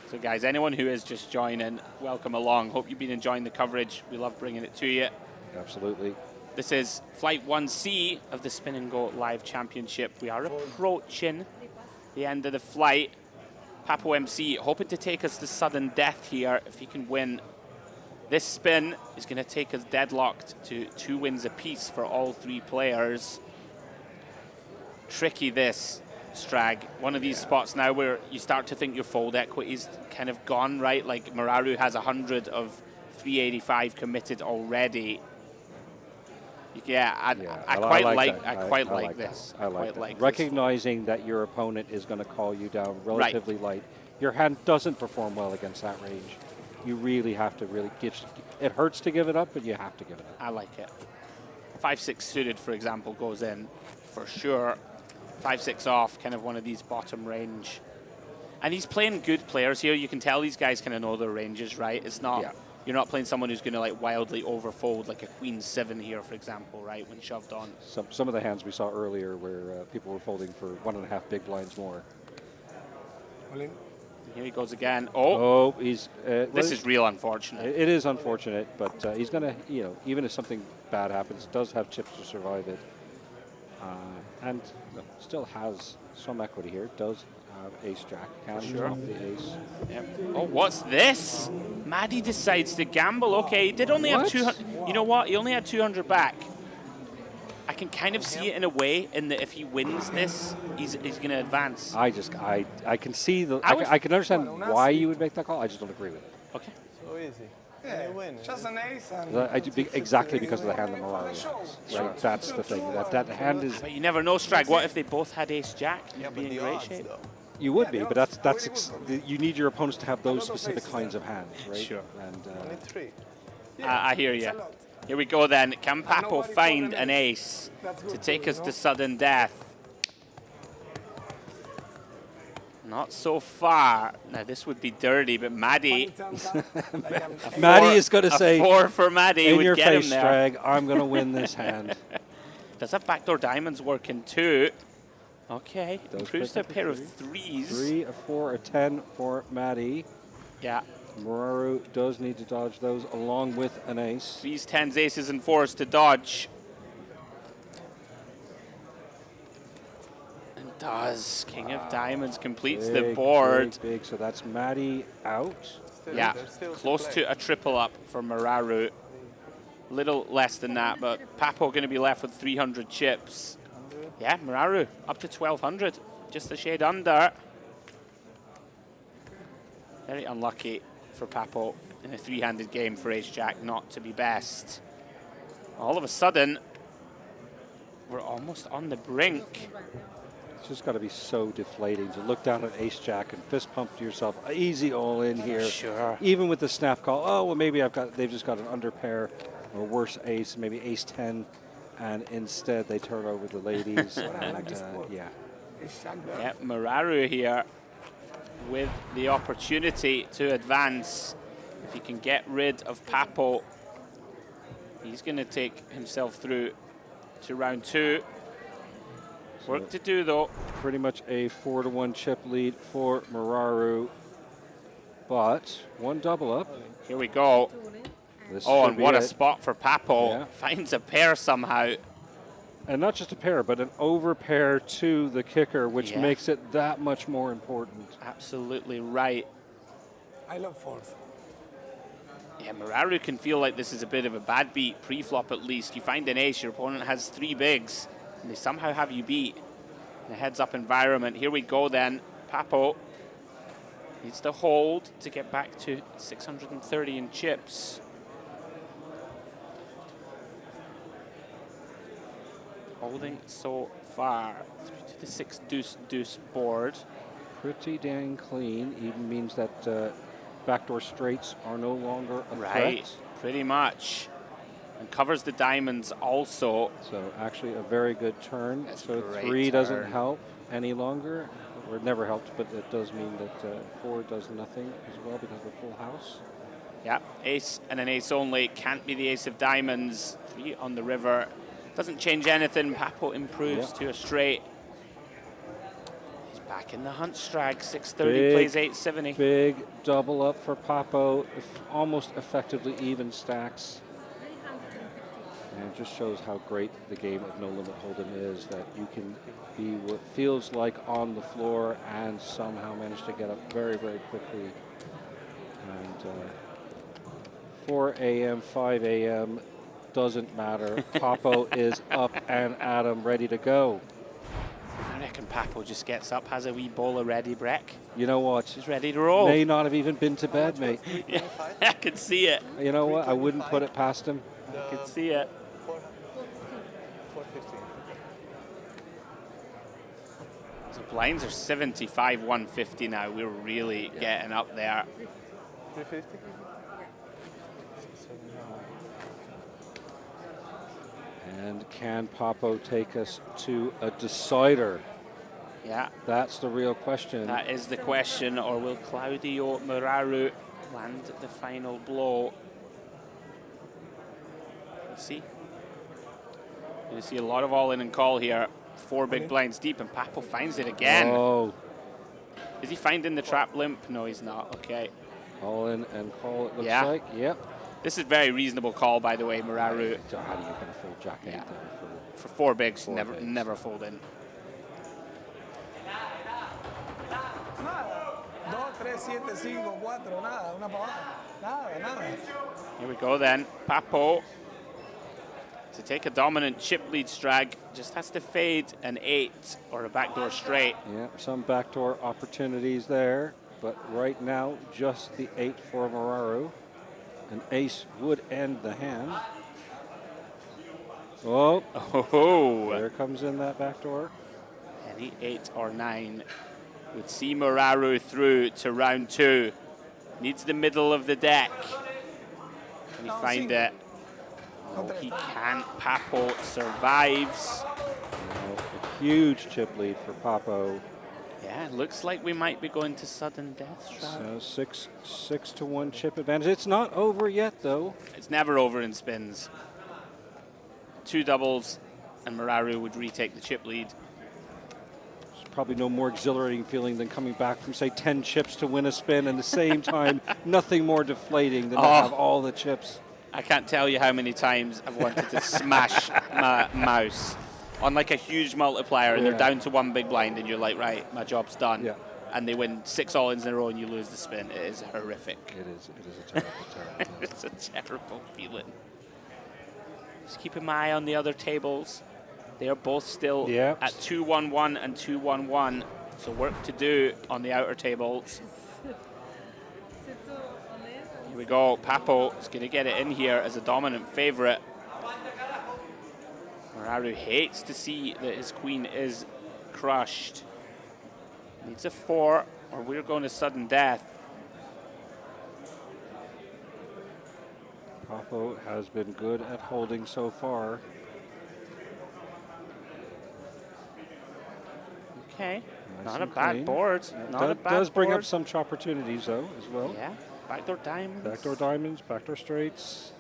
So guys, anyone who is just joining, welcome along. Hope you've been enjoying the coverage. We love bringing it to you. Absolutely. This is Flight 1C of the Spin&Go Live Championship. We are approaching the end of the flight. Papo MC hoping to take us to sudden death here. If he can win this spin, is going to take us deadlocked to 2 wins apiece for all 3 players. Tricky this. Strag, one of these spots now where you start to think your fold equity's kind of gone, right? Like Mararu has 100 of 385 committed already. Yeah, I quite like this. I like that. Recognizing that your opponent is going to call you down relatively light. Your hand doesn't perform well against that range. You really have to give. It hurts to give it up, but you have to give it up. I like it. 5-6 suited, for example, goes in for sure. 5-6 off, kind of one of these bottom range. And he's playing good players here. You can tell these guys kind of know their ranges, right? It's not, you're not playing someone who's going to like wildly overfold like a Queen 7 here, for example, right, when shoved on. Some of the hands we saw earlier where people were folding for 1.5 big blinds more. Here he goes again. He's. This is real unfortunate. It is unfortunate, but he's going to, even if something bad happens, does have chips to survive it. And still has some equity here. Does have ace-jack. Can drop the ace. Yep. Oh, what's this? Maddie decides to gamble. Okay, he did only have 200. You know what? He only had 200 back. I can kind of see it in a way in that if he wins this, he's going to advance. I can see I can understand why you would make that call. I just don't agree with it. Okay. So easy. Yeah, just an ace. And I do exactly because of the hand that Mararu has. Right, that's the thing. That hand is. But you never know, Strag. What if they both had ace-jack? You'd be in great shape. You would be, but that's you need your opponents to have those specific kinds of hands, right? Sure. And I hear you. Here we go then. Can Papo find an ace to take us to sudden death? Not so far. Now this would be dirty, but Maddie. Maddie is going to say, a 4 for Maddie in would your get face, him there. Strag, I'm going to win this hand. Does have backdoor diamonds working too? Okay. Improves to a pair of 3s. 3, a 4, a 10 for Maddie. Yeah. Mararu does need to dodge those along with an ace. 3s, 10s, aces, and 4s to dodge. And does. King of diamonds completes the board. Big. So that's Maddie out. Yeah, close to a triple up for Mararu. Little less than that, but Papo going to be left with 300 chips. Yeah, Mararu up to 1,200, just a shade under. Very unlucky for Papo in a 3-handed game for ace-jack not to be best. All of a sudden, we're almost on the brink. It's just got to be so deflating to look down at ace-jack and fist pump to yourself. Easy all in here. Sure. Even with the snap call, oh, well, maybe they've just got an under pair or worse ace, maybe ace-10, and instead they turn over the ladies. And, yeah. Yeah, Mararu here with the opportunity to advance. If he can get rid of Papo, he's going to take himself through to round 2. Work to do, though. Pretty much a 4-1 chip lead for Mararu, but one double up. Here we go. And what a spot for Papo. Yeah. Finds a pair somehow. And not just a pair, but an over pair to the kicker, which makes it that much more important. Absolutely right. I love fourth. Yeah, Mararu can feel like this is a bit of a bad beat, pre-flop at least. You find an ace, your opponent has 3 bigs, and they somehow have you beat in a heads-up environment. Here we go then. Papo needs to hold to get back to 630 in chips. holding so far. 3 to the 6 deuce board. Pretty dang clean. Even means that backdoor straights are no longer a Right, threat. pretty much. And covers the diamonds also. So actually a very good turn. That's so a great 3 doesn't turn. help any longer. Or it never helped, but it does mean that 4 does nothing as well because of the full house. Yeah, ace and an ace only. Can't be the ace of diamonds. 3 on the river. Doesn't change anything. Papo improves to a straight. He's back in the hunt strag. 630 plays 870. Big double up for Papo. Almost effectively even stacks. And it just shows how great the game of No Limit Hold'em is, that you can be what feels like on the floor and somehow manage to get up very, very quickly. And 4 a.m., 5 a.m., doesn't matter. Papo is up and at 'em, ready to go. I reckon Papo just gets up, has a wee bowl of ready Breck. You know what? She's ready to roll. May not have even been to bed, mate. Yeah, I can see it. You know what? I wouldn't put it past him. I can see it. 415. So blinds are 75, 150 now. We're really getting up there. 350. And can Papo take us to a decider? Yeah. That's the real question. That is the question, or will Claudio Muraru land the final blow? Let's see. You see a lot of all in and call here. 4 big blinds deep, and Papo finds it again. Oh. Is he finding the trap limp? No, he's not. Okay. All in and call, it looks Yeah. like. Yep. This is very reasonable call, by the way, Muraru. How do you get a full jack eight Yeah. there For 4 bigs, Four never bigs. never fold in. Nada. 2, 3, 7, 5, 4, nada. Una pavada. Nada. Here we go then. Papo to take a dominant chip lead strag. Just has to fade an 8 or a backdoor straight. Yeah, some backdoor opportunities there, but right now just the 8 for Muraru. An ace would end the hand. Oh, there comes in that backdoor. Any 8 or 9 would see Muraru through to round 2. Needs the middle of the deck. Can he find it? No, he can't. Papo survives. A huge chip lead for Papo. Yeah, it looks like we might be going to sudden death. So 6 to 1 chip advantage. It's not over yet, though. It's never over in spins. 2 doubles, and Muraru would retake the chip lead. There's probably no more exhilarating feeling than coming back from, say, 10 chips to win a spin, and at the same time, nothing more deflating than to have all the chips. I can't tell you how many times I've wanted to smash my mouse on like a huge multiplier, and they're down to 1 big blind, and you're like, right, my job's done. Yeah. And they win 6 all-ins in a row, and you lose the spin. It is horrific. It is a terrible, terrible. It's a terrible feeling. Just keeping my eye on the other tables. They are both still at 2-1-1 and 2-1-1. So work to do on the outer tables. Here we go. Papo is going to get it in here as a dominant favorite. Muraru hates to see that his queen is crushed. Needs a 4, or we're going to sudden death. Papo has been good at holding so far. Okay, Nice not a and bad clean. board. Not a bad does bring board. up some opportunities, though, as well. Yeah, backdoor diamonds. Backdoor diamonds, backdoor straights.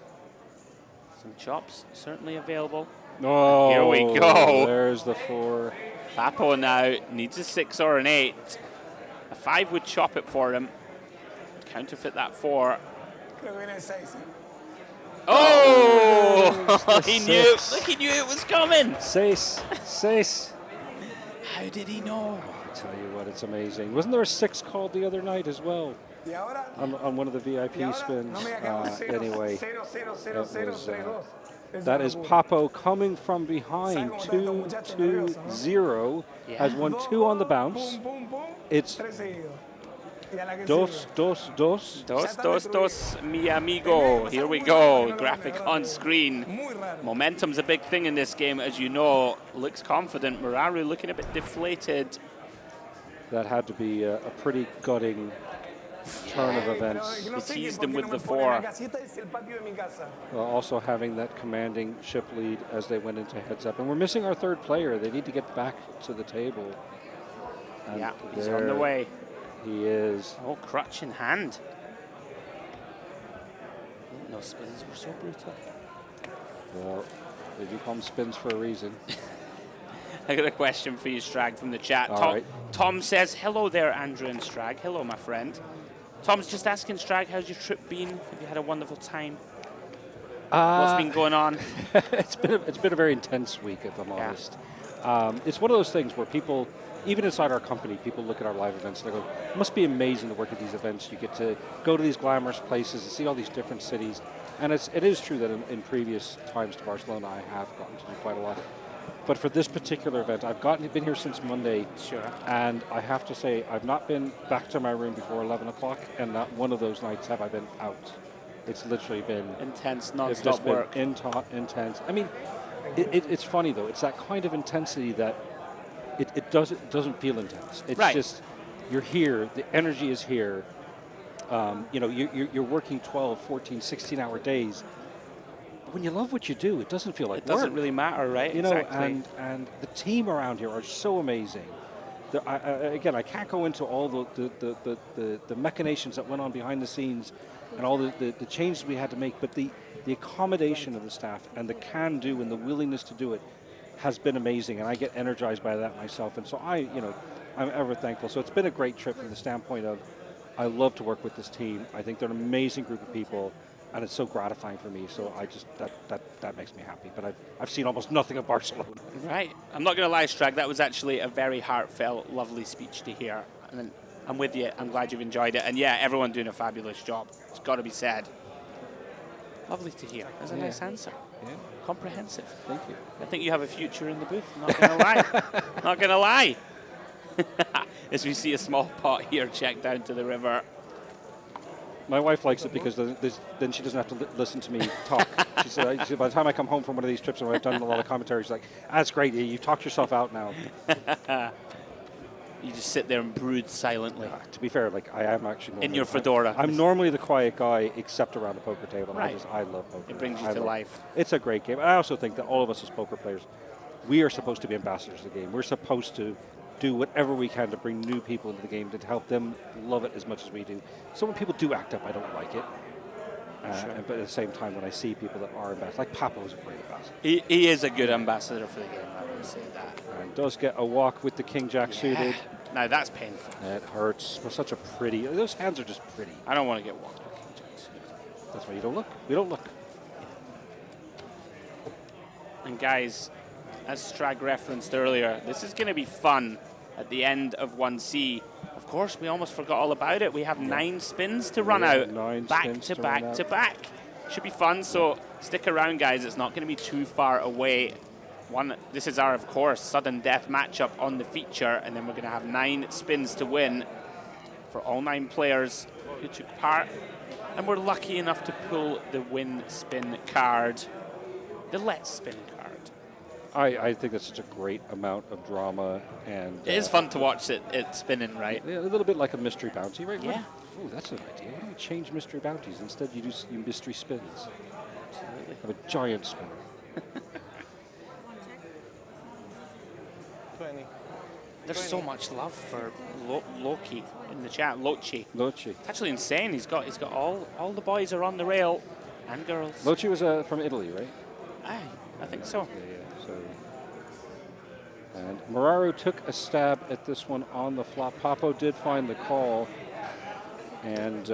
Some chops certainly available. Oh, Here we go. There's the 4. Papo now needs a 6 or an 8. A 5 would chop it for him. Counterfeit that 4. Creo que viene 6. Oh! He knew. Look, he knew it was coming. 6. How did he know? I tell you what, it's amazing. Wasn't there a 6 called the other night as well? On one of the VIP spins. Anyway, that is Papo coming from behind 2-2-0. Has won 2 on the bounce. It's Dos, dos, dos. Dos, dos, dos, mi amigo. Here we go. Graphic on screen. Momentum's a big thing in this game, as you know. Looks confident. Muraru looking a bit deflated. That had to be a pretty gutting turn of events. He teased him with the 4. Also having that commanding chip lead as they went into heads up. And we're missing our third player. They need to get back to the table. And yeah, he's on the way. He is. Oh, crutch in hand. No spins were so brutal. Well, they do call them spins for a reason. I got a question for you, Strag, from the chat. Tom says, hello there, Andrew and Strag. Hello, my friend. Tom's just asking, Strag, how's your trip been? Have you had a wonderful time? What's been going on? It's been a very intense week, if I'm honest. It's one of those things where people, even inside our company, people look at our live events and they go, it must be amazing to work at these events. You get to go to these glamorous places and see all these different cities. And it is true that in previous times to Barcelona, I have gotten to do quite a lot. But for this particular event, I've been here since Monday. Sure. And I have to say, I've not been back to my room before 11 o'clock, and not one of those nights have I been out. It's literally been intense, non-stop work. Intense. I mean, it's funny though. It's that kind of intensity that it doesn't feel intense. It's just you're here. The energy is here. You're working 12, 14, 16-hour days. When you love what you do, it doesn't feel like it doesn't really matter, right? You know, exactly. and the team around here are so amazing. I can't go into all the machinations that went on behind the scenes and all the changes we had to make, but the accommodation of the staff and the can-do and the willingness to do it has been amazing, and I get energized by that myself. And so I'm ever thankful. So it's been a great trip from the standpoint of I love to work with this team. I think they're an amazing group of people. And it's so gratifying for me, so I just that makes me happy. But I've seen almost nothing of Barcelona. Right, I'm not going to lie, Strag. That was actually a very heartfelt, lovely speech to hear. And I'm with you. I'm glad you've enjoyed it. And yeah, everyone doing a fabulous job. It's got to be said. Lovely to hear. That's a nice answer. Yeah. Comprehensive. Thank you. I think you have a future in the booth. Not going to lie. Not going to lie. As we see a small pot here, check down to the river. My wife likes it because then she doesn't have to listen to me talk. She said, by the time I come home from one of these trips and I've done a lot of commentary, she's like, that's great, you've talked yourself out now. You just sit there and brood silently. To be fair, I am actually in your fedora. I'm normally the quiet guy, except around the poker table. Right. I love poker. It brings you to life. It's a great game. I also think that all of us as poker players, we are supposed to be ambassadors of the game. We're supposed to do whatever we can to bring new people into the game, to help them love it as much as we do. So when people do act up, I don't like it. But at the same time, when I see people that are ambassadors, like Papa was a great ambassador. He is a good ambassador for the game, I would say that. And does get a walk with the King Jack suited. Now that's painful. It hurts. But such a pretty, those hands are just pretty. I don't want to get walked with King Jack suited. That's why you don't look. You don't look. And guys, as Strag referenced earlier, this is going to be fun at the end of 1C. Of course, we almost forgot all about it. We have 9 spins to run out, back to back to back. Should be fun, so stick around, guys. It's not going to be too far away. This is our, of course, sudden death matchup on the feature, and then we're going to have 9 spins to win for all 9 players who took part. And we're lucky enough to pull the win spin card, the let's spin card. I think that's such a great amount of drama, and it is fun to watch it spinning, right? Yeah, a little bit like a mystery bounty, right? Yeah. Oh, that's an idea. Why don't you change mystery bounties? Instead, you do mystery spins. Absolutely. Have a giant spin. 20. There's so much love for Loki in the chat. Lochi. It's actually insane. He's got all the boys are on the rail, and girls. Lochi was from Italy, right? I think so. Yeah. And Muraru took a stab at this one on the flop. Papo did find the call. And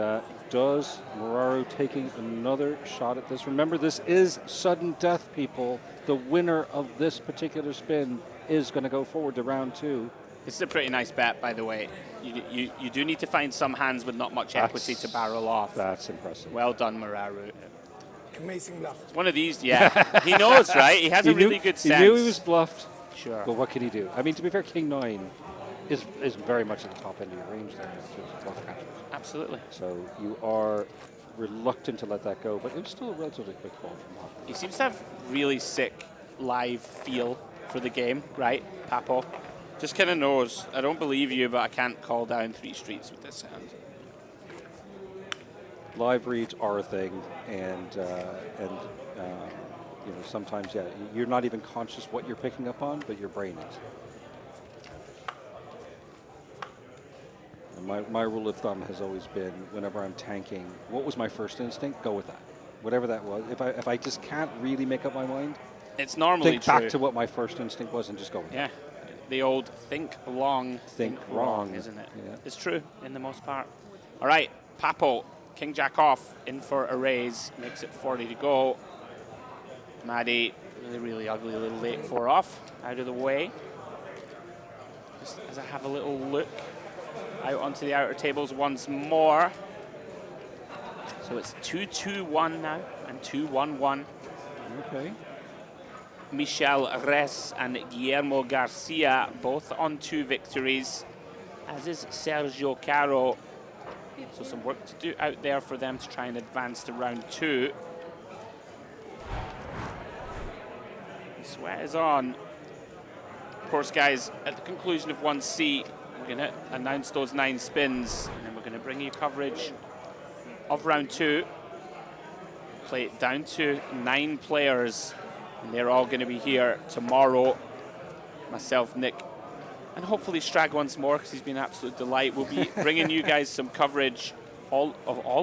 does Muraru taking another shot at this? Remember, this is sudden death, people. The winner of this particular spin is going to go forward to round 2. This is a pretty nice bet, by the way. You do need to find some hands with not much equity to barrel off. That's impressive. Well done, Muraru. Amazing bluff. It's one of these, yeah. He knows, right? He has a really good sense. He knew he was bluffed. Sure. But what could he do? I mean, to be fair, King 9 is very much at the top end of your range there. It's bluff catchers. Absolutely. So you are reluctant to let that go, but it was still a relatively quick fold from Hopper. He seems to have really sick live feel for the game, right, Papo? Just kind of knows, I don't believe you, but I can't call down 3 streets with this hand. Live reads are a thing, and you know, sometimes, yeah, you're not even conscious what you're picking up on, but your brain is. And my rule of thumb has always been, whenever I'm tanking, what was my first instinct? Go with that, whatever that was. If I just can't really make up my mind, it's normally think true. back to what my first instinct was and just go with it. Yeah, the old think long, think wrong, isn't it? Yeah. It's true in the most part. All right, Papo, King Jack off, in for a raise, makes it 40 to go. Maddie, really ugly little late 4 off, out of the way. Just as I have a little look out onto the outer tables once more. So it's 2-2-1 now, and 2-1-1. Okay. Michel Res and Guillermo Garcia both on 2 victories, as is Sergio Caro. So some work to do out there for them to try and advance to round 2. The sweat is on. Of course, guys, at the conclusion of 1C, we're going to announce those 9 spins, and then we're going to bring you coverage of round 2. Play it down to 9 players, and they're all going to be here tomorrow. Myself, Nick, and hopefully Strag once more, because he's been an absolute delight. We'll be bringing you guys some coverage, all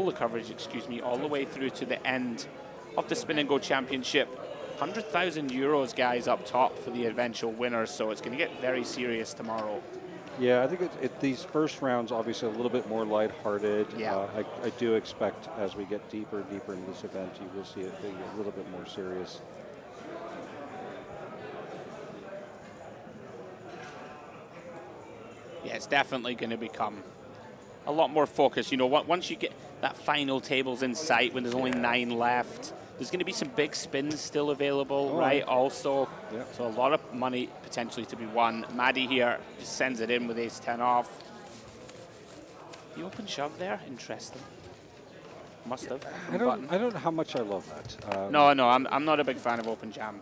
the coverage, excuse me, all the way through to the end of the Spin&Go Championship. 100,000 euros, guys, up top for the eventual winners, so it's going to get very serious tomorrow. Yeah, I think these first rounds obviously a little bit more lighthearted. Yeah. I do expect as we get deeper and deeper into this event, you will see it being a little bit more serious. Yeah, it's definitely going to become a lot more focused. You know, once you get that final tables in sight, when there's only 9 left, there's going to be some big spins still available, right? Also, so a lot of money potentially to be won. Maddie here just sends it in with ace-10 off. The open shove there, interesting. Must have. I don't know how much I love that. No, I'm not a big fan of open jam.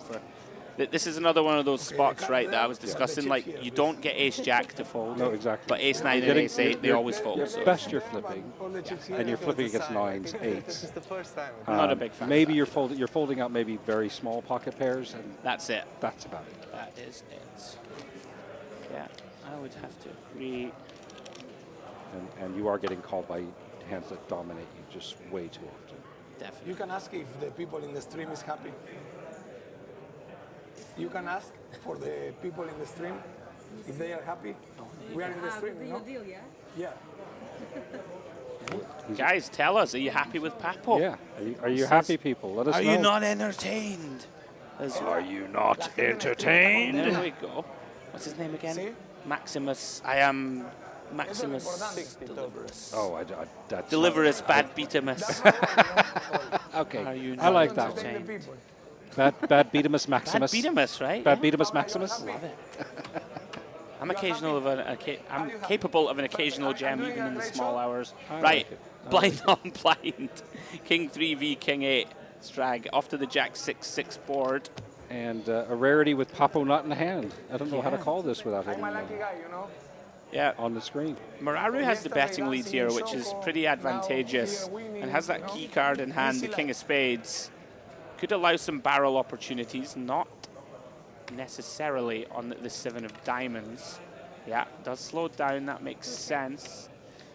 This is another one of those spots, right, that I was discussing. Like, you don't get ace-jack to fold. No, exactly. But ace-9 and ace-8, they always fold. At best you're flipping, and you're flipping against 9s, 8s. This is the first time. I'm not a big fan. Maybe you're folding out maybe very small pocket pairs, and that's it. That's about it. That is it. Yeah, I would have to agree. And you are getting called by hands that dominate you just way too often. Definitely. You can ask if the people in the stream is happy. You can ask for the people in the stream if they are happy. We are in the stream, no? Deal, yeah? Yeah. Guys, tell us, are you happy with Papo? Yeah. Are you happy, people? Let us know. Are you not entertained? Are you not entertained? There we go. What's his name again? Maximus. I am Maximus Deliverus. Oh, that's Deliverus Bad Beatimus. Okay, I like that one. Bad Beatimus Maximus. Bad Beatimus, right? Bad Beatimus Maximus. Love it. I'm I'm capable of an occasional gem, even in the small hours. Right, blind on blind. King 3v King 8. Strag off to the Jack 6-6 board. And a rarity with Papo not in the hand. I don't know how to call this without him on the screen. Mararu has the betting lead here, which is pretty advantageous, and has that key card in hand, the King of Spades. Could allow some barrel opportunities, not necessarily on the 7 of diamonds. Yeah, does slow down, that makes sense.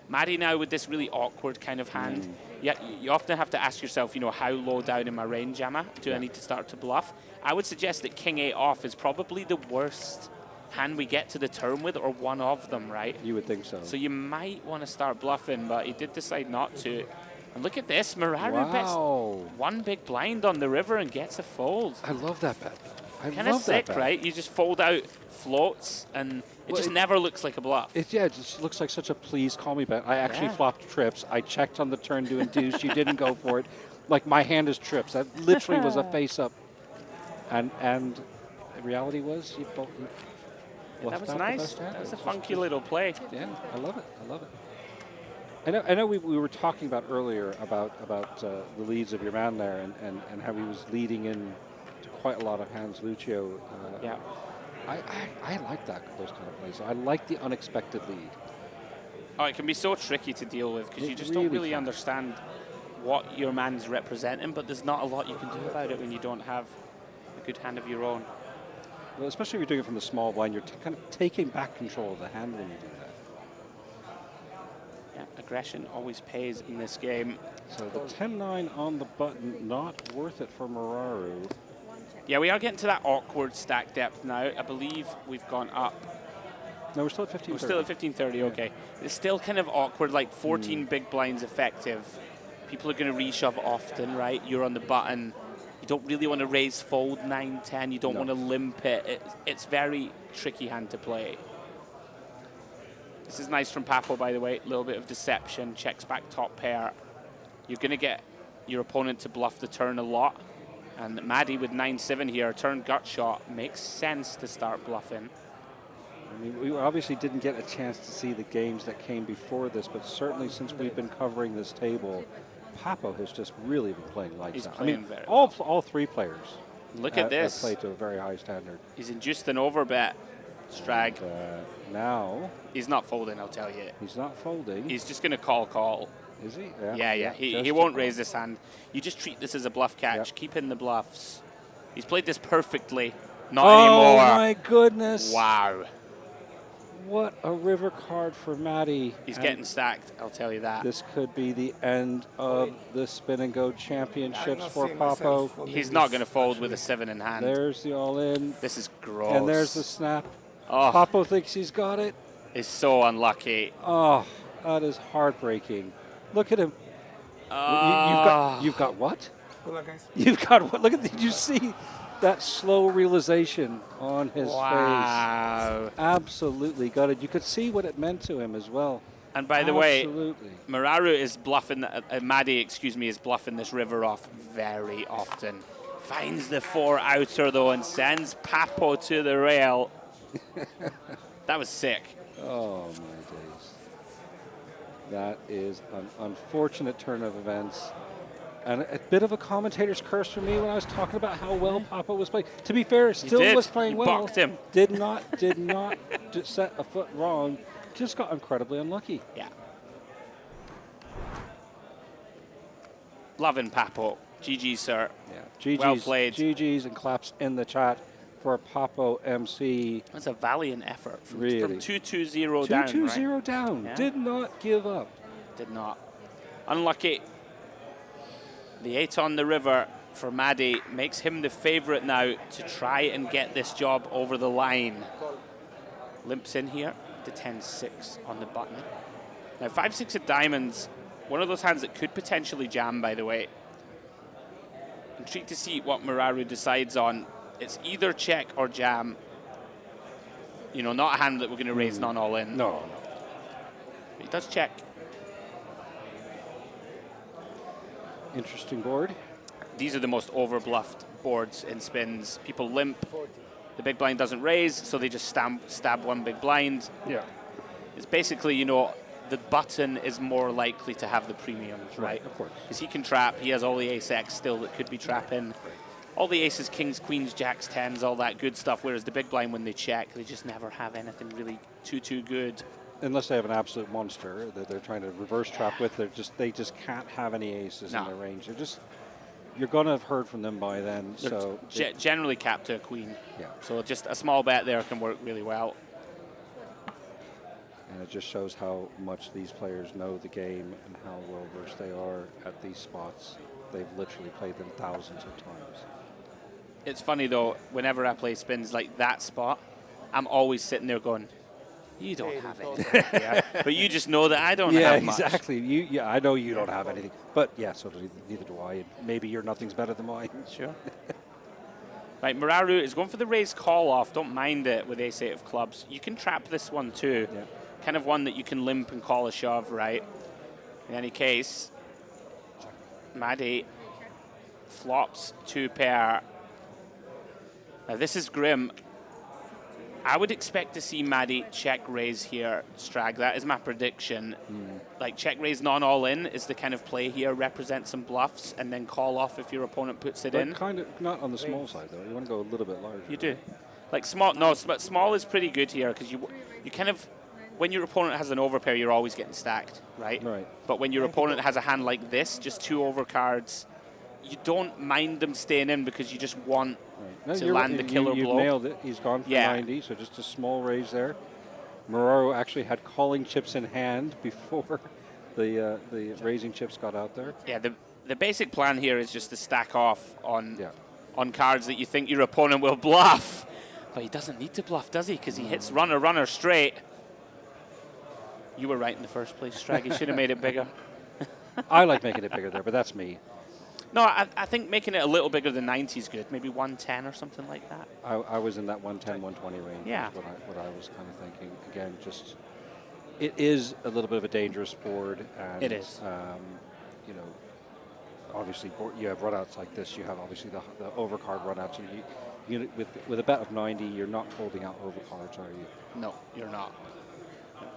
Maddie now with this really awkward kind of hand. Yeah, you often have to ask yourself, you know, how low down in my range am I? Do I need to start to bluff? I would suggest that King 8 off is probably the worst hand we get to the turn with, or one of them, right? You would think so. So you might want to start bluffing, but he did decide not to. And look at this, Mararu bets 1 big blind on the river and gets a fold. I love that bet. Kind of sick, right? You just fold out floats, and it just never looks like a bluff. It just looks like such a please call me bet. I actually flopped trips. I checked on the turn to induce. You didn't go for it. Like, my hand is trips. That literally was a face up. And the reality was, That was nice. That was a funky little play. Yeah, I love it. I love it. I know we were talking about earlier about the leads of your man there and how he was leading in to quite a lot of hands, Lucio. Yeah. I like those kind of plays. I like the unexpected lead. Oh, it can be so tricky to deal with because you just really don't really can. understand what your man's representing, but there's not a lot you can do about it when you don't have a good hand of your own. Well, especially if you're doing it from the small blind, you're kind of taking back control of the hand when you do that. Yeah, aggression always pays in this game. So the 10-9 on the button, not worth it for Muraru. Yeah, we are getting to that awkward stack depth now. I believe we've gone up. No, we're still at 1530. We're still at 1530, okay. It's still kind of awkward, like 14 big blinds effective. People are going to reshove often, right? You're on the button. You don't really want to raise fold 9-10. You don't want to limp it. It's very tricky hand to play. This is nice from Papo, by the way. A little bit of deception. Checks back top pair. You're going to get your opponent to bluff the turn a lot. And Maddie with 9-7 here, turn gut shot. Makes sense to start bluffing. I mean, we obviously didn't get a chance to see the games that came before this, but certainly since we've been covering this table, Papo has just really been playing lights out. I mean, very all three players. Look at this. Have played to a very high standard. He's induced an overbet. Strag. And, now he's not folding, I'll tell you. He's not folding. He's just going to call. Is he? Yeah. He won't raise this hand. You just treat this as a bluff catch. Keep in the bluffs. He's played this perfectly. Not anymore. Oh my goodness. Wow. What a river card for Matty. He's getting stacked, I'll tell you that. This could be the end of the Spin&Go championships for Papo. He's not going to fold with a 7 in hand. There's the all-in. This is gross. And there's the snap. Oh. Papo thinks he's got it. Is so unlucky. Oh, that is heartbreaking. Look at him. You've got what? You've got what? Look at, did you see that slow realization on his face? Absolutely got it. You could see what it meant to him as well. And by the way, Muraru is bluffing, Maddie, excuse me, is bluffing this river off very often. Finds the 4 outer though and sends Papo to the rail. That was sick. Oh my days. That is an unfortunate turn of events. And a bit of a commentator's curse for me when I was talking about how well Papo was playing. To be fair, still was playing well. Bucked him. Did not set a foot wrong. Just got incredibly unlucky. Yeah. Loving Papo. GG, sir. Yeah. GG's, well played. GG's and claps in the chat for Papo MC. That's a valiant effort. From 2-2-0 down. 2-2-0 right? down. Yeah. Did not give up. Did not. Unlucky. The 8 on the river for Maddie makes him the favorite now to try and get this job over the line. Limps in here to 10-6 on the button. Now 5-6 of diamonds, one of those hands that could potentially jam, by the way. Intrigued to see what Muraru decides on. It's either check or jam. You know, not a hand that we're going to raise non all in. No. He does check. Interesting board. These are the most over-bluffed boards in spins. People limp. The big blind doesn't raise, so they just stab one big blind. Yeah. It's basically, you know, the button is more likely to have the premiums, right? Of course. Because he can trap. He has all the ace-X still that could be trapping. All the aces, kings, queens, jacks, tens, all that good stuff. Whereas the big blind, when they check, they just never have anything really too good. Unless they have an absolute monster that they're trying to reverse trap with, they just can't have any aces in their range. They're just, you're going to have heard from them by then. They're so generally capped to a queen. Yeah. So just a small bet there can work really well. And it just shows how much these players know the game and how well versed they are at these spots. They've literally played them thousands of times. It's funny though, whenever I play spins like that spot, I'm always sitting there going, you don't have anything. Yeah. But you just know that I don't have much. Yeah, exactly. I know you don't have anything. But yeah, so neither do I. And maybe your nothing's better than mine. Sure. Right, Muraru is going for the raise call off. Don't mind it with ace-8 of clubs. You can trap this one too. Yeah. Kind of one that you can limp and call a shove, right? In any case, Maddie flops 2 pair. Now this is grim. I would expect to see Maddie check raise here, Strag. That is my prediction. Like check raise non all in is the kind of play here. Represent some bluffs and then call off if your opponent puts it in. Kind of not on the small side though. You want to go a little bit larger. You do. Like small, no, but small is pretty good here because you kind of, when your opponent has an overpair, you're always getting stacked, right? Right. But when your opponent has a hand like this, just 2 overcards, you don't mind them staying in because you just want to land the killer you've blow. Nailed it. He's gone for 90, so just a small raise there. Moraro actually had calling chips in hand before the raising chips got out there. Yeah, the basic plan here is just to stack off on cards that you think your opponent will bluff. But he doesn't need to bluff, does he? Because he hits runner straight. You were right in the first place, Strag. He should have made it bigger. I like making it bigger there, but that's me. No, I think making it a little bigger than 90 is good. Maybe 110 or something like that. I was in that 110, 120 range. Yeah. Is what I was kind of thinking. Again, just it is a little bit of a dangerous board. And, it is. You know, obviously you have runouts like this. You have obviously the overcard runouts. And you with a bet of 90, you're not folding out overcards, are you? No, you're not.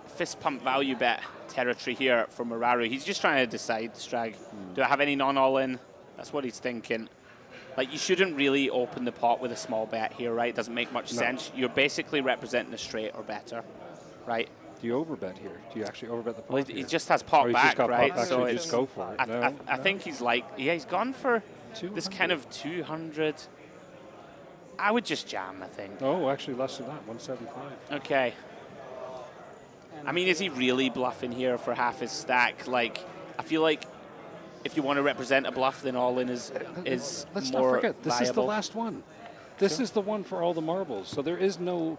Fist pump value bet territory here for Moraro. He's just trying to decide, Strag. Do I have any non-all-in? That's what he's thinking. Like, you shouldn't really open the pot with a small bet here, right? Doesn't make much sense. You're basically representing a straight or better, right? Do you overbet here? Do you actually overbet the pot? Well, he just has pot back, right? Pot back, so just go for it. I think he's like, yeah, he's gone for this kind of 200. I would just jam, I think. Oh, actually less than that, 175. Okay. I mean, is he really bluffing here for half his stack? Like, I feel like if you want to represent a bluff, then all-in is Let's more not forget, this viable. is the last one. This is the one for all the marbles. So there is no,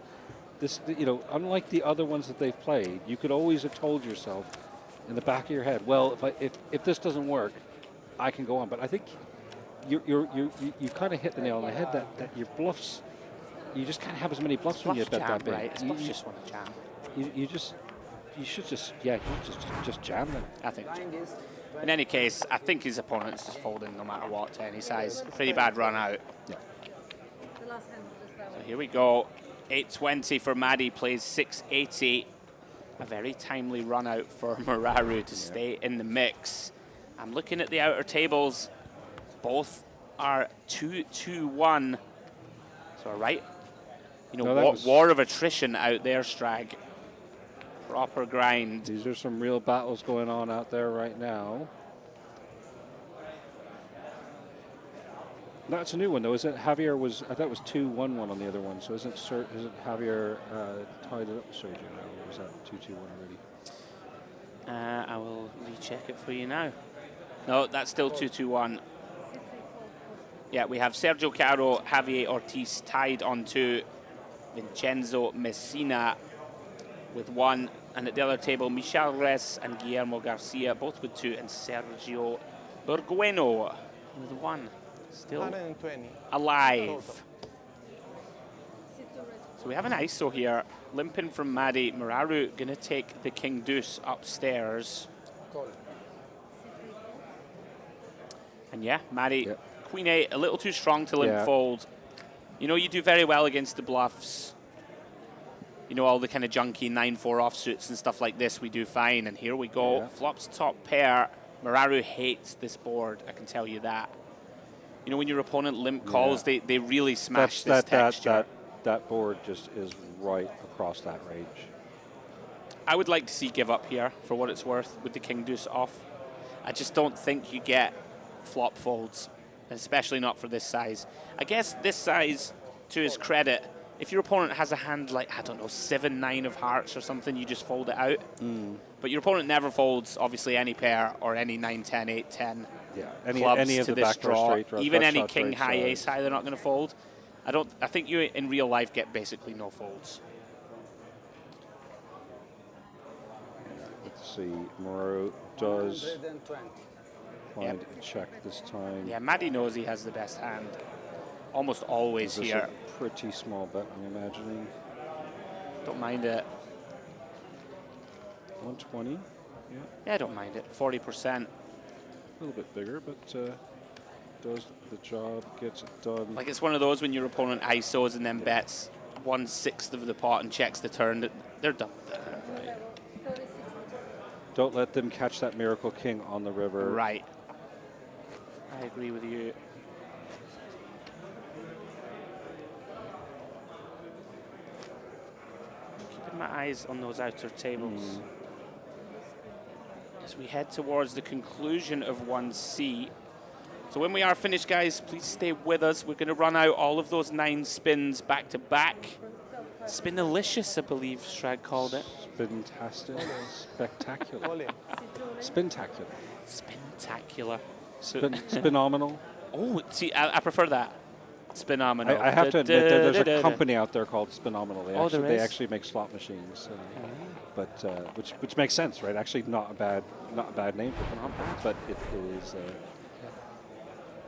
unlike the other ones that they've played, you could always have told yourself in the back of your head, well, if this doesn't work, I can go on. But I think you kind of hit the nail on the head that your bluffs, you just can't have as many bluffs when you bet that big. Right? Bluffs just want to jam. You should just jam them. I think. In any case, I think his opponent's just folding no matter what to any size. Pretty bad run out. Yeah. So here we go. 820 for Maddie, plays 680. A very timely run out for Moraro to stay in the mix. I'm looking at the outer tables. Both are 2-2-1. So right, war of attrition out there, Strag. Proper grind. These are some real battles going on out there right now. That's a new one though, isn't it? Javier was, I thought it was 2-1-1 on the other one. So isn't Javier tied it up with Sergio now? Or was that 2-2-1 already? I will recheck it for you now. No, that's still 2-2-1. Yeah, we have Sergio Caro, Javier Ortiz tied on 2. Vincenzo Messina with 1. And at the other table, Michel Res and Guillermo Garcia, both with 2, and Sergio Bergueno with 1. Still 120. alive. So we have an ISO here. Limping from Maddie. Moraro going to take the King Deuce upstairs. And yeah, Maddie, Queen 8, a little too strong to limp fold. You know, you do very well against the bluffs. You know, all the kind of junky 9-4 offsuits and stuff like this, we do fine. And here we go. Flops top pair. Moraro hates this board, I can tell you that. You know, when your opponent limp calls, they really smash this texture. That board just is right across that range. I would like to see give up here, for what it's worth, with the King Deuce off. I just don't think you get flop folds, especially not for this size. I guess this size, to his credit, if your opponent has a hand like, I don't know, 7-9 of hearts or something, you just fold it out. But your opponent never folds, obviously, any pair or any 9-10, 8-10 clubs any of to the this backdoor draw. straight draw, Even flush any shot, king straight high, size. ace high, they're not going to fold. I think you in real life get basically no folds. Let's see, Moraro does find a check this time. Yeah, Maddie knows he has the best hand. Almost always Is this here. a pretty small bet, I'm imagining. Don't mind it. 120, Yeah, I don't mind it. 40%. A little bit bigger, but does the job, gets it done. Like, it's one of those when your opponent ISOs and then bets 1/6 of the pot and checks the turn, they're done. Don't let them catch that Miracle King on the river. Right. I agree with you. Keeping my eyes on those outer tables. As we head towards the conclusion of 1C. So when we are finished, guys, please stay with us. We're going to run out all of those 9 spins back to back. Spinalicious, I believe Strag called it. Spintastic. Spectacular. Spintacular. Spintacular. Spinominal. Oh, see, I prefer that. Spinominal. I have to admit, there's a company out there called Spinominal. They actually make slot machines, but which makes sense, right? Actually, not a bad name for phenomenal, but it is.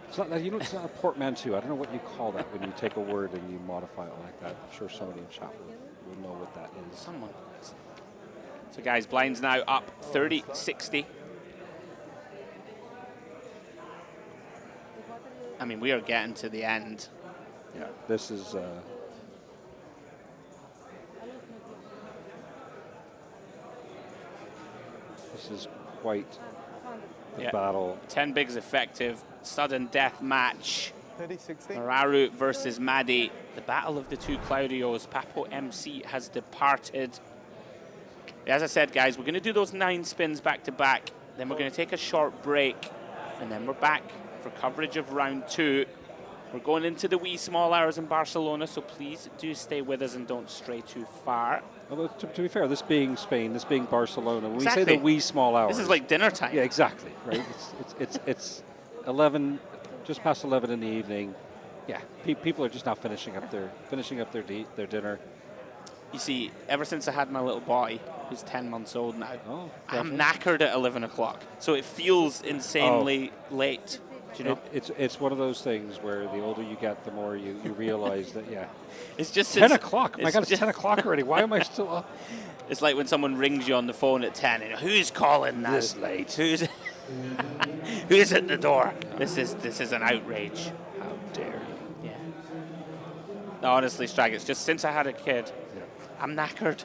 It's not that it's not a portmanteau. I don't know what you call that when you take a word and you modify it like that. I'm sure somebody in chat will know what that is. Someone. So guys, blinds now up 30-60. I mean, we are getting to the end. Yeah, this is. This is quite the battle. 10 bigs effective. Sudden death match. 30-60. Mararu versus Maddie. The battle of the two Claudios. Papo MC has departed. As I said, guys, we're going to do those 9 spins back to back. Then we're going to take a short break. And then we're back for coverage of round 2. We're going into the wee small hours in Barcelona, so please do stay with us and don't stray too far. Although, to be fair, this being Spain, this being Barcelona, when we say Exactly. the wee small hours. This is like dinner time. Yeah, exactly. Right. It's 11, just past 11 in the evening. Yeah, people are just now finishing up their dinner. You see, ever since I had my little boy, who's 10 months old now, I'm definitely. knackered at 11 o'clock. So it feels insanely late. Do you know? It's one of those things where the older you get, the more you realize that, yeah. It's just 10 o'clock. My God, it's 10 o'clock already. Why am I still up? It's like when someone rings you on the phone at 10 and who's calling now? This late. Who's at the door? This is an outrage. How dare you? Yeah. No, honestly, Strag, it's just since I had a kid, I'm knackered.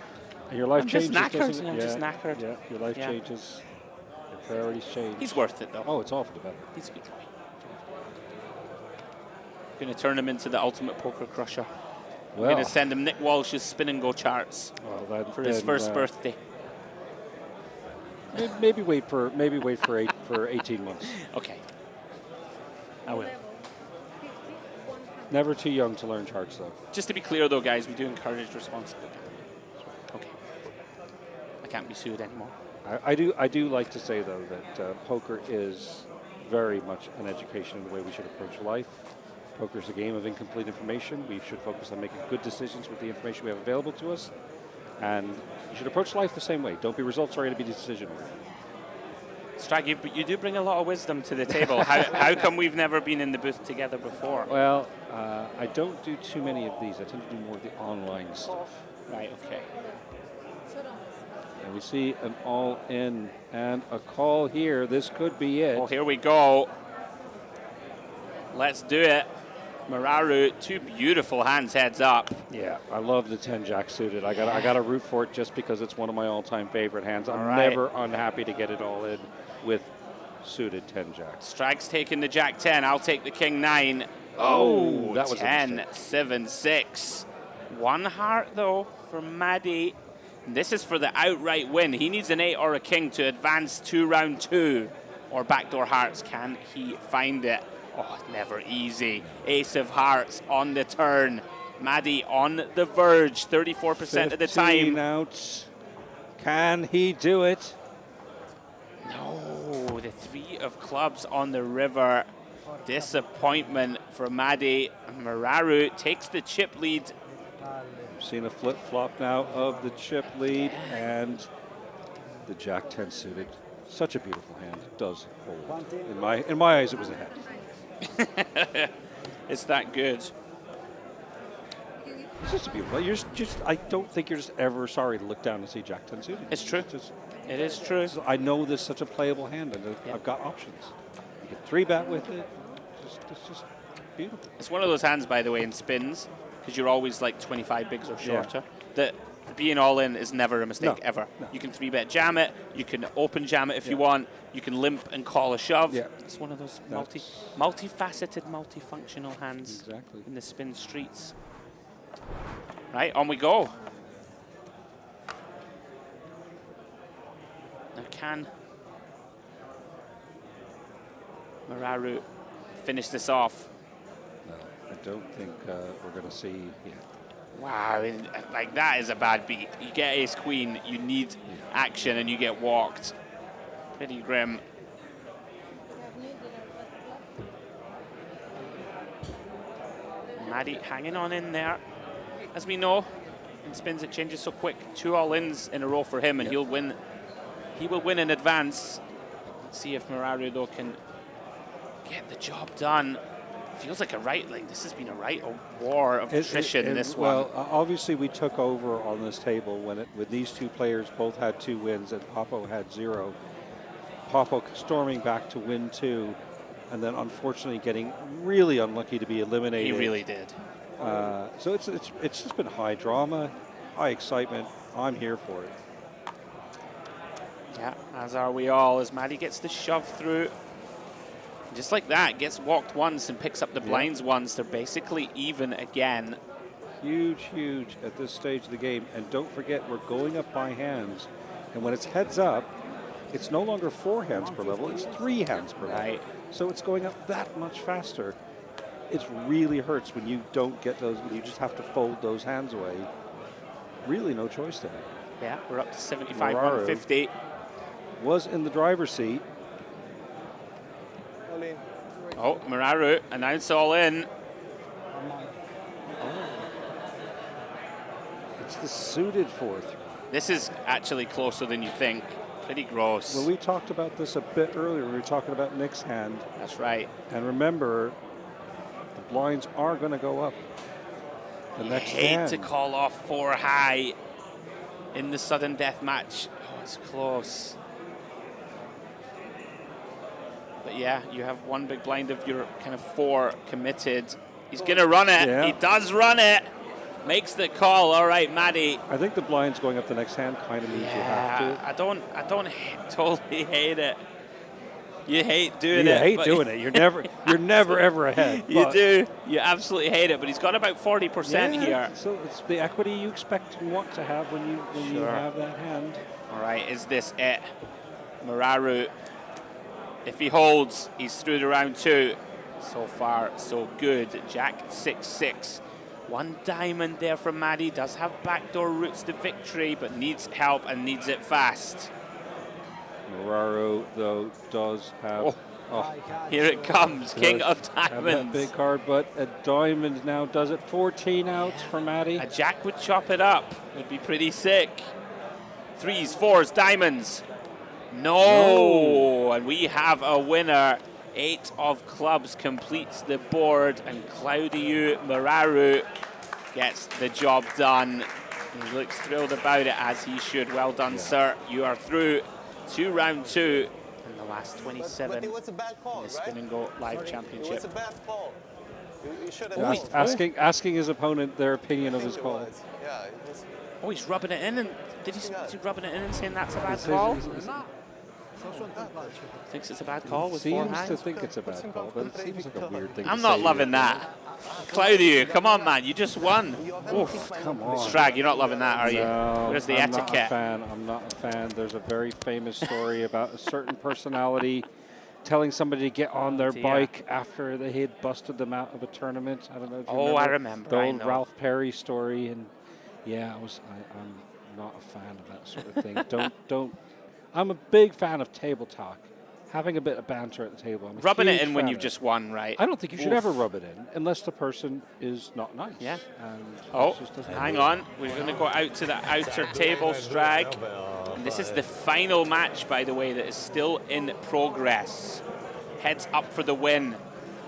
And your life I'm changes. just knackered. doesn't it? I'm just knackered. Yeah, your life changes. Your priorities change. He's worth it, though. Oh, it's all for the better. He's a good boy. Going to turn him into the ultimate poker crusher. We're Well. going to send him Nick Walsh's spin-and-go charts for his first birthday. Maybe wait for 18 months. Okay. I will. Never too young to learn charts, though. Just to be clear, though, guys, we do encourage responsible. Okay. I can't be sued anymore. I do like to say, though, that poker is very much an education in the way we should approach life. Poker is a game of incomplete information. We should focus on making good decisions with the information we have available to us. And you should approach life the same way. Don't be results-oriented, be decision-oriented. Strag, you do bring a lot of wisdom to the table. How come we've never been in the booth together before? Well, I don't do too many of these. I tend to do more of the online stuff. Right, okay. And we see an all-in and a call here. This could be it. Well, here we go. Let's do it. Mararu, 2 beautiful hands heads up. Yeah, I love the 10-jack suited. I got to root for it just because it's one of my all-time favorite hands. I'm never unhappy to get it all in with suited 10-jack. Strag's taking the Jack 10. I'll take the King 9. Oh, that was 10, 7, 6. 1 heart, though, for Maddie. This is for the outright win. He needs an 8 or a King to advance to round 2. Or backdoor hearts. Can he find it? Oh, never easy. Ace of hearts on the turn. Maddie on the verge, 34% of the time. 15 out. Can he do it? No, the 3 of clubs on the river. Disappointment for Maddie. Mararu takes the chip lead. We've seen a flip-flop now of the chip lead and the Jack 10 suited. Such a beautiful hand. It does hold. In my eyes, it was a head. It's that good. It's just beautiful. I don't think you're just ever sorry to look down and see Jack 10 suited. It's true. It is true. I know this is such a playable hand, and I've got options. You can 3-bet with it. It's just beautiful. It's one of those hands, by the way, in spins. because you're always like 25 bigs or shorter, that being all in is never a mistake, ever. No. You can 3-bet jam it, you can open jam it if you want, you can limp and call a shove. Yeah. It's one of those multifaceted, multifunctional hands in the spin streets. Right, on we go. Now can Mararu finish this off? No, I don't think we're going to see. Yeah. Wow, like that is a bad beat. You get ace queen, you need action, and you get walked. Pretty grim. Maddie hanging on in there. As we know, in spins it changes so quick. 2 all-ins in a row for him, and he'll win. He will win in advance. Let's see if Mararu though can get the job done. Feels like this has been a war of attrition, this one. Well, obviously we took over on this table when these two players both had 2 wins and Papo had 0. Papo storming back to win 2, and then unfortunately getting really unlucky to be eliminated. He really did. So it's just been high drama, high excitement. I'm here for it. Yeah, as are we all, as Maddie gets the shove through. Just like that, gets walked once and picks up the blinds once. They're basically even again. Huge at this stage of the game. And don't forget, we're going up by hands. And when it's heads up, it's no longer 4 hands per level, it's 3 hands per level. Right. So it's going up that much faster. It really hurts when you don't get those, when you just have to fold those hands away. Really no choice there. Yeah, we're up to 75, 150. Was in the driver's seat. Oh, Mararu announced all in. It's the suited 4th. This is actually closer than you think. Pretty gross. Well, we talked about this a bit earlier. We were talking about Nick's hand. That's right. And remember, the blinds are going to go up. The next hand. Hate to call off 4 high in the sudden death match. Oh, it's close. But yeah, you have 1 big blind of your kind of 4 committed. He's going to run it. Yeah. He does run it. Makes the call. All right, Maddie. I think the blinds going up the next hand kind of means you have to. I don't totally hate it. You hate doing it. You hate doing it. You're never ever ahead. You do. You absolutely hate it. But he's got about 40% here. So it's the equity you expect and want to have when you have that hand. All right, is this it? Mararu. If he holds, he's through to round 2. So far, so good. Jack 6-6. 1 diamond there from Maddie. Does have backdoor routes to victory, but needs help and needs it fast. Mararu, though, does have... Here it comes. King of diamonds. That big card, but a diamond now does it. 14 outs for Maddie. A jack would chop it up. Would be pretty sick. 3s, 4s, diamonds. No. And we have a winner. 8 of clubs completes the board, and Claudiu Mararu gets the job done. He looks thrilled about it, as he should. Well done, sir. You are through to round 2 in the last 27 in the Spin&Go Live Championship. It was a bad call. You should have asking his opponent their opinion of his call. Yeah. Oh, he's rubbing it in, and is he rubbing it in and saying that's a bad call? Thinks it's a bad call with 4 hands? Seems to think it's a bad call, but it seems like a weird thing I'm not loving that. Claudiu, come on, man. You just won. Oof, come on. Strag, you're not loving that, are you? No, Where's the etiquette? I'm not a fan. There's a very famous story about a certain personality telling somebody to get on their bike after they had busted them out of a tournament. I don't know if you remember. I remember. The old Ralph Perry story. And yeah, I'm not a fan of that sort of thing. don't. I'm a big fan of table talk, having a bit of banter at the table. Rubbing it in when you've just won, right? I don't think you should ever rub it in unless the person is not nice. Yeah. And hang on. We're going to go out to the outer table, Strag. And this is the final match, by the way, that is still in progress. Heads up for the win.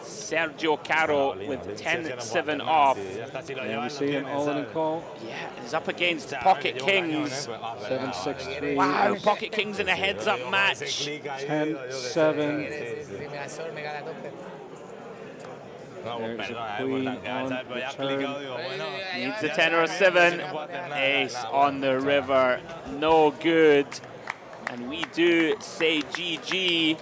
Sergio Caro with 10-7 off. And we see an all-in call. Yeah, he's up against Pocket Kings. 7-6-3. Wow, Pocket Kings in a heads-up match. 10-7. There's a queen on the turn. Needs a 10 or a 7. Ace on the river, no good. And we do say GG.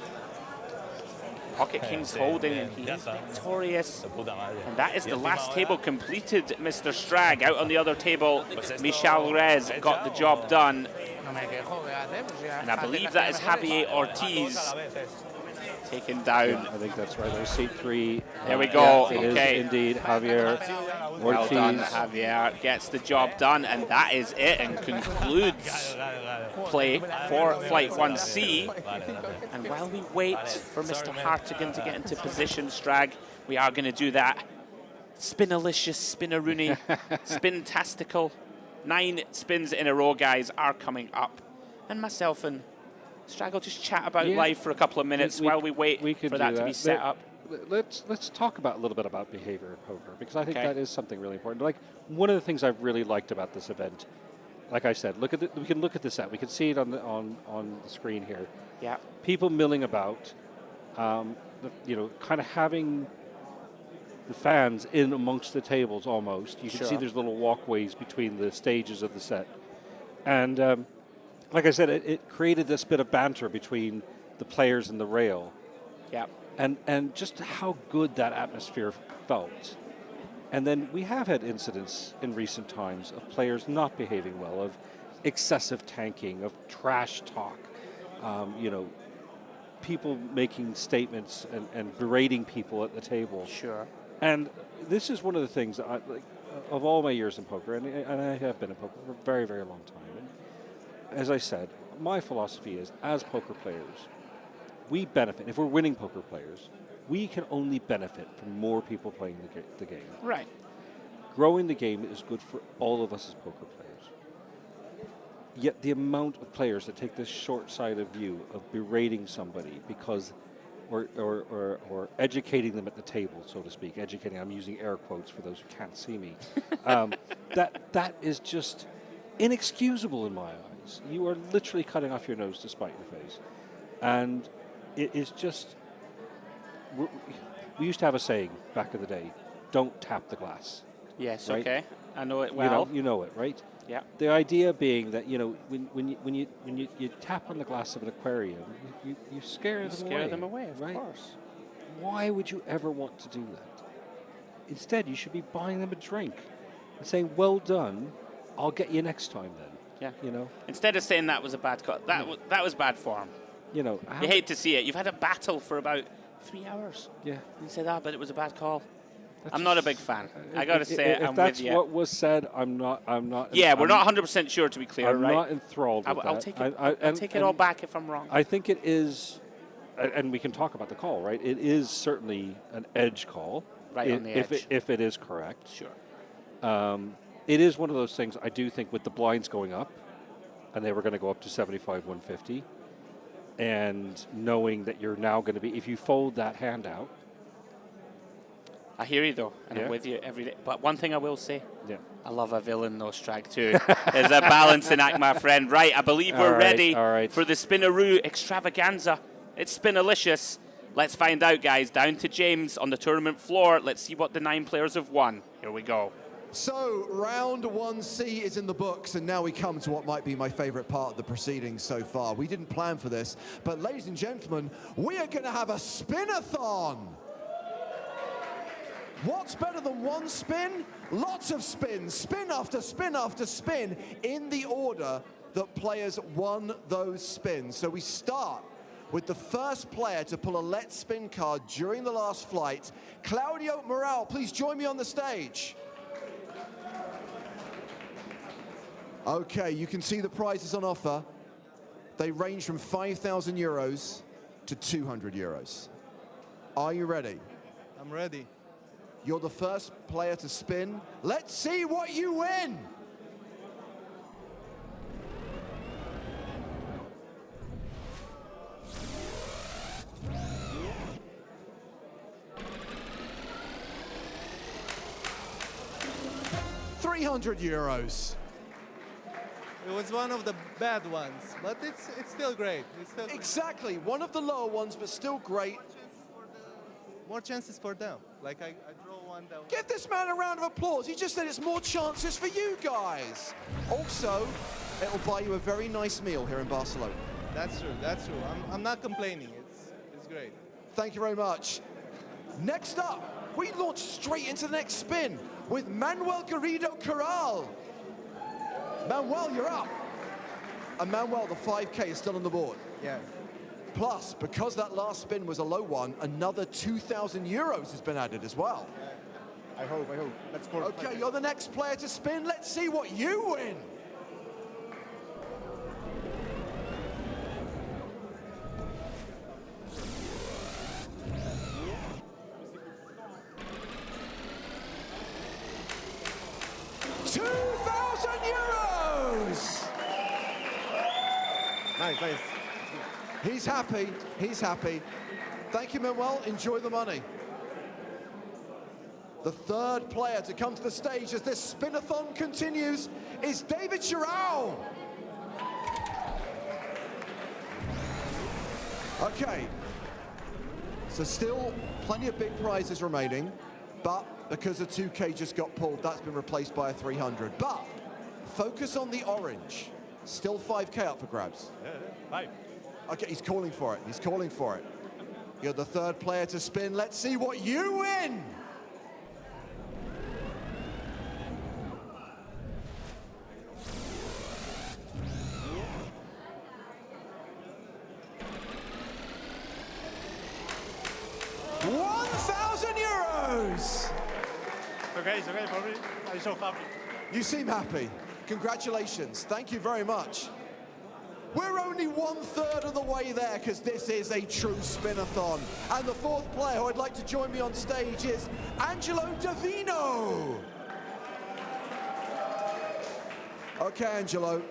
Pocket King's holding, and he is victorious. And that is the last table completed, Mr. Strag. Out on the other table, Michel Rez got the job done. And I believe that is Javier Ortiz taken down. Yeah, I think that's right. There's seat 3. There we go. Yeah, it okay. is indeed Javier Well Ortiz. done, Javier. Gets the job done, and that is it, and concludes play for Flight 1C. And while we wait for Mr. Hartigan to get into position, Strag, we are going to do that Spinalicious, Spinaroonie, Spin-tastical. 9 spins in a row, guys, are coming up. And myself and Strag will just chat about life for a couple of minutes while we wait for that to be set up. Let's talk about a little bit about behavior in poker, because I think that is something really important. Like, one of the things I've really liked about this event, like I said, we can look at the set. We can see it on the screen here. Yeah. People milling about, you know, kind of having the fans in amongst the tables almost. You can see there's little walkways between the stages of the set. And like I said, it created this bit of banter between the players and the rail. Yeah. And just how good that atmosphere felt. And then we have had incidents in recent times of players not behaving well, of excessive tanking, of trash talk, you know, people making statements and berating people at the table. Sure. And this is one of the things that I, like, of all my years in poker, and I have been in poker for a very, very long time. And as I said, my philosophy is, as poker players, we benefit. If we're winning poker players, we can only benefit from more people playing the game. Right. Growing the game is good for all of us as poker players. Yet the amount of players that take this short-sighted view of berating somebody because, or educating them at the table, so to speak. Educating, I'm using air quotes for those who can't see me. That is just inexcusable in my eyes. You are literally cutting off your nose to spite your face. And it is just, we used to have a saying back in the day, don't tap the glass. Yes, right? okay. I know it well. You know it, right? Yeah. The idea being that, you know, when you tap on the glass of an aquarium, you scare them away. Of right? course. Why would you ever want to do that? Instead, you should be buying them a drink and saying, well done, I'll get you next time then. Yeah. You know? Instead of saying that was a bad call, that was bad form. You know, you hate to see it. You've had a battle for about 3 hours. Yeah. You say that, but it was a bad call. I'm not a big fan. I got to say it. If I'm that's with you. what was said, I'm not. Yeah, we're not 100% sure, to be clear, I'm right? not enthralled with I'll that. take it. I'll take it all back if I'm wrong. I think it is, and we can talk about the call, right? It is certainly an edge call, right on the edge. If it is correct. Sure. It is one of those things. I do think with the blinds going up, and they were going to go up to 75, 150, and knowing that you're now going to be, if you fold that hand out. I hear you, though, and I'm with you every day. But one thing I will say, I love a villain, no strike, too. There's a balancing act, my friend. Right, I believe we're ready for the Spinaroo extravaganza. It's Spinalicious. Let's find out, guys. Down to James on the tournament floor. Let's see what the 9 players have won. Here we go. So, round 1C is in the books, and now we come to what might be my favorite part of the proceedings so far. We didn't plan for this, but ladies and gentlemen, we are going to have a spin-a-thon. What's better than one spin? Lots of spins, spin after spin after spin, in the order that players won those spins. So we start with the first player to pull a Let's Spin card during the last flight. Claudio Morel, please join me on the stage. Okay, you can see the prizes on offer. They range from 5,000 euros to 200 euros. Are you ready? I'm ready. You're the first player to spin. Let's see what you win. €300. It was one of the bad ones, but it's still great. It's still exactly, one of the lower ones, but still great. more chances for them. Like I draw one that. Give this man a round of applause. He just said it's more chances for you guys. Also, it'll buy you a very nice meal here in Barcelona. That's true. That's true. I'm not complaining. It's great. Thank you very much. Next up, we launch straight into the next spin with Manuel Garrido Corral. Manuel, you're up. And Manuel, the 5K is still on the board. Yeah. Plus, because that last spin was a low one, another 2,000 euros has been added as well. I hope. Let's go. Okay, you're the next player to spin. Let's see what you win. €2,000! Nice. He's happy. He's happy. Thank you, Manuel. Enjoy the money. The third player to come to the stage as this spin-a-thon continues is David Chirao. Okay. So still plenty of big prizes remaining, but because a 2K just got pulled, that's been replaced by a 300. But focus on the orange. Still 5K up for grabs. Yeah, 5. Okay, he's calling for it. He's calling for it. You're the third player to spin. Let's see what you win. €1,000! It's okay for me. I'm so happy. You seem happy. Congratulations. Thank you very much. We're only 1/3 of the way there because this is a true spin-a-thon. And the fourth player who I'd like to join me on stage is Angelo Davino. Okay, Angelo,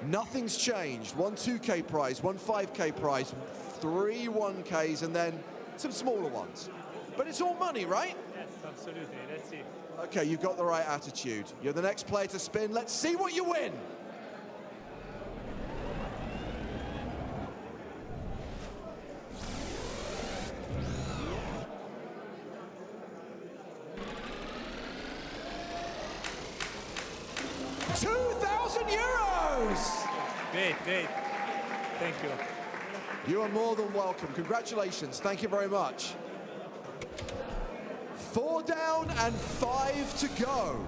nothing's changed. One 2K prize, one 5K prize, 3 1Ks, and then some smaller ones. But it's all money, right? Yes, absolutely. Let's see. Okay, you've got the right attitude. You're the next player to spin. Let's see what you win. €2,000! Great. Thank you. You are more than welcome. Congratulations. Thank you very much. 4 down and 5 to go.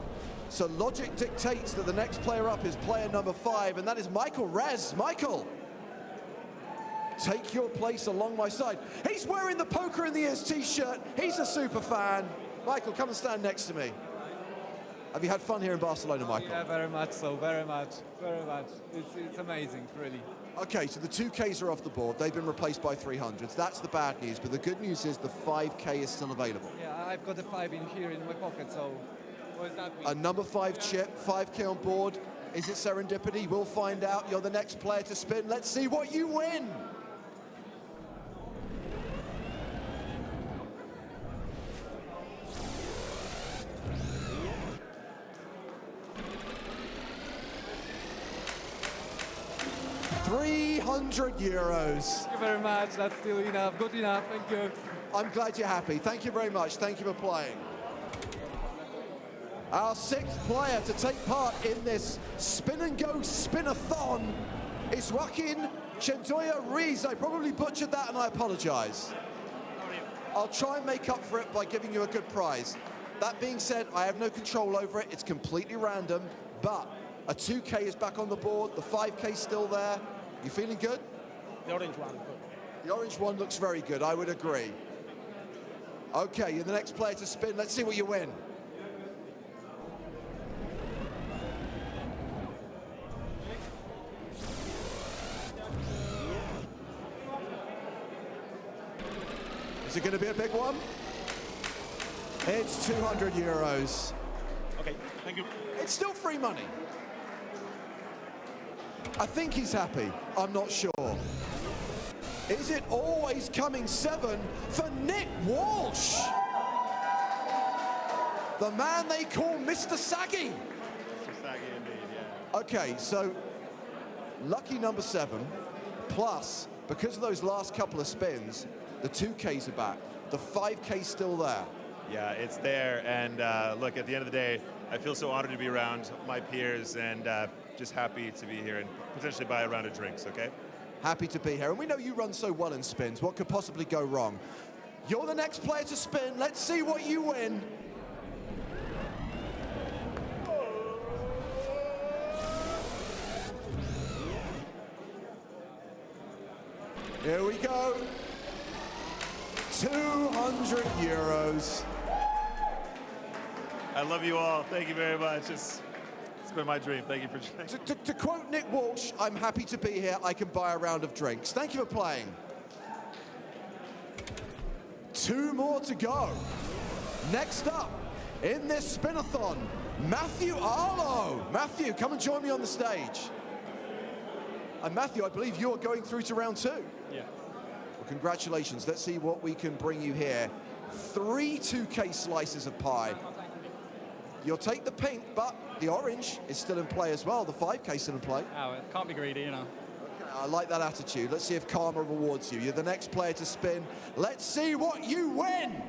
So logic dictates that the next player up is player number 5, and that is Michael Rez. Michael, take your place along my side. He's wearing the Poker in the Ears t-shirt. He's a super fan. Michael, come and stand next to me. Have you had fun here in Barcelona, Michael? Yeah, very much so, very much. It's amazing, really. Okay, so the 2Ks are off the board. They've been replaced by 300s. That's the bad news, but the good news is the 5K is still available. Yeah, I've got a 5 in here in my pocket, so what does that mean? A number 5 chip, 5K on board. Is it serendipity? We'll find out. You're the next player to spin. Let's see what you win. €300. Thank you very much. That's still enough. Good enough. Thank you. I'm glad you're happy. Thank you very much. Thank you for playing. Our 6th player to take part in this spin-and-go spin-a-thon is Joaquin Chentoya Ruiz. I probably butchered that and I apologize. I'll try and make up for it by giving you a good prize. That being said, I have no control over it. It's completely random, but a 2K is back on the board. The 5K is still there. You feeling good? The orange one. The orange one looks very good, I would agree. Okay, you're the next player to spin. Let's see what you win. Is it going to be a big one? It's €200. Okay, thank you. It's still free money. I think he's happy. I'm not sure. Is it always coming 7 for Nick Walsh? The man they call Mr. Saggy. Mr. Saggy indeed, yeah. Okay, so lucky number 7, plus, because of those last couple of spins, the 2Ks are back. The 5K still there. Yeah, it's there. And look, at the end of the day, I feel so honored to be around my peers and just happy to be here and potentially buy a round of drinks, okay? Happy to be here. And we know you run so well in spins. What could possibly go wrong? You're the next player to spin. Let's see what you win. Here we go. 200 euros. I love you all. Thank you very much. It's been my dream. Thank you for joining. To quote Nick Walsh, I'm happy to be here. I can buy a round of drinks. Thank you for playing. 2 more to go. Next up, in this spinathon, Matthew Arlo. Matthew, come and join me on the stage. And Matthew, I believe you are going through to round 2. Yeah. Well, congratulations. Let's see what we can bring you here. 3 2K slices of pie. You'll take the pink, but the orange is still in play as well. The 5K still in play. Oh, it can't be greedy, you know. Okay, I like that attitude. Let's see if karma rewards you. You're the next player to spin. Let's see what you win.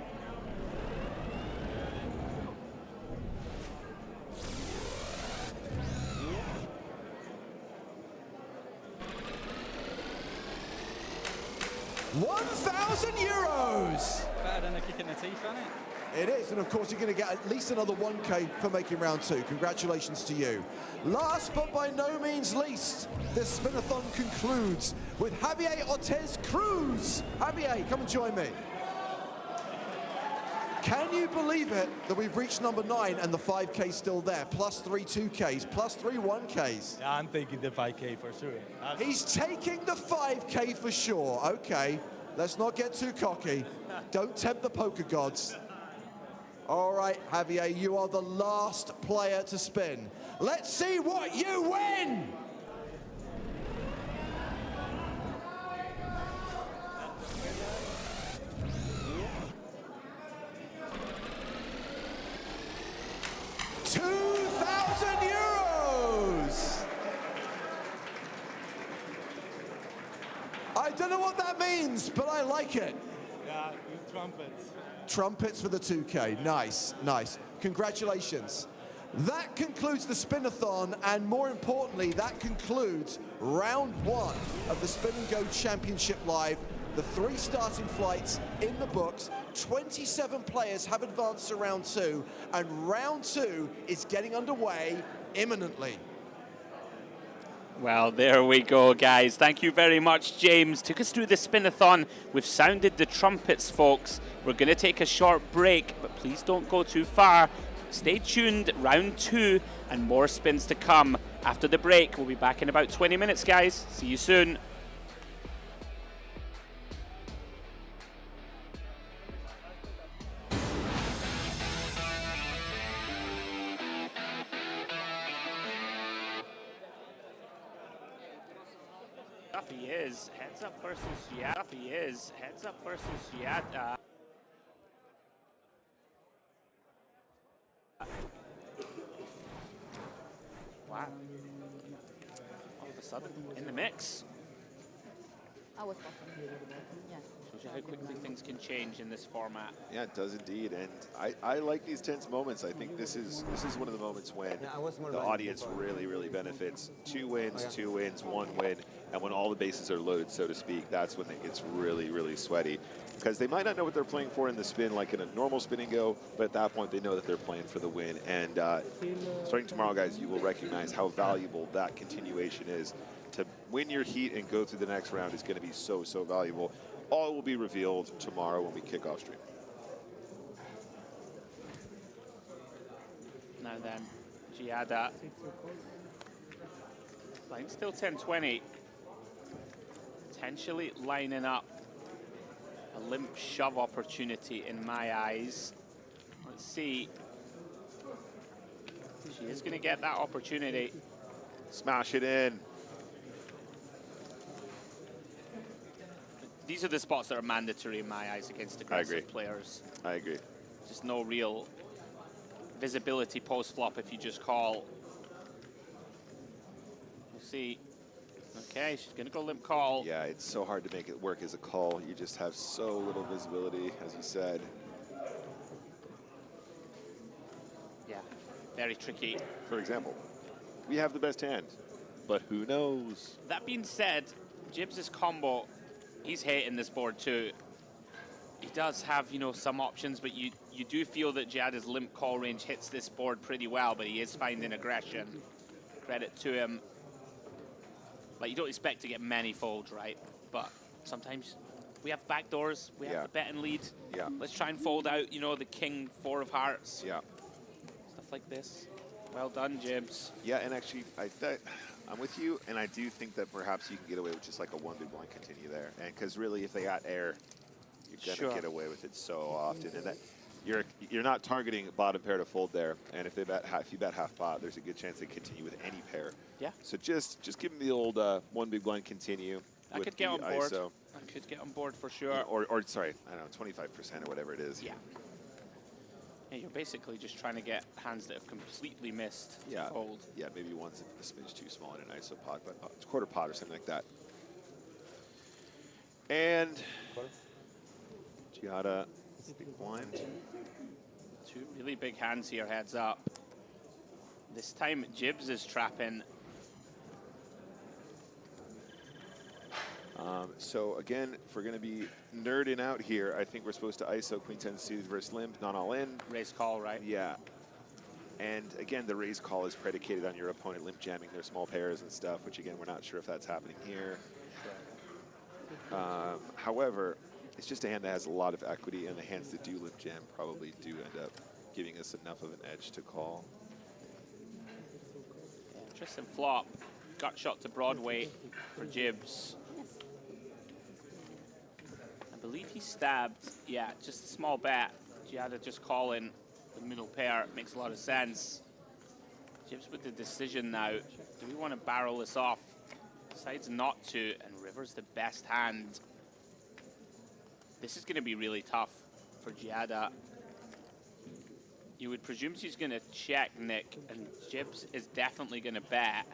€1,000. Better than a kick in the teeth, isn't it? It is, and of course you're going to get at least another 1K for making round 2. Congratulations to you. Last but by no means least, this spinathon concludes with Javier Ortiz Cruz. Javier, come and join me. Can you believe it that we've reached number 9 and the 5K still there? Plus 3 2Ks, plus 3 1Ks. Yeah, I'm taking the 5K for sure. He's taking the 5K for sure. Okay, let's not get too cocky. Don't tempt the poker gods. All right, Javier, you are the last player to spin. Let's see what you win. €2,000. I don't know what that means, but I like it. Yeah, with trumpets. Trumpets for the 2K. Nice, nice. Congratulations. That concludes the spinathon, and more importantly, that concludes round 1 of the Spin&Go Championship Live. The 3 starting flights in the books. 27 players have advanced to round 2, and round 2 is getting underway imminently. Well, there we go, guys. Thank you very much, James. Took us through the spinathon. We've sounded the trumpets, folks. We're going to take a short break, but please don't go too far. Stay tuned, round 2, and more spins to come. After the break, we'll be back in about 20 minutes, guys. See you soon. He is. Heads up versus Giada. He is. Heads up versus Giada. Wow. All of a sudden, in the mix. I was possible. Yes. Shows you how quickly things can change in this format. Yeah, it does indeed, and I like these tense moments. I think this is one of the moments when the audience really benefits. 2 wins, 2 wins, 1 win, and when all the bases are loaded, so to speak, that's when it gets really sweaty. Because they might not know what they're playing for in the spin, like in a normal spin and go, but at that point they know that they're playing for the win. And starting tomorrow, guys, you will recognize how valuable that continuation is. To win your heat and go through the next round is going to be so valuable. All will be revealed tomorrow when we kick off stream. Now then, Giada. Line still 10-20. Potentially lining up a limp shove opportunity in my eyes. Let's see. She is going to get that opportunity. Smash it in. These are the spots that are mandatory in my eyes against aggressive players. I agree. Just no real visibility post-flop if you just call. We'll see. Okay, she's going to go limp call. Yeah, it's so hard to make it work as a call. You just have so little visibility, as you said. Yeah, very tricky. For example, we have the best hand, but who knows? That being said, Jibs' combo, he's hating this board too. He does have, you know, some options, but you do feel that Giada's limp call range hits this board pretty well, but he is finding aggression. Credit to him. Like, you don't expect to get many folds, right? But sometimes we have backdoors, we have the bet and lead. Yeah. Let's try and fold out, you know, the king, 4 of hearts. Yeah. Stuff like this. Well done, Jibs. Yeah, and actually, I'm with you, and I do think that perhaps you can get away with just like a 1 big blind continue there. And because really, if they got air, you're gonna get away with it so often. And that you're not targeting bottom pair to fold there. And if you bet half pot, there's a good chance they continue with any pair. Yeah. So just give them the old 1 big blind continue. I could get on board. ISO. I could get on board for sure. Yeah, or sorry, I don't know, 25% or whatever it is. Yeah. Yeah, you're basically just trying to get hands that have completely missed to fold. Yeah, maybe one's a smidge too small in an ISO pot, but it's quarter pot or something like that. And Giada, big blind. 2 really big hands here, heads up. This time, Jibs is trapping. So again, if we're going to be nerding out here, I think we're supposed to ISO queen 10 suited versus limp, not all in. Raise call, right? Yeah. And again, the raise call is predicated on your opponent limp jamming their small pairs and stuff, which again, we're not sure if that's happening here. However, it's just a hand that has a lot of equity, and the hands that do limp jam probably do end up giving us enough of an edge to call. Interesting flop. Gut shot to Broadway for Jibs. I believe he stabbed, yeah, just a small bet. Giada just calling the middle pair. Makes a lot of sense. Jibs with the decision now. Do we want to barrel this off? Decides not to, and river's the best hand. This is going to be really tough for Giada. You would presume she's going to check, Nick, and Jibs is definitely going to bet.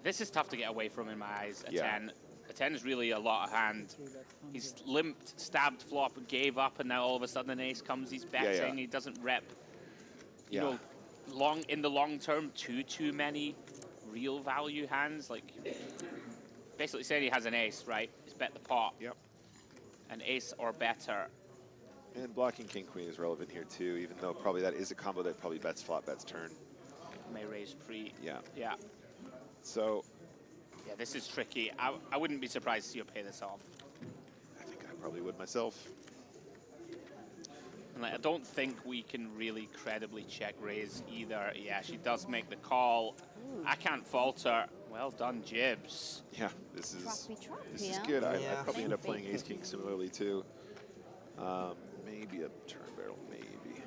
This is tough to get away from in my eyes, a 10. A 10 is really a lot of hand. He's limped, stabbed flop, gave up, and now all of a sudden an ace comes, he's betting, he doesn't rep. You know, in the long term, too many real value hands. Like, basically saying he has an ace, right? He's bet the pot. Yep. An ace or better. And blocking king queen is relevant here too, even though probably that is a combo that probably bets flop, bets turn. May raise pre. Yeah. Yeah. So. Yeah, this is tricky. I wouldn't be surprised to see her pay this off. I think I probably would myself. And like, I don't think we can really credibly check raise either. Yeah, she does make the call. I can't falter. Well done, Jibs. Yeah, this is good. I'd probably end up playing ace king similarly too. Maybe a turn barrel, maybe.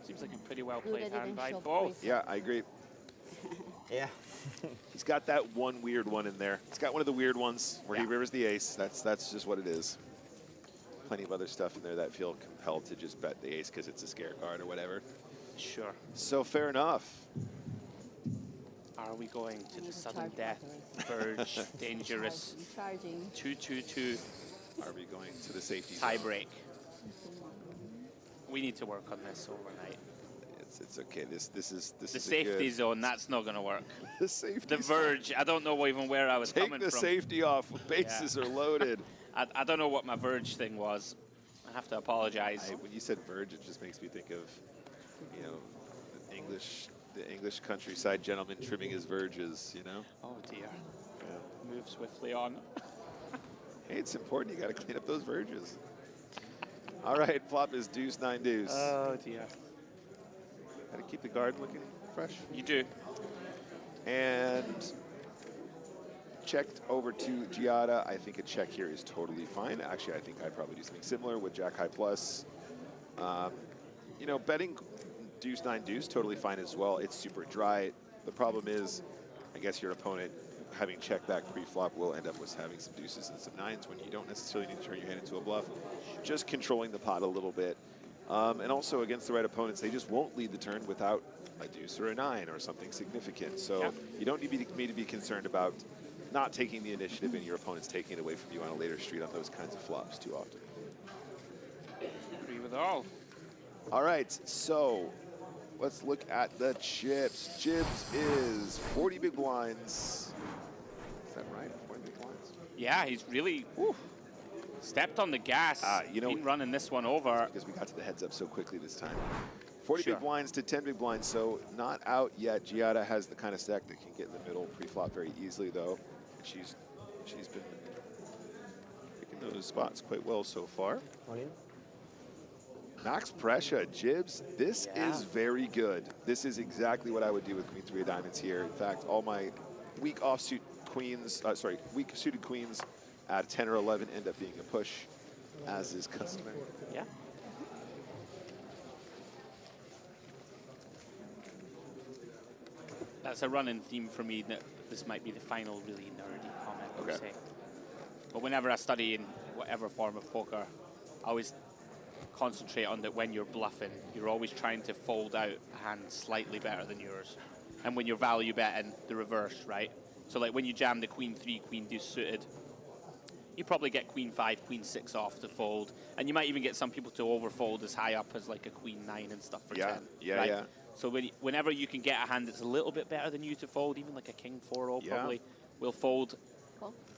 Seems like a pretty well played hand by both. Yeah, I agree. Yeah. He's got that one weird one in there. He's got one of the weird ones where he rivers the ace. That's just what it is. Plenty of other stuff in there that feel compelled to just bet the ace because it's a scare card or whatever. Sure. So fair enough. Are we going to the sudden death? Verge, dangerous. 2-2-2. Are we going to the safety tie break? We need to work on this overnight. It's okay. This is the safety zone. That's not going to work. The safety. The verge. I don't know even where I was coming from. Take the safety off. Bases are loaded. I don't know what my verge thing was. I have to apologize. When you said verge, it just makes me think of, you know, the English countryside gentleman trimming his verges. You know. Oh dear. Yeah. Move swiftly on. Hey, it's important. You got to clean up those verges. All right, flop is deuce, 9 deuce. Oh dear. Got to keep the guard looking fresh. You do. And checked over to Giada. I think a check here is totally fine. Actually, I think I'd probably do something similar with Jack High Plus. You know, betting deuce, 9 deuce, totally fine as well. It's super dry. The problem is, I guess your opponent having check back pre-flop will end up with having some deuces and some nines when you don't necessarily need to turn your hand into a bluff. Just controlling the pot a little bit. And also against the right opponents, they just won't lead the turn without a deuce or a 9 or something significant. So you don't need me to be concerned about not taking the initiative and your opponent's taking it away from you on a later street on those kinds of flops too often. Agree with all. All right, so let's look at the chips. Jibs is 40 big blinds. Is that right? 40 big blinds? Yeah, he's really stepped on the gas. You know, been running this one over. Because we got to the heads up so quickly this time. 40 Sure. big blinds to 10 big blinds, so not out yet. Giada has the kind of stack that can get in the middle pre-flop very easily, though. She's been picking those spots quite well so far. Max pressure, Jibs. This is very good. This is exactly what I would do with Queen 3 of Diamonds here. In fact, all my weak offsuit queens, weak suited queens at 10 or 11 end up being a push, as is customary. Yeah. That's a running theme for me. That this might be the final really nerdy comment I would say. But whenever I study in whatever form of poker, I always concentrate on that when you're bluffing, you're always trying to fold out a hand slightly better than yours. And when you're value betting, the reverse, right? So like when you jam the Queen 3, Queen deuce suited, you probably get Queen 5, Queen 6 off to fold. And you might even get some people to overfold as high up as like a Queen 9 and stuff for 10. Right? So whenever you can get a hand that's a little bit better than you to fold, even like a King 4-0 probably will fold.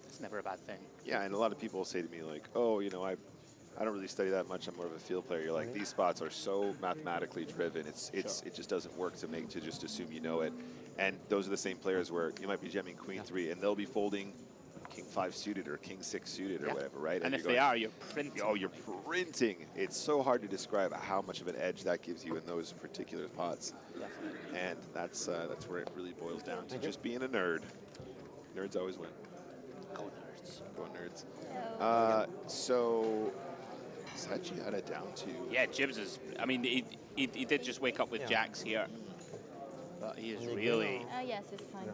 It's never a bad thing. Yeah, and a lot of people say to me like, oh, you know, I don't really study that much. I'm more of a field player. You're like, these spots are so mathematically driven. It just doesn't work to just assume you know it. And those are the same players where you might be jamming Queen 3 and they'll be folding King 5 suited or King 6 suited or whatever, right? And if they are, you're printing. Oh, you're printing. It's so hard to describe how much of an edge that gives you in those particular spots. Definitely. And that's where it really boils down to just being a nerd. Nerds always win. Go nerds. Go nerds. So is that Giada down to? Yeah, Jibs is. I mean, he did just wake up with jacks here, but he is really Yes, it's fine.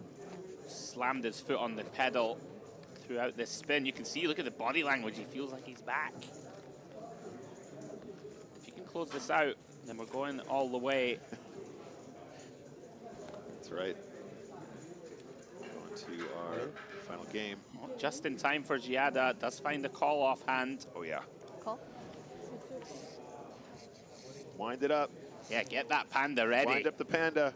slammed his foot on the pedal throughout this spin. You can see, look at the body language. He feels like he's back. If you can close this out, then we're going all the way. That's right. Going to our final game. Just in time for Giada. Does find the call offhand. Oh, yeah. Call. Wind it up. Yeah, get that panda ready. Wind up the panda.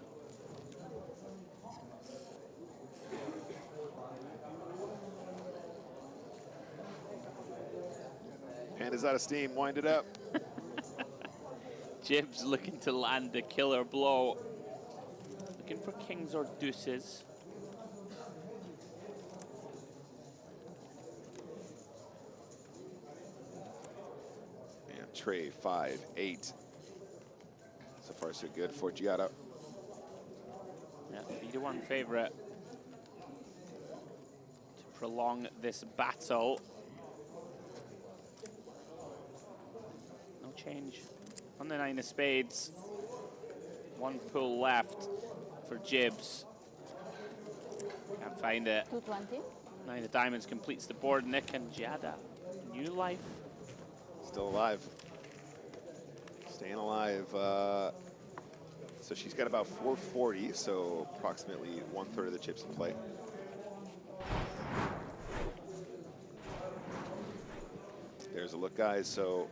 Panda's out of steam. Wind it up. Jibs looking to land the killer blow. Looking for kings or deuces. And tray 5, 8. So far, so good for Giada. Yeah, 3-1 favorite to prolong this battle. No change on the 9 of spades. One pull left for Jibs. Can't find it. 220. 9 of diamonds completes the board. Nick and Giada, new life. Still alive. Staying alive. So she's got about 440, so approximately 1/3 of the chips in play. There's a look, guys. So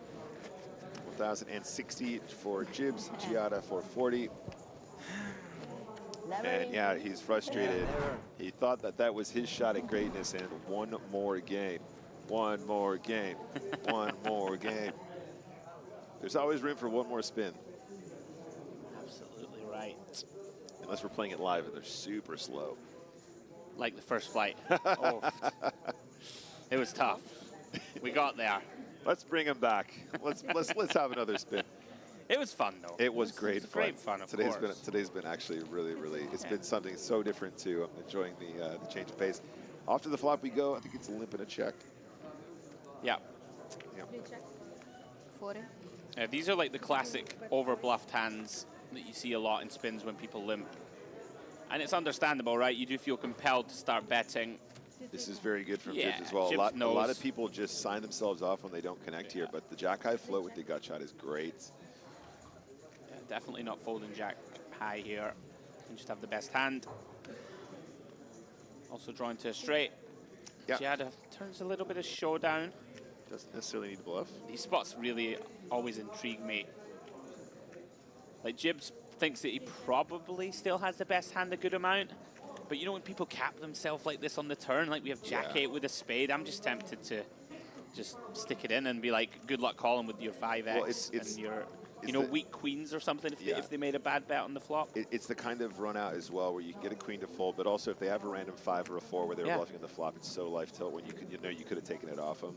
1,060 for Jibs, Giada 440. And yeah, he's frustrated. He thought that was his shot at greatness, and one more game. One more game. One more game. There's always room for one more spin. Absolutely right. Unless we're playing it live and they're super slow. Like the first flight. Oh, it was tough. We got there. Let's bring him back. Let's have another spin. It was fun though. It was great fun. Great fun, of course. Today's been actually really. It's been something so different too. I'm enjoying the change of pace. Off to the flop we go. I think it's a limp and a check. Yeah. Check. 40. These are like the classic over-bluffed hands that you see a lot in spins when people limp. And it's understandable, right? You do feel compelled to start betting. This is very good from Yeah, Jibs as well. Jibs A lot of people just sign themselves off when they don't connect here, but the jack-high float with the gut shot is great. definitely not folding jack high here. And just have the best hand. Also drawing to a straight. Yeah. Giada turns a little bit of showdown. Doesn't necessarily need to bluff. These spots really always intrigue me. Like Jibs thinks that he probably still has the best hand a good amount. But you know when people cap themselves like this on the turn, like we have jack 8 with a spade, I'm just tempted to just stick it in and be like, good luck calling with your 5x Well, and your, you know, weak queens or something if they made a bad bet on the flop. It's the kind of run out as well where you can get a queen to fold, but also if they have a random 5 or a 4 where they're bluffing on the flop, it's so life tilt when you could, you know, you could have taken it off them.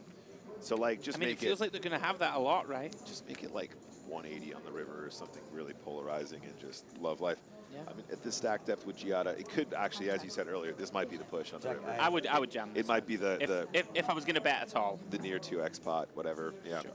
So like, just I mean, make it feels like they're going to have that a lot, right? Just make it like 180 on the river or something really polarizing and just love life. Yeah. I mean, at this stack depth with Giada, it could actually, as you said earlier, this might be the push on the river. I would jam this. It might be if I was going to bet at all. The near 2x pot, whatever. Yeah. Sure.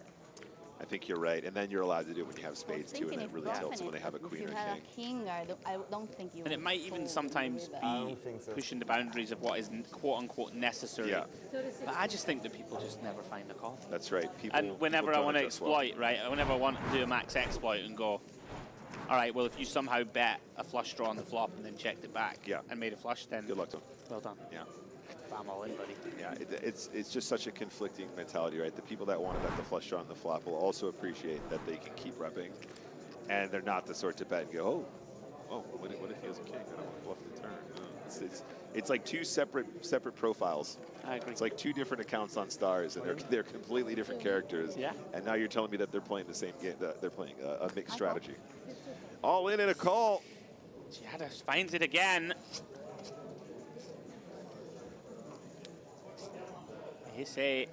I think you're right. And then you're allowed to do it when you have spades too, and then it really tilts when they have a queen or king. If you had a king, I don't think you And it might even sometimes be pushing the boundaries of what is quote-unquote necessary. Yeah. But I just think that people just never find the call. That's right. And whenever I want to exploit, right, whenever I want to do a max exploit and go, all right, well, if you somehow bet a flush draw on the flop and then checked it back and made a flush, then good luck to him. Well done. Yeah. I'm all in, buddy. Yeah, it's just such a conflicting mentality, right? The people that want to bet the flush draw on the flop will also appreciate that they can keep repping, and they're not the sort to bet and go, oh, what if he has a king? I don't want to bluff the turn. No. It's like two separate profiles. I agree. It's like two different accounts on Stars, and they're completely different characters. Yeah. And now you're telling me that they're playing the same game. That they're playing a mixed strategy. All in and a call. Giada finds it again. You say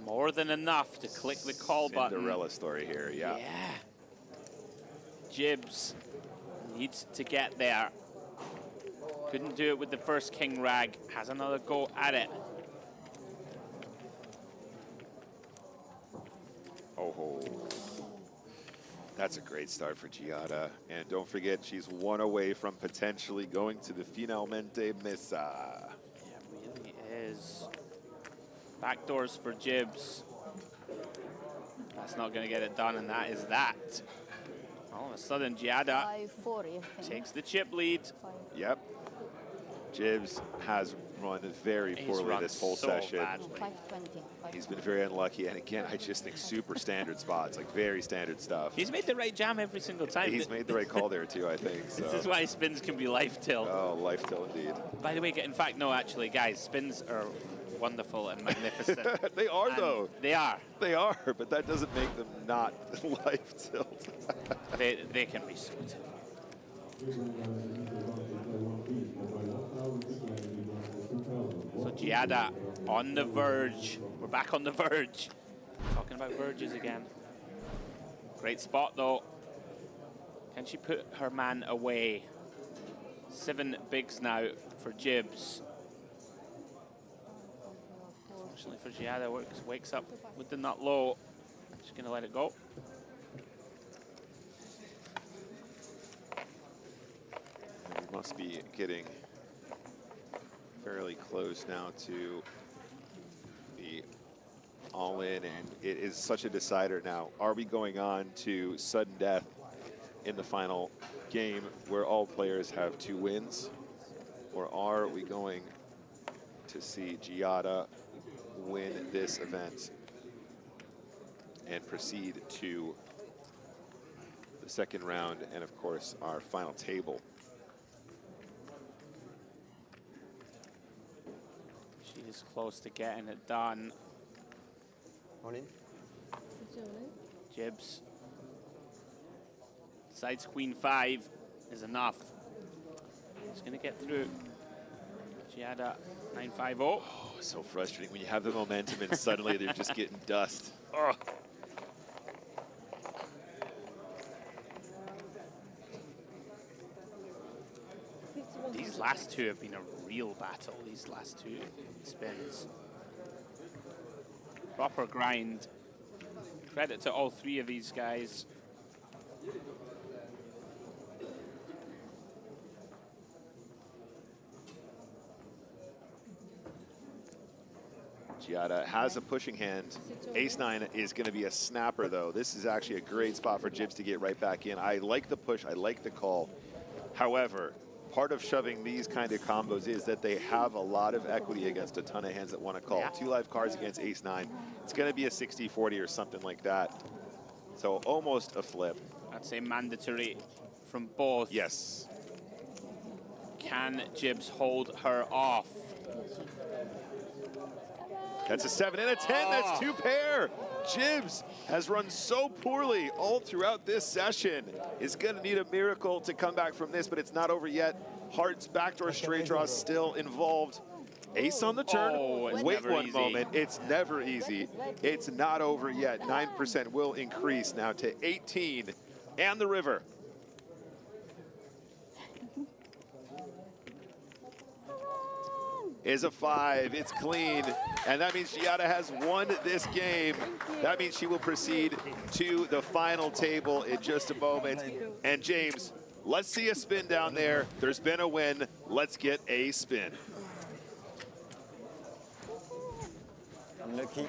more than enough to click the call button. Cinderella story here, yeah. Yeah. Jibs needs to get there. Couldn't do it with the first king rag. Has another go at it. Oh, that's a great start for Giada. And don't forget, she's one away from potentially going to the Finalmente Mesa. Yeah, it really is. Backdoors for Jibs. That's not going to get it done, and that is that. All of a sudden, Giada 540, takes the chip lead. Yep. Jibs has run very poorly this whole session. 520. He's been very unlucky, and again, I just think super standard spots, like very standard stuff. He's made the right jam every single time. He's made the right call there too, I think. So. This is why spins can be life tilt. Oh, life tilt indeed. By the way, in fact, no, actually, guys, spins are wonderful and magnificent. They are, though. They are. They are, but that doesn't make them not life tilt. they can be so tilt. So Giada on the verge. We're back on the verge. Talking about verges again. Great spot though. Can she put her man away? 7 bigs now for Jibs. Unfortunately for Giada, wakes up with the nut low. She's gonna let it go. We must be getting fairly close now to the all-in, and it is such a decider now. Are we going on to sudden death in the final game where all players have 2 wins? Or are we going to see Giada win this event and proceed to the second round and, of course, our final table? She is close to getting it done. Morning. Jibs. Decides queen 5 is enough. He's going to get through. Giada 950. Oh, so frustrating when you have the momentum and suddenly they're just getting dust. Oh. These last 2 have been a real battle, these last 2 spins. Proper grind. Credit to all 3 of these guys. Giada has a pushing hand. Ace-9 is going to be a snapper, though. This is actually a great spot for Jibs to get right back in. I like the push. I like the call. However, part of shoving these kind of combos is that they have a lot of equity against a ton of hands that want to call. Yeah. 2 live cards against Ace-9. It's going to be a 60-40 or something like that. So almost a flip. I'd say mandatory from both. Yes. Can Jibs hold her off? That's a 7 and a 10. That's 2 pair. Jibs has run so poorly all throughout this session. Is going to need a miracle to come back from this, but it's not over yet. Hearts backdoor straight draw still involved. Ace on the turn. Oh, wait one moment. It's never easy. It's not over yet. 9% will increase now to 18. And the river. Is a 5. It's clean. And that means Giada has won this game. That means she will proceed to the final table in just a moment. And James, let's see a spin down there. There's been a win. Let's get a spin. Unlucky.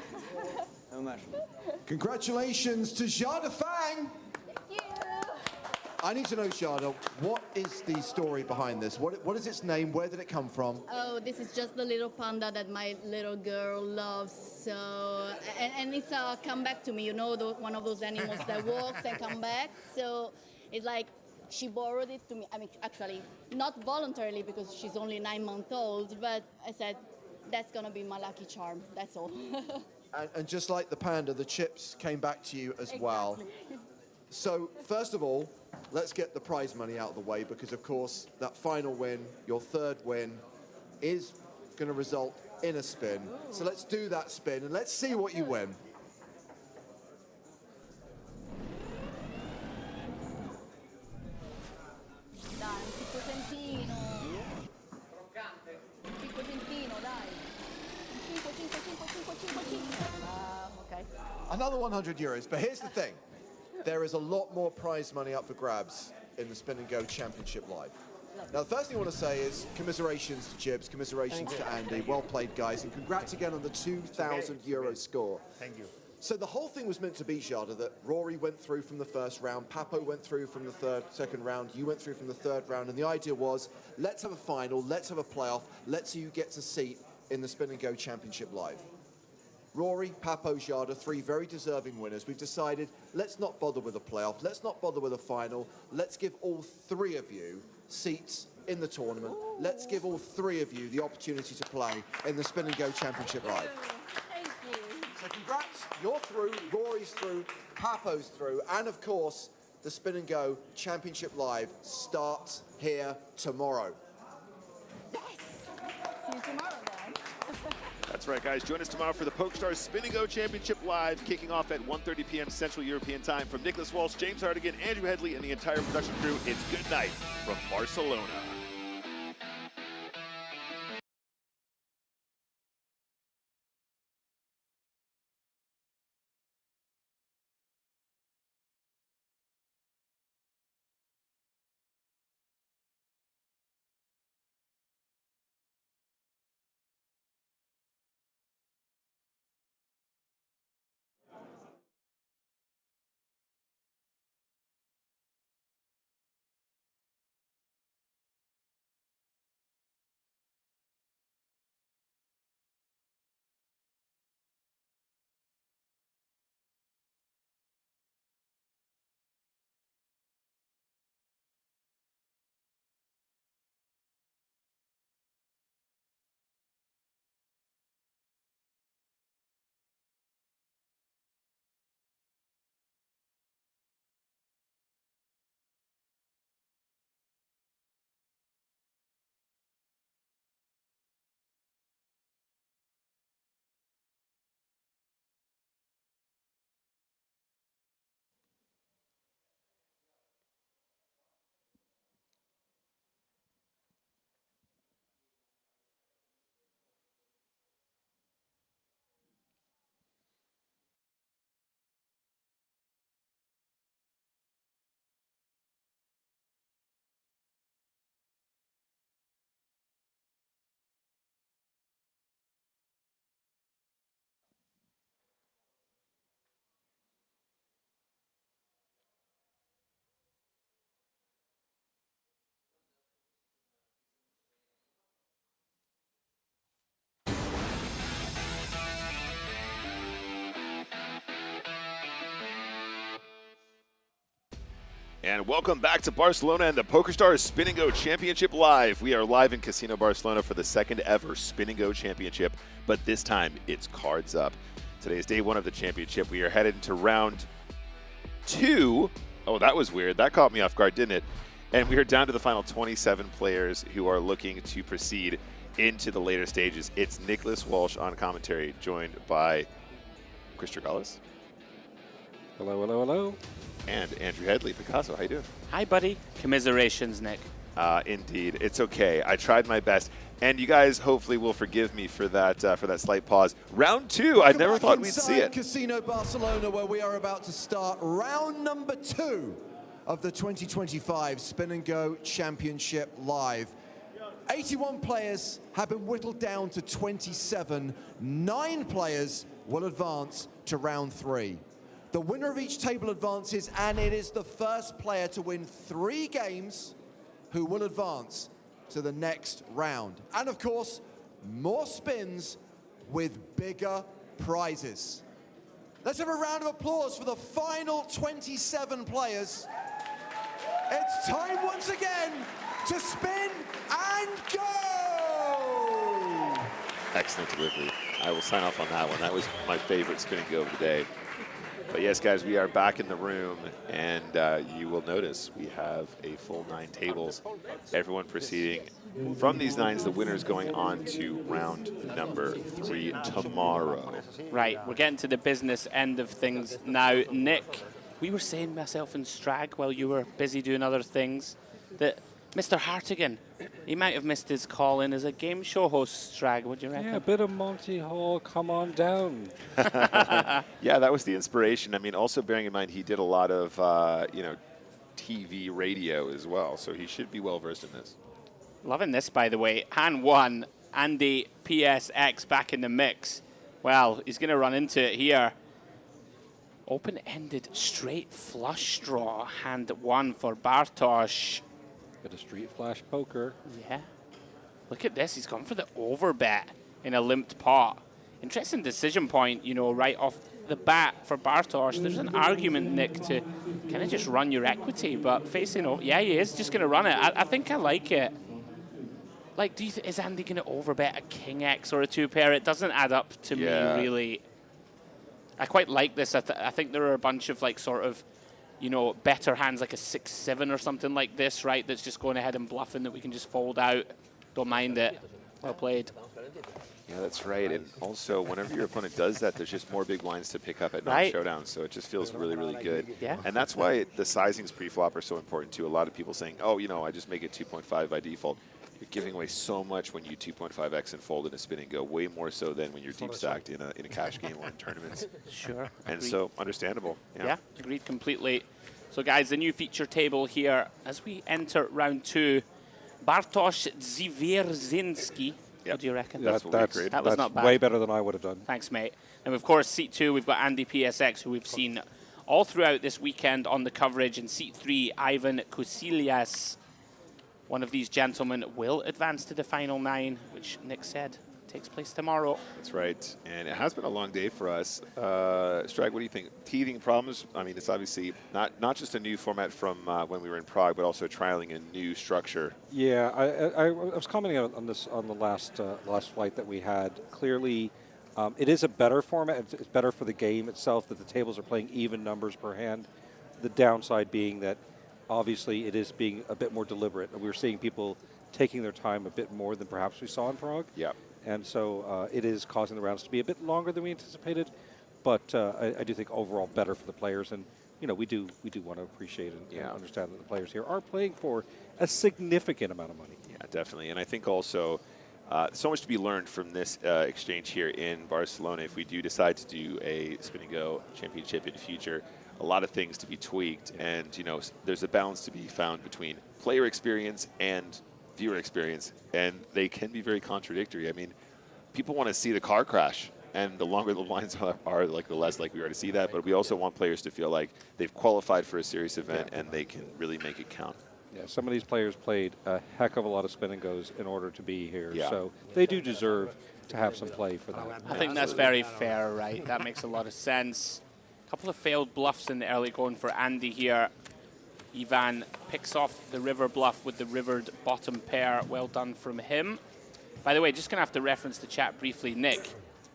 How much? Congratulations to Giada Fang. I need to know, Giada, what is the story behind this? What is its name? Where did it come from? Oh, this is just the little panda that my little girl loves. So, and it's a comeback to me, you know, one of those animals that walks and come back. So it's like she borrowed it to me. I mean, actually, not voluntarily because she's only 9 months old, but I said, that's going to be my lucky charm. That's all. And just like the panda, the chips came back to you as well. So, first of all, let's get the prize money out of the way because, of course, that final win, your third win, is going to result in a spin. So let's do that spin and let's see what you win. Dai, 5 centino, dai. 5. Okay. Another 100 euros, but here's the thing. There is a lot more prize money up for grabs in the Spin and Go Championship Live. Now, the first thing I want to say is commiserations to Jibs, commiserations to Andy. Well played, guys, and congrats again on the 2,000 euro score. Thank you. So the whole thing was meant to be, Giada, that Rory went through from the first round, Papo went through from the second round, you went through from the third round, and the idea was, let's have a final, let's have a playoff, let's see who gets a seat in the Spin and Go Championship Live. Rory, Papo, Giada, 3 very deserving winners. We've decided, let's not bother with a playoff, let's not bother with a final, let's give all 3 of you seats in the tournament. Let's give all 3 of you the opportunity to play in the Spin and Go Championship Live. Thank you. So congrats, you're through, Rory's through, Papo's through, and of course, the Spin and Go Championship Live starts here tomorrow. See you tomorrow then. That's right, guys. Join us tomorrow for the PokerStars Spin and Go Championship Live, kicking off at 1:30 p.m. Central European Time. From Nicholas Walsh, James Hardigan, Andrew Headley, and the entire production crew, it's good night from Barcelona. And welcome back to Barcelona and the PokerStars Spin&Go Championship Live. We are live in Casino Barcelona for the second ever Spin&Go Championship, but this time it's cards up. Today is day one of the championship. We are headed into round 2. Oh, that was weird. That caught me off guard, didn't it? And we are down to the final 27 players who are looking to proceed into the later stages. It's Nicholas Walsh on commentary, joined by Chris Tragalis. Hello, hello, hello. And Andrew Headley. Picasso, how you doing? Hi, buddy. Commiserations, Nick. Indeed. It's okay. I tried my best. And you guys hopefully will forgive me for that slight pause. Round 2, I never thought we'd see it. Casino Barcelona, where we are about to start round number 2 of the 2025 Spin&Go Championship Live. 81 players have been whittled down to 27. 9 players will advance to round 3. The winner of each table advances, and it is the first player to win 3 games who will advance to the next round. And of course, more spins with bigger prizes. Let's have a round of applause for the final 27 players. It's time once again to spin and go! Excellent delivery. I will sign off on that one. That was my favorite Spin&Go of the day. But yes, guys, we are back in the room, and you will notice we have a full 9 tables. Everyone proceeding from these 9s, the winner's going on to round number 3 tomorrow. Right, we're getting to the business end of things now. Nick, we were saying, myself and Strag, while you were busy doing other things, that Mr. Hartigan, he might have missed his call in as a game show host, Strag. What do you reckon? Yeah, a bit of Monty Hall, come on down. Yeah, that was the inspiration. I mean, also bearing in mind he did a lot of, TV, radio as well, so he should be well-versed in this. Loving this, by the way. Hand 1, Andy PSX back in the mix. Well, he's going to run into it here. Open-ended straight flush draw, hand 1 for Bartosz. Bit of street flash poker. Yeah. Look at this. He's gone for the overbet in a limped pot. Interesting decision point, right off the bat for Bartosz. There's an argument, Nick, to kind of just run your equity, but facing over. Yeah, he is just going to run it. I think I like it. Like, is Andy going to overbet a King X or a 2-pair? It doesn't add up to me, really. I quite like this. I think there are a bunch of, better hands, like a 6-7 or something like this, right? That's just going ahead and bluffing that we can just fold out. Don't mind it. Well played. Yeah, that's right. And also, whenever your opponent does that, there's just more big blinds to pick up at Right. non-showdown. So it just feels really, really good. Yeah. And that's why the sizings pre-flop are so important too. A lot of people saying, oh, I just make it 2.5 by default. You're giving away so much when you 2.5x and fold in a Spin&Go, way more so than when you're deep stacked in a cash game or in tournaments. Sure. And Agreed. so, understandable. Yeah, agreed completely. So, guys, the new feature table here as we enter round 2. Bartosz Zwierzyński. What do you reckon? That was not bad. Way better than I would have done. Thanks, mate. And of course, seat 2, we've got Andy PSX, who we've seen all throughout this weekend on the coverage. And seat 3, Ivan Kusilias. One of these gentlemen will advance to the final 9, which Nick said takes place tomorrow. That's right. And it has been a long day for us. Strag, what do you think? Teething problems? I mean, it's obviously not just a new format from when we were in Prague, but also trialing a new structure. Yeah, I was commenting on this on the last flight that we had. Clearly, it is a better format. It's better for the game itself that the tables are playing even numbers per hand. The downside being that obviously it is being a bit more deliberate. We're seeing people taking their time a bit more than perhaps we saw in Prague. Yeah. And so it is causing the rounds to be a bit longer than we anticipated, but I do think overall better for the players. And we do want to appreciate and understand that the players here are playing for a significant amount of money. Yeah, definitely. And I think also so much to be learned from this exchange here in Barcelona. If we do decide to do a Spin&Go championship in the future, a lot of things to be tweaked, and there's a balance to be found between player experience and viewer experience, and they can be very contradictory. I mean, people want to see the car crash, and the longer the lines are, like the less likely we are to see that. But we also want players to feel like they've qualified for a serious event and they can really make it count. Yeah, some of these players played a heck of a lot of Spin&Go's in order to be here, Yeah. so they do deserve to have some play for that. I think that's very fair, right? That makes a lot of sense. A couple of failed bluffs in the early going for Andy here. Ivan picks off the river bluff with the rivered bottom pair. Well done from him. By the way, just going to have to reference the chat briefly. Nick,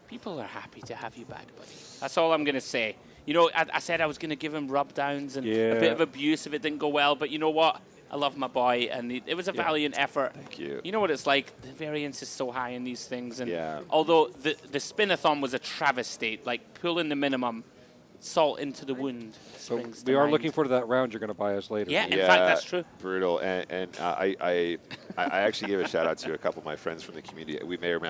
people are happy to have you back, buddy. That's all I'm going to say. You know, I said I was going to give him rub downs and a bit of abuse if it didn't go well, but you know what? I love my boy, and it was a valiant effort. Thank you. You know what it's like? The variance is so high in these things. And although the spin-a-thon was a travesty, like pulling the minimum, salt into the wound. So we are looking forward to that round you're going to buy us later. Yeah, in fact, that's true. Brutal. And I actually gave a shout out to a couple of my friends from the community. We may or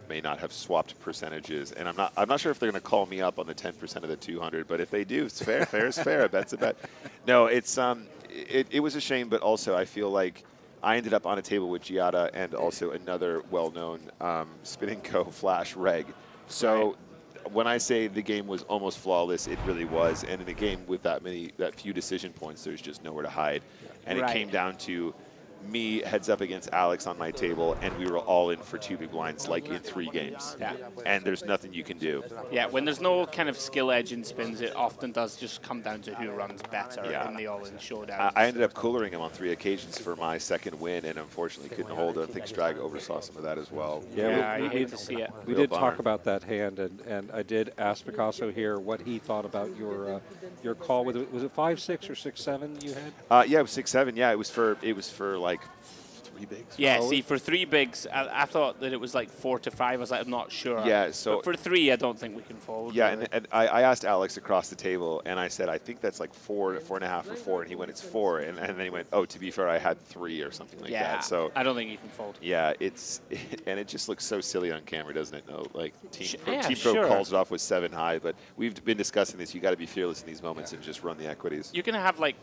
may not have swapped percentages, and I'm not sure if they're going to call me up on the 10% of the 200, but if they do, it's fair. Fair is fair. A bet's a bet. No, it's it was a shame, but also I feel like I ended up on a table with Giada and also another well-known Spin&Go Flash reg. So when I say the game was almost flawless, it really was. And in a game with that few decision points, there's just nowhere to hide. And it came down to me heads up against Alex on my table, and we were all in for 2 big blinds, like in 3 games. Yeah. And there's nothing you can do. Yeah, when there's no kind of skill edge in spins, it often does just come down to who runs better in the all-in showdown. I ended up coolering him on 3 occasions for my second win, and unfortunately couldn't hold it. I think Strag oversaw some of that as well. Yeah, I hate to see it. We did talk about that hand, and I did ask Picasso here what he thought about your call. Was it 5-6 or 6-7 you had? Yeah, it was 6-7. Yeah, it was for like 3 bigs. Yeah, see, for 3 bigs, I thought that it was like 4 to 5. I was like, I'm not sure. Yeah, so but for 3, I don't think we can fold. Yeah, and I asked Alex across the table, and I said, I think that's like 4 to 4.5 or 4, and he went, it's 4, and then he went, oh, to be fair, I had 3 or something like that. So I don't think you can fold. Yeah, and it just looks so silly on camera, doesn't it? No, like Team Pro sure. calls it off with 7 high, but we've been discussing this. You got to be fearless in these moments and just run the equities. You're gonna have like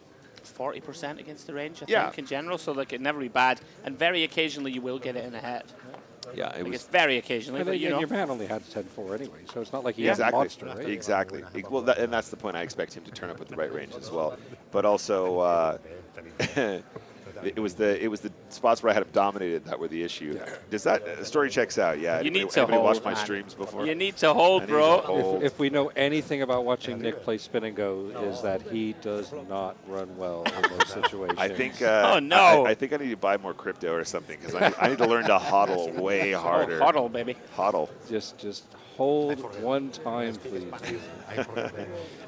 40% against the range, I think, in general, so like it'd never be bad. And very occasionally you will get it in the head. Yeah, it was it's very occasionally. But your man only had 10-4 anyway, so it's not like he has a monster, right? Exactly. Well, and that's the point. I expect him to turn up with the right range as well. But also, it was the spots where I had him dominated that were the issue. Does that story checks out? Yeah. You need to hold. Watch my streams before. You need to hold, bro. If we know anything about watching Nick play Spin&Go, is that he does not run well in those situations. I think. Oh no! I think I need to buy more crypto or something because I need to learn to hodl way harder. Hodl, baby. Hodl. Just hold one time, please.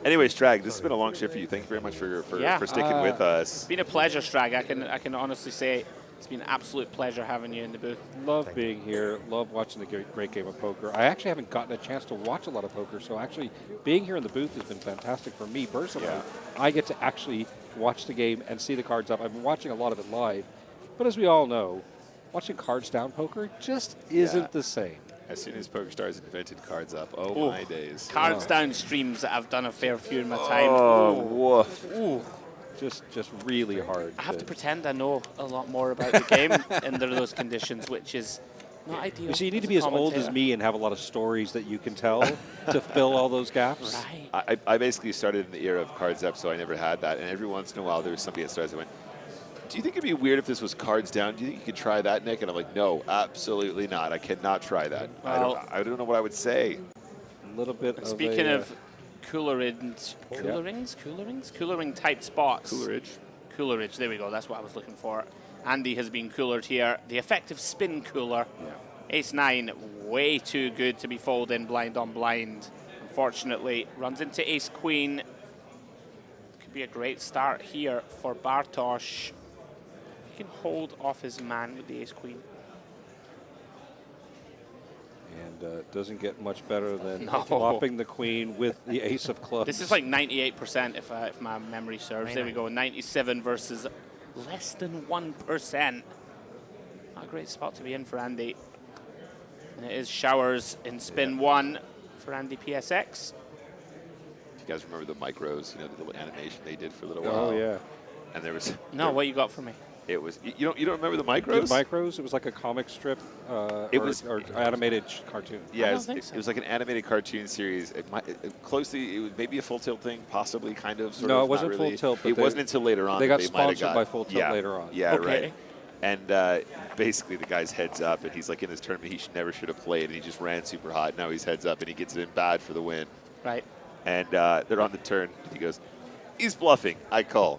Anyway, Strag, this has been a long shift for you. Thank you very much for sticking with us. It's been a pleasure, Strag. I can honestly say it's been an absolute pleasure having you in the booth. Love being here. Love watching the great game of poker. I actually haven't gotten a chance to watch a lot of poker, so actually being here in the booth has been fantastic for me personally. Yeah. I get to actually watch the game and see the cards up. I've been watching a lot of it live, but as we all know, watching cards down poker just isn't the same. As soon as PokerStars invented cards up, oh my days. Cards down streams, I've done a fair few in my time. Oh, woof. Ooh. Just really hard. I have to pretend I know a lot more about the game under those conditions, which is not ideal. You see, you need to be as old as me and have a lot of stories that you can tell to fill all those gaps. Right. I basically started in the era of cards up, so I never had that. And every once in a while, there was somebody that starts and went, do you think it'd be weird if this was cards down? Do you think you could try that, Nick? And I'm like, no, absolutely not. I cannot try that. Well, I don't know what I would say. A little bit. Speaking of coolerring type spots. Coolerage. There we go. That's what I was looking for. Andy has been coolered here. The effective spin cooler. Yeah. Ace-9, way too good to be folding blind on blind. Unfortunately, runs into Ace-Queen. Could be a great start here for Bartosz. He can hold off his man with the Ace-Queen. And doesn't get much better than flopping the queen with the ace of clubs. This is like 98% if my memory serves. There we go, 97 versus less than 1%. Not a great spot to be in for Andy. And it is showers in spin 1 for Andy PSX. You guys remember the micros, the little animation they did for a little while? Oh, yeah. And there was... No, what you got for me? It was... You don't remember the micros? The micros? It was like a comic strip or animated cartoon. Yeah, it was like an animated cartoon series. It was maybe a Full Tilt thing, possibly, kind of, sort of. No, it wasn't Full Tilt. It wasn't until later on. They got sponsored by Full Tilt later on. Yeah, okay. Right. And basically the guy's heads up, and he's like in this tournament he never should have played, and he just ran super hot. Now he's heads up, and he gets it in bad for the win. Right. And they're on the turn, and he goes, he's bluffing. I call.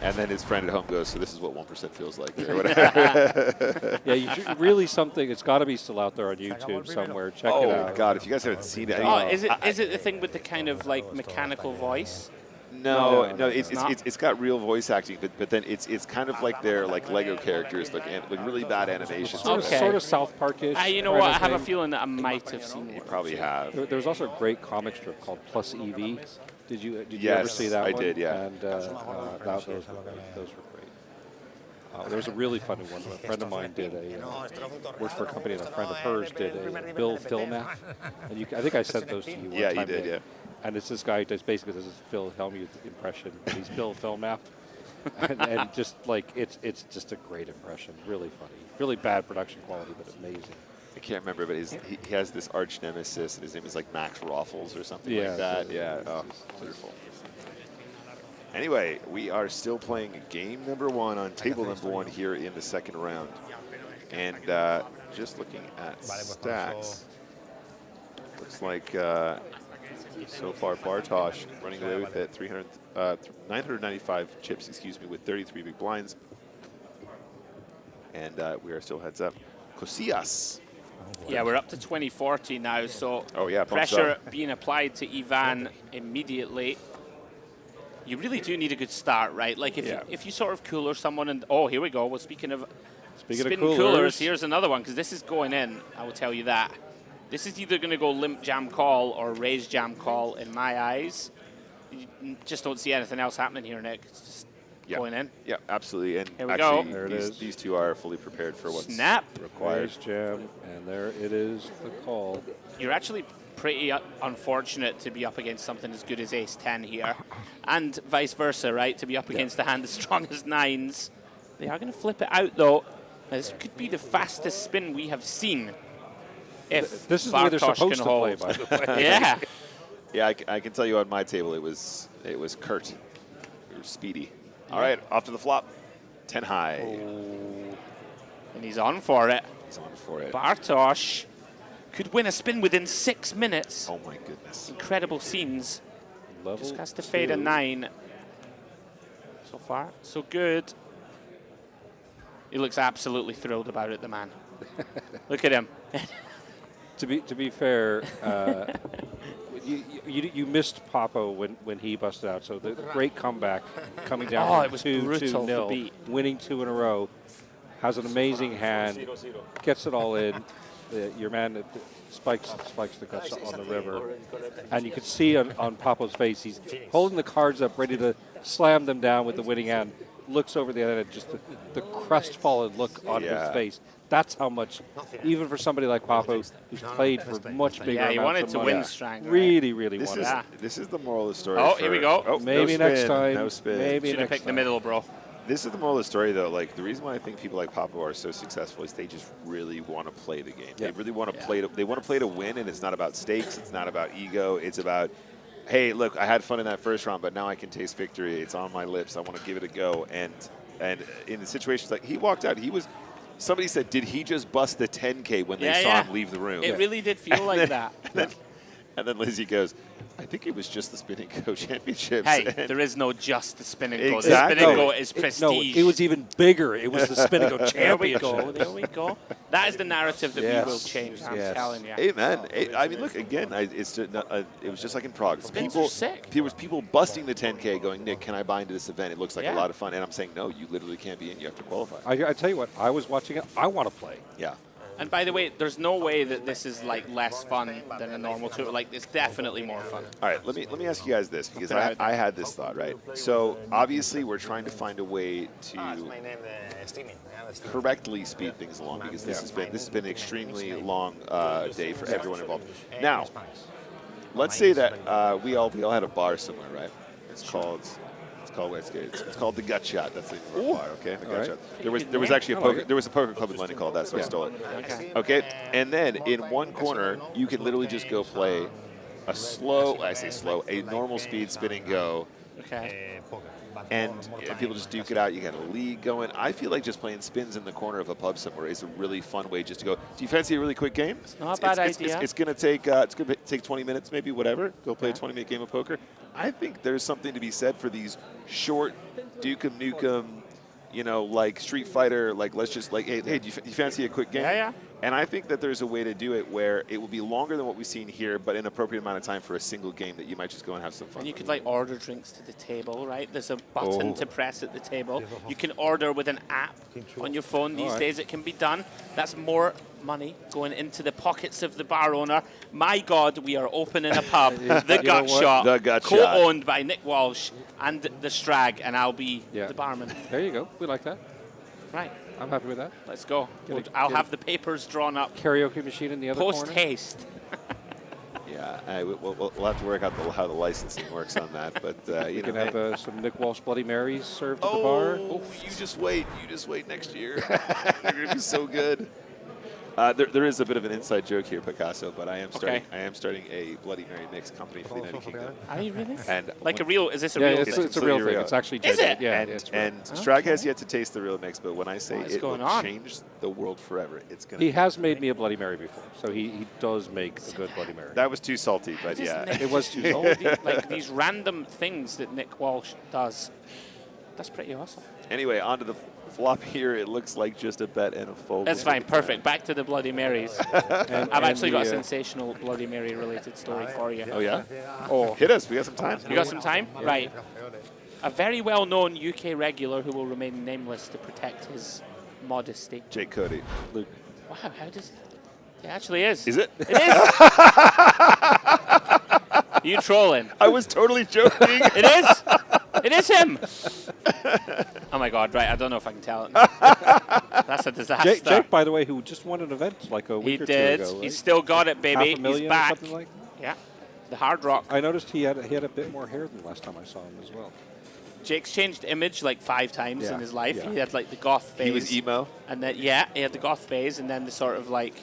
And then his friend at home goes, so this is what 1% feels like, or whatever. Yeah, really something. It's got to be still out there on YouTube somewhere. Check it out. Oh, God, if you guys haven't seen it. Oh, is it the thing with the kind of like mechanical voice? No, it's got real voice acting, but then it's kind of like their like Lego characters, like really bad animations. Sort of South Park-ish. You know what? I have a feeling that I might have seen it. You probably have. There was also a great comic strip called Plus EV. Did you Yes, ever see that one? I did, yeah. And those were great. There was a really funny one. A friend of mine did worked for a company, and a friend of hers did a Bill Film app. And I think I sent those to you one time. Yeah, you did, yeah. And it's this guy who basically does his Phil Hellmuth impression, but he's Bill Film app. and just like, it's just a great impression. Really funny. Really bad production quality, but amazing. I can't remember, but he has this arch nemesis, and his name is like Max Roffles or something like that. Yeah, oh, wonderful. Anyway, we are still playing game number 1 on table number 1 here in the second round. And just looking at stacks, looks like so far Bartosz running away with it, 995 chips, excuse me, with 33 big blinds. And we are still heads up. Casillas. Yeah, we're up to 2040 now, so bumps pressure up. being applied to Ivan immediately. You really do need a good start, right? Like if you sort of cooler someone, and here we go. Well, speaking of coolers, here's another one, because this is going in, I will tell you that. This is either going to go limp jam call or raise jam call in my eyes. You just don't see anything else happening here, Nick. It's just going in. Yeah, absolutely. And here we actually, go. These two are fully prepared for what's required. Raise jam, and there it is, the call. You're actually pretty unfortunate to be up against something as good as ace-10 here, and vice versa, right? To be up against a hand as strong as 9s. They are going to flip it out, though. Now, this could be the fastest spin we have seen. If this is the way they're supposed to play, by the way. Yeah. Yeah, I can tell you on my table it was curt. We were speedy. All right, off to the flop. 10 high. And he's on for it. He's on for it. Bartosz could win a spin within 6 minutes. Oh my goodness. Incredible scenes. Level Just has to fade a 9. So far, so good. He looks absolutely thrilled about it, the man. Look at him. To be fair, you missed Papo when he busted out. So the great comeback coming down it was from 2-0, to beat. winning 2 in a row, has an amazing hand, gets it all in. Your man spikes the guts on the river, and you can see on Papo's face, he's holding the cards up, ready to slam them down with the winning hand. Looks over the other end, just the crestfallen look on his face. That's how much, even for somebody like Papo, who's played for much bigger amounts he wanted of to money, win strong. really wanted. This is the moral of the story. Oh, here we go. Maybe no next spin, time. No spin. Maybe Should have picked the middle, bro. This is the moral of the story, though. Like, the reason why I think people like Papo are so successful is they just really want to play the game. They really want to play. They want to play to win, and it's not about stakes. It's not about ego. It's about, hey, look, I had fun in that first round, but now I can taste victory. It's on my lips. I want to give it a go. And in the situations like he walked out, somebody said, did he just bust the 10K when they saw him leave the room? It really did feel like that. And then Lizzie goes, I think it was just the Spin&Go Championships. Hey, there is no just the Spin&Go. Exactly. The Spin&Go is prestige. No, it was even bigger. It was the Spin&Go Championship. There we go. That is the narrative that we will change, I'm telling you. Amen. I mean, look, again, it was just like in Prague. Spins are sick. There was people busting the 10K going, Nick, can I buy into this event? It looks like a lot of fun. And I'm saying, no, you literally can't be in. You have to qualify. I tell you what, I was watching it. I want to play. Yeah. And by the way, there's no way that this is like less fun than a normal tour. Like, it's definitely more fun. All right, let me ask you guys this, because I had this thought, right? So obviously we're trying to find a way to correctly speed things along, because this has been an extremely long day for everyone involved. Now, let's say that we all had a bar somewhere, right? It's called the Gut Shot. That's the name of our bar, okay? The Gut Shot. There was actually a poker club in London called that, so I stole it. Okay. And then in one corner, you could literally just go play a normal speed Spin&Go Okay. And people just duke it out. You got a league going. I feel like just playing spins in the corner of a pub somewhere is a really fun way just to go. Do you fancy a really quick game? It's not a bad idea. It's going to take 20 minutes, maybe, whatever. Go play a 20-minute game of poker. I think there's something to be said for these short Dukem Nukem, you know, like Street Fighter, like let's just like, hey, do you fancy a quick game? Yeah. And I think that there's a way to do it where it will be longer than what we've seen here, but an appropriate amount of time for a single game that you might just go and have some fun. And you could like order drinks to the table, right? There's a button to press at the table. You can order with an app on your phone. These days it can be done. That's more money going into the pockets of the bar owner. My God, we are opening a pub, the Gut Shot, The Gut Shot, co-owned by Nick Walsh and the Strag, and I'll be the barman. There you go. We like that. Right. I'm happy with that. Let's go. I'll have the papers drawn up. Karaoke machine in the other corner. Post haste. Yeah, we'll have to work out how the licensing works on that. But you can have some Nick Walsh Bloody Marys served at the bar. Oh, you just wait. You just wait next year. They're going to be so good. There is a bit of an inside joke here, Picasso, but I am starting a Bloody Mary mix company for the United Kingdom. Are you really? And like a real? Is this a real? It's a real thing. It's actually genuine. Yeah, and Strag has yet to taste the real mix, but when I say it will on? change the world forever, it's going. He has made me a Bloody Mary before, so he does make a good Bloody Mary. That was too salty, but yeah, it was too salty. Like these random things that Nick Walsh does. That's pretty awesome. Anyway, onto the flop here. It looks like just a bet and a fold. That's fine. Perfect. Back to the Bloody Marys. I've actually got a sensational Bloody Mary related story for you. Oh, yeah? Oh. Hit us. We got some time. You got some time? Right. A very well-known UK regular who will remain nameless to protect his modesty. Jake Cody. Luke. Wow, how does... It actually is. Is it? It is. You trolling. I was totally joking. It is. It is him. Oh my God! Right, I don't know if I can tell it. That's a disaster. Jake, by the way, who just won an event like a week or two ago. He did. Right? He's still got it, baby. $500,000 He's back. Or something like that? Yeah, the Hard Rock. I noticed he had a bit more hair than the last time I saw him as well. Jake's changed image like 5 times in his life. Yeah. He had like the goth phase. He was emo. And then he had the goth phase, and then the sort of like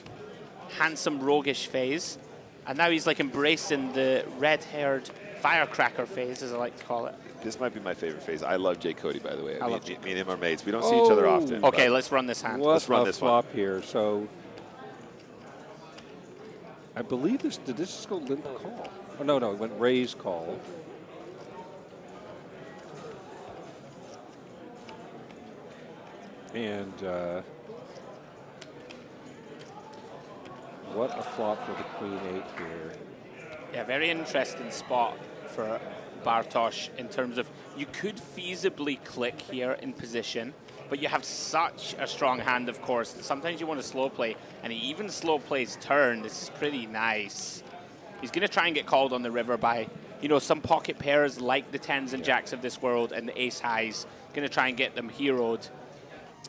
handsome roguish phase, and now he's like embracing the red-haired firecracker phase, as I like to call it. This might be my favorite phase. I love Jake Cody, by the way. I love me and him are mates. We don't see each other often. Okay, let's run this hand. Let's run this flop one. here. So I believe did this just go limp call? Oh, no, it went raise call. And what a flop for the Queen 8 here. Yeah, very interesting spot for Bartosz in terms of you could feasibly click here in position, but you have such a strong hand, of course, that sometimes you want to slow play, and he even slow plays turn. This is pretty nice. He's going to try and get called on the river by, you know, some pocket pairs like the 10s and jacks of this world and the ace highs. Going to try and get them heroed.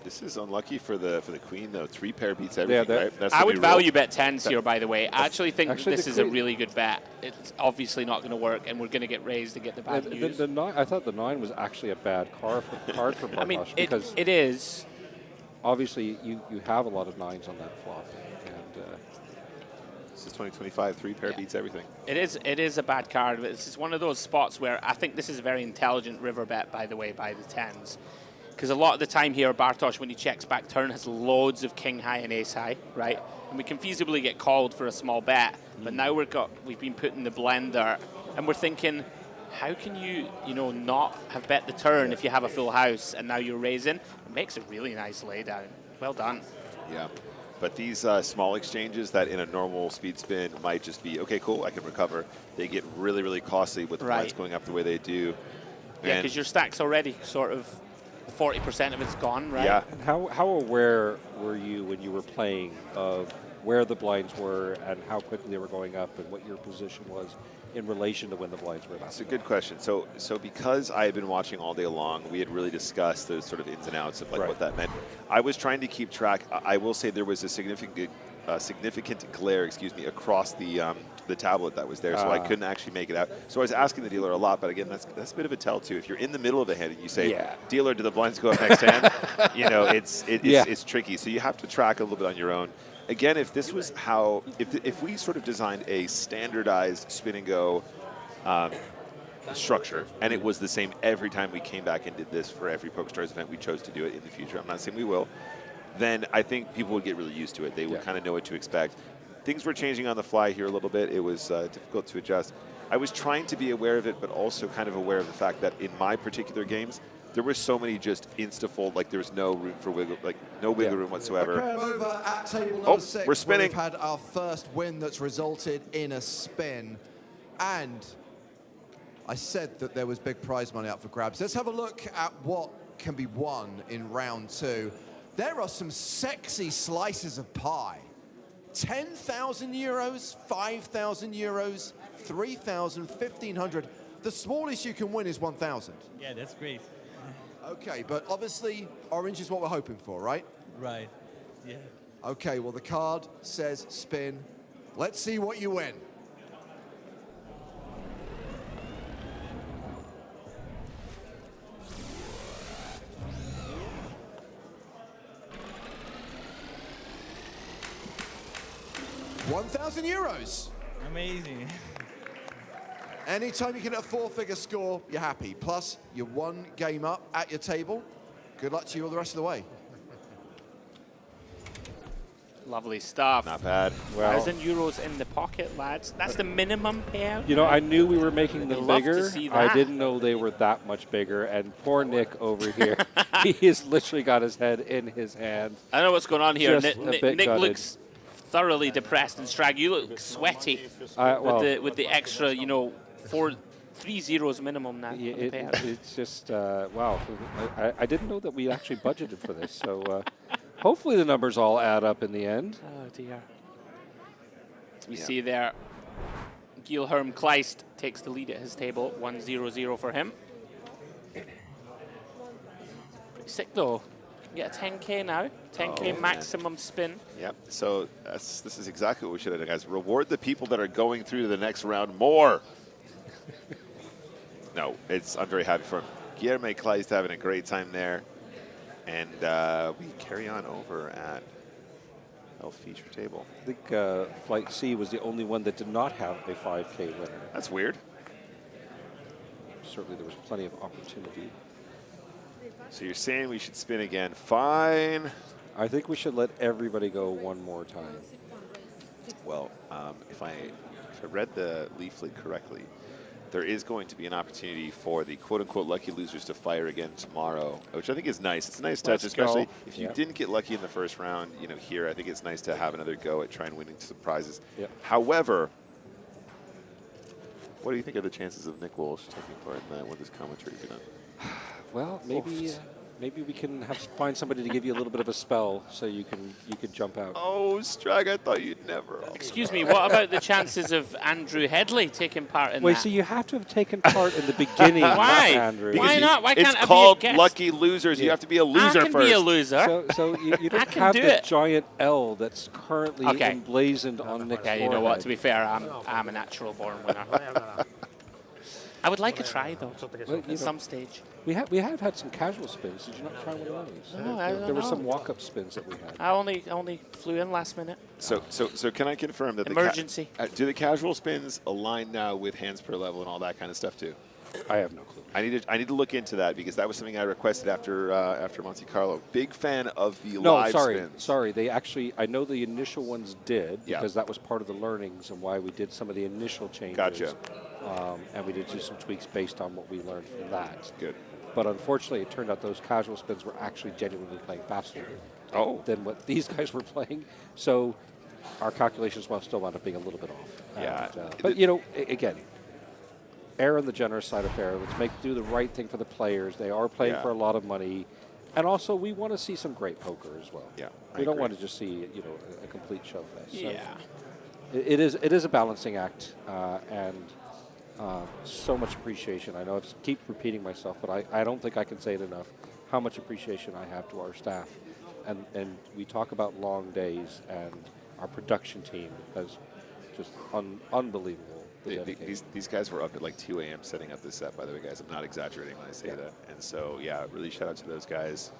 This is unlucky for the Queen, though. 3 pair beats everything, right? That's I would value bet 10s here, by the way. I actually think this is a Queen, really good bet. It's obviously not going to work, and we're going to get raised and get the bad news. The 9, I thought the 9 was actually a bad card for Bartosz. I mean, because it is. Obviously, you have a lot of 9s on that flop. And this is 2025. 3 pair beats everything. It is a bad card. This is one of those spots where I think this is a very intelligent river bet, by the way, by the 10s. Because a lot of the time here, Bartosz, when he checks back turn, has loads of king high and ace high, right? And we can feasibly get called for a small bet. But now we've been put in the blender, and we're thinking, how can you not have bet the turn if you have a full house and now you're raising? It makes a really nice laydown. Well done. Yeah. But these small exchanges that in a normal speed spin might just be, okay, cool, I can recover. They get really, really costly with the blinds going up the way they do. Yeah, because your stack's already sort of 40% of it's gone, right? Yeah. And how aware were you when you were playing of where the blinds were and how quickly they were going up and what your position was in relation to when the blinds were up? That's a good question. So because I had been watching all day long, we had really discussed those sort of ins and outs of like what that meant. I was trying to keep track. I will say there was a significant glare, across the tablet that was there, so I couldn't actually make it out. So I was asking the dealer a lot, but again, that's a bit of a tell too. If you're in the middle of the hand and you say, "Dealer, do the blinds go up next hand?" It's tricky. So you have to track a little bit on your own. Again, if this was if we sort of designed a standardized spin and go structure, and it was the same every time we came back and did this for every PokerStars event we chose to do it in the future, I'm not saying we will, then I think people would get really used to it. They would kind of know what to expect. Things were changing on the fly here a little bit. It was difficult to adjust. I was trying to be aware of it, but also kind of aware of the fact that in my particular games, there were so many just insta-fold, like there was no room for wiggle, like no wiggle room whatsoever. Over at table number 6, we're spinning. We've had our first win that's resulted in a spin. And I said that there was big prize money up for grabs. Let's have a look at what can be won in round 2. There are some sexy slices of pie. 10,000 euros, 5,000 euros, 3,000, 1,500. The smallest you can win is 1,000. Yeah, that's great. Okay, but obviously orange is what we're hoping for, right? Right. Yeah. Okay, well the card says spin. Let's see what you win. €1,000. Amazing. Anytime you can get a 4-figure score, you're happy. Plus, you're 1 game up at your table. Good luck to you all the rest of the way. Lovely stuff. Not bad. Well, €1,000 in the pocket, lads. That's the minimum payout. You know, I knew we were making them Love to bigger. see I that. didn't know they were that much bigger. And poor Nick over here, he has literally got his head in his hand. I don't know what's going on here. Just Nick, a bit Nick gutted. looks thoroughly depressed, and Strag, you look sweaty with the extra, you know, 3 zeros minimum now. It's just, wow. I didn't know that we actually budgeted for this. So hopefully the numbers all add up in the end. Oh, dear. We see there, Guilherme Kleist takes the lead at his table, 1-0-0 for him. Pretty sick, though. Get a 10K now, 10K maximum spin. Yep, so this is exactly what we should have done, guys. Reward the people that are going through to the next round more. No, I'm very happy for him. Guilherme Kleist having a great time there. And we carry on over at El Feature Table. I think Flight C was the only one that did not have a 5K winner. That's weird. Certainly there was plenty of opportunity. So you're saying we should spin again. Fine. I think we should let everybody go one more time. Well, if I read the leaflet correctly, there is going to be an opportunity for the quote-unquote lucky losers to fire again tomorrow, which I think is nice. It's a nice touch, especially if you didn't get lucky in the first round. You know, here I think it's nice to have another go at trying winning some prizes. Yep. However, what do you think are the chances of Nick Walsh taking part in that? What does commentary be done? Well, maybe we can find somebody to give you a little bit of a spell so you can jump out. Oh, Strag, I thought you'd never. Excuse me, what about the chances of Andrew Headley taking part in Wait, that? so you have to have taken part in the beginning. Why? Andrew. Why not? Why can't I be a It's called guest? Lucky Losers. You have to be a loser I can first. be a loser. So you don't can have do the it. giant L that's currently emblazoned on Nick's Yeah, you know what? forehead. To be fair, I'm a natural born winner. I would like a try though, at some stage. We have had some casual spins. Did you not try one of those? No, I don't there were know. some walk-up spins that we had. I only flew in last minute. So can I confirm that Emergency. do the casual spins align now with hands per level and all that kind of stuff too? I have no clue. I need to look into that because that was something I requested after Monte Carlo. Big fan of the live spins. Sorry. They actually, I know the initial ones did because that was part of the learnings and why we did some of the initial changes. Gotcha. And we did do some tweaks based on what we learned from that. Good. But unfortunately, it turned out those casual spins were actually genuinely playing faster than what these guys were playing. So our calculations will still wound up being a little bit off. Yeah. But, you know, again, err on the generous side of fair. Let's do the right thing for the players. They are playing for a lot of money. And also, we want to see some great poker as well. Yeah, we don't want to just see, you know, a complete show fest. So Yeah. it is a balancing act, and so much appreciation. I know I keep repeating myself, but I don't think I can say it enough. How much appreciation I have to our staff, and we talk about long days, and our production team has just unbelievable. These guys were up at like 2 a.m. setting up this set, by the way, guys. I'm not exaggerating when I say that. And so, yeah, really shout out to those guys.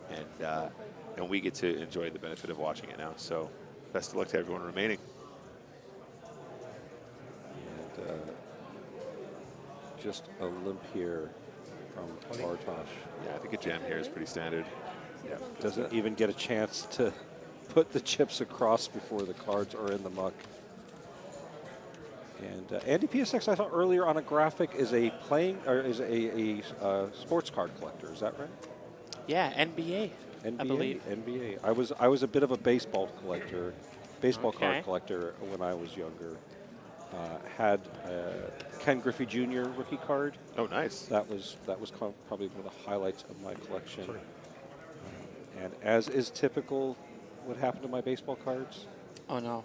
And we get to enjoy the benefit of watching it now. So best of luck to everyone remaining. And just a limp here from Bartosz. Yeah, I think a jam here is pretty standard. Yeah, doesn't even get a chance to put the chips across before the cards are in the muck. And Andy PSX, I saw earlier on a graphic, is a sports card collector. Is that right? Yeah, NBA. I believe. NBA. I was a bit of a baseball collector, card collector when I was younger. Had Ken Griffey Jr. rookie card. Oh, nice. That was probably one of the highlights of my collection. And as is typical, what happened to my baseball cards? Oh no.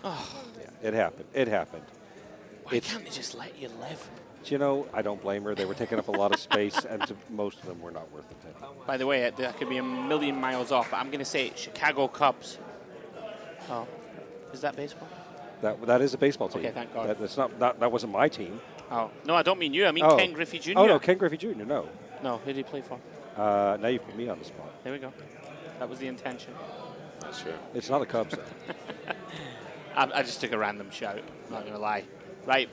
Oh. Yeah, it happened. It happened. Why can't they just let you live? You know, I don't blame her. They were taking up a lot of space, and most of them were not worth the pit. By the way, that could be a million miles off, but I'm going to say Chicago Cubs. Oh, is that baseball? That is a baseball team. Okay, thank God. That wasn't my team. Oh, no, I don't mean you. I mean Ken Griffey Jr. Oh, no, Ken Griffey Jr., no. No, who did he play for? Now you put me on the spot. There we go. That was the intention. That's true. It's not the Cubs, though. I just took a random shout. I'm not going to lie. Right.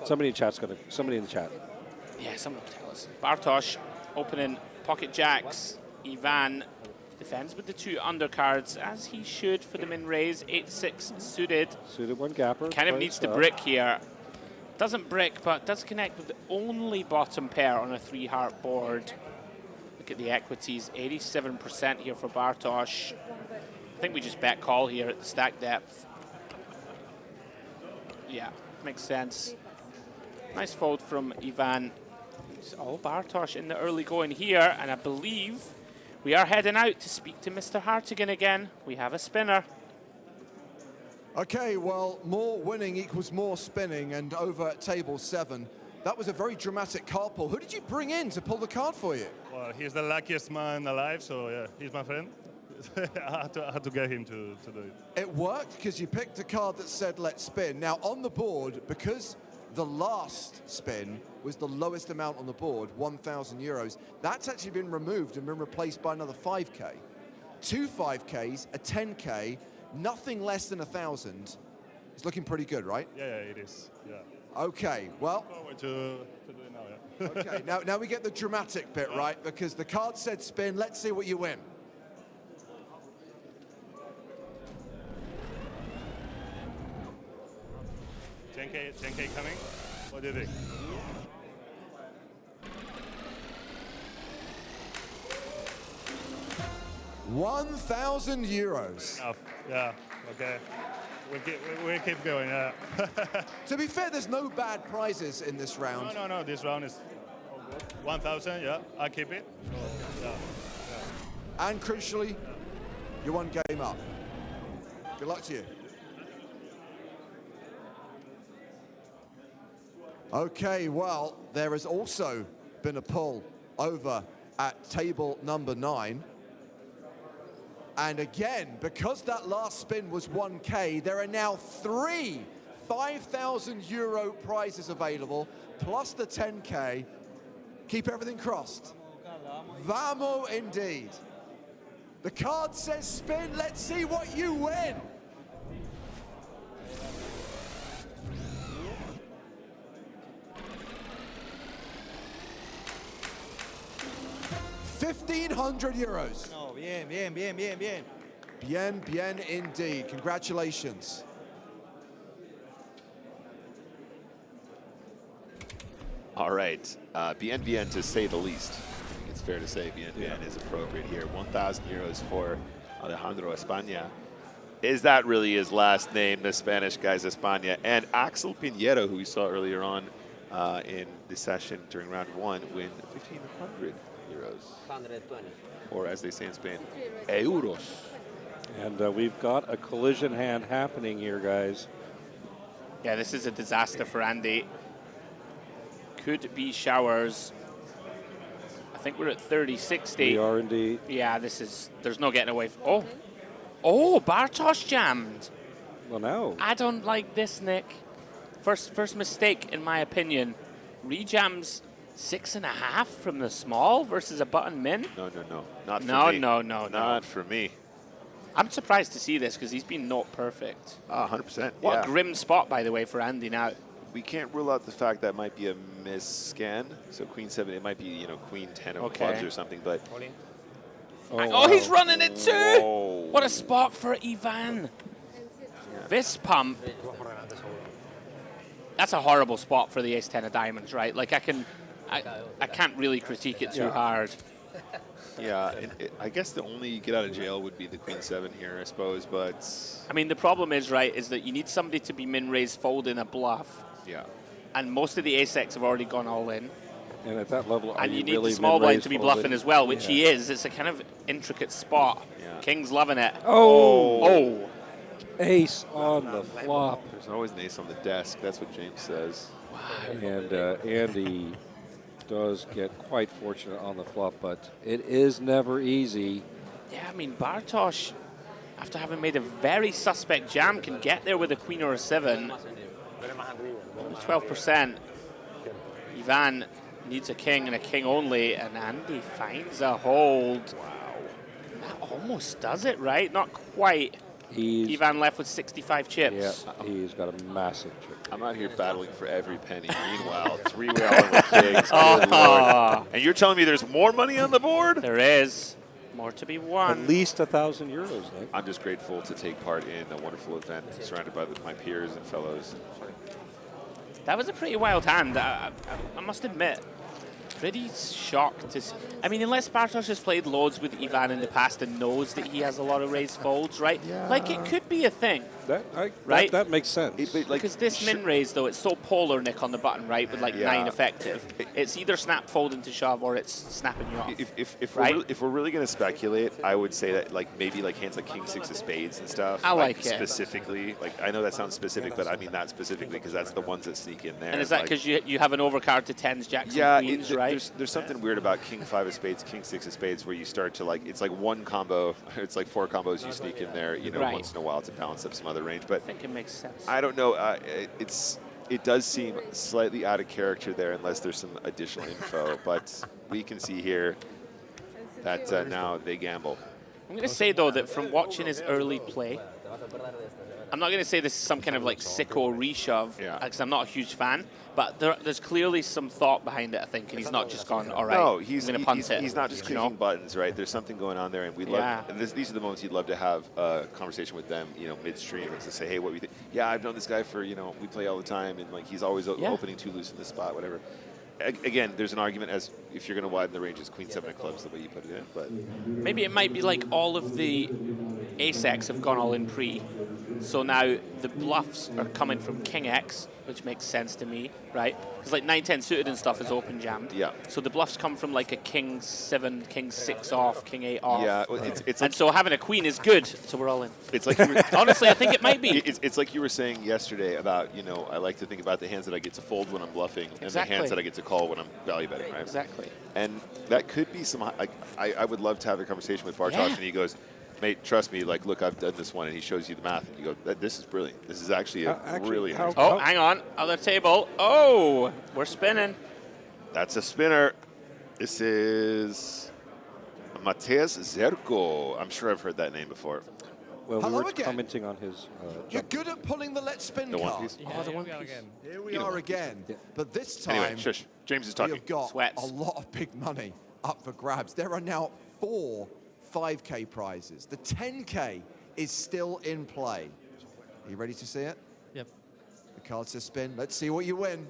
Somebody in the chat. Yeah, someone will tell us. Bartosz opening pocket jacks. Ivan defends with the 2 undercards, as he should for the min raise. 8-6 suited. Suited one gapper. Kind of needs to brick here. Doesn't brick, but does connect with the only bottom pair on a 3-heart board. Look at the equities. 87% here for Bartosz. I think we just bet call here at the stack depth. Yeah, makes sense. Nice fold from Ivan. Oh, Bartosz in the early going here, and I believe we are heading out to speak to Mr. Hartigan again. We have a spinner. Okay, well, more winning equals more spinning, and over at table 7, that was a very dramatic card pull. Who did you bring in to pull the card for you? Well, he's the luckiest man alive, so yeah, he's my friend. I had to get him to do it. It worked because you picked a card that said let's spin. Now on the board, because the last spin was the lowest amount on the board, 1,000 euros, that's actually been removed and been replaced by another 5K. 2 5Ks, a 10K, nothing less than 1,000. It's looking pretty good, right? Yeah, it is. Yeah. Okay, well. Forward to do it now, yeah. Okay, now we get the dramatic bit, right? Because the card said spin, let's see what you win. 10K coming. What do you think? €1,000. Enough. Yeah. Okay. We'll keep going. Yeah. To be fair, there's no bad prizes in this round. No. This round is 1,000. Yeah. I'll keep it. Yeah. And crucially, you're 1 game up. Good luck to you. Okay, well, there has also been a pull over at table number 9. And again, because that last spin was 1K, there are now 3 5,000 euro prizes available, plus the 10K. Keep everything crossed. Vamo indeed. The card says spin, let's see what you win. €1,500. No, bien. Bien indeed. Congratulations. All right, bien to say the least. I think it's fair to say bien is appropriate here. 1,000 euros for Alejandro España. Is that really his last name, the Spanish guy's España? And Axel Pinheiro, who we saw earlier on in the session during round 1, win 1,500 euros. 120. Or as they say in Spain, euros. And we've got a collision hand happening here, guys. Yeah, this is a disaster for Andy. Could be showers. I think we're at 30-60. We are indeed. Yeah, there's no getting away from. Oh, Bartosz jammed. Well, no. I don't like this, Nick. First mistake, in my opinion. Rejams 6.5 from the small versus a button min? No. Not for me. No. Not for me. I'm surprised to see this because he's been not perfect. 100%. What a grim spot, by the way, for Andy now. We can't rule out the fact that might be a misscan. So queen 7, it might be, you know, queen 10 of clubs or something, but... Oh, he's running it too! Whoa. What a spot for Ivan. Fist pump. That's a horrible spot for the ace-10 of diamonds, right? Like, I can't really critique it too hard. Yeah, I guess the only get out of jail would be the queen 7 here, I suppose, but... I mean, the problem is, right, is that you need somebody to be min-raise folding a bluff. Yeah. And most of the ace-X have already gone all in. And at that level, and you need really the small blind min-raise to be folded? bluffing as well, which he is. It's a kind of intricate spot. Yeah. King's loving it. Oh! Ace on the flop. There's always an ace on the desk. That's what James says. And Andy does get quite fortunate on the flop, but it is never easy. Yeah, I mean, Bartosz, after having made a very suspect jam, can get there with a queen or a 7. 12%. Ivan needs a king and a king only, and Andy finds a hold. Wow. That almost does it, right? Not quite. Ivan left with 65 chips. Yeah, he's got a massive chip. I'm out here battling for every penny. Meanwhile, 3-way all-in with kings. Good Lord. And you're telling me there's more money on the board? There is. More to be won. At least 1,000 euros, Nick. I'm just grateful to take part in a wonderful event surrounded by my peers and fellows. That was a pretty wild hand, I must admit. Pretty shocked to see. I mean, unless Bartosz has played loads with Ivan in the past and knows that he has a lot of raised folds, right? Yeah. Like, it could be a thing. Right? That makes sense. Because this min-raise, though, it's so polar, Nick, on the button, right, with like 9 effective. It's either snap fold into shove or it's snapping you off. If we're really going to speculate, I would say that like maybe like hands like king 6 of spades and stuff. I like it. Specifically. Like, I know that sounds specific, but I mean that specifically because that's the ones that sneak in there. And is that because you have an overcard to 10s, jacks, yeah, and queens, right? There's something weird about king 5 of spades, king 6 of spades, where you start to like, it's like one combo, it's like 4 combos you sneak in there, you know, once in a while to balance up some other range. But I think it makes sense. I don't know. It does seem slightly out of character there, unless there's some additional info. But we can see here that now they gamble. I'm going to say, though, that from watching his early play, I'm not going to say this is some kind of like sicko reshove, because I'm not a huge fan, but there's clearly some thought behind it, I think, and he's not just gone, all right, no, he's going to punt it. He's not just clicking buttons, right? There's something going on there, and we'd love. And these are the moments you'd love to have a conversation with them, you know, midstream, and to say, hey, what do you think? Yeah, I've known this guy for, you know, we play all the time, and like he's always opening too loose in this spot, whatever. Again, there's an argument as if you're going to widen the ranges, queen 7 of clubs, the way you put it in. But maybe it might be like all of the ace-X have gone all in pre, so now the bluffs are coming from king X, which makes sense to me, right? Because like 9-10 suited and stuff is open jammed. Yeah. So the bluffs come from like a king 7, king 6 off, king 8 off. Yeah, well, it's and so having a queen is good. So we're all in. It's like you were, honestly, I think it might be. It's like you were saying yesterday about, you know, I like to think about the hands that I get to fold when I'm bluffing and the hands that I get to call when I'm value betting, right? Exactly. And that could be some. Like, I would love to have a conversation with Bartosz, and he goes, mate, trust me, like, look, I've done this one, and he shows you the math, and you go, this is brilliant. This is actually a really nice. Oh, hang on, other table. Oh, we're spinning. That's a spinner. This is Mateusz Zerko. I'm sure I've heard that name before. Well, Hello we were again. commenting on his... You're good at pulling the let's spin The one card. piece? Oh, the one piece. Here we are again. But this time, Anyway, shush. James is talking. we've got Sweats. a lot of big money up for grabs. There are now 4 5K prizes. The 10K is still in play. Are you ready to see it? Yep. The card says spin. Let's see what you win.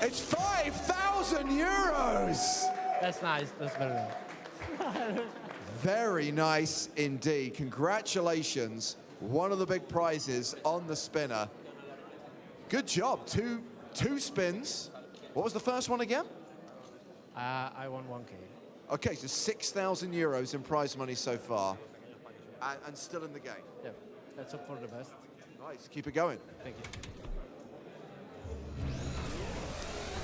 It's 5,000 euros! That's nice. That's very nice. Very nice indeed. Congratulations. One of the big prizes on the spinner. Good job. Two spins. What was the first one again? I won 1K. Okay, so 6,000 euros in prize money so far. And still in the game. Yep. Let's hope for the best. Nice. Keep it going. Thank you.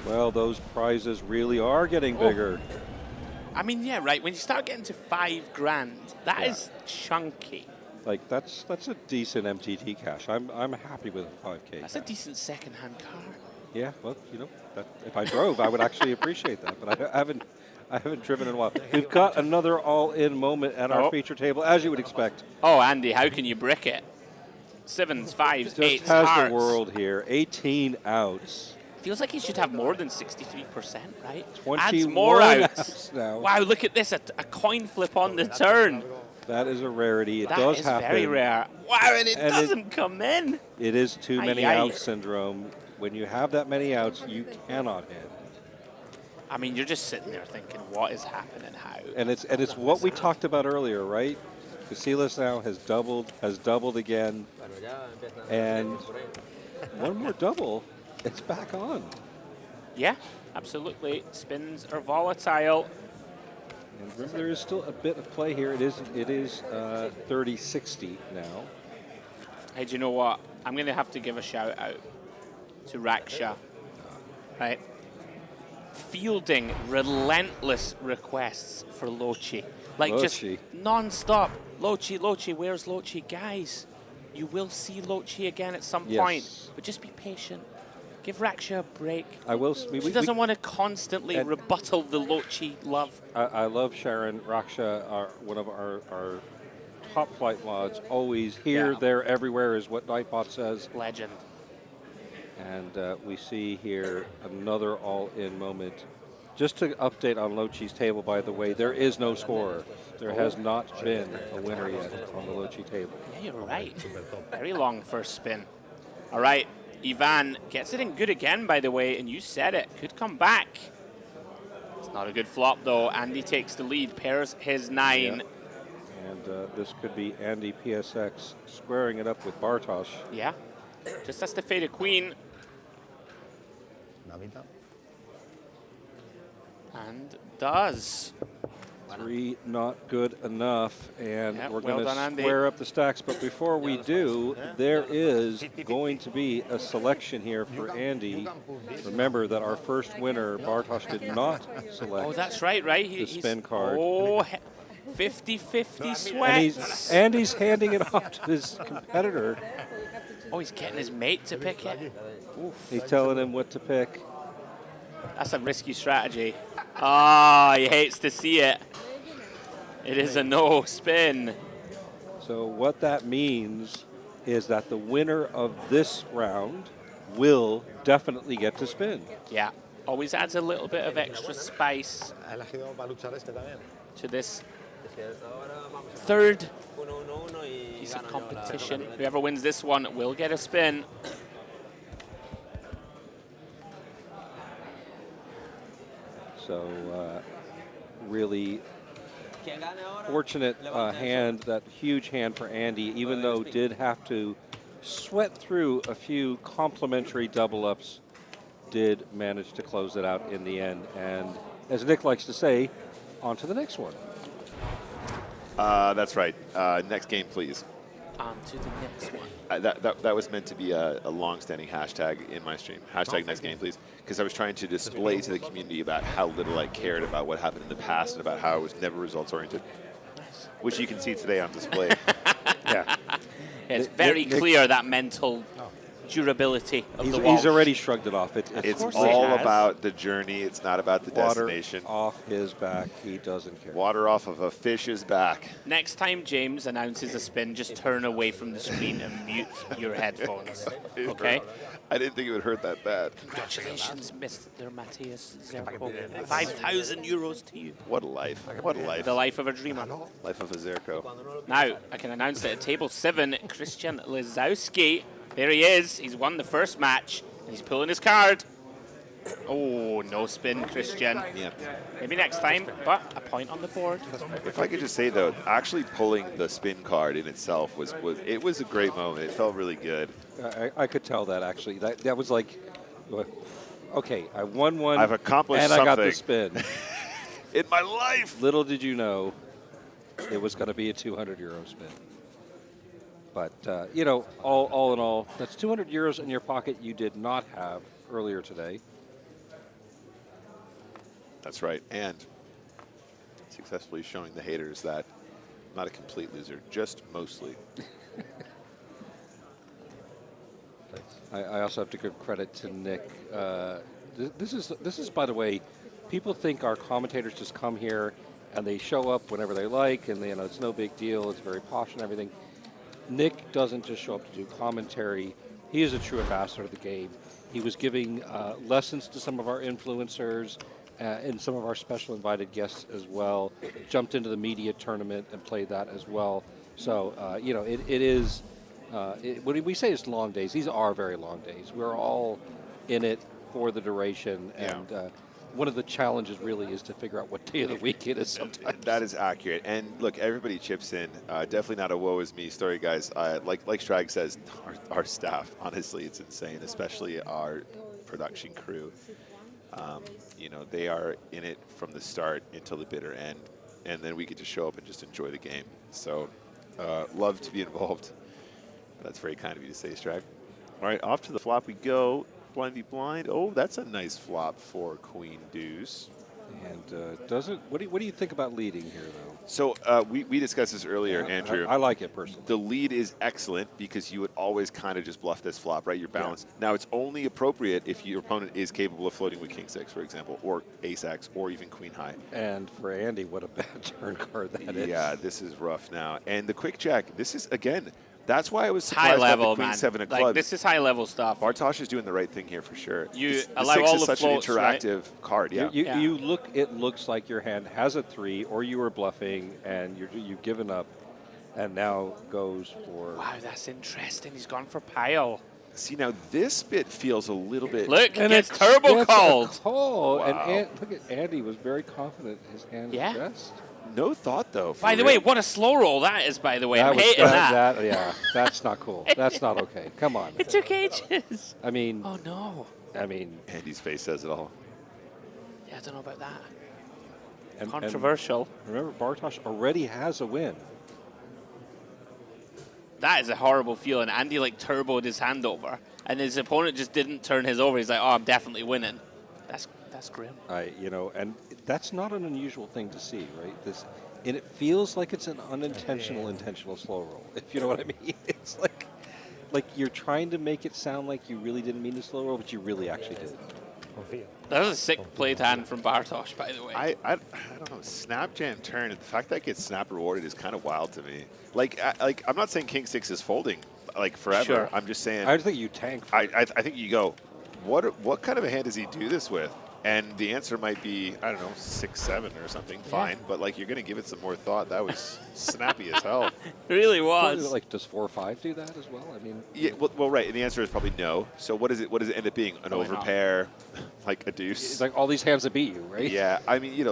Well, those prizes really are getting bigger. I mean, yeah, right. When you start getting to $5 grand, that is chunky. Like that's a decent MTT cash. I'm happy with a 5K. That's a decent second-hand car. Yeah, well, you know, if I drove, I would actually appreciate that. But I haven't driven in a while. We've got another all-in moment at our feature table, as you would expect. Oh, Andy, how can you brick it? 7s, 5s, Just 8s, has hearts. the world here. 18 outs. Feels like he should have more than 63%, right? 21 Adds more outs. outs now. Wow, look at this, a coin flip on the turn. That is a rarity. It That does is happen. very rare. Wow, and it doesn't come in. It is too many Aye, aye. outs syndrome. When you have that many outs, you cannot hit. I mean, you're just sitting there thinking, what is happening? How? And it's what we talked about earlier, right? Casillas now has doubled again, and one more double, it's back on. Yeah, absolutely. Spins are volatile. And remember, there is still a bit of play here. It is 30-60 now. Hey, do you know what? I'm going to have to give a shout out to Raksha, right? Fielding relentless requests for Lochi. Like just non-stop. Lochi, where's Lochi? Guys, you will see Lochi again at some point, but just be patient. Give Raksha a break. I will. She doesn't want to constantly rebuttal the Lochi love. I love Sharon. Raksha, one of our top flight mods, always here, there, everywhere is what Nightbot says. Legend. And we see here another all-in moment. Just to update on Lochi's table, by the way, there is no scorer. There has not been a winner yet on the Lochi table. Yeah, you're right. Very long first spin. All right, Ivan gets it in good again, by the way, and you said it. Could come back. It's not a good flop, though. Andy takes the lead, pairs his 9. Yeah. And this could be Andy PSX squaring it up with Bartosz. Yeah, just has to fade a queen. And does. 3 not good enough, and we're well going done, to Andy. square up the stacks. But before we do, there is going to be a selection here for Andy. Remember that our first winner, Bartosz, did not select. Oh, that's right, right? The spin card. Oh, 50-50 sweat. And Andy's handing it off to his competitor. Oh, he's getting his mate to pick it. Oof. He's telling him what to pick. That's a risky strategy. Ah, he hates to see it. It is a no spin. So what that means is that the winner of this round will definitely get to spin. Yeah, always adds a little bit of extra spice to this third piece of competition. Whoever wins this one will get a spin. So really fortunate hand, that huge hand for Andy, even though did have to sweat through a few complimentary double ups, did manage to close it out in the end. And as Nick likes to say, on to the next one. That's right. Next game, please. On to the next one. That was meant to be a long-standing hashtag in my stream. Hashtag next game, please. Because I was trying to display to the community about how little I cared about what happened in the past and about how it was never results-oriented. Which you can see today on display. Yeah, it's very clear, that mental durability of the He's already shrugged it off. It's all about the journey. It's not about the Water destination. off his back. He doesn't care. Water off of a fish's back. Next time James announces a spin, just turn away from the screen and mute your headphones. Okay? I didn't think it would hurt that bad. Congratulations, Mr. Matthias Zerko. 5,000 euros to you. What a life. What a life. The life of a dreamer. Life of a Zerko. Now, I can announce that at table 7, Christian Lizowski, there he is. He's won the first match, and he's pulling his card. Oh, no spin, Christian. Yeah. Maybe next time, but a point on the board. If I could just say, though, actually pulling the spin card in itself was a great moment. It felt really good. I could tell that, actually. That was like, okay, I won one. I've accomplished and something. I got the spin. In my life. Little did you know, it was going to be a 200 euro spin. But, you know, all in all, that's 200 euros in your pocket you did not have earlier today. That's right. And successfully showing the haters that not a complete loser, just mostly. I also have to give credit to Nick. This is, by the way, people think our commentators just come here and they show up whenever they like, and it's no big deal. It's very posh and everything. Nick doesn't just show up to do commentary. He is a true ambassador of the game. He was giving lessons to some of our influencers and some of our special invited guests as well. Jumped into the media tournament and played that as well. So it is. When we say it's long days, these are very long days. We're all in it for the duration, and one of the challenges really is to figure out what day of the week it is sometimes. That is accurate. And look, everybody chips in. Definitely not a woe is me story, guys. Like Strag says, our staff, honestly, it's insane, especially our production crew. They are in it from the start until the bitter end, and then we get to show up and just enjoy the game. So love to be involved. That's very kind of you to say, Strag. All right, off to the flop we go. Blind v blind. Oh, that's a nice flop for Queen Deuce. And what do you think about leading here, though? So we discussed this earlier, Andrew. I like it personally. The lead is excellent because you would always kind of just bluff this flop, right? You're balanced. Yeah. Now, it's only appropriate if your opponent is capable of floating with King 6, for example, or Ace X, or even Queen High. And for Andy, what a bad turn card that is. Yeah, this is rough now. And the quick check, this is, again, that's why I was surprised high level, about the Queen man. 7 of Like, clubs. this is high level stuff. Bartosz is doing the right thing here for sure. You the allow 6 all is the such floats, an interactive card. Yeah. You look. It looks like your hand has a 3, or you were bluffing and you've given up, and now goes for. Wow, that's interesting. He's gone for pile. See, now this bit feels a little bit. Look, and it's turbo called. Call. Wow. And look at Andy was very confident his hand was best. No thought, though. By the way, what a slow roll that is, by the way. I'm was- hating that. Yeah, that's not cool. That's not okay. Come on. It took ages. I mean. Oh, no. I mean. Andy's face says it all. Yeah, I don't know about that. And, controversial. And remember, Bartosz already has a win. That is a horrible feeling. Andy, turboed his hand over, and his opponent just didn't turn his over. He's like, oh, I'm definitely winning. That's grim. And that's not an unusual thing to see, right? And it feels like it's an unintentional, intentional slow roll, if you know what I mean. It's like you're trying to make it sound like you really didn't mean to slow roll, but you really actually did. That was a sick played hand from Bartosz, by the way. I don't know. Snap jam turn. The fact that it gets snap rewarded is kind of wild to me. I'm not saying King 6 is folding forever. Sure. I'm just saying. I think you tank. I think you go. What kind of a hand does he do this with? And the answer might be, I don't know, 6-7 or something. Fine, but you're going to give it some more thought. That was snappy as hell. It really was. Does 4-5 do that as well? I mean, yeah. Well, right. And the answer is probably no. So what does it end up being? An overpair, like a deuce. It's like all these hands that beat you, right? Yeah. I mean, you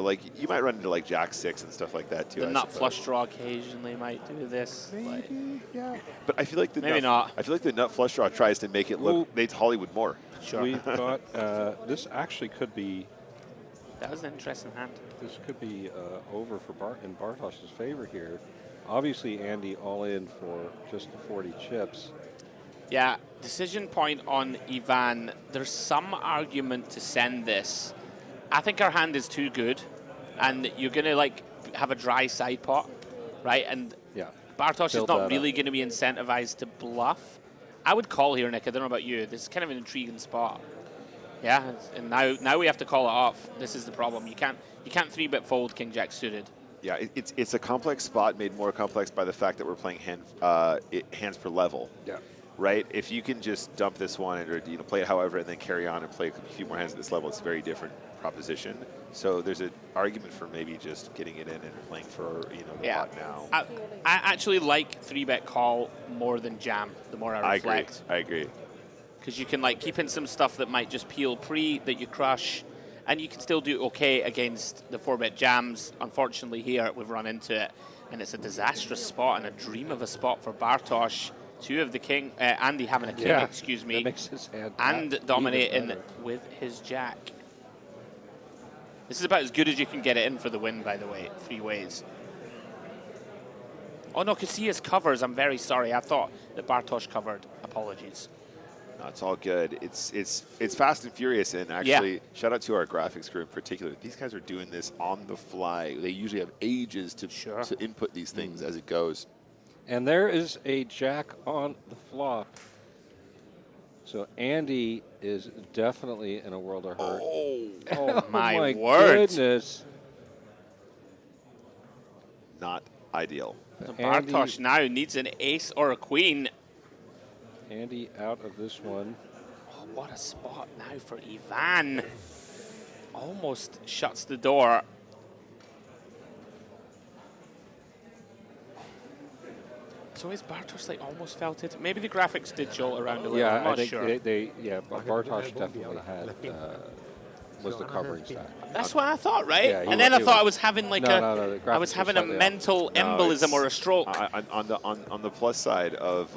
might run into Jack 6 and stuff like that too. The I nut suppose. flush draw occasionally might do this. Yeah. But I feel like maybe not. I feel like the nut flush draw tries to make it look Nate's Hollywood more. Sure. We've got this actually could be. That was an interesting hand. This could be over for in Bartosz's favor here. Obviously, Andy all in for just the 40 chips. Yeah, decision point on Ivan. There's some argument to send this. I think our hand is too good, and you're gonna have a dry side pot, right? And Bartosz is not really going to be incentivized to bluff. I would call here, Nick. I don't know about you. This is kind of an intriguing spot. Yeah, and now we have to call it off. This is the problem. You can't 3-bet fold King Jack suited. Yeah, it's a complex spot made more complex by the fact that we're playing hands per level. Yeah. Right. If you can just dump this one or play it however and then carry on and play a few more hands at this level, it's a very different proposition. So there's an argument for maybe just getting it in and playing for the pot now. I actually like 3-bet call more than jam. The more I reflect. I agree. Because you can keep in some stuff that might just peel pre that you crush, and you can still do okay against the 4-bet jams. Unfortunately, here we've run into it, and it's a disastrous spot and a dream of a spot for Bartosz. 2 of the king, Andy having a king, excuse me, makes his hand and dominating with his jack. This is about as good as you can get it in for the win, by the way, 3 ways. Oh no, Casillas covers. I'm very sorry. I thought that Bartosz covered. Apologies. No, it's all good. It's fast and furious, and actually, shout out to our graphics crew in particular. These guys are doing this on the fly. They usually have ages to input these things as it goes. And there is a jack on the flop. So Andy is definitely in a world of hurt. Oh my word. Goodness. Not ideal. So Bartosz now needs an ace or a queen. Andy out of this one. Oh, what a spot now for Ivan. Almost shuts the door. So is Bartosz like almost felt it? Maybe the graphics did jolt around a little. I'm not sure. Bartosz definitely had was the covering stack. That's what I thought, right? Yeah, and then I thought I was having like I was having a mental No, embolism or a stroke. On the plus side of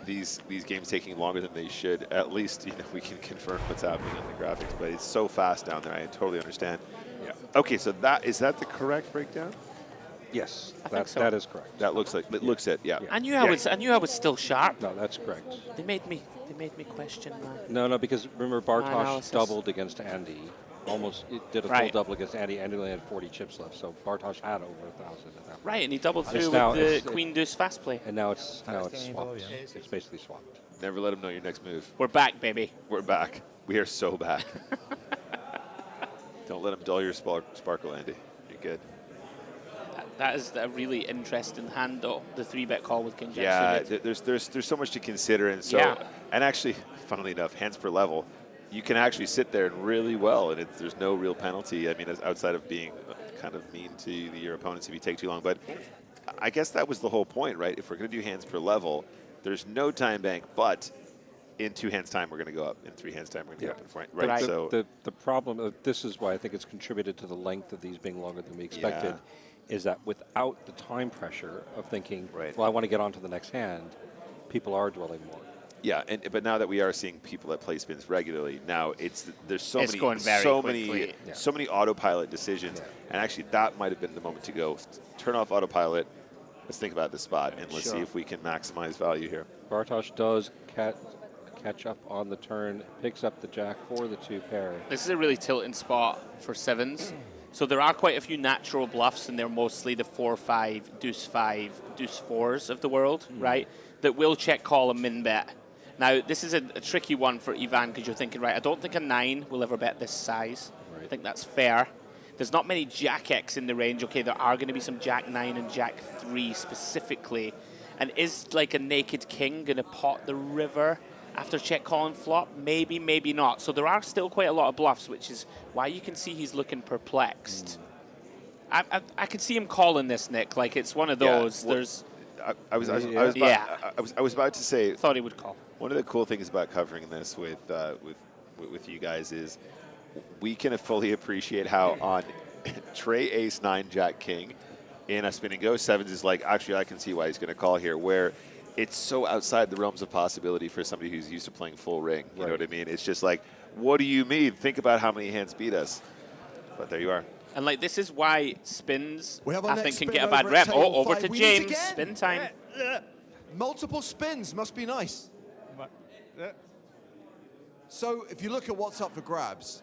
these games taking longer than they should, at least we can confirm what's happening on the graphics. But it's so fast down there. I totally understand. Yeah. Okay, so is that the correct breakdown? Yes, so. that is correct. That looks like it looks it. Yeah. I knew I was still sharp. No, that's correct. They made me question that. No, because remember Bartosz doubled against Andy. It did a full double against Andy. Andy only had 40 chips left, so Bartosz had over 1,000 at that point. Right, and he doubled through with the Queen Deuce fast play. And now it's swapped. It's basically swapped. Never let him know your next move. We're back, baby. We're back. We are so back. Don't let him dull your sparkle, Andy. You're good. That is a really interesting hand, though. The 3-bet call with King Jack. Yeah, there's so much to consider, and so and actually, funnily enough, hands per level, you can actually sit there and really well, and there's no real penalty. I mean, outside of being kind of mean to your opponents if you take too long. But I guess that was the whole point, right? If we're going to do hands per level, there's no time bank, but in 2 hands time we're going to go up. In 3 hands time we're going to go up in front. Right. So the problem. This is why I think it's contributed to the length of these being longer than we expected. Yeah. Is that without the time pressure of thinking, well, I want to get on to the next hand, people are dwelling more. Yeah, but now that we are seeing people that play spins regularly, now there's so many autopilot decisions, and actually that might have been the moment to go turn off autopilot. Let's think about this spot and let's see if we can maximize value here. Bartosz does catch up on the turn, picks up the jack for the 2 pair. This is a really tilting spot for 7s. So there are quite a few natural bluffs, and they're mostly the 4-5, deuce 4s of the world, right? That will check call a min bet. Now, this is a tricky one for Ivan because you're thinking, right, I don't think a 9 will ever bet this size. I think that's fair. There's not many Jack X in the range. Okay, there are going to be some Jack 9 and Jack 3 specifically. And is like a naked king going to pot the river after check call and flop? Maybe, maybe not. So there are still quite a lot of bluffs, which is why you can see he's looking perplexed. I can see him calling this, Nick. Like, it's one of those. Yeah, well, I was about to say. Thought he would call. One of the cool things about covering this with you guys is we can fully appreciate how on Trey Ace 9 Jack King in a spin and go 7s is like, actually I can see why he's going to call here, where it's so outside the realms of possibility for somebody who's used to playing full ring. You know what I mean? It's just like, what do you mean? Think about how many hands beat us. But there you are. And like, this is why spins, I think, can get a over bad at rep. table Over 5. to We James. meet again. Spin time. Multiple spins must be nice. So if you look at what's up for grabs,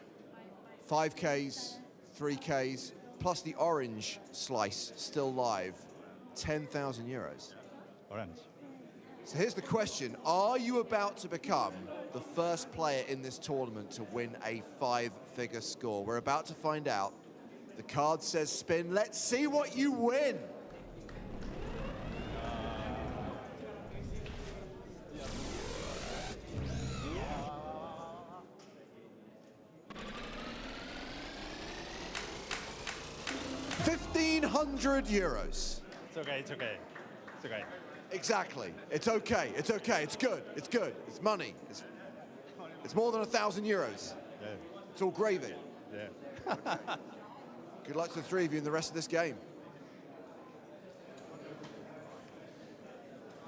5Ks, 3Ks, plus the orange slice still live, 10,000 euros. Orange. So here's the question. Are you about to become the first player in this tournament to win a 5-figure score? We're about to find out. The card says spin. Let's see what you win. €1,500. It's okay, it's okay. It's okay. Exactly. It's okay. It's okay. It's good. It's good. It's money. It's more than €1,000. Yeah. It's all gravy. Yeah. Good luck to the 3 of you in the rest of this game.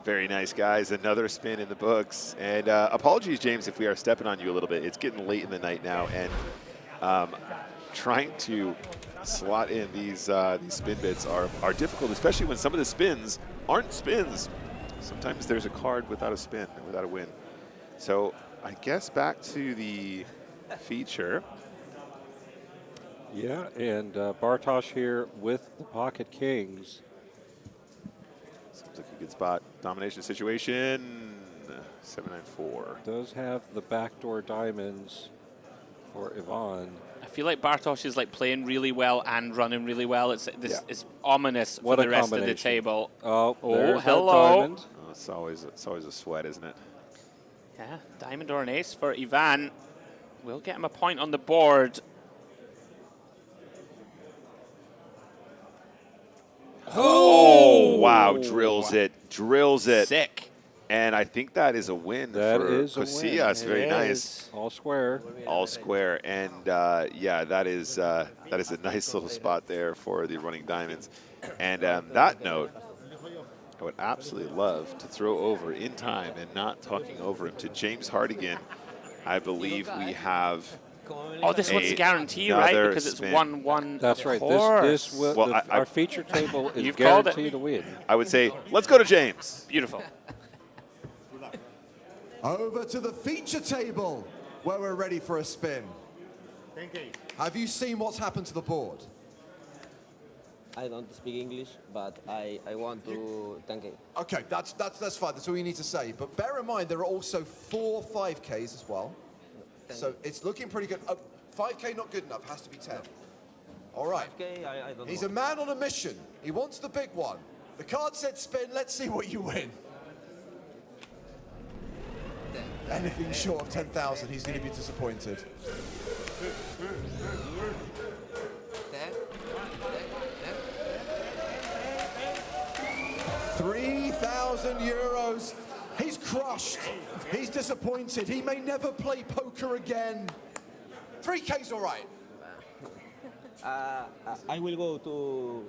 Very nice, guys. Another spin in the books. And apologies, James, if we are stepping on you a little bit. It's getting late in the night now, and trying to slot in these spin bits are difficult, especially when some of the spins aren't spins. Sometimes there's a card without a spin, without a win. So I guess back to the feature. Yeah, and Bartosz here with the pocket kings. Seems like a good spot. Domination situation. 7-9-4. Does have the backdoor diamonds for Ivan. I feel like Bartosz is like playing really well and running really well. It's it's ominous What for a the rest of the combination. table. Oh, there's that hello. diamond. Oh, it's always a sweat, isn't it? Yeah, diamond or an ace for Ivan. We'll get him a point on the board. Oh, wow, drills it. Sick. And I think that is a win That for is a win. Casillas. It Very is. nice. All square. All square. And yeah, that is a nice little spot there for the running diamonds. And that note, I would absolutely love to throw over in time and not talking over him to James Hardigan. I believe we have. Oh, this one's a guarantee, right? Because it's 1-1. That's right. Course. This will, our feature table is You've called it. guaranteed to win. I would say, let's go to James. Beautiful. Over to the feature table, where we're ready for a spin. Have you seen what's happened to the board? I don't speak English, but I want to thank you. Okay, that's fine. That's all you need to say. But bear in mind, there are also 4 5Ks as well. So it's looking pretty good. 5K not good enough. Has to be 10. All right. 5K, I don't He's know. a man on a mission. He wants the big one. The card said spin. Let's see what you win. Anything short of 10,000, he's going to be disappointed. 3,000 euros. He's crushed. He's disappointed. He may never play poker again. 3K's all right. I will go to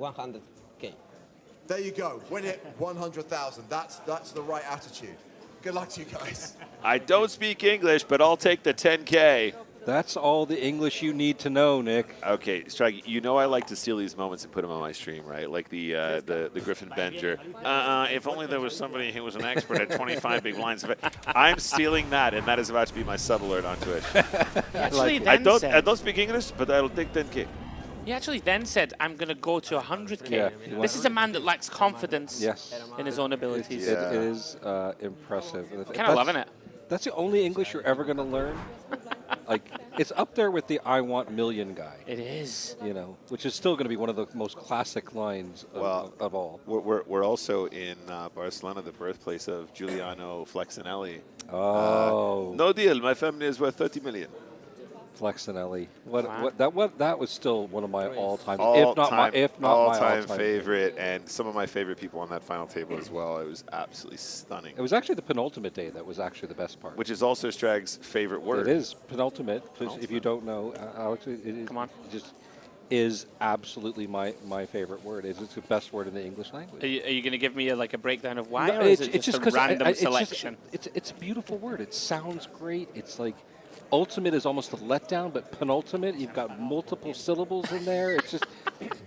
100K. There you go. Win it, 100,000. That's the right attitude. Good luck to you guys. I don't speak English, but I'll take the 10K. That's all the English you need to know, Nick. Okay, Strike, you know I like to steal these moments and put them on my stream, right? Like the Griffin Benger. If only there was somebody who was an expert at 25 big blinds. I'm stealing that, and that is about to be my sub alert on Twitch. I don't speak English, but I'll take 10K. He actually then said, I'm going to go to 100K. Yeah, This is a man that lacks confidence in his own abilities. It is impressive. Kind of loving it. That's the only English you're ever going to learn. Like, it's up there with the I want million guy. It is. You know, which is still going to be one of the most classic lines of all. We're also in Barcelona, the birthplace of Giuliano Flexinelli. Oh. No deal. My family is worth 30 million. Flexinelli. That was still one of my all-time, all-time all-time favorite, and some of my favorite people on that final table as well. It was absolutely stunning. It was actually the penultimate day that was actually the best part. Which is also Strag's favorite word. It is penultimate. If you don't know, Alex, it just is absolutely my favorite word. It's the best word in the English language. Are you going to give me a breakdown of why, No, or is it just a random selection? It's a beautiful word. It sounds great. It's like ultimate is almost a letdown, but penultimate, you've got multiple syllables in there. It's just,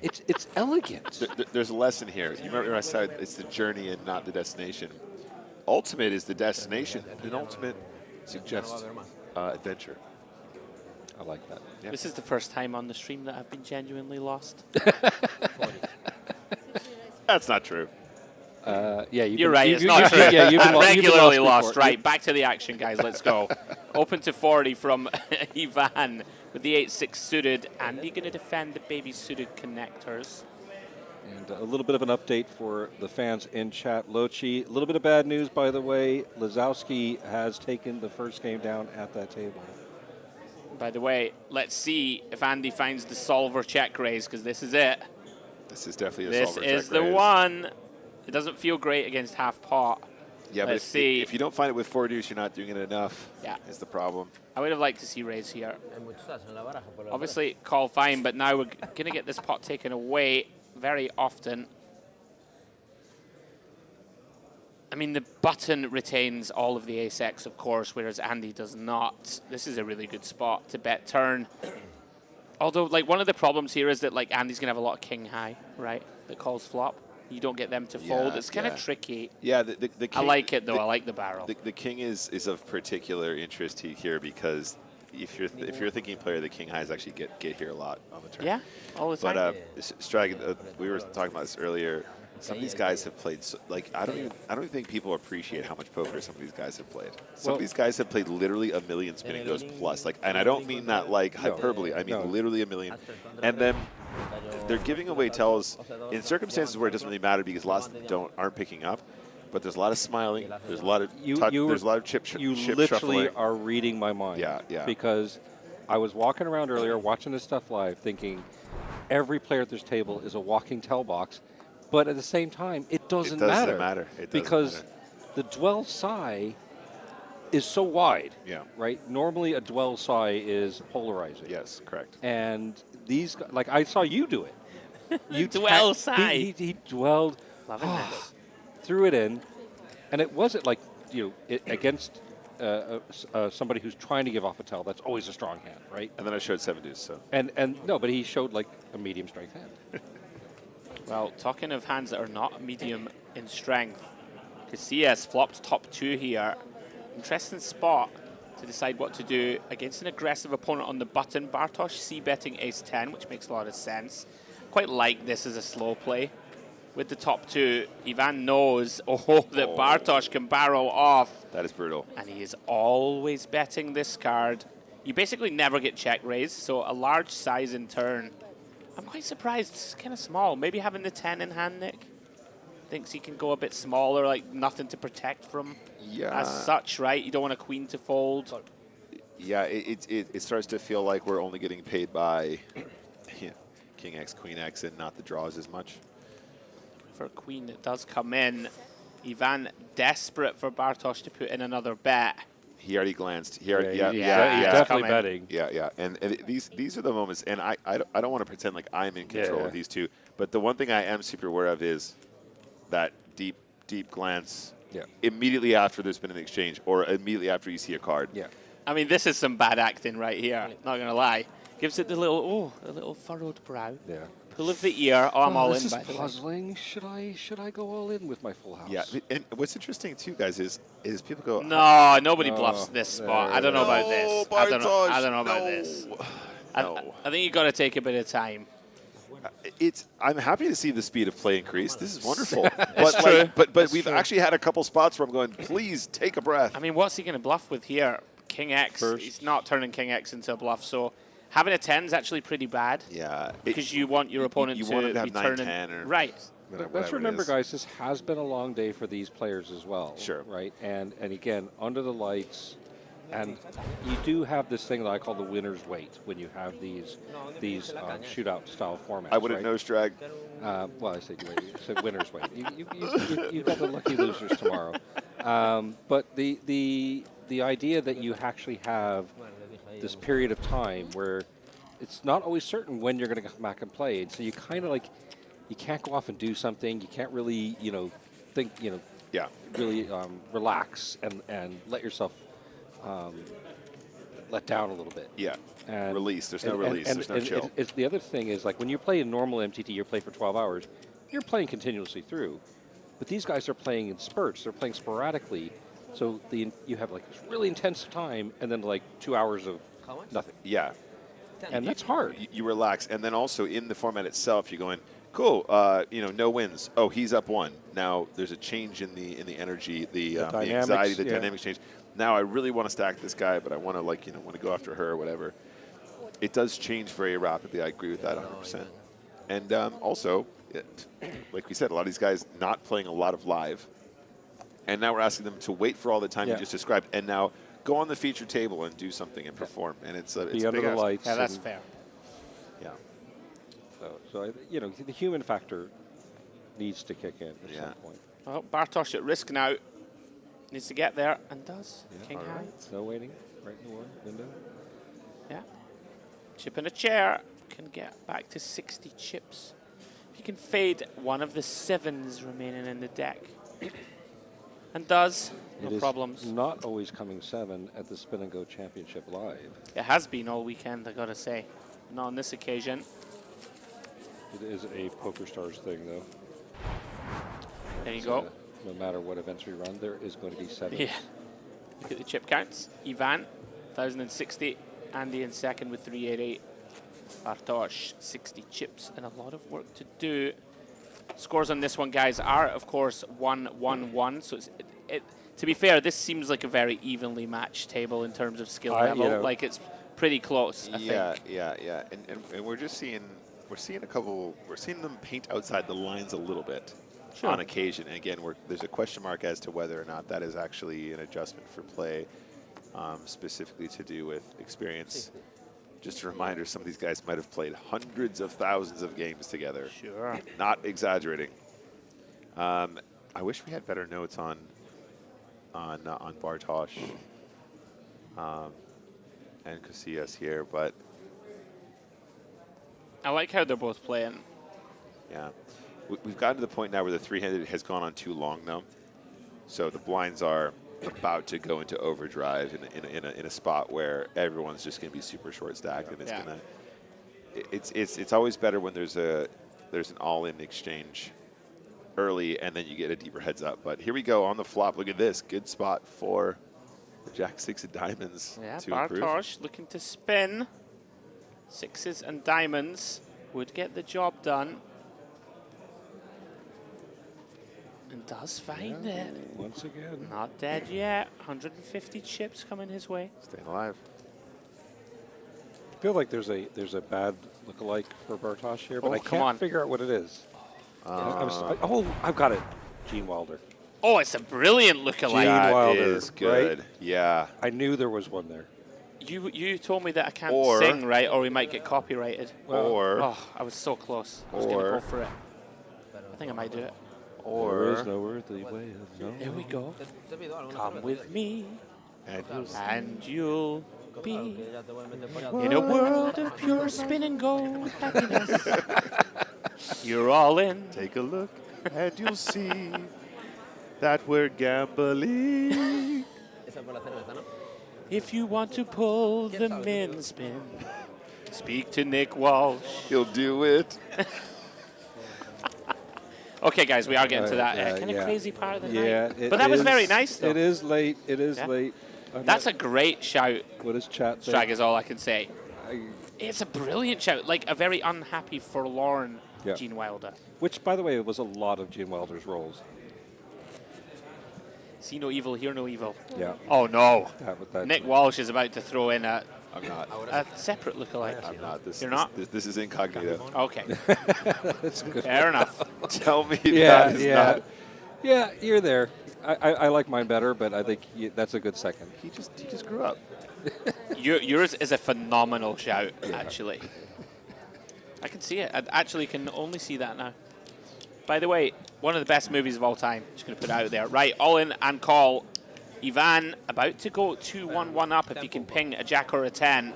it's elegant. There's a lesson here. You remember I said it's the journey and not the destination. Ultimate is the destination. Penultimate suggests adventure. I like that. Yeah. This is the first time on the stream that I've been genuinely lost. That's not true. You're right. It's not true. You've been regularly lost. before. Right, back to the action, guys. Let's go. Open to 40 from Ivan with the 8-6 suited. Andy going to defend the baby suited connectors. And a little bit of an update for the fans in chat. Lochi, a little bit of bad news, by the way. Lazowski has taken the first game down at that table. By the way, let's see if Andy finds the solver check raise, because this is it. This is definitely a this solver check raise. This is the one. It doesn't feel great against half pot. Yeah, Let's but see. if you don't find it with 4 deuce, you're not doing it enough. Yeah, is the problem. I would have liked to see raise here. Obviously, call fine, but now we're going to get this pot taken away very often. I mean, the button retains all of the ace-X, of course, whereas Andy does not. This is a really good spot to bet turn. Although, like, one of the problems here is that, like, Andy's going to have a lot of king high, right, that calls flop. You don't get them to fold. It's kind of tricky. Yeah, the king, I like it though. I like the barrel. The king is of particular interest here because if you're a thinking player, the king highs actually get here a lot on the turn. Yeah, all the time. But Strag, we were talking about this earlier. Some of these guys have played I don't even think people appreciate how much poker some of these guys have played. Some of these guys have played literally a million Spin&Go's plus. And I don't mean that like hyperbole. I mean literally a million. And then they're giving away tells in circumstances where it doesn't really matter because lots of them aren't picking up. But there's a lot of smiling. There's a lot of there's a lot of chip You chip literally shuffling. are reading my mind. Yeah. Because I was walking around earlier watching this stuff live thinking every player at this table is a walking tell box. But at the same time, it doesn't matter. It doesn't because matter. the dwell psi is so wide. Yeah. Right? Normally a dwell psi is polarizing. Yes, correct. And these, like I saw you do it. You Dwell psi. He dwelled, threw it in, and it wasn't like, against somebody who's trying to give off a tell. That's always a strong hand, right? And then I showed 7 deuce. So. And no, but he showed like a medium strength hand. Well, talking of hands that are not medium in strength, Casillas flopped top 2 here. Interesting spot to decide what to do against an aggressive opponent on the button. Bartosz c-betting ace-10, which makes a lot of sense. Quite like this as a slow play. With the top 2, Ivan knows that Bartosz can barrel off. That is brutal. And he is always betting this card. You basically never get check raised, so a large size in turn. I'm quite surprised. It's kind of small. Maybe having the 10 in hand, Nick. Thinks he can go a bit smaller, like nothing to protect from. Yeah. As such, right? You don't want a queen to fold. Yeah, it starts to feel like we're only getting paid by King X, Queen X, and not the draws as much. For a queen that does come in, Ivan desperate for Bartosz to put in another bet. He already glanced. He's definitely betting. Yeah. And these are the moments, and I don't want to pretend like I'm in control of these two, but the one thing I am super aware of is that deep glance immediately after there's been an exchange or immediately after you see a card. Yeah. I mean, this is some bad acting right here. Not going to lie. Gives it the little furrowed brow. Yeah. Pull of the ear. Oh, I'm all in, this is by the way. puzzling. Should I go all in with my full house? Yeah, and what's interesting too, guys, is people go. No, nobody bluffs this spot. I don't know about this. I don't know about this. No. I think you got to take a bit of time. I'm happy to see the speed of play increase. This is wonderful. True. But we've actually had a couple spots where I'm going, please take a breath. I mean, what's he going to bluff with here? King X. He's not turning King X into a bluff, so having a 10 is actually pretty bad. Yeah. Because you want your opponent to be have 9, turning. 10 or right. Let's remember, guys, this has been a long day for these players as well. Sure. Right? And again, under the lights, and you do have this thing that I call the winner's weight when you have these shootout style formats. I wouldn't know, Strag. Well, I said winner's weight. You've got the lucky losers tomorrow. But the idea that you actually have this period of time where it's not always certain when you're going to come back and play, and so you kind of like you can't go off and do something. You can't really think really relax and let yourself let down a little bit. Yeah. And release. There's no release. There's no chill. It's the other thing is, like, when you play a normal MTT, you play for 12 hours, you're playing continuously through. But these guys are playing in spurts. They're playing sporadically. So you have, like, this really intense time and then, like, 2 hours of nothing. Yeah. And that's hard. You relax. And then also in the format itself, you're going, cool, no wins. Oh, he's up 1. Now there's a change in the energy, the anxiety, the dynamics change. Now I really want to stack this guy, but I want to want to go after her or whatever. It does change very rapidly. I agree with that 100%. And also, like we said, a lot of these guys not playing a lot of live, and now we're asking them to wait for all the time you just described, and now go on the feature table and do something and perform. And it's be a under big the lights. Yeah, that's fair. Yeah. So the human factor needs to kick in at some point. Well, Bartosz at risk now. Needs to get there and does. Yeah, King high. No waiting. Right in the window. Yeah. Chip in a chair. Can get back to 60 chips. If you can fade one of the 7s remaining in the deck. And does. No problems. It is not always coming 7 at the Spin&Go Championship Live. It has been all weekend, I gotta say. Not on this occasion. It is a PokerStars thing, though. There you go. No matter what events we run, there is going to be 7s. Yeah. Look at the chip counts. Ivan, 1,060. Andy in second with 388. Bartosz, 60 chips and a lot of work to do. Scores on this one, guys, are, of course, 1-1-1. So to be fair, this seems like a very evenly matched table in terms of skill level. You know, like, it's pretty close, I think. Yeah. And we're just seeing, we're seeing them paint outside the lines a little bit on occasion. And again, there's a question mark as to whether or not that is actually an adjustment for play, specifically to do with experience. Just a reminder, some of these guys might have played hundreds of thousands of games together. Sure. Not exaggerating. I wish we had better notes on Bartosz and Casillas here, but I like how they're both playing. yeah, we've gotten to the point now where the three-handed has gone on too long now, so the blinds are about to go into overdrive in a spot where everyone's just going to be super short stacked, and it's always better when there's an all-in exchange early and then you get a deeper heads up. But here we go on the flop. Look at this, good spot for the Jack-6 of diamonds. Yeah, to improve. Bartosz looking to spin. 6s and diamonds would get the job done. And does find it. Once again. Not dead yet. 150 chips coming his way. Staying alive. I feel like there's a bad lookalike for Bartosz here, but I come can't on. figure out what it is. I've got it. Gene Wilder. Oh, it's a brilliant lookalike. Gene Wilder is good. Right? Yeah. I knew there was one there. You told me that I can't Or- sing, right, or we might get copyrighted. Or- Oh, I was so close. I was going to go for it. I think I might do it. There is no earthly way of knowing. There we go. Come with me, and you'll be in a world of pure spin and go happiness. You're all in. Take a look, and you'll see that we're gambling. If you want to pull the min spin, speak to Nick Walsh. He'll do it. Okay, guys, we are getting to that kind of crazy part of the night. But that was very nice, though. It is late. It is late. That's a great shout. What is chat think? Strag is all I can say. It's a brilliant shout. Like a very unhappy, forlorn Gene Wilder. Which, by the way, was a lot of Gene Wilder's roles. See no evil, hear no evil. Yeah. Oh, no. That Nick Walsh is about to throw in a separate lookalike. I'm not. You're not? This is incognito. Okay. That's good. Fair enough. Tell me that is not. Yeah, you're there. I like mine better, but I think that's a good second. He just grew up. Yours is a phenomenal shout, actually. I can see it. I actually can only see that now. By the way, one of the best movies of all time. Just going to put it out there. Right, all in and call. Ivan about to go 2-1-1 up if he can ping a jack or a 10.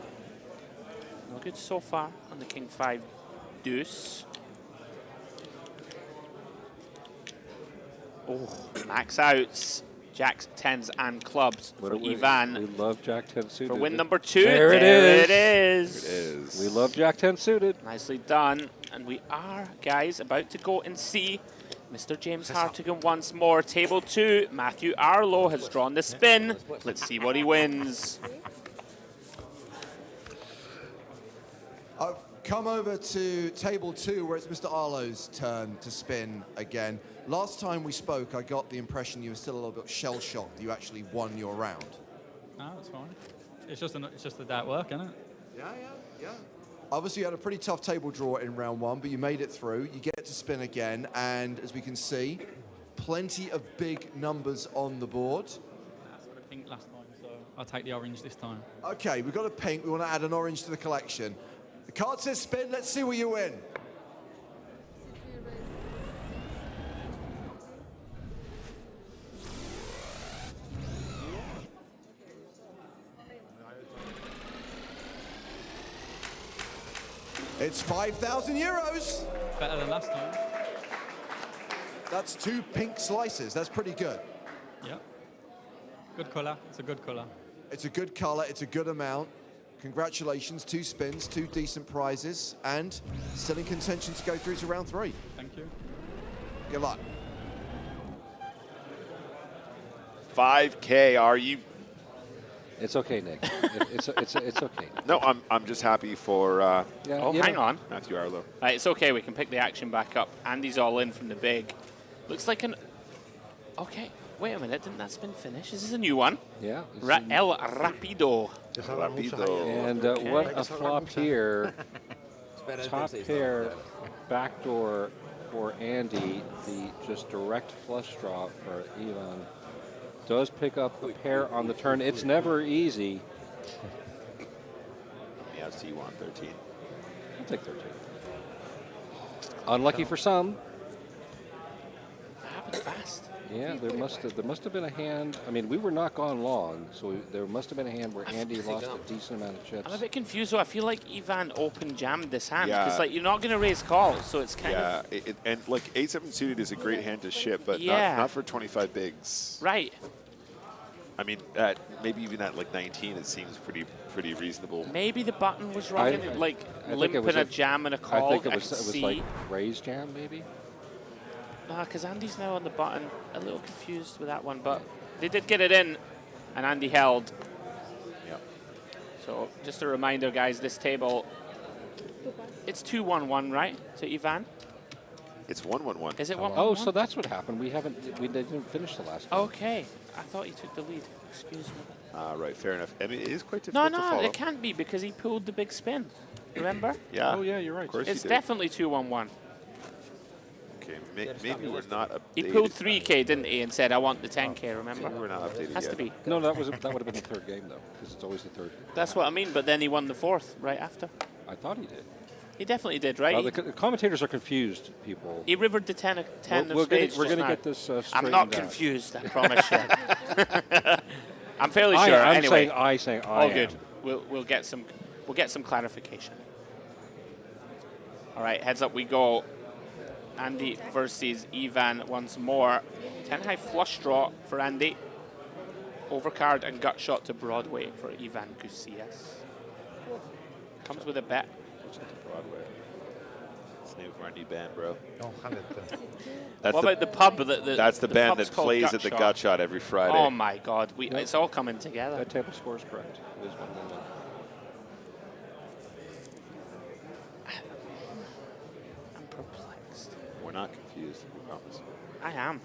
No good so far on the king 5 deuce. Oh, max outs. Jacks, 10s, and clubs for Ivan. We love Jack 10 suited. For win number 2. There it is. There it is. We love Jack 10 suited. Nicely done. And we are, guys, about to go and see Mr. James Hartigan once more. Table 2, Matthew Arlo has drawn the spin. Let's see what he wins. I've come over to table 2 where it's Mr. Arlo's turn to spin again. Last time we spoke, I got the impression you were still a little bit shell-shocked that you actually won your round. No, it's fine. It's just the that work, isn't it? Yeah. Obviously, you had a pretty tough table draw in round 1, but you made it through. You get to spin again, and as we can see, plenty of big numbers on the board. I got a pink last time, so I'll take the orange this time. Okay, we've got a pink. We want to add an orange to the collection. The card says spin. Let's see what you win. It's 5,000 euros. Better than last time. That's 2 pink slices. That's pretty good. Yeah. Good colour. It's a good colour. It's a good color. It's a good amount. Congratulations. 2 spins, 2 decent prizes, and still in contention to go through to round 3. Thank you. Good luck. 5K. Are you? It's okay, Nick. It's okay. No, I'm just happy for. Oh, hang on. Matthew Arlo. Right, it's okay. We can pick the action back up. Andy's all in from the big. Looks like an. Okay, wait a minute. Didn't that spin finish? Is this a new one? Yeah. El Rapido. And what a flop here. Top pair, backdoor for Andy. The just direct flush draw for Ivan. Does pick up a pair on the turn. It's never easy. Yeah, so you want 13. I'll take 13. Unlucky for some. That happened fast. Yeah, there must have been a hand. I mean, we were not gone long, so there must have been a hand where Andy lost a decent amount of chips. I'm a bit confused, though. I feel like Ivan open jammed this hand because, Yeah. like, you're not going to raise calls, so it's kind of and like 8-7 suited is a great hand to ship, but Yeah. not for 25 bigs. right. I mean, maybe even at like 19, it seems pretty reasonable. Maybe the button was wrong, and like I think limp it was in a jam and a call. I think it could was see. like raise jam, maybe. Because Andy's now on the button. A little confused with that one, but they did get it in, and Andy held. Yep. So just a reminder, guys, this table, it's 2-1-1, right? To Ivan? It's 1-1-1. Is it 1-1-1? Oh, so that's what happened. We didn't finish the last one. Okay. I thought he took the lead. Excuse me. Right, fair enough. I mean, it is quite No, difficult to follow. it can't be because he pulled the big spin. Remember? Yeah. Oh, yeah, you're right. Of course It's he did. definitely 2-1-1 Okay, maybe we're not updated. He pulled 3K, didn't he, and said, I want the 10K, remember? We're not updated Has yet. to be. No, that would have been the third game, though, because it's always the third. That's what I mean, but then he won the fourth right after. I thought he did. He definitely did, right? The commentators are confused, people. He rivered the 10 of We're spades going just to now. get this I'm not straightened out. confused, I promise you. I'm fairly sure. I'm anyway, saying I all am. good. We'll get some clarification. All right, heads up we go. Andy versus Ivan once more. 10 high flush draw for Andy. Overcard and gut shot to Broadway for Ivan Gusillas. Comes with a bet. Broadway. It's the name of our new band, bro. What about the pub? That's the band pub's that called plays Gut at the Shot. Gut Shot every Friday. Oh my God, it's all coming together. That table score is correct. It is 1-1-1. I'm perplexed. We're not confused, we promise. I am.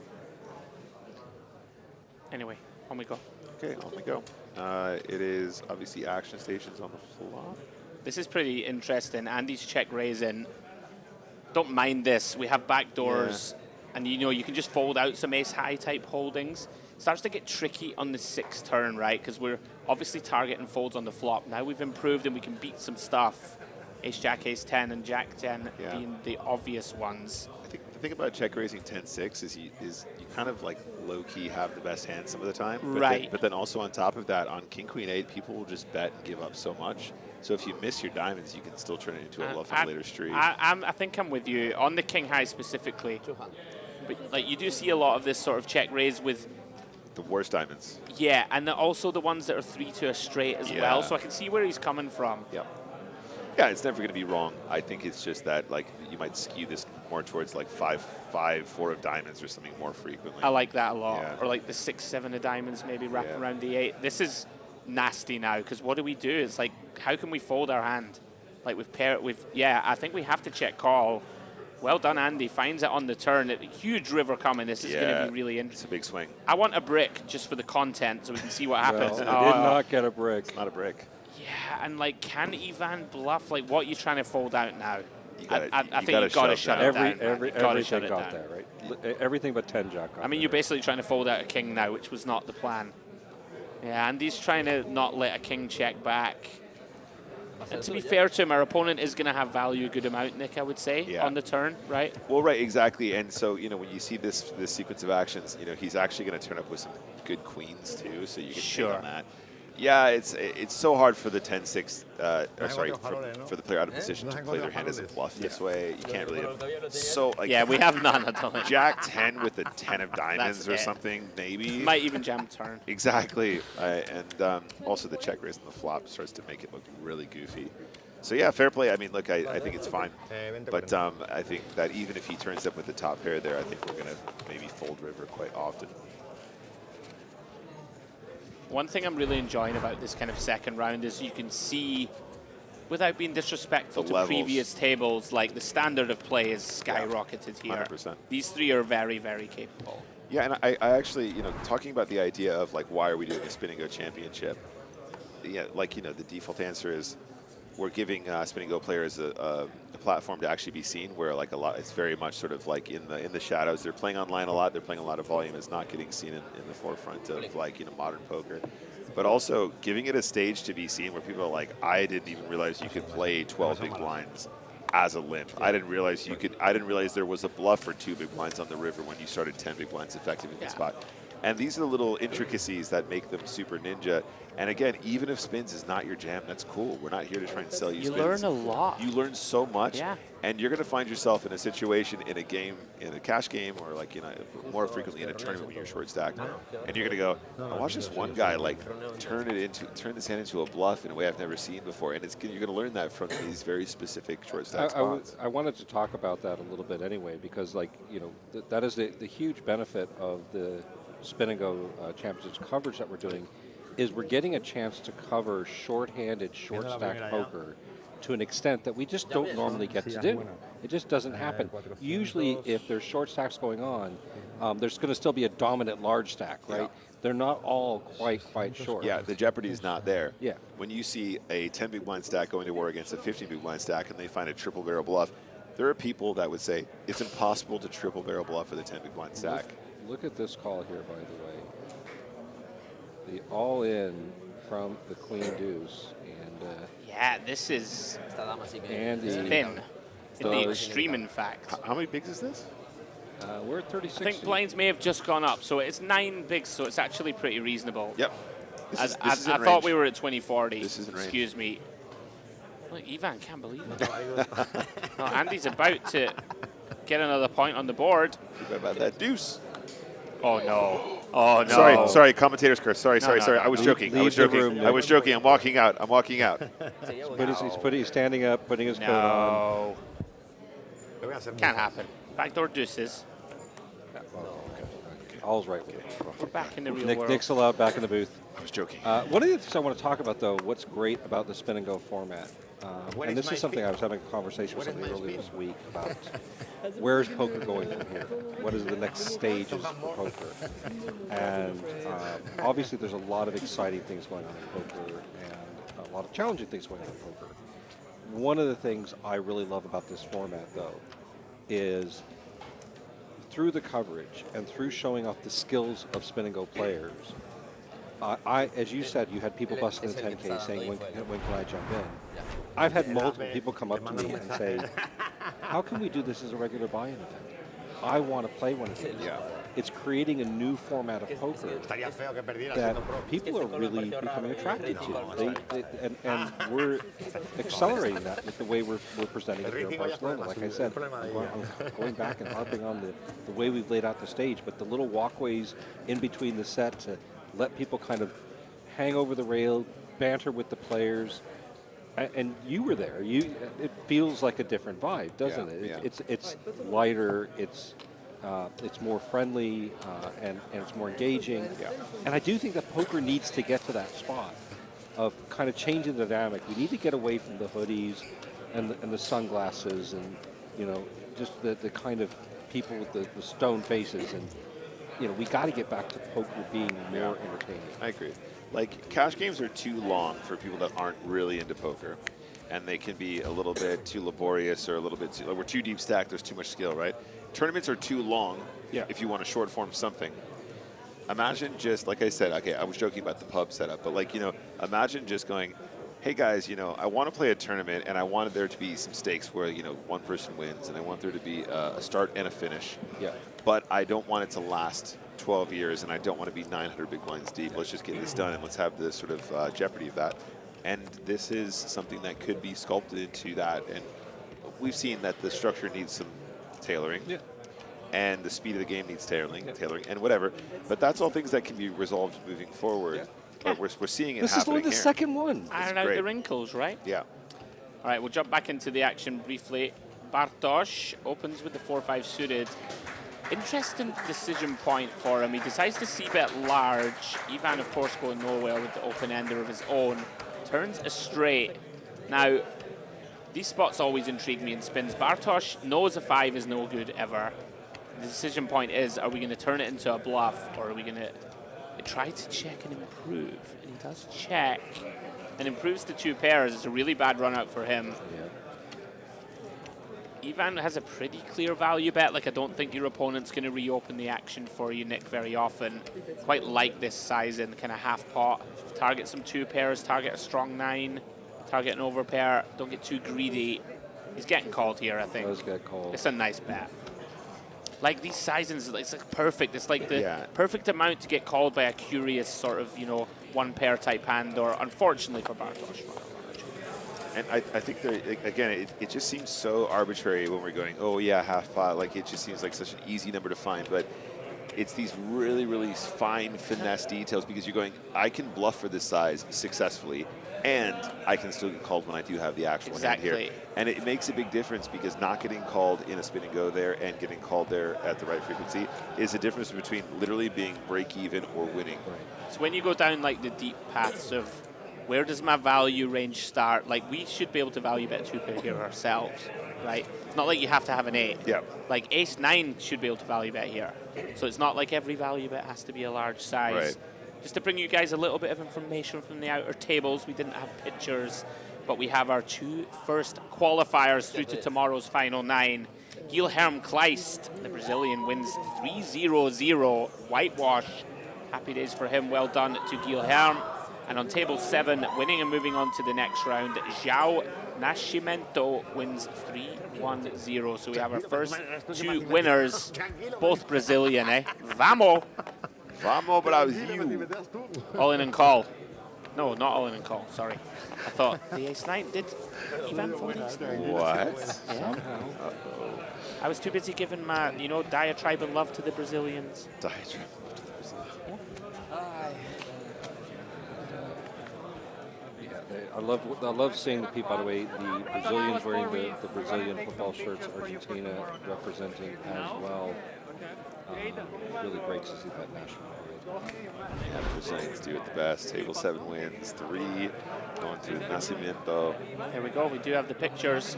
Anyway, on we go. Okay, on we go. It is obviously action stations on the flop. This is pretty interesting. Andy's check raising. Don't mind this. We have backdoors, and you can just fold out some ace high type holdings. Starts to get tricky on the 6th turn, right? Because we're obviously targeting folds on the flop. Now we've improved and we can beat some stuff. Ace Jack, Ace 10, and Jack 10 being the obvious ones. I think the thing about check raising 10-6 is you kind of like low-key have the best hand some of the time. But Right. But then also on top of that, on King Queen 8, people will just bet and give up so much. So if you miss your diamonds, you can still turn it into a bluff in later street. I think I'm with you. On the King High specifically. But, like, you do see a lot of this sort of check raise with... The worst diamonds. Yeah, and also the ones that are 3 to a straight as well. So I can see where he's coming from. Yep. Yeah, it's never going to be wrong. I think it's just that like you might skew this more towards like 5, 4 of diamonds or something more frequently. I like that a lot. Yeah. Or like the 6, 7 of diamonds maybe wrapping around the 8. This is nasty now because what do we do? It's like, how can we fold our hand? Like I think we have to check call. Well done, Andy. Finds it on the turn. A huge river coming. This is going to be really interesting. It's a big swing. I want a brick just for the content so we can see what happens. Well, I did not get a brick. It's not a brick. Yeah, and like, can Ivan bluff? Like, what are you trying to fold out now? I think you've got to shut it down. Everything got that, right? Everything but 10 Jack. I mean, you're basically trying to fold out a king now, which was not the plan. Yeah, Andy's trying to not let a king check back. And to be fair to him, our opponent is going to have value a good amount, Nick, I would say, on the turn, right? Well, right, exactly. And so, when you see this sequence of actions, he's actually going to turn up with some good queens too, so you can take on that. Yeah, it's so hard for the 10-6, for the player out of position to play their hand as a bluff this way. You can't really. Yeah, we have none at all. Jack 10 with a 10 of diamonds or something, maybe. Might even jam turn. Exactly, and also the check raise on the flop starts to make it look really goofy. So yeah, fair play. I mean, look, I think it's fine, but I think that even if he turns up with the top pair there, I think we're gonna maybe fold river quite often. One thing I'm really enjoying about this kind of second round is you can see, without being disrespectful The to levels. previous tables, like the standard of play is skyrocketed here. 100%. These three are very, very capable. Yeah, and I actually, talking about the idea of like, why are we doing the Spin&Go Championship? Yeah, like, the default answer is we're giving Spin&Go players a platform to actually be seen, where like it's very much sort of like in the shadows. They're playing online a lot. They're playing a lot of volume. It's not getting seen in the forefront of like, modern poker. But also giving it a stage to be seen where people are like, I didn't even realize you could play 12 big blinds as a limp. I didn't realize there was a bluff for 2 big blinds on the river when you started 10 big blinds effective in the spot. And these are the little intricacies that make them super ninja. And again, even if spins is not your jam, that's cool. We're not here to try and sell you spins. You learn a lot. You learn so much. Yeah. And you're going to find yourself in a situation in a game, in a cash game, or like more frequently in a tournament when you're short stacked. And you're going to go, watch this one guy like turn this hand into a bluff in a way I've never seen before. And you're going to learn that from these very specific short stack spots. I wanted to talk about that a little bit anyway, because that is the huge benefit of the Spin&Go Championships coverage that we're doing, is we're getting a chance to cover short-handed, short-stack poker to an extent that we just don't normally get to do. It just doesn't happen. Usually, if there's short stacks going on, there's going to still be a dominant large stack, right? Yeah. They're not all quite short. Yeah, the jeopardy is not there. Yeah. When you see a 10 big blind stack going to war against a 15 big blind stack and they find a triple barrel bluff, there are people that would say it's impossible to triple barrel bluff with a 10 big blind stack. Look at this call here, by the way. The all-in from the queen deuce, and yeah, this is Andy thin in the extreme, in fact. How many bigs is this? We're at 36. I think blinds may have just gone up, so it's 9 bigs, so it's actually pretty reasonable. Yep. I thought we were at 2040. This is in range. Excuse me. Look, Ivan, can't believe it. No, Andy's about to get another point on the board. Too bad about that deuce. Oh no! Oh no! Sorry, commentator's curse. Sorry. I was joking. I was joking. I'm walking out. He's standing up, putting his coat on. Can't happen. Backdoor deuces. All's right. We're back in the real world. Nick's allowed back in the booth. I was joking. One of the things I want to talk about, though, what's great about the Spin&Go format, and this is something I was having a conversation with somebody earlier this week about. Where's poker going from here? What is the next stages for poker? And obviously, there's a lot of exciting things going on in poker and a lot of challenging things going on in poker. One of the things I really love about this format, though, is through the coverage and through showing off the skills of Spin&Go players. As you said, you had people busting the 10K saying, when can I jump in? I've had multiple people come up to me and say, how can we do this as a regular buy-in event? I want to play one of these. Yeah. It's creating a new format of poker that people are really becoming attracted to. And we're accelerating that with the way we're presenting it here in Barcelona. Like I said, I'm going back and harping on the way we've laid out the stage, but the little walkways in between the set to let people kind of hang over the rail, banter with the players. And you were there. It feels like a different vibe, doesn't it? Yeah. It's lighter. It's more friendly, and it's more engaging. Yeah. And I do think that poker needs to get to that spot of kind of changing the dynamic. We need to get away from the hoodies and the sunglasses and just the kind of people with the stone faces, and we got to get back to poker being more entertaining. I agree. Like, cash games are too long for people that aren't really into poker. And they can be a little bit too laborious or a little bit too, we're too deep stacked, there's too much skill, right? Tournaments are too long if you want to short form something. Imagine just, like I said, okay, I was joking about the pub setup, but imagine just going, hey guys, I want to play a tournament and I wanted there to be some stakes where, one person wins and I want there to be a start and a finish. Yeah. But I don't want it to last 12 years and I don't want to be 900 big blinds deep. Let's just get this done and let's have the sort of jeopardy of that. And this is something that could be sculpted into that. And we've seen that the structure needs some tailoring. Yeah. And the speed of the game needs tailoring and whatever. But that's all things that can be resolved moving forward. Yeah. We're seeing it this happening is only the second one. Iron out the wrinkles, right? Yeah. All right, we'll jump back into the action briefly. Bartosz opens with the 4-5 suited. Interesting decision point for him. He decides to c-bet large. Ivan, of course, going nowhere with the open ender of his own. Turns a straight. Now, these spots always intrigue me in spins. Bartosz knows a 5 is no good ever. The decision point is, are we going to turn it into a bluff, or are we going to try to check and improve? And he does check and improves to 2 pairs. It's a really bad run out for him. Ivan has a pretty clear value bet. Like, I don't think your opponent's going to reopen the action for you, Nick, very often. Quite like this size in kind of half pot. Target some 2 pairs, target a strong 9, target an overpair. Don't get too greedy. He's getting called here, I think. Does get called. It's a nice bet. Like, these sizings, it's like perfect. It's like the perfect amount to get called by a curious sort of, you know, 1 pair type hand, or unfortunately for Bartosz. And I think that, again, it just seems so arbitrary when we're going, oh yeah, half pot. Like, it just seems like such an easy number to find. But it's these really, really fine finesse details, because you're going, I can bluff for this size successfully, and I can still get called when I do have the actual hand here. And it makes a big difference, because not getting called in a spin and go there and getting called there at the right frequency is a difference between literally being break even or winning. So when you go down like the deep paths of where does my value range start, like, we should be able to value bet 2 pair here ourselves, right? It's not like you have to have an 8. Yeah. Like, ace-9 should be able to value bet here. So it's not like every value bet has to be a large size. Right. Just to bring you guys a little bit of information from the outer tables, we didn't have pictures, but we have our 2 first qualifiers through to tomorrow's final 9. Guilherme Kleist, the Brazilian, wins 3-0-0, whitewash. Happy days for him, well done to Guilherme. And on table 7, winning and moving on to the next round, João Nascimento wins 3-1-0. So we have our first 2 winners, both Brazilian, eh? Vamos! Vamos, Brasil! All in and call. No, not all in and call, sorry. I thought the ace-9 did Ivan fold ace-9. What? Yeah. I was too busy giving my, you know, diatribe and love to the Brazilians. Diatribe. I love seeing the people, by the way, the Brazilians wearing the Brazilian football shirts, Argentina representing as well. Really great to see that national parade. Yeah, the Brazilians do it the best. Table 7 wins, 3 going to Nascimento. Here we go, we do have the pictures.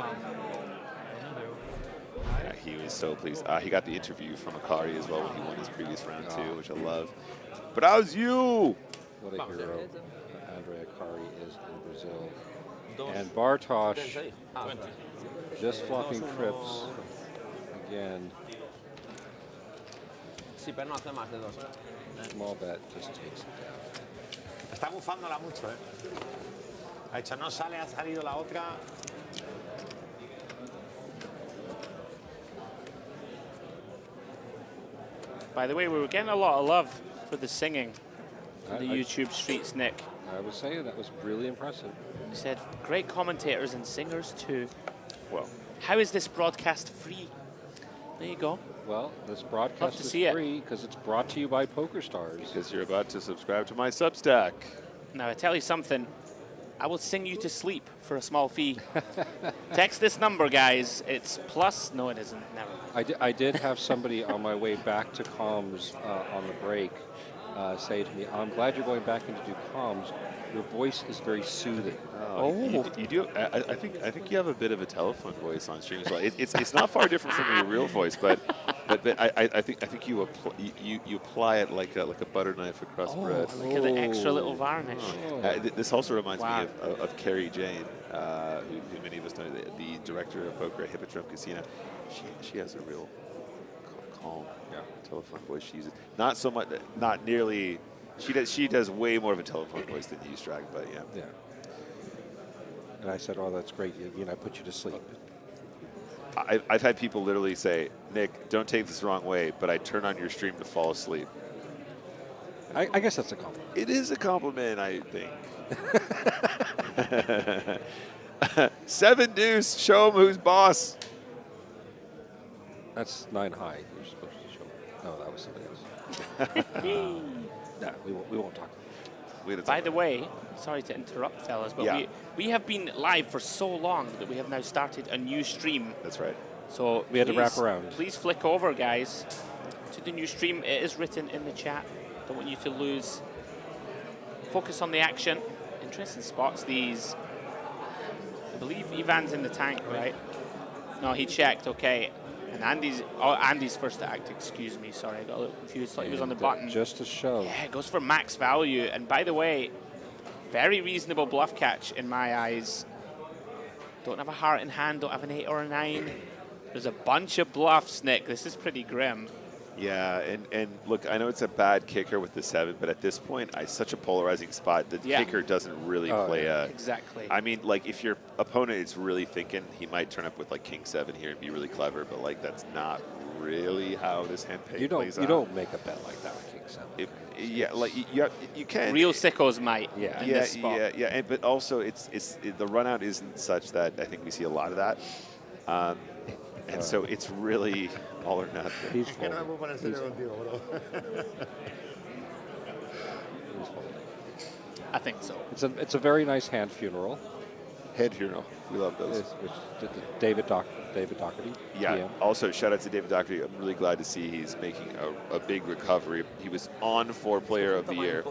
Yeah, he was so pleased. He got the interview from Akari as well when he won his previous round too, which I love. Brazil! What a hero Andre Akari is in Brazil. And Bartosz just flopping trips again. Small bet just takes it down. Está bufándola mucho, Ha hecho no sale, ha salido la otra. By the way, we were getting a lot of love for the singing on the YouTube streets, Nick. I was saying that was really impressive. You said great commentators and singers too. Well, how is this broadcast free? There you go. Well, this broadcast is free because it's brought to you by PokerStars. Because you're about to subscribe to my Substack. Now, I tell you something. I will sing you to sleep for a small fee. Text this number, guys. It's plus. No, it isn't. Never. I did have somebody on my way back to comms on the break say to me, "I'm glad you're going back in to do comms. Your voice is very soothing." You do. I think you have a bit of a telephone voice on stream as well. It's not far different from your real voice, but I think you apply it like a butter knife across bread. Like the extra little varnish. This also reminds me of Carrie Jane, who many of us know, the director of poker at Hippodrome Casino. She has a real calm telephone voice. She uses not so much, not nearly. She does way more of a telephone voice than you, Strag, but yeah. And I said, "Oh, that's great. I put you to sleep." I've had people literally say, "Nick, don't take this the wrong way, but I turn on your stream to fall asleep." I guess that's a compliment. It is a compliment, I think. 7 deuce. Show him who's boss. That's 9 high. You're supposed to show. No, that was something else. No, we won't talk. By the way, sorry to interrupt, fellas, but we have been live for so long that we have now started a new stream. That's right. So we had to wrap around. Please flick over, guys. to the new stream. It is written in the chat. Don't want you to lose focus on the action. Interesting spots, these. I believe Ivan's in the tank, right? No, he checked, okay. And Andy's first to act, excuse me, sorry, I got a little confused, thought he was on the button. Just a show. Yeah, it goes for max value. And by the way, very reasonable bluff catch in my eyes. Don't have a heart in hand, don't have an 8 or a 9. There's a bunch of bluffs, Nick. This is pretty grim. Yeah, and look, I know it's a bad kicker with the 7, but at this point, such a polarizing spot. The kicker doesn't really play a... Exactly. I mean, like, if your opponent is really thinking, he might turn up with, like, King 7 here and be really clever, but, like, that's not really how this hand plays out. You don't make a bet like that with King 7. Yeah, like, you can. Real sickos might. Yeah. In this spot. Yeah, but also, the run out isn't such that I think we see a lot of that. And so it's really all or nothing. He's full. I think so. It's a very nice hand funeral. Head funeral. We love those. David Doherty. Yeah. PM. Also, shout out to David Doherty. I'm really glad to see he's making a big recovery. He was on for Player of the Year.